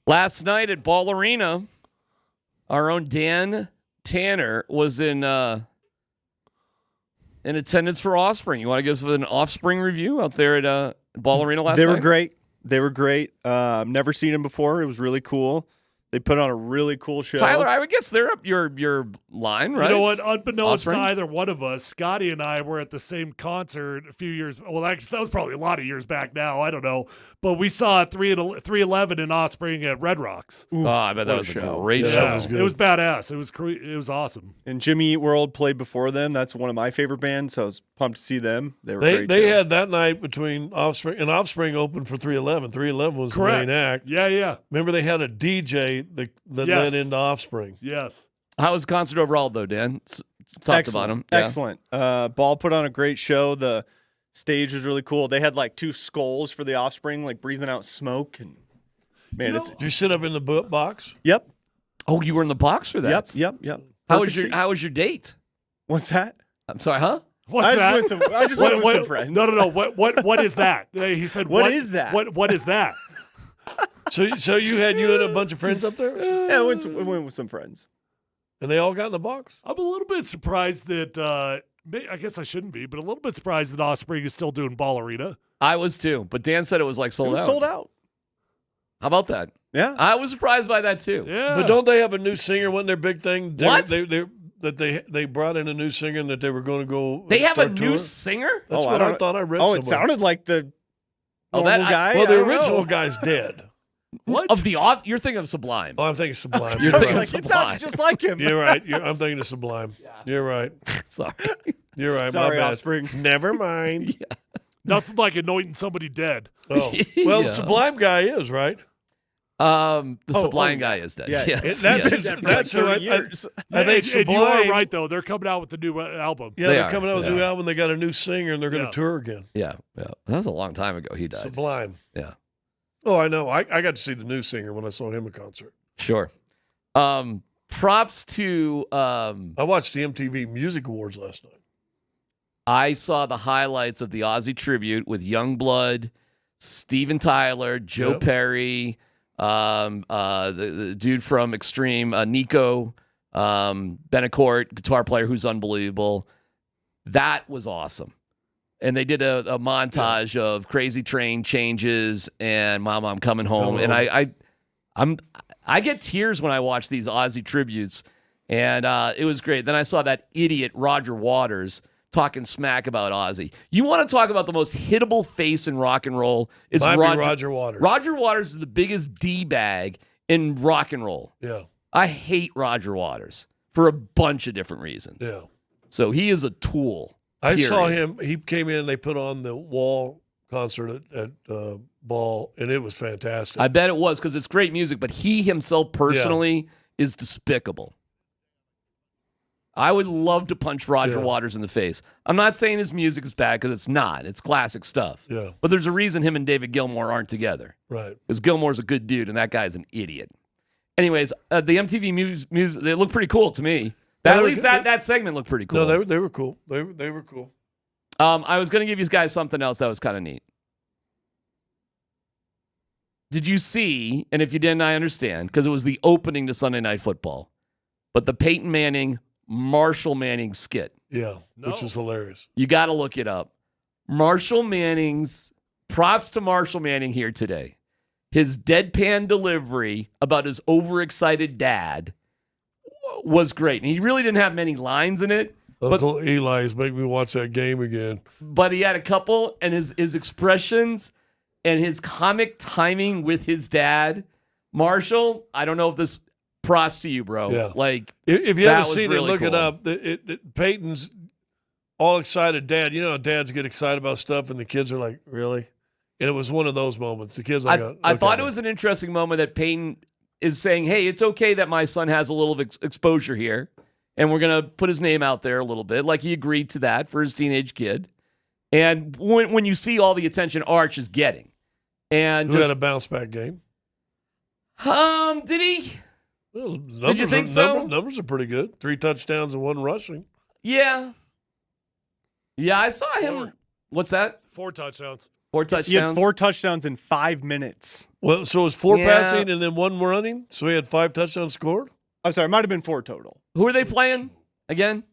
Last night at Ball Arena, our own Dan Tanner was in attendance for Offspring. You want to give us an Offspring review out there at Ball Arena last night? They were great. Never seen them before. It was really cool. They put on a really cool show. Tyler, I would guess they're up your line, right? You know what? Unbeknownst Offspring? to either one of us, Scotty and I were at the same concert a few years. Well, that was probably a lot of years back now. I don't know, but we saw 311 in Offspring at Red Rocks. Oh, I bet that was a great Yeah, show. it was badass. It was awesome. And Jimmy Eat World played before them. That's one of my favorite bands, so I was pumped to see them. They were great. They had that night between Offspring and Offspring opened for 311. 311 was Correct. the main act. Yeah. Remember they had a DJ that led into Offspring. Yes. How was the concert overall, though, Dan? Talked about him. Yeah. Excellent. Ball put on a great show. The stage was really cool. They had like 2 skulls for the Offspring, like breathing out smoke. And man, Did you sit up in the box? Yep. Oh, you were in the box for that? Yep. How was your date? What's that? I'm sorry, huh? What's that? I just went with some friends. No. What is that? He said, What is that? What is that? So you and a bunch of friends up there? Yeah, I went with some friends. And they all got in the box? I'm a little bit surprised that, I guess I shouldn't be, but a little bit surprised that Offspring is still doing Ball Arena. I was too, but Dan said it was like sold out. Sold out. How about that? Yeah. I was surprised by that too. Yeah. But don't they have a new singer? Wasn't their big thing? What? They brought in a new singer and that they were going to go. They have a start new touring? singer? That's what I thought I read. Oh, it sounded like the normal guy. Well, the I don't original know. guy's dead. What? You're thinking of Sublime. Oh, I'm thinking Sublime. You're thinking of It Sublime. sounded just like him. You're right. I'm thinking of Sublime. Yeah. You're right. Sorry. You're right. Sorry, my bad. Offspring. Never mind. Nothing like anointing somebody dead. Oh. Well, Yeah. the Sublime guy is, right? The Sublime guy is dead. Yeah. Yes. That's who I think And Sublime. you are right, though. They're coming out with the new album. Yeah, they're coming out with a new album. They got a new singer, and they're going to tour again. Yeah. That was a long time ago. He died. Sublime. Yeah. Oh, I know. I got to see the new singer when I saw him in concert. Sure. Props to. I watched the MTV Music Awards last night. I saw the highlights of the Ozzy tribute with Youngblood, Steven Tyler, Joe Perry, the dude from Extreme, Nico Benacourt, guitar player who's unbelievable. That was awesome. And they did a montage of Crazy Train changes and Mama, I'm Coming Home. And I get tears when I watch these Ozzy tributes, and it was great. Then I saw that idiot Roger Waters talking smack about Ozzy. You want to talk about the most hittable face in rock and roll? It's Roger Waters. Roger Waters is the biggest D-bag in rock and roll. Yeah. I hate Roger Waters for a bunch of different reasons. Yeah. So he is a tool. I saw period. him. He came in and they put on the Wall concert at Ball, and it was fantastic. I bet it was because it's great music, but he himself personally is despicable. I would love to punch Roger Waters in the face. I'm not saying his music is bad because it's not. It's classic stuff. Yeah. But there's a reason him and David Gilmour aren't together. Right. Because Gilmour's a good dude and that guy's an idiot. Anyways, the MTV music, they look pretty cool to me. At least that segment looked pretty cool. No, they were cool. They were cool. I was going to give you guys something else that was kind of neat. Did you see, and if you didn't, I understand, because it was the opening to Sunday Night Football, but the Peyton Manning, Marshall Manning skit. Yeah, which was hilarious. You got to look it up. Props to Marshall Manning here today. His deadpan delivery about his overexcited dad was great. And he really didn't have many lines in it. Uncle Eli's make me watch that game again. But he had a couple, and his expressions and his comic timing with his dad. Marshall, I don't know if this props to you, bro. Yeah. Like, if you haven't seen really it, look cool. it up. Peyton's all excited dad. You know how dads get excited about stuff, and the kids are like, really? And it was one of those moments. The kids like, I thought it was an interesting moment that Peyton is saying, hey, it's okay that my son has a little exposure here, and we're going to put his name out there a little bit. Like, he agreed to that for his teenage kid. And when you see all the attention Arch is getting. And who had a bounce-back game? Did he? Well, Did you think so? Numbers are pretty good. 3 touchdowns and 1 rushing. Yeah. Yeah, I saw him. What's that? 4 touchdowns. 4 He had touchdowns. 4 touchdowns in 5 minutes. Well, so it's 4 Yeah. passing and then 1 running. So he had 5 touchdowns scored. I'm sorry, it might have been 4 total. Who are they playing again?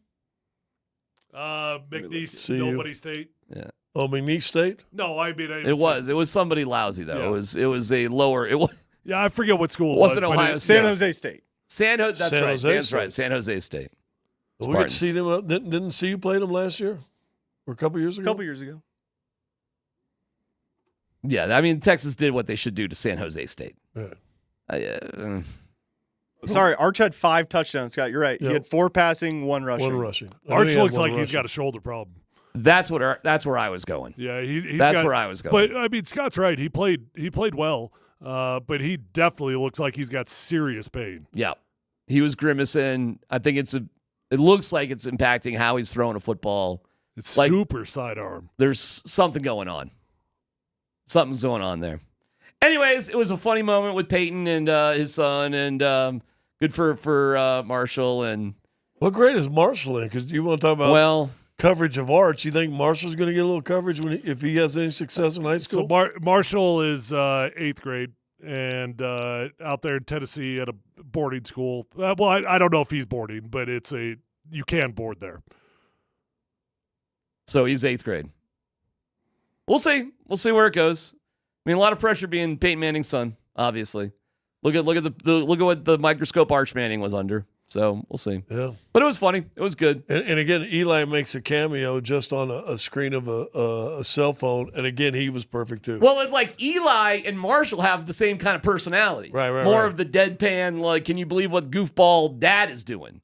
McNeese, See you. Nobody State. Yeah. Oh, McNeese State. No, I mean It was somebody lousy though. Yeah. It was a lower. It was. Yeah, I forget what school it Wasn't was. but Ohio it- San Jose State. San Jose. That's San right. Jose Dan's State. right. San Jose State. We could see them. Didn't see you played them last year, or a couple years A ago. couple years ago. Yeah, I mean Texas did what they should do to San Jose State. Yeah. Sorry, Arch had 5 touchdowns, Scott. You're right. He Yep. had 4 passing, 1 rushing. 1 rushing. Arch looks like he's got a shoulder problem. That's where I was going. Yeah, he's That's got- where I was going. But I mean, Scott's right. He played well, but he definitely looks like he's got serious pain. Yeah, he was grimacing. I think it looks like it's impacting how he's throwing a football. It's like, super sidearm. There's something going on. Something's going on there. Anyways, it was a funny moment with Peyton and his son, and good for Marshall. And what grade is Marshall in? Because you want to talk about coverage of Arch. You think Marshall's going to get a little coverage if he has any success in high school? So Marshall is 8th grade and out there in Tennessee at a boarding school. Well, I don't know if he's boarding, but you can board there. So he's 8th grade. We'll see. We'll see where it goes. I mean, a lot of pressure being Peyton Manning's son, obviously. Look at what the microscope Arch Manning was under. So we'll see. Yeah. But it was funny. It was good. And again, Eli makes a cameo just on a screen of a cell phone. And again, he was perfect too. Well, it's like Eli and Marshall have the same kind of personality. Right. More of the deadpan, like, can you believe what goofball dad is doing?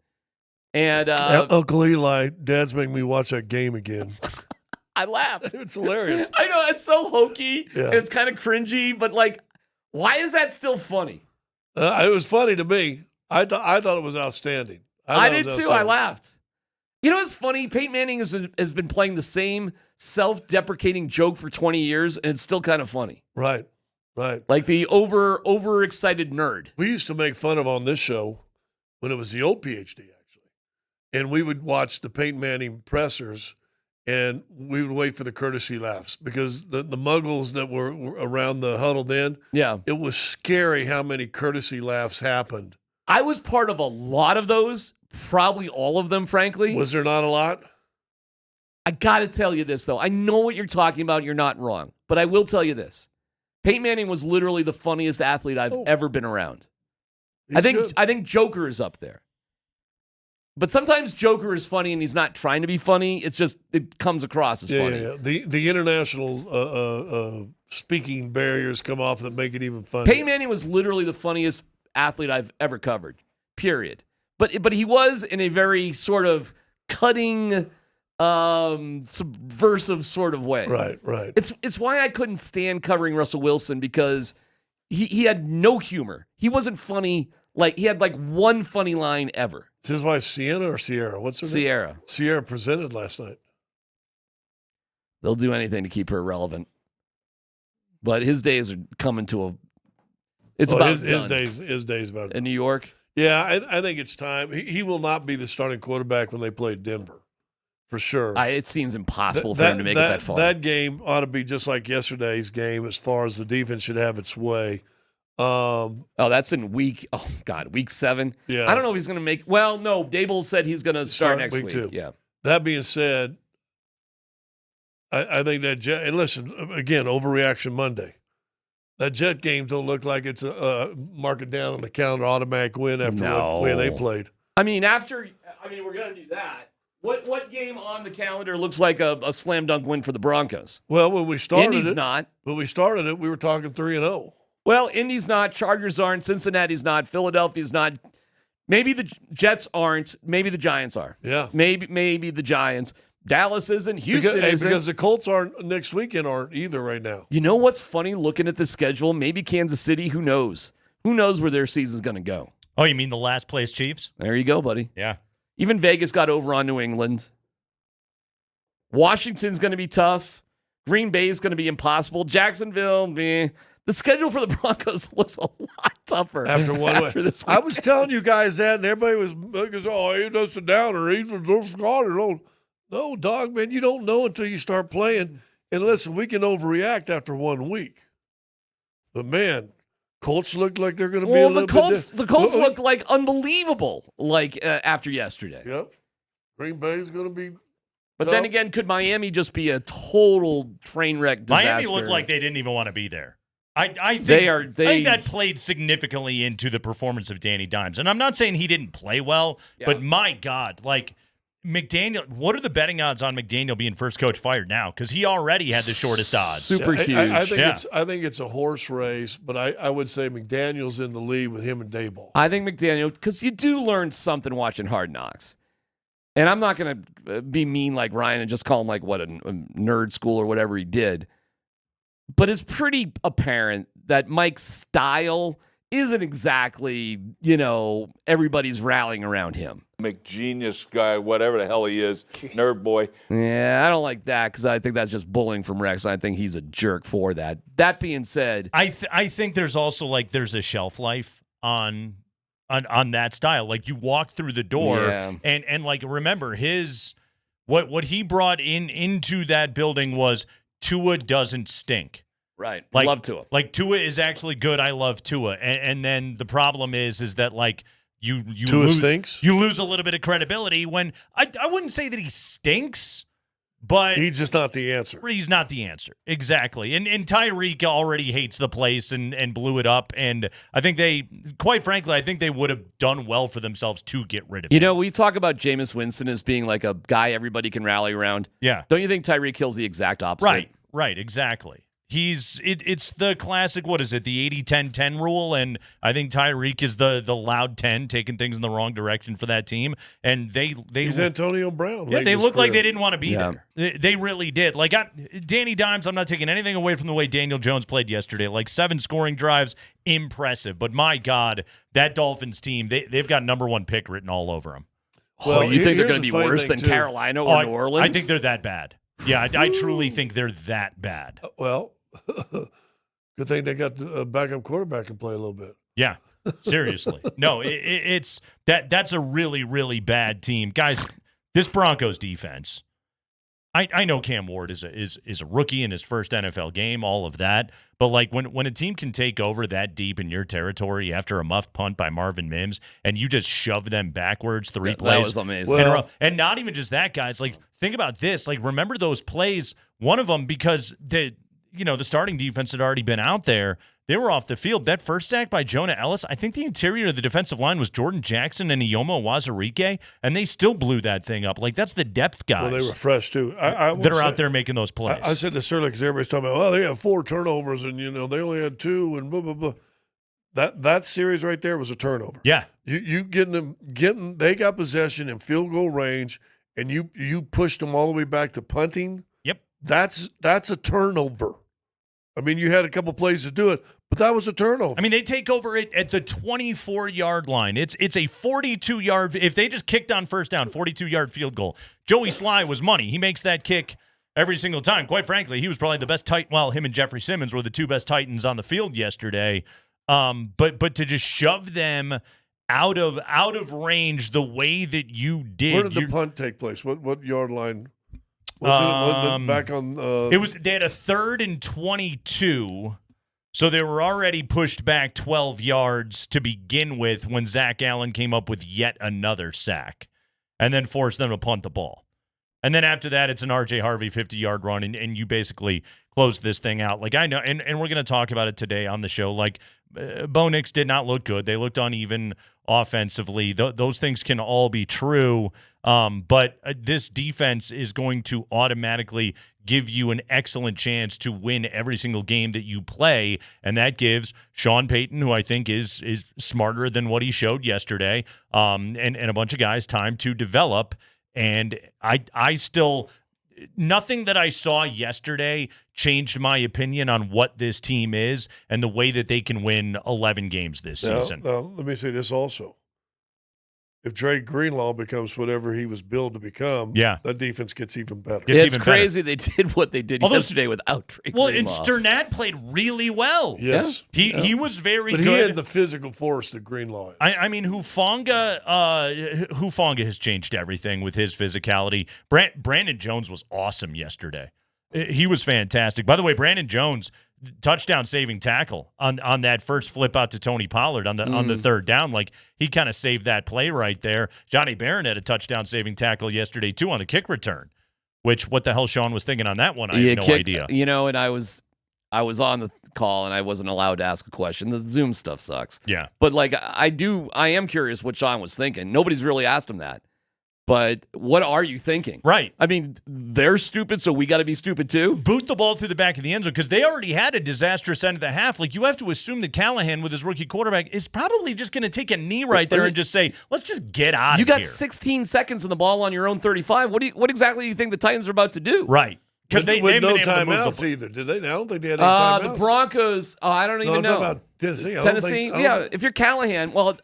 And Uncle Eli, Dad's making me watch that game again. I laughed. It's hilarious. I know, it's so hokey. Yeah. And it's kind of cringy, but like, why is that still funny? It was funny to me. I thought it was outstanding. I did too. I laughed. You know what's funny? Peyton Manning has been playing the same self-deprecating joke for 20 years, and it's still kind of funny. Right. Like the overexcited nerd. We used to make fun of on this show when it was the old PhD, actually. And we would watch the Peyton Manning pressers, and we would wait for the courtesy laughs because the muggles that were around the huddle then, it was scary how many courtesy laughs happened. I was part of a lot of those, probably all of them, frankly. Was there not a lot? I got to tell you this, though. I know what you're talking about. You're not wrong. But I will tell you this. Peyton Manning was literally the funniest athlete I've ever been around. I think Joker is up there. But sometimes Joker is funny and he's not trying to be funny. It's just, it comes across as funny. Yeah. The international speaking barriers come off that make it even funnier. Peyton Manning was literally the funniest athlete I've ever covered, period. But he was in a very sort of cutting, subversive sort of way. Right. It's why I couldn't stand covering Russell Wilson, because he had no humor. He wasn't funny. Like, he had like one funny line ever. It's his wife, Sienna or Sierra? What's her Sierra. name? Sierra presented last night. They'll do anything to keep her relevant. But his days are coming to a... It's about his done. days about in New York. Yeah, I think it's time. He will not be the starting quarterback when they play Denver, for sure. It seems impossible for him to make it that far. That game ought to be just like yesterday's game, as far as the defense should have its way. That's in week 7. Yeah, I don't know if he's going to make. Well, no, Dable said he's going to start next week. 2. Yeah. That being said, I think that Jet. And listen, again, overreaction Monday. That Jet game don't look like it's a mark it down on the calendar automatic win after the way they played. I mean, we're going to do that. What game on the calendar looks like a slam dunk win for the Broncos? Well, when we started Indy's not. When we started it, we were talking 3-0. Well, Indy's not. Chargers aren't. Cincinnati's not. Philadelphia's not. Maybe the Jets aren't. Maybe the Giants are. Yeah. Maybe the Giants. Dallas isn't. Houston isn't. Because the Colts next weekend aren't either right now. You know what's funny looking at the schedule? Maybe Kansas City. Who knows? Who knows where their season's going to go? Oh, you mean the last place Chiefs? There you go, buddy. Yeah. Even Vegas got over on New England. Washington's going to be tough. Green Bay's going to be impossible. Jacksonville, meh. The schedule for the Broncos looks a lot tougher after this week. I was telling you guys that, and everybody was because he's just a downer. He's just a scholar. No, dog, man, you don't know until you start playing. And listen, we can overreact after 1 week. But, man, Colts look like they're going to be a little bit. The Colts look like unbelievable, after yesterday. Yep. Green Bay's going to be. But then again, could Miami just be a total train wreck disaster? Miami looked like they didn't even want to be there. I think I think that played significantly into the performance of Danny Dimes. And I'm not saying he didn't play well, but my God, like McDaniel, what are the betting odds on McDaniel being first coach fired now? Because he already had the shortest odds. Super huge. I think it's a horse race, but I would say McDaniel's in the lead with him and Daboll. I think McDaniel, because you do learn something watching Hard Knocks. And I'm not going to be mean like Ryan and just call him like a nerd school or whatever he did. But it's pretty apparent that Mike's style isn't exactly, everybody's rallying around him. McGenius guy, whatever the hell he is, nerd boy. Yeah, I don't like that because I think that's just bullying from Rex. I think he's a jerk for that. That being said, I think there's also there's a shelf life on that style. Like you walk through the door and remember what he brought into that building was Tua doesn't stink. Right. Love Tua. Tua is actually good. I love Tua. And then the problem is that you Tua stinks. You lose a little bit of credibility when I wouldn't say that he stinks, but he's just not the answer. He's not the answer. Exactly. And Tyreek already hates the place and blew it up. And I think quite frankly, they would have done well for themselves to get rid of him. We talk about Jameis Winston as being like a guy everybody can rally around. Yeah. Don't you think Tyreek Hill's the exact opposite? Right, exactly. It's the classic, what is it, the 80-10-10 rule, and I think Tyreek is the loud 10, taking things in the wrong direction for that team, and he's Antonio Brown. Yeah, they look like they didn't want to be there. They really did. Danny Dimes, I'm not taking anything away from the way Daniel Jones played yesterday. 7 scoring drives, impressive, but my God, that Dolphins team, they've got number 1 pick written all over them. Well, you think they're going to be worse than Carolina or New Orleans? I think they're that bad. Yeah, I truly think they're that bad. Well, good thing they got the backup quarterback can play a little bit. Yeah, seriously. No, it's that's a really, really bad team. Guys, this Broncos defense, I know Cam Ward is a rookie in his first NFL game, all of that. But when a team can take over that deep in your territory after a muffed punt by Marvin Mims and you just shove them backwards 3 plays. That was amazing. And not even just that, guys. Think about this. Remember those plays, one of them, because the starting defense had already been out there. They were off the field. That first sack by Jonah Ellis, I think the interior of the defensive line was Jordan Jackson and Iyomo Wazirike, and they still blew that thing up. That's the depth guys. Well, they were fresh, too. That are out there making those plays. I said this earlier because everybody's talking about, they have 4 turnovers, and, they only had 2, and blah, blah, blah. That series right there was a turnover. Yeah. You they got possession in field goal range, and you pushed them all the way back to punting. Yep. That's a turnover. I mean, you had a couple plays to do it, but that was a turnover. I mean, they take over it at the 24-yard line. It's a 42-yard. If they just kicked on first down, 42-yard field goal. Joey Sly was money. He makes that kick every single time. Quite frankly, he was probably the best tight. Well, him and Jeffrey Simmons were the 2 best Titans on the field yesterday. But to just shove them out of range the way that you did. Where did the punt take place? What yard line? Was it back on? They had a 3rd and 22, so they were already pushed back 12 yards to begin with when Zach Allen came up with yet another sack, and then forced them to punt the ball. And then after that, it's an R.J. Harvey 50-yard run, and you basically close this thing out. I know, and we're going to talk about it today on the show. Bo Nix did not look good. They looked uneven offensively. Those things can all be true, but this defense is going to automatically give you an excellent chance to win every single game that you play, and that gives Sean Payton, who I think is smarter than what he showed yesterday, and a bunch of guys time to develop. And I still – nothing that I saw yesterday changed my opinion on what this team is and the way that they can win 11 games this season. Now, let me say this also. If Dre Greenlaw becomes whatever he was billed to become, that defense gets even better. It's crazy they did what they did yesterday without Dre Greenlaw. Well, and Sternad played really well. Yes. He was very good. But he had the physical force that Greenlaw had. I mean, Hufanga has changed everything with his physicality. Brandon Jones was awesome yesterday. He was fantastic. By the way, Brandon Jones, touchdown saving tackle on that first flip out to Tony Pollard on the third down. Like, he kind of saved that play right there. Johnny Barron had a touchdown saving tackle yesterday too on the kick return, which what the hell Sean was thinking on that one, I have no idea. You know, and I was on the call and I wasn't allowed to ask a question. The Zoom stuff sucks. Yeah. But like I am curious what Sean was thinking. Nobody's really asked him that. But what are you thinking? Right. I mean, they're stupid, so we got to be stupid too? Boot the ball through the back of the end zone because they already had a disastrous end of the half. Like, you have to assume that Callahan with his rookie quarterback is probably just going to take a knee right there and just say, let's just get out of here. You got 16 seconds in the ball on your own 35. What exactly do you think the Titans are about to do? Right. Because they with no timeouts either, did they? I don't think they had any timeouts. The Broncos, I don't even know. I'm talking about Tennessee. Tennessee, if you're Callahan, well,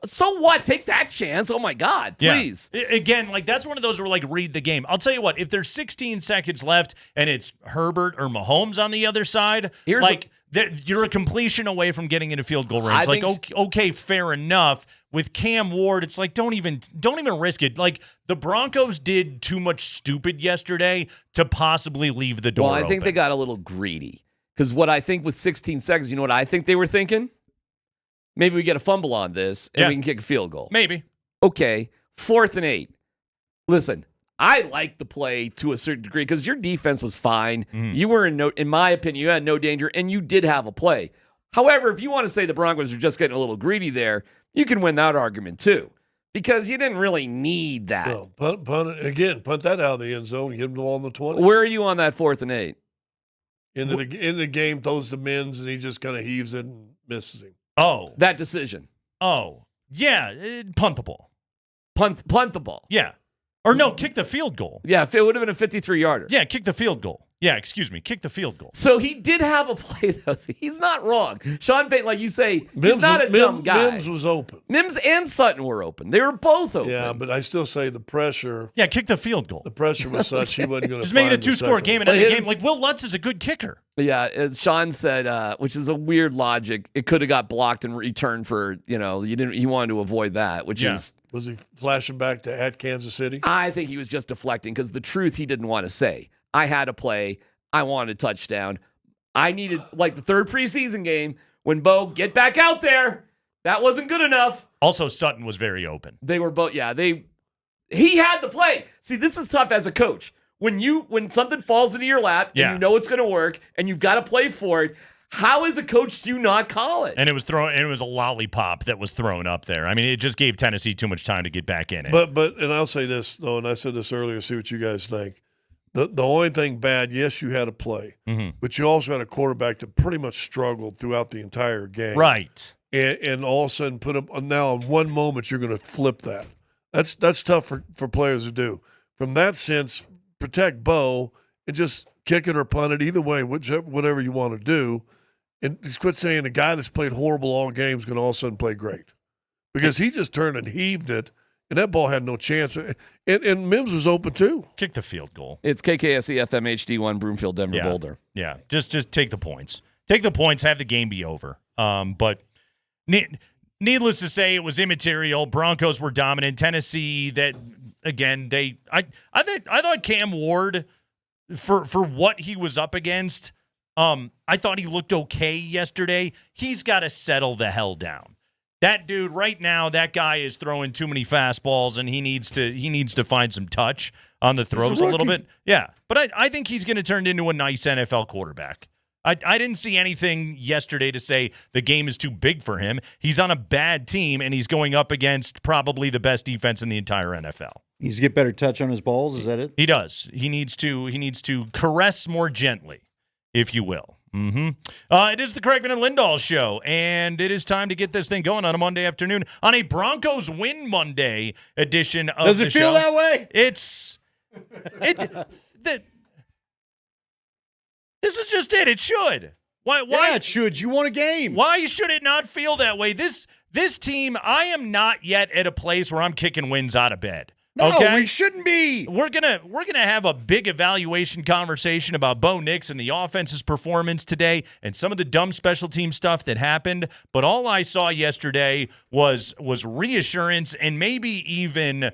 so what? Take that chance. Oh, my God, please. Yeah. Again, like, that's one of those where, like, read the game. I'll tell you what, if there's 16 seconds left and it's Herbert or Mahomes on the other side, you're a completion away from getting into field goal range. Okay, fair enough. With Cam Ward, it's like, don't even risk it. Like, the Broncos did too much stupid yesterday to possibly leave the door open. I think they got a little greedy. Because what I think with 16 seconds, you know what I think they were thinking? Maybe we get a fumble on this and we can kick a field goal. Maybe. Okay, 4th and 8. Listen, I like the play to a certain degree because your defense was fine. You were in my opinion, you had no danger, and you did have a play. However, if you want to say the Broncos are just getting a little greedy there, you can win that argument too because you didn't really need that. No, punt that out of the end zone, get them the ball in the 20. Where are you on that 4th and 8? In the game, throws to Mims, and he just kind of heaves it and misses him. Oh. That decision. Oh. Yeah, punt the ball. Punt the ball. Yeah. Or no, kick the field goal. Yeah, if it would have been a 53-yarder. Yeah, kick the field goal. Yeah, excuse me, kick the field goal. So he did have a play, though. He's not wrong. Sean Payton, like you say, he's not a dumb guy. Mims was open. Mims and Sutton were open. They were both open. Yeah, but I still say the pressure. Yeah, kick the field goal. The pressure was such he wasn't going to just make it a 2-score game and end the game. Like, Will Lutz is a good kicker. Yeah, as Sean said, which is a weird logic. It could have got blocked and returned for, he wanted to avoid that, which is. Was he flashing back to at Kansas City? I think he was just deflecting because the truth he didn't want to say. I had a play. I wanted a touchdown. I needed, like the third preseason game, when Bo, get back out there. That wasn't good enough. Also, Sutton was very open. They were both, he had the play. See, this is tough as a coach. When something falls into your lap and you know it's going to work and you've got to play for it, how as a coach do you not call it? And it was a lollipop that was thrown up there. I mean, it just gave Tennessee too much time to get back in it. But and I'll say this, though, and I said this earlier, see what you guys think. The only thing bad, yes, you had a play, but you also had a quarterback that pretty much struggled throughout the entire game. Right. And all of a sudden put up now in one moment you're going to flip that. That's tough for players to do. From that sense, protect Bo and just kick it or punt it either way, whatever you want to do. And just quit saying the guy that's played horrible all game is going to all of a sudden play great. Because he just turned and heaved it, and that ball had no chance. And Mims was open too. Kick the field goal. It's KKSE FM HD1 Broomfield, Denver, Boulder. Yeah, just take the points. Take the points, have the game be over. But needless to say, it was immaterial. Broncos were dominant. Tennessee, that again, I thought Cam Ward, for what he was up against, I thought he looked okay yesterday. He's got to settle the hell down. That dude right now, that guy is throwing too many fastballs, and he needs to find some touch on the throws a little bit. Yeah, but I think he's going to turn into a nice NFL quarterback. I didn't see anything yesterday to say the game is too big for him. He's on a bad team, and he's going up against probably the best defense in the entire NFL. He needs to get better touch on his balls. Is that it? He does. He needs to caress more gently, if you will. It is the Kreckman and Lindahl show, and it is time to get this thing going on a Monday afternoon on a Broncos Win Monday edition of the show. Does it feel that way? This is just it. It should. Why? Yeah, it should. You won a game. Why should it not feel that way? This team, I am not yet at a place where I'm kicking wins out of bed. No, okay? we shouldn't be. We're gonna have a big evaluation conversation about Bo Nix and the offense's performance today and some of the dumb special team stuff that happened. But all I saw yesterday was reassurance and maybe even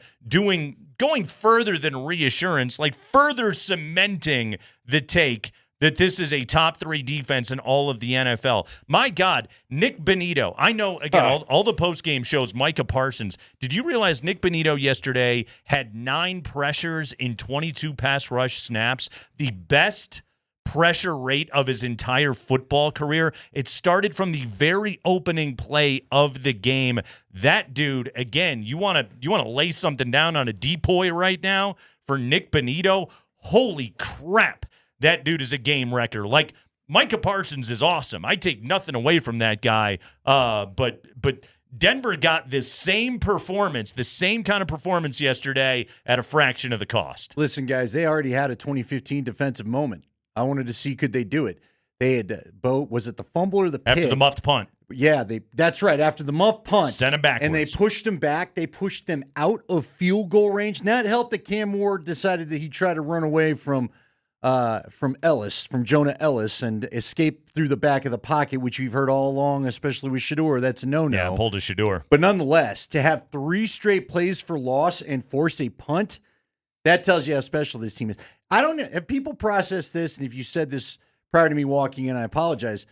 going further than reassurance, like further cementing the take that this is a top 3 defense in all of the NFL. My God, Nick Benito. I know, again, all the post-game shows, Micah Parsons. Did you realize Nick Benito yesterday had 9 pressures in 22 pass rush snaps? The best pressure rate of his entire football career. It started from the very opening play of the game. That dude, again, you want to lay something down on a depoy right now for Nick Benito? Holy crap. That dude is a game wrecker. Like, Micah Parsons is awesome. I take nothing away from that guy. But Denver got this same performance, the same kind of performance yesterday at a fraction of the cost. Listen, guys, they already had a 2015 defensive moment. I wanted to see, could they do it? They had was it the fumble or the pick? After the muffed punt. Yeah, that's right. After the muffed punt. Sent him backwards. And they pushed him back. They pushed them out of field goal range. And that helped that Cam Ward decided that he'd try to run away from Jonah Ellis, and escape through the back of the pocket, which we've heard all along, especially with Shedeur. That's a no-no. Yeah, pulled a Shedeur. But nonetheless, to have 3 straight plays for loss and force a punt, that tells you how special this team is. I don't know if people process this, and if you said this prior to me walking in, I apologize.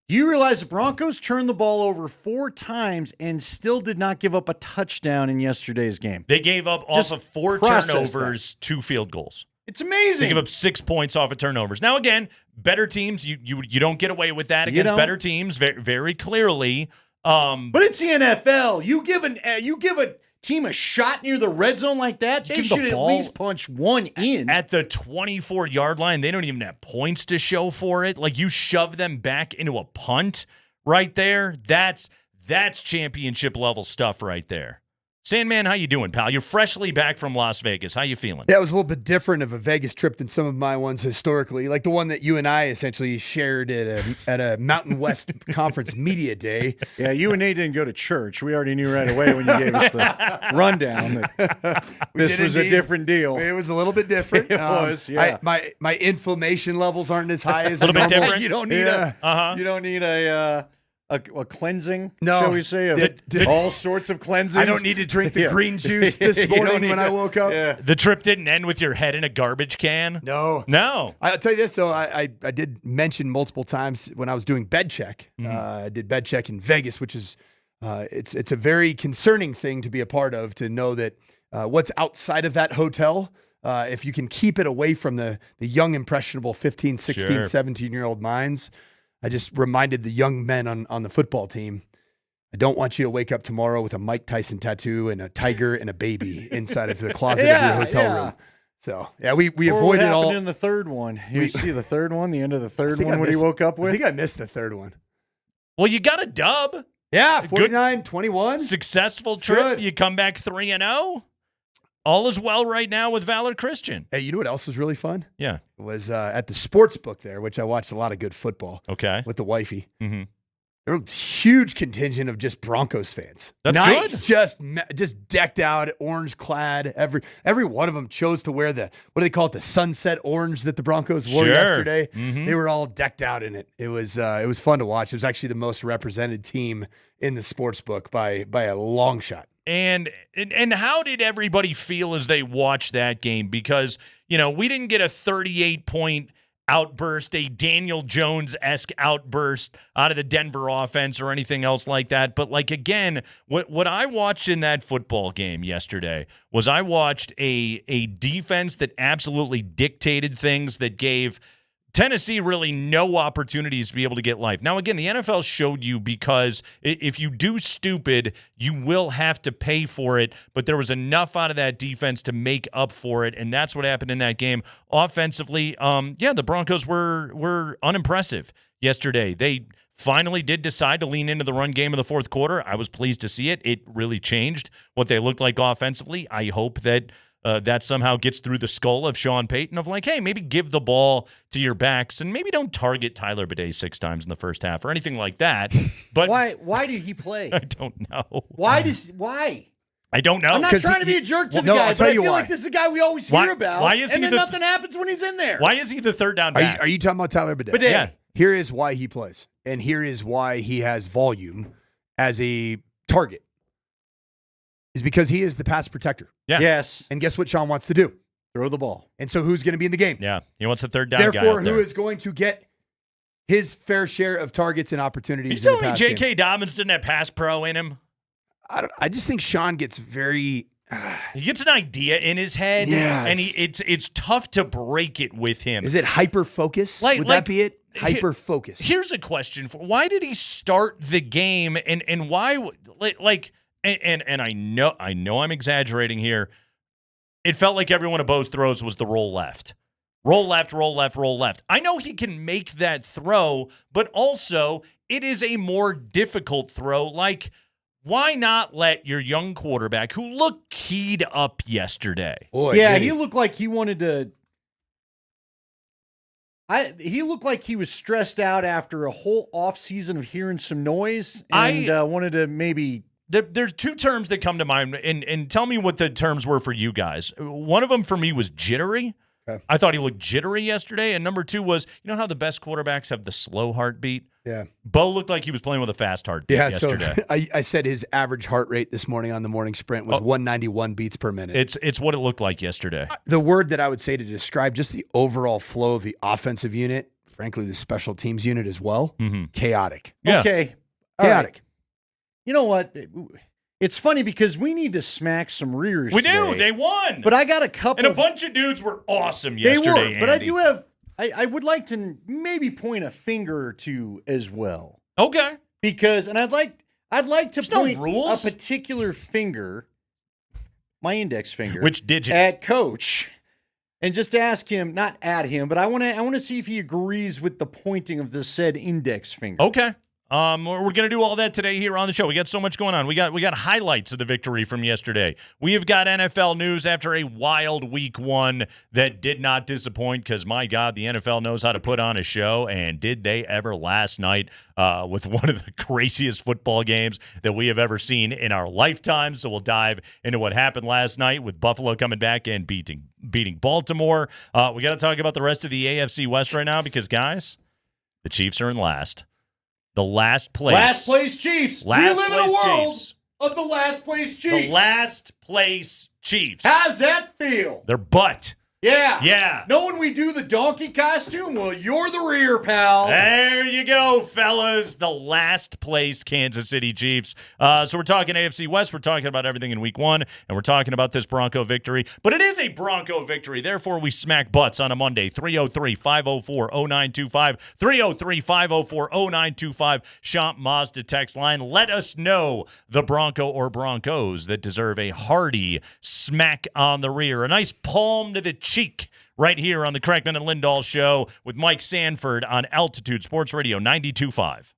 Do you realize the Broncos turned the ball over 4 times and still did not give up a touchdown in yesterday's game? They gave up off of 4 turnovers, 2 field goals. It's amazing. They give up 6 points off of turnovers. Now, again, better teams, you don't get away with that against better teams very, very clearly. But it's the NFL. You give a team a shot near the red zone like that, they should at least punch 1 in. At the 24-yard line, they don't even have points to show for it. Like, you shove them back into a punt right there. That's championship level stuff right there. Sandman, how you doing, pal? You're freshly back from Las Vegas. How you feeling? Yeah, it was a little bit different of a Vegas trip than some of my ones historically, like the one that you and I essentially shared at a Mountain West Conference Media Day. Yeah, you and Nate didn't go to church. We already knew right away when you gave us the rundown that this was a different deal. It was a little bit different. It was, yeah. My inflammation levels aren't as high as a little bit different. You don't need you don't need a cleansing, no, shall we say? All sorts of cleansings. I don't need to drink the green juice this morning when I woke up. Yeah. The trip didn't end with your head in a garbage can? No. I'll tell you this, though. I did mention multiple times when I was doing bed check. I did bed check in Vegas, which is it's a very concerning thing to be a part of, to know that what's outside of that hotel, if you can keep it away from the young, impressionable 15, 16, 17-year-old minds. I just reminded the young men on the football team, I don't want you to wake up tomorrow with a Mike Tyson tattoo and a tiger and a baby inside of the closet of your hotel room. So, yeah, we avoided what all. In the third one. You see the third one, the end of the third one, what he woke up with? I think I missed the third one. Well, you got a dub. Yeah, 49-21. Successful trip. Good. You come back 3-0. All is well right now with Valor Christian. Hey, you know what else was really fun? Yeah. It was at the sports book there, which I watched a lot of good football. Okay. With the wifey. Mm-hmm. There was a huge contingent of just Broncos fans. That's nice. Good. Just decked out, orange clad. Every one of them chose to wear what do they call it? The sunset orange that the Broncos wore yesterday. Mm-hmm. They were all decked out in it. It was fun to watch. It was actually the most represented team in the sports book by a long shot. And how did everybody feel as they watched that game? Because, we didn't get a 38-point outburst, a Daniel Jones-esque outburst out of the Denver offense or anything else like that. But, again, what I watched in that football game yesterday was I watched a defense that absolutely dictated things, that gave Tennessee really no opportunities to be able to get life. Now, again, the NFL showed you, because if you do stupid, you will have to pay for it. But there was enough out of that defense to make up for it, and that's what happened in that game. Offensively, the Broncos were unimpressive yesterday. They finally did decide to lean into the run game in the fourth quarter. I was pleased to see it. It really changed what they looked like offensively. I hope that that somehow gets through the skull of Sean Payton of hey, maybe give the ball to your backs and maybe don't target Tyler Bidet 6 times in the first half or anything like that. But why did he play? I don't know. Why? I don't know. I'm not trying to be a jerk to the guy, but I feel like this is a guy we always hear about. Why is and then nothing happens when he's in there. Why is he the third down back? Are you talking about Tyler Bidet? Yeah. Here is why he plays, and here is why he has volume as a target. is because he is the pass protector. Yeah. Yes. And guess what Sean wants to do? Throw the ball. And so who's going to be in the game? Yeah. He wants the third down guy Therefore, out there. who is going to get his fair share of targets and opportunities? You in telling the me pass J.K. game? Dobbins didn't have pass pro in him? I just think Sean gets very. He gets an idea in his head, Yeah, and it's tough to break it with him. Is it hyper focus? Would that be it? Hyper focus. Here's a question: why did he start the game, and why? And I know I'm exaggerating here. It felt like every one of Bo's throws was the roll left. Roll left, roll left, roll left. I know he can make that throw, but also it is a more difficult throw. Like, why not let your young quarterback, who looked keyed up yesterday? He looked like he wanted to. He looked like he was stressed out after a whole offseason of hearing some noise and wanted to maybe. There's two terms that come to mind, and tell me what the terms were for you guys. One of them for me was jittery. Okay. I thought he looked jittery yesterday. And number two was, you know how the best quarterbacks have the slow heartbeat? Yeah. Bo looked like he was playing with a fast heartbeat yesterday. So I said his average heart rate this morning on the morning sprint was 191 beats per minute. It's what it looked like yesterday. The word that I would say to describe just the overall flow of the offensive unit, frankly, the special teams unit as well, chaotic. Yeah. Okay. All Chaotic. right. You know what? It's funny because we need to smack some rears. We today. do. They won. But I got a couple. And a bunch of dudes were awesome They yesterday. were. But I Andy. do have. I would like to maybe point a finger or two as well. Okay. Because I'd like to There's point no rules. a particular finger, my index finger, Which digit? at Coach, and just ask him, not at him, but I want to see if he agrees with the pointing of the said index finger. Okay. We're gonna do all that today here on the show. We got so much going on. We got highlights of the victory from yesterday. We have got NFL news after a wild week one that did not disappoint because, my God, the NFL knows how to put on a show, and did they ever last night with one of the craziest football games that we have ever seen in our lifetime. So we'll dive into what happened last night with Buffalo coming back and beating Baltimore. We got to talk about the rest of the AFC West right now because, guys, the Chiefs are in last. The last place. Last place Chiefs. Last we live in place a world Chiefs. of the last place Chiefs. The last place Chiefs. How's that feel? Their butt. Yeah. Yeah. Knowing we do the donkey costume? Well, you're the rear, pal. There you go, fellas. The last place Kansas City Chiefs. So we're talking AFC West. We're talking about everything in week one, and we're talking about this Bronco victory. But it is a Bronco victory. Therefore, we smack butts on a Monday. 303-504-0925. 303-504-0925. Champ Mazda text line. Let us know the Bronco or Broncos that deserve a hearty smack on the rear. A nice palm to the cheek right here on the Kreckman and Lindahl show with Mike Sanford on Altitude Sports Radio 92.5.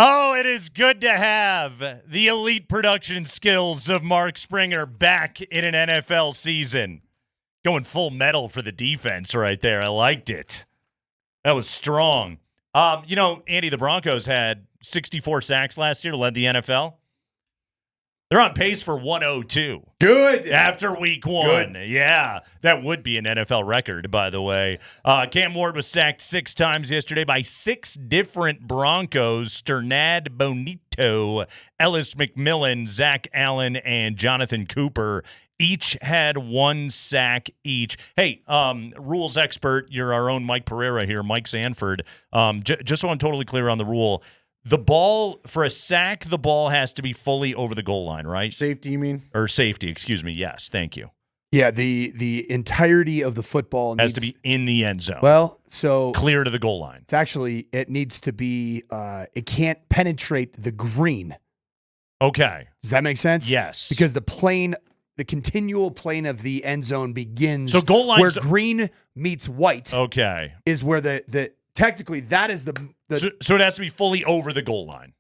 Oh, it is good to have the elite production skills of Mark Springer back in an NFL season. Going full metal for the defense right there. I liked it. That was strong. Andy, the Broncos had 64 sacks last year, led the NFL. They're on pace for 102. Good. After week one. Good. Yeah, that would be an NFL record, by the way. Cam Ward was sacked 6 times yesterday by 6 different Broncos. Sternad Bonito, Ellis McMillan, Zach Allen, and Jonathan Cooper each had 1 sack each. Hey, rules expert, you're our own Mike Pereira here, Mike Sanford. Just so I'm totally clear on the rule, the ball, for a sack, the ball has to be fully over the goal line, right? Safety, you mean? Or safety, excuse me. Yes, thank you. Yeah, the entirety of the football Has to be in the end zone. Well, so clear to the goal line. It needs to be, it can't penetrate the green. Okay. Does that make sense? Yes. Because the continual plane of the end zone begins so goal lines, where green meets white. Okay. Is where the technically that is the so it has to be fully over the goal line.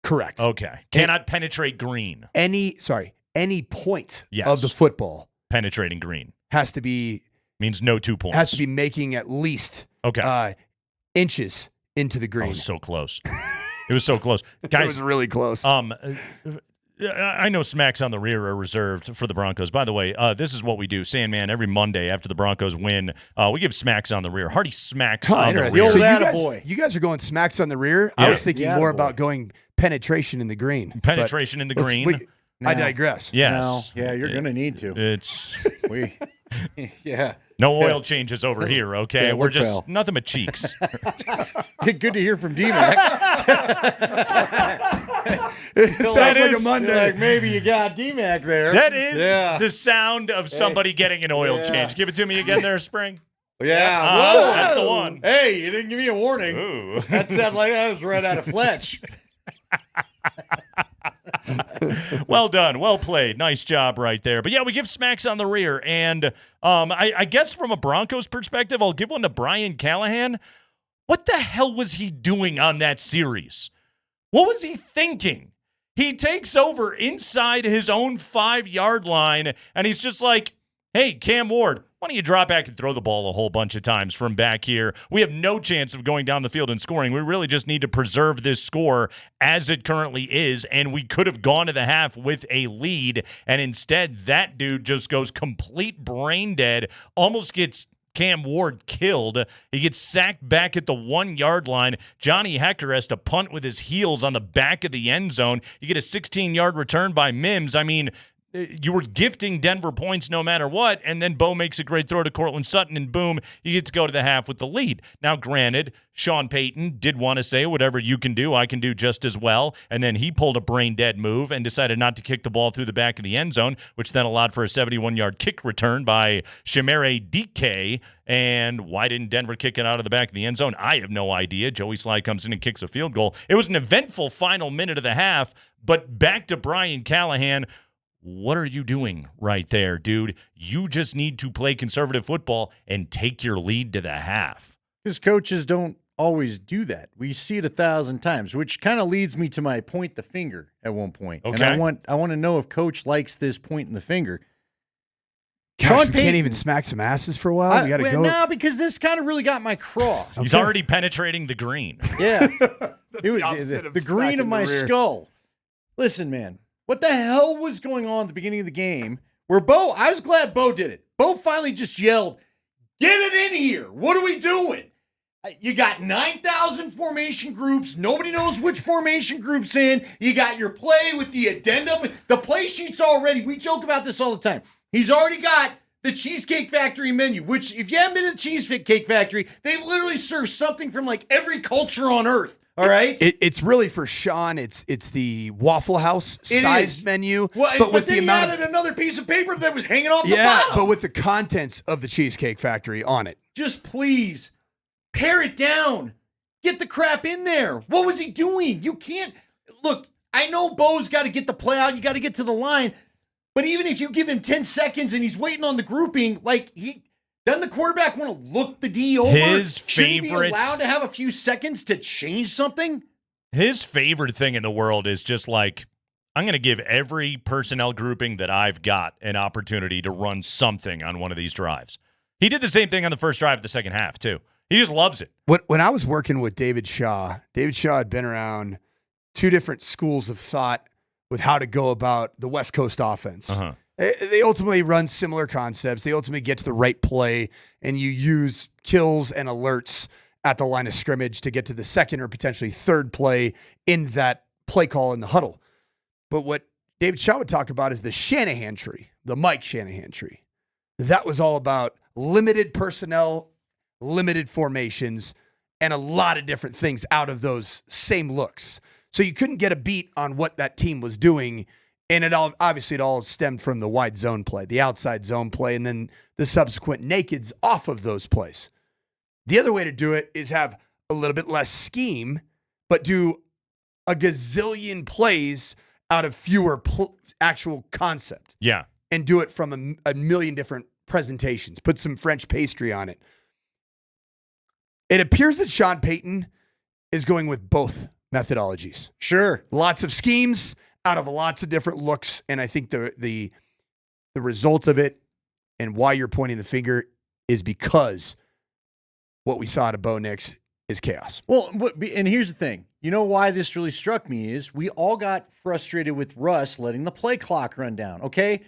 Correct. Okay. Cannot penetrate green. Any point of the football penetrating green has to be means no 2 points. Has to be making at least inches into the green. Oh, so close. It was so close. Guys, it was really close. I know smacks on the rear are reserved for the Broncos. By the way, this is what we do. Sandman, every Monday after the Broncos win, we give smacks on the rear. Hearty smacks on the rear. So you guys are going smacks on the rear? Yeah. I was thinking more about going penetration in the green. Penetration in the green? I digress. Yes. No. Yeah, you're going to need to. It's... Yeah. No oil changes over here, okay? Yeah, We're just pal. nothing but cheeks. Good to hear from DMac. It sounds like a Monday. Like maybe you got DMac there. That is the sound of somebody getting an oil change. Give it to me again there, Spring. Yeah. Whoa. That's the one. Hey, you didn't give me a warning. Ooh. That sounded like I was right out of Fletch. Well done. Well played. Nice job right there. But yeah, we give smacks on the rear. And I guess from a Broncos perspective, I'll give one to Brian Callahan. What the hell was he doing on that series? What was he thinking? He takes over inside his own 5-yard line, and he's just like, hey, Cam Ward, why don't you drop back and throw the ball a whole bunch of times from back here? We have no chance of going down the field and scoring. We really just need to preserve this score as it currently is, and we could have gone to the half with a lead, and instead that dude just goes complete brain dead, almost gets Cam Ward killed. He gets sacked back at the 1-yard line. Johnny Hecker has to punt with his heels on the back of the end zone. You get a 16-yard return by Mims. I mean, you were gifting Denver points no matter what, and then Bo makes a great throw to Cortland Sutton, and boom, you get to go to the half with the lead. Now, granted, Sean Payton did want to say, whatever you can do, I can do just as well, and then he pulled a brain-dead move and decided not to kick the ball through the back of the end zone, which then allowed for a 71-yard kick return by Chimere Dike. And why didn't Denver kick it out of the back of the end zone? I have no idea. Joey Sly comes in and kicks a field goal. It was an eventful final minute of the half, but back to Brian Callahan. What are you doing right there, dude? You just need to play conservative football and take your lead to the half. Because coaches don't always do that. We see it 1,000 times, which kind of leads me to my point the finger at one point. Okay. And I want to know if coach likes this point in the finger. Gosh, we can't even smack some asses for a while. We got to go. No, because this kind of really got my craw. He's already penetrating the green. Yeah. It was the green of my skull. Listen, man. What the hell was going on at the beginning of the game where I was glad Bo did it. Bo finally just yelled, get it in here. What are we doing? You got 9,000 formation groups. Nobody knows which formation group's in. You got your play with the addendum. The play sheet's already, we joke about this all the time. He's already got the Cheesecake Factory menu, which if you haven't been to the Cheesecake Factory, they literally serve something from like every culture on earth. All right, it's really for Sean. It's the Waffle House sized menu, well, but with then the amount added another piece of paper that was hanging off the bottom. But with the contents of the Cheesecake Factory on it. Just please pare it down. Get the crap in there. What was he doing? You can't look. I know Bo's got to get the play out. You got to get to the line, but even if you give him 10 seconds and he's waiting on the grouping, doesn't the quarterback want to look the D over? His Shouldn't he be favorite, allowed to have a few seconds to change something? His favorite thing in the world is just like, I'm going to give every personnel grouping that I've got an opportunity to run something on one of these drives. He did the same thing on the first drive of the second half, too. He just loves it. When I was working with David Shaw had been around two different schools of thought with how to go about the West Coast offense. Uh-huh. They ultimately run similar concepts. They ultimately get to the right play, and you use kills and alerts at the line of scrimmage to get to the second or potentially third play in that play call in the huddle. But what David Shaw would talk about is the Shanahan tree, the Mike Shanahan tree. That was all about limited personnel, limited formations, and a lot of different things out of those same looks. So you couldn't get a beat on what that team was doing. And it all stemmed from the wide zone play, the outside zone play, and then the subsequent nakeds off of those plays. The other way to do it is have a little bit less scheme, but do a gazillion plays out of fewer actual concept. Yeah. And do it from a million different presentations. Put some French pastry on it. It appears that Sean Payton is going with both methodologies. Sure. Lots of schemes out of lots of different looks. And I think the result of it and why you're pointing the finger is because what we saw at Bo Nix is chaos. Well, and here's the thing. You know why this really struck me is we all got frustrated with Russ letting the play clock run down, okay?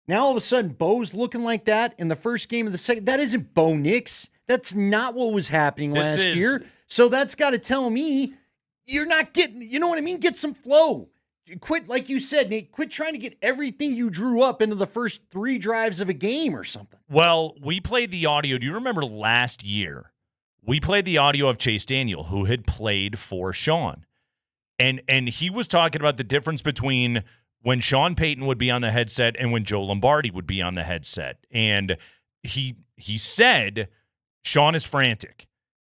Now all of a sudden, Bo's looking like that in the first game of the second. That isn't Bo Nix. That's not what was happening last year. So that's got to tell me you're not getting, you know what I mean? Get some flow. Quit, like you said, Nate, quit trying to get everything you drew up into the first 3 drives of a game or something. Well, we played the audio. Do you remember last year? We played the audio of Chase Daniel, who had played for Sean. And he was talking about the difference between when Sean Payton would be on the headset and when Joe Lombardi would be on the headset. And he said Sean is frantic.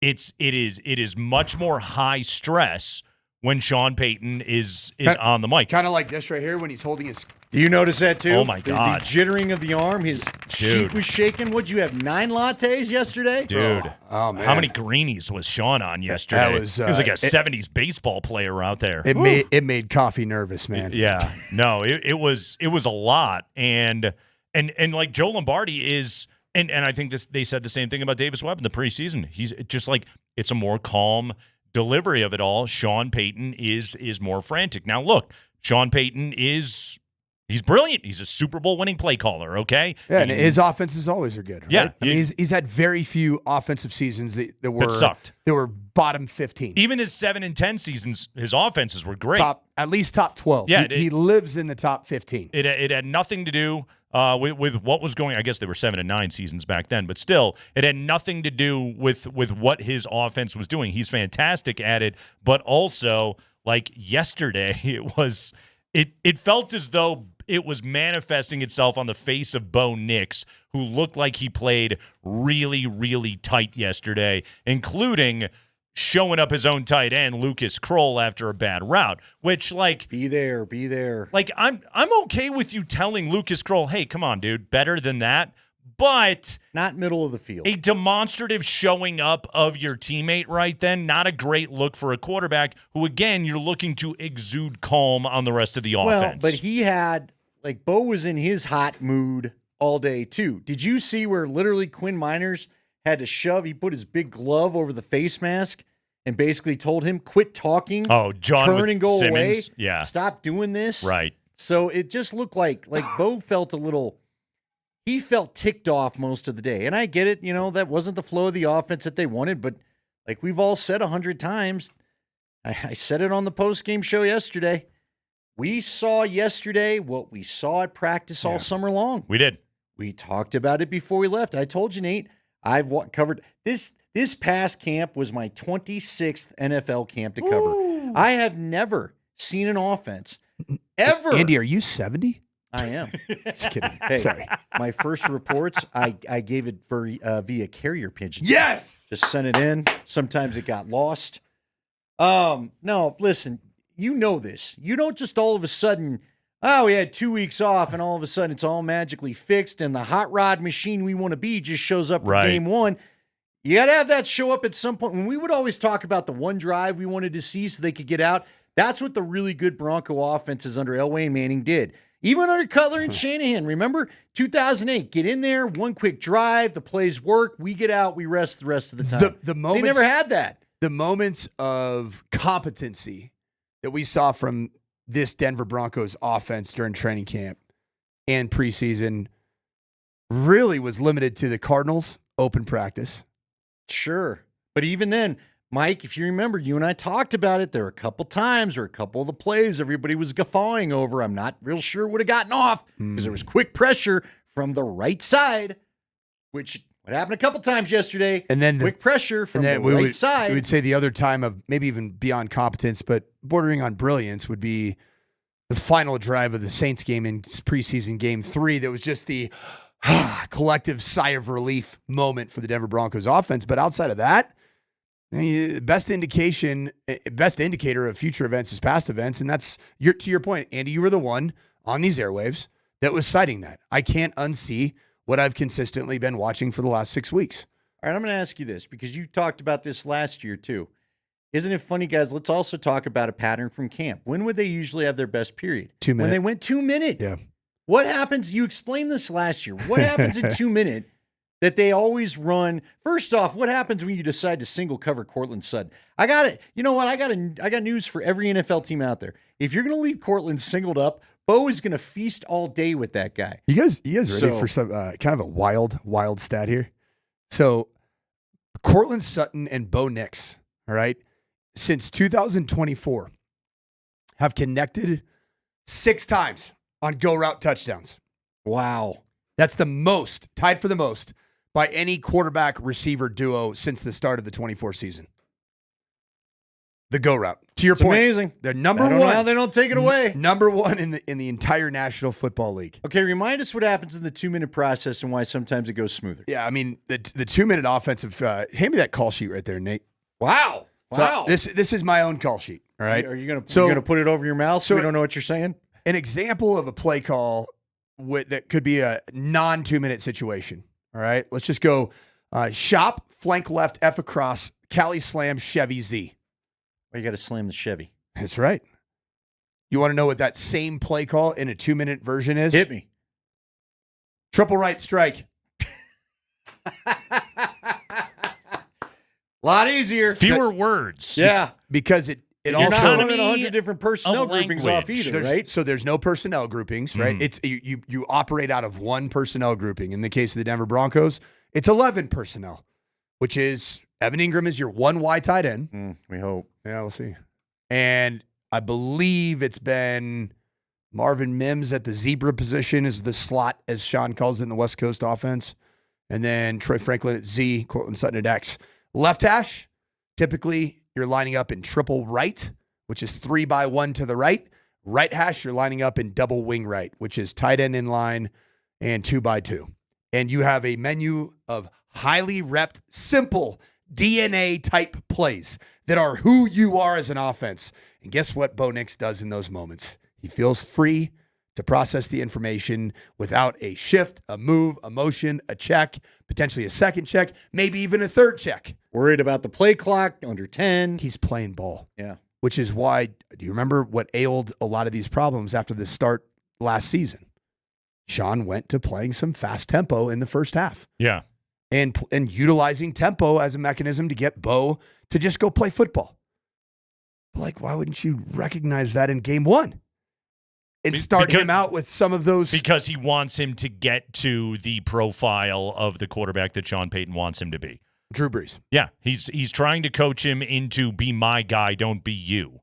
It is much more high stress when Sean Payton is on the mic. Kind of like this right here when he's holding his... Do you notice that too? Oh, my God. The jittering of the arm, his sheet was shaking. What'd you have, 9 lattes yesterday? Dude. Oh, man. How many greenies was Sean on yesterday? That was, he was like a 70s baseball player out there. It made coffee nervous, man. Yeah. No, it was a lot. And like Joe Lombardi is... And I think they said the same thing about Davis Webb in the preseason. He's just like, it's a more calm delivery of it all. Sean Payton is more frantic. Now, look, Sean Payton he's brilliant. He's a Super Bowl winning play caller, okay? Yeah, and his offenses always are good, right? Yeah. I mean, he's had very few offensive seasons that sucked. That were bottom 15. Even his 7 and 10 seasons, his offenses were great. At least top 12. Yeah, he lives in the top 15. It had nothing to do with what was going. I guess they were 7 and 9 seasons back then, but still, it had nothing to do with what his offense was doing. He's fantastic at it, but also like yesterday, it felt as though it was manifesting itself on the face of Bo Nix, who looked like he played really, really tight yesterday, including showing up his own tight end, Lucas Kroll, after a bad route, which, like... Be there. Like, I'm okay with you telling Lucas Kroll, hey, come on, dude, better than that, but... Not middle of the field. A demonstrative showing up of your teammate right then, not a great look for a quarterback who, again, you're looking to exude calm on the rest of the offense. Well, but he had... Like, Bo was in his hot mood all day, too. Did you see where literally Quinn Miners had to shove? He put his big glove over the face mask and basically told him, quit talking. Oh, John turn and go Simmons. away. Yeah. Stop doing this. Right. So it just looked like Bo felt he felt ticked off most of the day. And I get it. You know, that wasn't the flow of the offense that they wanted. But like we've all said 100 times, I said it on the post-game show yesterday. We saw yesterday what we saw at practice all summer long. We did. We talked about it before we left. I told you, Nate, I've covered this. This past camp was my 26th NFL camp to cover. Ooh. I have never seen an offense ever. Andy, are you 70? I am. Just kidding. Hey, Sorry. My first reports, I gave it via carrier pigeon. Yes. Just sent it in. Sometimes it got lost. No, listen. You know this. You don't just all of a sudden, we had 2 weeks off and all of a sudden it's all magically fixed and the hot rod machine we want to be just shows up for game one. You got to have that show up at some point. When we would always talk about the one drive we wanted to see so they could get out, that's what the really good Bronco offenses under Elway and Manning did. Even under Cutler and Shanahan. Remember, 2008, get in there, one quick drive, the plays work, we get out, we rest the rest of the time. The moments, they never had that. The moments of competency that we saw from this Denver Broncos offense during training camp and preseason really was limited to the Cardinals open practice. Sure. But even then, Mike, if you remember, you and I talked about it. There were a couple times or a couple of the plays everybody was guffawing over. I'm not real sure would have gotten off because there was quick pressure from the right side, which what happened a couple times yesterday. And then quick pressure from the right side. We would say the other time of maybe even beyond competence, but bordering on brilliance would be the final drive of the Saints game in preseason game 3. That was just the collective sigh of relief moment for the Denver Broncos offense. But outside of that, best indicator of future events is past events. And that's to your point, Andy, you were the one on these airwaves that was citing that. I can't unsee what I've consistently been watching for the last 6 weeks. All right, I'm going to ask you this because you talked about this last year too. Isn't it funny, guys? Let's also talk about a pattern from camp. When would they usually have their best period? 2 minutes. When they went 2 minutes. Yeah. What happens? You explained this last year. What happens in 2 minutes that they always run? First off, what happens when you decide to single cover Cortland Sutton? I got it. You know what? I got news for every NFL team out there. If you're going to leave Cortland singled up, Bo is going to feast all day with that guy. You guys ready for some kind of a wild stat here? So, Cortland Sutton and Bo Nix, all right, since 2024, have connected 6 times on go route touchdowns. Wow. That's the most, tied for the most, by any quarterback receiver duo since the start of the 24 season. The go route. To your point, amazing. They're number I don't one. know how they don't take it away. Number one in the entire National Football League. Okay, remind us what happens in the 2 minute process and why sometimes it goes smoother. Yeah, I mean the 2 minute offensive. Hand me that call sheet right there, Nate. Wow. So this is my own call sheet. All right. Are you gonna put it over your mouth so we don't know what you're saying? An example of a play call that could be a non 2 minute situation. All right. Let's just go shop, flank left, F across, Cali slam, Chevy Z. Well, you got to slam the Chevy. That's right. You want to know what that same play call in a 2 minute version is? Hit me. Triple right strike. A lot easier. Fewer words. Yeah. Because it You're also not running 100 different personnel groupings off either, right? So there's no personnel groupings, right? It's you operate out of one personnel grouping. In the case of the Denver Broncos, it's 11 personnel, which is Evan Ingram is your 1Y tight end. We hope. Yeah, we'll see. And I believe it's been Marvin Mims at the zebra position is the slot, as Sean calls it in the West Coast offense. And then Troy Franklin at Z, Cortland Sutton at X. Left hash, typically you're lining up in triple right, which is 3x1 to the right. Right hash, you're lining up in double wing right, which is tight end in line and 2x2. And you have a menu of highly repped, simple DNA type plays that are who you are as an offense. And guess what Bo Nix does in those moments? He feels free to process the information without a shift, a move, a motion, a check, potentially a second check, maybe even a third check. Worried about the play clock, under 10. He's playing ball. Yeah. Which is why, do you remember what ailed a lot of these problems after the start last season? Sean went to playing some fast tempo in the first half. Yeah. And utilizing tempo as a mechanism to get Bo to just go play football. But like, why wouldn't you recognize that in game one? And start him out with some of those. Because he wants him to get to the profile of the quarterback that Sean Payton wants him to be. Drew Brees. Yeah, he's trying to coach him into be my guy, don't be you.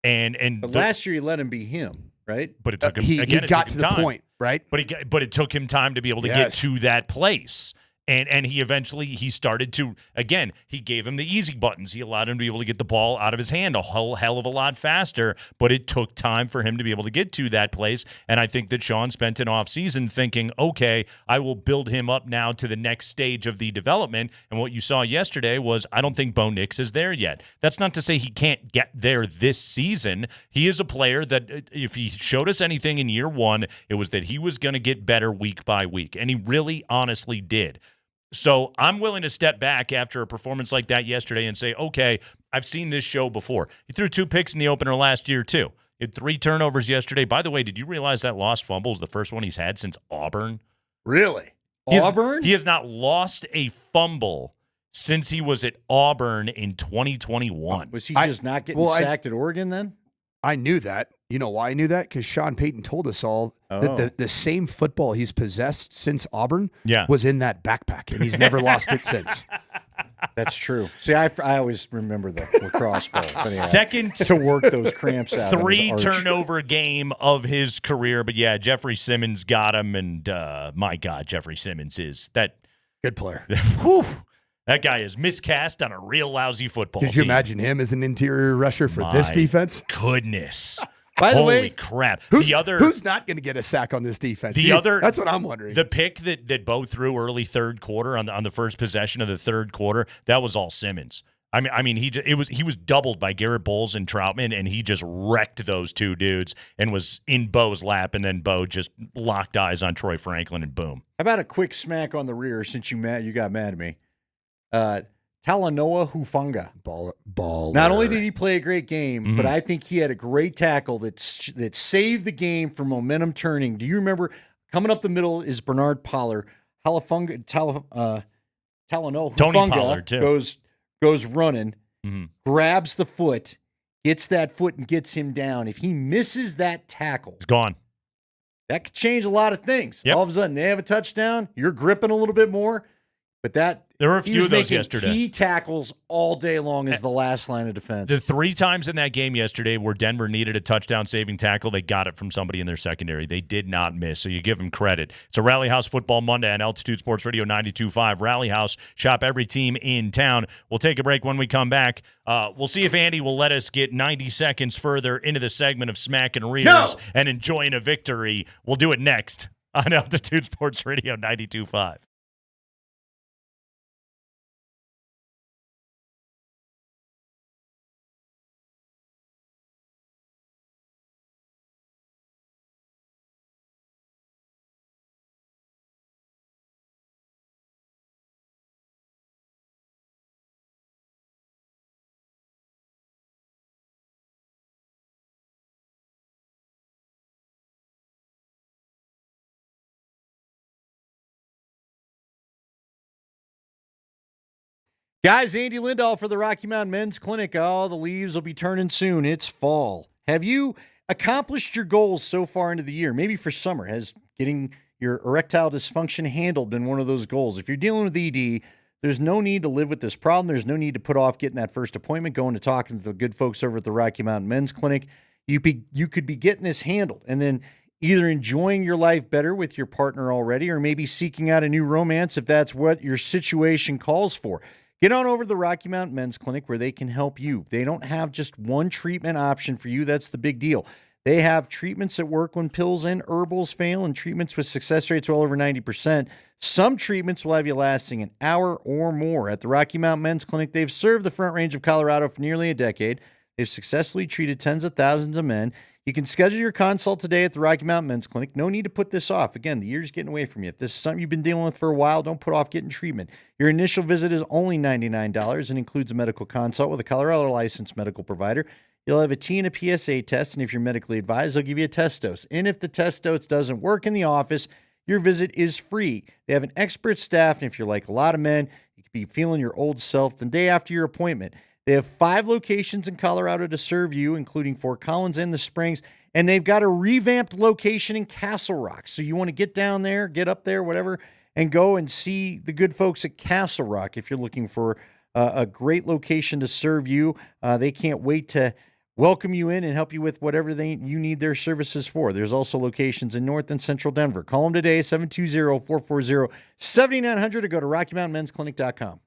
But last year he let him be him, right? But it took him. He got to the point, right? But it took him time to be able to get to that place. And he eventually started to, again, he gave him the easy buttons. He allowed him to be able to get the ball out of his hand a whole hell of a lot faster, but it took time for him to be able to get to that place. And I think that Sean spent an offseason thinking, okay, I will build him up now to the next stage of the development. And what you saw yesterday was, I don't think Bo Nix is there yet. That's not to say he can't get there this season. He is a player that if he showed us anything in year one, it was that he was going to get better week by week. And he really honestly did. So I'm willing to step back after a performance like that yesterday and say, okay, I've seen this show before. He threw 2 picks in the opener last year, too. He had 3 turnovers yesterday. By the way, did you realize that lost fumble is the first one he's had since Auburn? Really? Auburn? He has not lost a fumble since he was at Auburn in 2021. Was he just not getting sacked at Oregon then? I knew that. You know why I knew that? Because Sean Payton told us all that the same football he's possessed since Auburn was in that backpack, and he's never lost it since. That's true. See, I always remember the lacrosse ball. Anyway, Second to work those cramps out. 3 turnover game of his career. But, yeah, Jeffrey Simmons got him, and my God, Jeffrey Simmons is that good player. Whew, that guy is miscast on a real lousy football team. Could you imagine him as an interior rusher for this defense? Goodness. By the Holy way, crap. Who's not going to get a sack on this defense? That's what I'm wondering. The pick that Bo threw early third quarter on the first possession of the third quarter, that was all Simmons. I mean, he was doubled by Garrett Bowles and Troutman, and he just wrecked those 2 dudes and was in Bo's lap, and then Bo just locked eyes on Troy Franklin, and boom. How about a quick smack on the rear since you got mad at me? Talanoa Hufanga. Baller. Not only did he play a great game, but I think he had a great tackle that saved the game from momentum turning. Do you remember coming up the middle is Bernard Pollard? Talanoa Hufanga goes running, grabs the foot, gets that foot and gets him down. If he misses that tackle, it's gone. That could change a lot of things. Yep. All of a sudden, they have a touchdown. You're gripping a little bit more. But there were a few of those yesterday. Key tackles all day long as the last line of defense. The 3 times in that game yesterday where Denver needed a touchdown-saving tackle, they got it from somebody in their secondary. They did not miss, so you give them credit. It's a Rally House Football Monday on Altitude Sports Radio 92.5. Rally House, shop every team in town. We'll take a break when we come back. We'll see if Andy will let us get 90 seconds further into the segment of Smack and Rears and enjoying a victory. We'll do it next on Altitude Sports Radio 92.5. Guys, Andy Lindahl for the Rocky Mountain Men's Clinic. Oh, the leaves will be turning soon. It's fall. Have you accomplished your goals so far into the year? Maybe for summer. Has getting your erectile dysfunction handled been one of those goals? If you're dealing with ED, there's no need to live with this problem. There's no need to put off getting that first appointment, going to talking to the good folks over at the Rocky Mountain Men's Clinic. You could be getting this handled and then either enjoying your life better with your partner already or maybe seeking out a new romance if that's what your situation calls for. Get on over to the Rocky Mountain Men's Clinic where they can help you. They don't have just one treatment option for you. That's the big deal. They have treatments that work when pills and herbals fail and treatments with success rates well over 90%. Some treatments will have you lasting an hour or more. At the Rocky Mountain Men's Clinic, they've served the Front Range of Colorado for nearly a decade. They've successfully treated tens of thousands of men. You can schedule your consult today at the Rocky Mountain Men's Clinic. No need to put this off. Again, the year's getting away from you. If this is something you've been dealing with for a while, don't put off getting treatment. Your initial visit is only $99 and includes a medical consult with a Colorado licensed medical provider. You'll have a T and a PSA test, and if you're medically advised, they'll give you a test dose. And if the test dose doesn't work in the office, your visit is free. They have an expert staff, and if you're like a lot of men, you could be feeling your old self the day after your appointment. They have 5 locations in Colorado to serve you, including Fort Collins and the Springs. And they've got a revamped location in Castle Rock. So you want to get down there, get up there, whatever, and go and see the good folks at Castle Rock if you're looking for a great location to serve you. They can't wait to welcome you in and help you with whatever you need their services for. There's also locations in North and Central Denver. Call them today, 720-440-7900, or go to RockyMountainMen'sClinic.com.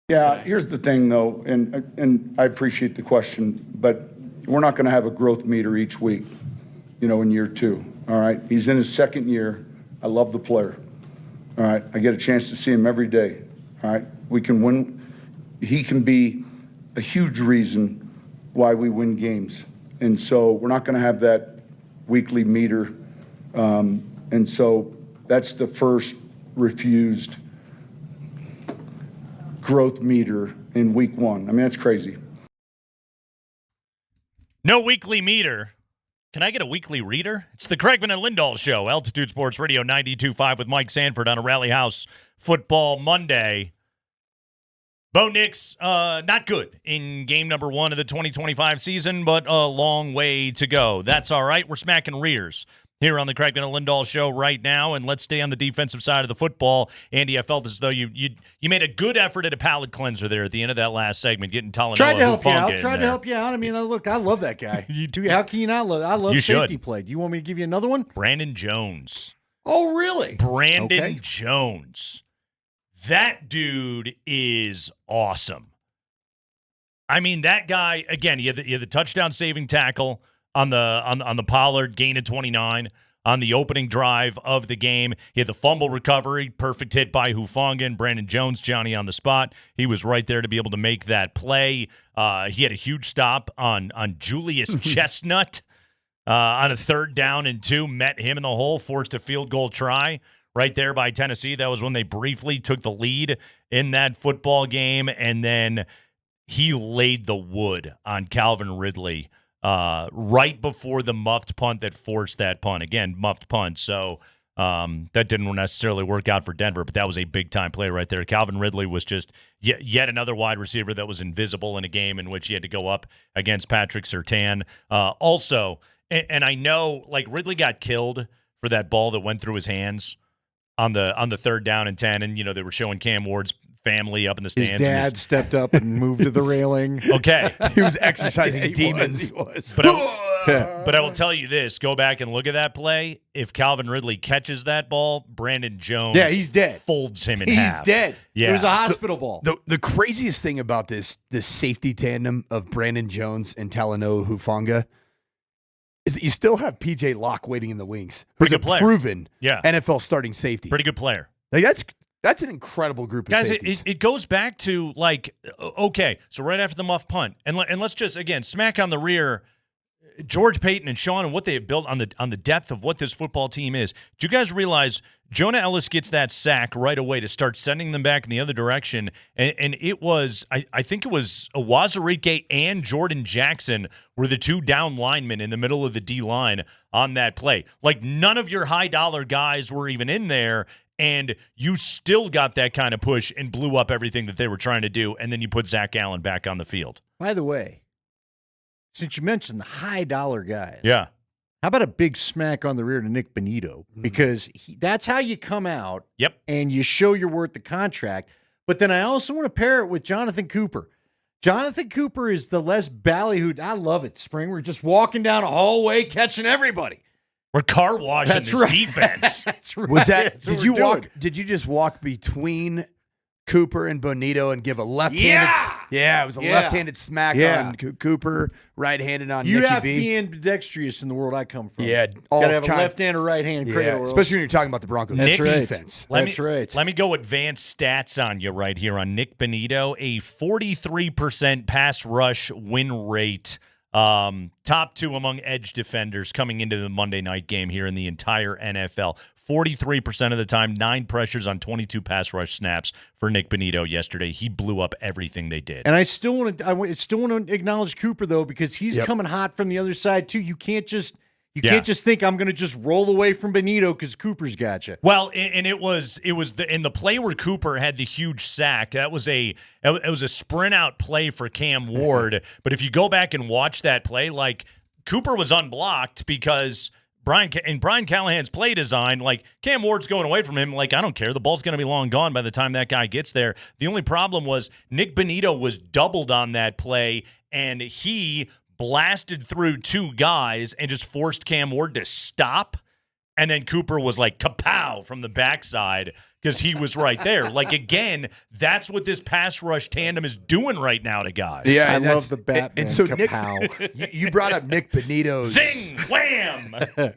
Yeah, here's the thing, though, and I appreciate the question, but we're not going to have a growth meter each week, in year 2, all right? He's in his second year. I love the player, all right? I get a chance to see him every day, all right? We can win. He can be a huge reason why we win games. And so we're not going to have that weekly meter. And so that's the first refused growth meter in week 1. I mean, that's crazy. No weekly meter. Can I get a weekly reader? It's the Kreckman and Lindahl Show, Altitude Sports Radio 92.5 with Mike Sanford on a Rally House Football Monday. Bo Nix, not good in game number 1 of the 2025 season, but a long way to go. That's all right. We're smacking rears here on the Kreckman and Lindahl Show right now, and let's stay on the defensive side of the football. Andy, I felt as though you made a good effort at a palate cleanser there at the end of that last segment, getting Talanoa. Tried to help you out. I mean, look, I love that guy. You do. How can you not love? I love safety play. Do you want me to give you another one? Brandon Jones. Oh, really? Brandon Jones. That dude is awesome. I mean, that guy, again, he had the touchdown-saving tackle on the Pollard, gain of 29 on the opening drive of the game. He had the fumble recovery, perfect hit by Hufanga and Brandon Jones, Johnny on the spot. He was right there to be able to make that play. He had a huge stop on Julius Chestnut on a 3rd down and 2, met him in the hole, forced a field goal try. Right there by Tennessee. That was when they briefly took the lead in that football game, and then he laid the wood on Calvin Ridley right before the muffed punt that forced that punt. Again, muffed punt, so that didn't necessarily work out for Denver, but that was a big-time play right there. Calvin Ridley was just yet another wide receiver that was invisible in a game in which he had to go up against Patrick Surtain. Also, and I know, like, Ridley got killed for that ball that went through his hands on the 3rd down and 10, and they were showing Cam Ward's family up in the stands. His dad stepped up and moved to the railing. Okay. He was exercising demons. He was. But I will tell you this, go back and look at that play. If Calvin Ridley catches that ball, Brandon Jones he's dead. Folds him in He's half. dead. Yeah. It was a hospital ball. The craziest thing about this safety tandem of Brandon Jones and Talanoa Hufanga is that you still have P.J. Locke waiting in the wings. Pretty Who's good player. Proven Yeah. NFL starting safety. Pretty good player. Like that's an incredible group of Guys, safeties. it goes back to, like, okay, so right after the muff punt, and let's just, again, smack on the rear George Payton and Sean and what they have built on the depth of what this football team is. Do you guys realize Jonah Ellis gets that sack right away to start sending them back in the other direction? And it was, I think it was Awazarike and Jordan Jackson were the 2 down linemen in the middle of the D-line on that play. Like, none of your high-dollar guys were even in there, and you still got that kind of push and blew up everything that they were trying to do, and then you put Zach Allen back on the field. By the way, since you mentioned the high-dollar guys. Yeah. How about a big smack on the rear to Nick Bonito? Because that's how you come out and you show you're worth the contract. But then I also want to pair it with Jonathan Cooper. Jonathan Cooper is the less ballyhooed. I love it, Spring. We're just walking down a hallway catching everybody. We're car washing this defense. That's right. Was that? That's what Did you we're walk? doing. Did you just walk between Cooper and Bonito and give a left-handed? Yeah, it was a left-handed smack on Cooper, right-handed on You Nicky have B. to be ambidextrous in the world I come from. Yeah, all Gotta have a kinds. left hand or right hand. Yeah, especially when you're talking about the Broncos defense. Let me go advanced stats on you right here on Nick Bonito. A 43% pass rush win rate. Top 2 among edge defenders coming into the Monday night game here in the entire NFL. 43% of the time, 9 pressures on 22 pass rush snaps for Nick Bonito yesterday. He blew up everything they did. And I still want to acknowledge Cooper though, because he's coming hot from the other side too. You can't just think I'm going to just roll away from Bonito because Cooper's got you. Well, and it was in the play where Cooper had the huge sack. That was a sprint out play for Cam Ward. But if you go back and watch that play, like, Cooper was unblocked because Brian Callahan's play design, like, Cam Ward's going away from him. Like, I don't care. The ball's going to be long gone by the time that guy gets there. The only problem was Nick Bonito was doubled on that play, and he blasted through 2 guys and just forced Cam Ward to stop And then Cooper was like kapow from the backside because he was right there. Like, again, that's what this pass rush tandem is doing right now to guys. Yeah, I and love the Batman. And so kapow. you brought up Nick Benito's. Zing! Wham!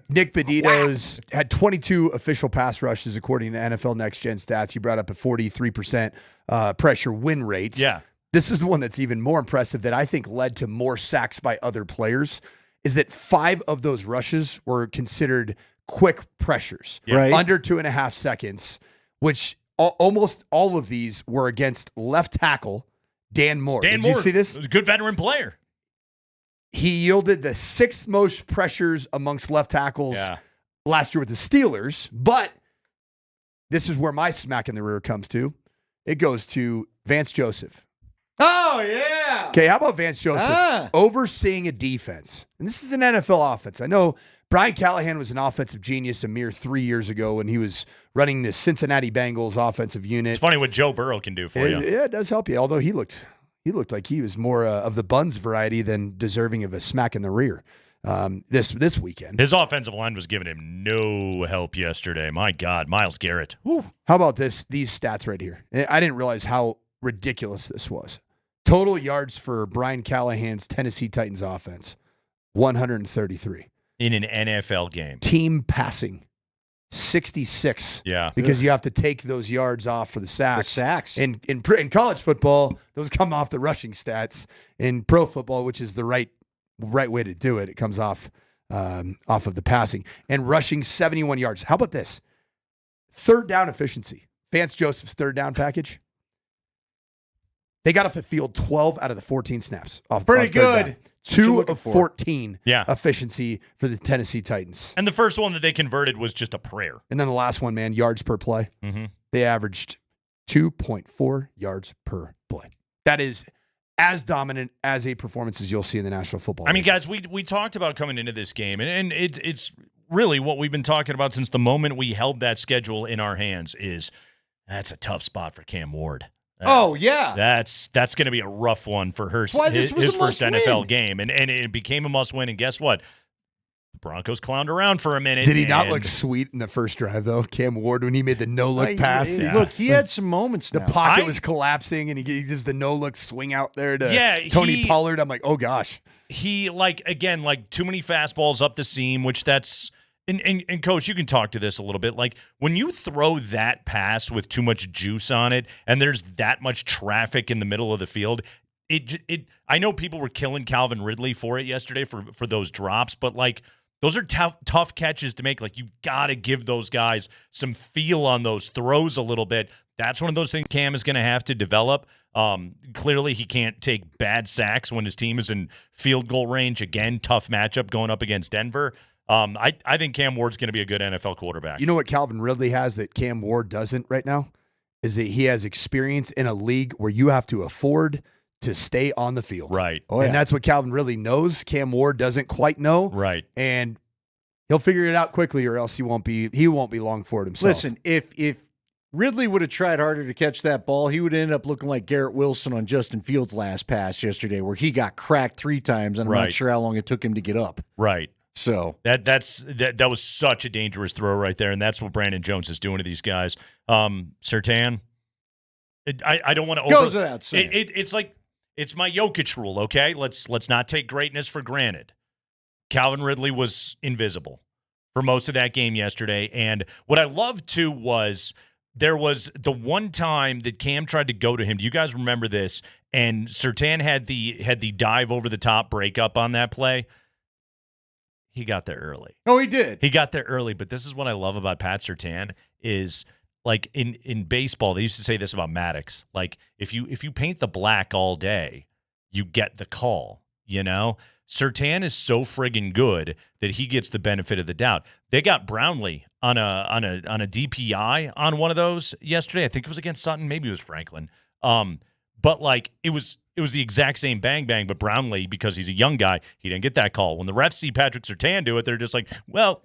Nick Benito's had 22 official pass rushes according to NFL Next Gen stats. He brought up a 43% pressure win rate. Yeah. This is the one that's even more impressive that I think led to more sacks by other players, is that 5 of those rushes were considered quick pressures, Right. under 2.5 seconds, which almost all of these were against left tackle Dan Moore. Dan Did Moore you see this? was a good veteran player. He yielded the 6th most pressures amongst left tackles last year with the Steelers, but this is where my smack in the rear comes to. It goes to Vance Joseph. Oh, yeah. Okay, how about Vance Joseph overseeing a defense? And this is an NFL offense. I know Brian Callahan was an offensive genius a mere 3 years ago when he was running the Cincinnati Bengals offensive unit. It's funny what Joe Burrow can do for you. Yeah, it does help you. Although he looked like he was more of the buns variety than deserving of a smack in the rear this weekend. His offensive line was giving him no help yesterday. My God, Myles Garrett. Whew. How about these stats right here? I didn't realize how ridiculous this was. Total yards for Brian Callahan's Tennessee Titans offense, 133. In an NFL game. Team passing, 66. Yeah. Because you have to take those yards off for the sacks. The sacks. In college football, those come off the rushing stats. In pro football, which is the right way to do it, it comes off of the passing. And rushing 71 yards. How about this? Third down efficiency. Vance Joseph's third down package. They got off the field 12 out of the 14 snaps. Pretty good. 2 of 14 Yeah. efficiency for the Tennessee Titans. And the first one that they converted was just a prayer. And then the last one, man, yards per play. Mm-hmm. They averaged 2.4 yards per play. That is as dominant as a performance as you'll see in the National Football I mean, League. guys, we talked about coming into this game, and it's really what we've been talking about since the moment we held that schedule in our hands is that's a tough spot for Cam Ward. Oh, yeah. That's going to be a rough one for his first NFL game. And it became a must-win. And guess what? The Broncos clowned around for a minute. Did he not look sweet in the first drive, though? Cam Ward, when he made the no-look pass. Look, he had some moments The now. pocket was collapsing, and he gives the no-look swing out there to Tony Pollard. I'm like, oh, gosh. He, again, too many fastballs up the seam, which that's – and Coach, you can talk to this a little bit. Like, when you throw that pass with too much juice on it and there's that much traffic in the middle of the field, I know people were killing Calvin Ridley for it yesterday for those drops, but, those are tough catches to make. You got to give those guys some feel on those throws a little bit. That's one of those things Cam is going to have to develop. Clearly, he can't take bad sacks when his team is in field goal range. Again, tough matchup going up against Denver. I think Cam Ward's going to be a good NFL quarterback. You know what Calvin Ridley has that Cam Ward doesn't right now? Is that he has experience in a league where you have to afford to stay on the field. Right. And that's what Calvin Ridley knows. Cam Ward doesn't quite know. Right. And he'll figure it out quickly or else he won't be long for it himself. Listen, if Ridley would have tried harder to catch that ball, he would end up looking like Garrett Wilson on Justin Fields' last pass yesterday where he got cracked 3 times, and I'm not sure how long it took him to get up. Right. So that was such a dangerous throw right there, and that's what Brandon Jones is doing to these guys. Surtain, I don't want to goes without saying. It's my Jokic rule, okay? Let's not take greatness for granted. Calvin Ridley was invisible for most of that game yesterday, and what I loved too was there was the one time that Cam tried to go to him. Do you guys remember this? And Surtain had the dive over the top breakup on that play. He got there early. Oh, he did. He got there early, but this is what I love about Pat Surtain is in baseball, they used to say this about Maddox. If you paint the black all day, you get the call, you know? Surtain is so friggin' good that he gets the benefit of the doubt. They got Brownlee on a DPI on one of those yesterday. I think it was against Sutton, maybe it was Franklin. But it was the exact same bang, but Brownlee, because he's a young guy, he didn't get that call. When the refs see Patrick Surtain do it, they're just like, well,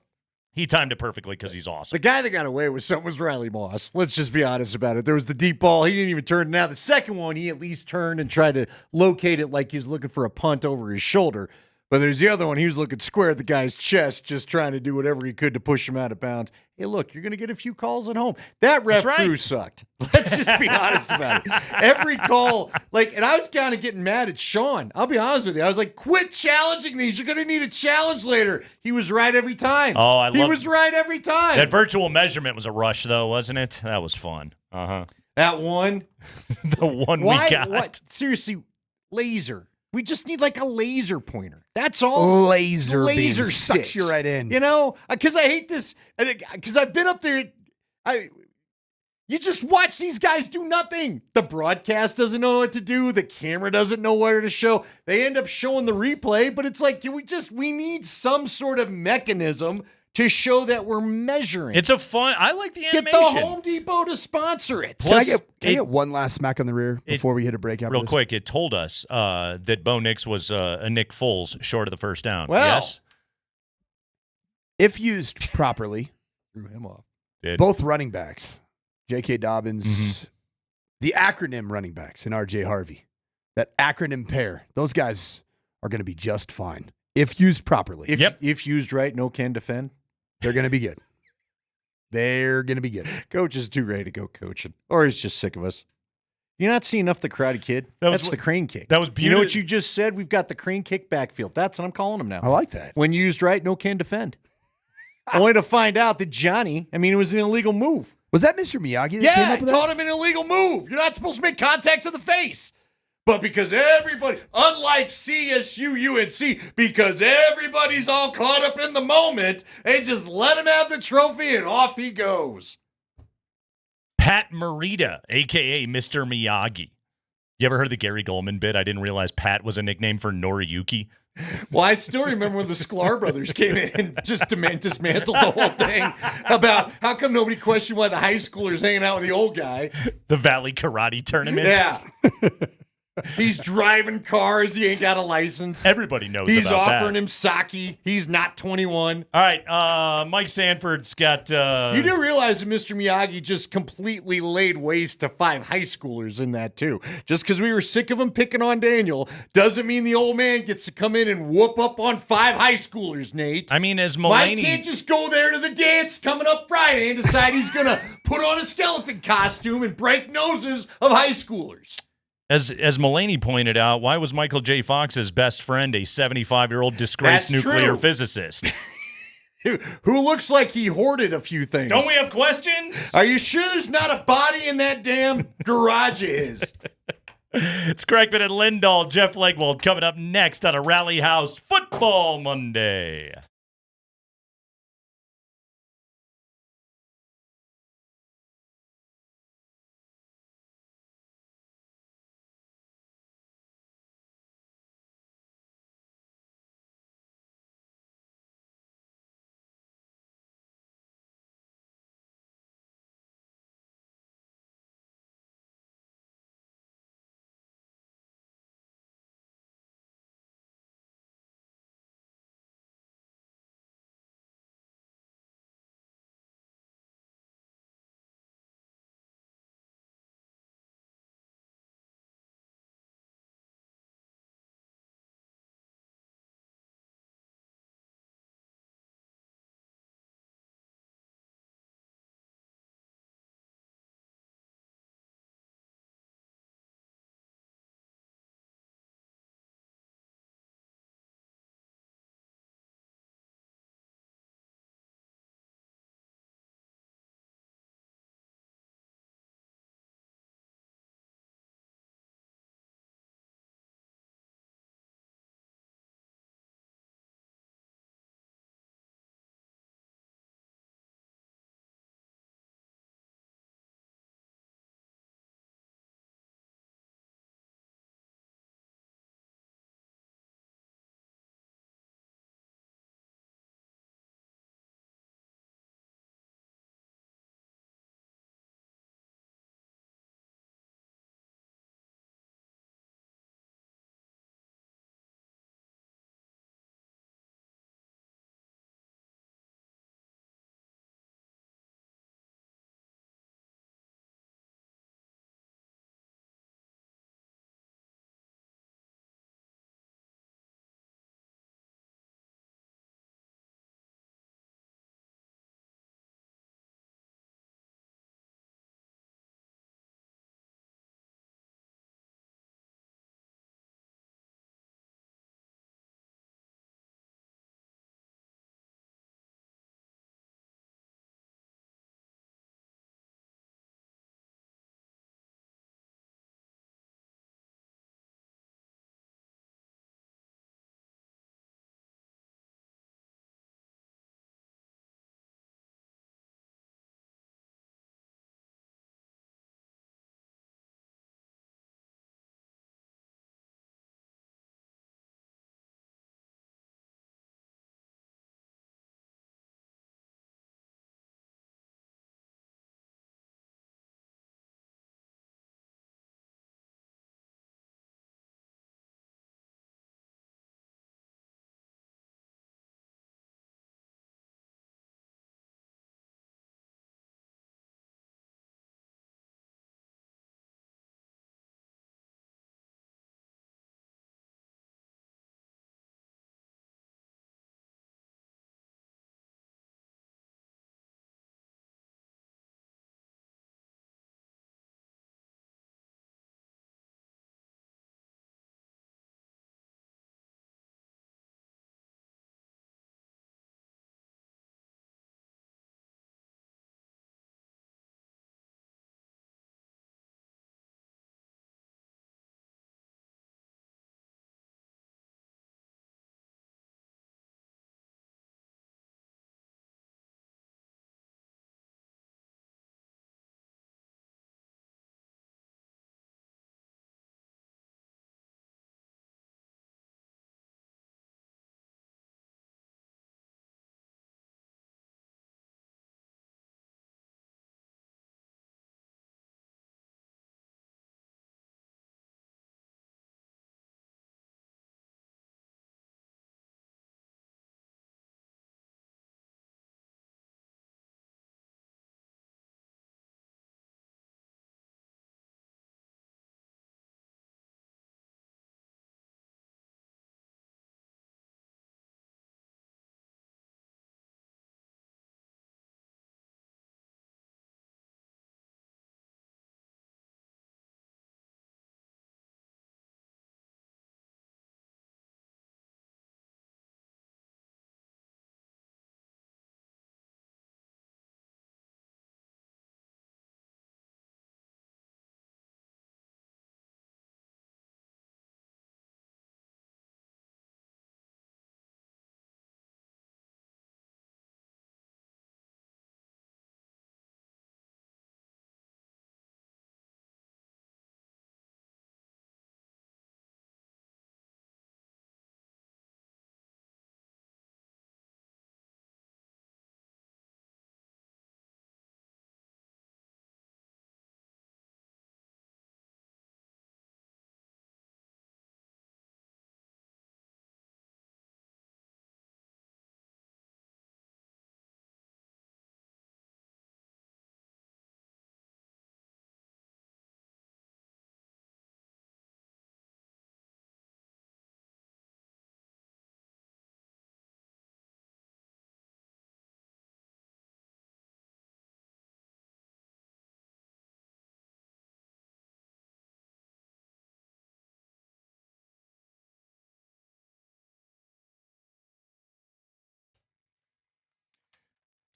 he timed it perfectly because he's awesome. The guy that got away with something was Riley Moss. Let's just be honest about it. There was the deep ball. He didn't even turn. Now, the second one, he at least turned and tried to locate it like he was looking for a punt over his shoulder. But there's the other one. He was looking square at the guy's chest, just trying to do whatever he could to push him out of bounds. Hey, look, you're going to get a few calls at home. That ref crew sucked. Let's just be honest about it. Every call, and I was kind of getting mad at Sean. I'll be honest with you. I was like, quit challenging these. You're going to need a challenge later. He was right every time. Oh, He was right every time. That virtual measurement was a rush, though, wasn't it? That was fun. That one. The one Why? we got. What? Seriously, laser. We just need a laser pointer. That's all. Laser beam sticks. sucks you right in. Because I hate this. Because I've been up there. You just watch these guys do nothing. The broadcast doesn't know what to do. The camera doesn't know where to show. They end up showing the replay, but it's like, we need some sort of mechanism to show that we're measuring. It's I like the animation. Get the Home Depot to sponsor it. Can I get one last smack on the rear before we hit a break? Real quick, it told us that Bo Nix was a Nick Foles short of the first down. Well, yes? If used properly, threw him off. Both running backs, J.K. Dobbins, the acronym running backs, and R.J. Harvey, that acronym pair, those guys are going to be just fine if used properly. If used right, no can defend. They're going to be good. They're going to be good. Coach is too ready to go coaching. Or he's just sick of us. You're not seeing enough the Karate Kid. That's the crane kick. That was You beautiful. know what you just said? We've got the crane kick backfield. That's what I'm calling them now. I like that. When used right, no can defend. Only to find out that Johnny, it was an illegal move. Was that Mr. Miyagi that came Yeah, up with taught that? him an illegal move. You're not supposed to make contact to the face. But because everybody, unlike CSU UNC, because everybody's all caught up in the moment, they just let him have the trophy and off he goes. Pat Morita, a.k.a. Mr. Miyagi. You ever heard the Gary Goldman bit? I didn't realize Pat was a nickname for Noriyuki. Well, I still remember when the Sklar brothers came in and just dismantled the whole thing about how come nobody questioned why the high schoolers hanging out with the old guy. The Valley Karate Tournament. Yeah. He's driving cars. He ain't got a license. Everybody knows He's about that. offering him sake. He's not 21. All right, Mike Sanford's got... You do realize that Mr. Miyagi just completely laid waste to 5 high schoolers in that, too. Just because we were sick of him picking on Daniel doesn't mean the old man gets to come in and whoop up on 5 high schoolers, Nate. I mean, as Mike Mulaney... can't just go there to the dance coming up Friday and decide he's going to put on a skeleton costume and break noses of high schoolers. As Mulaney pointed out, why was Michael J. Fox's best friend a 75-year-old disgraced That's nuclear true. physicist? Who looks like he hoarded a few things. Don't we have questions? Are you sure there's not a body in that damn garage of his? It's Kreckman and Lindahl, Jeff Legwold coming up next on a Rally House Football Monday.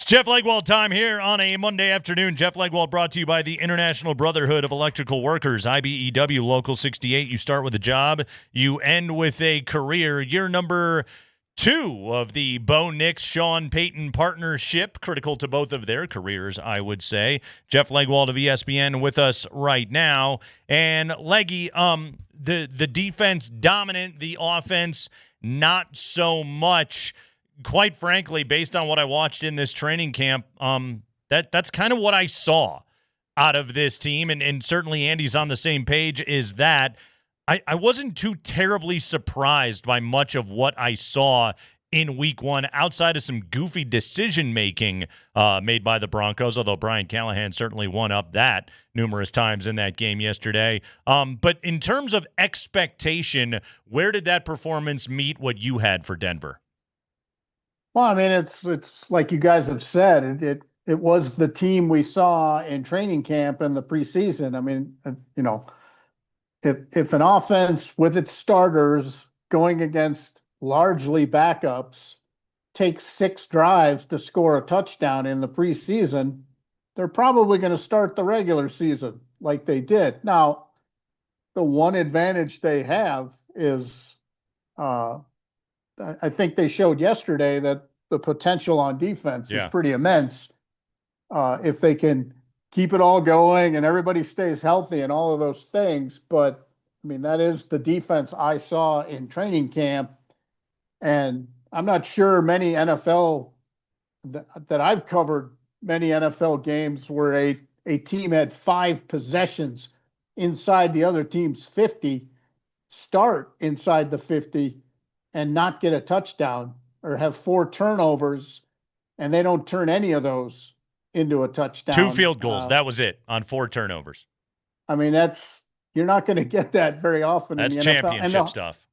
It's Jeff Legwold time here on a Monday afternoon. Jeff Legwold brought to you by the International Brotherhood of Electrical Workers, IBEW Local 68. You start with a job, you end with a career. Year number 2 of the Bo Nix Sean Payton partnership, critical to both of their careers, I would say. Jeff Legwold of ESPN with us right now. And Leggy, the defense dominant, the offense not so much. Quite frankly, based on what I watched in this training camp, that's kind of what I saw out of this team, and certainly Andy's on the same page, is that I wasn't too terribly surprised by much of what I saw in week 1, outside of some goofy decision-making made by the Broncos, although Brian Callahan certainly won up that numerous times in that game yesterday. But in terms of expectation, where did that performance meet what you had for Denver? Well, I mean, it's like you guys have said, it was the team we saw in training camp and the preseason. I mean, if an offense with its starters going against largely backups takes 6 drives to score a touchdown in the preseason, they're probably going to start the regular season like they did. Now, the one advantage they have is I think they showed yesterday that the potential on defense is pretty immense. If they can keep it all going and everybody stays healthy and all of those things. But I mean, that is the defense I saw in training camp. And I'm not sure many NFL that I've covered, many NFL games where a team had 5 possessions inside the other team's 50, start inside the 50, and not get a touchdown, or have 4 turnovers and they don't turn any of those into a touchdown. 2 field goals. That was it on 4 turnovers. I mean, you're not going to get that very often in the NFL. That's championship stuff.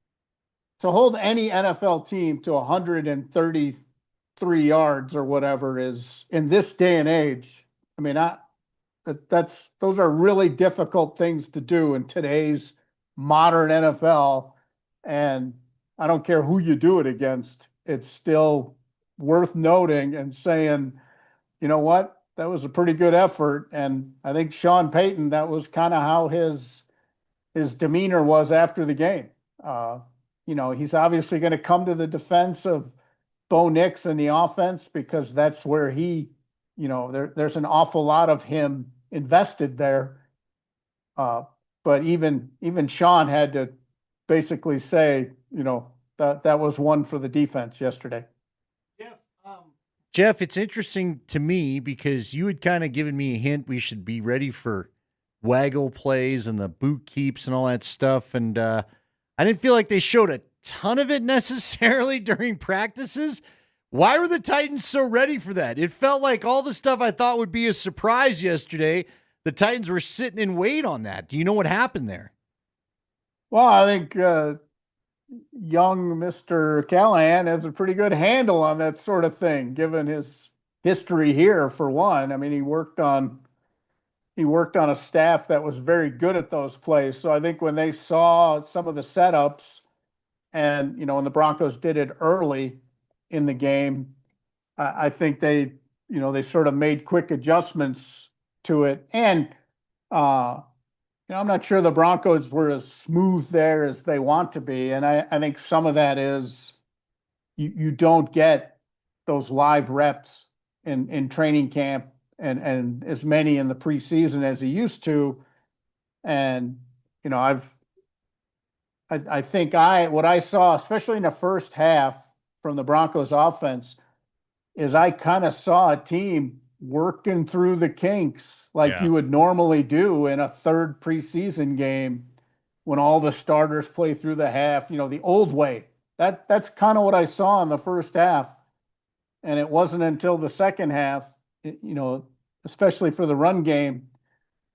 To hold any NFL team to 133 yards or whatever is, in this day and age, I mean, those are really difficult things to do in today's modern NFL. And I don't care who you do it against, it's still worth noting and saying, you know what, that was a pretty good effort. And I think Sean Payton, that was kind of how his demeanor was after the game. He's obviously going to come to the defense of Bo Nix and the offense, because that's where there's an awful lot of him invested there. But even Sean had to basically say, that was one for the defense yesterday. Jeff, it's interesting to me because you had kind of given me a hint we should be ready for waggle plays and the boot keeps and all that stuff. And I didn't feel like they showed a ton of it necessarily during practices. Why were the Titans so ready for that? It felt like all the stuff I thought would be a surprise yesterday, the Titans were sitting in wait on that. Do you know what happened there? Well, I think young Mr. Callahan has a pretty good handle on that sort of thing, given his history here, for one. I mean, he worked on a staff that was very good at those plays. So I think when they saw some of the setups and, when the Broncos did it early in the game, I think they sort of made quick adjustments to it. And, I'm not sure the Broncos were as smooth there as they want to be. And I think some of that is you don't get those live reps in training camp and as many in the preseason as you used to. And, I think what I saw, especially in the first half from the Broncos offense, is I kind of saw a team working through the kinks like you would normally do in a third preseason game when all the starters play through the half, the old way. That's kind of what I saw in the first half. And it wasn't until the second half, especially for the run game,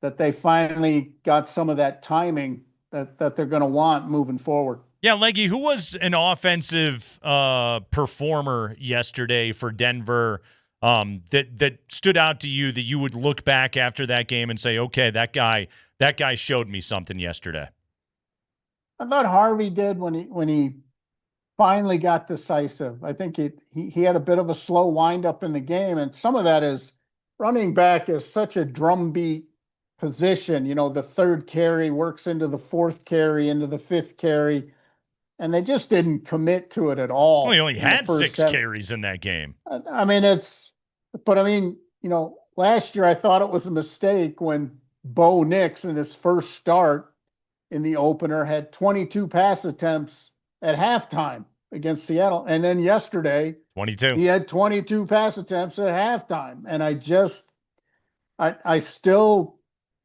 that they finally got some of that timing that they're going to want moving forward. Yeah, Leggy, who was an offensive performer yesterday for Denver that stood out to you that you would look back after that game and say, okay, that guy showed me something yesterday? I thought Harvey did when he finally got decisive. I think he had a bit of a slow windup in the game, and some of that is running back is such a drumbeat position. You know, the third carry works into the fourth carry, into the fifth carry, and they just didn't commit to it at all. Well, he only had 6 carries in that game. I mean, you know, last year I thought it was a mistake when Bo Nix in his first start in the opener had 22 pass attempts at halftime against Seattle. And then yesterday, 22. He had 22 pass attempts at halftime. And I still,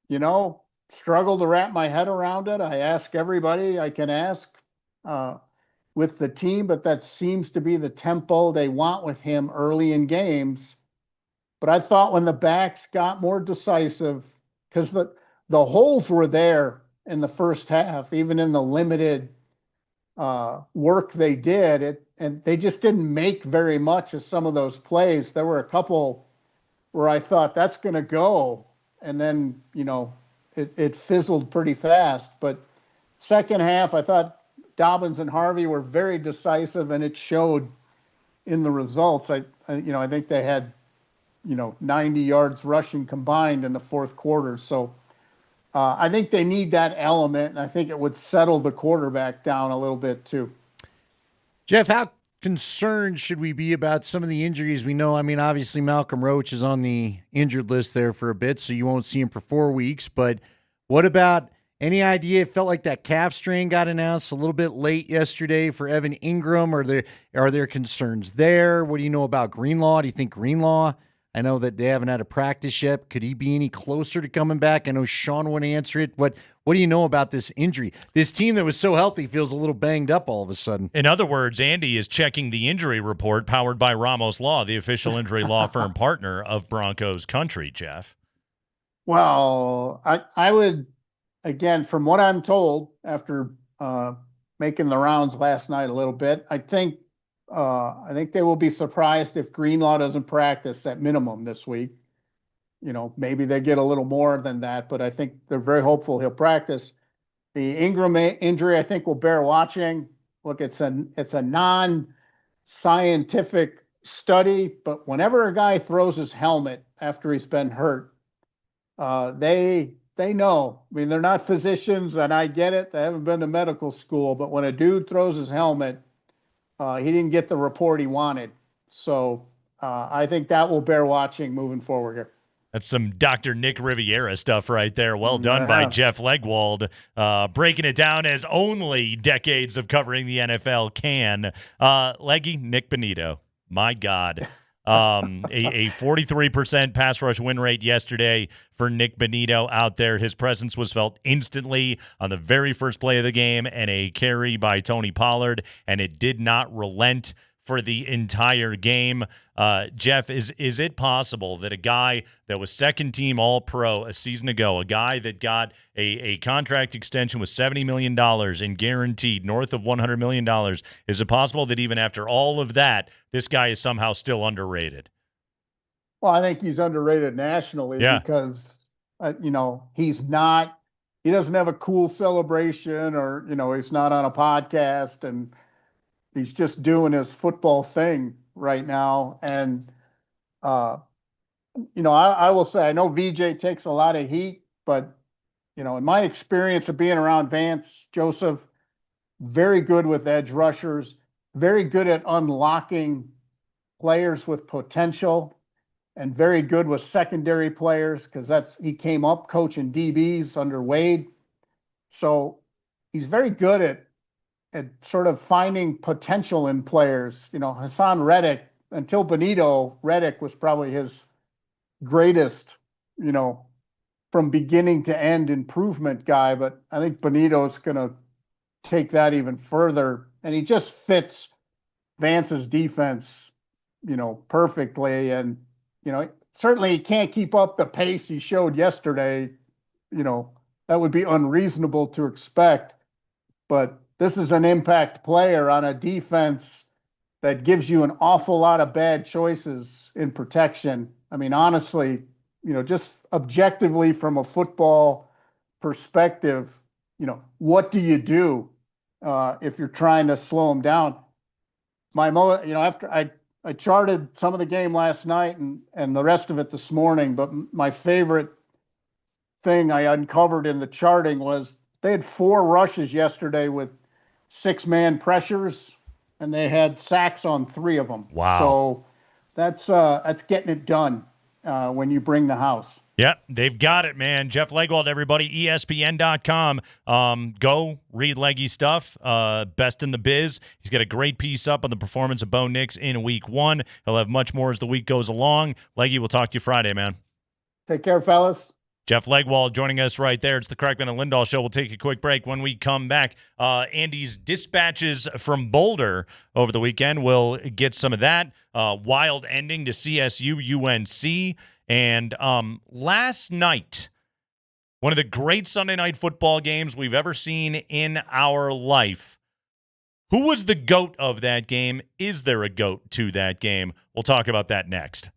you know, struggle to wrap my head around it. I ask everybody I can ask with the team, but that seems to be the tempo they want with him early in games. But I thought when the backs got more decisive, because the holes were there in the first half, even in the limited work they did, and they just didn't make very much of some of those plays. There were a couple where I thought that's going to go, and then, you know, it fizzled pretty fast. But second half, I thought Dobbins and Harvey were very decisive, and it showed in the results. I think they had, 90 yards rushing combined in the fourth quarter. So I think they need that element, and I think it would settle the quarterback down a little bit too. Jeff, how concerned should we be about some of the injuries we know? I mean, obviously Malcolm Roach is on the injured list there for a bit, so you won't see him for 4 weeks. But what about any idea? It felt like that calf strain got announced a little bit late yesterday for Evan Ingram. Are there concerns there? What do you know about Greenlaw? Do you think Greenlaw? I know that they haven't had a practice yet. Could he be any closer to coming back? I know Sean would answer it. What do you know about this injury? This team that was so healthy feels a little banged up all of a sudden. In other words, Andy is checking the injury report powered by Ramos Law, the official injury law firm partner of Broncos country, Jeff. Well, I would, again, from what I'm told after making the rounds last night a little bit, I think they will be surprised if Greenlaw doesn't practice at minimum this week. Maybe they get a little more than that, but I think they're very hopeful he'll practice. The Ingram injury, I think, will bear watching. Look, it's a non-scientific study, but whenever a guy throws his helmet after he's been hurt, they know. I mean, they're not physicians, and I get it. They haven't been to medical school, but when a dude throws his helmet, he didn't get the report he wanted. So I think that will bear watching moving forward here. That's some Dr. Nick Riviera stuff right there. Well done by Jeff Legwold, breaking it down as only decades of covering the NFL can. Leggy, Nick Benito, my God. A 43% pass rush win rate yesterday for Nick Benito out there. His presence was felt instantly on the very first play of the game, and a carry by Tony Pollard, and it did not relent for the entire game. Jeff, is it possible that a guy that was second team All-Pro a season ago, a guy that got a contract extension with $70 million and guaranteed north of $100 million, is it possible that even after all of that, this guy is somehow still underrated? Well, I think he's underrated nationally because, he doesn't have a cool celebration, or, he's not on a podcast, and he's just doing his football thing right now. And, I will say, I know VJ takes a lot of heat, but, in my experience of being around Vance Joseph, very good with edge rushers, very good at unlocking players with potential, and very good with secondary players, because he came up coaching DBs under Wade. So he's very good at sort of finding potential in players. Hassan Reddick, until Benito, Reddick was probably his greatest, from beginning to end improvement guy. But I think Benito's going to take that even further. And he just fits Vance's defense, perfectly. And, certainly he can't keep up the pace he showed yesterday. That would be unreasonable to expect. But this is an impact player on a defense that gives you an awful lot of bad choices in protection. I mean, honestly, just objectively from a football perspective, what do you do if you're trying to slow him down? after I charted some of the game last night and the rest of it this morning, but my favorite thing I uncovered in the charting was they had 4 rushes yesterday with 6-man pressures, and they had sacks on 3 of them. Wow. So that's getting it done when you bring the house. Yep, they've got it, man. Jeff Legwold, everybody, ESPN.com. Go read Leggy's stuff. Best in the biz. He's got a great piece up on the performance of Bo Nix in week 1. He'll have much more as the week goes along. Leggy, we'll talk to you Friday, man. Take care, fellas. Jeff Legwold joining us right there. It's the Kreckman and Lindahl Show. We'll take a quick break. When we come back, Andy's dispatches from Boulder over the weekend. We'll get some of that. Wild ending to CSU-UNC. And last night, one of the great Sunday night football games we've ever seen in our life. Who was the GOAT of that game? Is there a GOAT to that game? We'll talk about that next.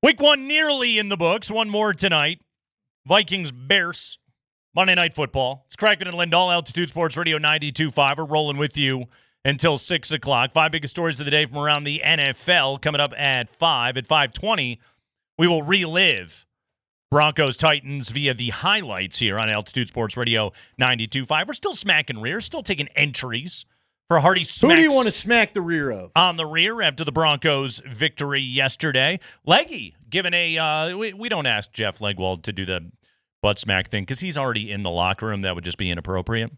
Week 1 nearly in the books. One more tonight. Vikings, Bears, Monday Night Football. It's Kreckman and Lindahl, Altitude Sports Radio 92.5. We're rolling with you until 6 o'clock. 5 biggest stories of the day from around the NFL coming up at 5. At 5:20, we will relive Broncos Titans via the highlights here on Altitude Sports Radio 92.5. We're still smacking rear, still taking entries for Hardy smacks. Who do you want to smack the rear of? On the rear after the Broncos' victory yesterday. Leggy given a we don't ask Jeff Legwold to do the butt smack thing because he's already in the locker room. That would just be inappropriate.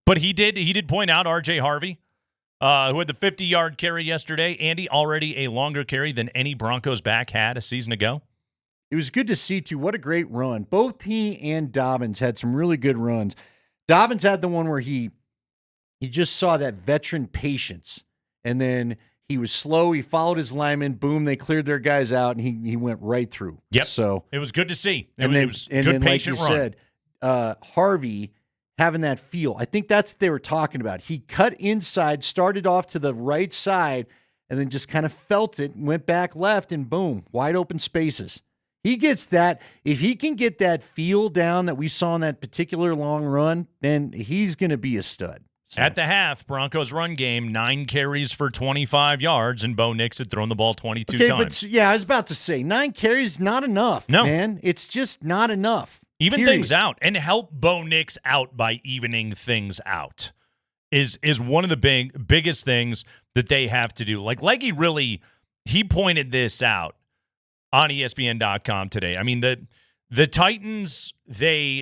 But he did point out R.J. Harvey, who had the 50-yard carry yesterday. Andy, already a longer carry than any Broncos back had a season ago. It was good to see, too. What a great run. Both he and Dobbins had some really good runs. Dobbins had the one where he just saw that veteran patience, and then he was slow. He followed his lineman. Boom, they cleared their guys out, and he went right through. Yep. So it was good to see. It was good, like patient you run. said, Harvey having that feel. I think that's what they were talking about. He cut inside, started off to the right side, and then just kind of felt it, went back left, and boom, wide open spaces. He gets that. If he can get that feel down that we saw in that particular long run, then he's going to be a stud. So. At the half, Broncos run game, 9 carries for 25 yards, and Bo Nix had thrown the ball 22 times. But yeah, I was about to say, 9 carries, not enough, man. It's just not enough. Even things out, and help Bo Nix out by evening things out is one of the biggest things that they have to do. Like Leggy really, he pointed this out on ESPN.com today. I mean, the Titans,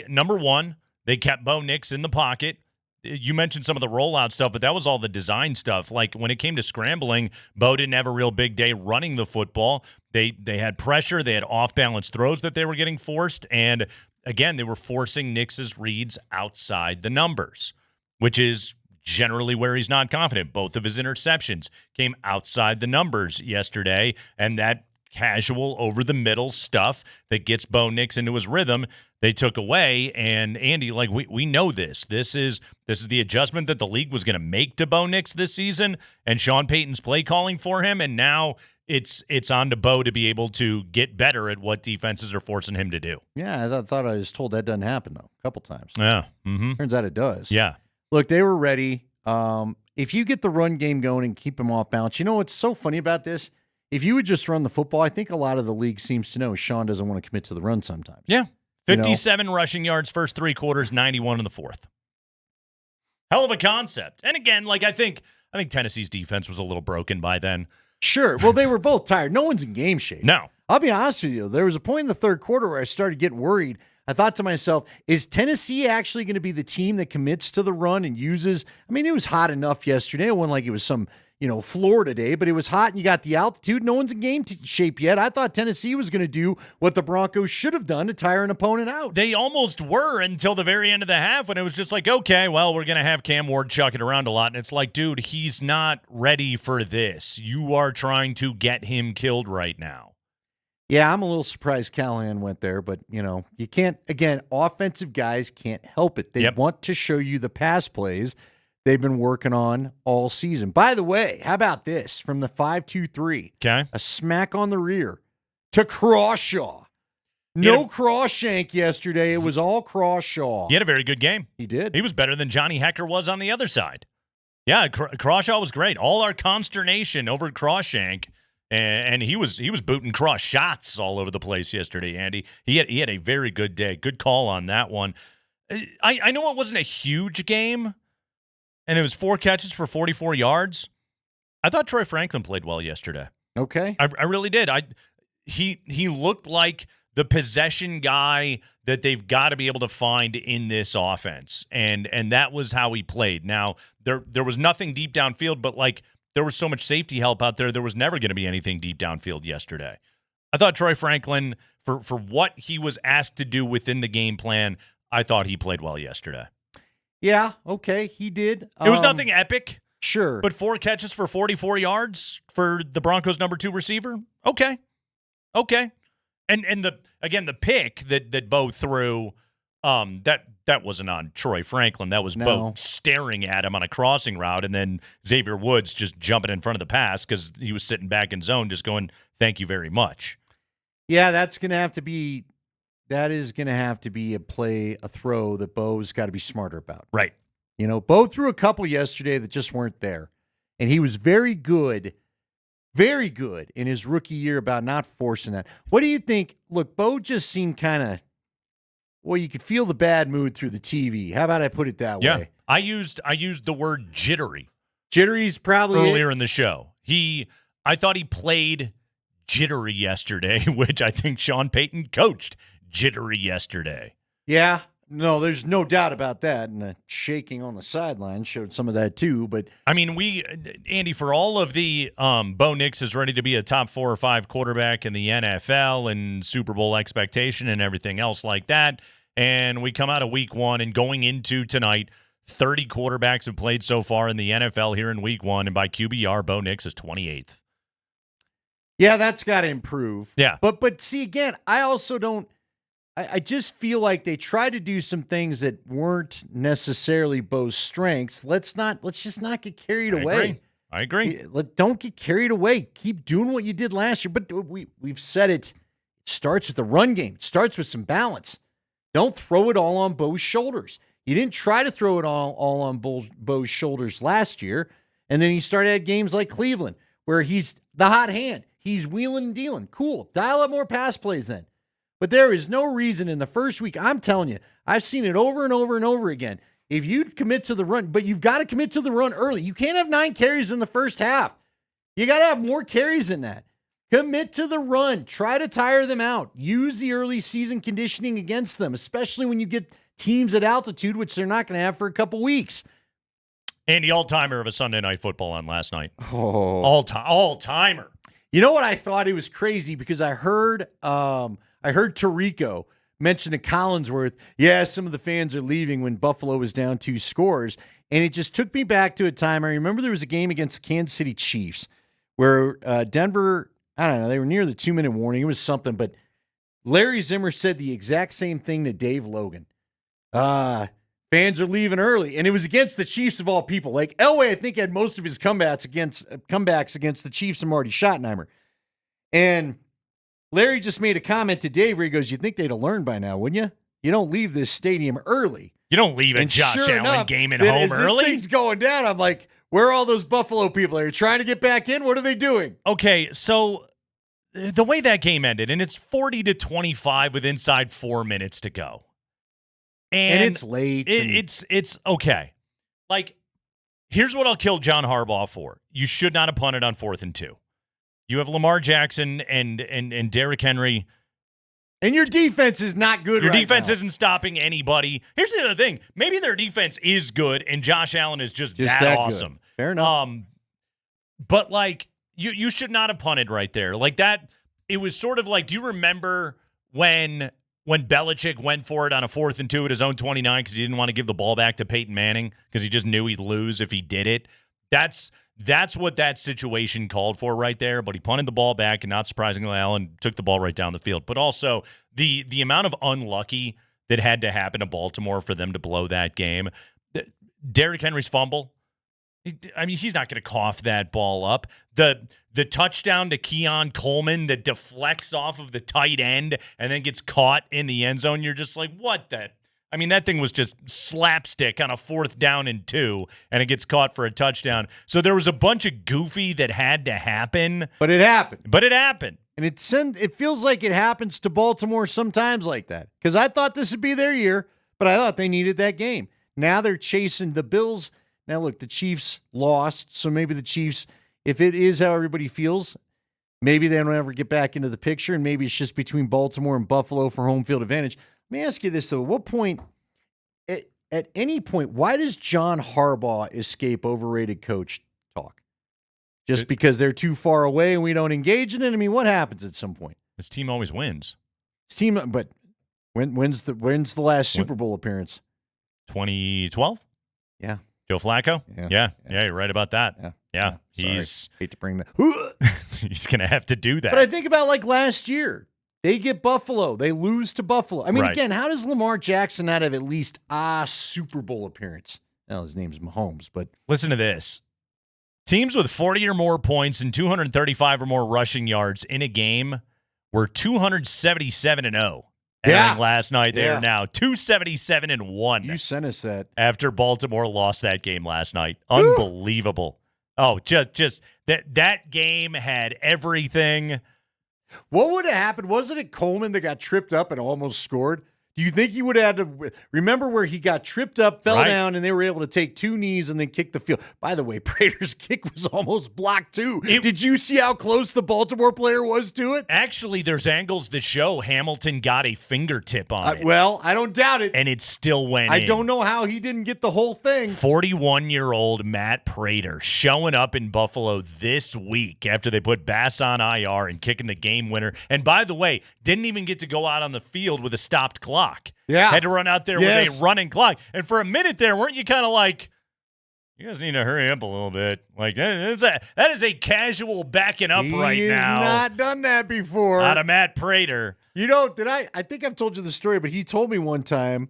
number one, they kept Bo Nix in the pocket. You mentioned some of the rollout stuff, but that was all the design stuff. Like when it came to scrambling, Bo didn't have a real big day running the football. They had pressure. They had off-balance throws that they were getting forced. And again, they were forcing Nix's reads outside the numbers, which is generally where he's not confident. Both of his interceptions came outside the numbers yesterday, and that casual over-the-middle stuff that gets Bo Nix into his rhythm, they took away. And Andy, like we know this. This is the adjustment that the league was going to make to Bo Nix this season, and Sean Payton's play calling for him. And now it's on to Bo to be able to get better at what defenses are forcing him to do. Yeah, I thought I was told that doesn't happen though a couple times. Yeah, mm-hmm. Turns out it does. Yeah. Look, they were ready. If you get the run game going and keep them off balance, you know what's so funny about this? If you would just run the football, I think a lot of the league seems to know Sean doesn't want to commit to the run sometimes. Yeah. 57 rushing yards first 3 quarters, 91 in the fourth. Hell of a concept. And again, like I think Tennessee's defense was a little broken by then. Sure. Well, they were both tired. No one's in game shape. No. I'll be honest with you. There was a point in the third quarter where I started getting worried. I thought to myself, is Tennessee actually going to be the team that commits to the run and uses? I mean, it was hot enough yesterday. It wasn't like it was some Florida day, but it was hot and you got the altitude. No one's in game shape yet. I thought Tennessee was going to do what the Broncos should have done to tire an opponent out. They almost were until the very end of the half when it was just like, okay, well, we're going to have Cam Ward chucking around a lot. And it's like, dude, he's not ready for this. You are trying to get him killed right now. Yeah, I'm a little surprised Callahan went there, but, you can't, again, offensive guys can't help it. They want to show you the pass plays they've been working on all season. By the way, how about this? From the 5-2-3. Okay. A smack on the rear to Crawshaw. No Crawshank yesterday. It was all Crawshaw. He had a very good game. He did. He was better than Johnny Hecker was on the other side. Yeah, Crawshaw was great. All our consternation over Crawshank, and he was booting cross shots all over the place yesterday, Andy. He had a very good day. Good call on that one. I know it wasn't a huge game, and it was 4 catches for 44 yards. I thought Troy Franklin played well yesterday. Okay. I really did. He looked like the possession guy that they've got to be able to find in this offense. And that was how he played. Now, there was nothing deep downfield, but like there was so much safety help out there, there was never going to be anything deep downfield yesterday. I thought Troy Franklin, for what he was asked to do within the game plan, I thought he played well yesterday. Yeah, okay, he did. It was nothing epic. Sure. But 4 catches for 44 yards for the Broncos' number 2 receiver? Okay. And the pick that Bo threw, that wasn't on Troy Franklin. That was Bo staring at him on a crossing route, and then Xavier Woods just jumping in front of the pass because he was sitting back in zone just going, thank you very much. Yeah, that is going to have to be a throw that Bo's got to be smarter about. Right. Bo threw a couple yesterday that just weren't there. And he was very good in his rookie year about not forcing that. What do you think? Look, Bo just seemed kind of, well, you could feel the bad mood through the TV. How about I put it that way? I used the word jittery. Jittery's probably earlier in the show. I thought he played jittery yesterday, which I think Sean Payton coached jittery yesterday. Yeah. No, there's no doubt about that. And the shaking on the sideline showed some of that too. But I mean, Andy, for all of the Bo Nix is ready to be a top 4 or 5 quarterback in the NFL and Super Bowl expectation and everything else like that. And we come out of week 1 and going into tonight, 30 quarterbacks have played so far in the NFL here in week 1. And by QBR, Bo Nix is 28th. Yeah, that's got to improve. Yeah. But see, again, I also don't. I just feel like they try to do some things that weren't necessarily Bo's strengths. Let's just not get carried away. I agree. Don't get carried away. Keep doing what you did last year. But we've said it. It starts with the run game. It starts with some balance. Don't throw it all on Bo's shoulders. You didn't try to throw it all on Bo's shoulders last year. And then he started at games like Cleveland where he's the hot hand. He's wheeling and dealing. Cool. Dial up more pass plays then. But there is no reason in the first week. I'm telling you, I've seen it over and over and over again. If you commit to the run, but you've got to commit to the run early. You can't have 9 carries in the first half. You got to have more carries than that. Commit to the run. Try to tire them out. Use the early season conditioning against them, especially when you get teams at altitude, which they're not going to have for a couple weeks. Andy, all-timer of a Sunday Night Football on last night. Oh. All-timer. You know what I thought? It was crazy because I heard Tirico mention to Collinsworth, some of the fans are leaving when Buffalo was down 2 scores. And it just took me back to a time. I remember there was a game against the Kansas City Chiefs where Denver, I don't know, they were near the 2-minute warning. It was something, but Larry Zimmer said the exact same thing to Dave Logan. Fans are leaving early. And it was against the Chiefs of all people. Like Elway, I think, had most of his comebacks against the Chiefs and Marty Schottenheimer. And Larry just made a comment to Dave where he goes, you think they'd have learned by now, wouldn't you? You don't leave this stadium early. You don't leave a Josh Allen game at home early. This thing's going down. I'm like, where are all those Buffalo people? Are you trying to get back in? What are they doing? Okay, so the way that game ended, and it's 40-25 with inside 4 minutes to go. And it's late. It's okay. Like, here's what I'll kill John Harbaugh for. You should not have punted on 4th and 2. You have Lamar Jackson and Derrick Henry. And your defense is not good Your right defense now. isn't stopping anybody. Here's the other thing. Maybe their defense is good, and Josh Allen is just that awesome. Good. Fair enough. But, like, you should not have punted right there. Like, that, it was sort of like, do you remember when Belichick went for it on a 4th and 2 at his own 29 because he didn't want to give the ball back to Peyton Manning because he just knew he'd lose if he did it? That's what that situation called for right there. But he punted the ball back, and not surprisingly, Allen took the ball right down the field. But also the amount of unlucky that had to happen to Baltimore for them to blow that game. Derrick Henry's fumble. I mean, he's not going to cough that ball up. The touchdown to Keon Coleman that deflects off of the tight end and then gets caught in the end zone. You're just like, what the? I mean, that thing was just slapstick on a 4th down and 2, and it gets caught for a touchdown. So there was a bunch of goofy that had to happen. But it happened. And it feels like it happens to Baltimore sometimes like that. Because I thought this would be their year, but I thought they needed that game. Now they're chasing the Bills. Now, look, the Chiefs lost, so maybe the Chiefs, if it is how everybody feels, maybe they don't ever get back into the picture, and maybe it's just between Baltimore and Buffalo for home field advantage. Let me ask you this, though. At what point, at any point, why does John Harbaugh escape overrated coach talk? Just because they're too far away and we don't engage in it? I mean, what happens at some point? This team always wins. But when's the last Super Bowl appearance? 2012? Yeah. Joe Flacco? Yeah, you're right about that. Yeah. Hate to bring that. He's going to have to do that. But I think about like last year. They get Buffalo. They lose to Buffalo. I mean, Again, how does Lamar Jackson not have at least a Super Bowl appearance? Well, his name's Mahomes, but listen to this. Teams with 40 or more points and 235 or more rushing yards in a game were 277-0. Yeah. Entering last night, they Yeah. are now 277-1. You sent us that. After Baltimore lost that game last night. Unbelievable. Oh, just that game had everything. What would have happened? Wasn't it Coleman that got tripped up and almost scored? Do you think he would have had to remember where he got tripped up, fell down, and they were able to take 2 knees and then kick the field? By the way, Prater's kick was almost blocked too. Did you see how close the Baltimore player was to it? Actually, there's angles that show Hamilton got a fingertip on it. Well, I don't doubt it. And it still went I in. don't know how he didn't get the whole thing. 41-year-old Matt Prater showing up in Buffalo this week after they put Bass on IR and kicking the game winner. And by the way, didn't even get to go out on the field with a stopped clock. Yeah. Had to run out there with a running clock. And for a minute there, weren't you kind of like, you guys need to hurry up a little bit? Like, that is a casual backing up right He has now. not done that before. Out of Matt Prater. You know, I think I've told you the story, but he told me one time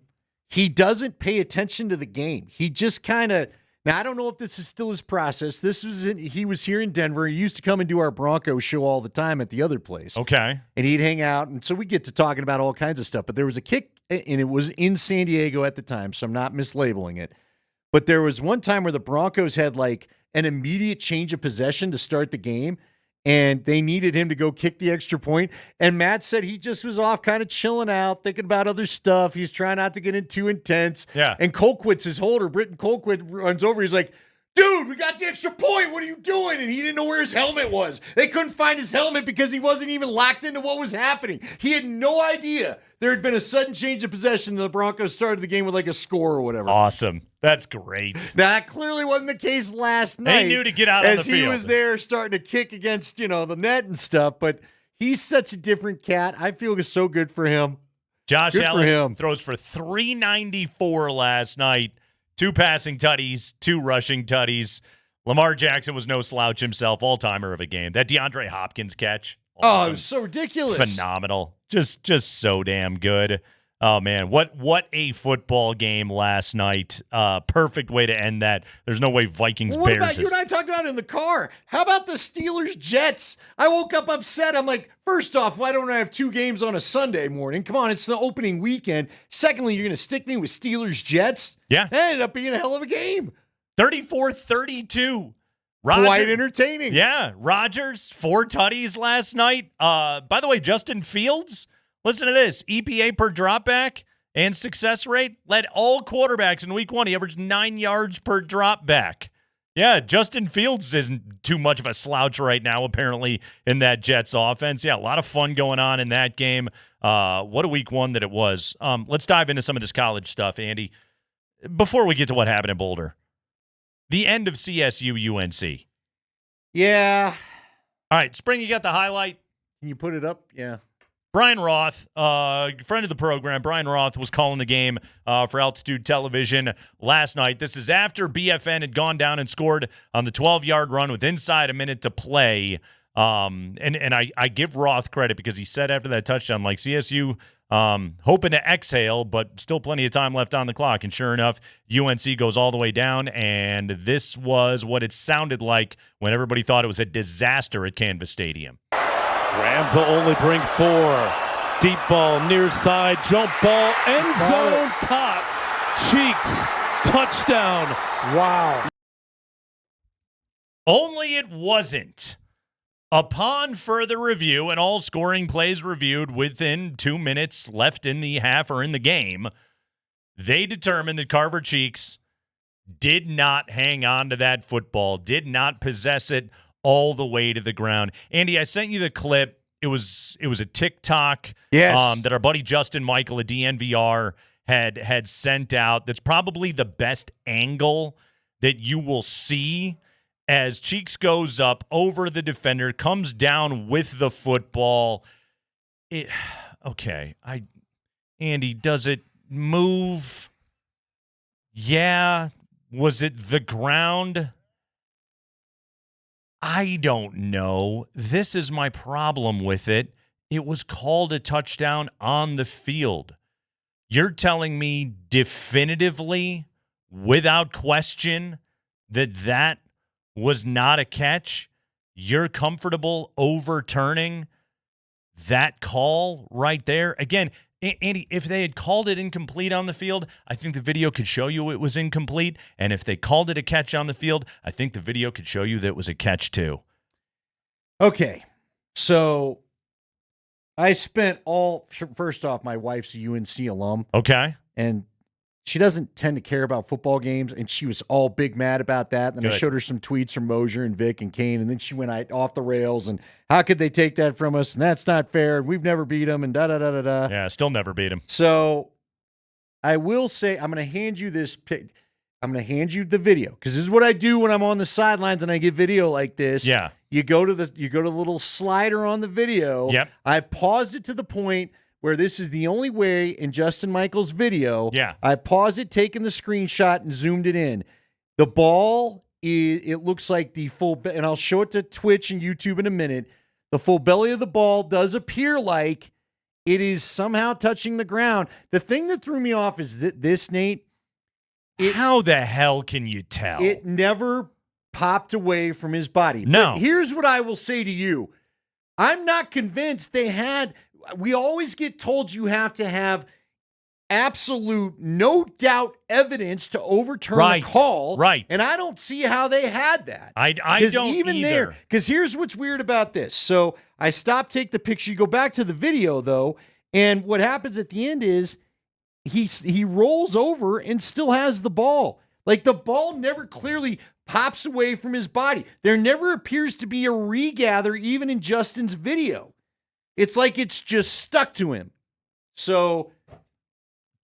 he doesn't pay attention to the game. He just kind of, now I don't know if this is still his process. He was here in Denver. He used to come and do our Broncos show all the time at the other place. Okay. And he'd hang out. And so we get to talking about all kinds of stuff. But there was a kick, and it was in San Diego at the time, so I'm not mislabeling it. But there was one time where the Broncos had like an immediate change of possession to start the game, and they needed him to go kick the extra point. And Matt said he just was off kind of chilling out, thinking about other stuff. He's trying not to get in too intense. Yeah. And Colquitt's his holder. Britton Colquitt runs over. He's like, dude, we got the extra point. What are you doing? And he didn't know where his helmet was. They couldn't find his helmet because he wasn't even locked into what was happening. He had no idea there had been a sudden change of possession. And the Broncos started the game with like a score or whatever. Awesome. That's great. Now, that clearly wasn't the case last night. They knew to get out on the as he field. was there starting to kick against, the net and stuff. But he's such a different cat. I feel so good for him. Josh Good for Allen him. throws for 394 last night. 2 passing tutties, 2 rushing tutties. Lamar Jackson was no slouch himself, all-timer of a game. That DeAndre Hopkins catch. Oh, awesome. it was so ridiculous. Phenomenal. Just so damn good. Oh, man. What a football game last night. Perfect way to end that. There's no way Vikings What Bears about you and I talked about it in the car? How about the Steelers Jets? I woke up upset. I'm like, first off, why don't I have 2 games on a Sunday morning? Come on, it's the opening weekend. Secondly, you're going to stick me with Steelers Jets? Yeah. That ended up being a hell of a game. 34-32. Quite entertaining. Yeah. Rodgers, 4 tutties last night. By the way, Justin Fields, listen to this. EPA per dropback and success rate led all quarterbacks in week 1. He averaged 9 yards per dropback. Yeah, Justin Fields isn't too much of a slouch right now, apparently, in that Jets offense. Yeah, a lot of fun going on in that game. What a week 1 that it was. Let's dive into some of this college stuff, Andy. Before we get to what happened in Boulder. The end of CSU-UNC. Yeah. All right, Spring, you got the highlight? Can you put it up? Yeah. Brian Roth, friend of the program, Brian Roth was calling the game for Altitude Television last night. This is after BFN had gone down and scored on the 12-yard run with inside a minute to play. And I give Roth credit because he said after that touchdown, like CSU hoping to exhale, but still plenty of time left on the clock. And sure enough, UNC goes all the way down, and this was what it sounded like when everybody thought it was a disaster at Canvas Stadium. Rams will only bring 4. Deep ball, near side, jump ball, end zone, caught. Cheeks, touchdown. Wow. Only it wasn't. Upon further review and all scoring plays reviewed within 2 minutes left in the half or in the game, they determined that Carver Cheeks did not hang on to that football, did not possess it all the way to the ground. Andy, I sent you the clip. It was a TikTok that our buddy Justin Michael at DNVR had sent out. That's probably the best angle that you will see as Cheeks goes up over the defender, comes down with the football. Andy, does it move? Yeah. Was it the ground? I don't know. This is my problem with it. It was called a touchdown on the field. You're telling me definitively, without question, that was not a catch? You're comfortable overturning that call right there, again, Andy, if they had called it incomplete on the field, I think the video could show you it was incomplete. And if they called it a catch on the field, I think the video could show you that it was a catch too. Okay. So I spent first off, my wife's a UNC alum. Okay. And she doesn't tend to care about football games, and she was all big mad about that. And then I showed her some tweets from Moser and Vic and Kane, and then she went off the rails, and how could they take that from us? And that's not fair. We've never beat them, and da-da-da-da-da. Yeah, still never beat them. So I will say I'm going to hand you this pic. I'm going to hand you the video, because this is what I do when I'm on the sidelines and I get video like this. Yeah. You go to the little slider on the video. Yep. I paused it to the point where this is the only way in Justin Michaels' video. Yeah. I paused it, taken the screenshot, and zoomed it in. The ball, it looks like the full, and I'll show it to Twitch and YouTube in a minute. The full belly of the ball does appear like it is somehow touching the ground. The thing that threw me off is this, Nate. How the hell can you tell? It never popped away from his body. No. But here's what I will say to you. I'm not convinced they had. We always get told you have to have absolute, no doubt evidence to overturn a call. Right. And I don't see how they had that. I don't even either. there. Because here's what's weird about this. So I stopped, take the picture. You go back to the video, though, and what happens at the end is he rolls over and still has the ball. Like, the ball never clearly pops away from his body. There never appears to be a regather, even in Justin's video. It's like it's just stuck to him. So,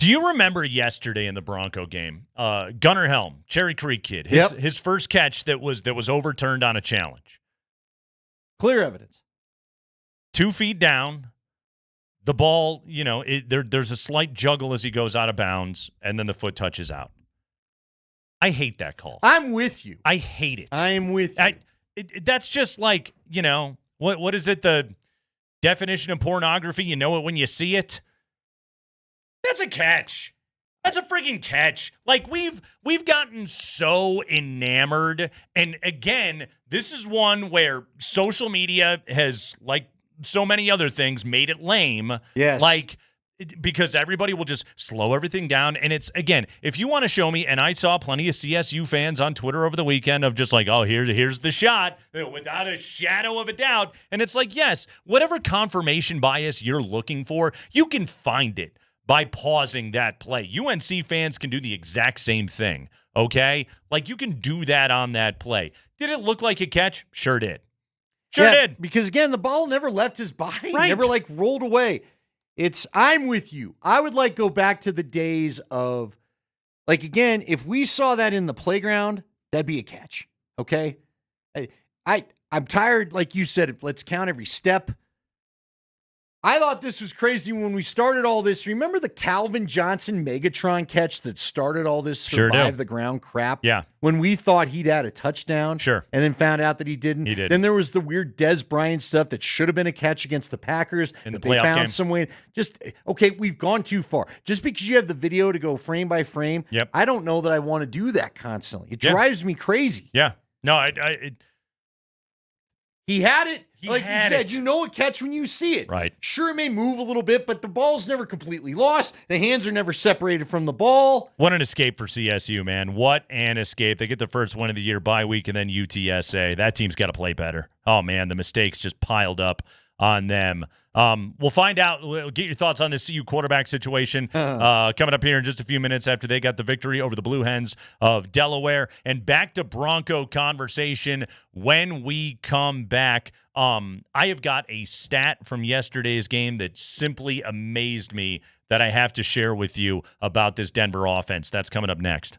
do you remember yesterday in the Bronco game, Gunnar Helm, Cherry Creek kid, his first catch that was overturned on a challenge? Clear evidence. 2 feet down, the ball, there's a slight juggle as he goes out of bounds, and then the foot touches out. I hate that call. I'm with you. I hate it. I am with you. That's just like, what is it? The definition of pornography, you know it when you see it. That's a catch. That's a freaking catch. Like, we've gotten so enamored. And again, this is one where social media has, like so many other things, made it lame. Yes. Because everybody will just slow everything down. And it's, again, if you want to show me, and I saw plenty of CSU fans on Twitter over the weekend of just like, oh, here's the shot, without a shadow of a doubt. And it's like, yes, whatever confirmation bias you're looking for, you can find it by pausing that play. UNC fans can do the exact same thing, okay? Like, you can do that on that play. Did it look like a catch? Sure did. Sure did. Because, again, the ball never left his body. Right. Never, rolled away. I'm with you. I would go back to the days of, again, if we saw that in the playground, that'd be a catch. Okay. I'm tired. Like you said, let's count every step. I thought this was crazy when we started all this. Remember the Calvin Johnson Megatron catch that started all this survive the ground crap? Yeah. When we thought he'd had a touchdown. Sure. And then found out that he didn't. He did. Then there was the weird Des Bryant stuff that should have been a catch against the Packers. In the that they playoff found game. some way. Okay, we've gone too far. Just because you have the video to go frame by frame, Yep. I don't know that I want to do that constantly. It drives me crazy. Yeah. No, He had it. Like you had said, it. you know a catch when you see it. Right. Sure, it may move a little bit, but the ball's never completely lost. The hands are never separated from the ball. What an escape for CSU, man. What an escape. They get the first win of the year bye week and then UTSA. That team's got to play better. Oh, man, the mistakes just piled up on them. We'll find out. We'll get your thoughts on this CU quarterback situation coming up here in just a few minutes after they got the victory over the Blue Hens of Delaware. And back to Bronco conversation when we come back. I have got a stat from yesterday's game that simply amazed me that I have to share with you about this Denver offense. That's coming up next.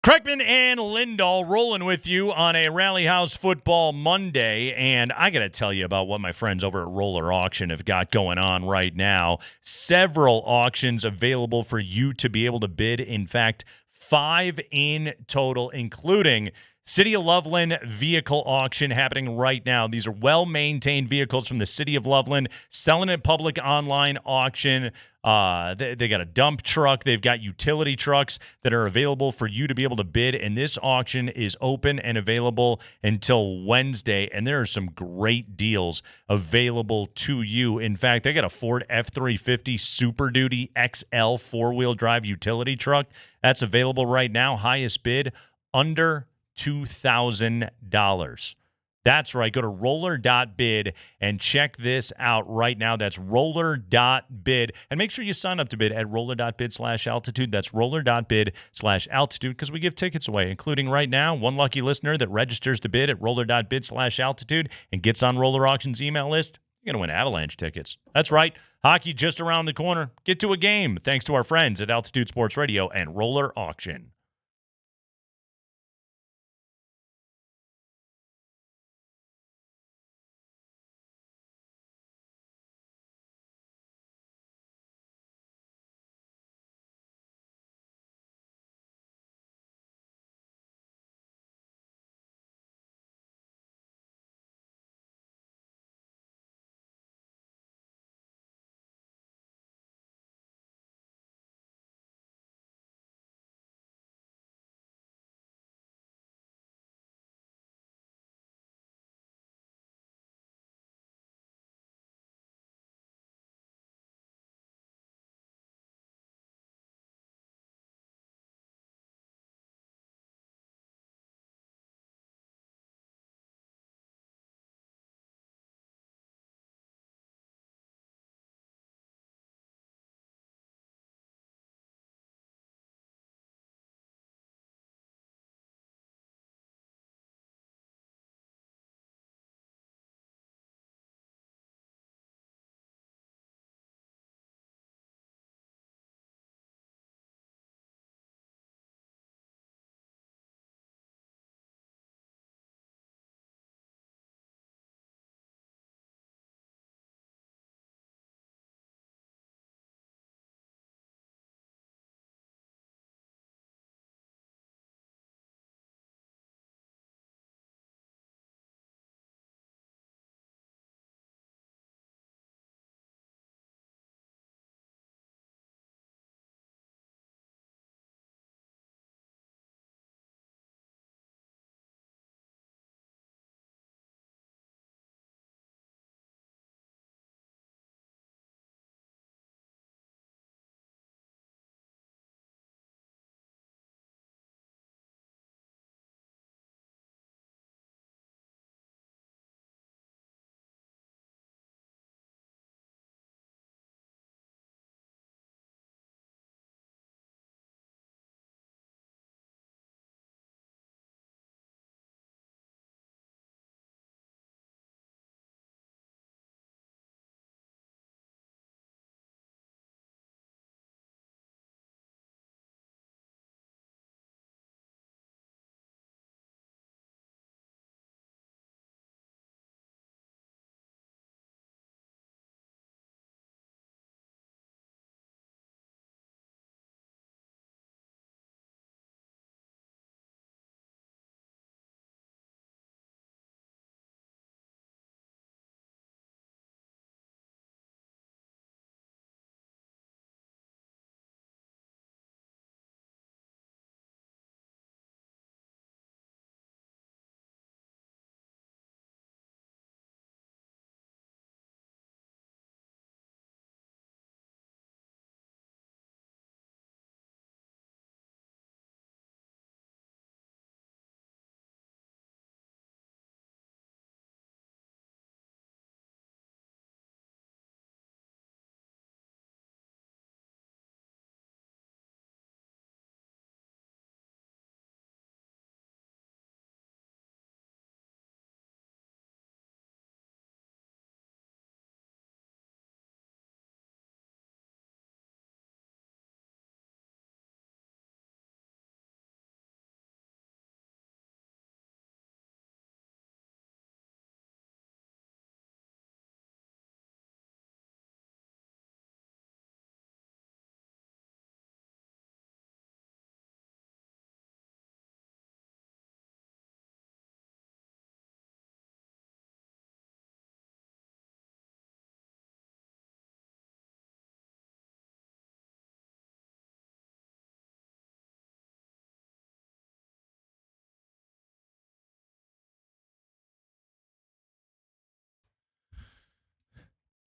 Kreckman and Lindahl rolling with you on a Rally House Football Monday, and I got to tell you about what my friends over at Roller Auction have got going on right now. Several auctions available for you to be able to bid. In fact, 5 in total, including City of Loveland vehicle auction happening right now. These are well-maintained vehicles from the City of Loveland, selling at public online auction. They got a dump truck. They've got utility trucks that are available for you to be able to bid. And this auction is open and available until Wednesday. And there are some great deals available to you. In fact, I got a Ford F-350 Super Duty XL four-wheel drive utility truck. That's available right now. Highest bid under $2,000. That's right. Go to roller.bid and check this out right now. That's roller.bid. And make sure you sign up to bid at roller.bid/altitude. That's roller.bid/altitude because we give tickets away, including right now one lucky listener that registers to bid at roller.bid/altitude and gets on Roller Auction's email list. You're going to win Avalanche tickets. That's right. Hockey just around the corner. Get to a game thanks to our friends at Altitude Sports Radio and Roller Auction.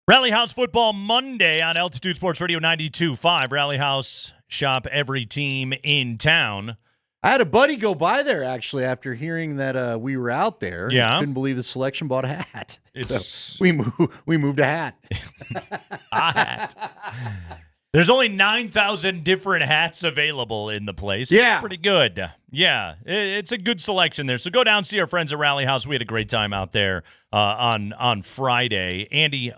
Rally House Football Monday on Altitude Sports Radio 92.5. Rally House, shop every team in town. I had a buddy go by there, actually, after hearing that we were out there. Yeah. Couldn't believe the selection bought a hat. It's- So we moved a hat. A hat. There's only 9,000 different hats available in the place. Yeah. It's pretty good. Yeah, it's a good selection there. So go down, see our friends at Rally House. We had a great time out there on Friday. Andy,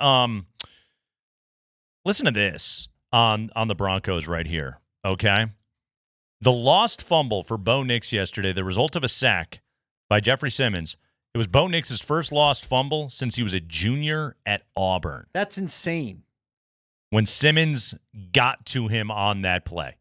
listen to this on the Broncos right here, okay? The lost fumble for Bo Nix yesterday, the result of a sack by Jeffrey Simmons. It was Bo Nix's first lost fumble since he was a junior at Auburn. That's insane. When Simmons got to him on that play.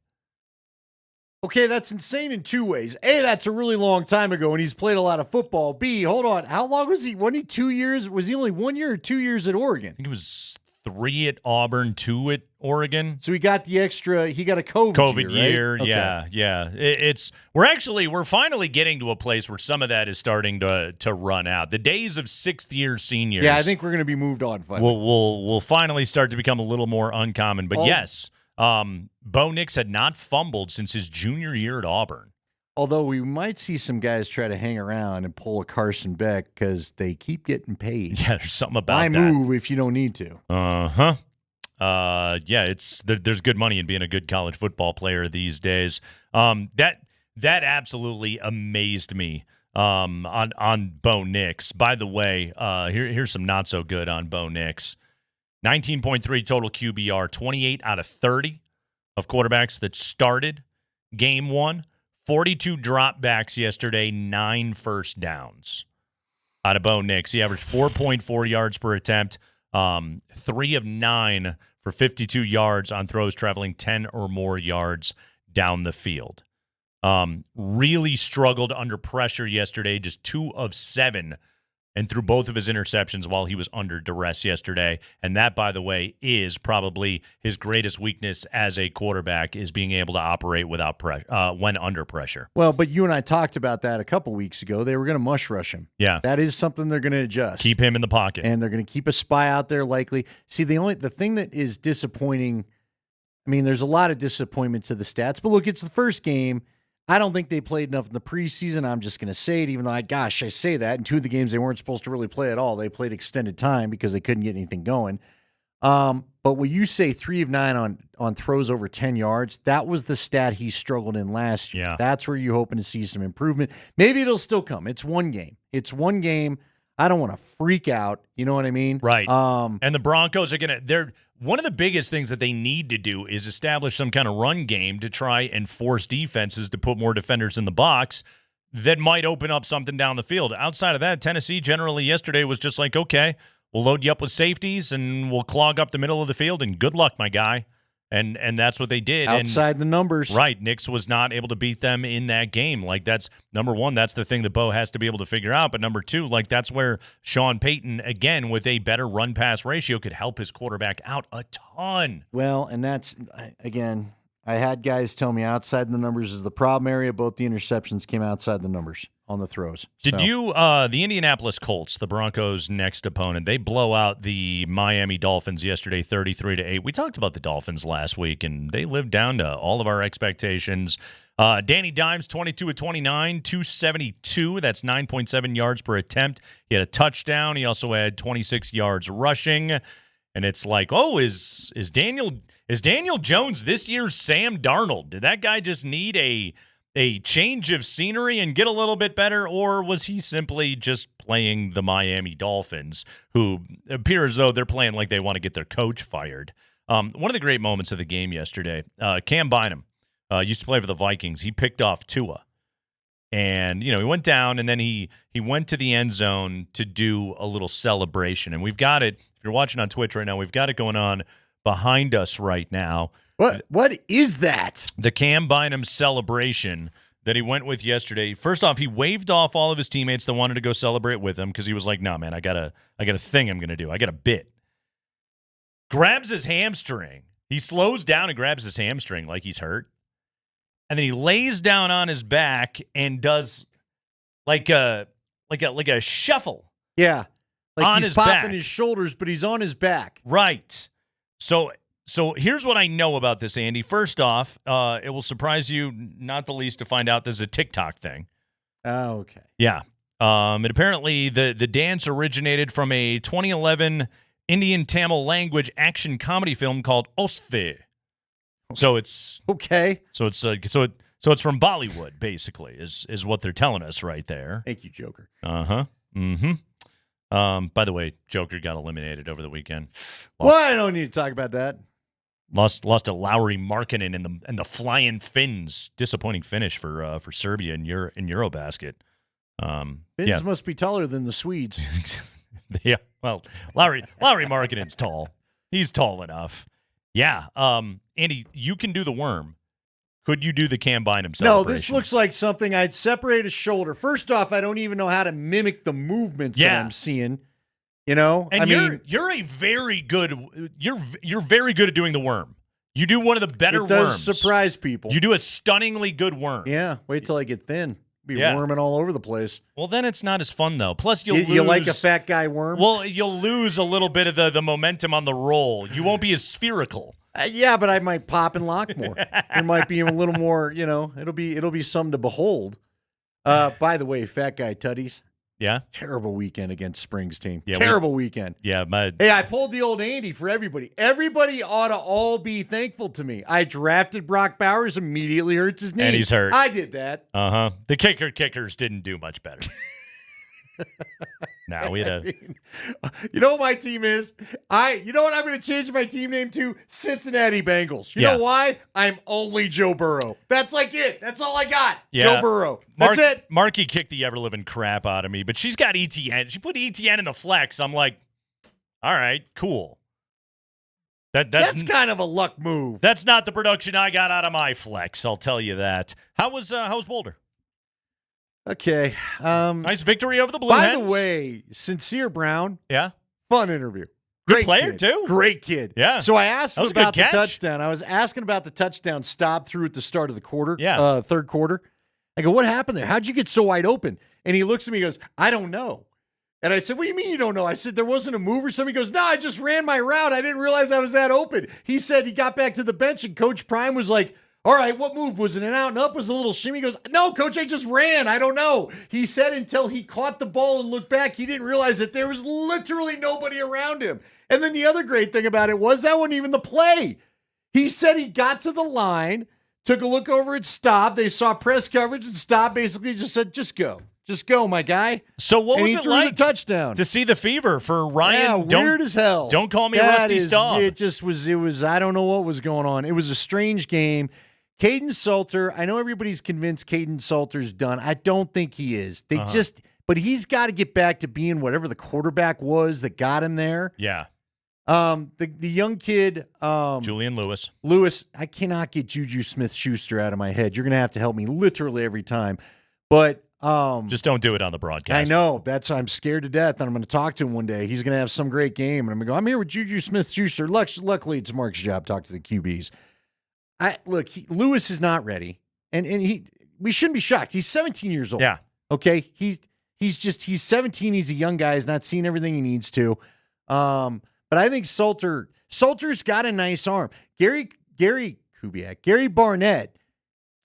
Okay, that's insane in two ways. A, that's a really long time ago, and he's played a lot of football. B, hold on. How long was he? Wasn't he 2 years? Was he only 1 year or 2 years at Oregon? I think it was 3 at Auburn, 2 at Oregon. So he got the extra, he got a COVID year, right? Okay. yeah. We're finally getting to a place where some of that is starting to run out. The days of 6th year seniors. Yeah, I think we're going to be moved on finally. We'll finally start to become a little more uncommon. But yes, Bo Nix had not fumbled since his junior year at Auburn. Although we might see some guys try to hang around and pull a Carson Beck because they keep getting paid. Yeah, there's something about Why that. move if you don't need to? Yeah, there's good money in being a good college football player these days. That absolutely amazed me on Bo Nix. By the way, here's some not so good on Bo Nix. 19.3 total QBR, 28 out of 30 of quarterbacks that started game one. 42 dropbacks yesterday, 9 first downs out of Bo Nix. He averaged 4.4 yards per attempt, 3 of 9 for 52 yards on throws traveling 10 or more yards down the field. Really struggled under pressure yesterday, just 2 of 7, and threw both of his interceptions while he was under duress yesterday. And that, by the way, is probably his greatest weakness as a quarterback, is being able to operate without pressure when under pressure. Well, but you and I talked about that a couple weeks ago. They were going to mush rush him. Yeah. That is something they're going to adjust. Keep him in the pocket. And they're going to keep a spy out there likely. See, the thing that is disappointing, I mean, there's a lot of disappointment to the stats, but look, it's the first game. I don't think they played enough in the preseason. I'm just going to say it, even though I say that. In 2 of the games, they weren't supposed to really play at all. They played extended time because they couldn't get anything going. But when you say 3 of 9 on throws over 10 yards, that was the stat he struggled in last year. Yeah. That's where you're hoping to see some improvement. Maybe it'll still come. It's one game. I don't want to freak out. You know what I mean? Right. And the Broncos are they're one of the biggest things that they need to do is establish some kind of run game to try and force defenses to put more defenders in the box that might open up something down the field. Outside of that, Tennessee generally yesterday was just like, okay, we'll load you up with safeties and we'll clog up the middle of the field and good luck, my guy. And that's what they did. Outside the numbers. Right. Nix was not able to beat them in that game. Like, that's number one. That's the thing that Bo has to be able to figure out. But number two, like, that's where Sean Payton, again, with a better run-pass ratio, could help his quarterback out a ton. Well, and that's, again, I had guys tell me outside the numbers is the problem area. Both the interceptions came outside the numbers on the throws. Did you, the Indianapolis Colts, the Broncos' next opponent, they blow out the Miami Dolphins yesterday 33-8. We talked about the Dolphins last week, and they lived down to all of our expectations. Danny Dimes, 22 of 29, 272. That's 9.7 yards per attempt. He had a touchdown. He also had 26 yards rushing. And it's like, oh, is Daniel Jones this year's Sam Darnold? Did that guy just need a change of scenery and get a little bit better, or was he simply just playing the Miami Dolphins, who appear as though they're playing like they want to get their coach fired? One of the great moments of the game yesterday, Cam Bynum used to play for the Vikings. He picked off Tua. And, he went down, and then he went to the end zone to do a little celebration. And we've got it, if you're watching on Twitch right now, we've got it going on behind us right now. What is that? The Cam Bynum celebration that he went with yesterday. First off, he waved off all of his teammates that wanted to go celebrate with him because he was like, "No, man, I got a thing I'm going to do. I got a bit." Grabs his hamstring. He slows down and grabs his hamstring like he's hurt. And then he lays down on his back and does like a shuffle. Yeah. Like on he's his popping back. his shoulders, but he's on his back. Right. So here's what I know about this, Andy. First off, it will surprise you not the least to find out this is a TikTok thing. Oh, okay. Yeah. And apparently the dance originated from a 2011 Indian Tamil language action comedy film called Osthe. So it's okay. So it's from Bollywood, basically, is what they're telling us right there. Thank you, Joker. Uh-huh. Mm-hmm. By the way, Joker got eliminated over the weekend. Well, I don't need to talk about that. Lost to Lowry Markkinen and the Flying Finns. Disappointing finish for Serbia in Eurobasket. Finns must be taller than the Swedes. Yeah. Well, Lowry Markkinen's tall. He's tall enough. Yeah. Andy, you can do the worm. Could you do the Cam Bynum celebration? No, this looks like something I'd separate a shoulder. First off, I don't even know how to mimic the movements that I'm seeing. You know, and you're very good at doing the worm. You do one of the better it does worms. Surprise people. You do a stunningly good worm. Yeah. Wait till I get thin. Be worming all over the place. Well, then it's not as fun though. Plus, you like a fat guy worm. Well, you'll lose a little bit of the momentum on the roll. You won't be as spherical. Yeah, but I might pop and lock more. There might be a little more. You know, it'll be something to behold. By the way, fat guy tutties. Yeah. Terrible weekend against Springs team. Yeah, Terrible weekend. Yeah. Hey, I pulled the old Andy for everybody. Everybody ought to all be thankful to me. I drafted Brock Bowers, immediately hurts his knee. And he's hurt. I did that. Uh-huh. The kickers didn't do much better. No, we had you know what my team is? You know what I'm going to change my team name to? Cincinnati Bengals. You know why? I'm only Joe Burrow. That's like it. That's all I got. Joe Burrow. That's it. Marky kicked the ever-living crap out of me, but she's got ETN. She put ETN in the flex. I'm like, all right, cool. That's kind of a luck move. That's not the production I got out of my flex, I'll tell you that. How's Boulder? Okay. Nice victory over the Blue By Hens. the way, Sincere Brown. Yeah. Fun interview. Good player, too. Great kid. Yeah. So I asked him about the catch. touchdown. I was asking about the touchdown stop through at the start of the quarter. Yeah. Third quarter. I go, what happened there? How'd you get so wide open? And he looks at me and goes, I don't know. And I said, what do you mean you don't know? I said, there wasn't a move or something. He goes, no, I just ran my route. I didn't realize I was that open. He said he got back to the bench and Coach Prime was like, all right, what move? Was it an out and up? Was it a little shimmy? He goes, no, Coach, I just ran. I don't know. He said until he caught the ball and looked back, he didn't realize that there was literally nobody around him. And then the other great thing about it was that wasn't even the play. He said he got to the line, took a look over at Staub. They saw press coverage, and Staub basically just said, just go. Just go, my guy. So what was he it threw like the touchdown to see the fever for Ryan? Yeah, weird as hell. Don't call me Rusty Staub. It just was. It was. I don't know what was going on. It was a strange game. Caden Salter. I know everybody's convinced Caden Salter's done. I don't think he is. They but he's got to get back to being whatever the quarterback was that got him there. Yeah. The young kid, Julian Lewis. Lewis. I cannot get Juju Smith-Schuster out of my head. You're gonna have to help me literally every time. But just don't do it on the broadcast. I know. I'm scared to death, and I'm going to talk to him one day. He's going to have some great game, and I'm going to go, I'm here with Juju Smith-Schuster. Luckily, it's Mark's job to talk to the QBs. Lewis is not ready, and we shouldn't be shocked. He's 17 years old. Yeah. Okay. He's 17. He's a young guy. He's not seen everything he needs to. But I think Salter's got a nice arm. Gary Barnett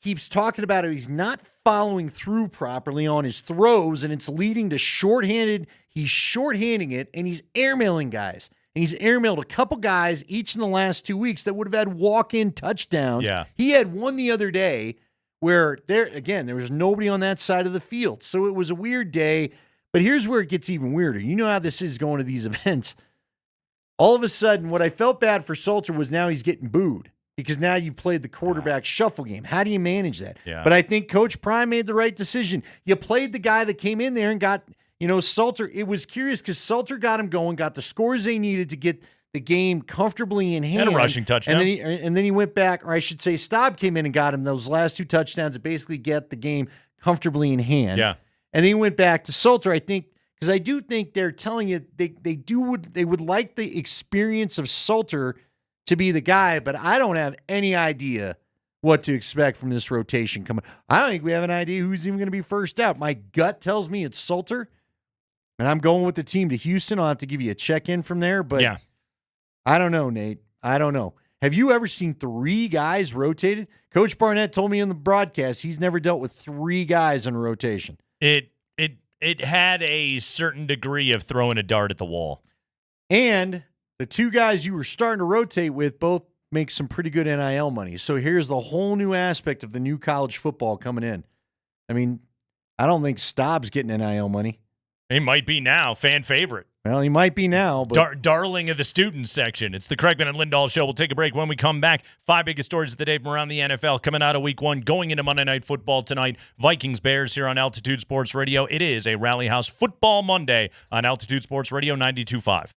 keeps talking about it. He's not following through properly on his throws, and it's leading to shorthanded. He's shorthanding it, and he's airmailing guys. And he's airmailed a couple guys each in the last 2 weeks that would have had walk-in touchdowns. Yeah. He had one the other day where there was nobody on that side of the field. So it was a weird day. But here's where it gets even weirder. You know how this is going to these events. All of a sudden, what I felt bad for Salter was now he's getting booed. Because now you've played the quarterback shuffle game. How do you manage that? Yeah. But I think Coach Prime made the right decision. You played the guy that came in there and got, Salter. It was curious because Salter got him going, got the scores they needed to get the game comfortably in hand. And a rushing touchdown. And then he went back, or I should say Staub came in and got him those last two touchdowns to basically get the game comfortably in hand. Yeah. And then he went back to Salter, I think, because I do think they're telling you they would like the experience of Salter to be the guy, but I don't have any idea what to expect from this rotation coming. I don't think we have an idea who's even going to be first out. My gut tells me it's Salter. And I'm going with the team to Houston. I'll have to give you a check-in from there. But Yeah. I don't know, Nate. I don't know. Have you ever seen 3 guys rotated? Coach Barnett told me in the broadcast he's never dealt with 3 guys in a rotation. It had a certain degree of throwing a dart at the wall. And the 2 guys you were starting to rotate with both make some pretty good NIL money. So here's the whole new aspect of the new college football coming in. I mean, I don't think Staub's getting NIL money. He might be now, fan favorite. Well, he might be now, but darling of the student section. It's the Kreckman and Lindahl show. We'll take a break. When we come back, 5 biggest stories of the day from around the NFL coming out of week 1, going into Monday Night Football tonight. Vikings Bears here on Altitude Sports Radio. It is a Rally House Football Monday on Altitude Sports Radio 92.5.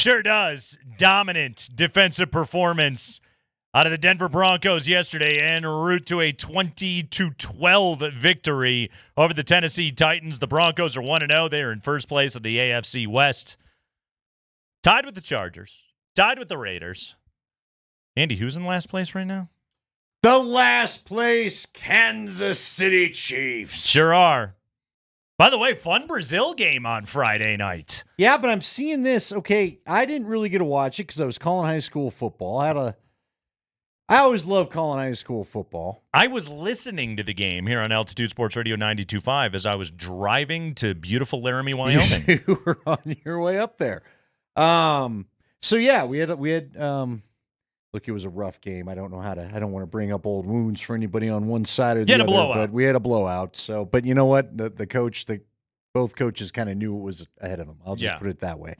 Sure does. Dominant defensive performance out of the Denver Broncos yesterday en route to a 20-12 victory over the Tennessee Titans. The Broncos are 1-0. They are in first place of the AFC West. Tied with the Chargers. Tied with the Raiders. Andy, who's in last place right now? The last place Kansas City Chiefs. Sure are. By the way, fun Brazil game on Friday night. Yeah, but I'm seeing this. Okay, I didn't really get to watch it because I was calling high school football. I always love calling high school football. I was listening to the game here on Altitude Sports Radio 92.5 as I was driving to beautiful Laramie, Wyoming. You were on your way up there. So yeah, we had look, it was a rough game. I don't want to bring up old wounds for anybody on one side or the other, but we had a blowout. So, but you know what? Both coaches kind of knew it was ahead of them. I'll just put it that way.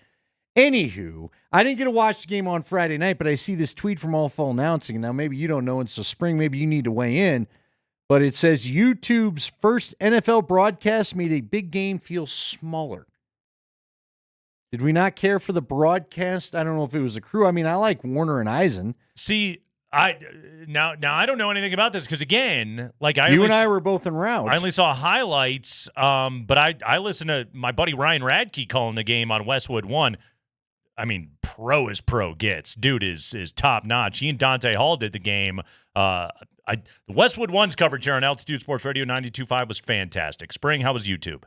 Anywho, I didn't get to watch the game on Friday night, but I see this tweet from All Fall Announcing. Now, maybe you don't know, and so Spring, maybe you need to weigh in. But it says YouTube's first NFL broadcast made a big game feel smaller. Did we not care for the broadcast? I don't know if it was a crew. I mean, I like Warner and Eisen. See, now I don't know anything about this because again, you and I were both en route. I only saw highlights, but I listened to my buddy Ryan Radke calling the game on Westwood One. I mean, pro as pro gets. Dude is top notch. He and Dante Hall did the game. Westwood One's coverage here on Altitude Sports Radio 92.5 was fantastic. Spring, how was YouTube?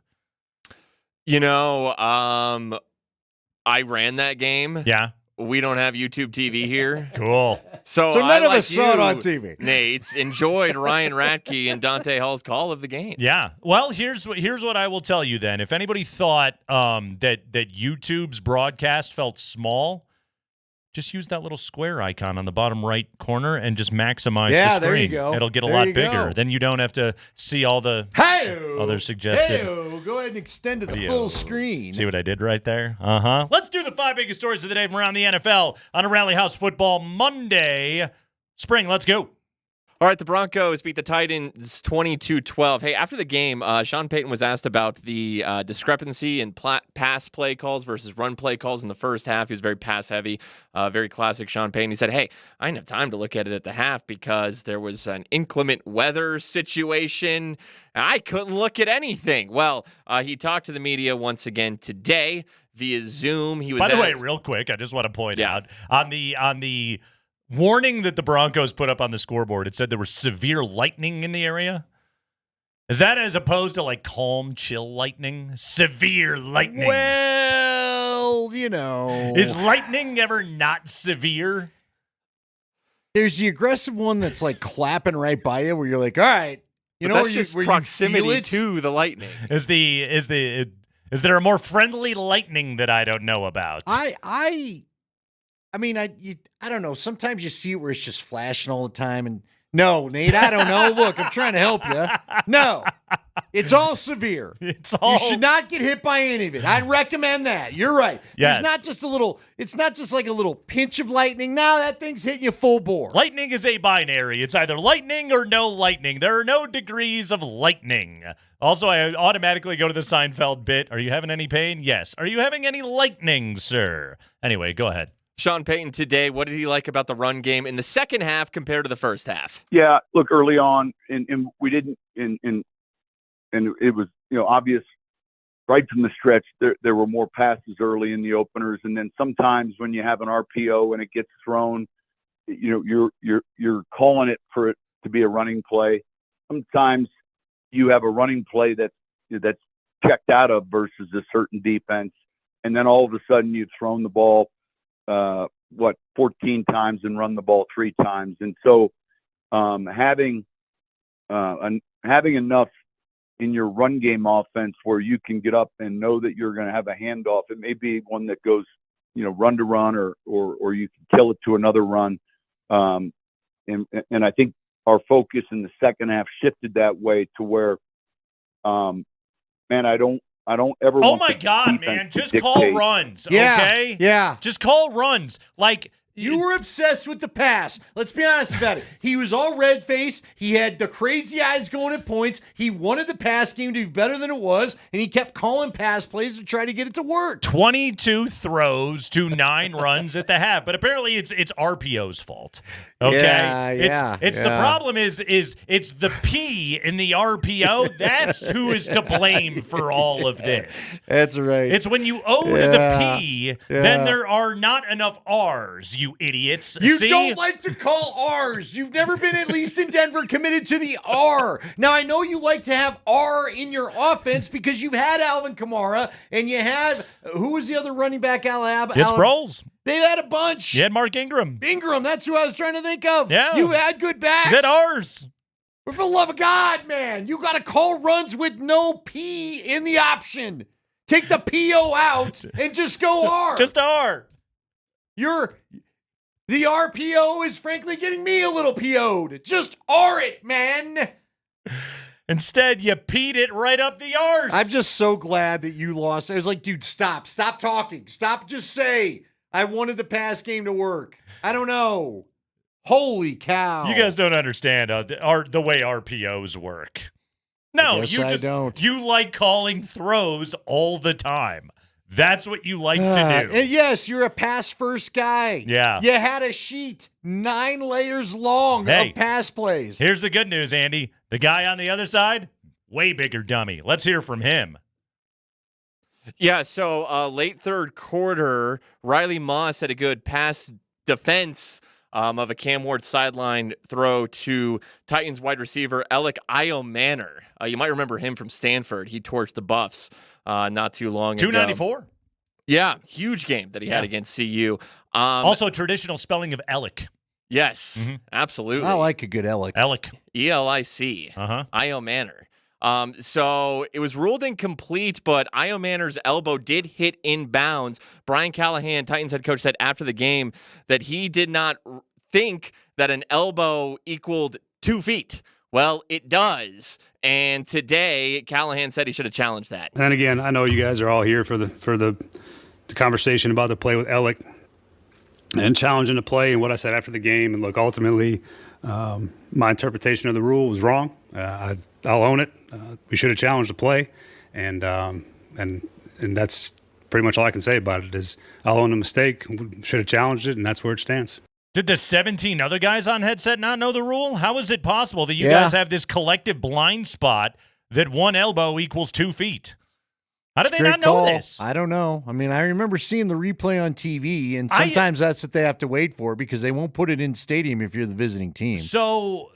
I ran that game. Yeah. We don't have YouTube TV here. Cool. So none of us saw it on TV. Nate enjoyed Ryan Radke and Dante Hall's call of the game. Yeah. Well, here's what I will tell you then. If anybody thought that YouTube's broadcast felt small, just use that little square icon on the bottom right corner and just maximize the screen. There you go. It'll get a lot bigger. Then you don't have to see all the other suggested. Go ahead and extend to the full screen. See what I did right there? Uh-huh. Let's do the 5 biggest stories of the day from around the NFL on a Rally House Football Monday. Spring, let's go. All right, the Broncos beat the Titans 22-12. Hey, after the game, Sean Payton was asked about the discrepancy in pass play calls versus run play calls in the first half. He was very pass-heavy, very classic Sean Payton. He said, hey, I didn't have time to look at it at the half because there was an inclement weather situation. I couldn't look at anything. Well, he talked to the media once again today via Zoom. He was By the way, real quick, I just want to point out, on the warning that the Broncos put up on the scoreboard, it said there was severe lightning in the area. Is that as opposed to calm, chill lightning? Severe lightning. Well, Is lightning ever not severe? There's the aggressive one that's clapping right by you where you're like, all right. That's just proximity to the lightning. Is there a more friendly lightning that I don't know about? I mean, I don't know. Sometimes you see it where it's just flashing all the time. And no, Nate, I don't know. Look, I'm trying to help you. No, it's all severe. You should not get hit by any of it. I'd recommend that. You're right. Yes. It's not just like a little pinch of lightning. Now that thing's hitting you full bore. Lightning is a binary. It's either lightning or no lightning. There are no degrees of lightning. Also, I automatically go to the Seinfeld bit. Are you having any pain? Yes. Are you having any lightning, sir? Anyway, go ahead. Sean Payton today, what did he like about the run game in the second half compared to the first half? Yeah, look, early on, and we didn't, and it was obvious right from the stretch. There were more passes early in the openers, and then sometimes when you have an RPO and it gets thrown, you're calling it for it to be a running play. Sometimes you have a running play that's checked out of versus a certain defense, and then all of a sudden you've thrown the ball 14 times and run the ball 3 times. And so having enough in your run game offense where you can get up and know that you're going to have a handoff. It may be one that goes, run to run or you can kill it to another run. And I think our focus in the second half shifted that way to where, I don't ever. Oh my God, man! Just call runs, okay? Yeah. Just call runs. You were obsessed with the pass. Let's be honest about it. He was all red-faced. He had the crazy eyes going at points. He wanted the pass game to be better than it was, and he kept calling pass plays to try to get it to work. 22 throws to 9 runs at the half, but apparently it's RPO's fault. Okay, it's the problem is it's the P in the RPO. That's who is to blame for all of this. That's right. It's when you own the P, then there are not enough R's. You idiots. You See? don't like to call R's. You've never been, at least in Denver, committed to the R. Now, I know you like to have R in your offense because you've had Alvin Kamara and you had, who was the other running back, Alab? It's Sproles. They've had a bunch. You had Mark Ingram. That's who I was trying to think of. Yeah. You had good backs. Is that ours? For the love of God, man. You got to call runs with no P in the option. Take the PO out and just go R. Just R. The RPO is frankly getting me a little PO'd. Just R it, man. Instead, you P'd it right up the arse. I'm just so glad that you lost. I was like, dude, stop. Stop talking. Stop. Just say, I wanted the pass game to work. I don't know. Holy cow. You guys don't understand the way RPOs work. No, I don't. You like calling throws all the time. That's what you like to do. And yes, you're a pass-first guy. Yeah. You had a sheet 9 layers long of pass plays. Here's the good news, Andy. The guy on the other side, way bigger dummy. Let's hear from him. Yeah, so late third quarter, Riley Moss had a good pass defense of a Cam Ward sideline throw to Titans wide receiver Alec Iomanner. You might remember him from Stanford. He torched the Buffs not too long ago. 294. Yeah, huge game that he had against CU. Also, traditional spelling of Alec. Yes, absolutely. I like a good Alec. Alec. E-L-I-C. Iomanner. So it was ruled incomplete, but Iomanner's elbow did hit inbounds. Brian Callahan, Titans head coach, said after the game that he did not think that an elbow equaled 2 feet. Well, it does. And today, Callahan said he should have challenged that. And again, I know you guys are all here for the conversation about the play with Alec and challenging the play and what I said after the game. And look, ultimately, my interpretation of the rule was wrong. I'll own it. We should have challenged the play, and that's pretty much all I can say about it. Is I'll own the mistake. We should have challenged it, and that's where it stands. Did the 17 other guys on headset not know the rule? How is it possible that you guys have this collective blind spot that one elbow equals 2 feet? How do they not know this? I don't know. I mean, I remember seeing the replay on TV, and sometimes that's what they have to wait for because they won't put it in stadium if you're the visiting team. So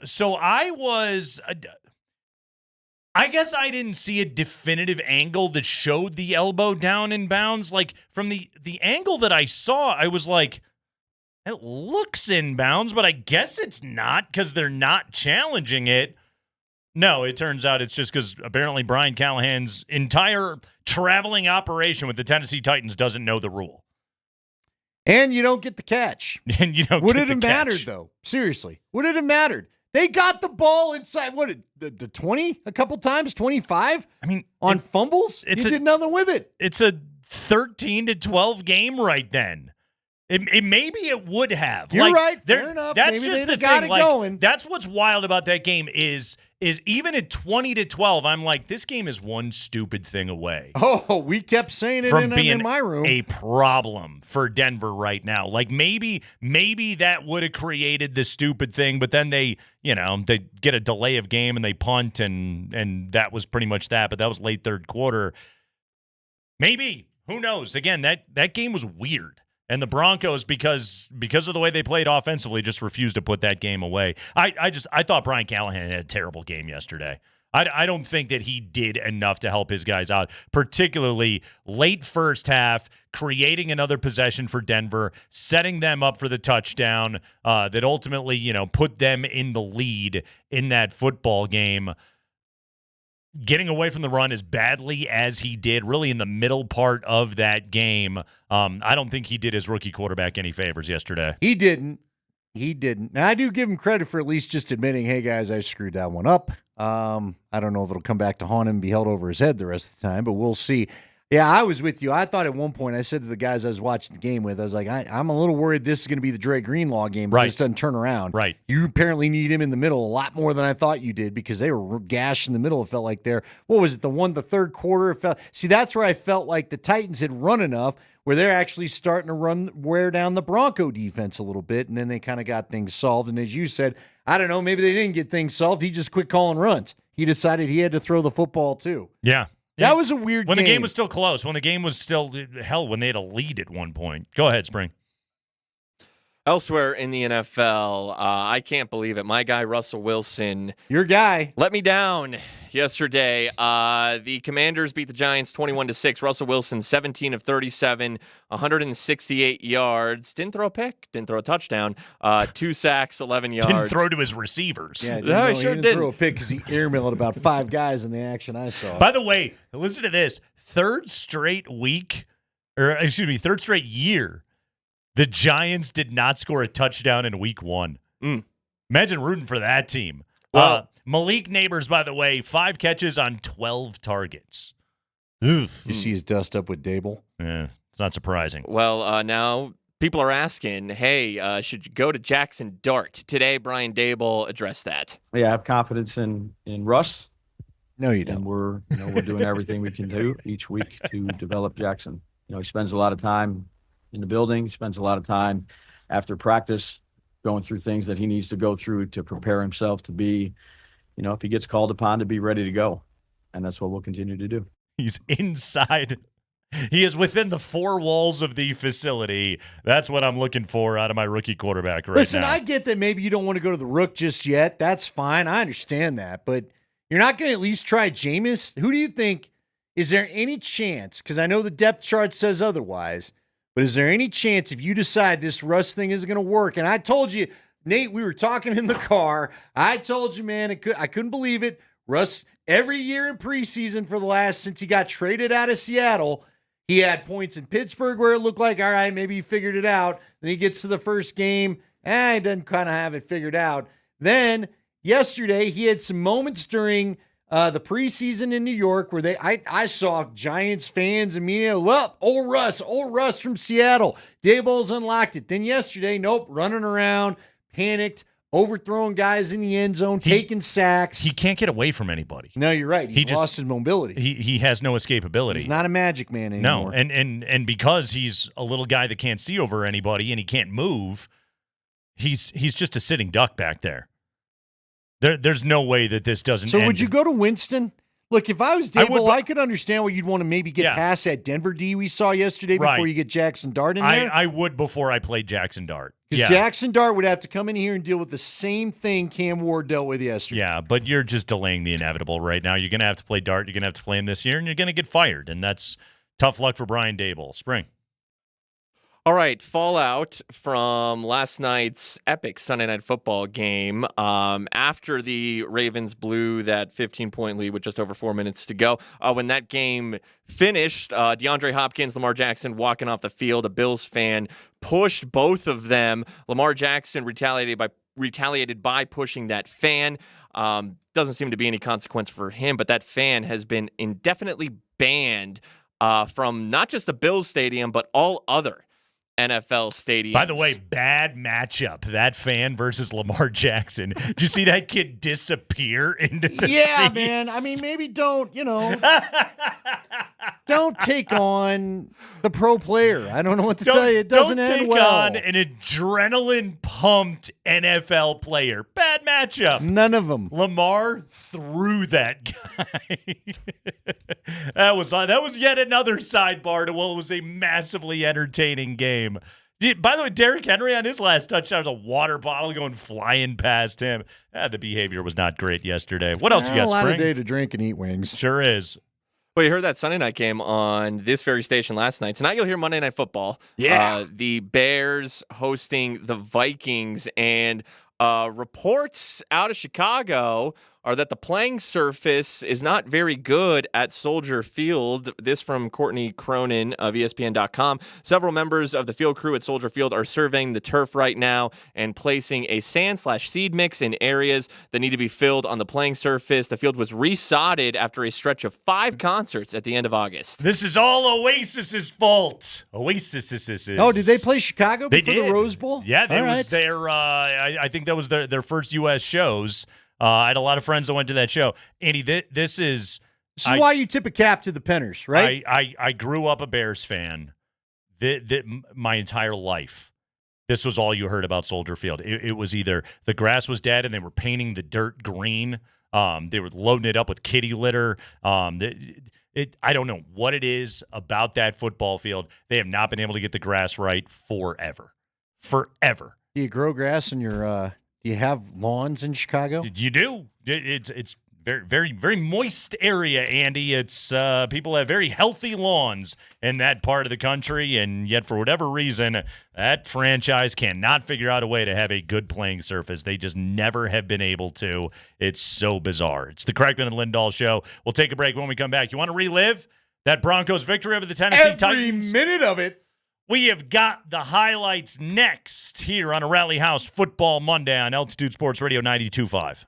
I guess I didn't see a definitive angle that showed the elbow down in bounds. Like, from the angle that I saw, I was like, it looks in bounds, but I guess it's not because they're not challenging it. No, it turns out it's just because apparently Brian Callahan's entire traveling operation with the Tennessee Titans doesn't know the rule. And you don't get the catch. And you don't Would get it the have catch. mattered, though? Seriously. Would it have mattered? They got the ball inside, the 20 a couple times, 25? I mean, on fumbles? You did nothing with it. It's a 13-12 game right then. Maybe it would have. You're right. Fair enough. That's Maybe just they'd the have got thing. it going. That's what's wild about that game is even at 20-12, I'm like, this game is one stupid thing away. Oh, we kept saying it from being in my room. A problem for Denver right now. Like maybe that would have created the stupid thing, but then they get a delay of game and they punt and that was pretty much that. But that was late third quarter. Maybe. Who knows? Again, that game was weird. And the Broncos, because of the way they played offensively, just refused to put that game away. I thought Brian Callahan had a terrible game yesterday. I don't think that he did enough to help his guys out, particularly late first half, creating another possession for Denver, setting them up for the touchdown that ultimately, put them in the lead in that football game. Getting away from the run as badly as he did, really in the middle part of that game, I don't think he did his rookie quarterback any favors yesterday. He didn't. Now, I do give him credit for at least just admitting, hey, guys, I screwed that one up. I don't know if it'll come back to haunt him and be held over his head the rest of the time, but we'll see. Yeah, I was with you. I thought at one point, I said to the guys I was watching the game with, I was like, I'm a little worried this is going to be the Dre Greenlaw game if this doesn't turn around. Right. You apparently need him in the middle a lot more than I thought you did because they were gashed in the middle. It felt like they're, what was it, the third quarter? See, that's where I felt like the Titans had run enough where they're actually starting to wear down the Bronco defense a little bit, and then they kind of got things solved. And as you said, I don't know, maybe they didn't get things solved. He just quit calling runs. He decided he had to throw the football too. Yeah. That was a weird when game. the game was still close, when the game was still, hell, when they had a lead at one point. Go ahead, Spring. Elsewhere in the NFL, I can't believe it. My guy, Russell Wilson. Your guy. Let me down yesterday. The Commanders beat the Giants 21-6. Russell Wilson, 17 of 37, 168 yards. Didn't throw a pick. Didn't throw a touchdown. 2 sacks, 11 yards. Didn't throw to his receivers. Yeah, he sure didn't throw a pick because he airmailed about 5 guys in the action I saw. By the way, listen to this. Third straight year, the Giants did not score a touchdown in week 1. Imagine rooting for that team. Well, Malik Neighbors, by the way, 5 catches on 12 targets. Oof. You see his dust up with Dable? Yeah, it's not surprising. Well, now people are asking, hey, should you go to Jackson Dart? Today, Brian Dable addressed that. Yeah, I have confidence in Russ. No, you don't. And we're doing everything we can do each week to develop Jackson. He spends a lot of time in the building. He spends a lot of time after practice going through things that he needs to go through to prepare himself to be, if he gets called upon, to be ready to go. And that's what we'll continue to do. He's inside. He is within the 4 walls of the facility. That's what I'm looking for out of my rookie quarterback right now. Listen, I get that maybe you don't want to go to the Rook just yet. That's fine. I understand that. But you're not going to at least try Jameis? Who do you think? Is there any chance? Because I know the depth chart says otherwise. But is there any chance if you decide this Russ thing is going to work? And I told you, Nate, we were talking in the car. I told you, man, I couldn't believe it. Russ, every year in preseason since he got traded out of Seattle, he had points in Pittsburgh where it looked like, all right, maybe he figured it out. Then he gets to the first game, he doesn't kind of have it figured out. Then yesterday, he had some moments during the preseason in New York where I saw Giants fans immediately, old Russ from Seattle. Daboll's unlocked it. Then yesterday, nope, running around, panicked, overthrowing guys in the end zone, taking sacks. He can't get away from anybody. No, you're right. He lost his mobility. He has no escapability. He's not a magic man anymore. No, and because he's a little guy that can't see over anybody and he can't move, he's just a sitting duck back there. There's no way that this doesn't end. So would you go to Winston? Look, if I was Dable, I could understand why you'd want to maybe get past that Denver D we saw yesterday before you get Jackson Dart in there. I would before I played Jackson Dart. Because Jackson Dart would have to come in here and deal with the same thing Cam Ward dealt with yesterday. Yeah, but you're just delaying the inevitable right now. You're going to have to play Dart. You're going to have to play him this year, and you're going to get fired. And that's tough luck for Brian Dable. Spring. All right, fallout from last night's epic Sunday Night Football game. After the Ravens blew that 15-point lead with just over 4 minutes to go, when that game finished, DeAndre Hopkins, Lamar Jackson walking off the field, a Bills fan pushed both of them. Lamar Jackson retaliated by pushing that fan. Doesn't seem to be any consequence for him, but that fan has been indefinitely banned from not just the Bills stadium, but all other NFL stadiums. By the way, bad matchup. That fan versus Lamar Jackson. Did you see that kid disappear into the seats? Man. I mean, maybe don't take on the pro player. I don't know what to tell you. It doesn't end well. Don't take on an adrenaline-pumped NFL player. Bad matchup. None of them. Lamar threw that guy. That was yet another sidebar to what was a massively entertaining game. By the way, Derrick Henry on his last touchdown was a water bottle going flying past him. The behavior was not great yesterday. What else you got, a lot Spring? of day to drink and eat wings. Sure is. Well, you heard that Sunday night game on this very station last night. Tonight you'll hear Monday Night Football. Yeah. The Bears hosting the Vikings, and reports out of Chicago are that the playing surface is not very good at Soldier Field. This from Courtney Cronin of ESPN.com. Several members of the field crew at Soldier Field are surveying the turf right now and placing a sand/seed mix in areas that need to be filled on the playing surface. The field was resodded after a stretch of 5 concerts at the end of August. This is all Oasis's fault. Oasis. Oh, did they play Chicago They before did. the Rose Bowl? Yeah, that All was their. I think that was their first U.S. shows. I had a lot of friends that went to that show. Andy, this is why you tip a cap to the Penners, right? I grew up a Bears fan. My entire life, this was all you heard about Soldier Field. It was either the grass was dead and they were painting the dirt green. They were loading it up with kitty litter. I don't know what it is about that football field. They have not been able to get the grass right forever. Forever. Do you grow grass in your do you have lawns in Chicago? You do. It's very, very, very moist area, Andy. It's people have very healthy lawns in that part of the country, and yet for whatever reason, that franchise cannot figure out a way to have a good playing surface. They just never have been able to. It's so bizarre. It's the Kreckman and Lindahl show. We'll take a break when we come back. You want to relive that Broncos victory over the Tennessee Titans? Every minute of it. We have got the highlights next here on a Rally House Football Monday on Altitude Sports Radio 92.5.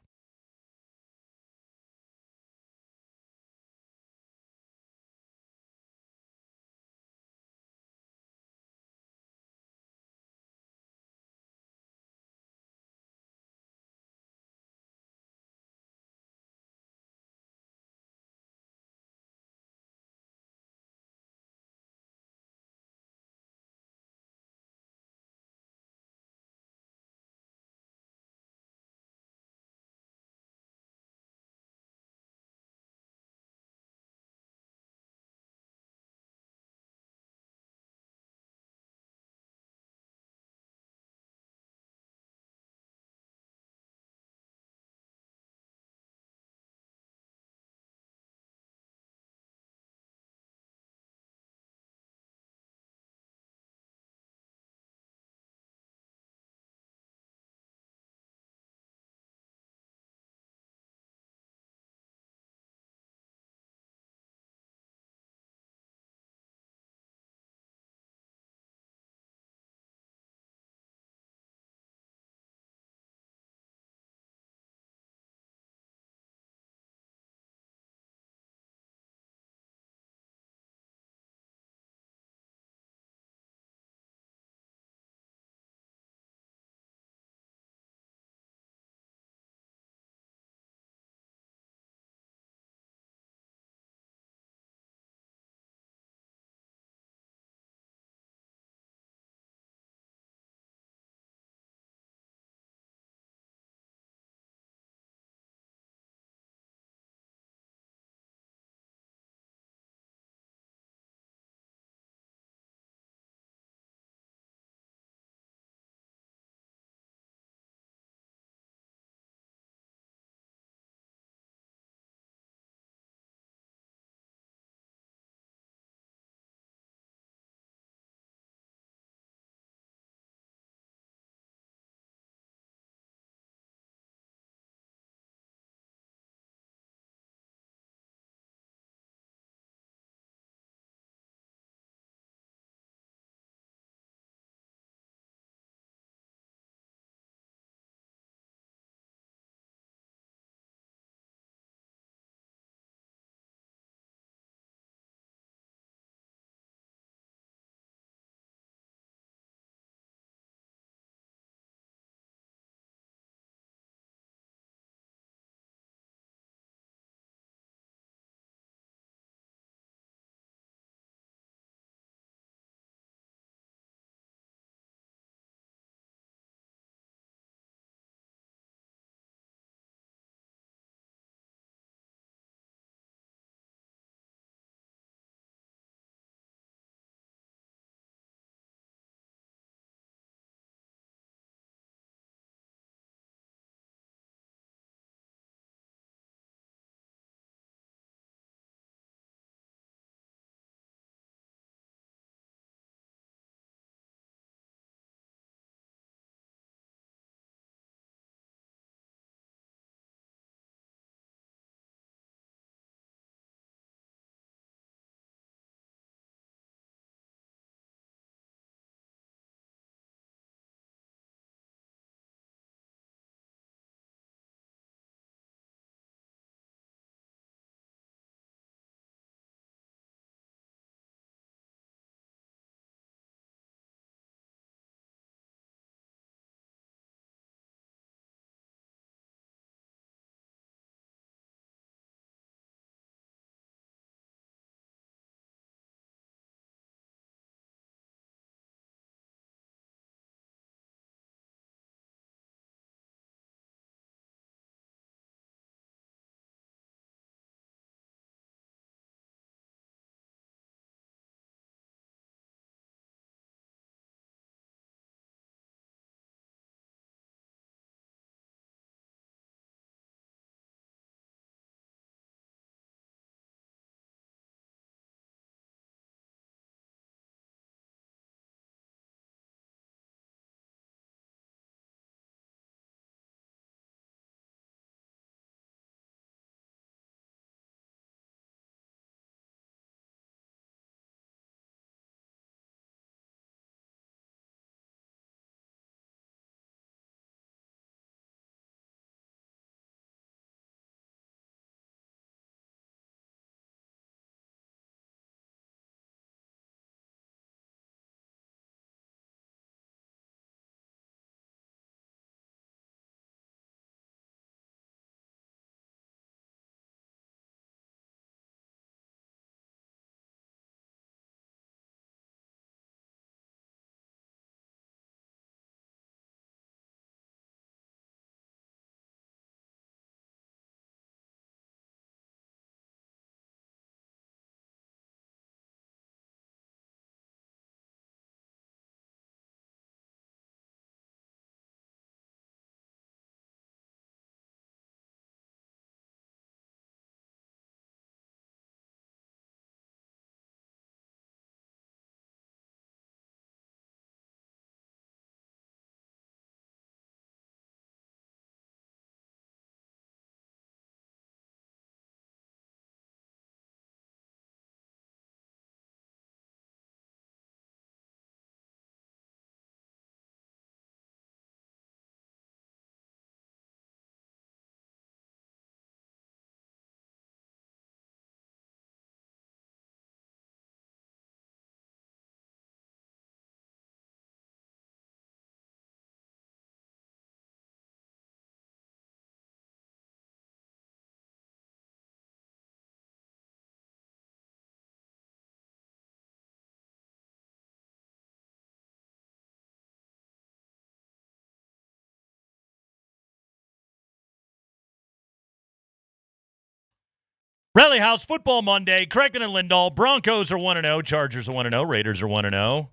Rally House Football Monday. Kreckman and Lindahl. Broncos are 1-0. Chargers are 1-0. Raiders are 1-0.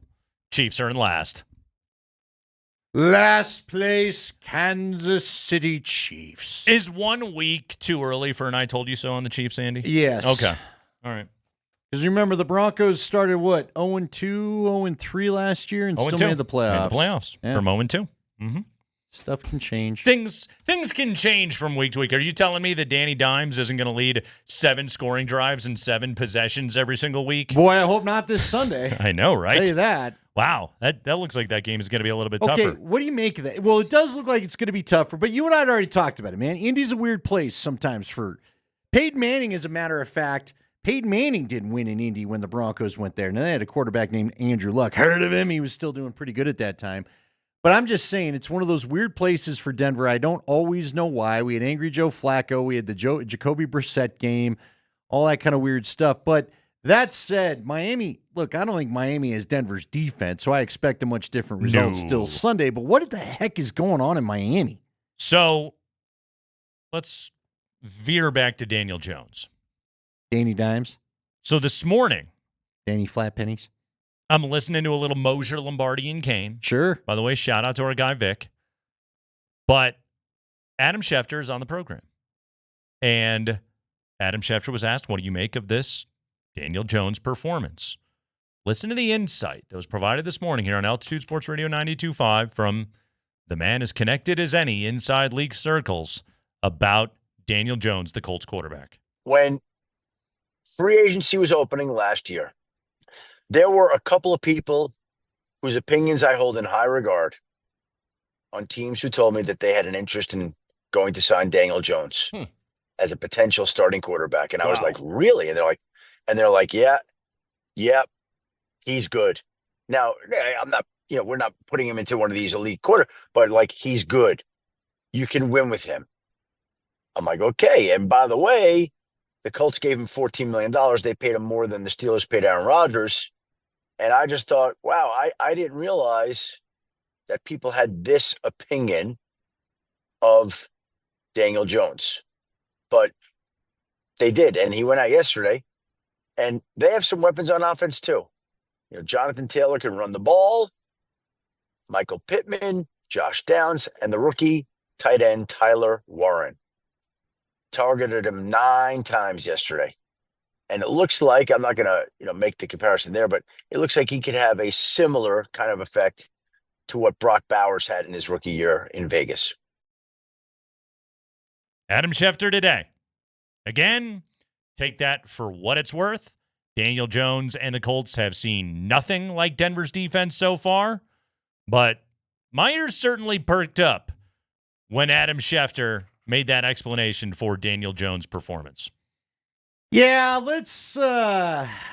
Chiefs are in last. Last place, Kansas City Chiefs. Is 1 week too early for an I told you so on the Chiefs, Andy? Yes. Okay. All right. Because remember, the Broncos started, 0-2, 0-3 last year and still made the playoffs. Made the playoffs from 0-2. Mm-hmm. Stuff can change. Things can change from week to week. Are you telling me that Danny Dimes isn't going to lead 7 scoring drives and 7 possessions every single week? Boy, I hope not this Sunday. I know, right? Tell you that. Wow, that looks like that game is going to be a little bit Okay, tougher. what do you make of that? Well, it does look like it's going to be tougher, but you and I had already talked about it, man. Indy's a weird place sometimes for Peyton Manning, as a matter of fact. Peyton Manning didn't win in Indy when the Broncos went there. Now, they had a quarterback named Andrew Luck. Heard of him? He was still doing pretty good at that time. But I'm just saying, it's one of those weird places for Denver. I don't always know why. We had Angry Joe Flacco. We had the Jacoby Brissett game, all that kind of weird stuff. But that said, Miami, look, I don't think Miami is Denver's defense, so I expect a much different result still Sunday. But what the heck is going on in Miami? So let's veer back to Daniel Jones. Danny Dimes. So this morning, Danny Flat Pennies. I'm listening to a little Moser, Lombardi, and Kane. Sure. By the way, shout out to our guy, Vic. But Adam Schefter is on the program. And Adam Schefter was asked, what do you make of this Daniel Jones performance? Listen to the insight that was provided this morning here on Altitude Sports Radio 92.5 from the man as connected as any inside league circles about Daniel Jones, the Colts quarterback. When free agency was opening last year, there were a couple of people whose opinions I hold in high regard on teams who told me that they had an interest in going to sign Daniel Jones as a potential starting quarterback. And I was like, really? And they're like, yeah, he's good. Now, I'm not, we're not putting him into one of these elite but like, he's good. You can win with him. I'm like, okay. And by the way, the Colts gave him $14 million. They paid him more than the Steelers paid Aaron Rodgers. And I just thought, wow, I didn't realize that people had this opinion of Daniel Jones. But they did. And he went out yesterday. And they have some weapons on offense, too. Jonathan Taylor can run the ball. Michael Pittman, Josh Downs, and the rookie tight end Tyler Warren targeted him 9 times yesterday. And it looks like, I'm not going to make the comparison there, but it looks like he could have a similar kind of effect to what Brock Bowers had in his rookie year in Vegas. Adam Schefter today. Again, take that for what it's worth. Daniel Jones and the Colts have seen nothing like Denver's defense so far, but my ears certainly perked up when Adam Schefter made that explanation for Daniel Jones' performance. Yeah, let's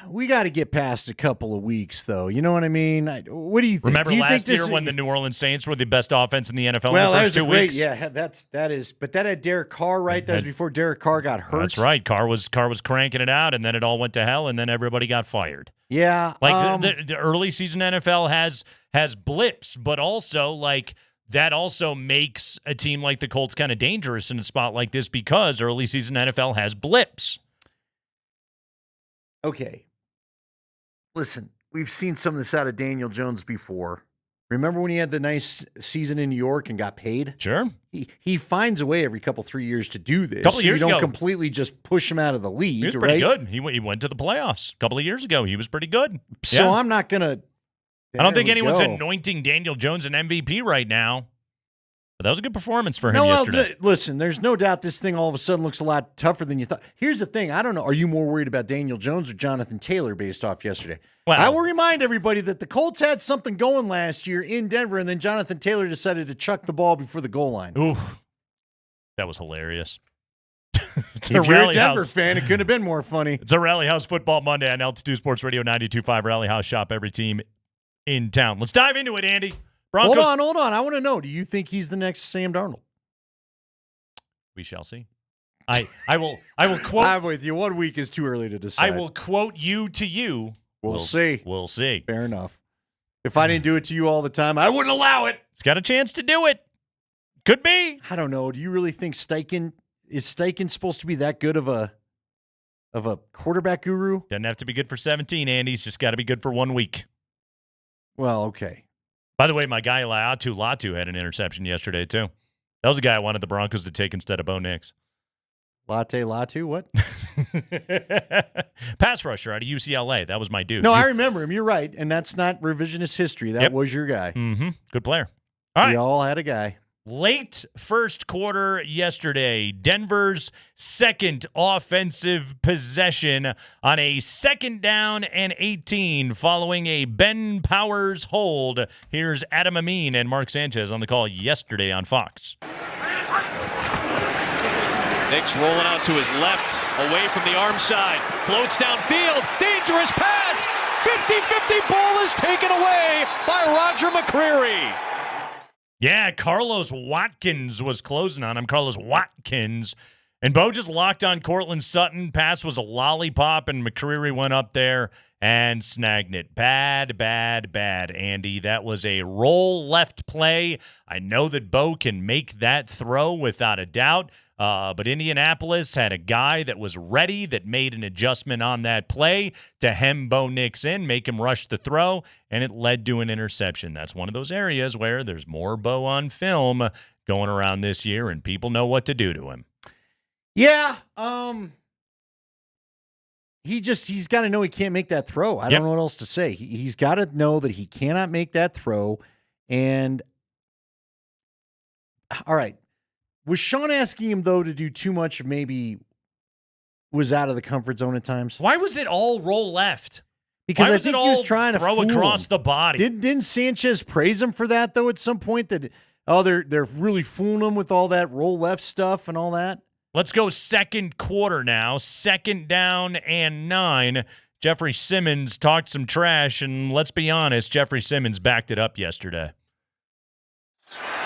we got to get past a couple of weeks, though. You know what I mean? What do you think? Remember do you last think year when the New Orleans Saints were the best offense in the NFL in the that first was 2 weeks? Yeah, that is. But that had Derek Carr, right? That was before Derek Carr got hurt. That's right. Carr was cranking it out, and then it all went to hell, and then everybody got fired. Yeah, like the early season NFL has blips, but also like that also makes a team like the Colts kind of dangerous in a spot like this because early season NFL has blips. Okay. Listen, we've seen some of this out of Daniel Jones before. Remember when he had the nice season in New York and got paid? Sure. He finds a way every 3 years to do this. Couple years you don't ago, completely just push him out of the league. He was pretty right? good. He went to the playoffs a couple of years ago. He was pretty good. So Yeah. I'm not going to. I don't think anyone's anointing Daniel Jones an MVP right now. But that was a good performance for him yesterday. Listen, there's no doubt this thing all of a sudden looks a lot tougher than you thought. Here's the thing. I don't know. Are you more worried about Daniel Jones or Jonathan Taylor based off yesterday? Well, I will remind everybody that the Colts had something going last year in Denver, and then Jonathan Taylor decided to chuck the ball before the goal line. Ooh, that was hilarious. If you're a Denver fan, it couldn't have been more funny. It's a Rally House Football Monday on Altitude Sports Radio 92.5. Rally House, shop every team in town. Let's dive into it, Andy. Broncos. Hold on. I want to know, do you think he's the next Sam Darnold? We shall see. I will quote. I'm with you. 1 week is too early to decide. I will quote you to you. We'll see. We'll see. Fair enough. If I didn't do it to you all the time, I wouldn't allow it. He's got a chance to do it. Could be. I don't know. Do you really think Steichen supposed to be that good of a of a quarterback guru. Doesn't have to be good for 17, Andy. He's just got to be good for 1 week. Well, okay. By the way, my guy Latu had an interception yesterday, too. That was a guy I wanted the Broncos to take instead of Bo Nix. Latu, what? Pass rusher out of UCLA. That was my dude. No, I remember him. You're right. And that's not revisionist history. That was your guy. Mm-hmm. Good player. All right. We all had a guy. Late first quarter yesterday, Denver's second offensive possession on a 2nd down and 18 following a Ben Powers hold. Here's Adam Amin and Mark Sanchez on the call yesterday on Fox. Nick's rolling out to his left, away from the arm side. Floats downfield. Dangerous pass. 50-50 ball is taken away by Roger McCreary. Yeah, Carlos Watkins was closing on him. Carlos Watkins. And Bo just locked on Cortland Sutton. Pass was a lollipop, and McCreary went up there and snagged it. Bad, Andy. That was a roll left play. I know that Bo can make that throw without a doubt, but Indianapolis had a guy that was ready that made an adjustment on that play to hem Bo Nix in, make him rush the throw, and it led to an interception. That's one of those areas where there's more Bo on film going around this year, and people know what to do to him. Yeah, he's got to know he can't make that throw. I don't know what else to say. He's got to know that he cannot make that throw. And all right, was Sean asking him though to do too much? Maybe was out of the comfort zone at times. Why was it all roll left? Because I think he was trying to throw across the body. Didn't Sanchez praise him for that though? At some point, that they're really fooling him with all that roll left stuff and all that. Let's go second quarter now. 2nd down and 9. Jeffrey Simmons talked some trash, and let's be honest, Jeffrey Simmons backed it up yesterday.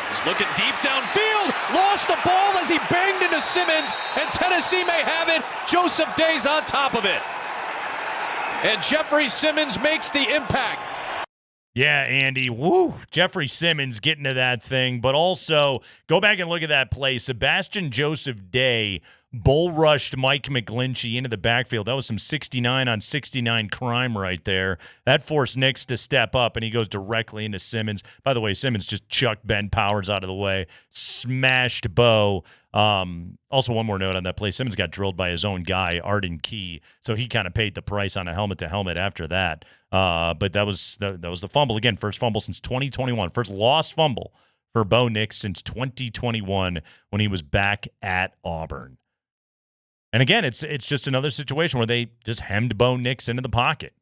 He's looking deep downfield. Lost the ball as he banged into Simmons, and Tennessee may have it. Joseph Day's on top of it. And Jeffrey Simmons makes the impact. Yeah, Andy. Woo. Jeffrey Simmons getting to that thing. But also, go back and look at that play. Sebastian Joseph Day bull rushed Mike McGlinchey into the backfield. That was some 69 on 69 crime right there. That forced Nix to step up, and he goes directly into Simmons. By the way, Simmons just chucked Ben Powers out of the way, smashed Bo. Also, one more note on that play. Simmons got drilled by his own guy, Arden Key, so he kind of paid the price on a helmet-to-helmet after that. But that was the fumble. Again, first fumble since 2021. First lost fumble for Bo Nix since 2021 when he was back at Auburn. And again, it's just another situation where they just hemmed Bo Nix into the pocket.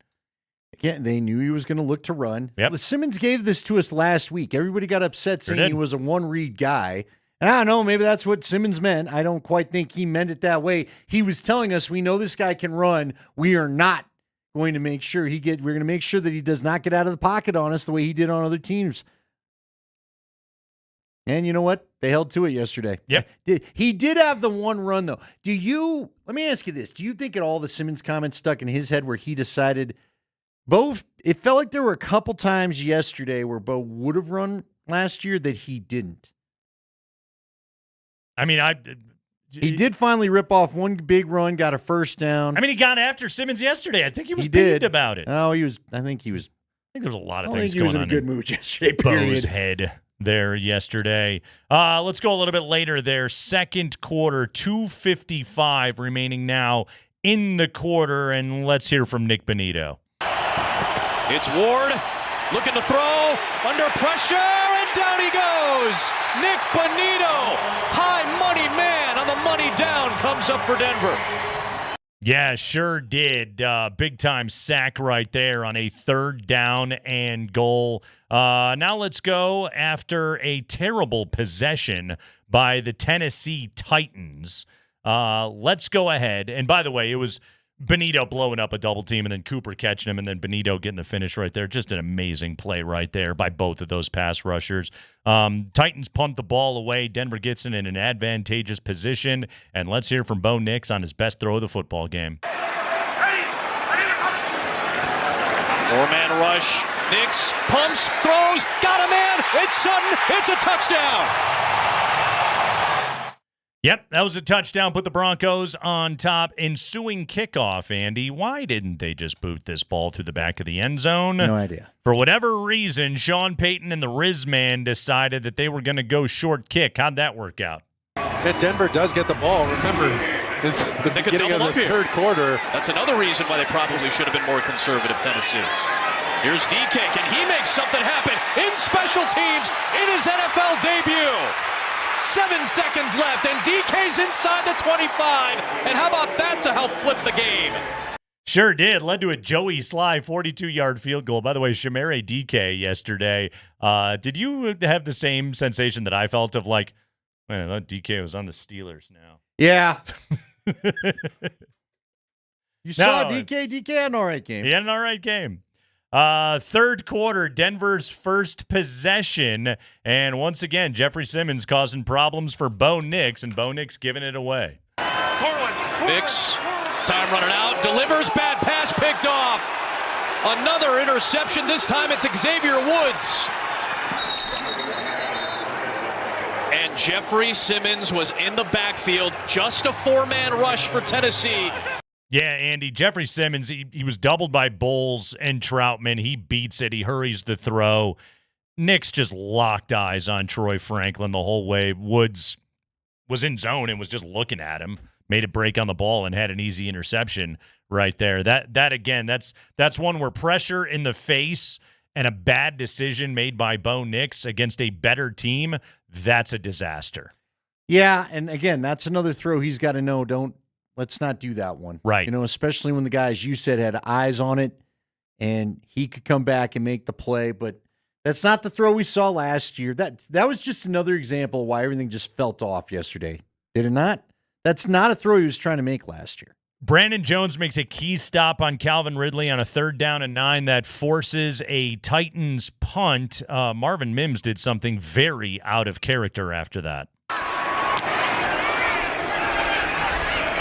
Again, they knew he was going to look to run. Yep. Simmons gave this to us last week. Everybody got upset saying did. he was a one-read guy. And I don't know, maybe that's what Simmons meant. I don't quite think he meant it that way. He was telling us, we know this guy can run. We are not going to make sure we're going to make sure that he does not get out of the pocket on us the way he did on other teams. And you know what? They held to it yesterday. Yep. He did have the one run, though. Let me ask you this. Do you think at all the Simmons comments stuck in his head where he decided it felt like there were a couple times yesterday where Bo would have run last year that he didn't? I mean, he did finally rip off one big run, got a first down. I mean, he got after Simmons yesterday. I think he was peeved about it. Oh, I think he was. I think there's a lot of I things think he was going in on a good mood yesterday, period. Bo's head there yesterday. Let's go a little bit later there. Second quarter, 2:55 remaining now in the quarter, and let's hear from Nick Bonito. It's Ward looking to throw, under pressure, and down he goes. Nick Bonito, high money man on the money down, comes up for Denver. Yeah, sure did. Big time sack right there on a 3rd down and goal. Now let's go after a terrible possession by the Tennessee Titans. Let's go ahead. And by the way, it was Bonito blowing up a double team and then Cooper catching him and then Bonito getting the finish right there. Just an amazing play right there by both of those pass rushers. Titans punt the ball away. Denver gets in an advantageous position. And let's hear from Bo Nix on his best throw of the football game. 4-man rush. Nix pumps, throws, got a man. It's Sutton. It's a touchdown. Yep, that was a touchdown. Put the Broncos on top. Ensuing kickoff, Andy. Why didn't they just boot this ball through the back of the end zone? No idea. For whatever reason, Sean Payton and the Riz man decided that they were going to go short kick. How'd that work out? Yeah, Denver does get the ball. Remember, in the beginning of the third quarter. That's another reason why they probably should have been more conservative, Tennessee. Here's DK. Can he make something happen in special teams in his NFL debut? 7 seconds left, and DK's inside the 25. And how about that to help flip the game? Sure did. Led to a Joey Sly 42-yard field goal. By the way, Shamere DK yesterday. Did you have the same sensation that I felt of like, man, I thought DK was on the Steelers now? Yeah. You saw DK? DK had an all right game. He had an all right game. Third quarter, Denver's first possession. And once again, Jeffrey Simmons causing problems for Bo Nix, and Bo Nix giving it away. Nix, time running out, delivers, bad pass picked off. Another interception, this time it's Xavier Woods. And Jeffrey Simmons was in the backfield, just a four-man rush for Tennessee. Yeah, Andy, Jeffrey Simmons, he was doubled by Bowles and Troutman. He beats it. He hurries the throw. Nix just locked eyes on Troy Franklin the whole way. Woods was in zone and was just looking at him, made a break on the ball, and had an easy interception right there. That again, that's one where pressure in the face and a bad decision made by Bo Nix against a better team, that's a disaster. Yeah, and again, that's another throw he's got to know, let's not do that one. Right. You know, especially when the guys you said had eyes on it and he could come back and make the play, but that's not the throw we saw last year. That was just another example of why everything just felt off yesterday. Did it not? That's not a throw he was trying to make last year. Brandon Jones makes a key stop on Calvin Ridley on a 3rd down and 9 that forces a Titans punt. Marvin Mims did something very out of character after that.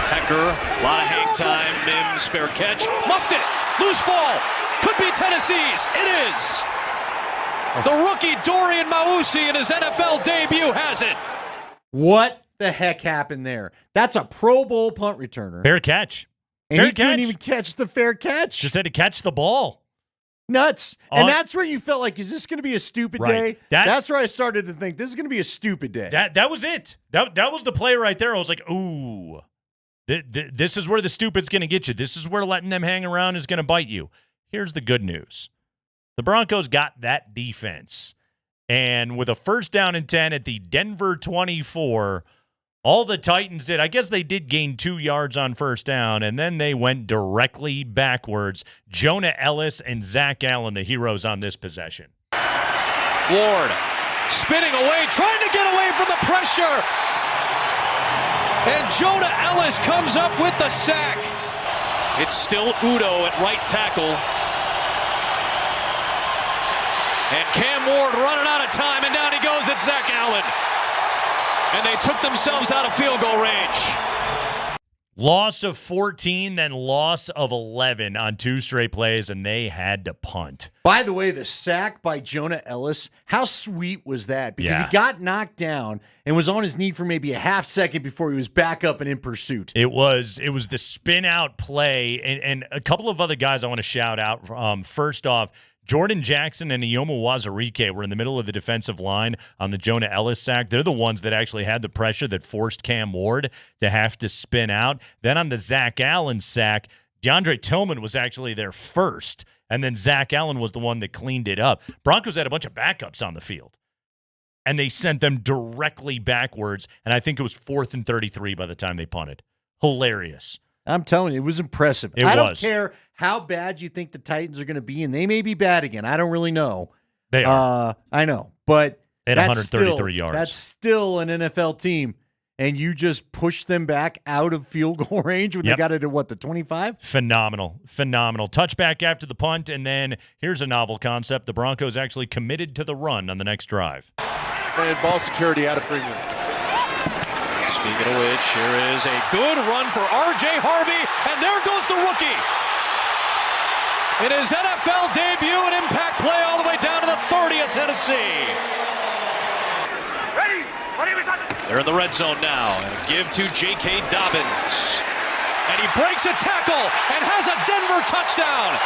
Hecker, a lot of hang time. Mims, fair catch. Muffed it. Loose ball. Could be Tennessee's. It is. The rookie Dorian Mausi in his NFL debut has it. What the heck happened there? That's a Pro Bowl punt returner. Fair catch. And fair he couldn't even catch the fair catch. Just had to catch the ball. Nuts. And that's where you felt like, is this going to be a stupid day? That's where I started to think, this is going to be a stupid day. That was it. That was the play right there. I was like, ooh. This is where the stupid's going to get you. This is where letting them hang around is going to bite you. Here's the good news. The Broncos got that defense. And with a 1st down and 10 at the Denver 24, all the Titans did, I guess they did gain 2 yards on 1st down, and then they went directly backwards. Jonah Ellis and Zach Allen, the heroes on this possession. Ward spinning away, trying to get away from the pressure. And Jonah Ellis comes up with the sack. It's still Udo at right tackle. And Cam Ward running out of time, and down he goes at Zach Allen. And they took themselves out of field goal range. Loss of 14, then loss of 11 on 2 straight plays, and they had to punt. By the way, the sack by Jonah Ellis, how sweet was that? Because he got knocked down and was on his knee for maybe a half second before he was back up and in pursuit. It was the spin out play, and a couple of other guys I want to shout out. First off, Jordan Jackson and Ioma Wazarike were in the middle of the defensive line on the Jonah Ellis sack. They're the ones that actually had the pressure that forced Cam Ward to have to spin out. Then on the Zach Allen sack, DeAndre Tillman was actually there first, and then Zach Allen was the one that cleaned it up. Broncos had a bunch of backups on the field, and they sent them directly backwards, and I think it was 4th and 33 by the time they punted. Hilarious. I'm telling you, it was impressive. I don't care how bad you think the Titans are going to be, and they may be bad again. I don't really know. They are. I know. But at 133 yards. That's still an NFL team, and you just push them back out of field goal range when they got it at, the 25? Phenomenal. Touchback after the punt, and then here's a novel concept. The Broncos actually committed to the run on the next drive. And ball security out of premium. Speaking of which, here is a good run for R.J. Harvey, and there goes the rookie. In his NFL debut, an impact play all the way down to the 30 of Tennessee. Ready, They're in the red zone now. And a give to J.K. Dobbins. And he breaks a tackle and has a Denver touchdown.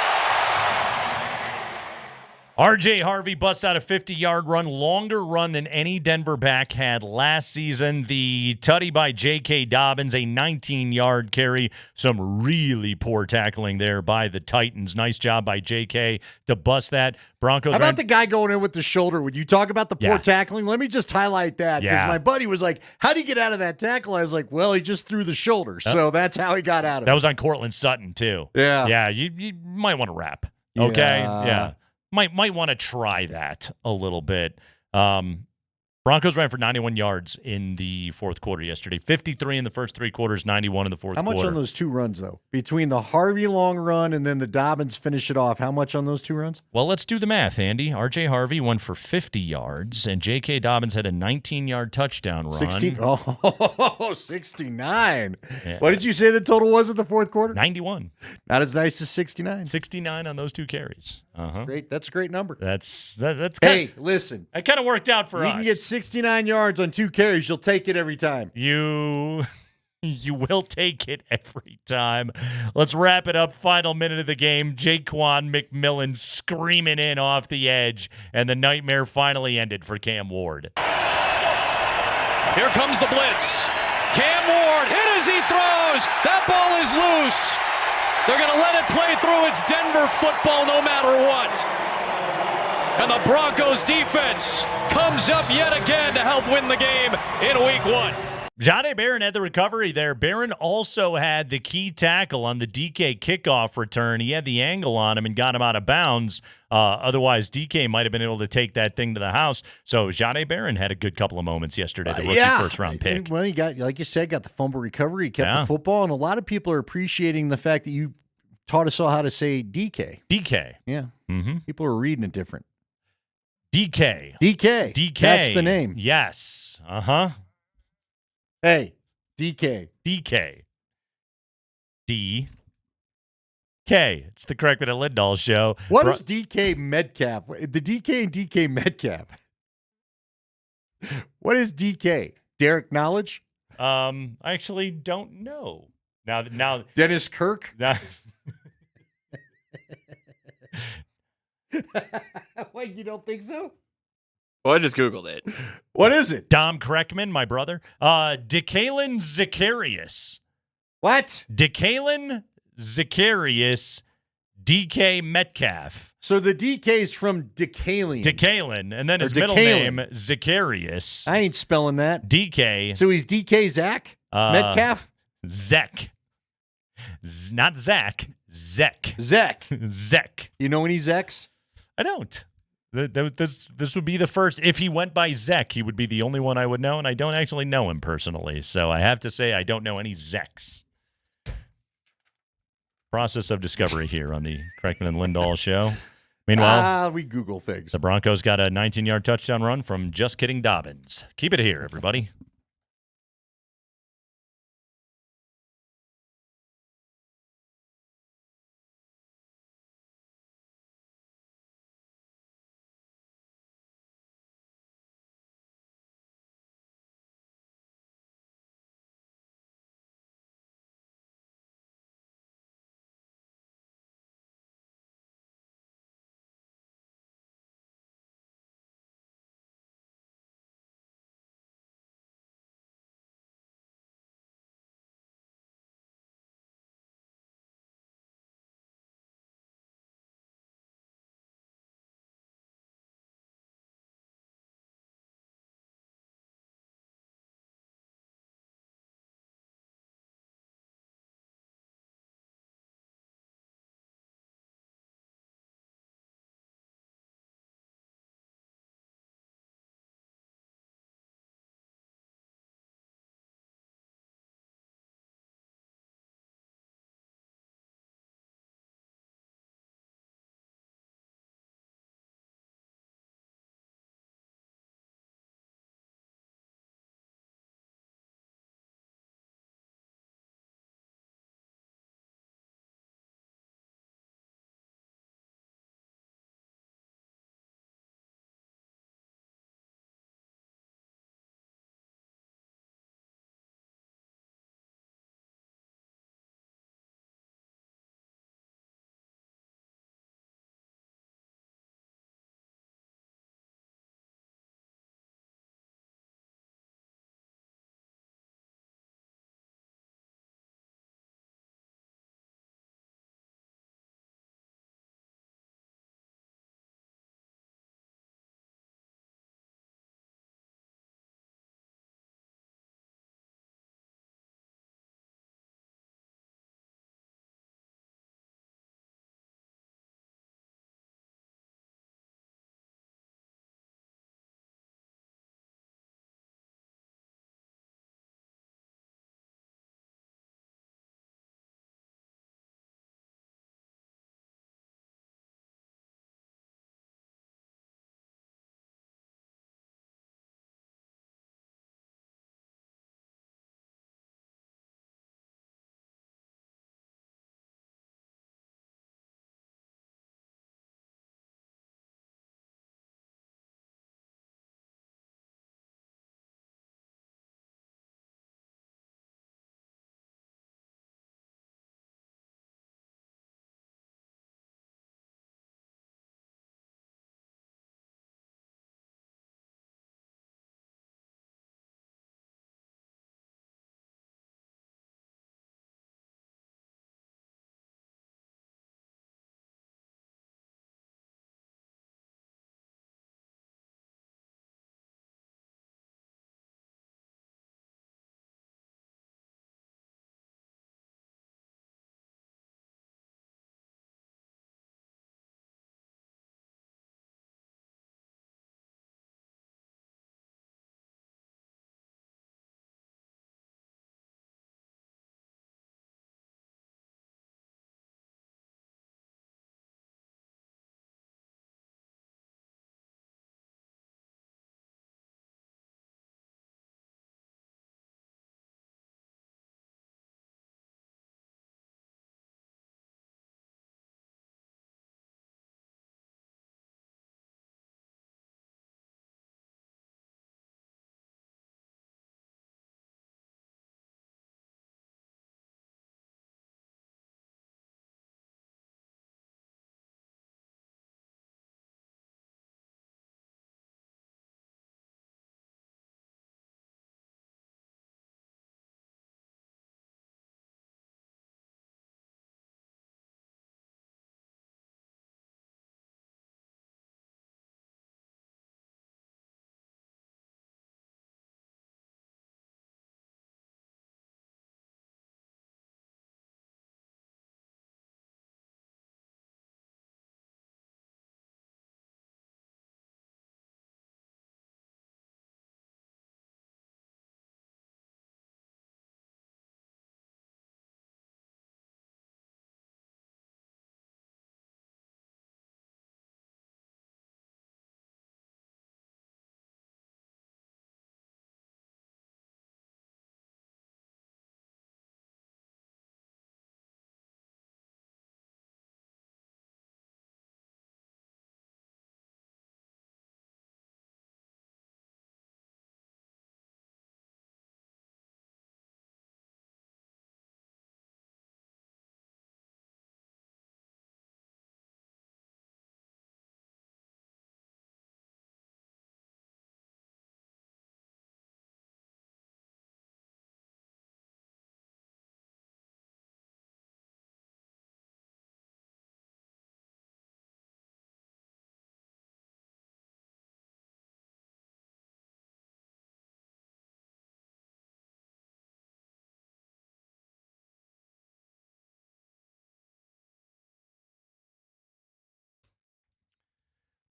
R.J. Harvey busts out a 50-yard run, longer run than any Denver back had last season. The tutty by J.K. Dobbins, a 19-yard carry. Some really poor tackling there by the Titans. Nice job by J.K. to bust that. Broncos. How about the guy going in with the shoulder? Would you talk about the poor tackling? Let me just highlight that because my buddy was like, how do you get out of that tackle? I was like, well, he just threw the shoulder. So that's how he got out of it. That was on Cortland Sutton, too. Yeah. Yeah, you might want to wrap. Okay? Yeah. Might want to try that a little bit. Broncos ran for 91 yards in the fourth quarter yesterday. 53 in the first three quarters, 91 in the fourth quarter. How much on those two runs, though? Between the Harvey long run and then the Dobbins finish it off, how much on those two runs? Well, let's do the math, Andy. R.J. Harvey went for 50 yards, and J.K. Dobbins had a 19-yard touchdown run. 69. Yeah. What did you say the total was in the fourth quarter? 91. Not as nice as 69. 69 on those two carries. Great. That's a great number. That's hey, listen. That kind of worked out for us. You can get 69 yards on two carries. You'll take it every time. You will take it every time. Let's wrap it up. Final minute of the game. Jaquan McMillan screaming in off the edge, and the nightmare finally ended for Cam Ward. Here comes the blitz. Cam Ward hit as he throws. That ball is loose. They're going to let it play through. It's Denver football no matter what. And the Broncos defense comes up yet again to help win the game in week one. Jahdae Barron had the recovery there. Barron also had the key tackle on the DK kickoff return. He had the angle on him and got him out of bounds. Otherwise, DK might have been able to take that thing to the house. So Jahdae Barron had a good couple of moments yesterday, the rookie first-round pick. And, well, he got, like you said, got the fumble recovery. He kept the football, and a lot of people are appreciating the fact that you taught us all how to say DK. DK. Yeah. Mm-hmm. People are reading it different. DK. DK. DK. That's the name. Yes. Uh-huh. Hey, DK. DK. DK. It's the Kreckman and Lindahl show. What is DK Metcalf? The DK and DK Metcalf. What is DK? Derek Knowledge? I actually don't know. Now Dennis Kirk? What, you don't think so? Well, I just Googled it. What is it? Dom Kreckman, my brother. Decalen Zacharias. What? Decalen Zacharias, DK Metcalf. So the DK's from Decalen. Decalen, and then his middle name, Zacharias. I ain't spelling that. DK. So he's DK Zach? Metcalf? Zek. Not Zach. Zek. Zek. Zek. You know any Zeks? I don't. This would be the first. If he went by Zek, he would be the only one I would know, and I don't actually know him personally. So I have to say I don't know any Zeks. Process of discovery here on the Kreckman and Lindahl show. Meanwhile, we Google things. The Broncos got a 19-yard touchdown run from Just Kidding Dobbins. Keep it here, everybody.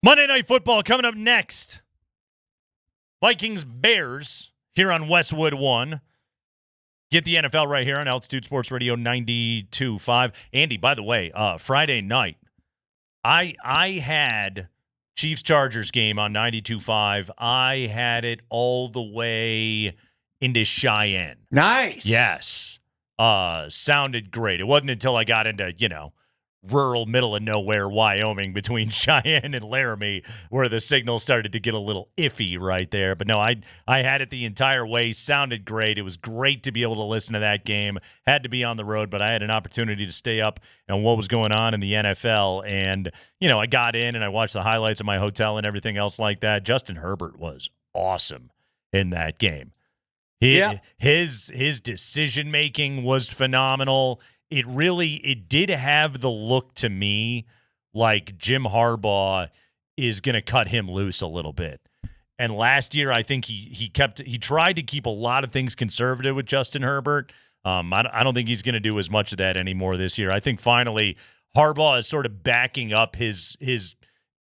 Monday Night Football coming up next. Vikings Bears here on Westwood 1. Get the NFL right here on Altitude Sports Radio 92.5. Andy, by the way, Friday night, I had Chiefs-Chargers game on 92.5. I had it all the way into Cheyenne. Nice. Yes. Sounded great. It wasn't until I got into, rural middle of nowhere Wyoming between Cheyenne and Laramie where the signal started to get a little iffy right there. But no, I had it the entire way. Sounded great. It was great to be able to listen to that game. Had to be on the road, but I had an opportunity to stay up on what was going on in the NFL. And, I got in and I watched the highlights of my hotel and everything else like that. Justin Herbert was awesome in that game. His decision-making was phenomenal. It did have the look to me like Jim Harbaugh is going to cut him loose a little bit. And last year, I think he tried to keep a lot of things conservative with Justin Herbert. I don't think he's going to do as much of that anymore this year. I think finally Harbaugh is sort of backing up his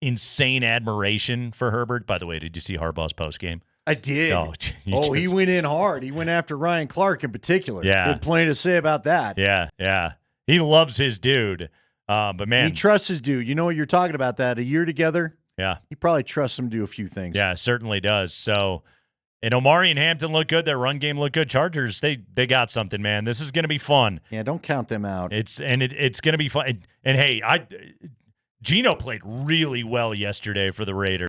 insane admiration for Herbert. By the way, did you see Harbaugh's postgame? I did. He went in hard. He went after Ryan Clark in particular. Yeah. Good plenty to say about that. Yeah. He loves his dude. But, man. He trusts his dude. You know what you're talking about, that a year together? Yeah. He probably trusts him to do a few things. Yeah, certainly does. So, and Omari and Hampton look good. Their run game looked good. Chargers, they got something, man. This is going to be fun. Yeah, don't count them out. It's going to be fun. And hey, Geno played really well yesterday for the Raiders.